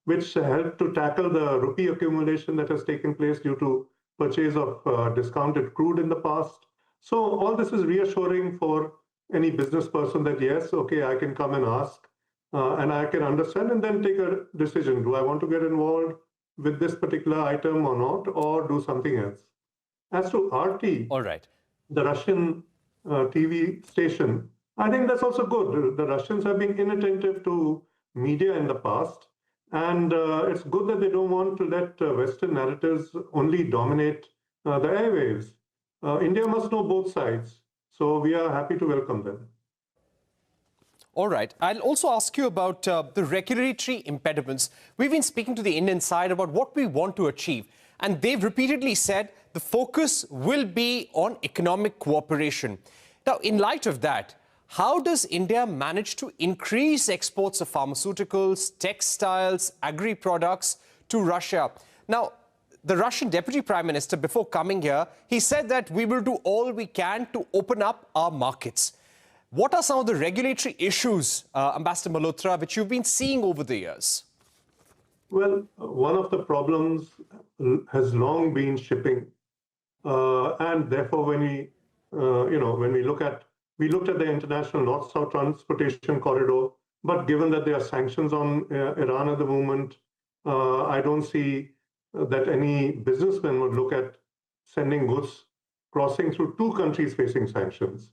Speaker 13: which help to tackle the rupee accumulation that has taken place due to purchase of discounted crude in the past. So all this is reassuring for any business person that, yes, okay, I can come and ask, and I can understand and then take a decision. Do I want to get involved with this particular item or not, or do something else? As to RT,
Speaker 4: all right,
Speaker 13: the Russian TV station, I think that's also good. The Russians have been inattentive to media in the past, and it's good that they don't want to let Western narratives only dominate the airwaves. India must know both sides, so we are happy to welcome them.
Speaker 4: All right. I'll also ask you about the regulatory impediments. We've been speaking to the Indian side about what we want to achieve, and they've repeatedly said the focus will be on economic cooperation. Now, in light of that, how does India manage to increase exports of pharmaceuticals, textiles, agri-products to Russia? Now, the Russian Deputy Prime Minister, before coming here, he said that we will do all we can to open up our markets. What are some of the regulatory issues, Ambassador Malhotra, which you've been seeing over the years?
Speaker 13: Well, one of the problems has long been shipping. And therefore, when we looked at the international north-south transportation corridor, but given that there are sanctions on Iran at the moment, I don't see that any businessman would look at sending goods crossing through 2 countries facing sanctions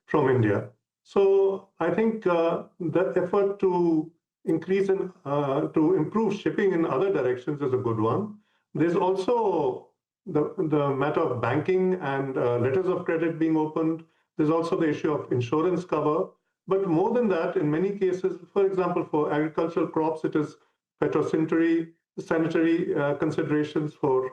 Speaker 13: from India. So I think that effort to increase and to improve shipping in other directions is a good one. There's also the matter of banking and letters of credit being opened. There's also the issue of insurance cover. But more than that, in many cases, for example, for agricultural crops, it is phytosanitary considerations for,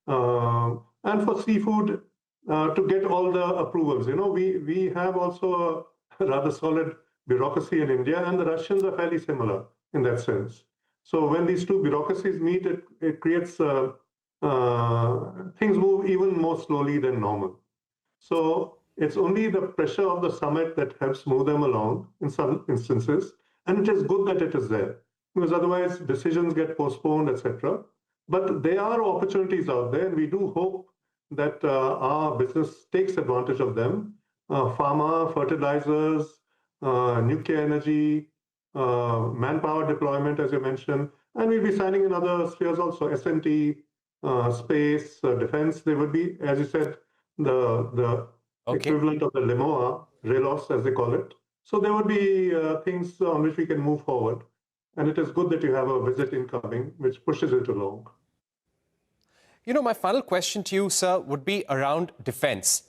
Speaker 13: and for seafood to get all the approvals. You know, we have also a rather solid bureaucracy in India, and the Russians are fairly similar in that sense. So when these 2 bureaucracies meet, it creates things move even more slowly than normal. So it's only the pressure of the summit that helps move them along in some instances, and it is good that it is there, because otherwise decisions get postponed, etc. But there are opportunities out there, and we do hope that our business takes advantage of them. Pharma, fertilizers, nuclear energy, manpower deployment, as you mentioned, and we'll be signing in other spheres also, S&T, space, defense. There would be, as you said, the equivalent of the LIMOA, RELOS as they call it. So there would be things on which we can move forward. And it is good that you have a visit incoming, which pushes it along.
Speaker 4: You know, my final question to you, sir, would be around defense.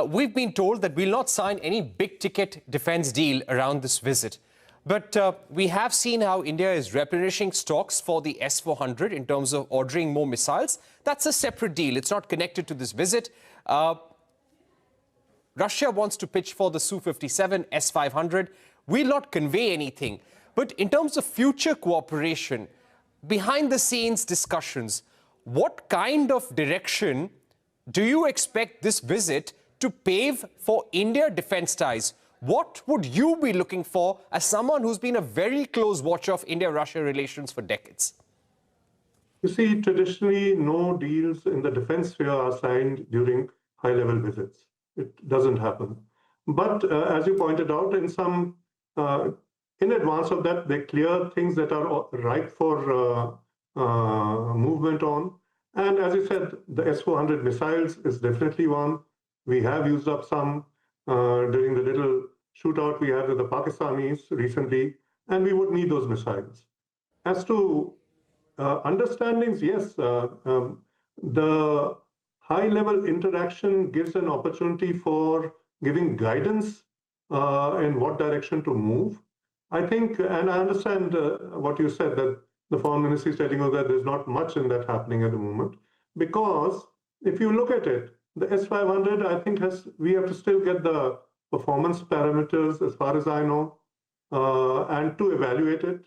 Speaker 4: We've been told that we'll not sign any big-ticket defense deal around this visit. But we have seen how India is replenishing stocks for the S-400 in terms of ordering more missiles. That's a separate deal. It's not connected to this visit. Russia wants to pitch for the Su-57, S-500. Will not convey anything. But in terms of future cooperation, behind the scenes discussions, what kind of direction do you expect this visit to pave for India defense ties? What would you be looking for as someone who's been a very close watcher of India-Russia relations for decades?
Speaker 13: You see, traditionally, no deals in the defense sphere are signed during high-level visits. It doesn't happen. But as you pointed out, in advance of that, they clear things that are ripe for movement on. And as you said, the S-400 missiles is definitely one. We have used up some during the little shootout we had with the Pakistanis recently, and we would need those missiles. As to understandings, yes, the high-level interaction gives an opportunity for giving guidance in what direction to move. I think, and I understand what you said, that the foreign ministry is telling us that there's not much in that happening at the moment, because if you look at it, the S-500, I think we have to still get the performance parameters, as far as I know, and to evaluate it,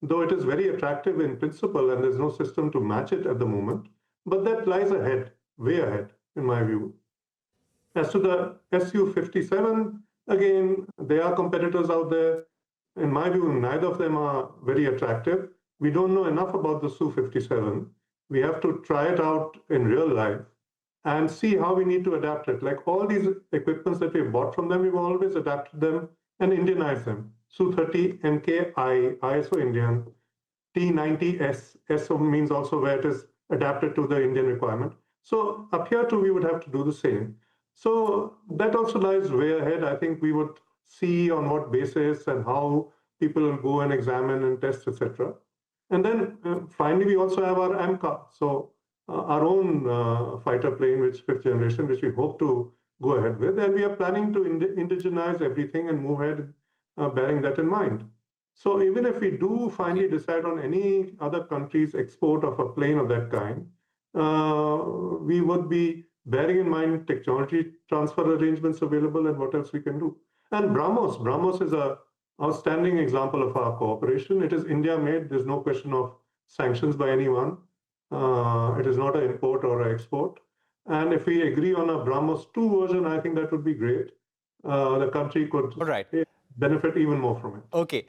Speaker 13: though it is very attractive in principle and there's no system to match it at the moment, but that lies ahead, way ahead, in my view. As to the Su-57, again, there are competitors out there. In my view, neither of them are very attractive. We don't know enough about the Su-57. We have to try it out in real life and see how we need to adapt it. Like all these equipments that we've bought from them, we've always adapted them and Indianized them. Su-30 MKI, ISO Indian, T-90S, SO means also where it is adapted to the Indian requirement. So up here too, we would have to do the same. So that also lies way ahead. I think we would see on what basis and how people will go and examine and test, etc. And then finally, we also have our AMCA, so our own fighter plane, which fifth generation, which we hope to go ahead with. And we are planning to indigenize everything and move ahead bearing that in mind. So even if we do finally decide on any other country's export of a plane of that kind, we would be bearing in mind technology transfer arrangements available and what else we can do. And BrahMos is an outstanding example of our cooperation. It is India-made. There's no question of sanctions by anyone. It is not an import or an export. And if we agree on a BrahMos 2 version, I think that would be great. The country could benefit even more from it.
Speaker 4: Okay.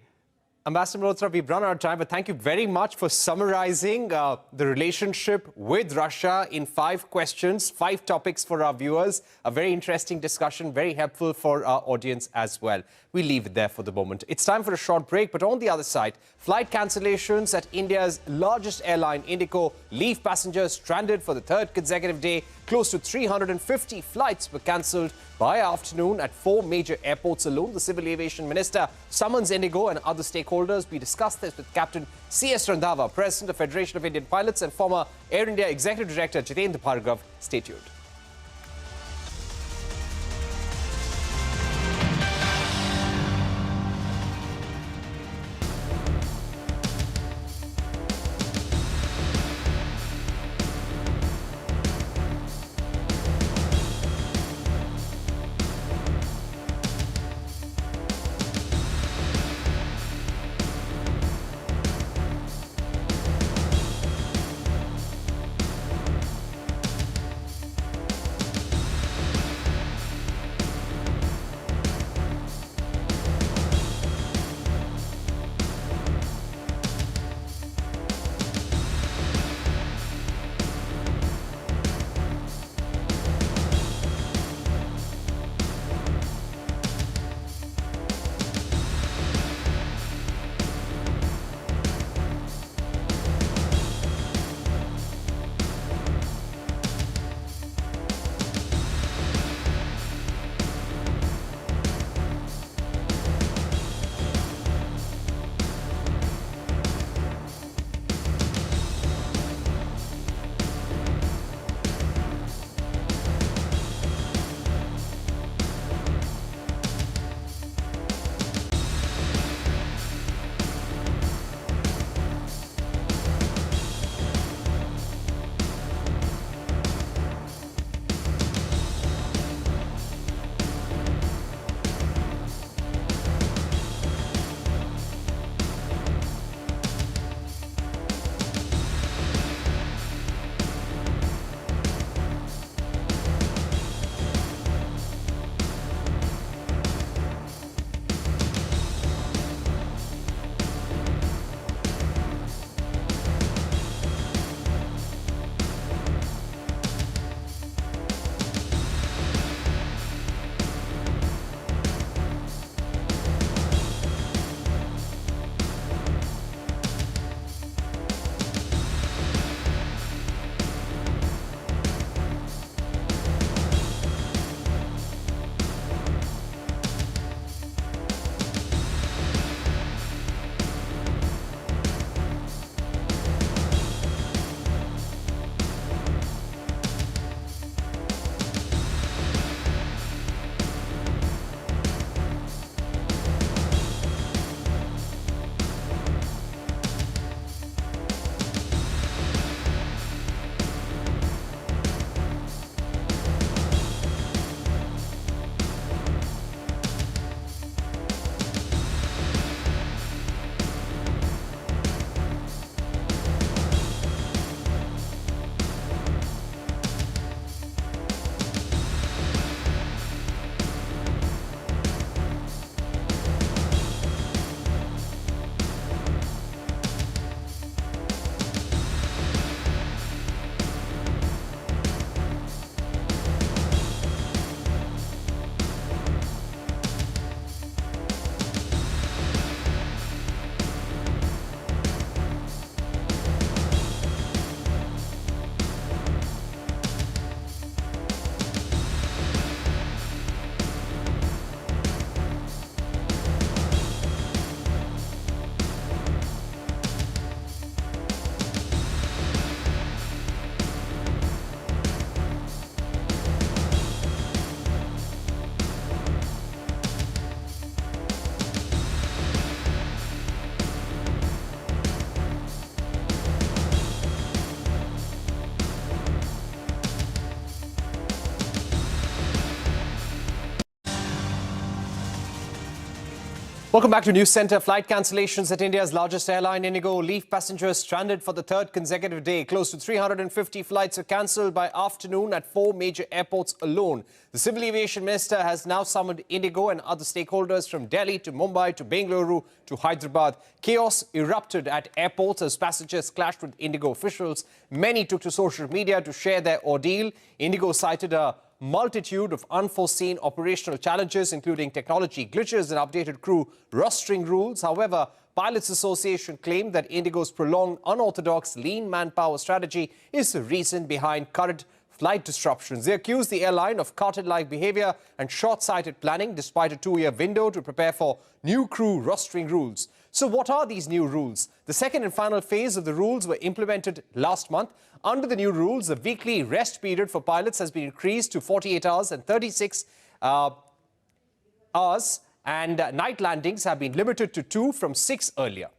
Speaker 4: Ambassador Malhotra, we've run out of time, but thank you very much for summarizing the relationship with Russia in 5 questions, 5 topics for our viewers. A very interesting discussion, very helpful for our audience as well. We'll leave it there for the moment. It's time for a short break, but on the other side, flight cancellations at India's largest airline, Indigo, leave passengers stranded for the 3rd consecutive day. Close to 350 flights were cancelled by afternoon at 4 major airports alone. The Civil Aviation Minister summons Indigo and other stakeholders. We discussed this with Captain C.S. Randhawa, President of Federation of Indian Pilots, and former Air India Executive Director Jitendra Bhargav. Stay tuned. Welcome back to News Center. Flight cancellations at India's largest airline, Indigo, leave passengers stranded for the third consecutive day. Close to 350 flights are cancelled by afternoon at 4 major airports alone. The Civil Aviation Minister has now summoned Indigo and other stakeholders from Delhi to Mumbai to Bengaluru to Hyderabad. Chaos erupted at airports as passengers clashed with Indigo officials. Many took to social media to share their ordeal. Indigo cited a multitude of unforeseen operational challenges, including technology glitches and updated crew rostering rules. However, Pilots Association claimed that Indigo's prolonged unorthodox lean manpower strategy is the reason behind current flight disruptions. They accused the airline of cartel-like behavior and short-sighted planning despite a 2-year window to prepare for new crew rostering rules. So what are these new rules? The second and final phase of the rules were implemented last month. Under the new rules, the weekly rest period for pilots has been increased to 48 hours and 36 hours, and night landings have been limited to 2 from 6 earlier.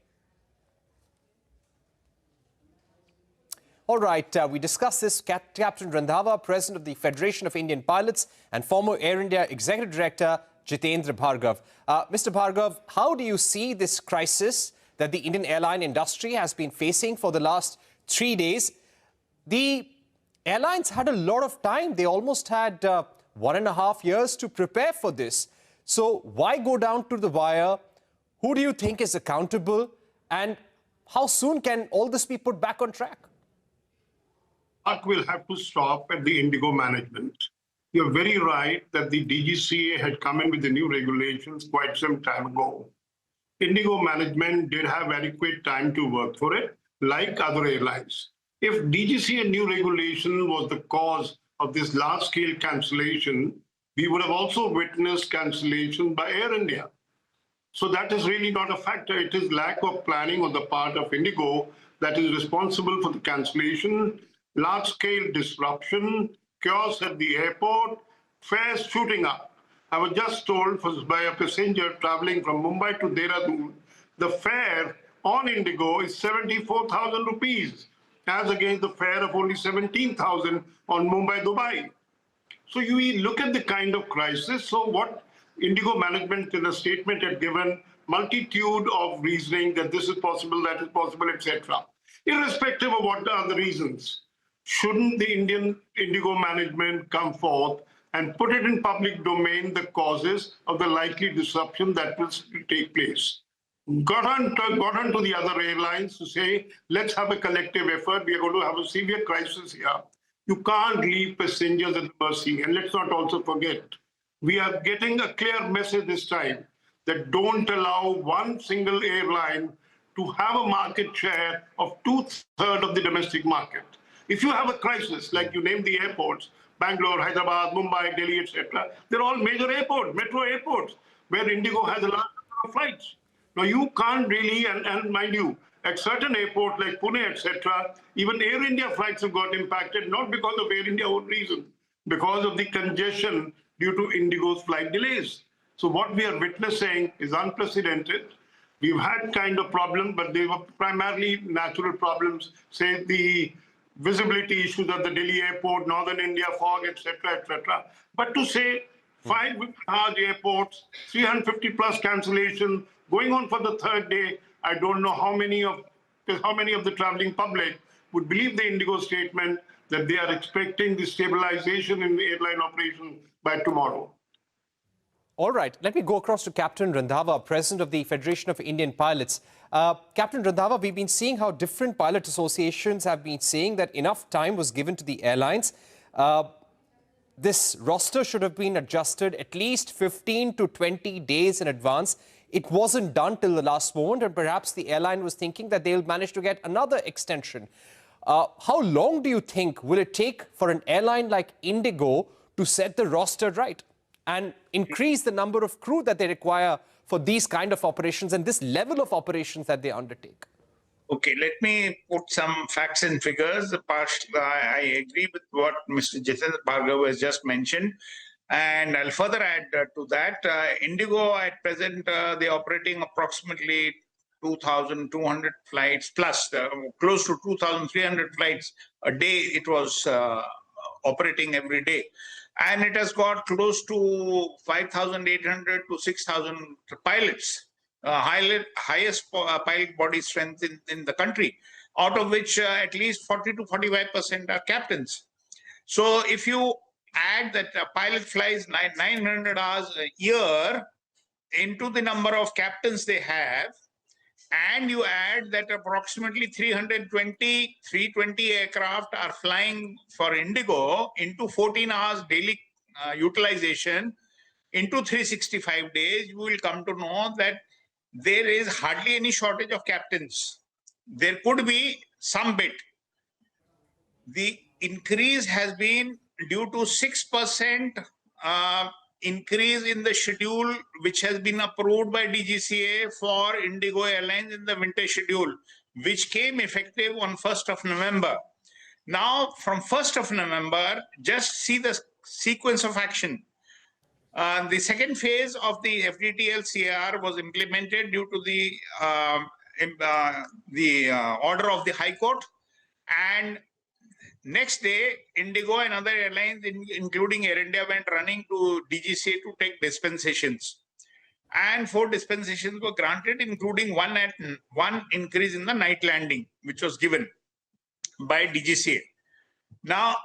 Speaker 4: All right, we discussed this. Captain Randhawa, President of the Federation of Indian Pilots and former Air India Executive Director Jitendra Bhargav. Mr. Bhargav, how do you see this crisis that the Indian airline industry has been facing for the last 3 days? The airlines had a lot of time. They almost had 1.5 years to prepare for this. So why go down to the wire? Who do you think is accountable? And how soon can all this be put back on track?
Speaker 1: That will have to stop at the Indigo management. You're very right that the DGCA had come in with the new regulations quite some time ago. Indigo management did have adequate time to work for it, like other airlines. If DGCA new regulation was the cause of this large-scale cancellation, we would have also witnessed cancellation by Air India. So that is really not a factor. It is lack of planning on the part of Indigo that is responsible for the cancellation, large-scale disruption, chaos at the airport, fares shooting up. I was just told by a passenger traveling from Mumbai to Dehradun, the fare on Indigo is 74,000 rupees, as against the fare of only 17,000 on Mumbai-Dubai. So you look at the kind of crisis. So what Indigo management in a statement had given multitude of reasoning that this is possible, that is possible, etc. Irrespective of what are the reasons, shouldn't the Indigo management come forth and put it in public domain the causes of the likely disruption that will take place? Got on to the other airlines to say, let's have a collective effort. We are going to have a severe crisis here. You can't leave passengers at the mercy. And let's not also forget, we are getting a clear message this time that don't allow one single airline to have a market share of 2/3 of the domestic market. If you have a crisis, like you named the airports, Bangalore, Hyderabad, Mumbai, Delhi, etc., they're all major airports, metro airports, where Indigo has a large number of flights. Now, you can't really, and mind you, at certain airports like Pune, etc., even Air India flights have got impacted, not because of Air India own reason, because of the congestion due to Indigo's flight delays. So what we are witnessing is unprecedented. We've had kind of problems, but they were primarily natural problems, say the visibility issues at the Delhi airport, Northern India, fog, etc., etc. But to say 5 large airports, 350 plus cancellation, going on for the third day, I don't know how many of the traveling public would believe the Indigo statement that they are expecting the stabilization in the airline operation by tomorrow.
Speaker 4: All right, let me go across to Captain Randhawa, President of the Federation of Indian Pilots. Captain Randhawa, we've been seeing how different pilot associations have been saying that enough time was given to the airlines. This roster should have been adjusted at least 15 to 20 days in advance. It wasn't done till the last moment, and perhaps the airline was thinking that they'll manage to get another extension. How long do you think will it take for an airline like Indigo to set the roster right and increase the number of crew that they require for these kind of operations and this level of operations that they undertake?
Speaker 18: Okay, let me put some facts and figures. I agree with what Mr. Jitendra Bhargav has just mentioned. And I'll further add to that. Indigo at present, they're operating approximately 2,200 flights plus, close to 2,300 flights a day. It was operating every day. And it has got close to 5,800 to 6,000 pilots. highest pilot body strength in the country, out of which at least 40 to 45% are captains. So if you add that a pilot flies 900 hours a year into the number of captains they have, and you add that approximately 320 aircraft are flying for Indigo into 14 hours daily utilization into 365 days, you will come to know that there is hardly any shortage of captains. There could be some bit. The increase has been due to 6% increase in the schedule which has been approved by DGCA for Indigo Airlines in the winter schedule, which came effective on 1st of November. Now, from 1st of November, just see the sequence of action. The second phase of the FDTL CR was implemented due to the order of the High Court, and next day, Indigo and other airlines, including Air India, went running to DGCA to take dispensations. And 4 dispensations were granted, including one increase in the night landing, which was given by DGCA. Now,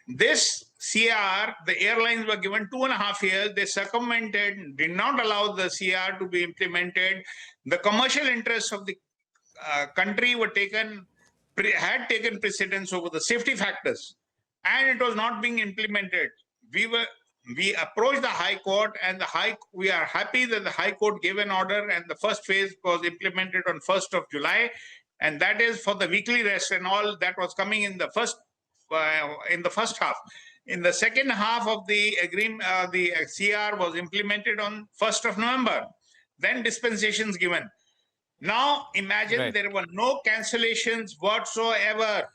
Speaker 18: this CR, the airlines were given 2.5 years. They circumvented, did not allow the CR to be implemented. The commercial interests of the country were had taken precedence over the safety factors, and it was not being implemented. We approached the High Court, and we are happy that the High Court gave an order, and the first phase was implemented on 1st of July, and that is for the weekly rest and all that was coming in the first half. In the second half of the agreement, the CR was implemented on 1st of November. Then dispensations given. Now imagine there were no cancellations whatsoever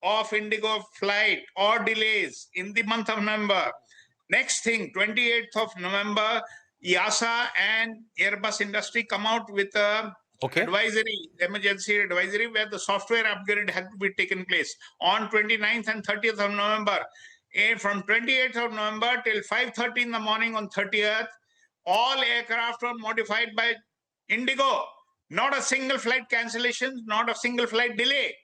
Speaker 18: of Indigo flight or delays in the month of November. Next thing, 28th of November, EASA and Airbus industry come out with a emergency advisory where the software upgrade had to be taken place on 29th and 30th of November. And from 28th of November till 5:30 in the morning on 30th, all aircraft were modified by Indigo. Not a single flight cancellation, not a single flight delay.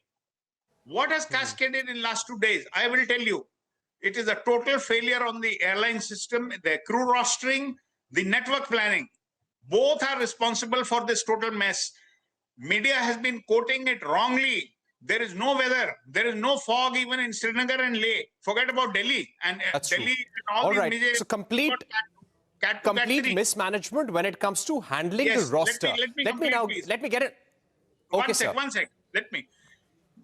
Speaker 18: What has cascaded in last 2 days? I will tell you. It is a total failure on the airline system, the crew rostering, the network planning. Both are responsible for this total mess. Media has been quoting it wrongly. There is no weather. There is no fog even in Srinagar and Leh. Forget about Delhi. And Delhi and all these major...
Speaker 4: So complete mismanagement when it comes to handling the roster. Let me get it. Okay,
Speaker 18: One sec. Let me.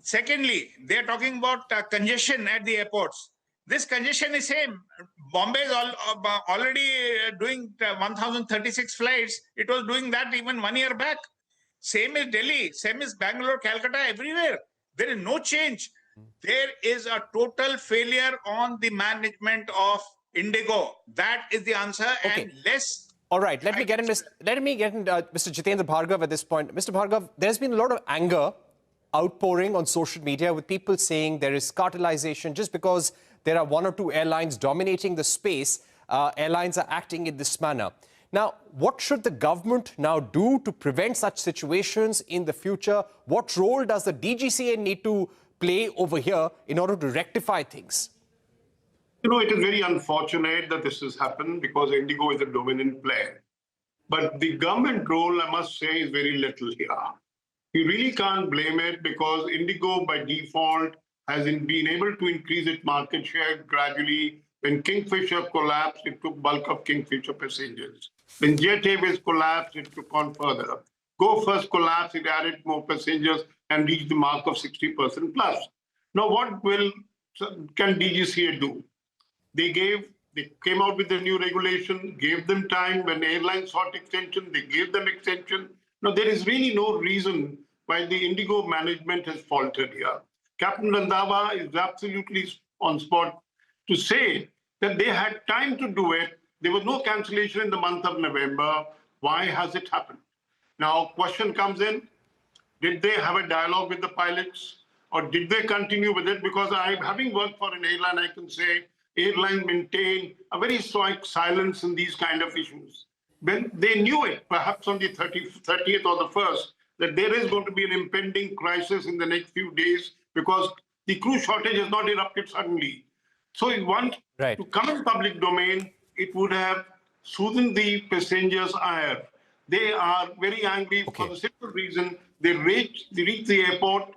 Speaker 18: Secondly, they are talking about congestion at the airports. This congestion is same. Bombay is already doing 1,036 flights. It was doing that even 1 year back. Same is Delhi, same is Bangalore, Calcutta, everywhere. There is no change. There is a total failure on the management of Indigo. That is the answer.
Speaker 4: Okay.
Speaker 18: And less.
Speaker 4: All right. Let me get in Mr. Jitendra Bhargav at this point. Mr. Bhargav, there's been a lot of anger outpouring on social media with people saying there is cartelization just because there are 1 or 2 airlines dominating the space. Airlines are acting in this manner. Now, what should the government now do to prevent such situations in the future? What role does the DGCA need to play over here in order to rectify things?
Speaker 1: You know, it is very unfortunate that this has happened because Indigo is a dominant player. But the government role, I must say, is very little here. You really can't blame it because Indigo, by default, has been able to increase its market share gradually. When Kingfisher collapsed, it took bulk of Kingfisher passengers. When Jet Airways collapsed, it took on further. Go First collapsed, it added more passengers and reached the mark of 60% plus. Now, what can DGCA do? They came out with a new regulation, gave them time. When airlines sought extension, they gave them extension. Now, there is really no reason why the Indigo management has faltered here. Captain Randhawa is absolutely on spot to say that they had time to do it. There was no cancellation in the month of November. Why has it happened? Now, question comes in, did they have a dialogue with the pilots or did they continue with it? Because having worked for an airline, I can say airlines maintain a very stoic silence in these kind of issues. when they knew it, perhaps on the 30th or the 1st, that there is going to be an impending crisis in the next few days because the crude shortage has not erupted suddenly. So if one to come in public domain, it would have soothed the passengers' ire. They are very angry for the simple reason they reach the airport,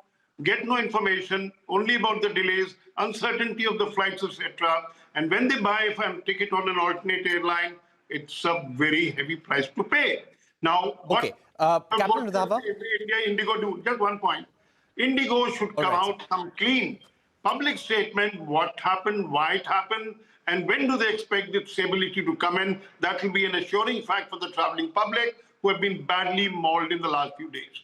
Speaker 1: get no information, only about the delays, uncertainty of the flights, etc. And when they buy a ticket on an alternate airline, it's a very heavy price to pay. Now,
Speaker 4: Captain Randhava?
Speaker 1: India, Indigo do? Just one point. Indigo should come out some clean public statement, what happened, why it happened, and when do they expect the stability to come in. That will be an assuring fact for the traveling public who have been badly mauled in the last few days.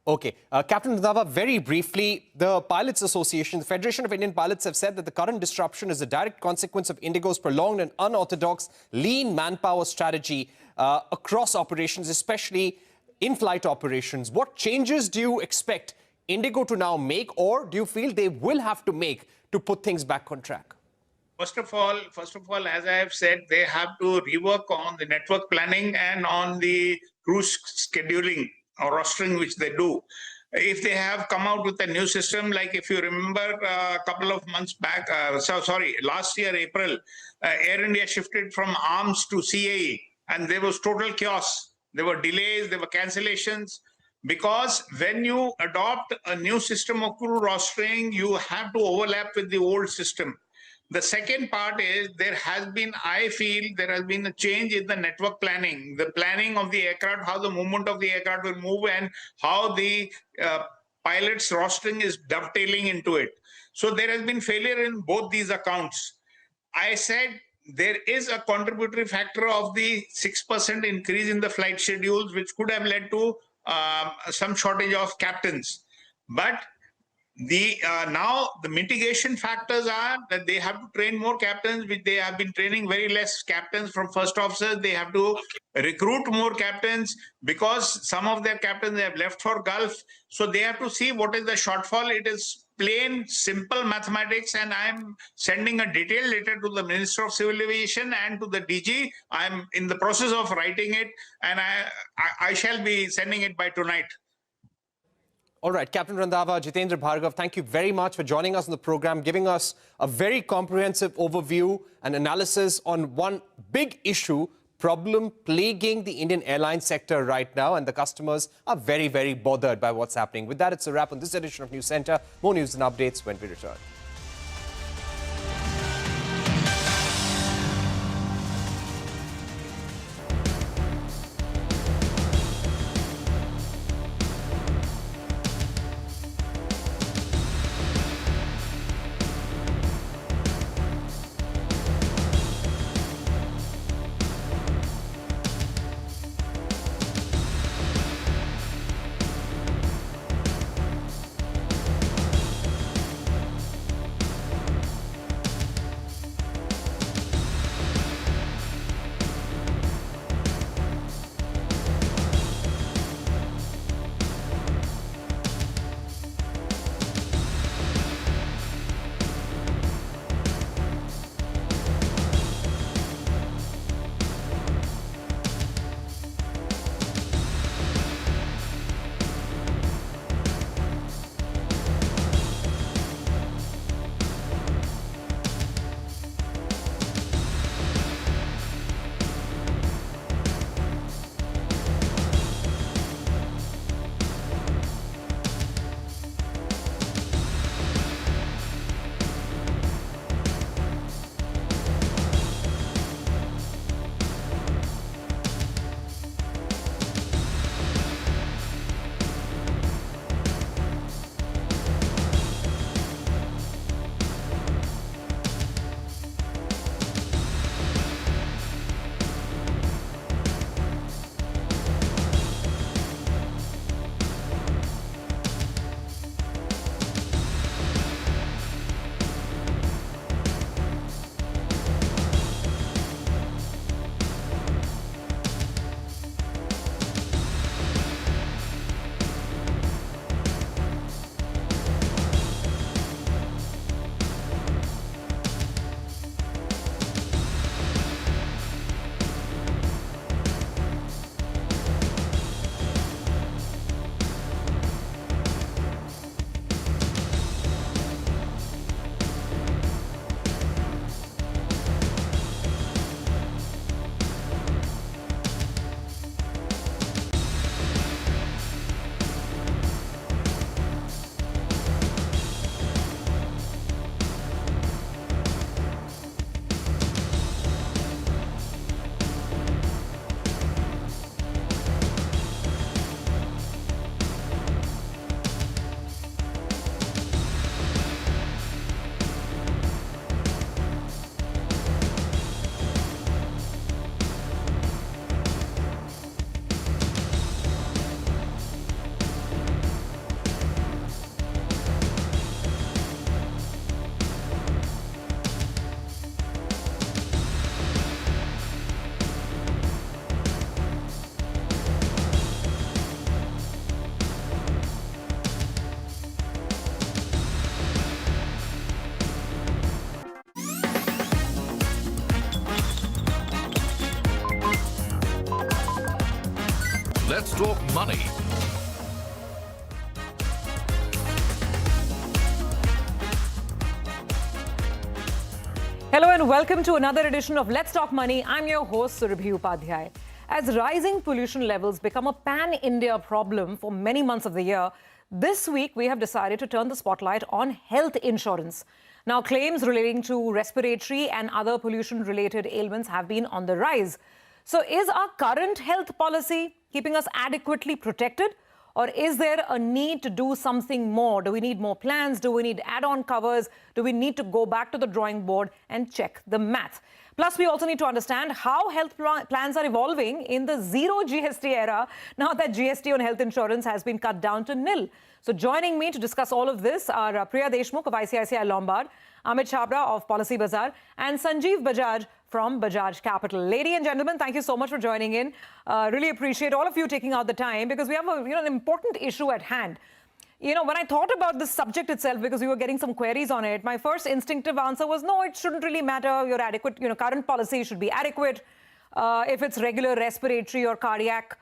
Speaker 4: Okay. Captain Randhava, very briefly, the Pilots Association, the Federation of Indian Pilots have said that the current disruption is a direct consequence of Indigo's prolonged and unorthodox lean manpower strategy across operations, especially in-flight operations. What changes do you expect Indigo to now make, or do you feel they will have to make to put things back on track?
Speaker 18: First of all, as I have said, they have to rework on the network planning and on the cruise scheduling or rostering, which they do. If they have come out with a new system, like if you remember a couple of months back, last year, April, Air India shifted from ARMS to CAE, and there was total chaos. There were delays, there were cancellations, because when you adopt a new system of crew rostering, you have to overlap with the old system. The second part is I feel there has been a change in the network planning, the planning of the aircraft, how the movement of the aircraft will move, and how the pilots rostering is dovetailing into it. So there has been failure in both these accounts. I said there is a contributory factor of the 6% increase in the flight schedules, which could have led to some shortage of captains. But now the mitigation factors are that they have to train more captains, which they have been training very less captains from first officers. They have to recruit more captains because some of their captains have left for Gulf. So they have to see what is the shortfall. It is plain, simple mathematics, and I'm sending a detailed letter to the Minister of Civil Aviation and to the DG. I'm in the process of writing it, and I shall be sending it by tonight.
Speaker 4: All right, Captain Randhava, Jitendra Bhargav, thank you very much for joining us on the program, giving us a very comprehensive overview and analysis on one big problem plaguing the Indian airline sector right now, and the customers are very, very bothered by what's happening. With that, it's a wrap on this edition of News Center. More news and updates when we return.
Speaker 15: Let's Talk Money.
Speaker 6: Hello and welcome to another edition of Let's Talk Money. I'm your host, Surabhi Upadhyay. As rising pollution levels become a pan-India problem for many months of the year, this week we have decided to turn the spotlight on health insurance. Now, claims relating to respiratory and other pollution-related ailments have been on the rise. So is our current health policy keeping us adequately protected? Or is there a need to do something more? Do we need more plans? Do we need add-on covers? Do we need to go back to the drawing board and check the math? Plus, we also need to understand how health plans are evolving in the zero GST era now that GST on health insurance has been cut down to nil. So joining me to discuss all of this are Priya Deshmukh of ICICI Lombard, Amit Chhabra of Policy Bazaar, and Sanjeev Bajaj from Bajaj Capital. Ladies and gentlemen, thank you so much for joining in. Really appreciate all of you taking out the time because we have an important issue at hand. You know, when I thought about this subject itself, because we were getting some queries on it, my first instinctive answer was, no, it shouldn't really matter. Your adequate, current policy should be adequate if it's regular respiratory or cardiac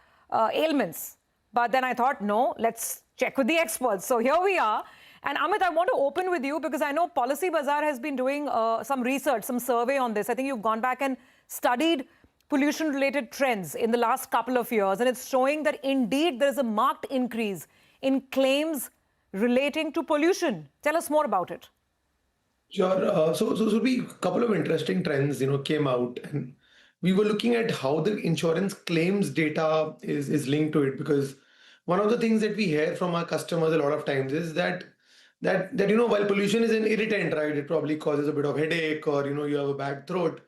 Speaker 6: ailments. But then I thought, no, let's check with the experts. So here we are. And Amit, I want to open with you because I know Policy Bazaar has been doing some research, some survey on this. I think you've gone back and studied pollution-related trends in the last couple of years. And it's showing that indeed there is a marked increase in claims relating to pollution. Tell us more about it.
Speaker 20: Sure. So be a couple of interesting trends, came out, and we were looking at how the insurance claims data is linked to it, because one of the things that we hear from our customers a lot of times is that while pollution is an irritant, right, it probably causes a bit of headache, or you have a bad throat.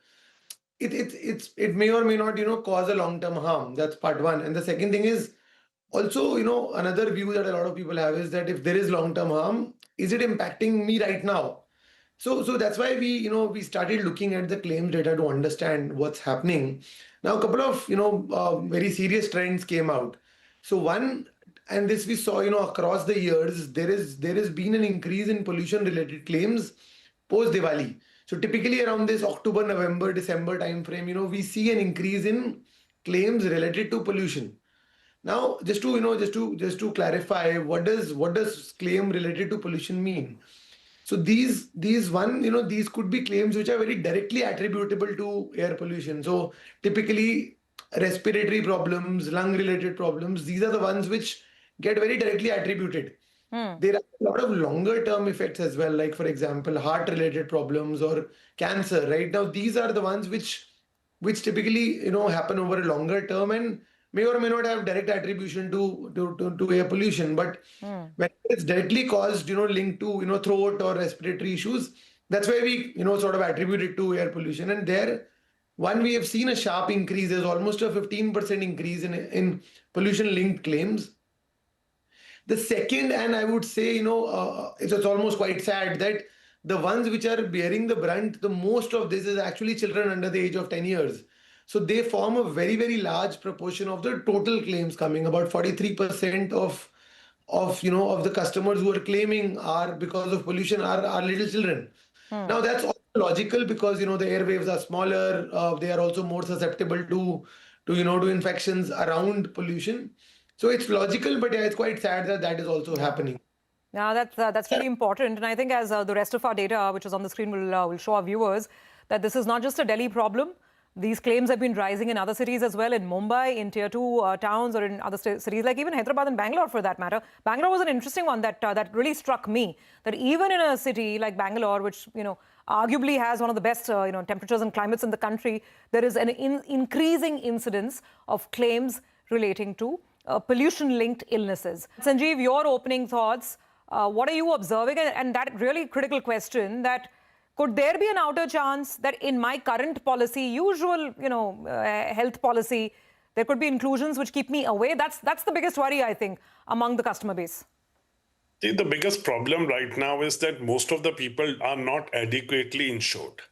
Speaker 20: It may or may not cause a long-term harm. That's part one. And the second thing is also, another view that a lot of people have is that if there is long-term harm, is it impacting me right now? So that's why we started looking at the claims data to understand what's happening. Now, a couple of, very serious trends came out. So one, and this we saw, across the years, there has been an increase in pollution-related claims post-Diwali. So typically around this October, November, December timeframe, we see an increase in claims related to pollution. Now, just to clarify, what does claim related to pollution mean? So these could be claims which are very directly attributable to air pollution. So typically respiratory problems, lung-related problems, these are the ones which get very directly attributed. There are a lot of longer-term effects as well, like for example, heart-related problems or cancer. Right now, these are the ones which typically happen over a longer term and may or may not have direct attribution to air pollution, but when it's directly caused, linked to throat or respiratory issues, that's why we sort of attribute it to air pollution. And there, one, we have seen a sharp increase. There's almost a 15% increase in pollution-linked claims. The second, and I would say, it's almost quite sad that the ones which are bearing the brunt, the most of this is actually children under the age of 10 years. So they form a very, very large proportion of the total claims coming. About 43% of the customers who are claiming are because of pollution are little children. Now that's also logical because the airwaves are smaller. They are also more susceptible to infections around pollution. So it's logical, but yeah, it's quite sad that is also happening.
Speaker 6: Now that's really important, and I think as the rest of our data, which is on the screen, will show our viewers that this is not just a Delhi problem. These claims have been rising in other cities as well, in Mumbai, in tier 2 towns, or in other cities like even Hyderabad and Bangalore for that matter. Bangalore was an interesting one that really struck me, that even in a city like Bangalore, which arguably has one of the best temperatures and climates in the country, there is an increasing incidence of claims relating to pollution-linked illnesses. Sanjeev, your opening thoughts. What are you observing? And that really critical question that could there be an outer chance that in my current policy, usual, health policy, there could be inclusions which keep me away? That's the biggest worry, I think, among the customer base.
Speaker 22: See, the biggest problem right now is that most of the people are not adequately insured.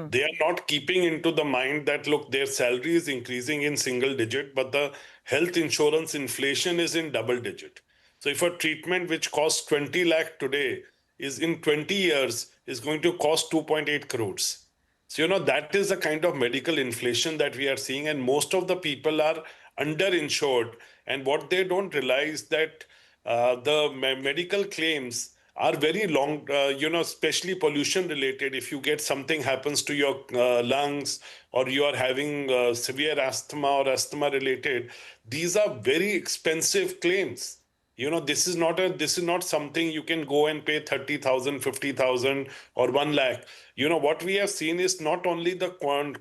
Speaker 22: They are not keeping into the mind that, look, their salary is increasing in single digit, but the health insurance inflation is in double digit. So if a treatment which costs 20 lakh today is in 20 years is going to cost 2.8 crores. So, that is the kind of medical inflation that we are seeing. And most of the people are underinsured. And what they don't realize that the medical claims are very long, especially pollution related. If you get something happens to your lungs, or you are having severe asthma or asthma related, these are very expensive claims. This is not something you can go and pay 30,000, 50,000 or 1 lakh. What we have seen is not only the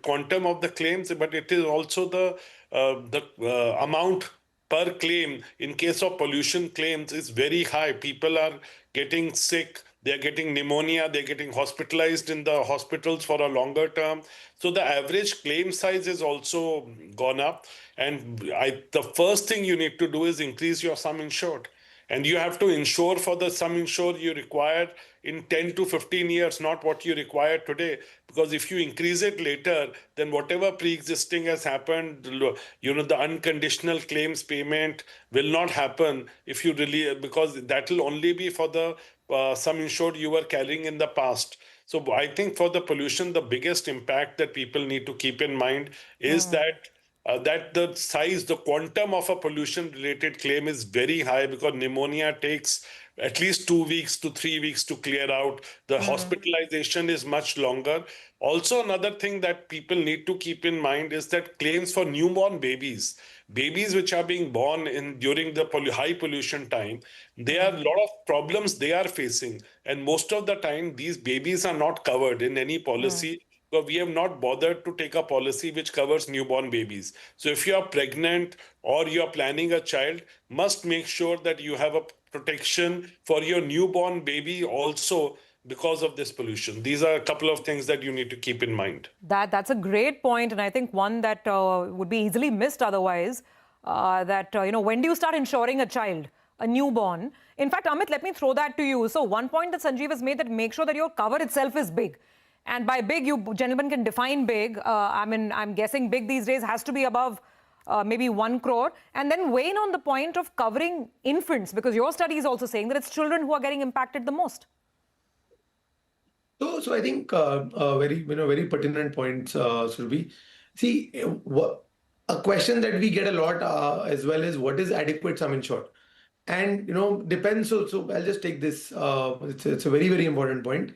Speaker 22: quantum of the claims, but it is also the amount per claim. In case of pollution claims is very high. People are getting sick, they're getting pneumonia, they're getting hospitalized in the hospitals for a longer term. So the average claim size is also gone up. And the first thing you need to do is increase your sum insured. And you have to insure for the sum insured you require in 10 to 15 years, not what you require today. Because if you increase it later, then whatever pre-existing has happened, the unconditional claims payment will not happen if you really, because that will only be for the sum insured you were carrying in the past. So I think for the pollution, the biggest impact that people need to keep in mind is that the size, the quantum of a pollution-related claim is very high, because pneumonia takes at least 2 weeks to 3 weeks to clear out. The hospitalization is much longer. Also, another thing that people need to keep in mind is that claims for newborn babies which are being born during the high pollution time, there are a lot of problems they are facing. And most of the time, these babies are not covered in any policy. So we have not bothered to take a policy which covers newborn babies. So if you are pregnant or you are planning a child, must make sure that you have a protection for your newborn baby also because of this pollution. These are a couple of things that you need to keep in mind.
Speaker 5: That's a great point, and I think one that would be easily missed otherwise, when do you start insuring a child, a newborn? In fact, Amit, let me throw that to you. So one point that Sanjeev has made, that make sure that your cover itself is big. And by big, you gentlemen can define big. I'm guessing big these days has to be above maybe 1 crore. And then weigh in on the point of covering infants, because your study is also saying that it's children who are getting impacted the most.
Speaker 20: So I think very pertinent points, Surbhi. See, a question that we get a lot as well is, what is adequate sum insured? And depends. So I'll just take this. It's a very, very important point.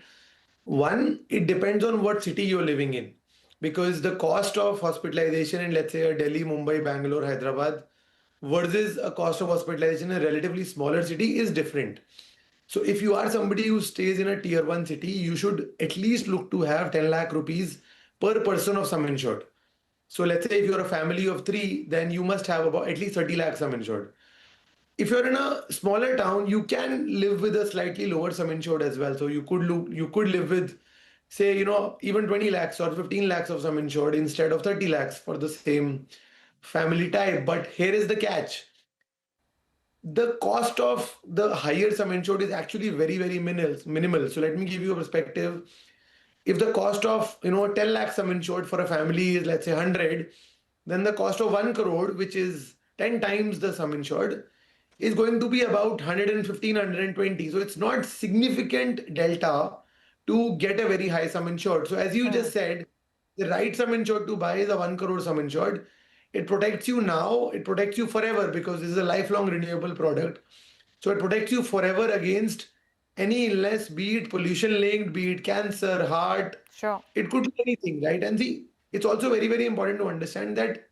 Speaker 20: One, it depends on what city you're living in, because the cost of hospitalization in, let's say, a Delhi, Mumbai, Bangalore, Hyderabad versus a cost of hospitalization in a relatively smaller city is different. So if you are somebody who stays in a tier 1 city, you should at least look to have 10 lakh rupees per person of sum insured. So let's say if you're a family of 3, then you must have about at least 30 lakhs sum insured. If you're in a smaller town, you can live with a slightly lower sum insured as well. So you could live with, say, even 20 lakhs or 15 lakhs of sum insured instead of 30 lakhs for the same family type. But here is the catch. The cost of the higher sum insured is actually very, very minimal. So let me give you a perspective. If the cost of 10 lakhs sum insured for a family is, let's say, 100, then the cost of 1 crore, which is 10 times the sum insured, is going to be about 115, 120. So it's not significant delta to get a very high sum insured. So as you just said, the right sum insured to buy is a 1 crore sum insured. It protects you now, it protects you forever, because this is a lifelong renewable product. So it protects you forever against any illness, be it pollution linked, be it cancer, heart.
Speaker 5: Sure.
Speaker 20: It could be anything, right? And see, it's also very, very important to understand that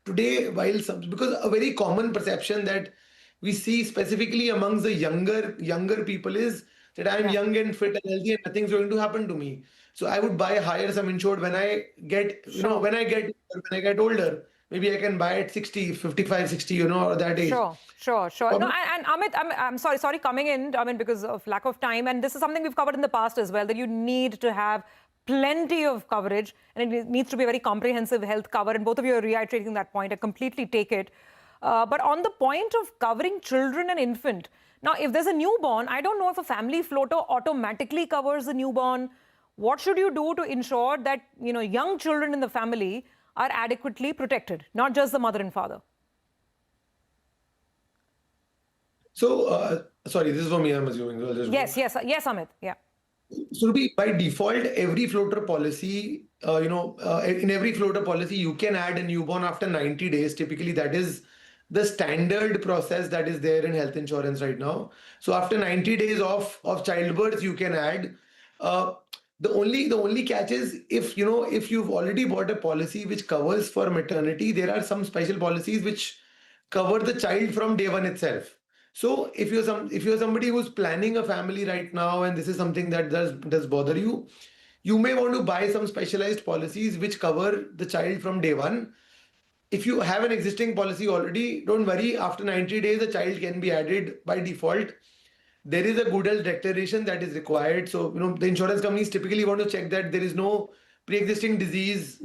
Speaker 20: today, because a very common perception that we see specifically amongst the younger people is that I'm young and fit and healthy and nothing's going to happen to me. So I would buy a higher sum insured when I get, when I get older. Maybe I can buy at 60, 55, 60, or that age.
Speaker 5: Sure. No, and Amit, I'm sorry coming in, because of lack of time. And this is something we've covered in the past as well, that you need to have plenty of coverage, and it needs to be a very comprehensive health cover. And both of you are reiterating that point. I completely take it. But on the point of covering children and infant, now, if there's a newborn, I don't know if a family floater automatically covers the newborn. What should you do to ensure that, young children in the family are adequately protected, not just the mother and father?
Speaker 20: So, sorry, this is for me, I'm assuming.
Speaker 5: Yes, Amit. Yeah.
Speaker 20: So by default, every floater policy, in every floater policy, you can add a newborn after 90 days. Typically, that is the standard process that is there in health insurance right now. So after 90 days of childbirth, you can add. The only catch is if you've already bought a policy which covers for maternity, there are some special policies which cover the child from day one itself. So if you're somebody who's planning a family right now and this is something that does bother you, you may want to buy some specialized policies which cover the child from day one. If you have an existing policy already, don't worry. After 90 days, a child can be added by default. There is a good health declaration that is required. So, the insurance companies typically want to check that there is no pre-existing disease,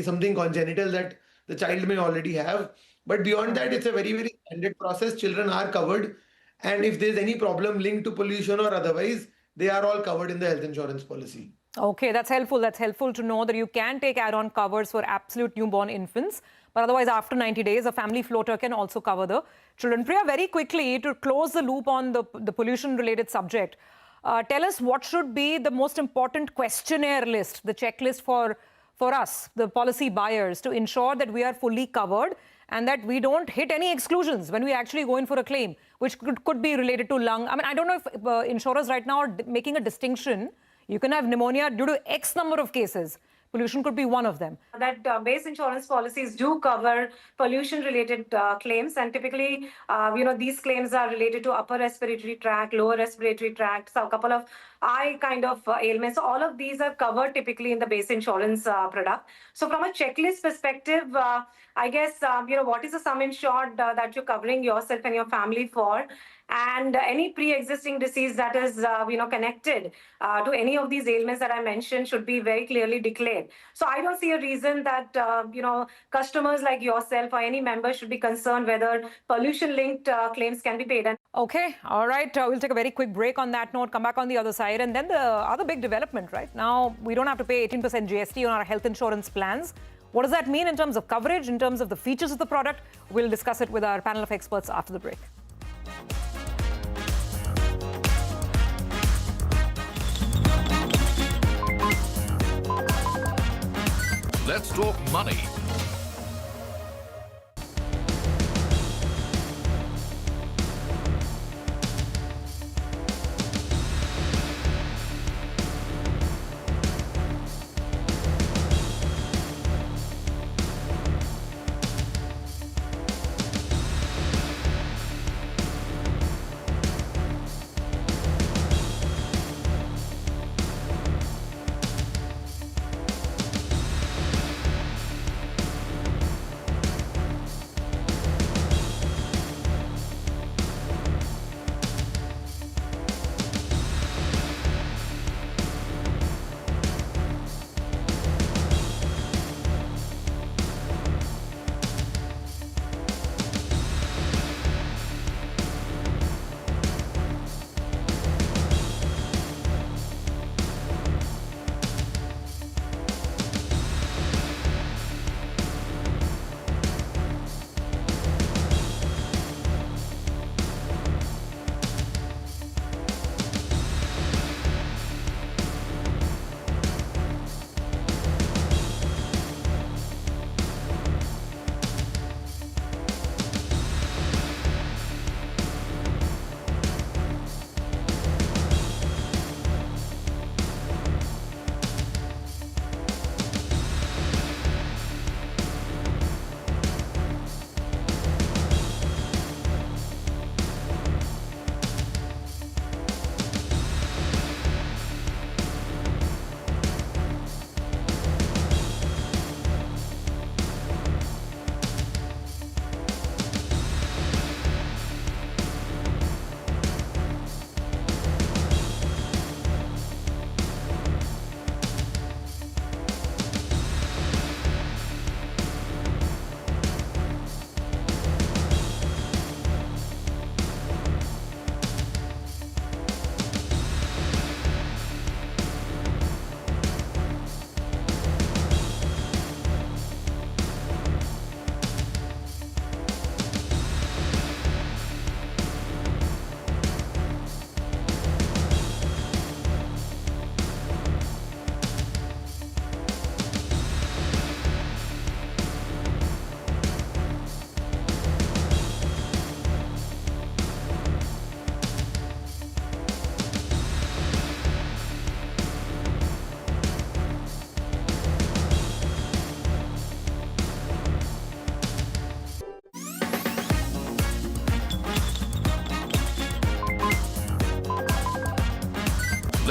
Speaker 20: something congenital that the child may already have. But beyond that, it's a very, very standard process. Children are covered. And if there's any problem linked to pollution or otherwise, they are all covered in the health insurance policy.
Speaker 5: Okay, that's helpful. That's helpful to know that you can take add-on covers for absolute newborn infants. But otherwise, after 90 days, a family floater can also cover the children. Priya, very quickly, to close the loop on the pollution-related subject, tell us what should be the most important questionnaire list, the checklist for us, the policy buyers, to ensure that we are fully covered and that we don't hit any exclusions when we actually go in for a claim, which could be related to lung. I mean, I don't know if insurers right now are making a distinction. You can have pneumonia due to X number of cases. Pollution could be one of them.
Speaker 8: That base insurance policies do cover pollution-related claims, and typically, these claims are related to upper respiratory tract, lower respiratory tract, so a couple of eye kind of ailments. So all of these are covered typically in the base insurance product. So from a checklist perspective, I guess, what is the sum insured that you're covering yourself and your family for? And any pre-existing disease that is, connected to any of these ailments that I mentioned should be very clearly declared. So I don't see a reason that, customers like yourself or any member should be concerned whether pollution-linked claims can be paid.
Speaker 5: Okay, all right. We'll take a very quick break on that note, come back on the other side. And then the other big development, right? Now, we don't have to pay 18% GST on our health insurance plans. What does that mean in terms of coverage, in terms of the features of the product? We'll discuss it with our panel of experts after the break.
Speaker 14: Let's talk money.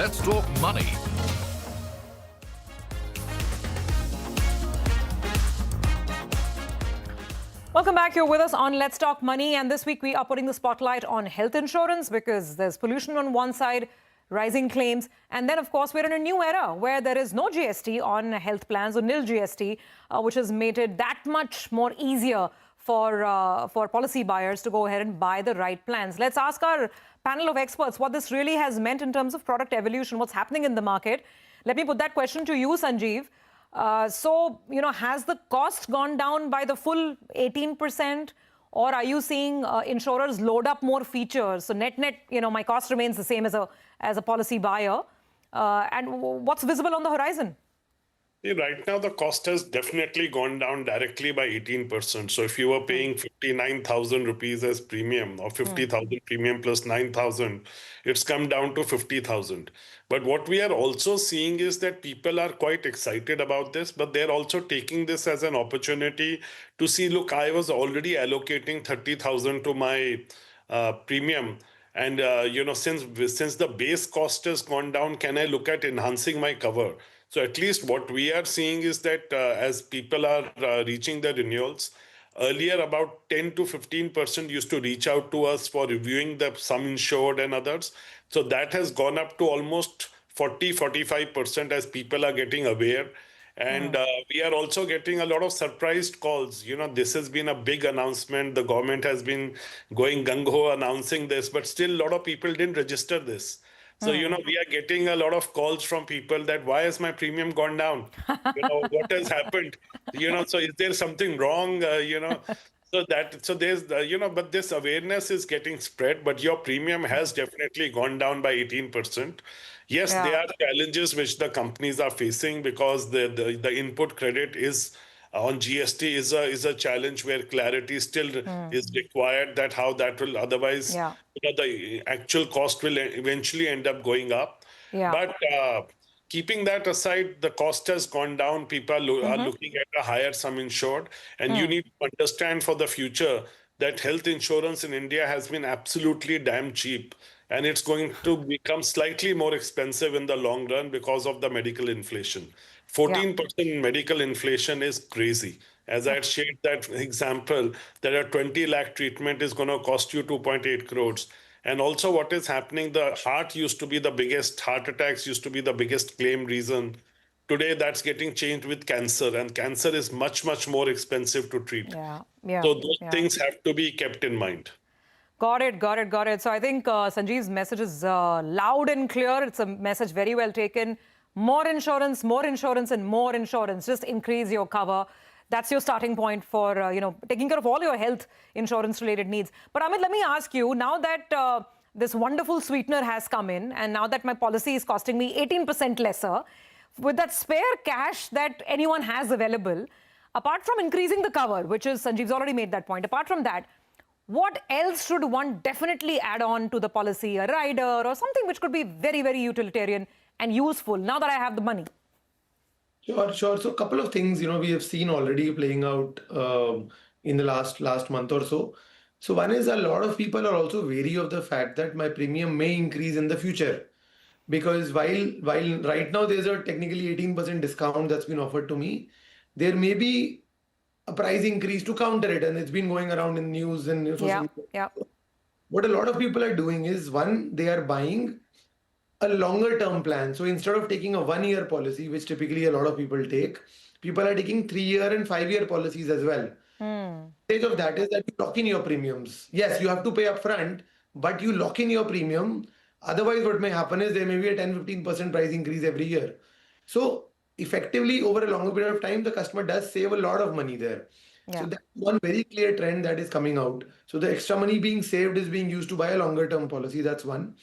Speaker 14: Let's talk money.
Speaker 5: Welcome back. You're with us on Let's Talk Money. And this week we are putting the spotlight on health insurance because there's pollution on one side, rising claims. And then, of course, we're in a new era where there is no GST on health plans or nil GST, which has made it that much more easier for policy buyers to go ahead and buy the right plans. Let's ask our panel of experts what this really has meant in terms of product evolution, what's happening in the market. Let me put that question to you, Sanjeev. So, has the cost gone down by the full 18%? Or are you seeing insurers load up more features? So net, my cost remains the same as a policy buyer. And what's visible on the horizon?
Speaker 22: Right now, the cost has definitely gone down directly by 18%. So if you were paying 59,000 rupees as premium or 50,000 premium plus 9,000, it's come down to 50,000. But what we are also seeing is that people are quite excited about this, but they're also taking this as an opportunity to see, look, I was already allocating 30,000 to my premium. And, since the base cost has gone down, can I look at enhancing my cover? So at least what we are seeing is that as people are reaching the renewals, earlier about 10 to 15% used to reach out to us for reviewing the sum insured and others. So that has gone up to almost 40-45% as people are getting aware. And we are also getting a lot of surprised calls. This has been a big announcement. The government has been going gung-ho announcing this, but still a lot of people didn't register this. So, we are getting a lot of calls from people that, why has my premium gone down? What has happened? So is there something wrong? So there's, but this awareness is getting spread, but your premium has definitely gone down by 18%. Yes, there are challenges which the companies are facing because the input credit is on GST is a challenge where clarity still is required that how that will otherwise the actual cost will eventually end up going up. But keeping that aside, the cost has gone down. People are looking at a higher sum insured, and you need to understand for the future that health insurance in India has been absolutely damn cheap. And it's going to become slightly more expensive in the long run because of the medical inflation. 14% medical inflation is crazy. As I had shared that example, that a 20 lakh treatment is going to cost you 2.8 crores. And also what is happening, the heart attacks used to be the biggest claim reason. Today, that's getting changed with cancer, and cancer is much, much more expensive to treat. So those things have to be kept in mind.
Speaker 5: Got it. So I think Sanjeev's message is loud and clear. It's a message very well taken. More insurance, and more insurance. Just increase your cover. That's your starting point for, taking care of all your health insurance-related needs. But Amit, let me ask you, now that this wonderful sweetener has come in, and now that my policy is costing me 18% lesser, with that spare cash that anyone has available, apart from increasing the cover, which is, Sanjeev's already made that point, apart from that, what else should one definitely add on to the policy, a rider or something which could be very, very utilitarian and useful now that I have the money?
Speaker 20: Sure. So a couple of things, we have seen already playing out in the last month or so. So one is a lot of people are also wary of the fact that my premium may increase in the future. Because while right now there's a technically 18% discount that's been offered to me, there may be a price increase to counter it, and it's been going around in news and social media. What a lot of people are doing is, one, they are buying a longer term plan. So instead of taking a 1-year policy, which typically a lot of people take, people are taking 3-year and 5-year policies as well. Stage of that is that you lock in your premiums. Yes, you have to pay upfront, but you lock in your premium. Otherwise, what may happen is there may be a 10-15% price increase every year. So effectively, over a longer period of time, the customer does save a lot of money there. So that's one very clear trend that is coming out. So the extra money being saved is being used to buy a longer term policy. That's one.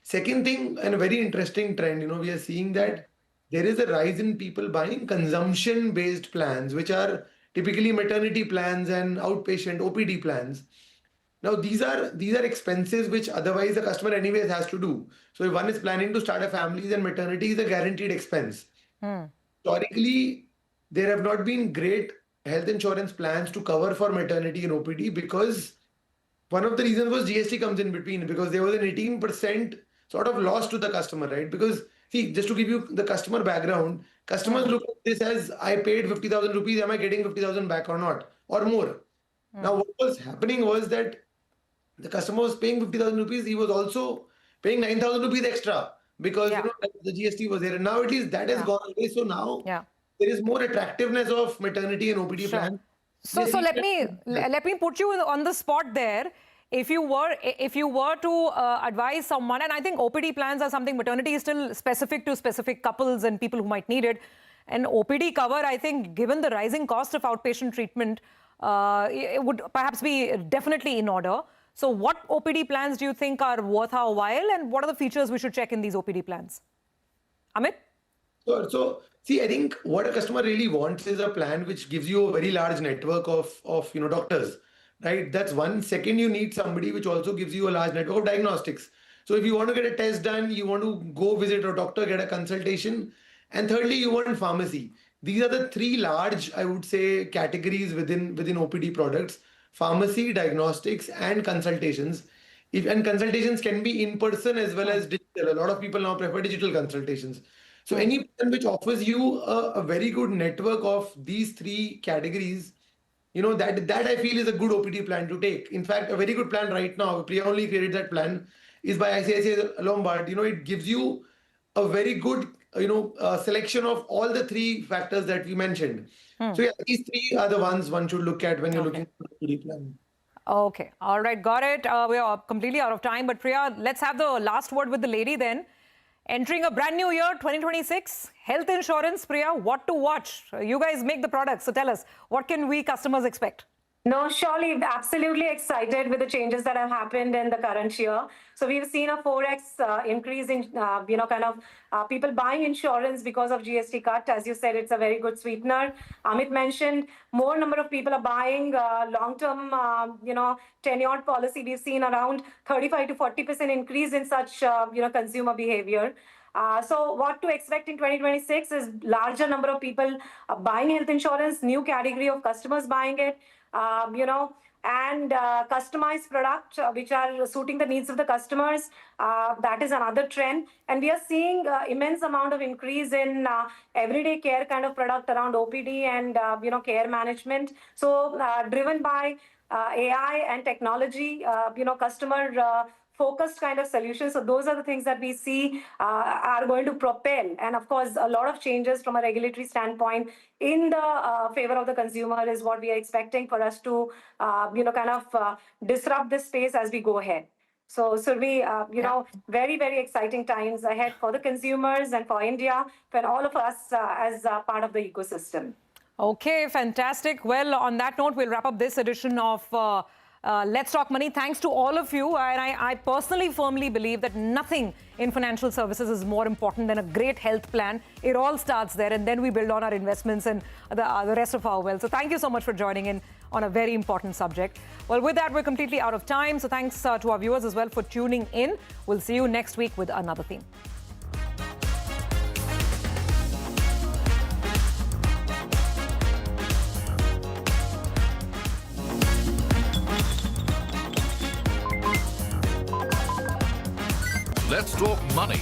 Speaker 20: Second thing, and a very interesting trend, we are seeing that there is a rise in people buying consumption-based plans, which are typically maternity plans and outpatient OPD plans. Now, these are expenses which otherwise the customer anyways has to do. So if one is planning to start a family, then maternity is a guaranteed expense. Historically, there have not been great health insurance plans to cover for maternity and OPD because one of the reasons was GST comes in between, because there was an 18%. sort of lost to the customer, right? Because see, just to give you the customer background, customers look at this as I paid 50,000 rupees, am I getting 50,000 back or not, or more? Now, what was happening was that the customer was paying 50,000 rupees, he was also paying 9,000 rupees extra because you know the GST was there. And now at least that has gone away. So now there is more attractiveness of maternity and OPD plans.
Speaker 5: So let me put you on the spot there. If you were to advise someone, and I think OPD plans are something, maternity is still specific to specific couples and people who might need it. And OPD cover, I think, given the rising cost of outpatient treatment, it would perhaps be definitely in order. So what OPD plans do you think are worth our while, and what are the features we should check in these OPD plans? Amit?
Speaker 20: So see, I think what a customer really wants is a plan which gives you a very large network of doctors, right? That's one. Second, you need somebody which also gives you a large network of diagnostics. So if you want to get a test done, you want to go visit a doctor, get a consultation. And thirdly, you want pharmacy. These are the three large, I would say, categories within OPD products: pharmacy, diagnostics, and consultations. And consultations can be in person as well as digital. A lot of people now prefer digital consultations. So any plan which offers you a very good network of these three categories, that I feel is a good OPD plan to take. In fact, a very good plan right now, Priya only created that plan, is by ICICI Lombard. It gives you a very good selection of all the three factors that we mentioned. So yeah, these three are the ones one should look at when you're looking at the OPD plan.
Speaker 5: Okay. All right. Got it. We are completely out of time. But Priya, let's have the last word with the lady then. Entering a brand new year, 2026, health insurance, Priya, what to watch? You guys make the products, so tell us, what can we customers expect?
Speaker 8: No, surely, absolutely excited with the changes that have happened in the current year. So we've seen a 4x increase in, people buying insurance because of GST cut. As you said, it's a very good sweetener. Amit mentioned more number of people are buying long-term, tenured policy. We've seen around 35 to 40% increase in such, consumer behavior. So what to expect in 2026 is larger number of people buying health insurance, new category of customers buying it. And customized product which are suiting the needs of the customers. That is another trend. And we are seeing immense amount of increase in everyday care kind of product around OPD and, care management. So driven by AI and technology, customer focused kind of solutions. So those are the things that we see are going to propel. And of course, a lot of changes from a regulatory standpoint in the favor of the consumer is what we are expecting for us to, disrupt this space as we go ahead. So Survi, very, very exciting times ahead for the consumers and for India, for all of us as part of the ecosystem.
Speaker 5: Okay, fantastic. Well, on that note, we'll wrap up this edition of Let's Talk Money. Thanks to all of you. And I personally firmly believe that nothing in financial services is more important than a great health plan. It all starts there, and then we build on our investments and the rest of our wealth. So thank you so much for joining in on a very important subject. Well, with that, we're completely out of time. So thanks to our viewers as well for tuning in. We'll see you next week with another theme.
Speaker 14: Let's Talk Money.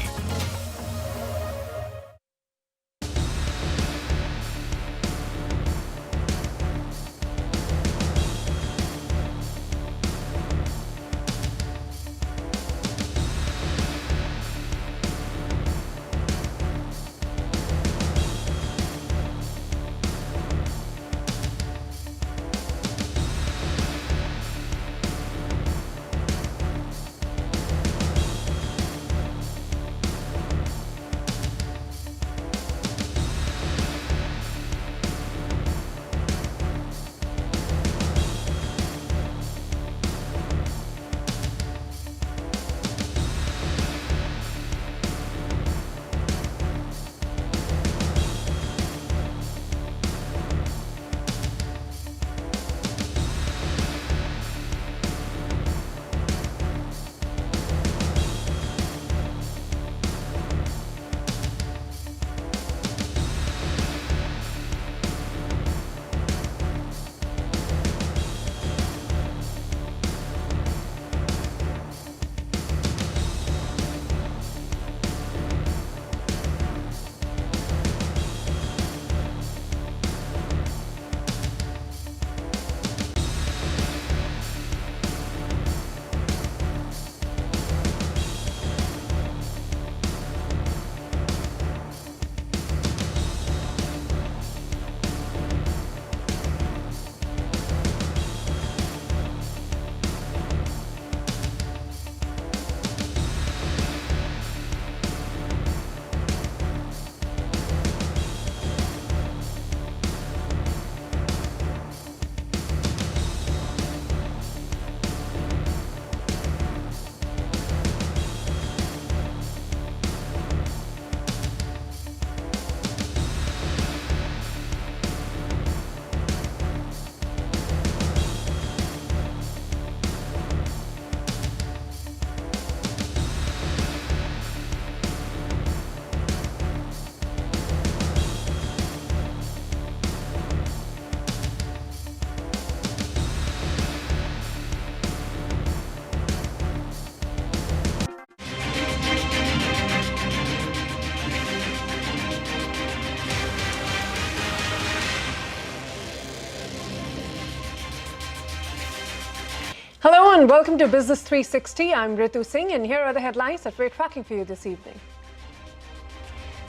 Speaker 6: Hello and welcome to Business 360. I'm Ritu Singh and here are the headlines that we're tracking for you this evening.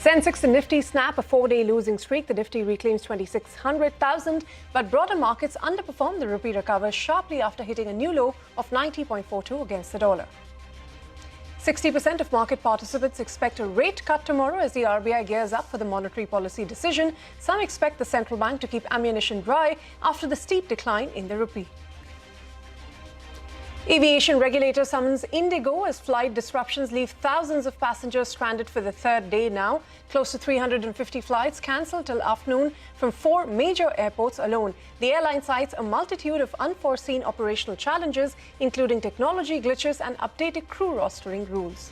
Speaker 6: Sensex and Nifty snap a 4-day losing streak. The Nifty reclaims 2600,000, but broader markets underperform. The rupee recovers sharply after hitting a new low of 90.42 against the dollar. 60% of market participants expect a rate cut tomorrow as the RBI gears up for the monetary policy decision. Some expect the central bank to keep ammunition dry after the steep decline in the rupee. Aviation regulator summons Indigo as flight disruptions leave thousands of passengers stranded for the third day now. Close to 350 flights cancelled till afternoon from 4 major airports alone. The airline cites a multitude of unforeseen operational challenges, including technology glitches and updated crew rostering rules.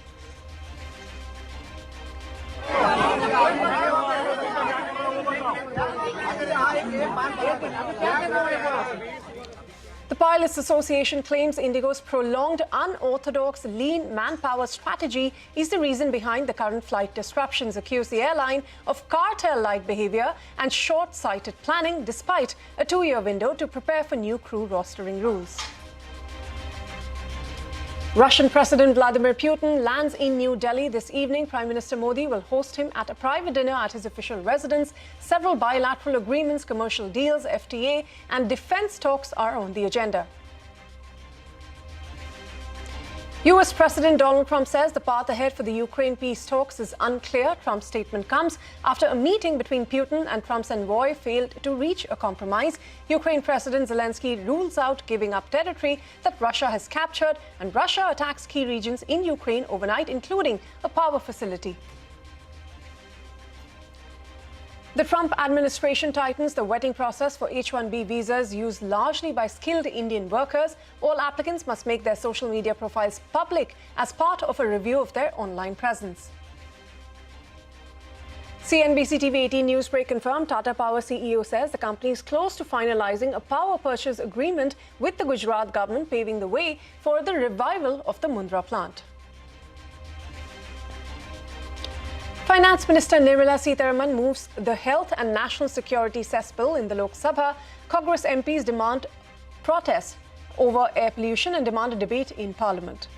Speaker 6: The Pilots Association claims Indigo's prolonged, unorthodox, lean manpower strategy is the reason behind the current flight disruptions, accuse the airline of cartel-like behavior and short-sighted planning despite a 2-year window to prepare for new crew rostering rules. Russian President Vladimir Putin lands in New Delhi this evening. Prime Minister Modi will host him at a private dinner at his official residence. Several bilateral agreements, commercial deals, FTA, and defense talks are on the agenda. US President Donald Trump says the path ahead for the Ukraine peace talks is unclear. Trump's statement comes after a meeting between Putin and Trump's envoy failed to reach a compromise. Ukraine President Zelensky rules out giving up territory that Russia has captured, and Russia attacks key regions in Ukraine overnight, including a power facility. The Trump administration tightens the vetting process for H-1B visas used largely by skilled Indian workers. All applicants must make their social media profiles public as part of a review of their online presence. CNBC-TV18 Newsbreak confirmed Tata Power CEO says the company is close to finalizing a power purchase agreement with the Gujarat government, paving the way for the revival of the Mundra plant. Finance Minister Nirmala Sitharaman moves the Health and National Security cess bill in the Lok Sabha. Congress MPs demand protest over air pollution and demand a debate in Parliament.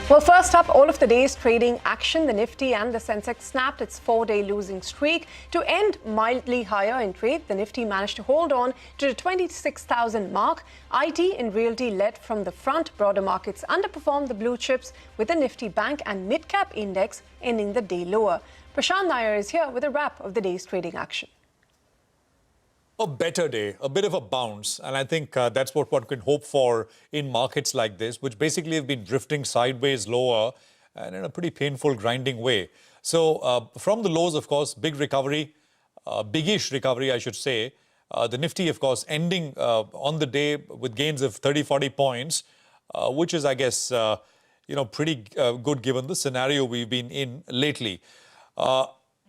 Speaker 6: Well, first up, all of the day's trading action. The Nifty and the Sensex snapped its 4-day losing streak to end mildly higher in trade. The Nifty managed to hold on to the 26,000 mark. IT and realty led from the front. Broader markets underperformed the blue chips, with the Nifty Bank and Midcap Index ending the day lower. Prashant Nair is here with a wrap of the day's trading action.
Speaker 7: A better day, a bit of a bounce, and I think that's what one can hope for in markets like this, which basically have been drifting sideways lower and in a pretty painful grinding way. So from the lows, of course, big recovery, biggish recovery, I should say. The Nifty, of course, ending on the day with gains of 30-40 points, which is, I guess, pretty good given the scenario we've been in lately.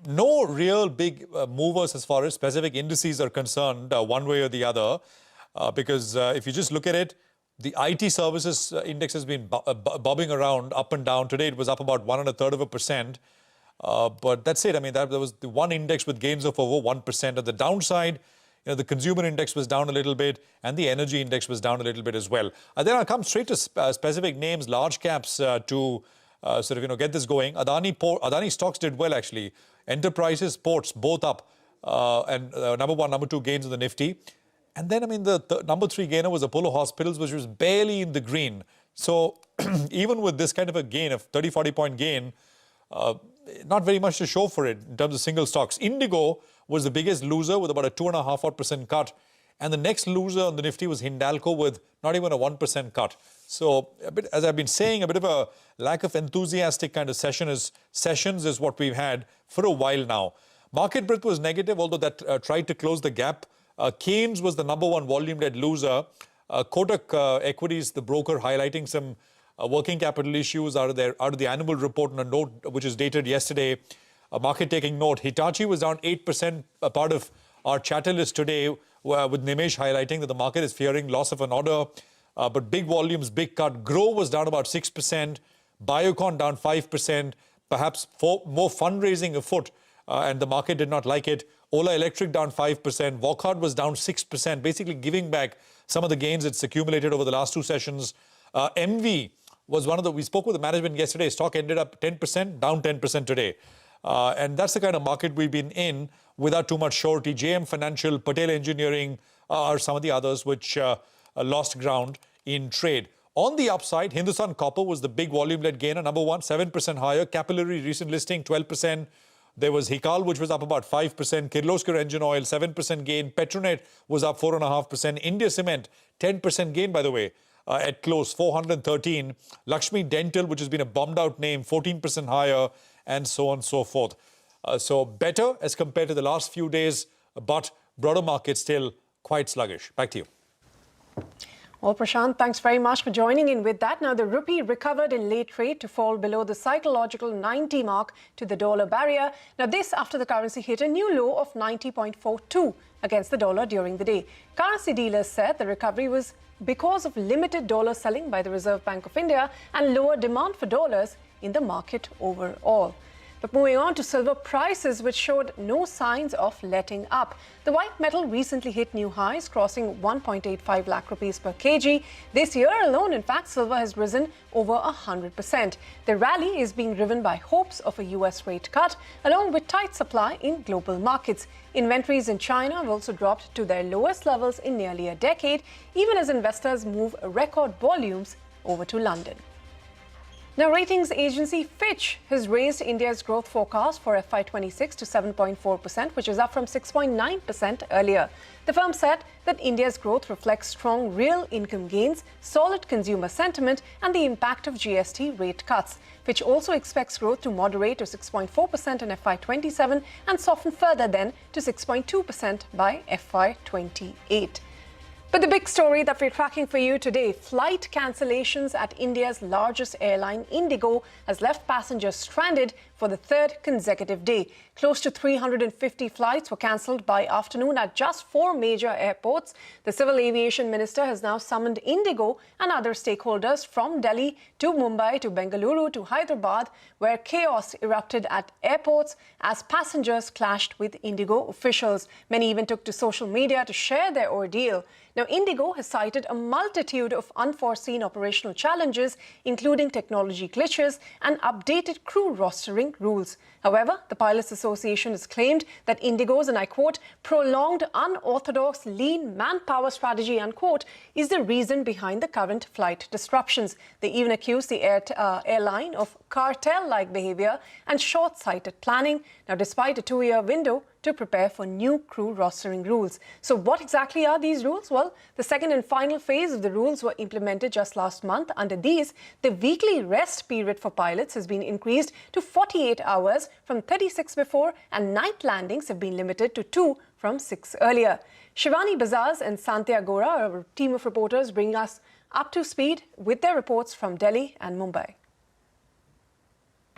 Speaker 7: No real big movers as far as specific indices are concerned, one way or the other, because if you just look at it, the IT services index has been bobbing around up and down. Today it was up about 1.33%, but that's it. I mean, there was the one index with gains of over 1%. At the downside, the consumer index was down a little bit, and the energy index was down a little bit as well. Then I'll come straight to specific names, large caps, to get this going. Adani stocks did well, actually. Enterprises, ports, both up, and number 1, number 2 gains in the Nifty. And then, the number 3 gainer was Apollo Hospitals, which was barely in the green. So even with this kind of a gain of 30-40 point gain, not very much to show for it in terms of single stocks. Indigo was the biggest loser with about a 2.5% cut. And the next loser on the Nifty was Hindalco with not even a 1% cut. So, as I've been saying, a bit of a lack of enthusiastic kind of sessions is what we've had for a while now. Market breadth was negative, although that tried to close the gap. Keynes was the number 1 volume-led loser. Kotak Equities, the broker, highlighting some working capital issues out of the annual report on a note which is dated yesterday. A market-taking note. Hitachi was down 8%, a part of our chatter list today, with Nimesh highlighting that the market is fearing loss of an order. But big volumes, big cut. Growth was down about 6%. Biocon down 5%. Perhaps more fundraising afoot, and the market did not like it. Ola Electric down 5%. Wockhardt was down 6%, basically giving back some of the gains it's accumulated over the last two sessions. MV was one of the, we spoke with the management yesterday, stock ended up 10%, down 10% today. And that's the kind of market we've been in without too much surety. JM Financial, Patel Engineering are some of the others which lost ground in trade. On the upside, Hindustan Copper was the big volume-led gainer, number one, 7% higher. Capillary recent listing, 12%. There was Hikal, which was up about 5%. Kirloskar Engine Oil, 7% gain. Petronet was up 4.5%. India Cement, 10% gain, by the way, at close, 413. Lakshmi Dental, which has been a bombed-out name, 14% higher, and so on and so forth. So better as compared to the last few days, but broader market still quite sluggish. Back to you.
Speaker 6: Well, Prashant, thanks very much for joining in with that. Now, the rupee recovered in late trade to fall below the psychological 90 mark to the dollar barrier. Now, this after the currency hit a new low of 90.42 against the dollar during the day. Currency dealers said the recovery was because of limited dollar selling by the Reserve Bank of India and lower demand for dollars in the market overall. But moving on to silver prices, which showed no signs of letting up. The white metal recently hit new highs, crossing 1.85 lakh rupees per kg. This year alone, in fact, silver has risen over 100%. The rally is being driven by hopes of a US rate cut, along with tight supply in global markets. Inventories in China have also dropped to their lowest levels in nearly a decade, even as investors move record volumes over to London. Now, ratings agency Fitch has raised India's growth forecast for FY26 to 7.4%, which is up from 6.9% earlier. The firm said that India's growth reflects strong real income gains, solid consumer sentiment, and the impact of GST rate cuts. Fitch also expects growth to moderate to 6.4% in FY27 and soften further then to 6.2% by FY28. But the big story that we're tracking for you today, flight cancellations at India's largest airline, Indigo, has left passengers stranded for the third consecutive day. Close to 350 flights were cancelled by afternoon at just 4 major airports. The Civil Aviation Minister has now summoned Indigo and other stakeholders from Delhi to Mumbai to Bengaluru to Hyderabad, where chaos erupted at airports as passengers clashed with Indigo officials. Many even took to social media to share their ordeal. Now, Indigo has cited a multitude of unforeseen operational challenges, including technology glitches and updated crew rostering rules. However, the Pilots Association has claimed that Indigo's, and I quote, prolonged unorthodox lean manpower strategy, unquote, is the reason behind the current flight disruptions. They even accused the airline of cartel-like behavior and short-sighted planning. Now, despite a 2-year window to prepare for new crew rostering rules. So what exactly are these rules? Well, the second and final phase of the rules were implemented just last month. Under these, the weekly rest period for pilots has been increased to 48 hours from 36 before, and night landings have been limited to 2 from 6 earlier. Shivani Bazaz and Santya Gora, a team of reporters, bring us up to speed with their reports from Delhi and Mumbai.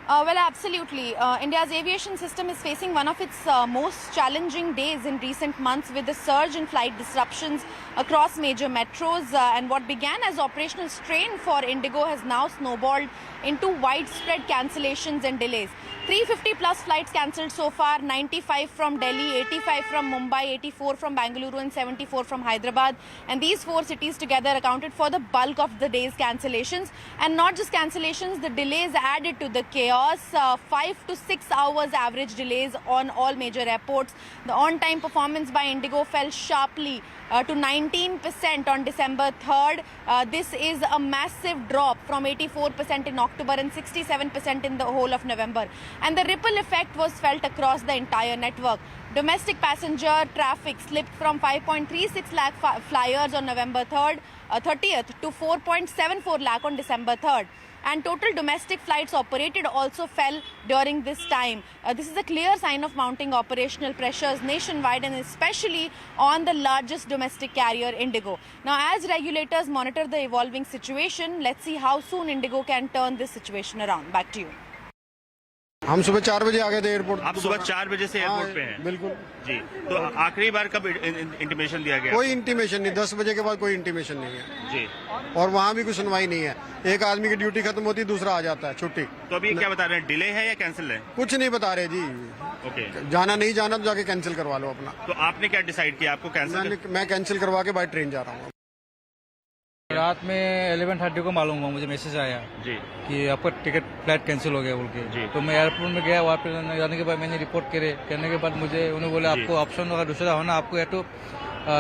Speaker 3: Well, absolutely. India's aviation system is facing one of its most challenging days in recent months, with the surge in flight disruptions across major metros. And what began as operational strain for Indigo has now snowballed into widespread cancellations and delays. 350 plus flights cancelled so far, 95 from Delhi, 85 from Mumbai, 84 from Bengaluru and 74 from Hyderabad. And these 4 cities together accounted for the bulk of the day's cancellations. And not just cancellations, the delays added to the chaos. 5 to 6 hours average delays on all major airports. The on-time performance by Indigo fell sharply to 19% on December 3rd. This is a massive drop from 84% in October and 67% in the whole of November. And the ripple effect was felt across the entire network. Domestic passenger traffic slipped from 5.36 lakh flyers on November 30th to 4.74 lakh on December 3rd. And total domestic flights operated also fell during this time. This is a clear sign of mounting operational pressures nationwide, and especially on the largest domestic carrier, Indigo. Now, as regulators monitor the evolving situation, let's see how soon Indigo can turn this situation around. Back to you.
Speaker 10: हम सुबह 4 बजे आ गए थे airport.
Speaker 15: आप सुबह 4 बजे से airport पे हैं?
Speaker 10: बिल्कुल
Speaker 15: जी। तो आखिरी बार कब इंटीमेशन दिया गया?
Speaker 10: कोई इंटीमेशन नहीं, 10 बजे के बाद कोई इंटीमेशन नहीं है
Speaker 15: जी।
Speaker 10: और वहाँ भी कोई सुनवाई नहीं है। एक आदमी की ड्यूटी खत्म होती है, दूसरा आ जाता है छुट्टी।
Speaker 15: तो अभी क्या बता रहे हैं, डिले है या कैंसिल है?
Speaker 10: कुछ नहीं बता रहे जी।
Speaker 15: ओके।
Speaker 10: जाना नहीं जाना तो जाके कैंसिल करवा लो अपना।
Speaker 15: तो आपने क्या डिसाइड किया, आपको कैंसिल?
Speaker 10: मैं कैंसिल करवा के बाय ट्रेन जा रहा हूँ।
Speaker 16: रात में 11:30 को मालूम हुआ, मुझे मैसेज आया
Speaker 15: जी
Speaker 16: कि आपका टिकट फ्लाइट कैंसिल हो गया बोल के। तो मैं एयरपोर्ट में गया, वहाँ पे जाने के बाद मैंने रिपोर्ट करने के बाद मुझे उन्होंने बोला आपको ऑप्शन अगर दूसरा होना, आपको या तो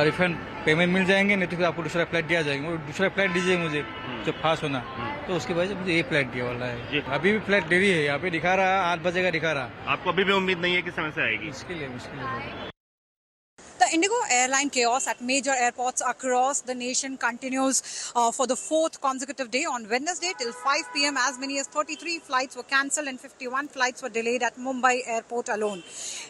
Speaker 16: रिफंड पेमेंट मिल जाएंगे, नहीं तो फिर आपको दूसरा फ्लाइट दिया जाएगा। वो दूसरा फ्लाइट दीजिए मुझे जब पास होना, तो उसकी वजह से मुझे ये फ्लाइट दिया वाला है। अभी भी फ्लाइट देरी है, यहाँ पे दिखा रहा है 8 बजे का दिखा रहा।
Speaker 15: आपको अभी भी उम्मीद नहीं है कि समय से आएगी?
Speaker 16: मुश्किल है।
Speaker 17: The Indigo airline chaos at major airports across the nation continues for the 4th consecutive day. On Wednesday till 5 p.m. as many as 33 flights were cancelled and 51 flights were delayed at Mumbai airport alone.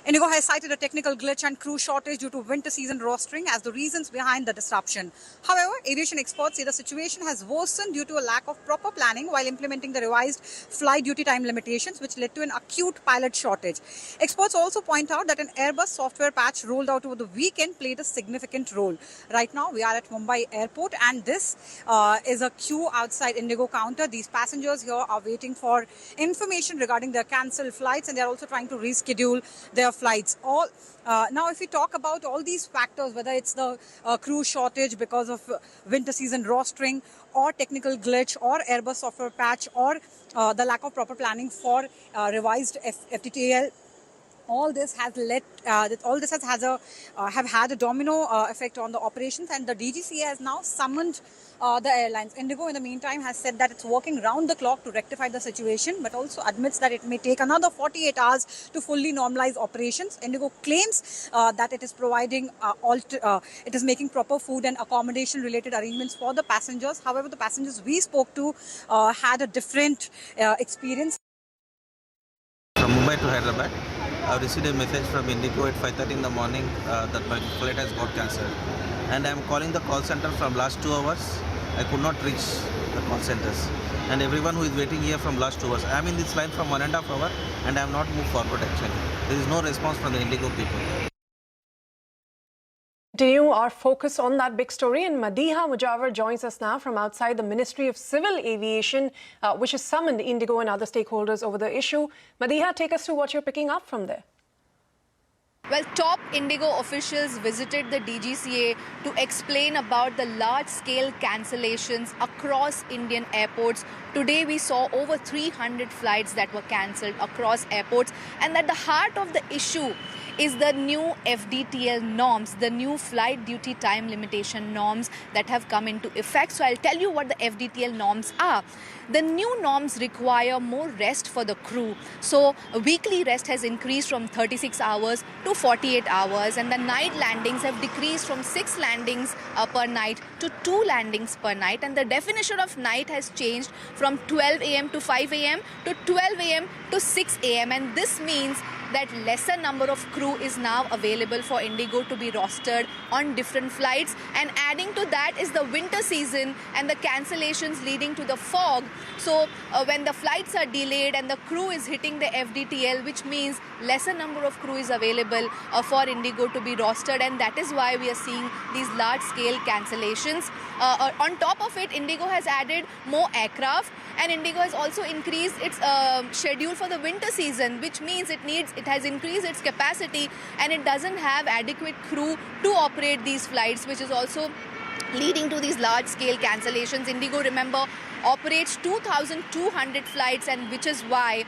Speaker 17: Indigo has cited a technical glitch and crew shortage due to winter season rostering as the reasons behind the disruption. However, aviation experts say the situation has worsened due to a lack of proper planning while implementing the revised flight duty time limitations, which led to an acute pilot shortage. Experts also point out that an Airbus software patch rolled out over the weekend played a significant role. Right now, we are at Mumbai airport and this is a queue outside Indigo counter. These passengers here are waiting for information regarding their cancelled flights and they are also trying to reschedule their flights. Now, if we talk about all these factors, whether it's the crew shortage because of winter season rostering or technical glitch or Airbus software patch or the lack of proper planning for revised FTTL, all this has led, have had a domino effect on the operations, and the DGCA has now summoned the airlines. Indigo, in the meantime, has said that it's working round the clock to rectify the situation, but also admits that it may take another 48 hours to fully normalize operations. Indigo claims that it is providing, it is making proper food and accommodation related arrangements for the passengers. However, the passengers we spoke to had a different experience.
Speaker 23: From Mumbai to Hyderabad, I received a message from Indigo at 5:30 in the morning that my flight has got cancelled. And I am calling the call center from last 2 hours. I could not reach the call centers. And everyone who is waiting here from last 2 hours. I am in this line from 1.5 hours and I have not moved forward actually. There is no response from the Indigo people.
Speaker 6: Continue our focus on that big story, and Madiha Mujawar joins us now from outside the Ministry of Civil Aviation, which has summoned Indigo and other stakeholders over the issue. Madiha, take us through what you're picking up from there.
Speaker 3: Well, top Indigo officials visited the DGCA to explain about the large-scale cancellations across Indian airports. Today, we saw over 300 flights that were cancelled across airports, and at the heart of the issue is the new FDTL norms, the new flight duty time limitation norms that have come into effect. So I'll tell you what the FDTL norms are. The new norms require more rest for the crew. So weekly rest has increased from 36 hours to 48 hours, and the night landings have decreased from 6 landings per night to 2 landings per night. And the definition of night has changed from 12 a.m. to 5 a.m. to 12 a.m. to 6 a.m. And this means that lesser number of crew is now available for Indigo to be rostered on different flights. And adding to that is the winter season and the cancellations leading to the fog. So when the flights are delayed and the crew is hitting the FDTL, which means lesser number of crew is available for Indigo to be rostered, and that is why we are seeing these large-scale cancellations. On top of it, Indigo has added more aircraft, and Indigo has also increased its schedule for the winter season, which means it has increased its capacity and it doesn't have adequate crew to operate these flights, which is also leading to these large-scale cancellations. Indigo, remember, operates 2,200 flights, and which is why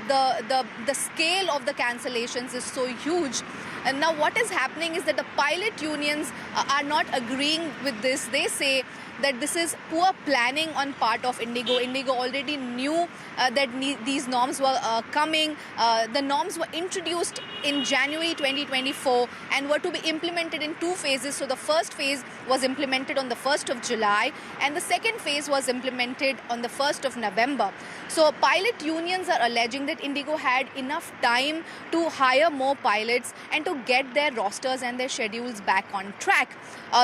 Speaker 3: the scale of the cancellations is so huge. And now what is happening is that the pilot unions are not agreeing with this. They say that this is poor planning on part of Indigo. Indigo already knew that these norms were coming. The norms were introduced in January 2024 and were to be implemented in 2 phases. So the first phase was implemented on the 1st of July and the second phase was implemented implemented on the 1st of November. So pilot unions are alleging that Indigo had enough time to hire more pilots and to get their rosters and their schedules back on track.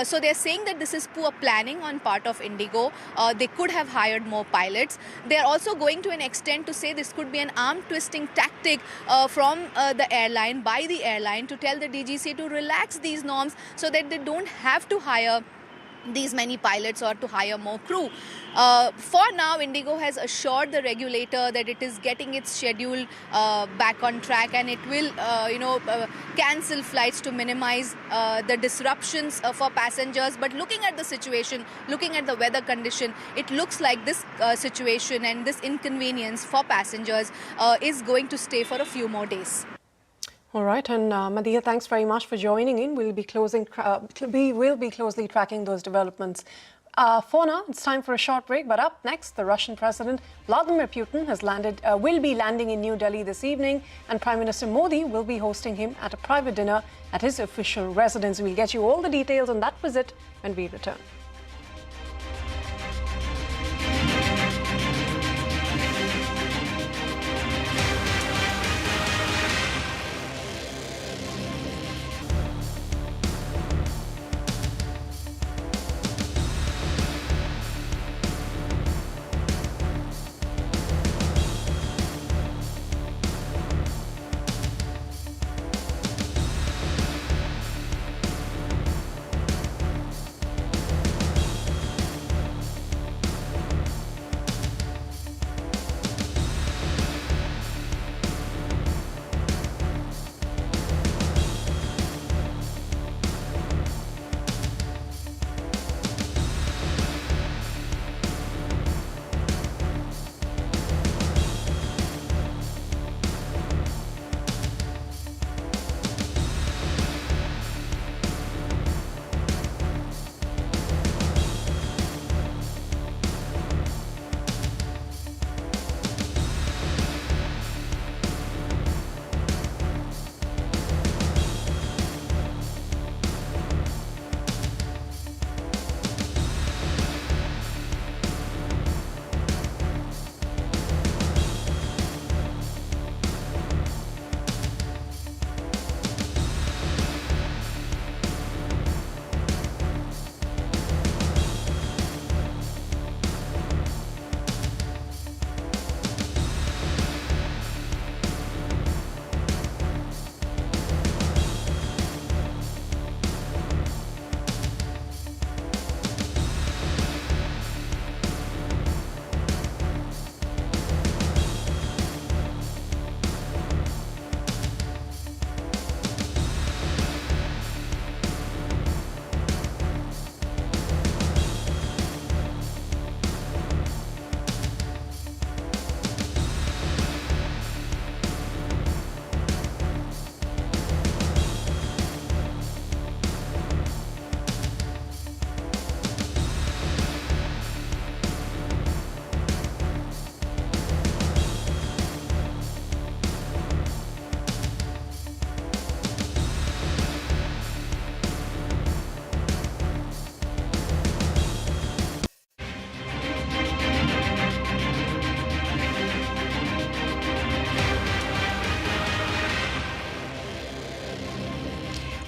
Speaker 3: So they're saying that this is poor planning on part of Indigo. They could have hired more pilots. They're also going to an extent to say this could be an arm-twisting tactic from the airline, by the airline, to tell the DGCA to relax these norms so that they don't have to hire these many pilots or to hire more crew. For now, Indigo has assured the regulator that it is getting its schedule back on track, and it will, cancel flights to minimize the disruptions for passengers. But looking at the situation, looking at the weather condition, it looks like this situation and this inconvenience for passengers is going to stay for a few more days.
Speaker 6: All right, and Madhya, thanks very much for joining in. We will be closely tracking those developments. For now, it's time for a short break. But up next, the Russian President Vladimir Putin will be landing in New Delhi this evening, and Prime Minister Modi will be hosting him at a private dinner at his official residence. We'll get you all the details on that visit when we return.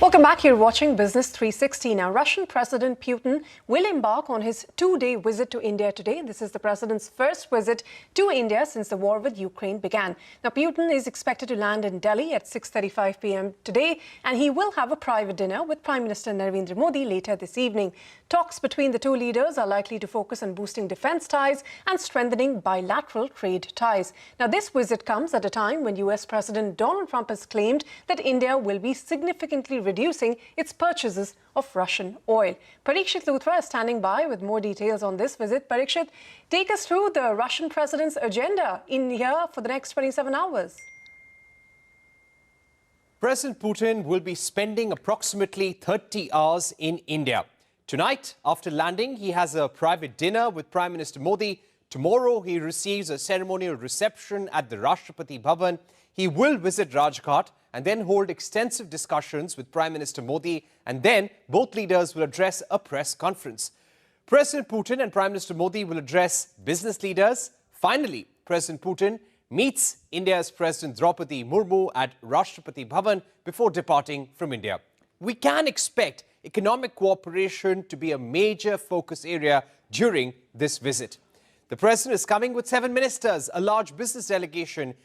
Speaker 6: Welcome back. You're watching Business 360. Now, Russian President Putin will embark on his two-day visit to India today. This is the president's first visit to India since the war with Ukraine began. Now, Putin is expected to land in Delhi at 6:35 p.m. today, and he will have a private dinner with Prime Minister Narendra Modi later this evening. Talks between the two leaders are likely to focus on boosting defense ties and strengthening bilateral trade ties. Now, this visit comes at a time when US President Donald Trump has claimed that India will be significantly reducing its purchases of Russian oil. Parikshit Luthra is standing by with more details on this visit. Parikshit, take us through the Russian president's agenda in here for the next 27 hours.
Speaker 4: President Putin will be spending approximately 30 hours in India. Tonight, after landing, he has a private dinner with Prime Minister Modi. Tomorrow, he receives a ceremonial reception at the Rashtrapati Bhavan. He will visit Rajghat and then hold extensive discussions with Prime Minister Modi, and then both leaders will address a press conference. President Putin and Prime Minister Modi will address business leaders. Finally, President Putin meets India's President Draupadi Murmu at Rashtrapati Bhavan before departing from India. We can expect economic cooperation to be a major focus area during this visit. The President is coming with 7 ministers, a large business delegation,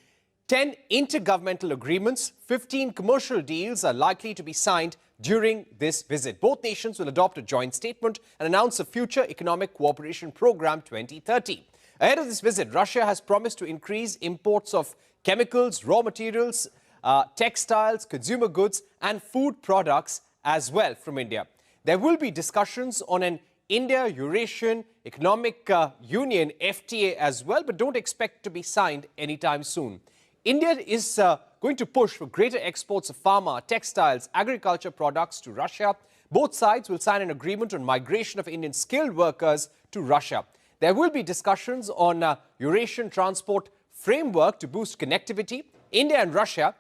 Speaker 4: 10 intergovernmental agreements, 15 commercial deals are likely to be signed during this visit. Both nations will adopt a joint statement and announce a future economic cooperation program 2030. Ahead of this visit, Russia has promised to increase imports of chemicals, raw materials, textiles, consumer goods and food products as well from India. There will be discussions on an India-Eurasian Economic Union FTA as well, but don't expect to be signed anytime soon. India is going to push for greater exports of pharma, textiles, agriculture products to Russia. Both sides will sign an agreement on migration of Indian skilled workers to Russia. There will be discussions on Eurasian transport framework to boost connectivity. India and Russia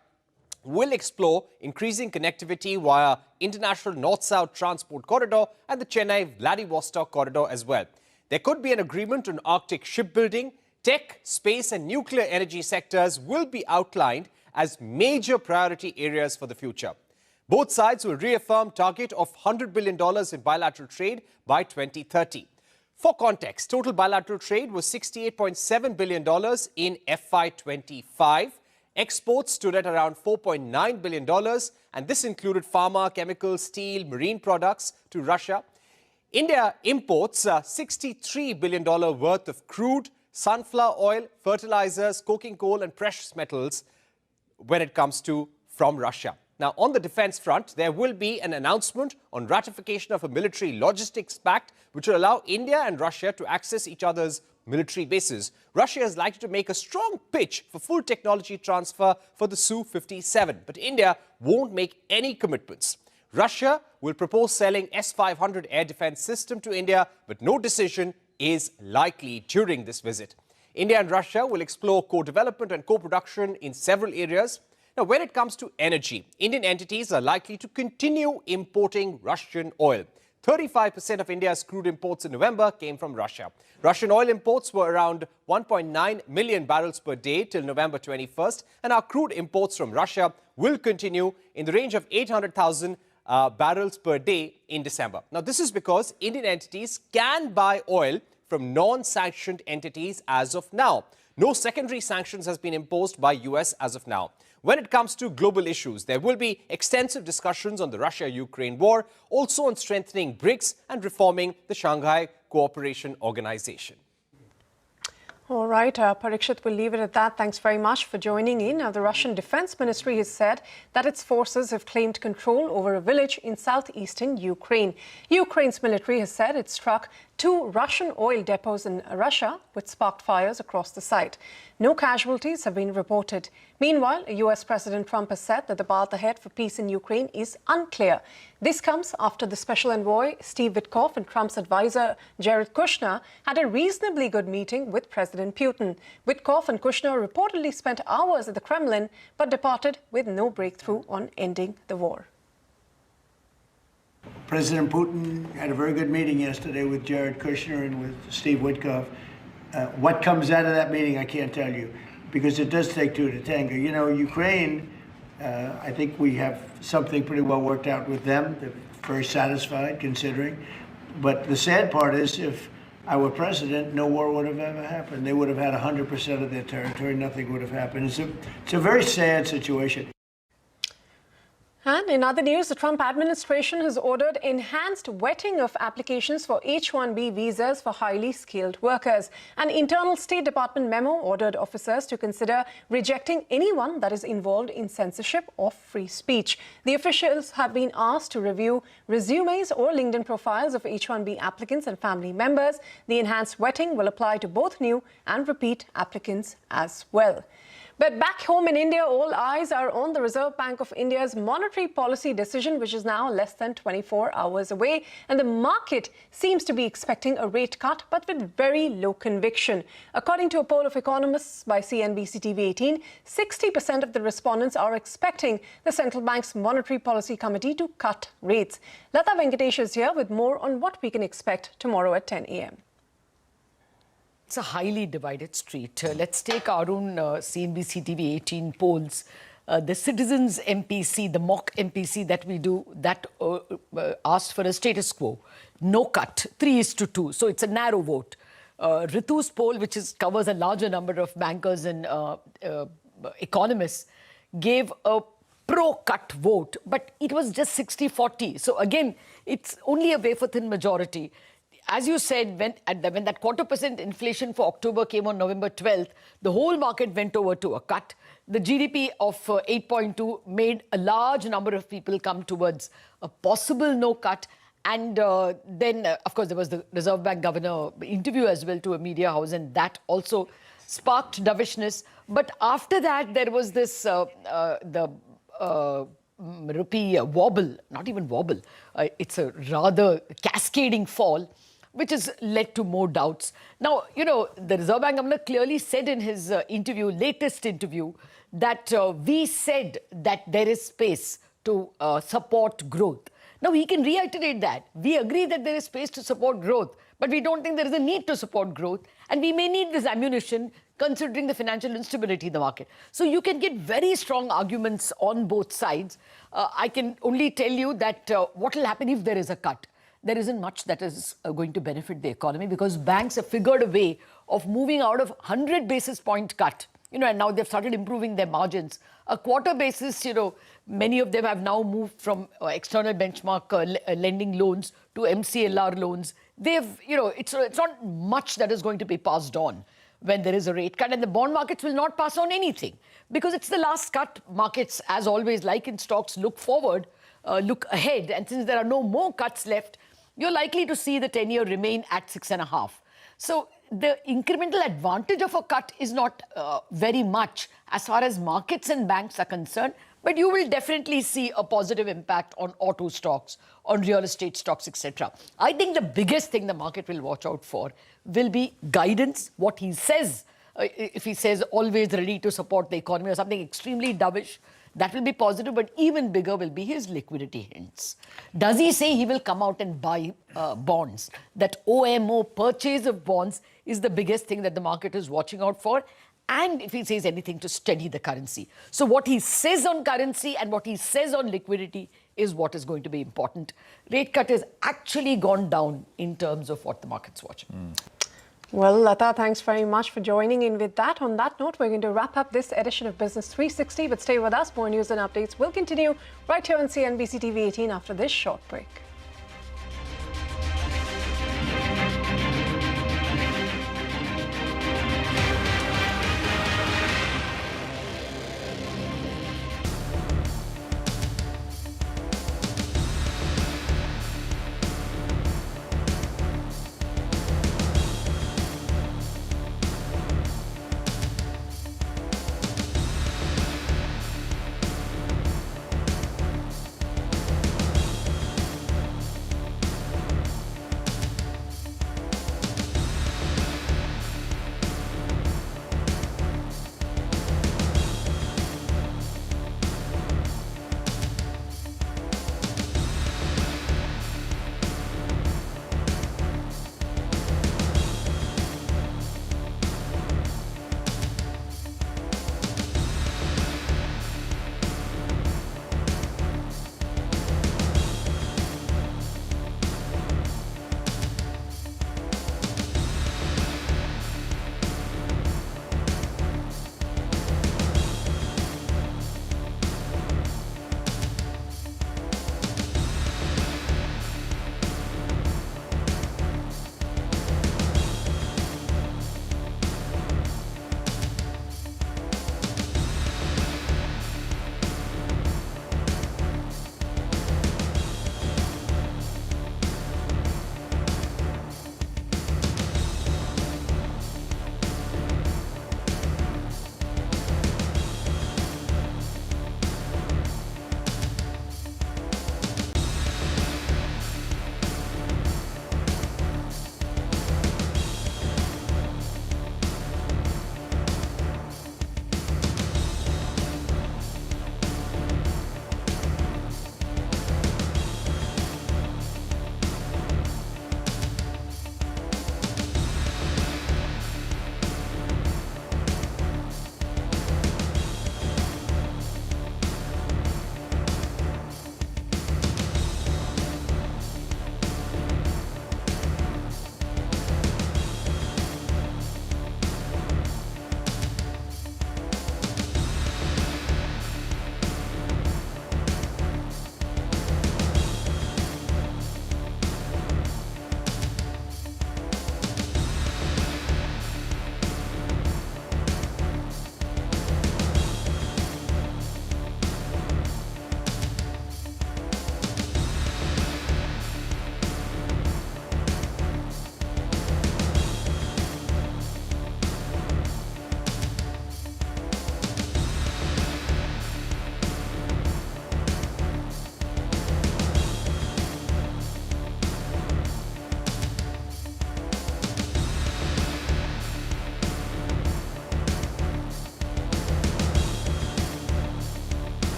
Speaker 4: will explore increasing connectivity via international north-south transport corridor and the Chennai-Vladivostok corridor as well. There could be an agreement on Arctic shipbuilding. Tech, space and nuclear energy sectors will be outlined as major priority areas for the future. Both sides will reaffirm target of $100 billion in bilateral trade by 2030. For context, total bilateral trade was $68.7 billion in FY25. Exports stood at around $4.9 billion, and this included pharma, chemicals, steel, marine products to Russia. India imports $63 billion worth of crude, sunflower oil, fertilizers, coking coal and precious metals when it comes to from Russia. Now, on the defense front, there will be an announcement on ratification of a military logistics pact which will allow India and Russia to access each other's military bases. Russia is likely to make a strong pitch for full technology transfer for the Su-57, but India won't make any commitments. Russia will propose selling S-500 air defense system to India, but no decision is likely during this visit. India and Russia will explore co-development and co-production in several areas. Now, when it comes to energy, Indian entities are likely to continue importing Russian oil. 35% of India's crude imports in November came from Russia. Russian oil imports were around 1.9 million barrels per day till November 21st, and our crude imports from Russia will continue in the range of 800,000 barrels per day in December. Now, this is because Indian entities can buy oil from non-sanctioned entities as of now. No secondary sanctions has been imposed by US as of now. When it comes to global issues, there will be extensive discussions on the Russia-Ukraine war, also on strengthening BRICS and reforming the Shanghai Cooperation Organization.
Speaker 6: All right, Parikshit, we'll leave it at that. Thanks very much for joining in. Now, the Russian Defense Ministry has said that its forces have claimed control over a village in southeastern Ukraine. Ukraine's military has said it struck 2 Russian oil depots in Russia, which sparked fires across the site. No casualties have been reported. Meanwhile, US President Trump has said that the path ahead for peace in Ukraine is unclear. This comes after the special envoy Steve Witkoff and Trump's advisor Jared Kushner had a reasonably good meeting with President Putin. Witkoff and Kushner reportedly spent hours at the Kremlin but departed with no breakthrough on ending the war.
Speaker 2: President Putin had a very good meeting yesterday with Jared Kushner and with Steve Witkoff. What comes out of that meeting, I can't tell you, because it does take 2 to tango. You know, Ukraine, I think we have something pretty well worked out with them. They're very satisfied, considering. But the sad part is, if I were president, no war would have ever happened. They would have had 100% of their territory. Nothing would have happened. It's a very sad situation.
Speaker 6: And in other news, the Trump administration has ordered enhanced vetting of applications for H-1B visas for highly skilled workers. An internal State Department memo ordered officers to consider rejecting anyone that is involved in censorship of free speech. The officials have been asked to review resumes or LinkedIn profiles of H-1B applicants and family members. The enhanced vetting will apply to both new and repeat applicants as well. But back home in India, all eyes are on the Reserve Bank of India's monetary policy decision, which is now less than 24 hours away. And the market seems to be expecting a rate cut, but with very low conviction. According to a poll of economists by CNBC-TV18, 60% of the respondents are expecting the central bank's monetary policy committee to cut rates. Lata Venkatesh is here with more on what we can expect tomorrow at 10 a.m.
Speaker 9: It's a highly divided street. Let's take our own CNBC-TV18 polls. The Citizens MPC, the mock MPC that we do, that asked for a status quo. No cut, 3:2. So it's a narrow vote. Ritu's poll, which covers a larger number of bankers and economists, gave a pro-cut vote, but it was just 60-40. So again, it's only a wafer-thin majority. As you said, when that 0.25% inflation for October came on November 12th, the whole market went over to a cut. The GDP of 8.2 made a large number of people come towards a possible no cut. And then, of course, there was the Reserve Bank governor interview as well to a media house, and that also sparked dovishness. But after that, there was this, rupee wobble, not even wobble, it's a rather cascading fall, which has led to more doubts. Now, you know, the Reserve Bank governor clearly said in his latest interview, that we said that there is space to support growth. Now, he can reiterate that. We agree that there is space to support growth, but we don't think there is a need to support growth. And we may need this ammunition considering the financial instability in the market. So you can get very strong arguments on both sides. I can only tell you that what will happen if there is a cut. There isn't much that is going to benefit the economy because banks have figured a way of moving out of 100 basis point cut. You know, and now they've started improving their margins. A quarter basis, you know, many of them have now moved from external benchmark lending loans to MCLR loans. They've, you know, it's not much that is going to be passed on when there is a rate cut. And the bond markets will not pass on anything because it's the last cut. Markets, as always, like in stocks, look forward, look ahead. And since there are no more cuts left, you're likely to see the 10-year remain at 6.5. So the incremental advantage of a cut is not very much as far as markets and banks are concerned, but you will definitely see a positive impact on auto stocks, on real estate stocks, etc. I think the biggest thing the market will watch out for will be guidance, what he says. If he says always ready to support the economy or something extremely dovish, that will be positive, but even bigger will be his liquidity hints. Does he say he will come out and buy bonds? That OMO, purchase of bonds, is the biggest thing that the market is watching out for. And if he says anything to steady the currency. So what he says on currency and what he says on liquidity is what is going to be important. Rate cut has actually gone down in terms of what the market's watching.
Speaker 6: Well, Lata, thanks very much for joining in with that. On that note, we're going to wrap up this edition of Business 360, but stay with us. More news and updates will continue right here on CNBC TV 18 after this short break.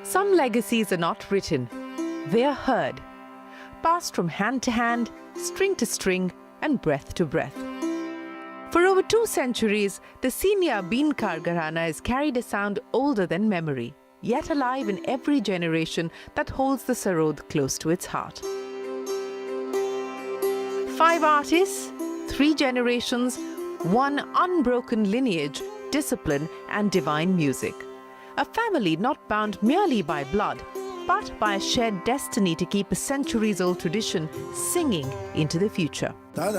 Speaker 11: Some legacies are not written, they are heard, passed from hand to hand, string to string, and breath to breath. For over 2 centuries, the Senior Beankar Gharana has carried a sound older than memory, yet alive in every generation that holds the Sarod close to its heart. 5 artists, 3 generations, 1 unbroken lineage, discipline, and divine music. A family not bound merely by blood, but by a shared destiny to keep a centuries-old tradition singing into the future. At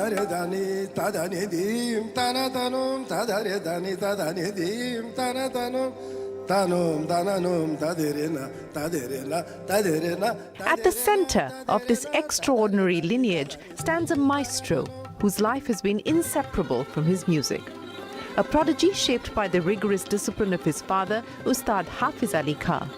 Speaker 11: the center of this extraordinary lineage stands a maestro whose life has been inseparable from his music. A prodigy shaped by the rigorous discipline of his father, Ustad Hafiz Ali Khan.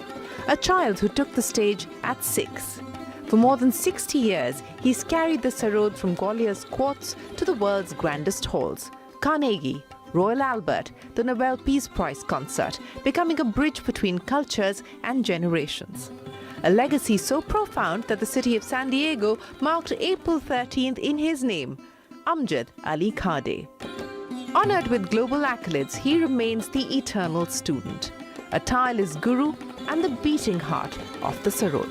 Speaker 11: A child who took the stage at 6. For more than 60 years, he's carried the Sarod from Gwalior's courts to the world's grandest halls. Carnegie, Royal Albert, the Nobel Peace Prize concert, becoming a bridge between cultures and generations. A legacy so profound that the city of San Diego marked April 13th in his name, Amjad Ali Khan Day. Honored with global accolades, he remains the eternal student, a tireless guru and the beating heart of the Sarod.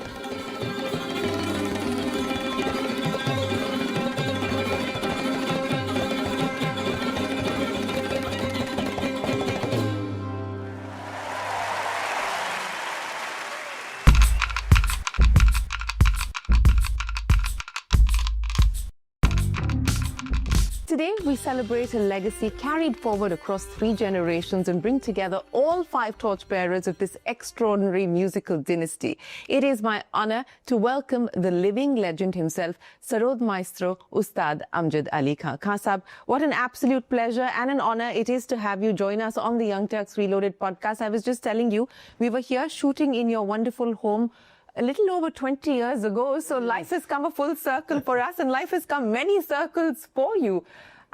Speaker 12: Today, we celebrate a legacy carried forward across 3 generations and bring together all 5 torchbearers of this extraordinary musical dynasty. It is my honor to welcome the living legend himself, Sarod Maestro Ustad Amjad Ali Khan. Khan Sahab, what an absolute pleasure and an honor it is to have you join us on the Young Turks Reloaded podcast. I was just telling you, we were here shooting in your wonderful home a little over 20 years ago. So life has come a full circle for us and life has come many circles for you.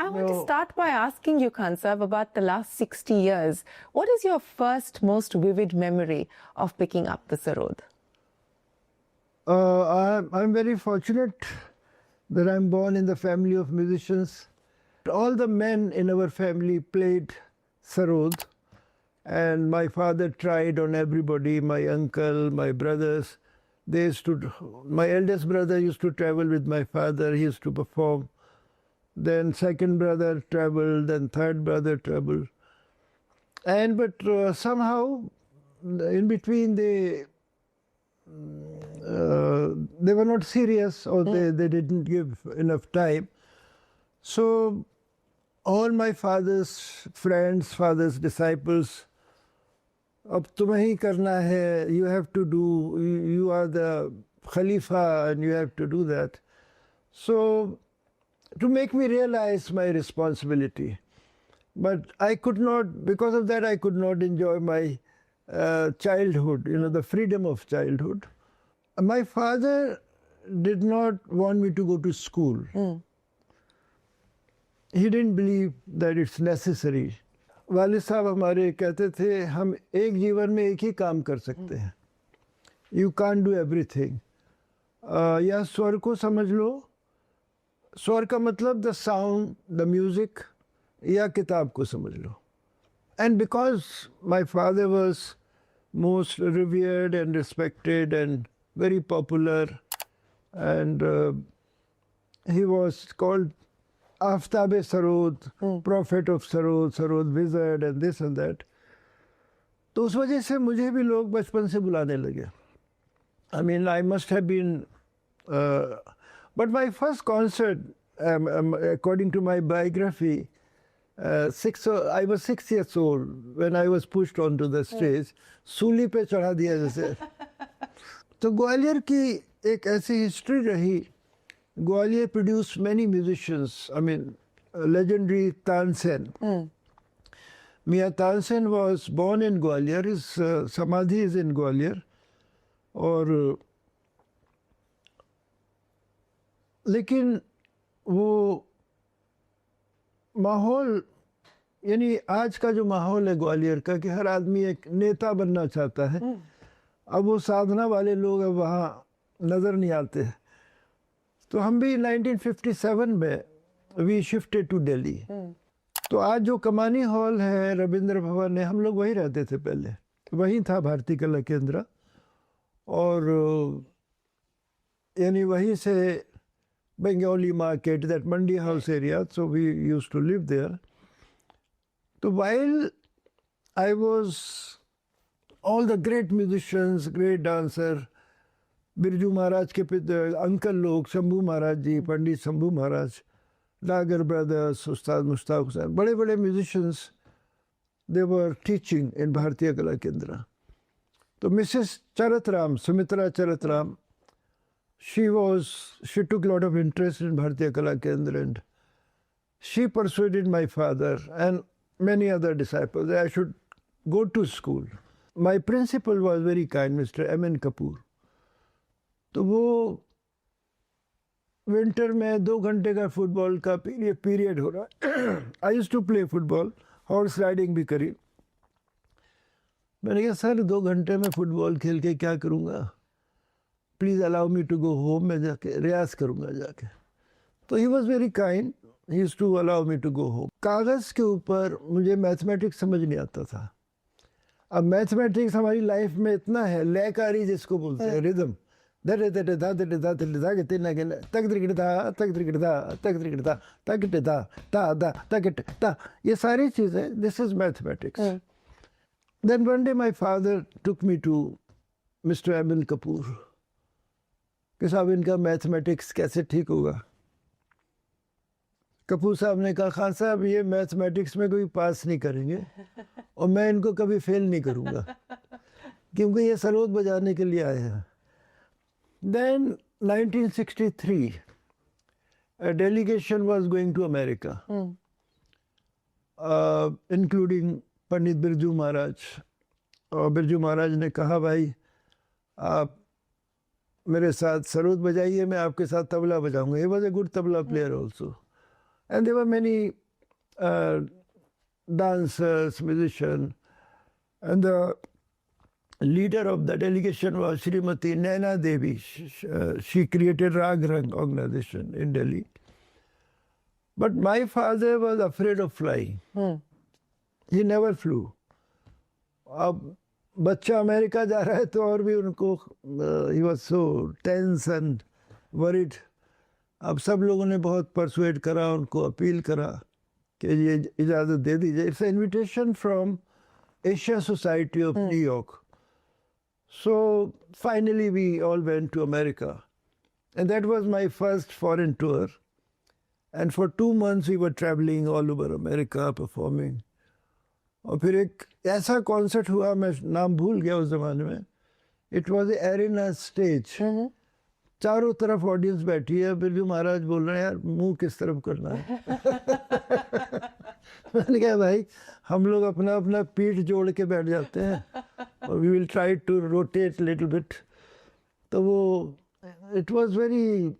Speaker 12: I want to start by asking you, Khan Sahab, about the last 60 years. What is your first, most vivid memory of picking up the Sarod?
Speaker 2: I'm very fortunate that I'm born in the family of musicians. All the men in our family played Sarod. And my father tried on everybody, my uncle, my brothers. My eldest brother used to travel with my father, he used to perform. Then second brother traveled, then third brother traveled. But somehow, in between, they were not serious or they didn't give enough time. So all my father's friends, father's disciples, अब तुम्हें ही करना है, you have to do, you are the Khalifa and you have to do that. So, to make me realize my responsibility. But I could not, because of that, I could not enjoy my childhood, the freedom of childhood. My father did not want me to go to school. He didn't believe that it's necessary. वालिद साहब हमारे कहते थे हम एक जीवन में एक ही काम कर सकते हैं. You can't do everything. या स्वर को समझ लो. स्वर का मतलब the sound, the music, या किताब को समझ लो. And because my father was most revered and respected and very popular, and he was called Aftab-e Sarod, Prophet of Sarod, Sarod Wizard and this and that. तो उस वजह से मुझे भी लोग बचपन से बुलाने लगे. I mean, I must have been... but my first concert, according to my biography, I was 6 years old when I was pushed onto the stage. सूली पे चढ़ा दिया जैसे. तो ग्वालियर की एक ऐसी हिस्ट्री रही. Gwalior produced many musicians. I mean, legendary Tansen. Mia Tansen was born in Gwalior. His samadhi is in Gwalior. और लेकिन वो माहौल यानी आज का जो माहौल है ग्वालियर का कि हर आदमी एक नेता बनना चाहता है
Speaker 13: अब वो साधना वाले लोग अब वहाँ नज़र नहीं आते। तो हम भी 1957 में वी शिफ्टेड टू दिल्ली। तो आज जो कमानी हॉल है, रविंद्र भवन है, हम लोग वहीं रहते थे पहले, वहीं था भारतीय कला केंद्र, और यानी वहीं से Bengali market, that Mandi house area, so we used to live there. So while I was all the great musicians, great dancer, Birju Maharaj के अंकल लोग, शंभू महाराज जी, पंडित शंभू महाराज, डागर ब्रदर्स, उस्ताद मुश्ताक हुसैन, बड़े बड़े musicians, they were teaching in Bharatiya Kala Kendra. तो Mrs Charatram, Sumitra Charatram, she took a lot of interest in Bharatiya Kala Kendra, and she persuaded my father and many other disciples that I should go to school. My principal was very kind, Mr. M.N. Kapoor. तो वो winter में 2 घंटे का football का period हो रहा। I used to play football, horse riding भी करी। मैंने कहा सर 2 घंटे में फुटबॉल खेल के क्या करूँगा, please allow me to go home, मैं जाके रियाज करूँगा जाके। तो he was very kind, he used to allow me to go home. कागज़ के ऊपर मुझे मैथमेटिक्स समझ नहीं आता था। अब मैथमेटिक्स हमारी लाइफ में इतना है, लयकारी जिसको बोलते हैं, रिदम, ये सारी चीज़ें, this is mathematics. Then one day my father took me to mister M N. Kapoor कि साहब इनका मैथमेटिक्स कैसे ठीक होगा। कपूर साहब ने कहा खान साहब ये मैथमेटिक्स में कोई पास नहीं करेंगे और मैं इनको कभी फेल नहीं करूँगा क्योंकि ये सरोद बजाने के लिए आए हैं। Then 1963, a delegation was going to America, including Pandit Birju Maharaj. और बिरजू महाराज ने कहा भाई आप मेरे साथ सरोद बजाइए, मैं आपके साथ tabla बजाऊंगा। He was a good tabla player also. And there were many dancers, musicians, and the leader of the delegation was Srimati Naina Devi. She created Rag Rang organization in Delhi. But my father was afraid of flying. He never flew. अब बच्चा America जा रहा है तो और भी उनको he was so tense and worried. अब सब लोगों ने बहुत परसुएड करा, उनको अपील करा कि ये इजाज़त दे दीजिए। It's an invitation from Asia Society of New York. So finally we all went to America, and that was my first foreign tour, and for 2 months we were traveling all over America performing. और फिर एक ऐसा concert हुआ, मैं नाम भूल गया उस ज़माने में, इट वॉज एरिना स्टेज, चारों तरफ ऑडियंस बैठी है, बिरजू महाराज बोल रहे हैं यार मुंह किस तरफ करना है मैंने कहा भाई हम लोग अपना अपना पीठ जोड़ के बैठ जाते हैं और we will try to rotate little bit. तो वो it was very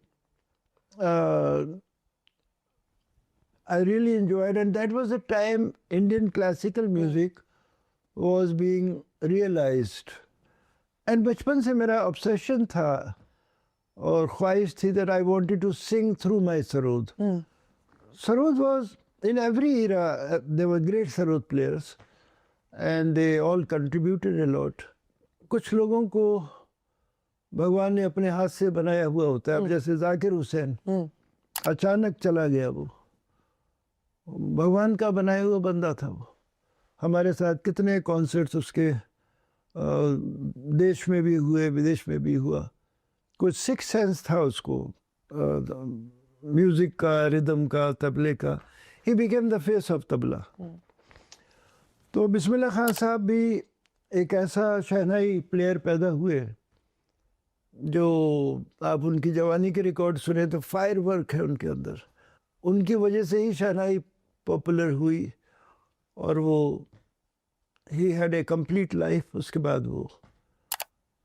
Speaker 13: I really enjoyed, and that was the time Indian classical music was being realized. And बचपन से मेरा obsession था और ख्वाहिश थी that I wanted to sing through my sarod. Sarod was, in every era, there were great sarod players and they all contributed a lot. कुछ लोगों को भगवान ने अपने हाथ से बनाया हुआ होता है, जैसे जाकिर हुसैन अचानक चला गया, वो भगवान का बनाया हुआ बंदा था। वो हमारे साथ कितने कॉन्सर्ट्स उसके देश में भी हुए, विदेश में भी हुआ। कुछ सिक्स सेंस था उसको, म्यूज़िक का, रिदम का, तबले का। He became the face of tabla. तो बिस्मिल्लाह खान साहब भी एक ऐसा शहनाई प्लेयर पैदा हुए जो आप उनकी जवानी के रिकॉर्ड सुने तो फायर वर्क है उनके अंदर। उनकी वजह से ही शहनाई पॉपुलर हुई और वो he had a complete life. उसके बाद वो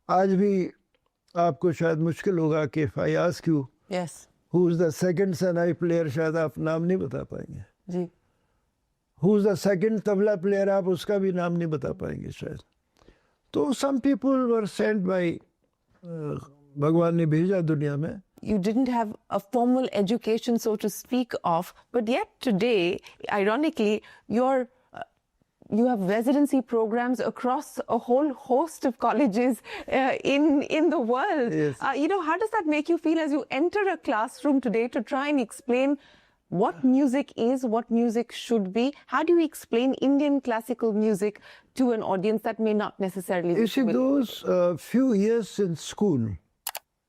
Speaker 13: आज भी आपको शायद मुश्किल होगा कि if I ask you who is the second shehnai player, शायद आप नाम नहीं बता पाएंगे जी। Who is the second tabla player, आप उसका भी नाम नहीं बता पाएंगे शायद। So some people were sent by Bhagwan ne bheja duniya mein.
Speaker 12: You didn't have a formal education, so to speak of, but yet today, ironically, you have residency programs across a whole host of colleges in the world.
Speaker 13: Yes.
Speaker 12: How does that make you feel as you enter a classroom today to try and explain what music is, what music should be? How do you explain Indian classical music to an audience that may not necessarily be
Speaker 13: You see, those few years in school,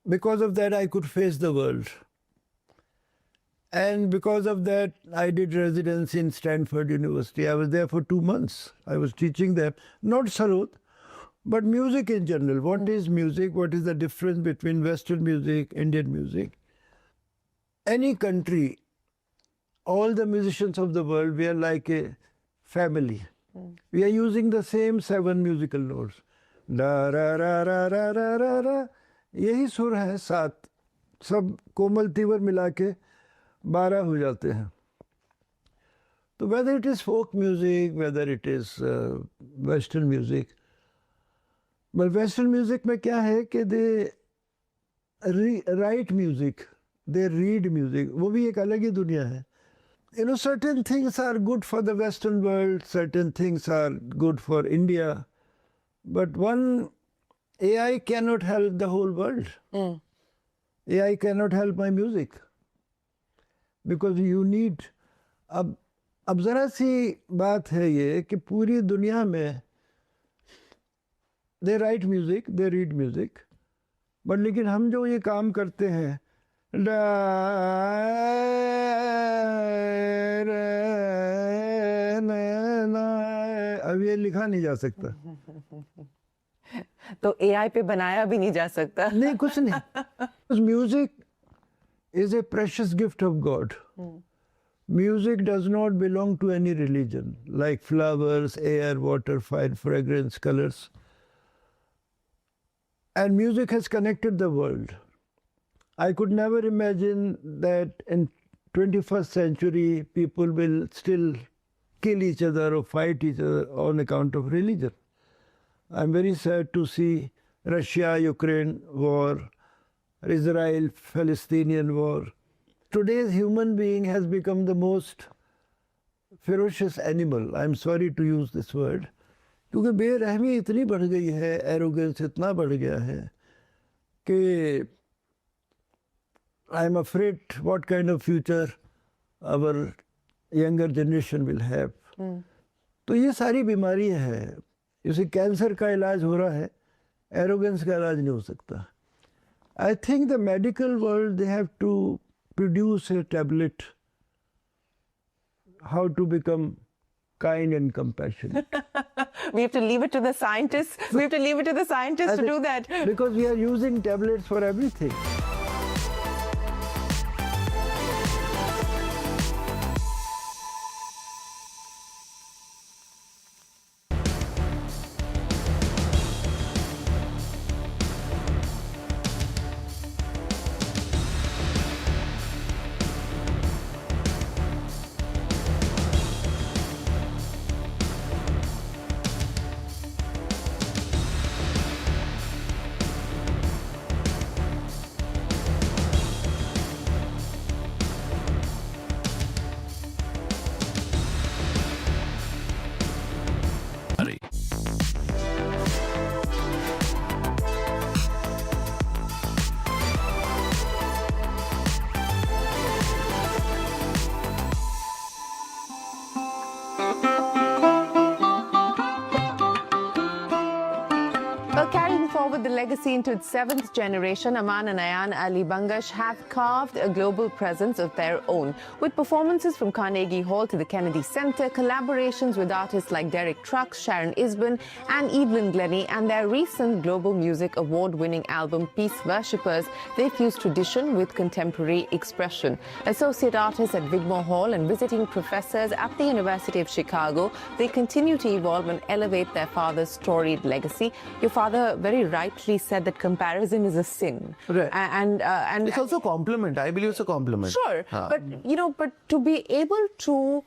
Speaker 13: because of that, I could face the world. And because of that, I did residency in Stanford University. I was there for 2 months. I was teaching them, not sarod, but music in general. What is music? What is the difference between Western music, Indian music? Any country, all the musicians of the world, we are like a family. We are using the same 7 musical notes. Da, ra, ra, ra, ra, ra, ra, ra. यही सुर है 7, सब कोमल तीवर मिला के 12 हो जाते हैं. तो whether it is folk music, whether it is western music, but western music में क्या है कि they write music, they read music, वो भी एक अलग ही दुनिया है. Certain things are good for the Western world, certain things are good for India, but one AI cannot help the whole world. AI cannot help my music because you need. अब ज़रा सी बात है ये कि पूरी दुनिया में they write music, they read music, but लेकिन हम जो ये काम करते हैं अब ये लिखा नहीं जा सकता.
Speaker 12: तो AI पे बनाया भी नहीं जा सकता.
Speaker 13: नहीं, कुछ नहीं. Music is a precious gift of God. Music does not belong to any religion, like flowers, air, water, fire, fragrance, colors. And music has connected the world. I could never imagine that in 21st century people will still kill each other or fight each other on account of religion. I'm very sad to see Russia-Ukraine war, Israel-Palestinian war. Today's human being has become the most ferocious animal. I'm sorry to use this word. क्योंकि बेरहमी इतनी बढ़ गई है, arrogance इतना बढ़ गया है कि I'm afraid what kind of future our younger generation will have. तो ये सारी बीमारियां हैं. जैसे कैंसर का इलाज हो रहा है, एरोगेंस का इलाज नहीं हो सकता. I think the medical world, they have to produce a tablet how to become kind and compassionate.
Speaker 12: We have to leave it to the scientists. We have to leave it to the scientists to do that.
Speaker 13: Because we are using tablets for everything.
Speaker 12: The legacy into its 7th generation, Aman and Ayan Ali Bangash have carved a global presence of their own. With performances from Carnegie Hall to the Kennedy Center, collaborations with artists like Derek Trucks, Sharon Isbin and Evelyn Glennie, and their recent Global Music Award-winning album, Peace Worshippers, they fuse tradition with contemporary expression. Associate artists at Wigmore Hall and visiting professors at the University of Chicago, they continue to evolve and elevate their father's storied legacy. Your father very rightly said that comparison is a sin.
Speaker 1: Right.
Speaker 12: And
Speaker 1: it's also a compliment. I believe it's a compliment.
Speaker 12: Sure. But, but to be able to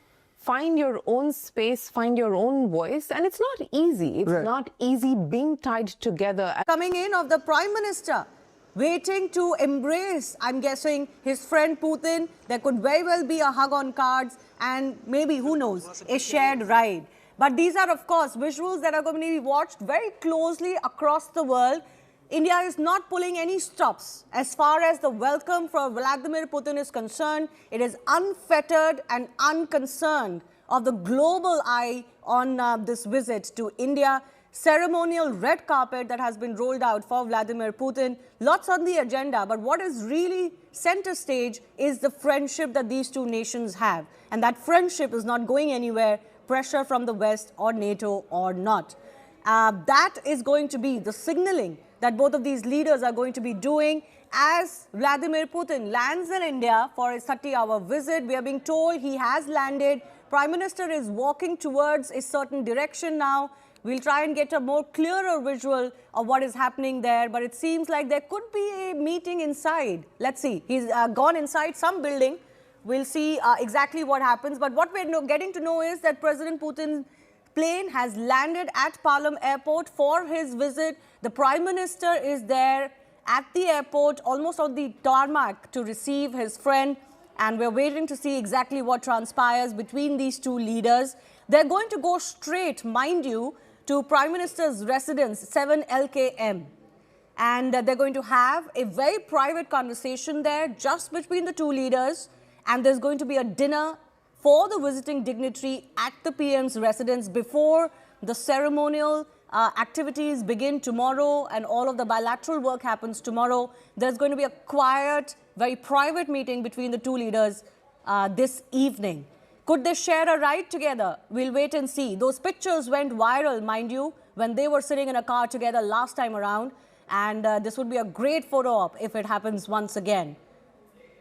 Speaker 12: find your own space, find your own voice. And it's not easy. It's not easy being tied together.
Speaker 1: Coming in of the Prime Minister, waiting to embrace, I'm guessing, his friend Putin. There could very well be a hug on cards and maybe, who knows, a shared ride. But these are, of course, visuals that are going to be watched very closely across the world. India is not pulling any stops as far as the welcome for Vladimir Putin is concerned. It is unfettered and unconcerned of the global eye on this visit to India. Ceremonial red carpet that has been rolled out for Vladimir Putin. Lots on the agenda, but what is really center stage is the friendship that these two nations have. And that friendship is not going anywhere, pressure from the West or NATO or not. That is going to be the signaling that both of these leaders are going to be doing as Vladimir Putin lands in India for his 30-hour visit. We are being told he has landed. Prime Minister is walking towards a certain direction now. We'll try and get a more clearer visual of what is happening there, but it seems like there could be a meeting inside. Let's see. He's gone inside some building. We'll see exactly what happens. But what we're getting to know is that President Putin's plane has landed at Palam Airport for his visit. The Prime Minister is there at the airport, almost on the tarmac, to receive his friend. And we're waiting to see exactly what transpires between these two leaders. They're going to go straight, mind you, to Prime Minister's residence, 7 LKM. And they're going to have a very private conversation there just between the two leaders. And there's going to be a dinner for the visiting dignitary at the PM's residence before the ceremonial activities begin tomorrow and all of the bilateral work happens tomorrow. There's going to be a quiet, very private meeting between the two leaders this evening. Could they share a ride together? We'll wait and see. Those pictures went viral, mind you, when they were sitting in a car together last time around. And this would be a great photo op if it happens once again.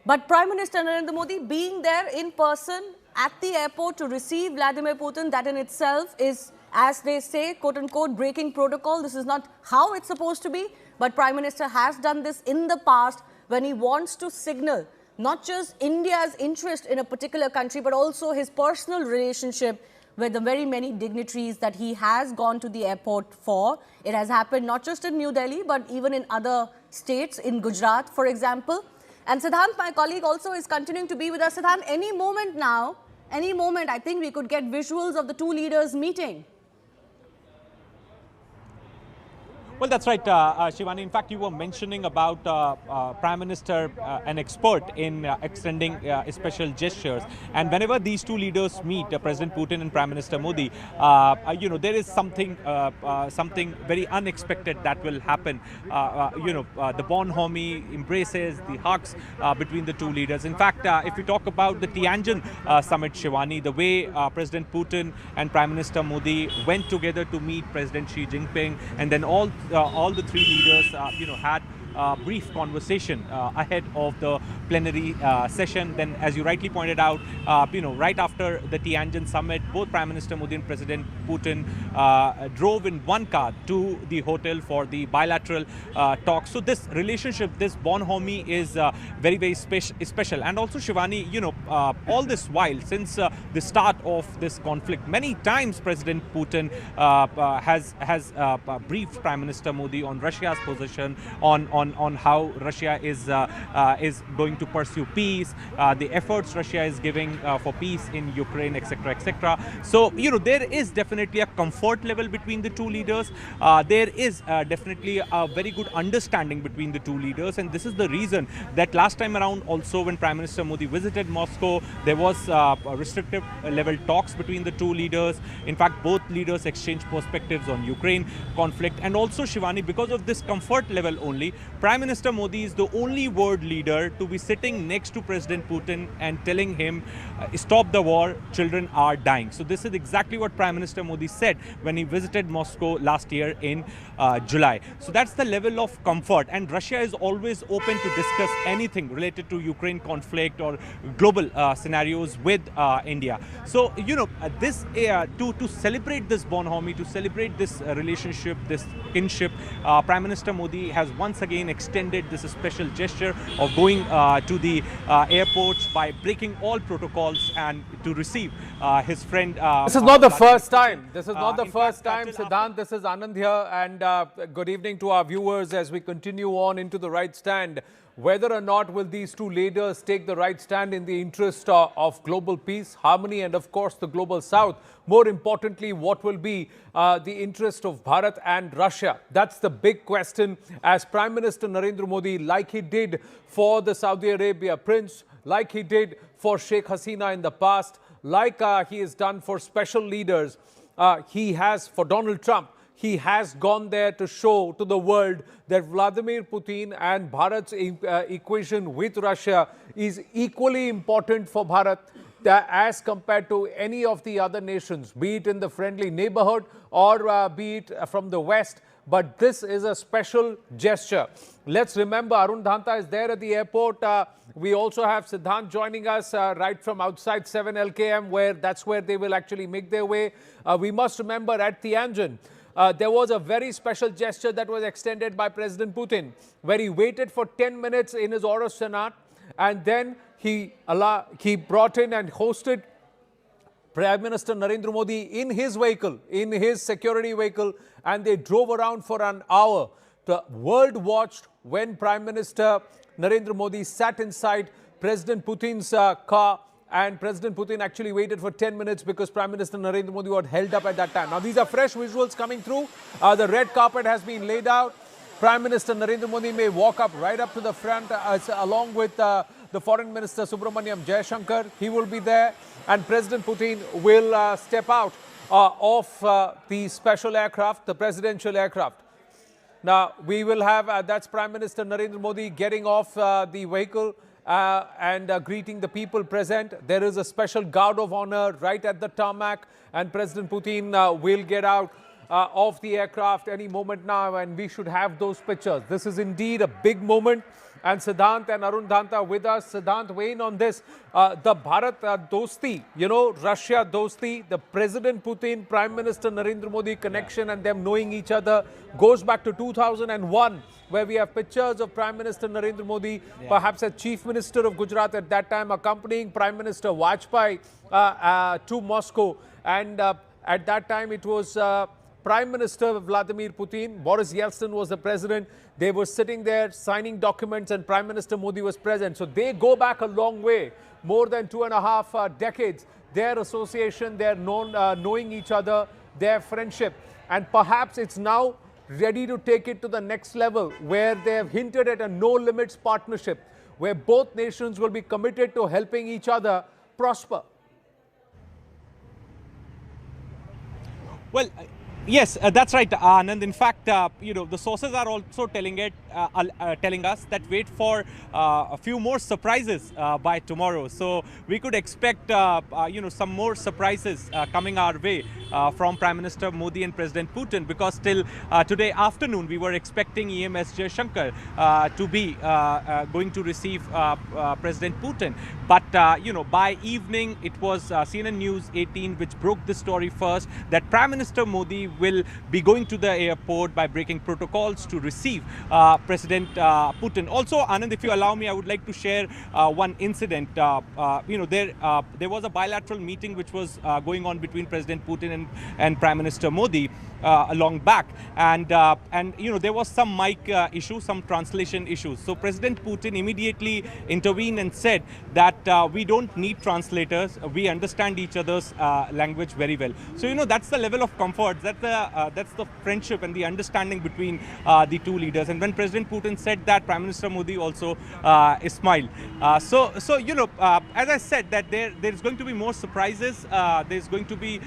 Speaker 1: But Prime Minister Narendra Modi being there in person at the airport to receive Vladimir Putin, that in itself is, as they say, quote-unquote, breaking protocol. This is not how it's supposed to be, but Prime Minister has done this in the past when he wants to signal not just India's interest in a particular country, but also his personal relationship with the very many dignitaries that he has gone to the airport for. It has happened not just in New Delhi, but even in other states, in Gujarat, for example. And Siddhant, my colleague, also is continuing to be with us. Siddhant, any moment now, any moment, I think we could get visuals of the two leaders meeting.
Speaker 19: Well, that's right, Shivani. In fact, you were mentioning about Prime Minister, an expert in extending special gestures. And whenever these two leaders meet, President Putin and Prime Minister Modi, there is something very unexpected that will happen. The bonhomie embraces, the hugs between the two leaders. In fact, if we talk about the Tianjin summit, Shivani, the way President Putin and Prime Minister Modi went together to meet President Xi Jinping, and then all the three leaders, had brief conversation ahead of the plenary session. Then, as you rightly pointed out, right after the Tianjin summit, both Prime Minister Modi and President Putin drove in one car to the hotel for the bilateral talks. So this relationship, this bonhomie is very, very special. And also, Shivani, all this while, since the start of this conflict, many times President Putin has briefed Prime Minister Modi on Russia's position, on how Russia is going to pursue peace, the efforts Russia is giving for peace in Ukraine, etc., etc. So, there is definitely a comfort level between the two leaders. There is definitely a very good understanding between the two leaders, and this is the reason that last time around also when Prime Minister Modi visited Moscow, there was restrictive level talks between the two leaders. In fact, both leaders exchanged perspectives on Ukraine conflict, and also, Shivani, because of this comfort level only, Prime Minister Modi is the only world leader to be sitting next to President Putin and telling him, stop the war, children are dying. So this is exactly what Prime Minister Modi said when he visited Moscow last year in July. So that's the level of comfort, and Russia is always open to discuss anything related to Ukraine conflict or global scenarios with India. So, this to celebrate this bonhomie, to celebrate this relationship, this kinship, Prime Minister Modi has once again again extended this special gesture of going to the airports by breaking all protocols and to receive his friend.
Speaker 18: This is not the first time. This is not the first time, Siddhant. This is Anand here, and good evening to our viewers as we continue on into the right stand. Whether or not will these two leaders take the right stand in the interest of global peace, harmony, and of course the global south. More importantly, what will be the interest of Bharat and Russia? That's the big question, as Prime Minister Narendra Modi, like he did for the Saudi Arabia prince, like he did for Sheikh Hasina in the past, like he has done for special leaders, he has for Donald Trump. He has gone there to show to the world that Vladimir Putin and Bharat's equation with Russia is equally important for Bharat as compared to any of the other nations, be it in the friendly neighborhood or be it from the West. But this is a special gesture. Let's remember, Arun Dhanta is there at the airport. We also have Siddhant joining us right from outside 7 LKM, that's where they will actually make their way. We must remember at Tianjin, there was a very special gesture that was extended by President Putin, where he waited for 10 minutes in his Aurus Senat, and then he brought in and hosted Prime Minister Narendra Modi in his vehicle, in his security vehicle, and they drove around for an hour. The world watched when Prime Minister Narendra Modi sat inside President Putin's car. And President Putin actually waited for 10 minutes because Prime Minister Narendra Modi was held up at that time. Now, these are fresh visuals coming through. The red carpet has been laid out. Prime Minister Narendra Modi may walk up right up to the front along with the Foreign Minister Subramaniam Jaishankar. He will be there. And President Putin will step out of the special aircraft, the presidential aircraft. Now, we will have, that's Prime Minister Narendra Modi getting off the vehicle and greeting the people present. There is a special guard of honor right at the tarmac, and President Putin will get out of the aircraft any moment now, and we should have those pictures. This is indeed a big moment. And Siddhant and Arun Dhanta with us. Siddhant, weigh in on this. The Bharat Dosti, Russia Dosti, the President Putin, Prime Minister Narendra Modi connection and them knowing each other goes back to 2001, where we have pictures of Prime Minister Narendra Modi, perhaps as Chief Minister of Gujarat at that time, accompanying Prime Minister Vajpayee to Moscow. And at that time, it was Prime Minister Vladimir Putin. Boris Yeltsin was the president. They were sitting there signing documents and Prime Minister Modi was present. So they go back a long way, more than 2.5 decades. Their association, their knowing each other, their friendship. And perhaps it's now ready to take it to the next level, where they have hinted at a no-limits partnership, where both nations will be committed to helping each other prosper.
Speaker 19: Well, yes, that's right, Anand. In fact, the sources are also telling us that wait for a few more surprises by tomorrow. So we could expect, some more surprises coming our way from Prime Minister Modi and President Putin, because till today afternoon we were expecting EMS Jaishankar to be going to receive President Putin. But, by evening it was CNN News 18 which broke the story first, that Prime Minister Modi will be going to the airport by breaking protocols to receive President Putin. Also, Anand, if you allow me, I would like to share one incident. There was a bilateral meeting which was going on between President Putin and Prime Minister Modi long back, and there was some mic issue, some translation issues. So President Putin immediately intervened and said that we don't need translators. We understand each other's language very well. So that's the level of comfort. That's the friendship and the understanding between the two leaders. And when President Putin said that, Prime Minister Modi also smiled. So as I said, that there's going to be more surprises. There's going to be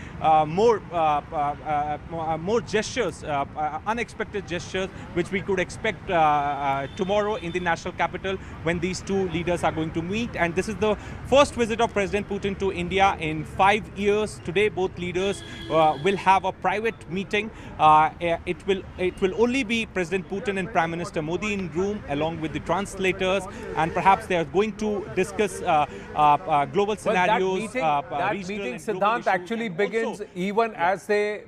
Speaker 19: more gestures, unexpected gestures, which we could expect tomorrow in the national capital when these two leaders are going to meet. And this is the first visit of President Putin to India in 5 years. Today, both leaders will have a private meeting. It will only be President Putin and Prime Minister Modi in room, along with the translators, and perhaps they are going to discuss global scenarios.
Speaker 18: That meeting, Siddhant, actually begins even as they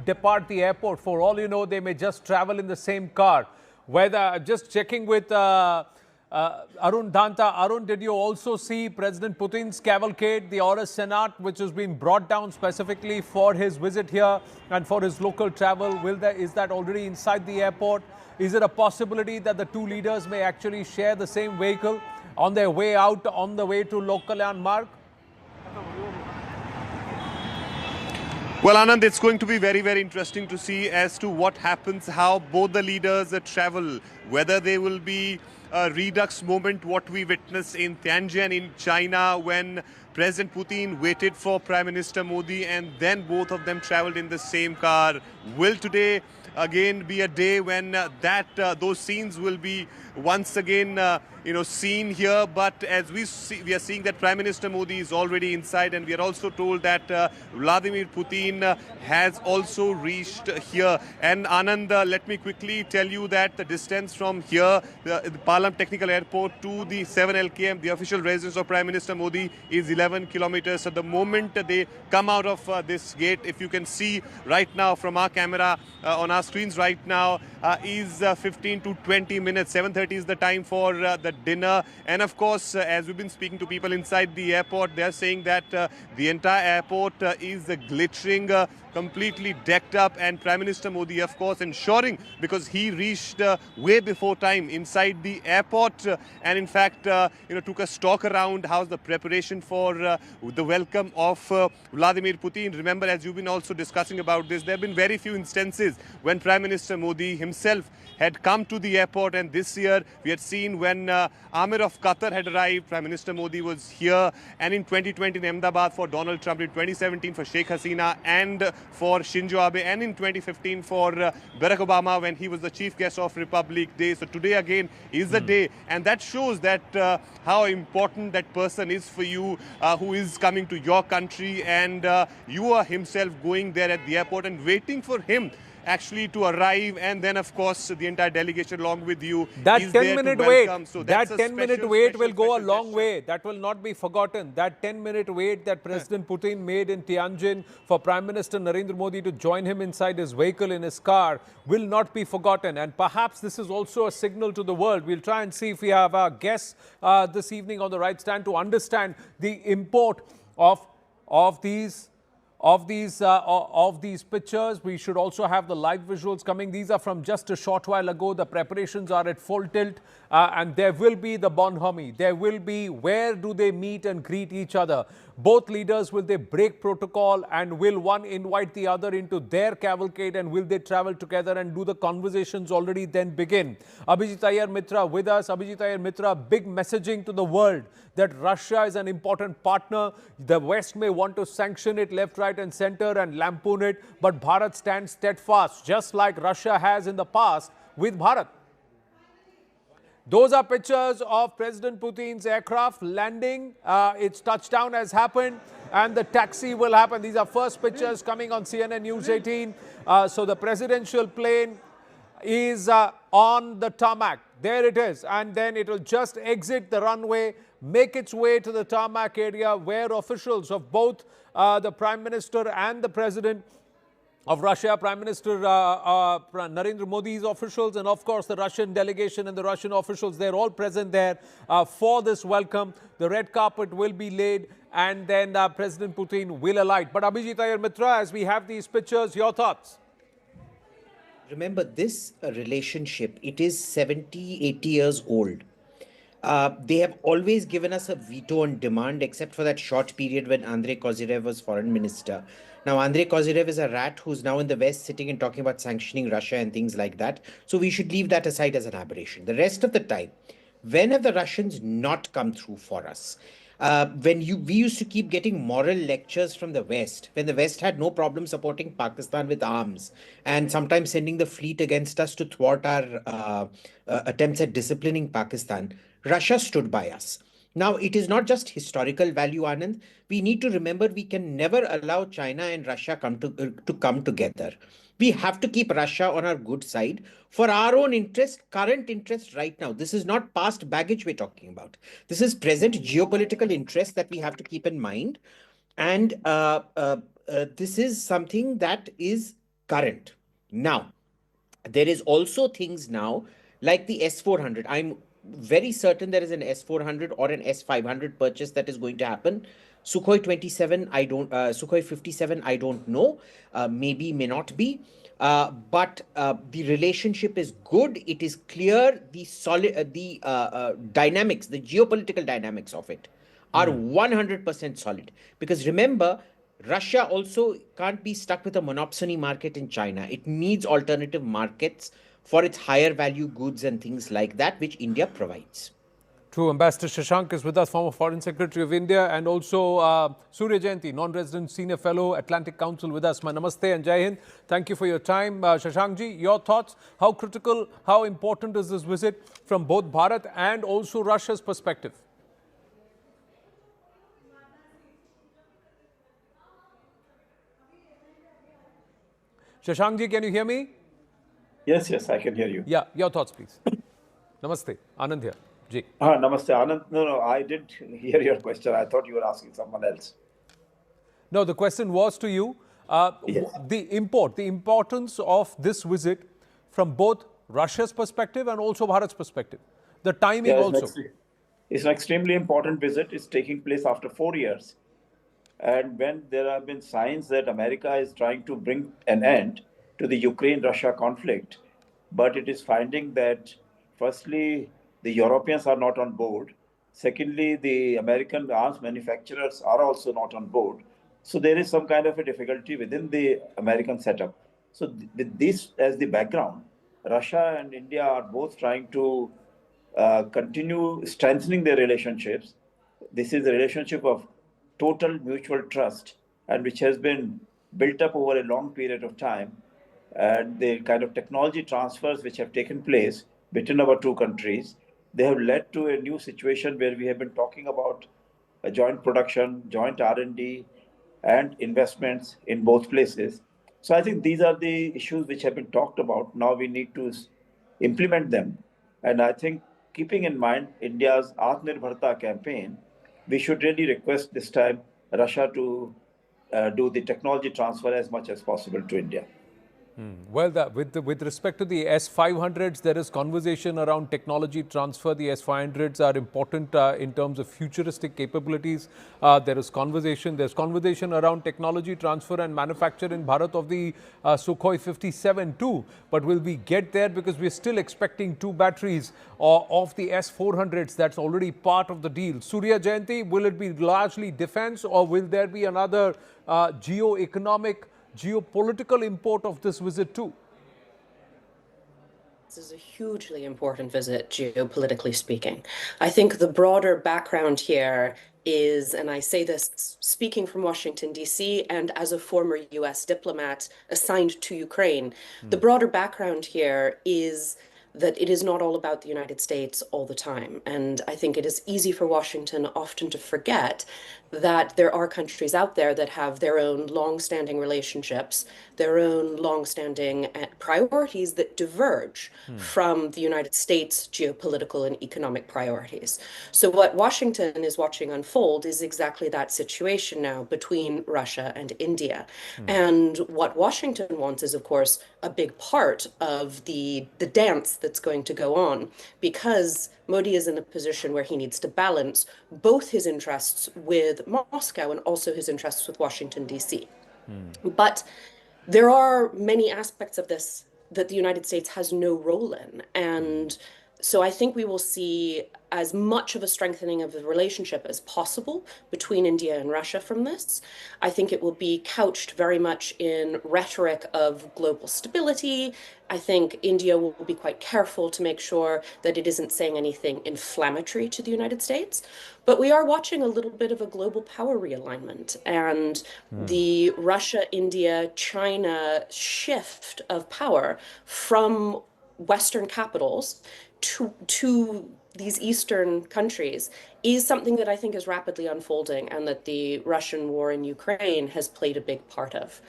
Speaker 18: depart the airport. For all you know, they may just travel in the same car. whether, just checking with Arun Danta. Arun, did you also see President Putin's cavalcade, the Aura Senat, which has been brought down specifically for his visit here and for his local travel? Is that already inside the airport? Is it a possibility that the two leaders may actually share the same vehicle on their way out, on the way to Lokkalyan Marg?
Speaker 20: Well, Anand, it's going to be very, very interesting to see as to what happens, how both the leaders travel, whether there will be a redux moment, what we witnessed in Tianjin in China when President Putin waited for Prime Minister Modi and then both of them traveled in the same car. Will today again be a day when those scenes will be once again seen here? But as we are seeing that Prime Minister Modi is already inside, and we are also told that Vladimir Putin has also reached here. And Anand, let me quickly tell you that the distance from here, the Palam Technical Airport, to the 7 LKM, the official residence of Prime Minister Modi, is 11 kilometers. At the moment they come out of this gate, if you can see right now from our camera on our screens right now, is 15 to 20 minutes. 7:30 is the time for the dinner. And of course, as we've been speaking to people inside the airport, they're saying that the entire airport is glittering, completely decked up, and Prime Minister Modi, of course, ensuring, because he reached way before time inside the airport, and in fact, took a stalk around how's the preparation for the welcome of Vladimir Putin. Remember, as you've been also discussing about this, there have been very few instances when Prime Minister Modi himself had come to the airport, and this year we had seen when Amir of Qatar had arrived, Prime Minister Modi was here, and in 2020 in Ahmedabad for Donald Trump, in 2017 for Sheikh Hasina and for Shinzo Abe, and in 2015 for Barack Obama when he was the chief guest of Republic Day. So today again is the day, and that shows that how important that person is for you, who is coming to your country, and you are himself going there at the airport and waiting for him actually to arrive, and then of course the entire delegation along with you.
Speaker 18: That
Speaker 20: is
Speaker 18: 10-minute
Speaker 20: there to
Speaker 18: wait,
Speaker 20: welcome. So
Speaker 18: that
Speaker 20: that's a
Speaker 18: 10-minute wait will go a long way. That will not be forgotten. That 10-minute wait that President Putin made in Tianjin for Prime Minister Narendra Modi to join him inside his vehicle in his car will not be forgotten. And perhaps this is also a signal to the world. We'll try and see if we have our guests this evening on the right stand to understand the import of these pictures. We should also have the live visuals coming. These are from just a short while ago. The preparations are at full tilt, and there will be the bonhomie. There will be where do they meet and greet each other. Both leaders, will they break protocol, and will one invite the other into their cavalcade, and will they travel together, and do the conversations already then begin? Abhijit Iyer Mitra with us. Abhijit Iyer Mitra, big messaging to the world that Russia is an important partner. The West may want to sanction it left, right and center and lampoon it, but Bharat stands steadfast, just like Russia has in the past with Bharat. Those are pictures of President Putin's aircraft landing. Its touchdown has happened and the taxi will happen. These are first pictures coming on CNN News 18. So the presidential plane is on the tarmac. There it is. And then it will just exit the runway, make its way to the tarmac area where officials of both the Prime Minister and the President of Russia, Prime Minister Narendra Modi's officials, and of course the Russian delegation and the Russian officials, they're all present there for this welcome. The red carpet will be laid, and then President Putin will alight. But Abhijit Iyer Mitra, as we have these pictures, your thoughts?
Speaker 21: Remember, this relationship, it is 70, 80 years old. They have always given us a veto on demand, except for that short period when Andrei Kozyrev was foreign minister. Now, Andrei Kozyrev is a rat who's now in the West sitting and talking about sanctioning Russia and things like that. So we should leave that aside as an aberration. The rest of the time, when have the Russians not come through for us? We used to keep getting moral lectures from the West, when the West had no problem supporting Pakistan with arms and sometimes sending the fleet against us to thwart our attempts at disciplining Pakistan. Russia stood by us. Now, it is not just historical value, Anand. We need to remember we can never allow China and Russia to come together. We have to keep Russia on our good side for our own interest, current interest right now. This is not past baggage we're talking about. This is present geopolitical interest that we have to keep in mind. And this is something that is current. Now, there is also things now like the S400. I'm very certain there is an S400 or an S500 purchase that is going to happen. Sukhoi 27, Sukhoi 57, I don't know. Maybe, may not be. But the relationship is good. It is clear. The dynamics, the geopolitical dynamics of it are 100% solid. Because remember, Russia also can't be stuck with a monopsony market in China. It needs alternative markets for its higher value goods and things like that, which India provides.
Speaker 18: True. Ambassador Shashank is with us, former Foreign Secretary of India, and also Surya Jayanti, non-resident senior fellow, Atlantic Council, with us. My namaste and Jai Hind. Thank you for your time. Shashankji, your thoughts? How critical, how important is this visit from both Bharat and also Russia's perspective? Shashankji, can you hear me?
Speaker 5: Yes, I can hear you.
Speaker 18: Yeah, your thoughts, please. Namaste. Anand here. Ji.
Speaker 5: Namaste, Anand. No, I didn't hear your question. I thought you were asking someone else.
Speaker 18: No, the question was to you.
Speaker 5: Yes.
Speaker 18: The importance of this visit from both Russia's perspective and also Bharat's perspective. The timing also.
Speaker 5: It's an extremely important visit. It's taking place after 4 years. And when there have been signs that America is trying to bring an end to the Ukraine-Russia conflict, but it is finding that, firstly, the Europeans are not on board. Secondly, the American arms manufacturers are also not on board. So there is some kind of a difficulty within the American setup. So with this as the background, Russia and India are both trying to continue strengthening their relationships. This is a relationship of total mutual trust, and which has been built up over a long period of time. And the kind of technology transfers which have taken place between our two countries, they have led to a new situation where we have been talking about a joint production, joint R&D, and investments in both places. So I think these are the issues which have been talked about. Now we need to implement them. And I think keeping in mind India's Atmanirbharta campaign, we should really request this time Russia to do the technology transfer as much as possible to India.
Speaker 18: Well, with respect to the S500s, there is conversation around technology transfer. The S500s are important in terms of futuristic capabilities. There's conversation around technology transfer and manufacture in Bharat of the Sukhoi 57 too. But will we get there? Because we're still expecting 2 batteries of the S400s. That's already part of the deal. Surya Jayanti, will it be largely defense, or will there be another geopolitical import of this visit too?
Speaker 8: This is a hugely important visit, geopolitically speaking. I think the broader background here is, and I say this speaking from Washington, D.C., and as a former U.S. diplomat assigned to Ukraine, the broader background here is that it is not all about the United States all the time. And I think it is easy for Washington often to forget that there are countries out there that have their own long-standing relationships, their own long-standing priorities that diverge from the United States' geopolitical and economic priorities. So what Washington is watching unfold is exactly that situation now between Russia and India. And what Washington wants is, of course, a big part of the dance that's going to go on, because Modi is in a position where he needs to balance both his interests with Moscow and also his interests with Washington, D.C. But there are many aspects of this that the United States has no role in. And so I think we will see as much of a strengthening of the relationship as possible between India and Russia from this. I think it will be couched very much in rhetoric of global stability. I think India will be quite careful to make sure that it isn't saying anything inflammatory to the United States. But we are watching a little bit of a global power realignment, and the Russia, India, China shift of power from Western capitals to these Eastern countries is something that I think is rapidly unfolding, and that the Russian war in Ukraine has played a big part of.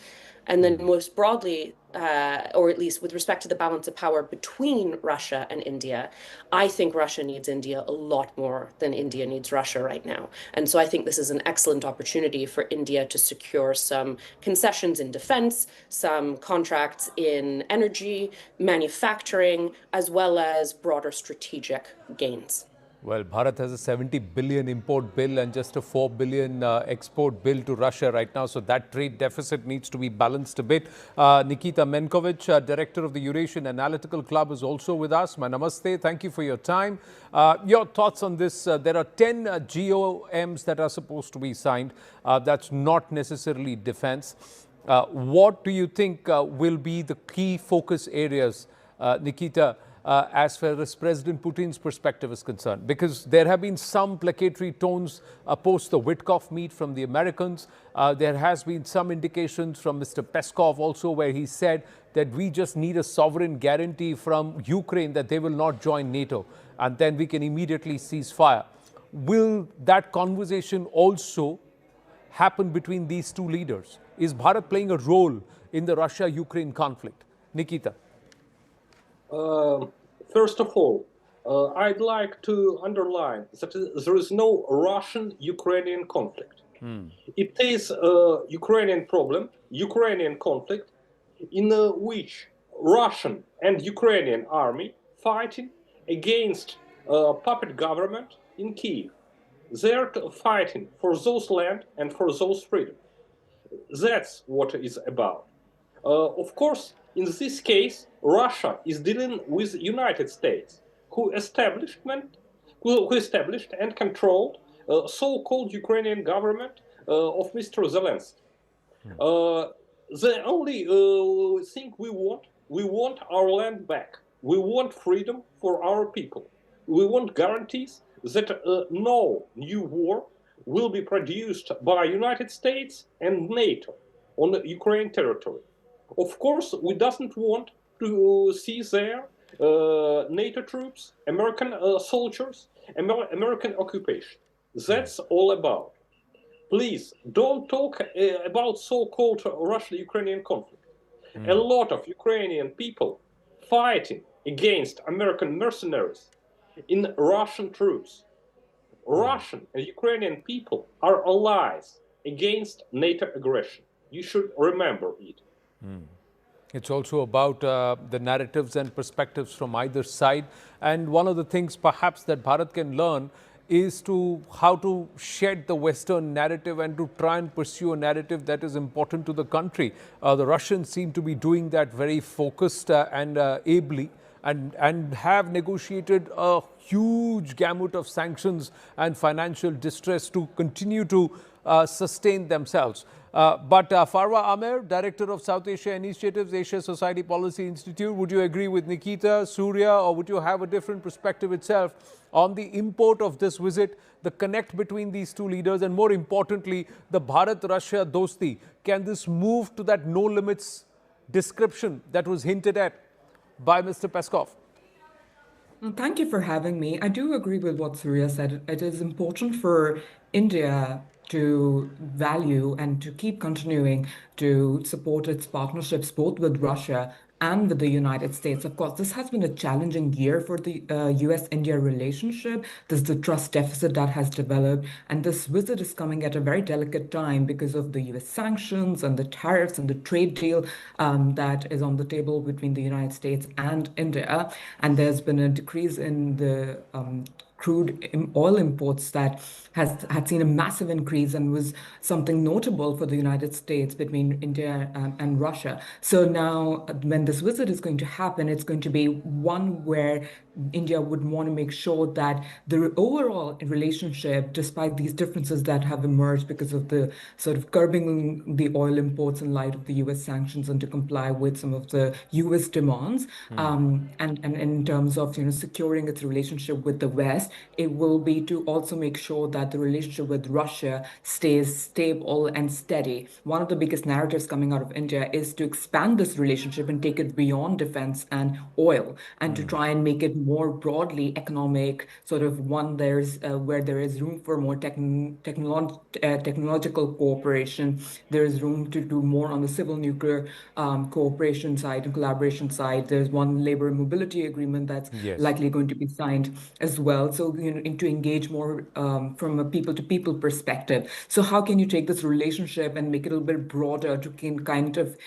Speaker 8: And then most broadly, or at least with respect to the balance of power between Russia and India, I think Russia needs India a lot more than India needs Russia right now. And so I think this is an excellent opportunity for India to secure some concessions in defense, some contracts in energy, manufacturing, as well as broader strategic gains.
Speaker 18: Well, Bharat has a 70 billion import bill and just a 4 billion export bill to Russia right now. So that trade deficit needs to be balanced a bit. Nikita Menkovich, Director of the Eurasian Analytical Club, is also with us. My namaste. Thank you for your time. Your thoughts on this? There are 10 GOMs that are supposed to be signed. That's not necessarily defense. What do you think will be the key focus areas, Nikita, as far as President Putin's perspective is concerned? Because there have been some placatory tones post the Witkoff meet from the Americans. There has been some indications from Mr. Peskov also, where he said that we just need a sovereign guarantee from Ukraine that they will not join NATO, and then we can immediately cease fire. Will that conversation also happen between these two leaders? Is Bharat playing a role in the Russia-Ukraine conflict? Nikita.
Speaker 7: First of all, I'd like to underline that there is no Russian-Ukrainian conflict. It is a Ukrainian problem, Ukrainian conflict, in which Russian and Ukrainian army fighting against a puppet government in Kyiv. They're fighting for those land and for those freedom. That's what it is about. Of course, in this case, Russia is dealing with the United States, who established and controlled so-called Ukrainian government of Mr. Zelensky. The only thing we want our land back. We want freedom for our people. We want guarantees that no new war will be produced by United States and NATO on the Ukraine territory. Of course, we doesn't want to see there NATO troops, American soldiers, American occupation. That's all about. Please don't talk about so-called Russia-Ukrainian conflict. A lot of Ukrainian people fighting against American mercenaries in Russian troops. Russian and Ukrainian people are allies against NATO aggression. You should remember it.
Speaker 18: It's also about the narratives and perspectives from either side. And one of the things perhaps that Bharat can learn is how to shed the Western narrative and to try and pursue a narrative that is important to the country. The Russians seem to be doing that very focused and ably, and have negotiated a huge gamut of sanctions and financial distress to continue to sustain themselves. But Farwa Amer, Director of South Asia Initiatives, Asia Society Policy Institute, would you agree with Nikita, Surya, or would you have a different perspective itself on the import of this visit, the connect between these two leaders, and more importantly, the Bharat-Russia dosti? Can this move to that no limits description that was hinted at by Mr. Peskov?
Speaker 14: Thank you for having me. I do agree with what Surya said. It is important for India to value and to keep continuing to support its partnerships both with Russia and with the United States. Of course, this has been a challenging year for the US-India relationship. There's the trust deficit that has developed, and this visit is coming at a very delicate time because of the US sanctions and the tariffs and the trade deal that is on the table between the United States and India. And there's been a decrease in the crude oil imports that had seen a massive increase and was something notable for the United States between India and Russia. So now when this visit is going to happen, it's going to be one where India would want to make sure that the overall relationship, despite these differences that have emerged because of the sort of curbing the oil imports in light of the US sanctions and to comply with some of the US demands, and in terms of securing its relationship with the West, it will be to also make sure that the relationship with Russia stays stable and steady. One of the biggest narratives coming out of India is to expand this relationship and take it beyond defense and oil, and to try and make it more broadly economic, sort of one there's where there is room for more technological cooperation. There is room to do more on the civil nuclear cooperation side and collaboration side. There's one labor mobility agreement that's likely going to be signed as well. So, to engage more from a people-to-people perspective. So how can you take this relationship and make it a little bit broader to kind of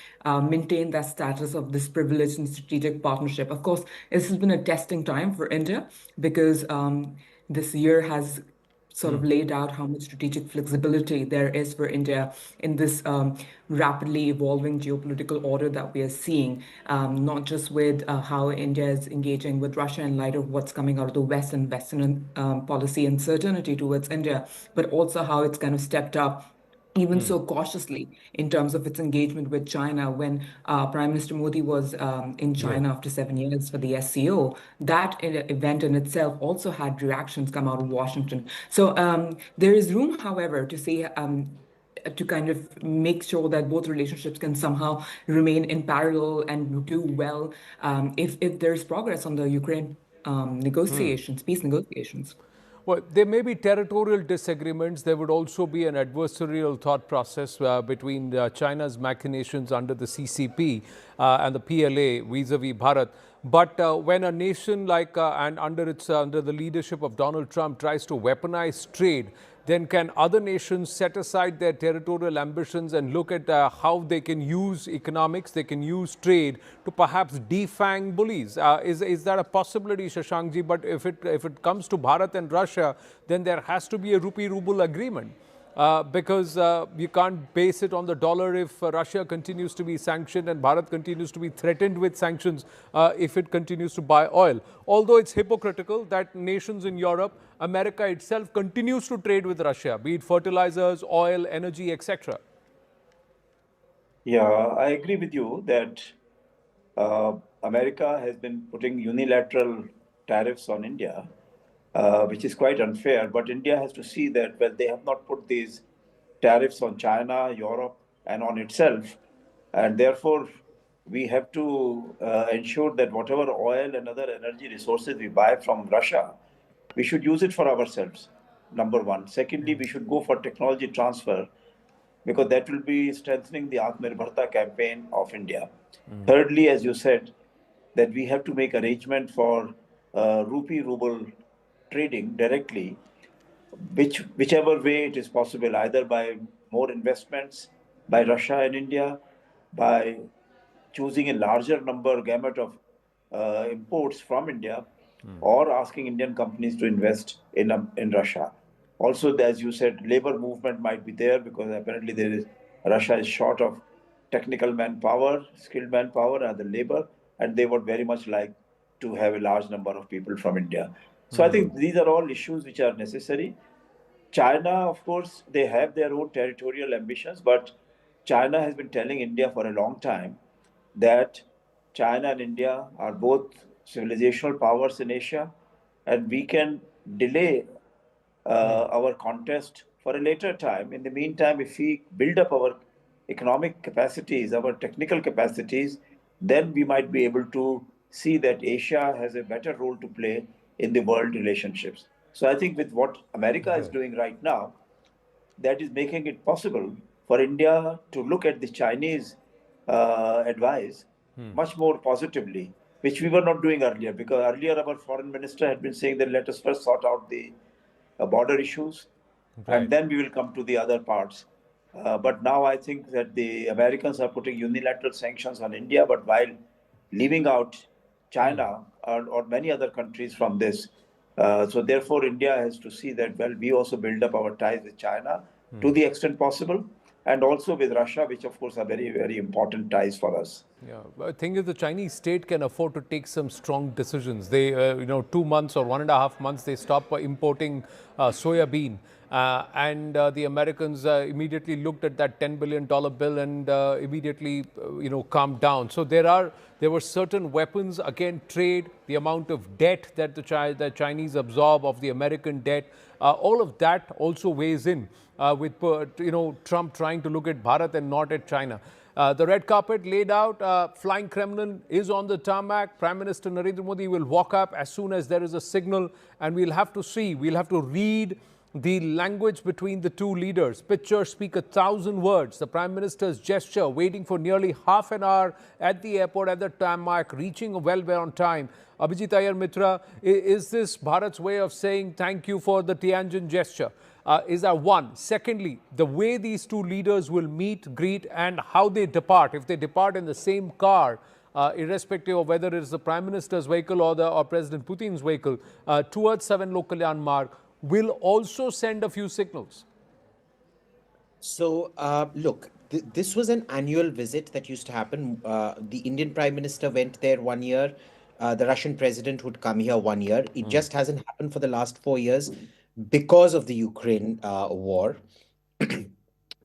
Speaker 14: maintain that status of this privileged and strategic partnership? Of course, this has been a testing time for India because this year has sort of laid out how much strategic flexibility there is for India in this rapidly evolving geopolitical order that we are seeing, not just with how India is engaging with Russia in light of what's coming out of the West and Western policy uncertainty towards India, but also how it's kind of stepped up even so cautiously in terms of its engagement with China. When Prime Minister Modi was in China after 7 years for the SCO, that event in itself also had reactions come out of Washington. So there is room, however, to say to kind of make sure that both relationships can somehow remain in parallel and do well if there's progress on the Ukraine negotiations, peace negotiations.
Speaker 18: Well, there may be territorial disagreements. There would also be an adversarial thought process between China's machinations under the CCP and the PLA vis-a-vis Bharat. But when a nation like and under the leadership of Donald Trump tries to weaponize trade, then can other nations set aside their territorial ambitions and look at how they can use economics, they can use trade to perhaps defang bullies? Is that a possibility, Shashankji? But if it comes to Bharat and Russia, then there has to be a rupee-ruble agreement. Because you can't base it on the dollar if Russia continues to be sanctioned and Bharat continues to be threatened with sanctions if it continues to buy oil. Although it's hypocritical that nations in Europe, America itself continues to trade with Russia, be it fertilizers, oil, energy, etc.
Speaker 5: Yeah, I agree with you that America has been putting unilateral tariffs on India, which is quite unfair. But India has to see that, well, they have not put these tariffs on China, Europe, and on itself. And therefore, we have to ensure that whatever oil and other energy resources we buy from Russia, we should use it for ourselves, number one. Secondly, we should go for technology transfer, because that will be strengthening the Atmanirbharta campaign of India. Thirdly, as you said, that we have to make arrangement for rupee-ruble trading directly, whichever way it is possible, either by more investments by Russia and India, by choosing a larger gamut of imports from India, or asking Indian companies to invest in Russia. Also, as you said, labor movement might be there, because apparently Russia is short of technical manpower, skilled manpower, and the labor, and they would very much like to have a large number of people from India. So I think these are all issues which are necessary. China, of course, they have their own territorial ambitions, but China has been telling India for a long time that China and India are both civilizational powers in Asia, and we can delay our contest for a later time. In the meantime, if we build up our economic capacities, our technical capacities, then we might be able to see that Asia has a better role to play in the world relationships. So I think with what America is doing right now, that is making it possible for India to look at the Chinese advice much more positively, which we were not doing earlier, because earlier our foreign minister had been saying that let us first sort out the border issues, and then we will come to the other parts. But now I think that the Americans are putting unilateral sanctions on India, but while leaving out China or many other countries from this. So therefore, India has to see that, well, we also build up our ties with China to the extent possible, and also with Russia, which of course are very, very important ties for us.
Speaker 18: Yeah, the thing is, the Chinese state can afford to take some strong decisions. They, 2 months or 1.5 months, they stop importing soya bean. And the Americans immediately looked at that $10 billion bill and immediately, calmed down. So there were certain weapons, again, trade, the amount of debt that the Chinese absorb of the American debt, all of that also weighs in with, Trump trying to look at Bharat and not at China. The red carpet laid out, flying Kremlin is on the tarmac. Prime Minister Narendra Modi will walk up as soon as there is a signal, and we'll have to see, we'll have to read the language between the two leaders. Pictures speak 1,000 words. The Prime Minister's gesture, waiting for nearly half an hour at the airport at the tarmac, reaching well on time. Abhijit Iyer Mitra, is this Bharat's way of saying thank you for the Tianjin gesture? Is that one? Secondly, the way these two leaders will meet, greet, and how they depart. If they depart in the same car, irrespective of whether it is the Prime Minister's vehicle or President Putin's vehicle, towards 7 local mark, will also send a few signals.
Speaker 21: So, look, this was an annual visit that used to happen. The Indian Prime Minister went there 1 year. The Russian President would come here 1 year. It just hasn't happened for the last 4 years because of the Ukraine war.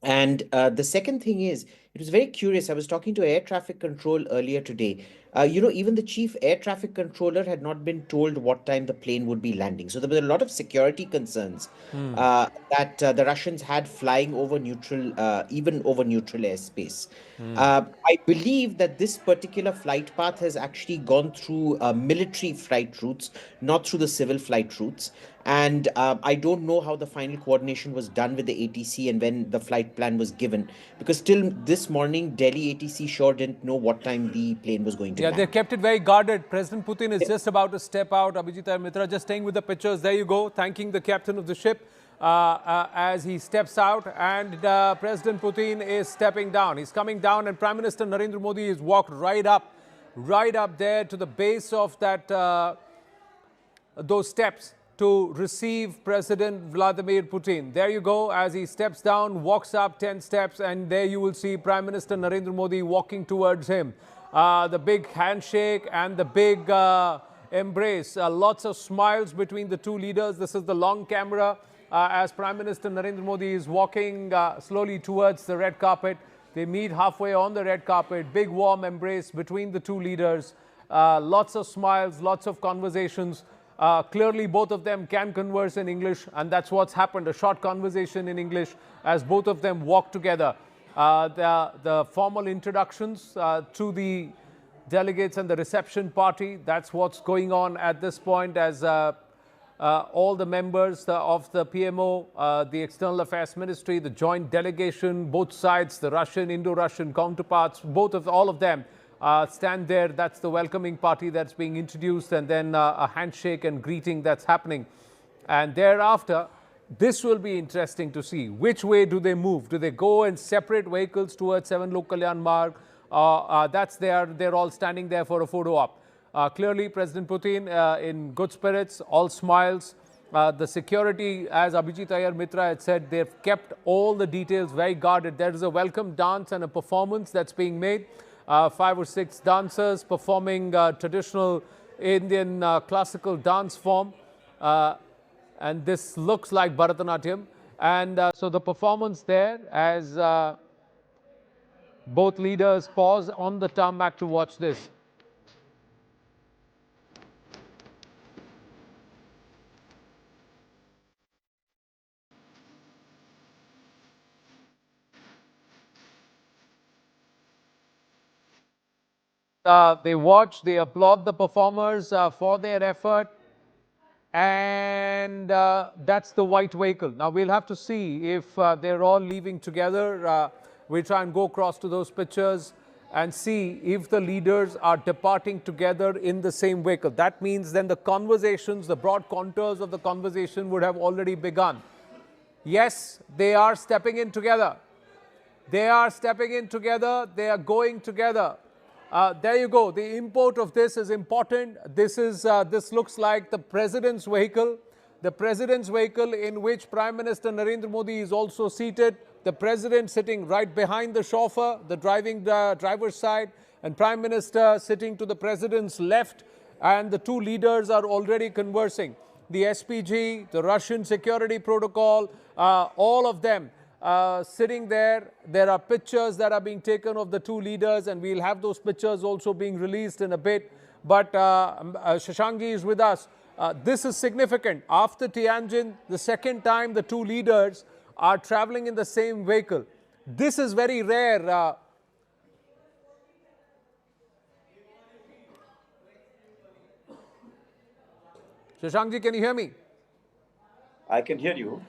Speaker 21: And the second thing is, it was very curious. I was talking to air traffic control earlier today. Even the chief air traffic controller had not been told what time the plane would be landing. So there were a lot of security concerns that the Russians had flying over neutral, even over neutral airspace. I believe that this particular flight path has actually gone through military flight routes, not through the civil flight routes. And I don't know how the final coordination was done with the ATC and when the flight plan was given, because till this morning, Delhi ATC sure didn't know what time the plane was going to land.
Speaker 18: They kept it very guarded. President Putin is just about to step out. Abhijit Iyer Mitra, just staying with the pictures. There you go, thanking the captain of the ship as he steps out. And President Putin is stepping down. He's coming down, and Prime Minister Narendra Modi is walked right up there to the base of that those steps to receive President Vladimir Putin. There you go, as he steps down, walks up 10 steps, and there you will see Prime Minister Narendra Modi walking towards him. The big handshake and the big embrace. Lots of smiles between the two leaders. This is the long camera as Prime Minister Narendra Modi is walking slowly towards the red carpet. They meet halfway on the red carpet. Big warm embrace between the two leaders. Lots of smiles, lots of conversations. Clearly, both of them can converse in English, and that's what's happened. A short conversation in English as both of them walk together. The formal introductions to the delegates and the reception party, that's what's going on at this point, as all the members of the PMO, the External Affairs Ministry, the joint delegation, both sides, the Russian, Indo-Russian counterparts, all of them stand there. That's the welcoming party that's being introduced, and then a handshake and greeting that's happening. And thereafter, this will be interesting to see. Which way do they move? Do they go in separate vehicles towards 7 Lokalyan Marg? They're all standing there for a photo op. Clearly, President Putin in good spirits, all smiles. The security, as Abhijit Iyer Mitra had said, they've kept all the details very guarded. There is a welcome dance and a performance that's being made. 5 or 6 dancers performing traditional Indian classical dance form. And this looks like Bharatanatyam. And so the performance there, as both leaders pause on the tarmac to watch this. They watch, they applaud the performers for their effort. And that's the white vehicle. Now we'll have to see if they're all leaving together. We'll try and go across to those pictures and see if the leaders are departing together in the same vehicle. That means then the conversations, the broad contours of the conversation would have already begun. Yes, they are stepping in together. They are stepping in together. They are going together. There you go. The import of this is important. This looks like the president's vehicle. The president's vehicle in which Prime Minister Narendra Modi is also seated. The president sitting right behind the chauffeur, the driver's side, and Prime Minister sitting to the president's left. And the two leaders are already conversing. The SPG, the Russian security protocol, all of them sitting there. There are pictures that are being taken of the two leaders, and we'll have those pictures also being released in a bit. But Shashangi is with us. This is significant. After Tianjin, the second time the two leaders are traveling in the same vehicle. This is very rare, Shashankji, can you hear me?
Speaker 5: I can hear you.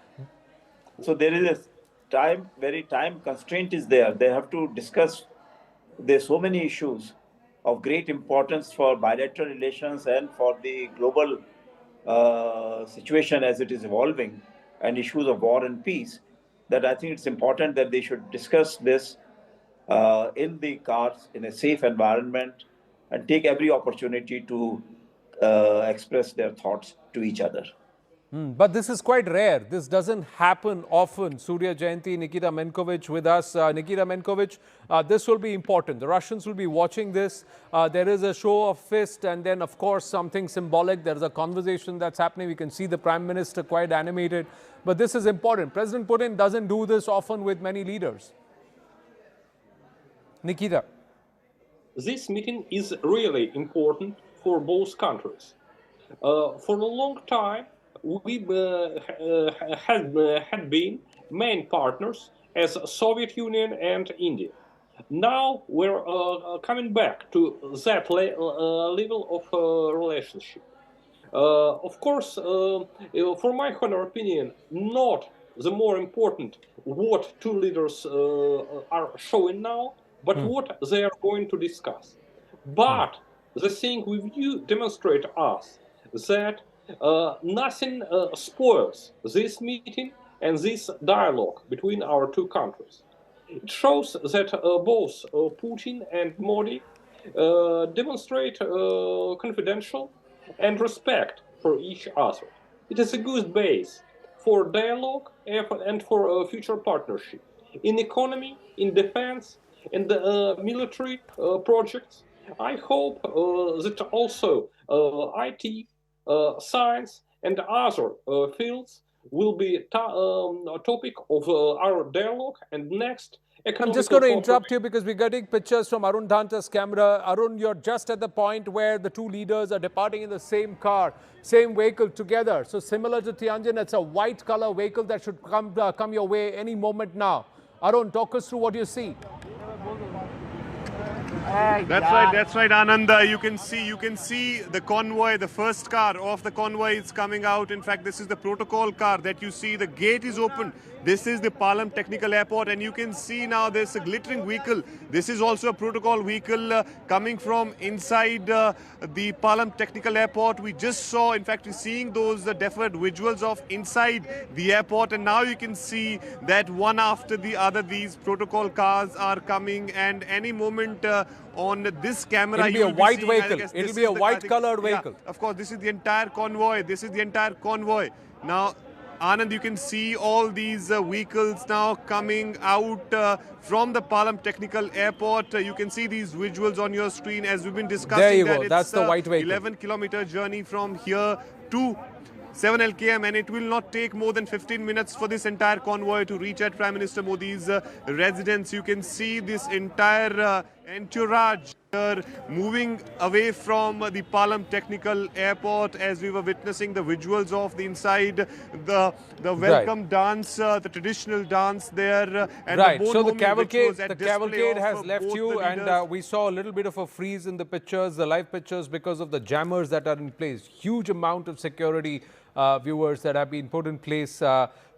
Speaker 5: So there is a very time constraint is there. They have to discuss. There's so many issues of great importance for bilateral relations and for the global situation as it is evolving, and issues of war and peace, that I think it's important that they should discuss this in the cars in a safe environment and take every opportunity to express their thoughts to each other.
Speaker 18: But this is quite rare. This doesn't happen often. Surya Jayanti, Nikita Menkovich with us. Nikita Menkovich, this will be important. The Russians will be watching this. There is a show of fist and then, of course, something symbolic. There's a conversation that's happening. We can see the Prime Minister quite animated. But this is important. President Putin doesn't do this often with many leaders. Nikita.
Speaker 7: This meeting is really important for both countries. For a long time, we had been main partners as Soviet Union and India. Now we're coming back to that level of relationship. Of course, for my honor opinion, not the more important what two leaders are showing now, but what they are going to discuss. But the thing with you demonstrate us that nothing spoils this meeting and this dialogue between our two countries. It shows that both Putin and Modi demonstrate confidential and respect for each other. It is a good base for dialogue and for future partnership in economy, in defense, in the military projects. I hope that also IT, science and other fields will be a topic of our dialogue and next.
Speaker 18: I'm just going to interrupt you because we're getting pictures from Arun Dhanta's camera. Arun, you're just at the point where the two leaders are departing in the same car, same vehicle together. So similar to Tianjin, it's a white color vehicle that should come your way any moment now. Arun, talk us through what you see.
Speaker 20: That's right, Anand. You can see the convoy, the first car of the convoy is coming out. In fact, this is the protocol car that you see. The gate is open. This is the Palam Technical Airport, and you can see now there's a glittering vehicle. This is also a protocol vehicle coming from inside the Palam Technical Airport. We just saw, in fact, we're seeing those deferred visuals of inside the airport, and now you can see that one after the other, these protocol cars are coming, and any moment on this camera,
Speaker 18: it'll be a white vehicle. It'll be a white colored vehicle.
Speaker 20: Of course, this is the entire convoy. Now, Anand, you can see all these vehicles now coming out from the Palam Technical Airport. You can see these visuals on your screen as we've been discussing.
Speaker 18: There you go. That's the white vehicle.
Speaker 20: 11-kilometer journey from here to 7 LKM, and it will not take more than 15 minutes for this entire convoy to reach at Prime Minister Modi's residence. You can see this entire entourage moving away from the Palam Technical Airport as we were witnessing the visuals of the inside, the welcome dance, the traditional dance there. And
Speaker 18: so the cavalcade has left you, and we saw a little bit of a freeze in the pictures, the live pictures, because of the jammers that are in place. Huge amount of security, viewers, that have been put in place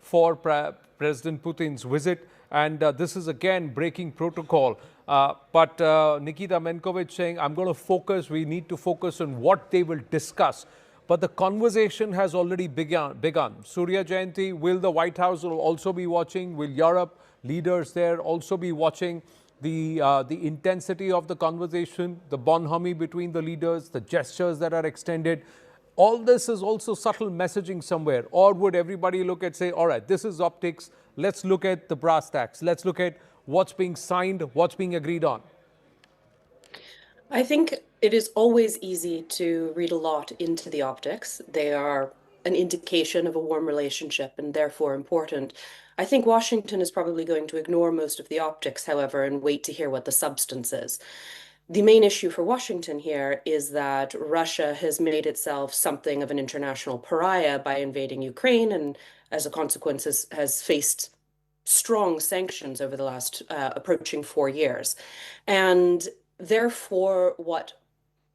Speaker 18: for President Putin's visit. And this is again breaking protocol. But Nikita Menkovich saying, I'm going to focus, we need to focus on what they will discuss. But the conversation has already begun. Surya Jayanti, will the White House also be watching? Will Europe leaders there also be watching the intensity of the conversation, the bonhomie between the leaders, the gestures that are extended? All this is also subtle messaging somewhere. Or would everybody look at, say, all right, this is optics. Let's look at the brass tacks. Let's look at what's being signed, what's being agreed on.
Speaker 8: I think it is always easy to read a lot into the optics. They are an indication of a warm relationship and therefore important. I think Washington is probably going to ignore most of the optics, however, and wait to hear what the substance is. The main issue for Washington here is that Russia has made itself something of an international pariah by invading Ukraine, and as a consequence has faced strong sanctions over the last approaching 4 years. And therefore, what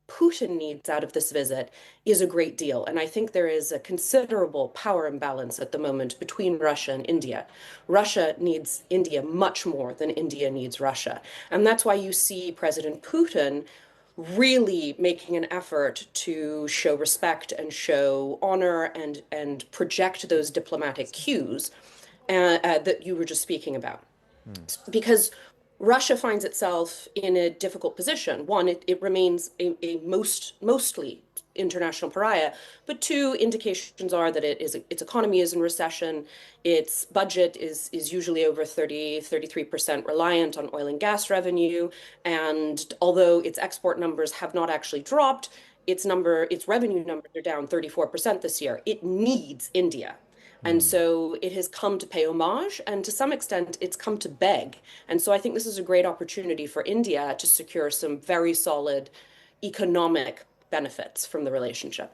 Speaker 8: Putin needs out of this visit is a great deal. And I think there is a considerable power imbalance at the moment between Russia and India. Russia needs India much more than India needs Russia. And that's why you see President Putin really making an effort to show respect and show honor and project those diplomatic cues that you were just speaking about. Because Russia finds itself in a difficult position. One, it remains a mostly international pariah, but two, indications are that its economy is in recession, its budget is usually over 33% reliant on oil and gas revenue, and although its export numbers have not actually dropped, its revenue numbers are down 34% this year. It needs India. And so it has come to pay homage, and to some extent, it's come to beg. And so I think this is a great opportunity for India to secure some very solid economic benefits from the relationship.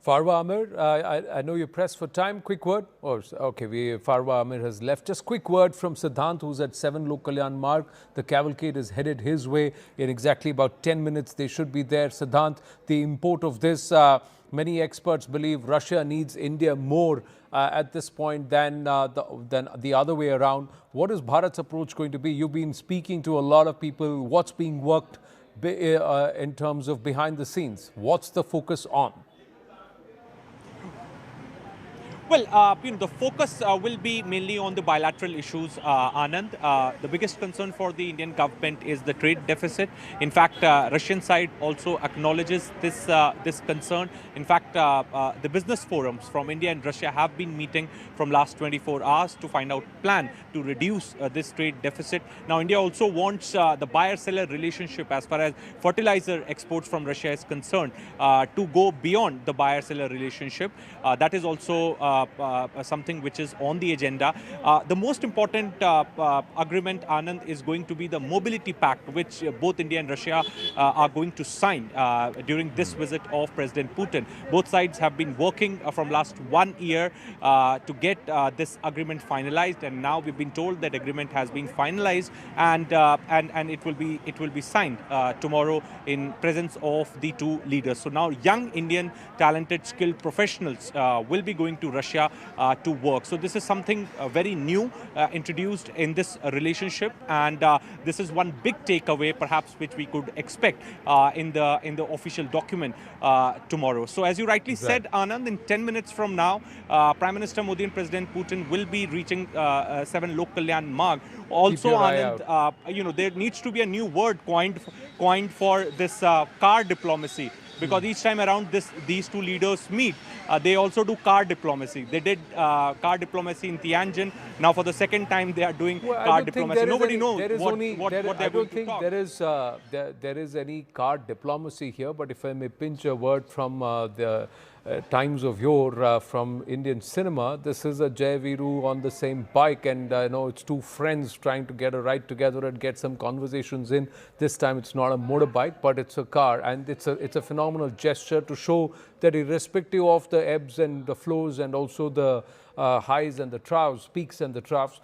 Speaker 18: Farwa Amir, I know you're pressed for time. Quick word. Farwa Amir has left. Just quick word from Siddhant, who's at 7 Lok Kalyan Marg. The cavalcade is headed his way. In exactly about 10 minutes, they should be there. Siddhant, the import of this, many experts believe Russia needs India more at this point than the other way around. What is Bharat's approach going to be? You've been speaking to a lot of people. What's being worked in terms of behind the scenes? What's the focus on?
Speaker 19: Well, the focus will be mainly on the bilateral issues, Anand. The biggest concern for the Indian government is the trade deficit. In fact, Russian side also acknowledges this concern. In fact, the business forums from India and Russia have been meeting from last 24 hours to find out plan to reduce this trade deficit. Now, India also wants the buyer-seller relationship as far as fertilizer exports from Russia is concerned to go beyond the buyer-seller relationship. That is also something which is on the agenda. The most important agreement, Anand, is going to be the Mobility Pact, which both India and Russia are going to sign during this visit of President Putin. Both sides have been working from last 1 year to get this agreement finalized, and now we've been told that agreement has been finalized, and it will be signed tomorrow in presence of the two leaders. So now young Indian talented skilled professionals will be going to Russia to work. So this is something very new introduced in this relationship, and this is one big takeaway perhaps which we could expect in the official document tomorrow. So as you rightly said, Anand, in 10 minutes from now, Prime Minister Modi and President Putin will be reaching 7 Lok Kalyan Marg. Also, Anand, there needs to be a new word coined for this car diplomacy. Because each time around these two leaders meet, they also do car diplomacy. They did car diplomacy in Tianjin. Now for the second time they are doing car diplomacy. Nobody knows what they're going to talk.
Speaker 18: There is any car diplomacy here, but if I may pinch a word from the times of yore from Indian cinema, this is a Jai Viru on the same bike, and I know it's two friends trying to get a ride together and get some conversations in. This time it's not a motorbike, but it's a car, and it's a phenomenal gesture to show that irrespective of the ebbs and the flows and also the highs and the troughs, peaks and the troughs,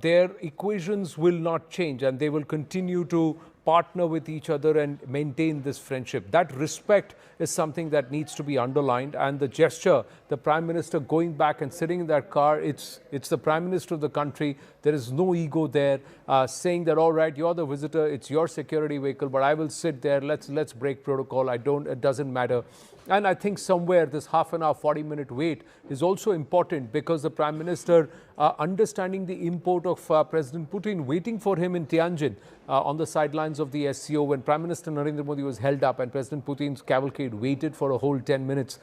Speaker 18: their equations will not change, and they will continue to partner with each other and maintain this friendship. That respect is something that needs to be underlined, and the gesture, the Prime Minister going back and sitting in that car, it's the Prime Minister of the country. There is no ego there, saying that, all right, you're the visitor, it's your security vehicle, but I will sit there, let's break protocol, it doesn't matter. And I think somewhere this half an hour, 40-minute wait is also important, because the Prime Minister understanding the import of President Putin, waiting for him in Tianjin on the sidelines of the SCO when Prime Minister Narendra Modi was held up and President Putin's cavalcade waited for a whole 10 minutes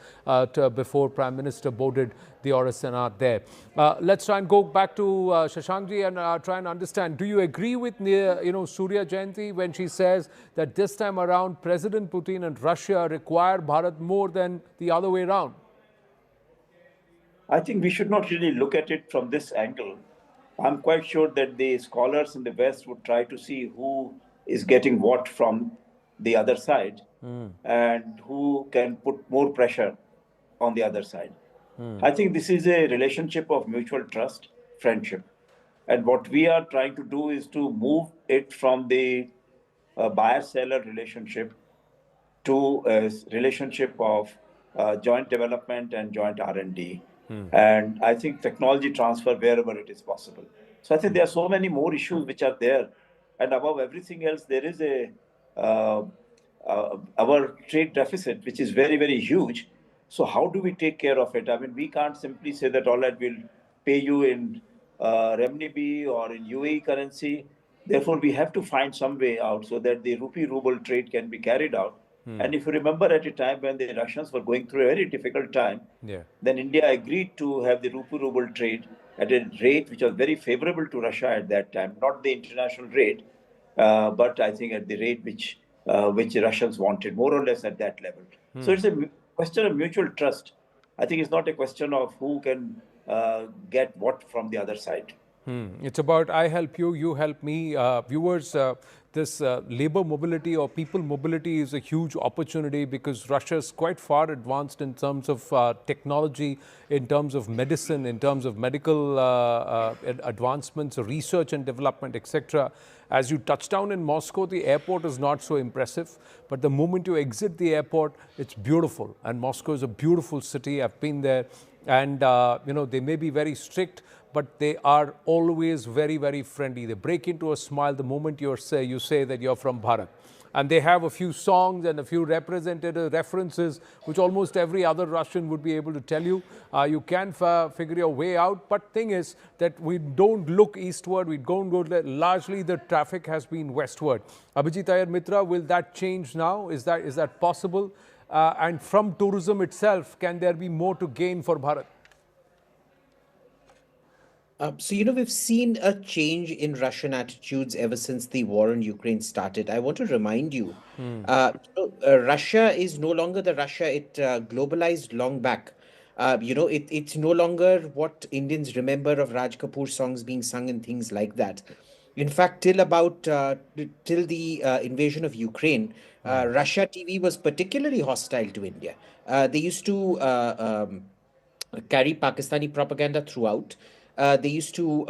Speaker 18: before Prime Minister boarded the Aurasana there. Let's try and go back to Shashankji and try and understand. Do you agree with Surya Jayanti when she says that this time around President Putin and Russia require Bharat more than the other way around?
Speaker 5: I think we should not really look at it from this angle. I'm quite sure that the scholars in the West would try to see who is getting what from the other side and who can put more pressure on the other side. I think this is a relationship of mutual trust, friendship. And what we are trying to do is to move it from the buyer-seller relationship to a relationship of joint development and joint R&D. And I think technology transfer wherever it is possible. So I think there are so many more issues which are there. And above everything else, there is our trade deficit, which is very, very huge. So how do we take care of it? I mean, we can't simply say that, all right, we'll pay you in renminbi or in UAE currency. Therefore, we have to find some way out so that the rupee-ruble trade can be carried out. And if you remember, at a time when the Russians were going through a very difficult time, then India agreed to have the rupee-ruble trade at a rate which was very favorable to Russia at that time, not the international rate, but I think at the rate which the Russians wanted, more or less at that level. So it's a question of mutual trust. I think it's not a question of who can get what from the other side.
Speaker 18: It's about I help you, you help me. Viewers, this labor mobility or people mobility is a huge opportunity because Russia is quite far advanced in terms of technology, in terms of medicine, in terms of medical advancements, research and development, etc. As you touch down in Moscow, the airport is not so impressive, but the moment you exit the airport, it's beautiful. And Moscow is a beautiful city. I've been there, and they may be very strict, but they are always very, very friendly. They break into a smile the moment you say that you're from Bharat. And they have a few songs and a few representative references, which almost every other Russian would be able to tell you. You can figure your way out. But thing is that we don't look eastward. We don't go there. Largely, the traffic has been westward. Abhijit Iyer Mitra, will that change now? Is that possible? And from tourism itself, can there be more to gain for Bharat?
Speaker 21: So, we've seen a change in Russian attitudes ever since the war in Ukraine started. I want to remind you, Russia is no longer the Russia it globalized long back. It's no longer what Indians remember of Raj Kapoor songs being sung and things like that. In fact, till the invasion of Ukraine, Russia TV was particularly hostile to India. They used to carry Pakistani propaganda throughout. They used to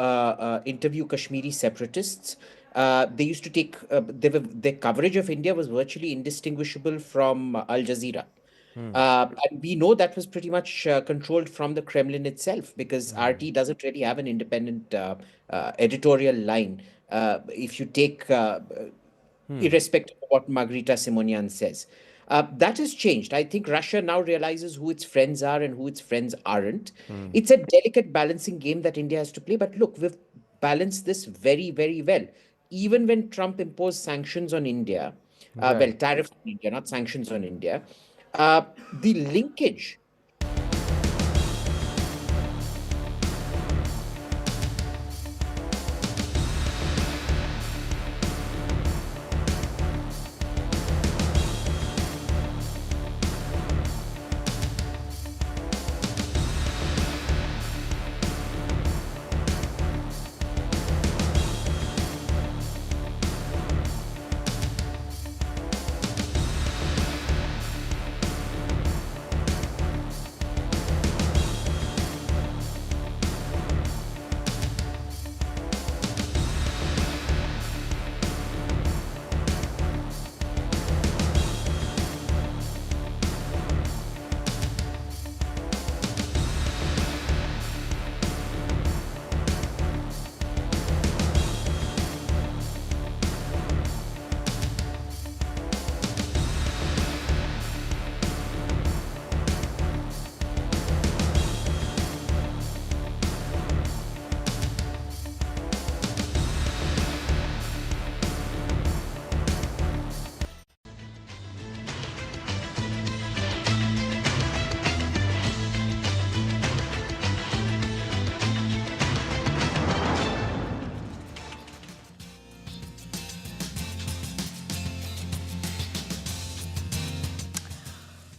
Speaker 21: interview Kashmiri separatists. They used to take their coverage of India was virtually indistinguishable from Al Jazeera. And we know that was pretty much controlled from the Kremlin itself, because RT doesn't really have an independent editorial line. If you take, irrespective of what Margarita Simonian says. That has changed. I think Russia now realizes who its friends are and who its friends aren't. It's a delicate balancing game that India has to play. But look, we've balanced this very, very well. Even when Trump imposed sanctions on India, tariffs on India, not sanctions on India, the linkage.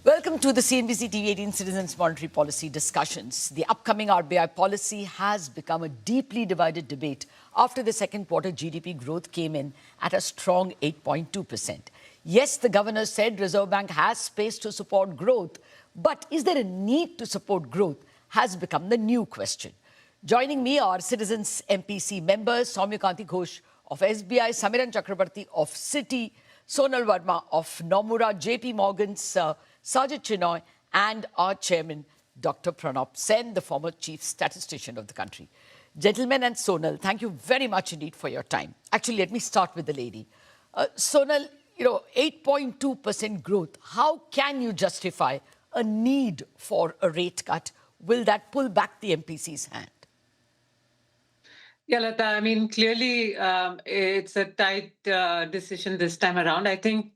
Speaker 9: Welcome to the CNBC-TV18 Citizens Monetary Policy Discussions. The upcoming RBI policy has become a deeply divided debate after the second quarter GDP growth came in at a strong 8.2%. Yes, the governor said Reserve Bank has space to support growth, but is there a need to support growth has become the new question. Joining me are Citizens MPC members Soumyakanti Ghosh of SBI, Samiran Chakrabarti of Citi, Sonal Verma of Nomura, JP Morgan's Sajid Chinoy, and our chairman, Dr. Pranab Sen, the former chief statistician of the country. Gentlemen and Sonal, thank you very much indeed for your time. Actually, let me start with the lady. Sonal, 8.2% growth. How can you justify a need for a rate cut? Will that pull back the MPC's hand?
Speaker 10: Yeah, Lata, I mean, clearly it's a tight decision this time around. I think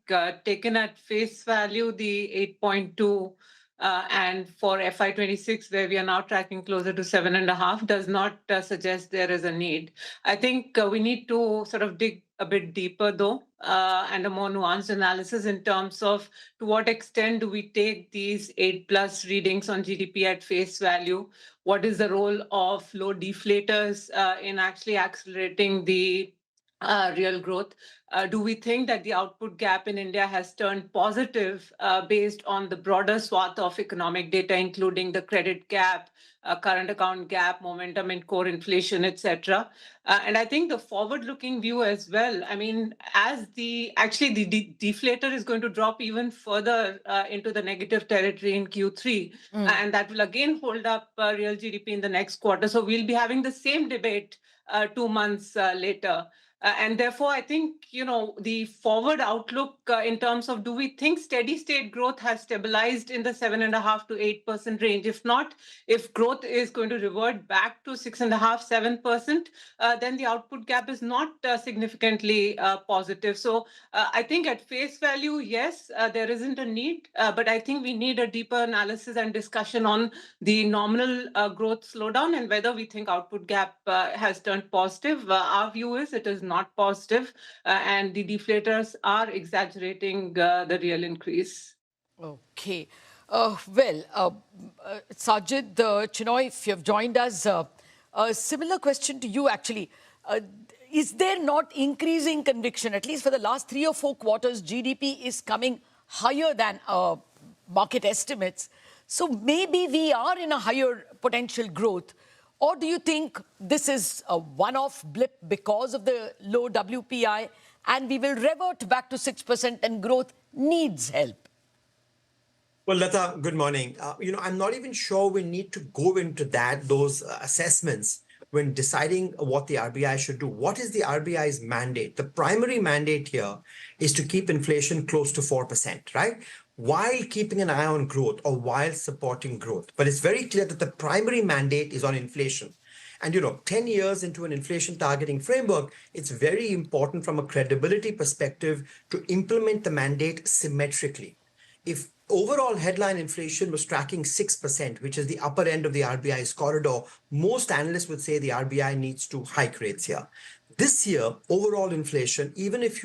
Speaker 10: taken at face value, the 8.2 and for FY26, where we are now tracking closer to 7.5, does not suggest there is a need. I think we need to sort of dig a bit deeper, though, and a more nuanced analysis in terms of to what extent do we take these 8+ readings on GDP at face value? What is the role of low deflators in actually accelerating the real growth? Do we think that the output gap in India has turned positive based on the broader swath of economic data, including the credit gap, current account gap, momentum in core inflation, etc.? And I think the forward-looking view as well, I mean, as the deflator is going to drop even further into the negative territory in Q3, and that will again hold up real GDP in the next quarter. So we'll be having the same debate 2 months later. And therefore, I think, the forward outlook in terms of do we think steady state growth has stabilized in the 7.5 to 8% range? If not, if growth is going to revert back to 6.5, 7%, then the output gap is not significantly positive. So I think at face value, yes, there isn't a need, but I think we need a deeper analysis and discussion on the nominal growth slowdown and whether we think output gap has turned positive. Our view is it is not positive, and the deflators are exaggerating the real increase.
Speaker 9: Okay. Sajid Chinoy, if you have joined us, a similar question to you actually. Is there not increasing conviction, at least for the last 3 or 4 quarters, GDP is coming higher than market estimates. So maybe we are in a higher potential growth. Or do you think this is a one-off blip because of the low WPI and we will revert back to 6% and growth needs help?
Speaker 15: Well, Lata, good morning. I'm not even sure we need to go into those assessments when deciding what the RBI should do. What is the RBI's mandate? The primary mandate here is to keep inflation close to 4%, right? While keeping an eye on growth or while supporting growth. But it's very clear that the primary mandate is on inflation. And 10 years into an inflation targeting framework, it's very important from a credibility perspective to implement the mandate symmetrically. If overall headline inflation was tracking 6%, which is the upper end of the RBI's corridor, most analysts would say the RBI needs to hike rates here. This year, overall inflation, even if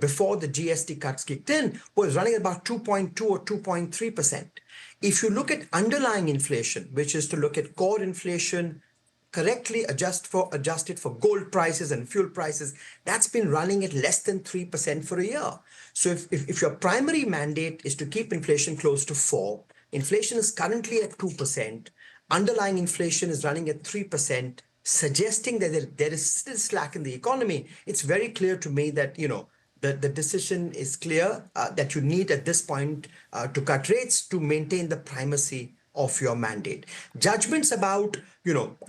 Speaker 15: before the GST cuts kicked in, was running about 2.2 or 2.3%. If you look at underlying inflation, which is to look at core inflation, correctly adjusted for gold prices and fuel prices, that's been running at less than 3% for a year. So if your primary mandate is to keep inflation close to 4%, inflation is currently at 2%, underlying inflation is running at 3%, suggesting that there is still slack in the economy, it's very clear to me that, the decision is clear that you need at this point to cut rates to maintain the primacy of your mandate. Judgments about,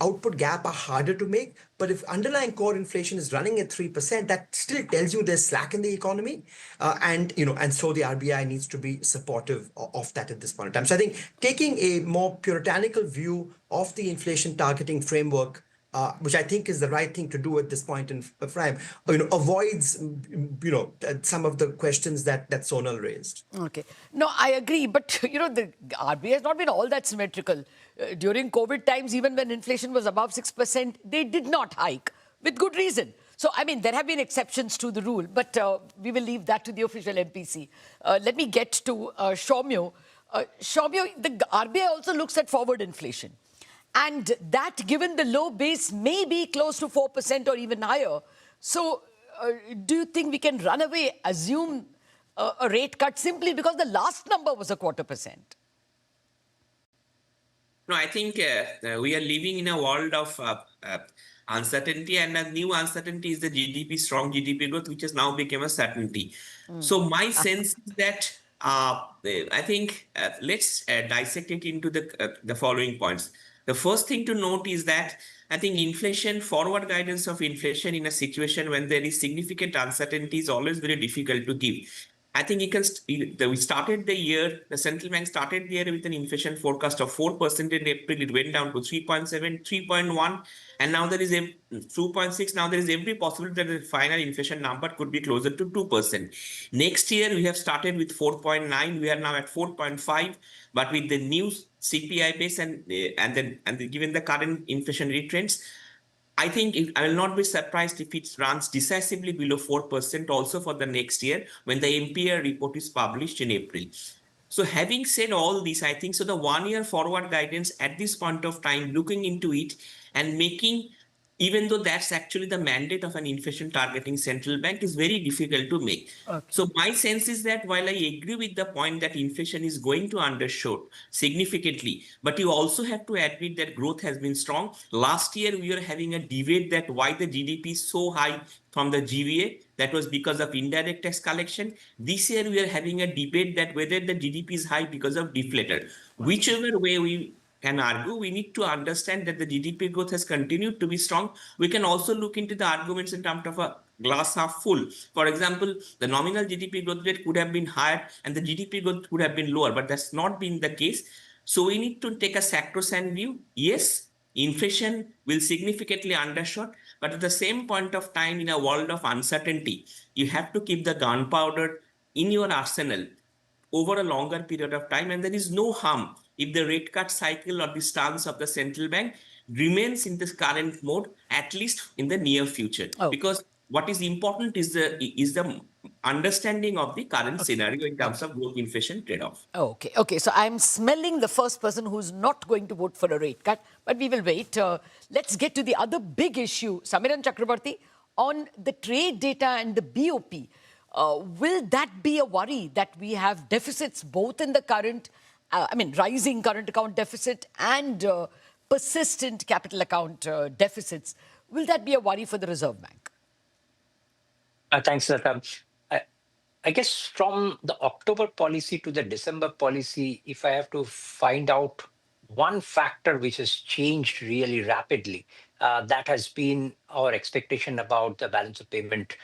Speaker 15: output gap are harder to make, but if underlying core inflation is running at 3%, that still tells you there's slack in the economy. And so the RBI needs to be supportive of that at this point in time. So I think taking a more puritanical view of the inflation targeting framework, which I think is the right thing to do at this point in time, avoids, some of the questions that Sonal raised.
Speaker 9: Okay. No, I agree. But, the RBI has not been all that symmetrical. During COVID times, even when inflation was above 6%, they did not hike with good reason. So, I mean, there have been exceptions to the rule, but we will leave that to the official MPC. Let me get to Soumya. Soumya, the RBI also looks at forward inflation. And that, given the low base, may be close to 4% or even higher. So do you think we can run away, assume a rate cut simply because the last number was 0.25%?
Speaker 16: No, I think we are living in a world of uncertainty, and a new uncertainty is the GDP, strong GDP growth, which has now become a certainty. So my sense is that I think let's dissect it into the following points. The first thing to note is that I think inflation, forward guidance of inflation in a situation when there is significant uncertainty is always very difficult to give. I think we started the year, the central bank started the year with an inflation forecast of 4% in April. It went down to 3.7, 3.1, and now there is a 2.6. Now there is every possibility that the final inflation number could be closer to 2%. Next year, we have started with 4.9. We are now at 4.5, but with the new CPI base and given the current inflationary trends, I think I will not be surprised if it runs decisively below 4% also for the next year when the MPR report is published in April. So having said all this, I think so the 1 year forward guidance at this point of time, looking into it and making, even though that's actually the mandate of an inflation targeting central bank, is very difficult to make. Okay. So my sense is that while I agree with the point that inflation is going to undershoot significantly, but you also have to admit that growth has been strong. Last year, we were having a debate that why the GDP is so high from the GVA. That was because of indirect tax collection. This year, we are having a debate that whether the GDP is high because of deflator. Whichever way we can argue, we need to understand that the GDP growth has continued to be strong. We can also look into the arguments in terms of a glass half full. For example, the nominal GDP growth rate could have been higher and the GDP growth could have been lower, but that's not been the case. So we need to take a sacrosanct view. Yes, inflation will significantly undershot, but at the same point of time, in a world of uncertainty, you have to keep the gunpowder in your arsenal over a longer period of time, and there is no harm if the rate cut cycle or the stance of the central bank remains in this current mode, at least in the near future. Because what is important is the understanding of the current scenario in terms of growth inflation trade-off.
Speaker 9: Okay. So I'm smelling the first person who's not going to vote for a rate cut, but we will wait. Let's get to the other big issue, Samiran Chakrabarti, on the trade data and the BOP. Will that be a worry that we have deficits both in the current, rising current account deficit and persistent capital account deficits? Will that be a worry for the Reserve Bank?
Speaker 17: Thanks, Lata. I guess from the October policy to the December policy, if I have to find out one factor which has changed really rapidly, that has been our expectation about the balance of payment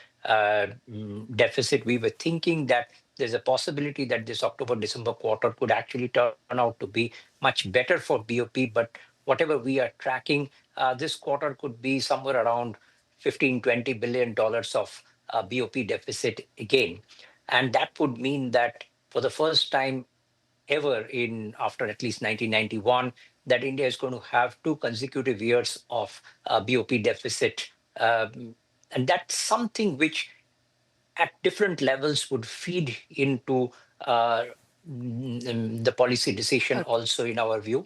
Speaker 17: deficit. We were thinking that there's a possibility that this October-December quarter could actually turn out to be much better for BOP, but whatever we are tracking, this quarter could be somewhere around $15–20 billion of BOP deficit again. And that would mean that for the first time ever after at least 1991, that India is going to have 2 consecutive years of BOP deficit. And that's something which at different levels would feed into the policy decision also in our view.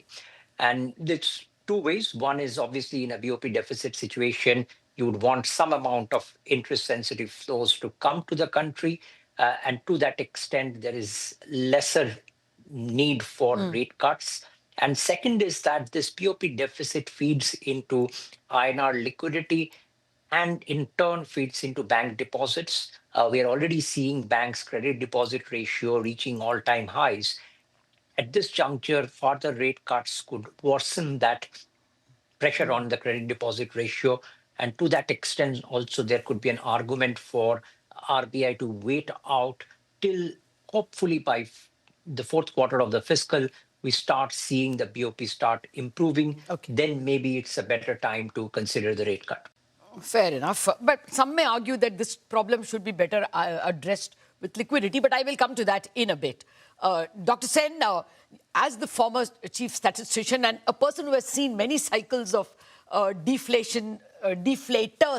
Speaker 17: And it's 2 ways. One is obviously in a BOP deficit situation, you would want some amount of interest-sensitive flows to come to the country. And to that extent, there is lesser need for rate cuts. And second is that this BOP deficit feeds into INR liquidity and in turn feeds into bank deposits. We are already seeing banks' credit deposit ratio reaching all-time highs. At this juncture, further rate cuts could worsen that pressure on the credit deposit ratio. And to that extent, also, there could be an argument for RBI to wait out till hopefully by the 4th quarter of the fiscal, we start seeing the BOP start improving. Then maybe it's a better time to consider the rate cut.
Speaker 9: Fair enough. But some may argue that this problem should be better addressed with liquidity, but I will come to that in a bit. Dr. Sen, as the former chief statistician and a person who has seen many cycles of deflator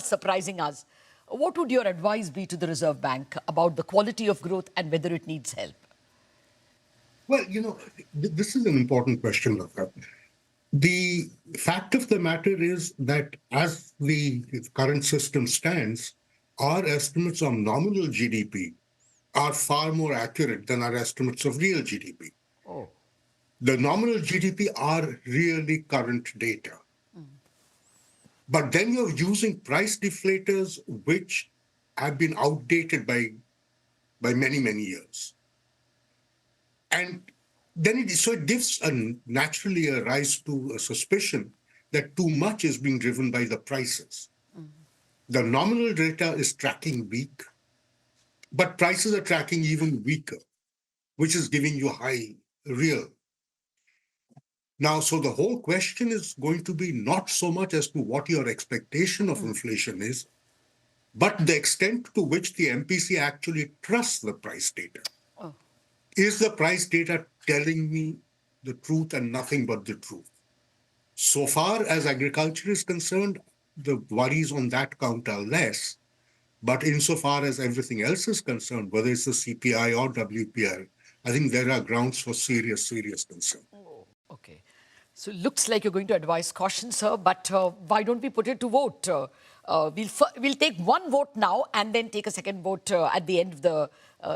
Speaker 9: surprising us, what would your advice be to the Reserve Bank about the quality of growth and whether it needs help?
Speaker 22: Well, this is an important question, Lata. The fact of the matter is that as the current system stands, our estimates of nominal GDP are far more accurate than our estimates of real GDP. The nominal GDP are really current data. But then you're using price deflators which have been outdated by many, many years. And then it gives naturally a rise to a suspicion that too much is being driven by the prices. The nominal data is tracking weak, but prices are tracking even weaker, which is giving you high real. Now, so the whole question is going to be not so much as to what your expectation of inflation is, but the extent to which the MPC actually trusts the price data. Is the price data telling me the truth and nothing but the truth? So far as agriculture is concerned, the worries on that count are less. But insofar as everything else is concerned, whether it's the CPI or WPI, I think there are grounds for serious concern.
Speaker 9: Okay. So it looks like you're going to advise caution, sir, but why don't we put it to vote? We'll take one vote now and then take a second vote at the end of the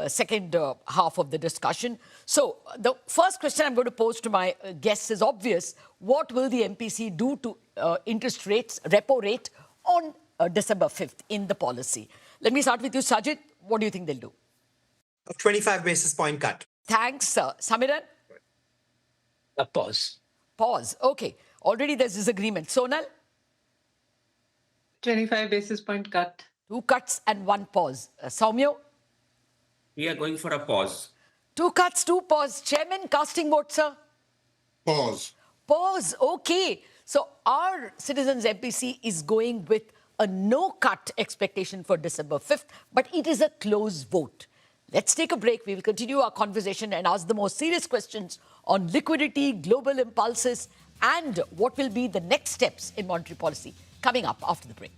Speaker 9: second half of the discussion. So the first question I'm going to pose to my guests is obvious. What will the MPC do to interest rates, repo rate, on December 5th in the policy? Let me start with you, Sajid. What do you think they'll do?
Speaker 15: A 25 basis point cut.
Speaker 9: Thanks, sir. Samiran?
Speaker 17: A pause.
Speaker 9: Pause. Okay. Already there's disagreement. Sonal?
Speaker 10: 25 basis point cut.
Speaker 9: 2 cuts and 1 pause. Saumya?
Speaker 16: We are going for a pause.
Speaker 9: 2 cuts, 2 pause. Chairman, casting vote, sir?
Speaker 22: Pause.
Speaker 9: Pause. Okay. So our Citizens MPC is going with a no-cut expectation for December 5th, but it is a close vote. Let's take a break. We will continue our conversation and ask the more serious questions on liquidity, global impulses, and what will be the next steps in monetary policy coming up after the break.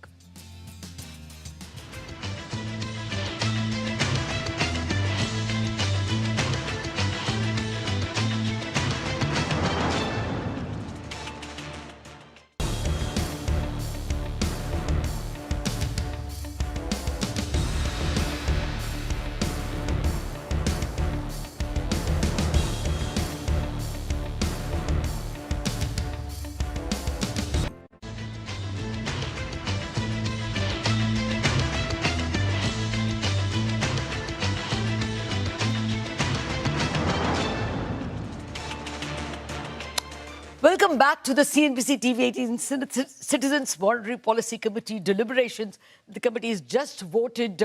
Speaker 9: Welcome back to the CNBC-TV18 Citizens Monetary Policy Committee deliberations. The committee has just voted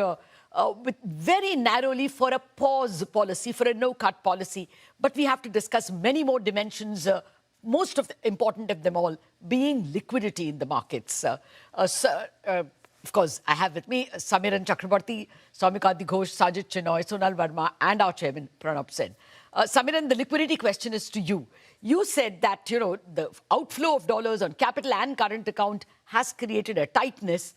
Speaker 9: with very narrowly for a pause policy, for a no-cut policy. But we have to discuss many more dimensions, most of the important of them all being liquidity in the markets. Of course, I have with me Samiran Chakrabarti, Soumya Ghosh, Sajid Chinoy, Sonal Verma, and our chairman, Pranab Sen. Samiran, the liquidity question is to you. You said that, the outflow of dollars on capital and current account has created a tightness.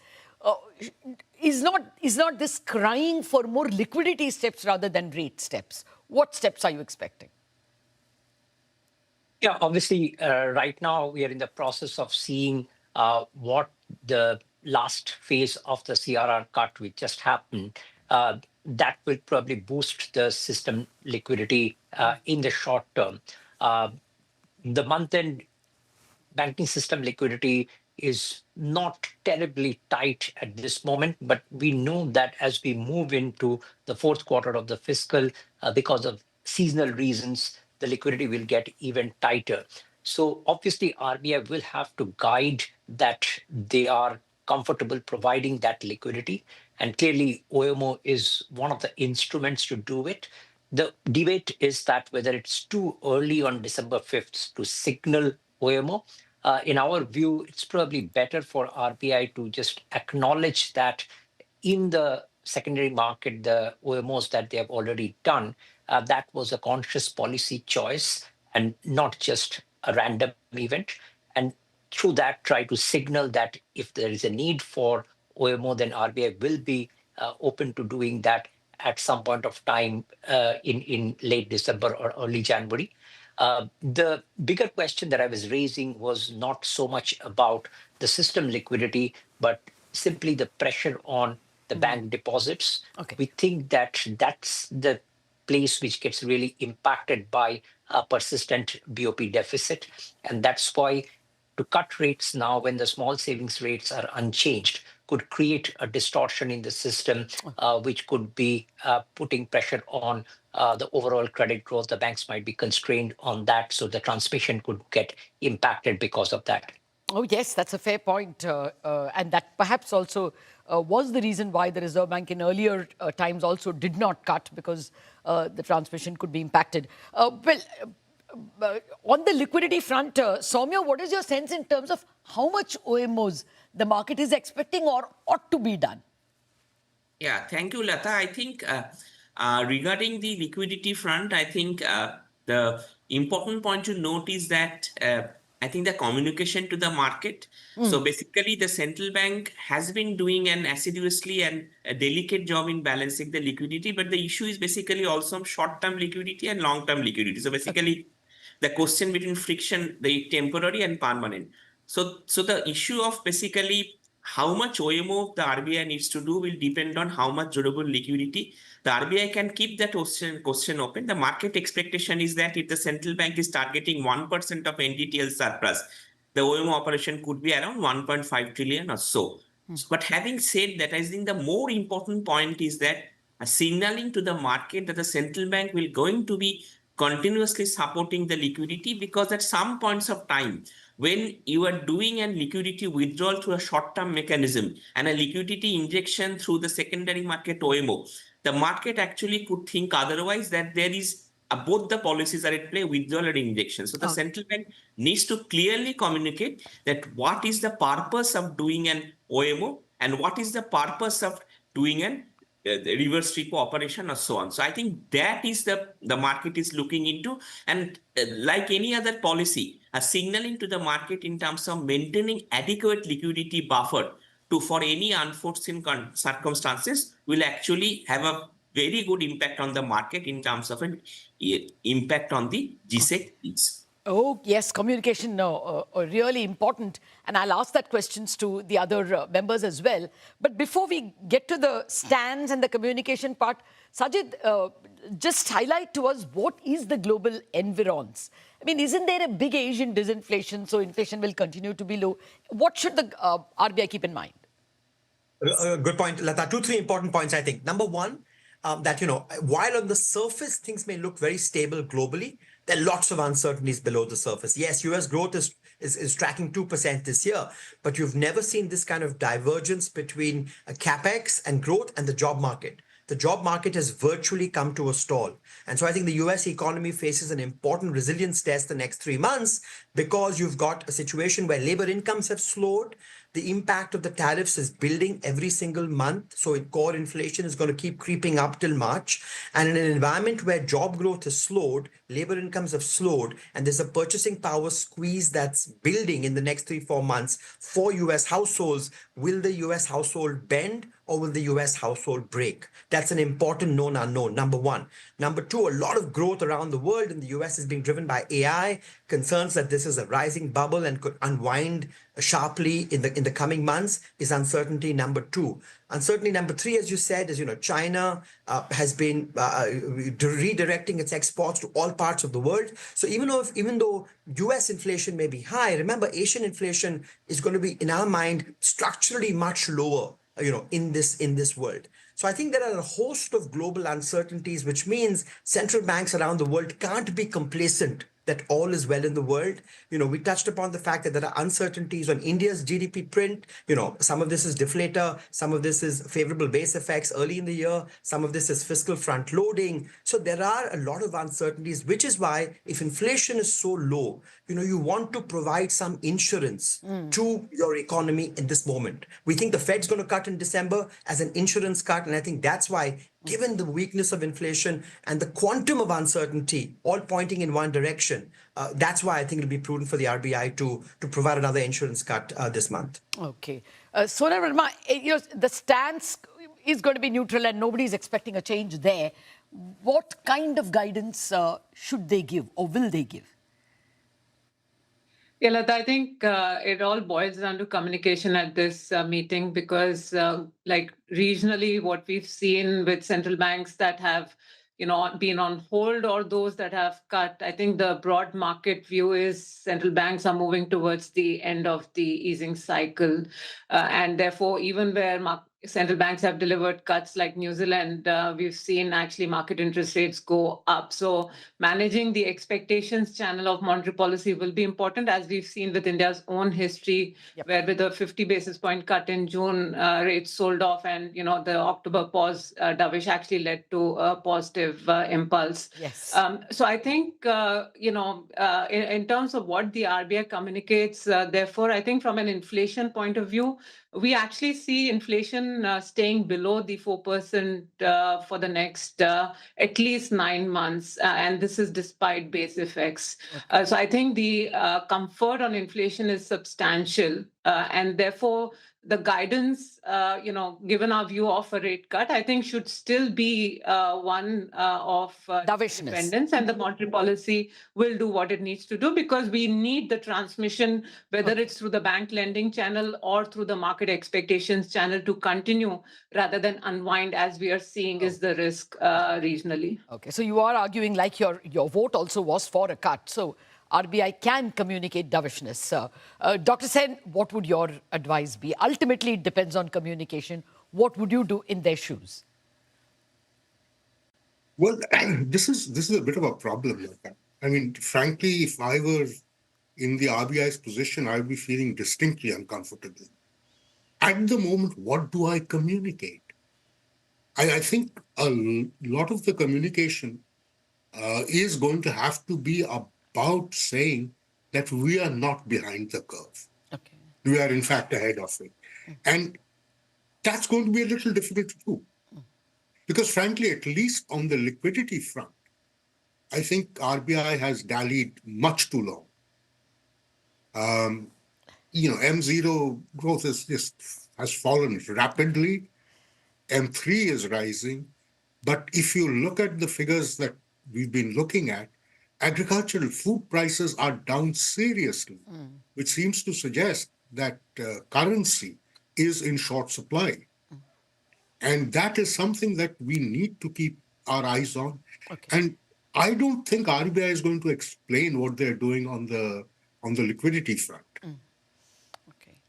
Speaker 9: Is not this crying for more liquidity steps rather than rate steps? What steps are you expecting?
Speaker 17: Yeah, obviously, right now we are in the process of seeing what the last phase of the CRR cut, which just happened, that will probably boost the system liquidity in the short term. The month-end banking system liquidity is not terribly tight at this moment, but we know that as we move into the fourth quarter of the fiscal, because of seasonal reasons, the liquidity will get even tighter. So obviously, RBI will have to guide that they are comfortable providing that liquidity. And clearly, OMO is one of the instruments to do it. The debate is that whether it's too early on December 5th to signal OMO. In our view, it's probably better for RBI to just acknowledge that in the secondary market, the OMOs that they have already done, that was a conscious policy choice and not just a random event. And through that, try to signal that if there is a need for OMO, then RBI will be open to doing that at some point of time in late December or early January. The bigger question that I was raising was not so much about the system liquidity, but simply the pressure on the bank deposits.
Speaker 9: Okay.
Speaker 17: We think that that's the place which gets really impacted by a persistent BOP deficit. And that's why to cut rates now when the small savings rates are unchanged could create a distortion in the system, which could be putting pressure on the overall credit growth. The banks might be constrained on that, so the transmission could get impacted because of that.
Speaker 9: Oh, yes, that's a fair point. And that perhaps also was the reason why the Reserve Bank in earlier times also did not cut, because the transmission could be impacted. On the liquidity front, Soumya, what is your sense in terms of how much OMOs the market is expecting or ought to be done?
Speaker 16: Yeah, thank you, Lata. I think regarding the liquidity front, I think the important point to note is that I think the communication to the market. So basically, the central bank has been doing an assiduously and a delicate job in balancing the liquidity, but the issue is basically also short-term liquidity and long-term liquidity. So basically, the question between friction, the temporary and permanent. So the issue of basically how much OMO the RBI needs to do will depend on how much durable liquidity. The RBI can keep that question open. The market expectation is that if the central bank is targeting 1% of NDTL surplus, the OMO operation could be around 1.5 trillion or so. But having said that, I think the more important point is that signaling to the market that the central bank will going to be continuously supporting the liquidity, because at some points of time, when you are doing a liquidity withdrawal through a short-term mechanism and a liquidity injection through the secondary market OMO, the market actually could think otherwise, that there is both the policies are at play, withdrawal and injection. So the central bank needs to clearly communicate that what is the purpose of doing an OMO and what is the purpose of doing an the reverse repo operation or so on. So I think that is the market is looking into, and like any other policy, a signaling to the market in terms of maintaining adequate liquidity buffer for any unforeseen circumstances will actually have a very good impact on the market in terms of an impact on the GSEC needs.
Speaker 9: Oh, yes, communication really important. And I'll ask that questions to the other members as well. But before we get to the stands and the communication part, Sajid, just highlight to us, what is the global environs? I mean, isn't there a big Asian disinflation, so inflation will continue to be low? What should the RBI keep in mind?
Speaker 15: Good point, Lata. 2-3 important points, I think. Number one, that, while on the surface things may look very stable globally, there are lots of uncertainties below the surface. Yes, US growth is tracking 2% this year, but you've never seen this kind of divergence between capex and growth and the job market. The job market has virtually come to a stall. And so I think the US economy faces an important resilience test the next 3 months, because you've got a situation where labor incomes have slowed. The impact of the tariffs is building every single month. So core inflation is going to keep creeping up till March. And in an environment where job growth has slowed, labor incomes have slowed, and there's a purchasing power squeeze that's building in the next 3-4 months for US households, will the US household bend or will the US household break? That's an important known unknown, number one. Number two, a lot of growth around the world in the US is being driven by AI. Concerns that this is a rising bubble and could unwind sharply in the coming months is uncertainty number two. Uncertainty number three, as you said, is China has been redirecting its exports to all parts of the world. So even though US inflation may be high, remember Asian inflation is going to be, in our mind, structurally much lower, in this world. So I think there are a host of global uncertainties, which means central banks around the world can't be complacent that all is well in the world. We touched upon the fact that there are uncertainties on India's GDP print. Some of this is deflator, some of this is favorable base effects early in the year, some of this is fiscal front loading. So there are a lot of uncertainties, which is why if inflation is so low, you want to provide some insurance to your economy in this moment. We think the Fed's going to cut in December as an insurance cut. And I think that's why, given the weakness of inflation and the quantum of uncertainty all pointing in one direction, that's why I think it'll be prudent for the RBI to provide another insurance cut this month.
Speaker 9: Okay. Sonal Verma, the stance is going to be neutral and nobody's expecting a change there. What kind of guidance should they give or will they give?
Speaker 10: Yeah, Lata, I think it all boils down to communication at this meeting, because regionally, what we've seen with central banks that have been on hold or those that have cut. I think the broad market view is central banks are moving towards the end of the easing cycle. And therefore, even where central banks have delivered cuts like New Zealand, we've seen actually market interest rates go up. So managing the expectations channel of monetary policy will be important, as we've seen with India's own history, where with a 50 basis point cut in June, rates sold off, and the October pause dovish actually led to a positive impulse.
Speaker 9: Yes.
Speaker 10: So I think, in terms of what the RBI communicates, therefore, I think from an inflation point of view, we actually see inflation staying below the 4% for the next at least 9 months, and this is despite base effects. So I think the comfort on inflation is substantial, and therefore the guidance, given our view of a rate cut, I think should still be one of independence, and the monetary policy will do what it needs to do, because we need the transmission, whether it's through the bank lending channel or through the market expectations channel, to continue rather than unwind, as we are seeing is the risk regionally.
Speaker 9: Okay, so you are arguing like your vote also was for a cut. So RBI can communicate dovishness. Dr. Sen, what would your advice be? Ultimately, it depends on communication. What would you do in their shoes?
Speaker 22: Well, this is a bit of a problem. I mean, frankly, if I were in the RBI's position, I would be feeling distinctly uncomfortable. At the moment, what do I communicate? I think a lot of the communication is going to have to be about saying that we are not behind the curve.
Speaker 9: Okay.
Speaker 22: We are, in fact, ahead of it. And that's going to be a little difficult to do. Because, frankly, at least on the liquidity front, I think RBI has dallied much too long. M0 growth has fallen rapidly. M3 is rising. But if you look at the figures that we've been looking at, agricultural food prices are down seriously, which seems to suggest that currency is in short supply. And that is something that we need to keep our eyes on. Okay. And I don't think RBI is going to explain what they're doing on the liquidity front.
Speaker 9: Okay.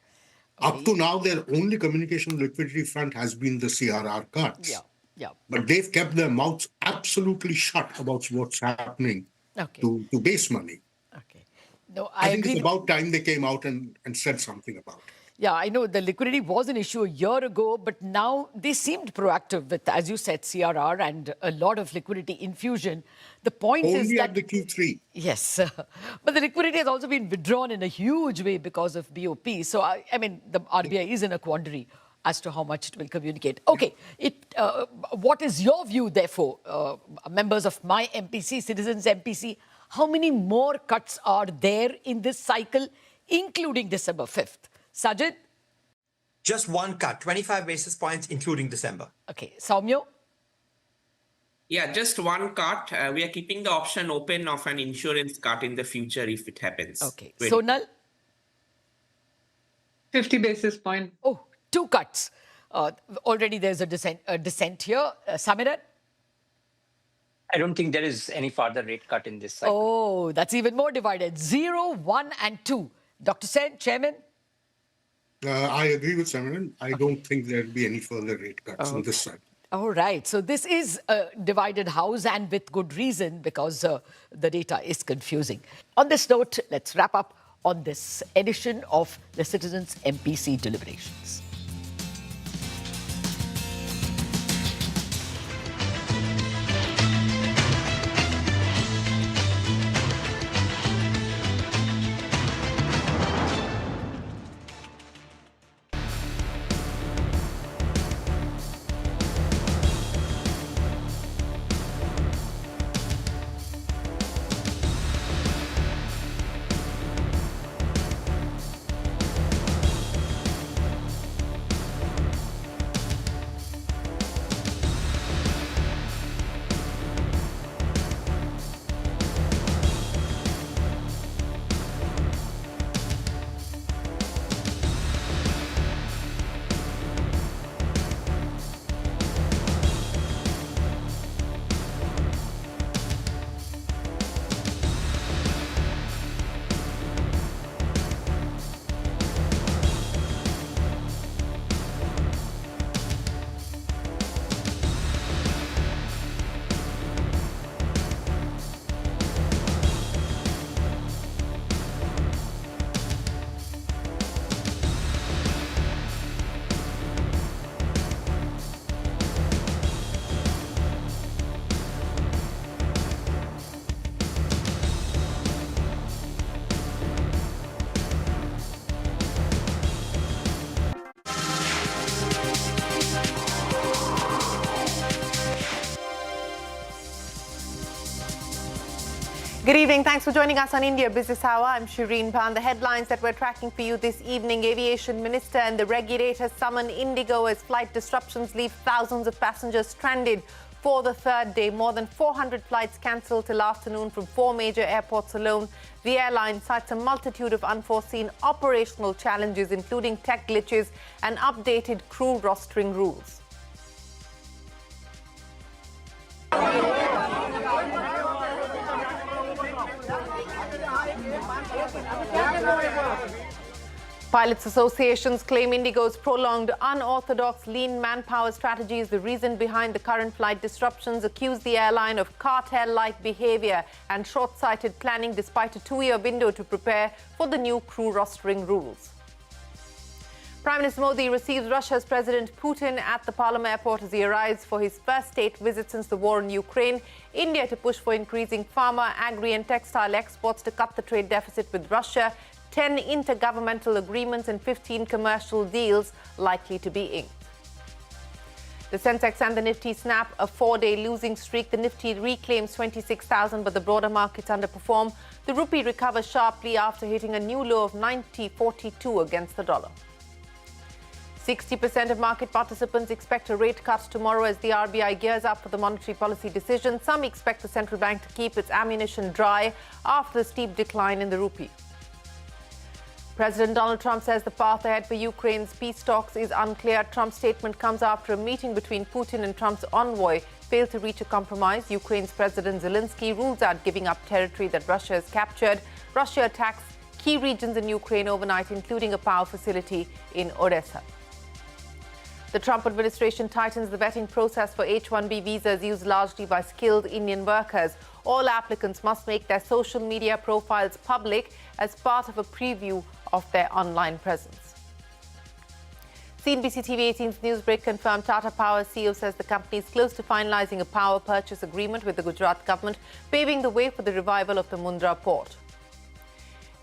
Speaker 22: Up to now, their only communication on the liquidity front has been the CRR cuts.
Speaker 9: Yeah.
Speaker 22: But they've kept their mouths absolutely shut about what's happening to base money.
Speaker 9: Okay. No,
Speaker 22: I think it's about time they came out and said something about it.
Speaker 9: Yeah, I know the liquidity was an issue a year ago, but now they seemed proactive with, as you said, CRR and a lot of liquidity infusion. The point is that...
Speaker 22: Only at the Q3.
Speaker 9: Yes, but the liquidity has also been withdrawn in a huge way because of BOP. So, I mean, the RBI is in a quandary as to how much it will communicate. Okay, what is your view, therefore, members of my MPC, Citizens MPC? How many more cuts are there in this cycle, including December 5th? Sajid?
Speaker 15: Just one cut, 25 basis points, including December.
Speaker 9: Okay. Saumyo?
Speaker 16: Yeah, just one cut. We are keeping the option open of an insurance cut in the future if it happens.
Speaker 9: Okay. Sonal?
Speaker 10: 50 basis point.
Speaker 9: Oh, 2 cuts. Already there's a dissent here. Samiran?
Speaker 17: I don't think there is any further rate cut in this cycle.
Speaker 9: Oh, that's even more divided. 0, 1 and 2. Dr. Sen, Chairman?
Speaker 22: I agree with Samiran. I don't think there'll be any further rate cuts on this side.
Speaker 9: All right. So this is a divided house, and with good reason, because the data is confusing. On this note, let's wrap up on this edition of the Citizens MPC Deliberations.
Speaker 12: Good evening. Thanks for joining us on India Business Hour. I'm Shireen Bhan. The headlines that we're tracking for you this evening: Aviation Minister and the regulator summon Indigo as flight disruptions leave thousands of passengers stranded for the third day. More than 400 flights cancelled till afternoon from 4 major airports alone. The airline cites a multitude of unforeseen operational challenges, including tech glitches and updated crew rostering rules. Pilots associations claim Indigo's prolonged unorthodox lean manpower strategy is the reason behind the current flight disruptions, accuse the airline of cartel-like behavior and short-sighted planning despite a 2-year window to prepare for the new crew rostering rules. Prime Minister Modi receives Russia's President Putin at the Palam airport as he arrives for his first state visit since the war in Ukraine. India to push for increasing pharma, agri and textile exports to cut the trade deficit with Russia. 10 intergovernmental agreements and 15 commercial deals likely to be inked. The Sensex and the Nifty snap a 4-day losing streak. The Nifty reclaims 26,000, but the broader markets underperform. The rupee recovers sharply after hitting a new low of 90.42 against the dollar. 60% of market participants expect a rate cut tomorrow as the RBI gears up for the monetary policy decision. Some expect the central bank to keep its ammunition dry after the steep decline in the rupee. President Donald Trump says the path ahead for Ukraine's peace talks is unclear. Trump's statement comes after a meeting between Putin and Trump's envoy failed to reach a compromise. Ukraine's President Zelensky rules out giving up territory that Russia has captured. Russia attacks key regions in Ukraine overnight, including a power facility in Odessa. The Trump administration tightens the vetting process for H-1B visas used largely by skilled Indian workers. All applicants must make their social media profiles public as part of a preview of their online presence. CNBC-TV18's Newsbreak confirmed Tata Power CEO says the company is close to finalizing a power purchase agreement with the Gujarat government, paving the way for the revival of the Mundra port.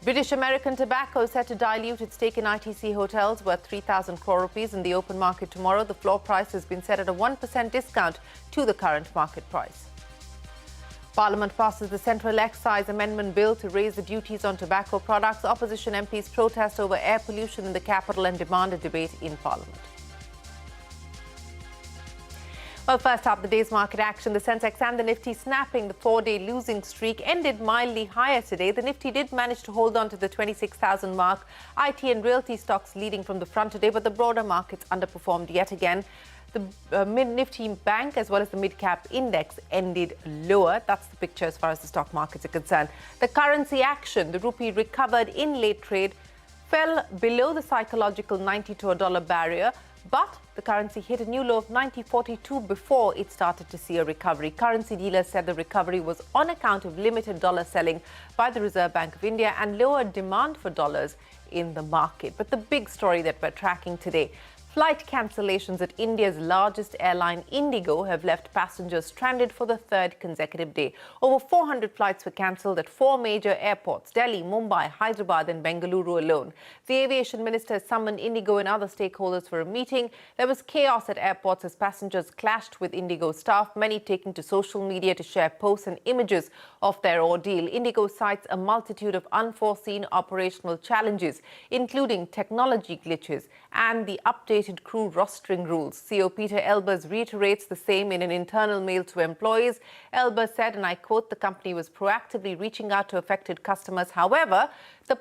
Speaker 12: British American Tobacco is set to dilute its stake in ITC Hotels worth 3,000 crore rupees in the open market tomorrow. The floor price has been set at a 1% discount to the current market price. Parliament passes the Central Excise Amendment Bill to raise the duties on tobacco products. Opposition MPs protest over air pollution in the capital and demand a debate in Parliament. Well, first up, the day's market action. The Sensex and the Nifty snapping the 4-day losing streak ended mildly higher today. The Nifty did manage to hold on to the 26,000 mark. IT and realty stocks leading from the front today, but the broader markets underperformed yet again. The Nifty Bank as well as the Midcap Index ended lower. That's the picture as far as the stock markets are concerned. The currency action, the rupee recovered in late trade, fell below the psychological 90 to $1 barrier, but the currency hit a new low of 90.42 before it started to see a recovery. Currency dealers said the recovery was on account of limited dollar selling by the Reserve Bank of India and lower demand for dollars in the market. But the big story that we're tracking today: flight cancellations at India's largest airline, Indigo, have left passengers stranded for the third consecutive day. Over 400 flights were cancelled at 4 major airports: Delhi, Mumbai, Hyderabad and Bengaluru alone. The aviation minister summoned Indigo and other stakeholders for a meeting. There was chaos at airports as passengers clashed with Indigo staff, many taking to social media to share posts and images of their ordeal. Indigo cites a multitude of unforeseen operational challenges, including technology glitches and the updated crew rostering rules. CEO Peter Elbers reiterates the same in an internal mail to employees. Elbers said, and I quote, "The company was proactively reaching out to affected customers. However, the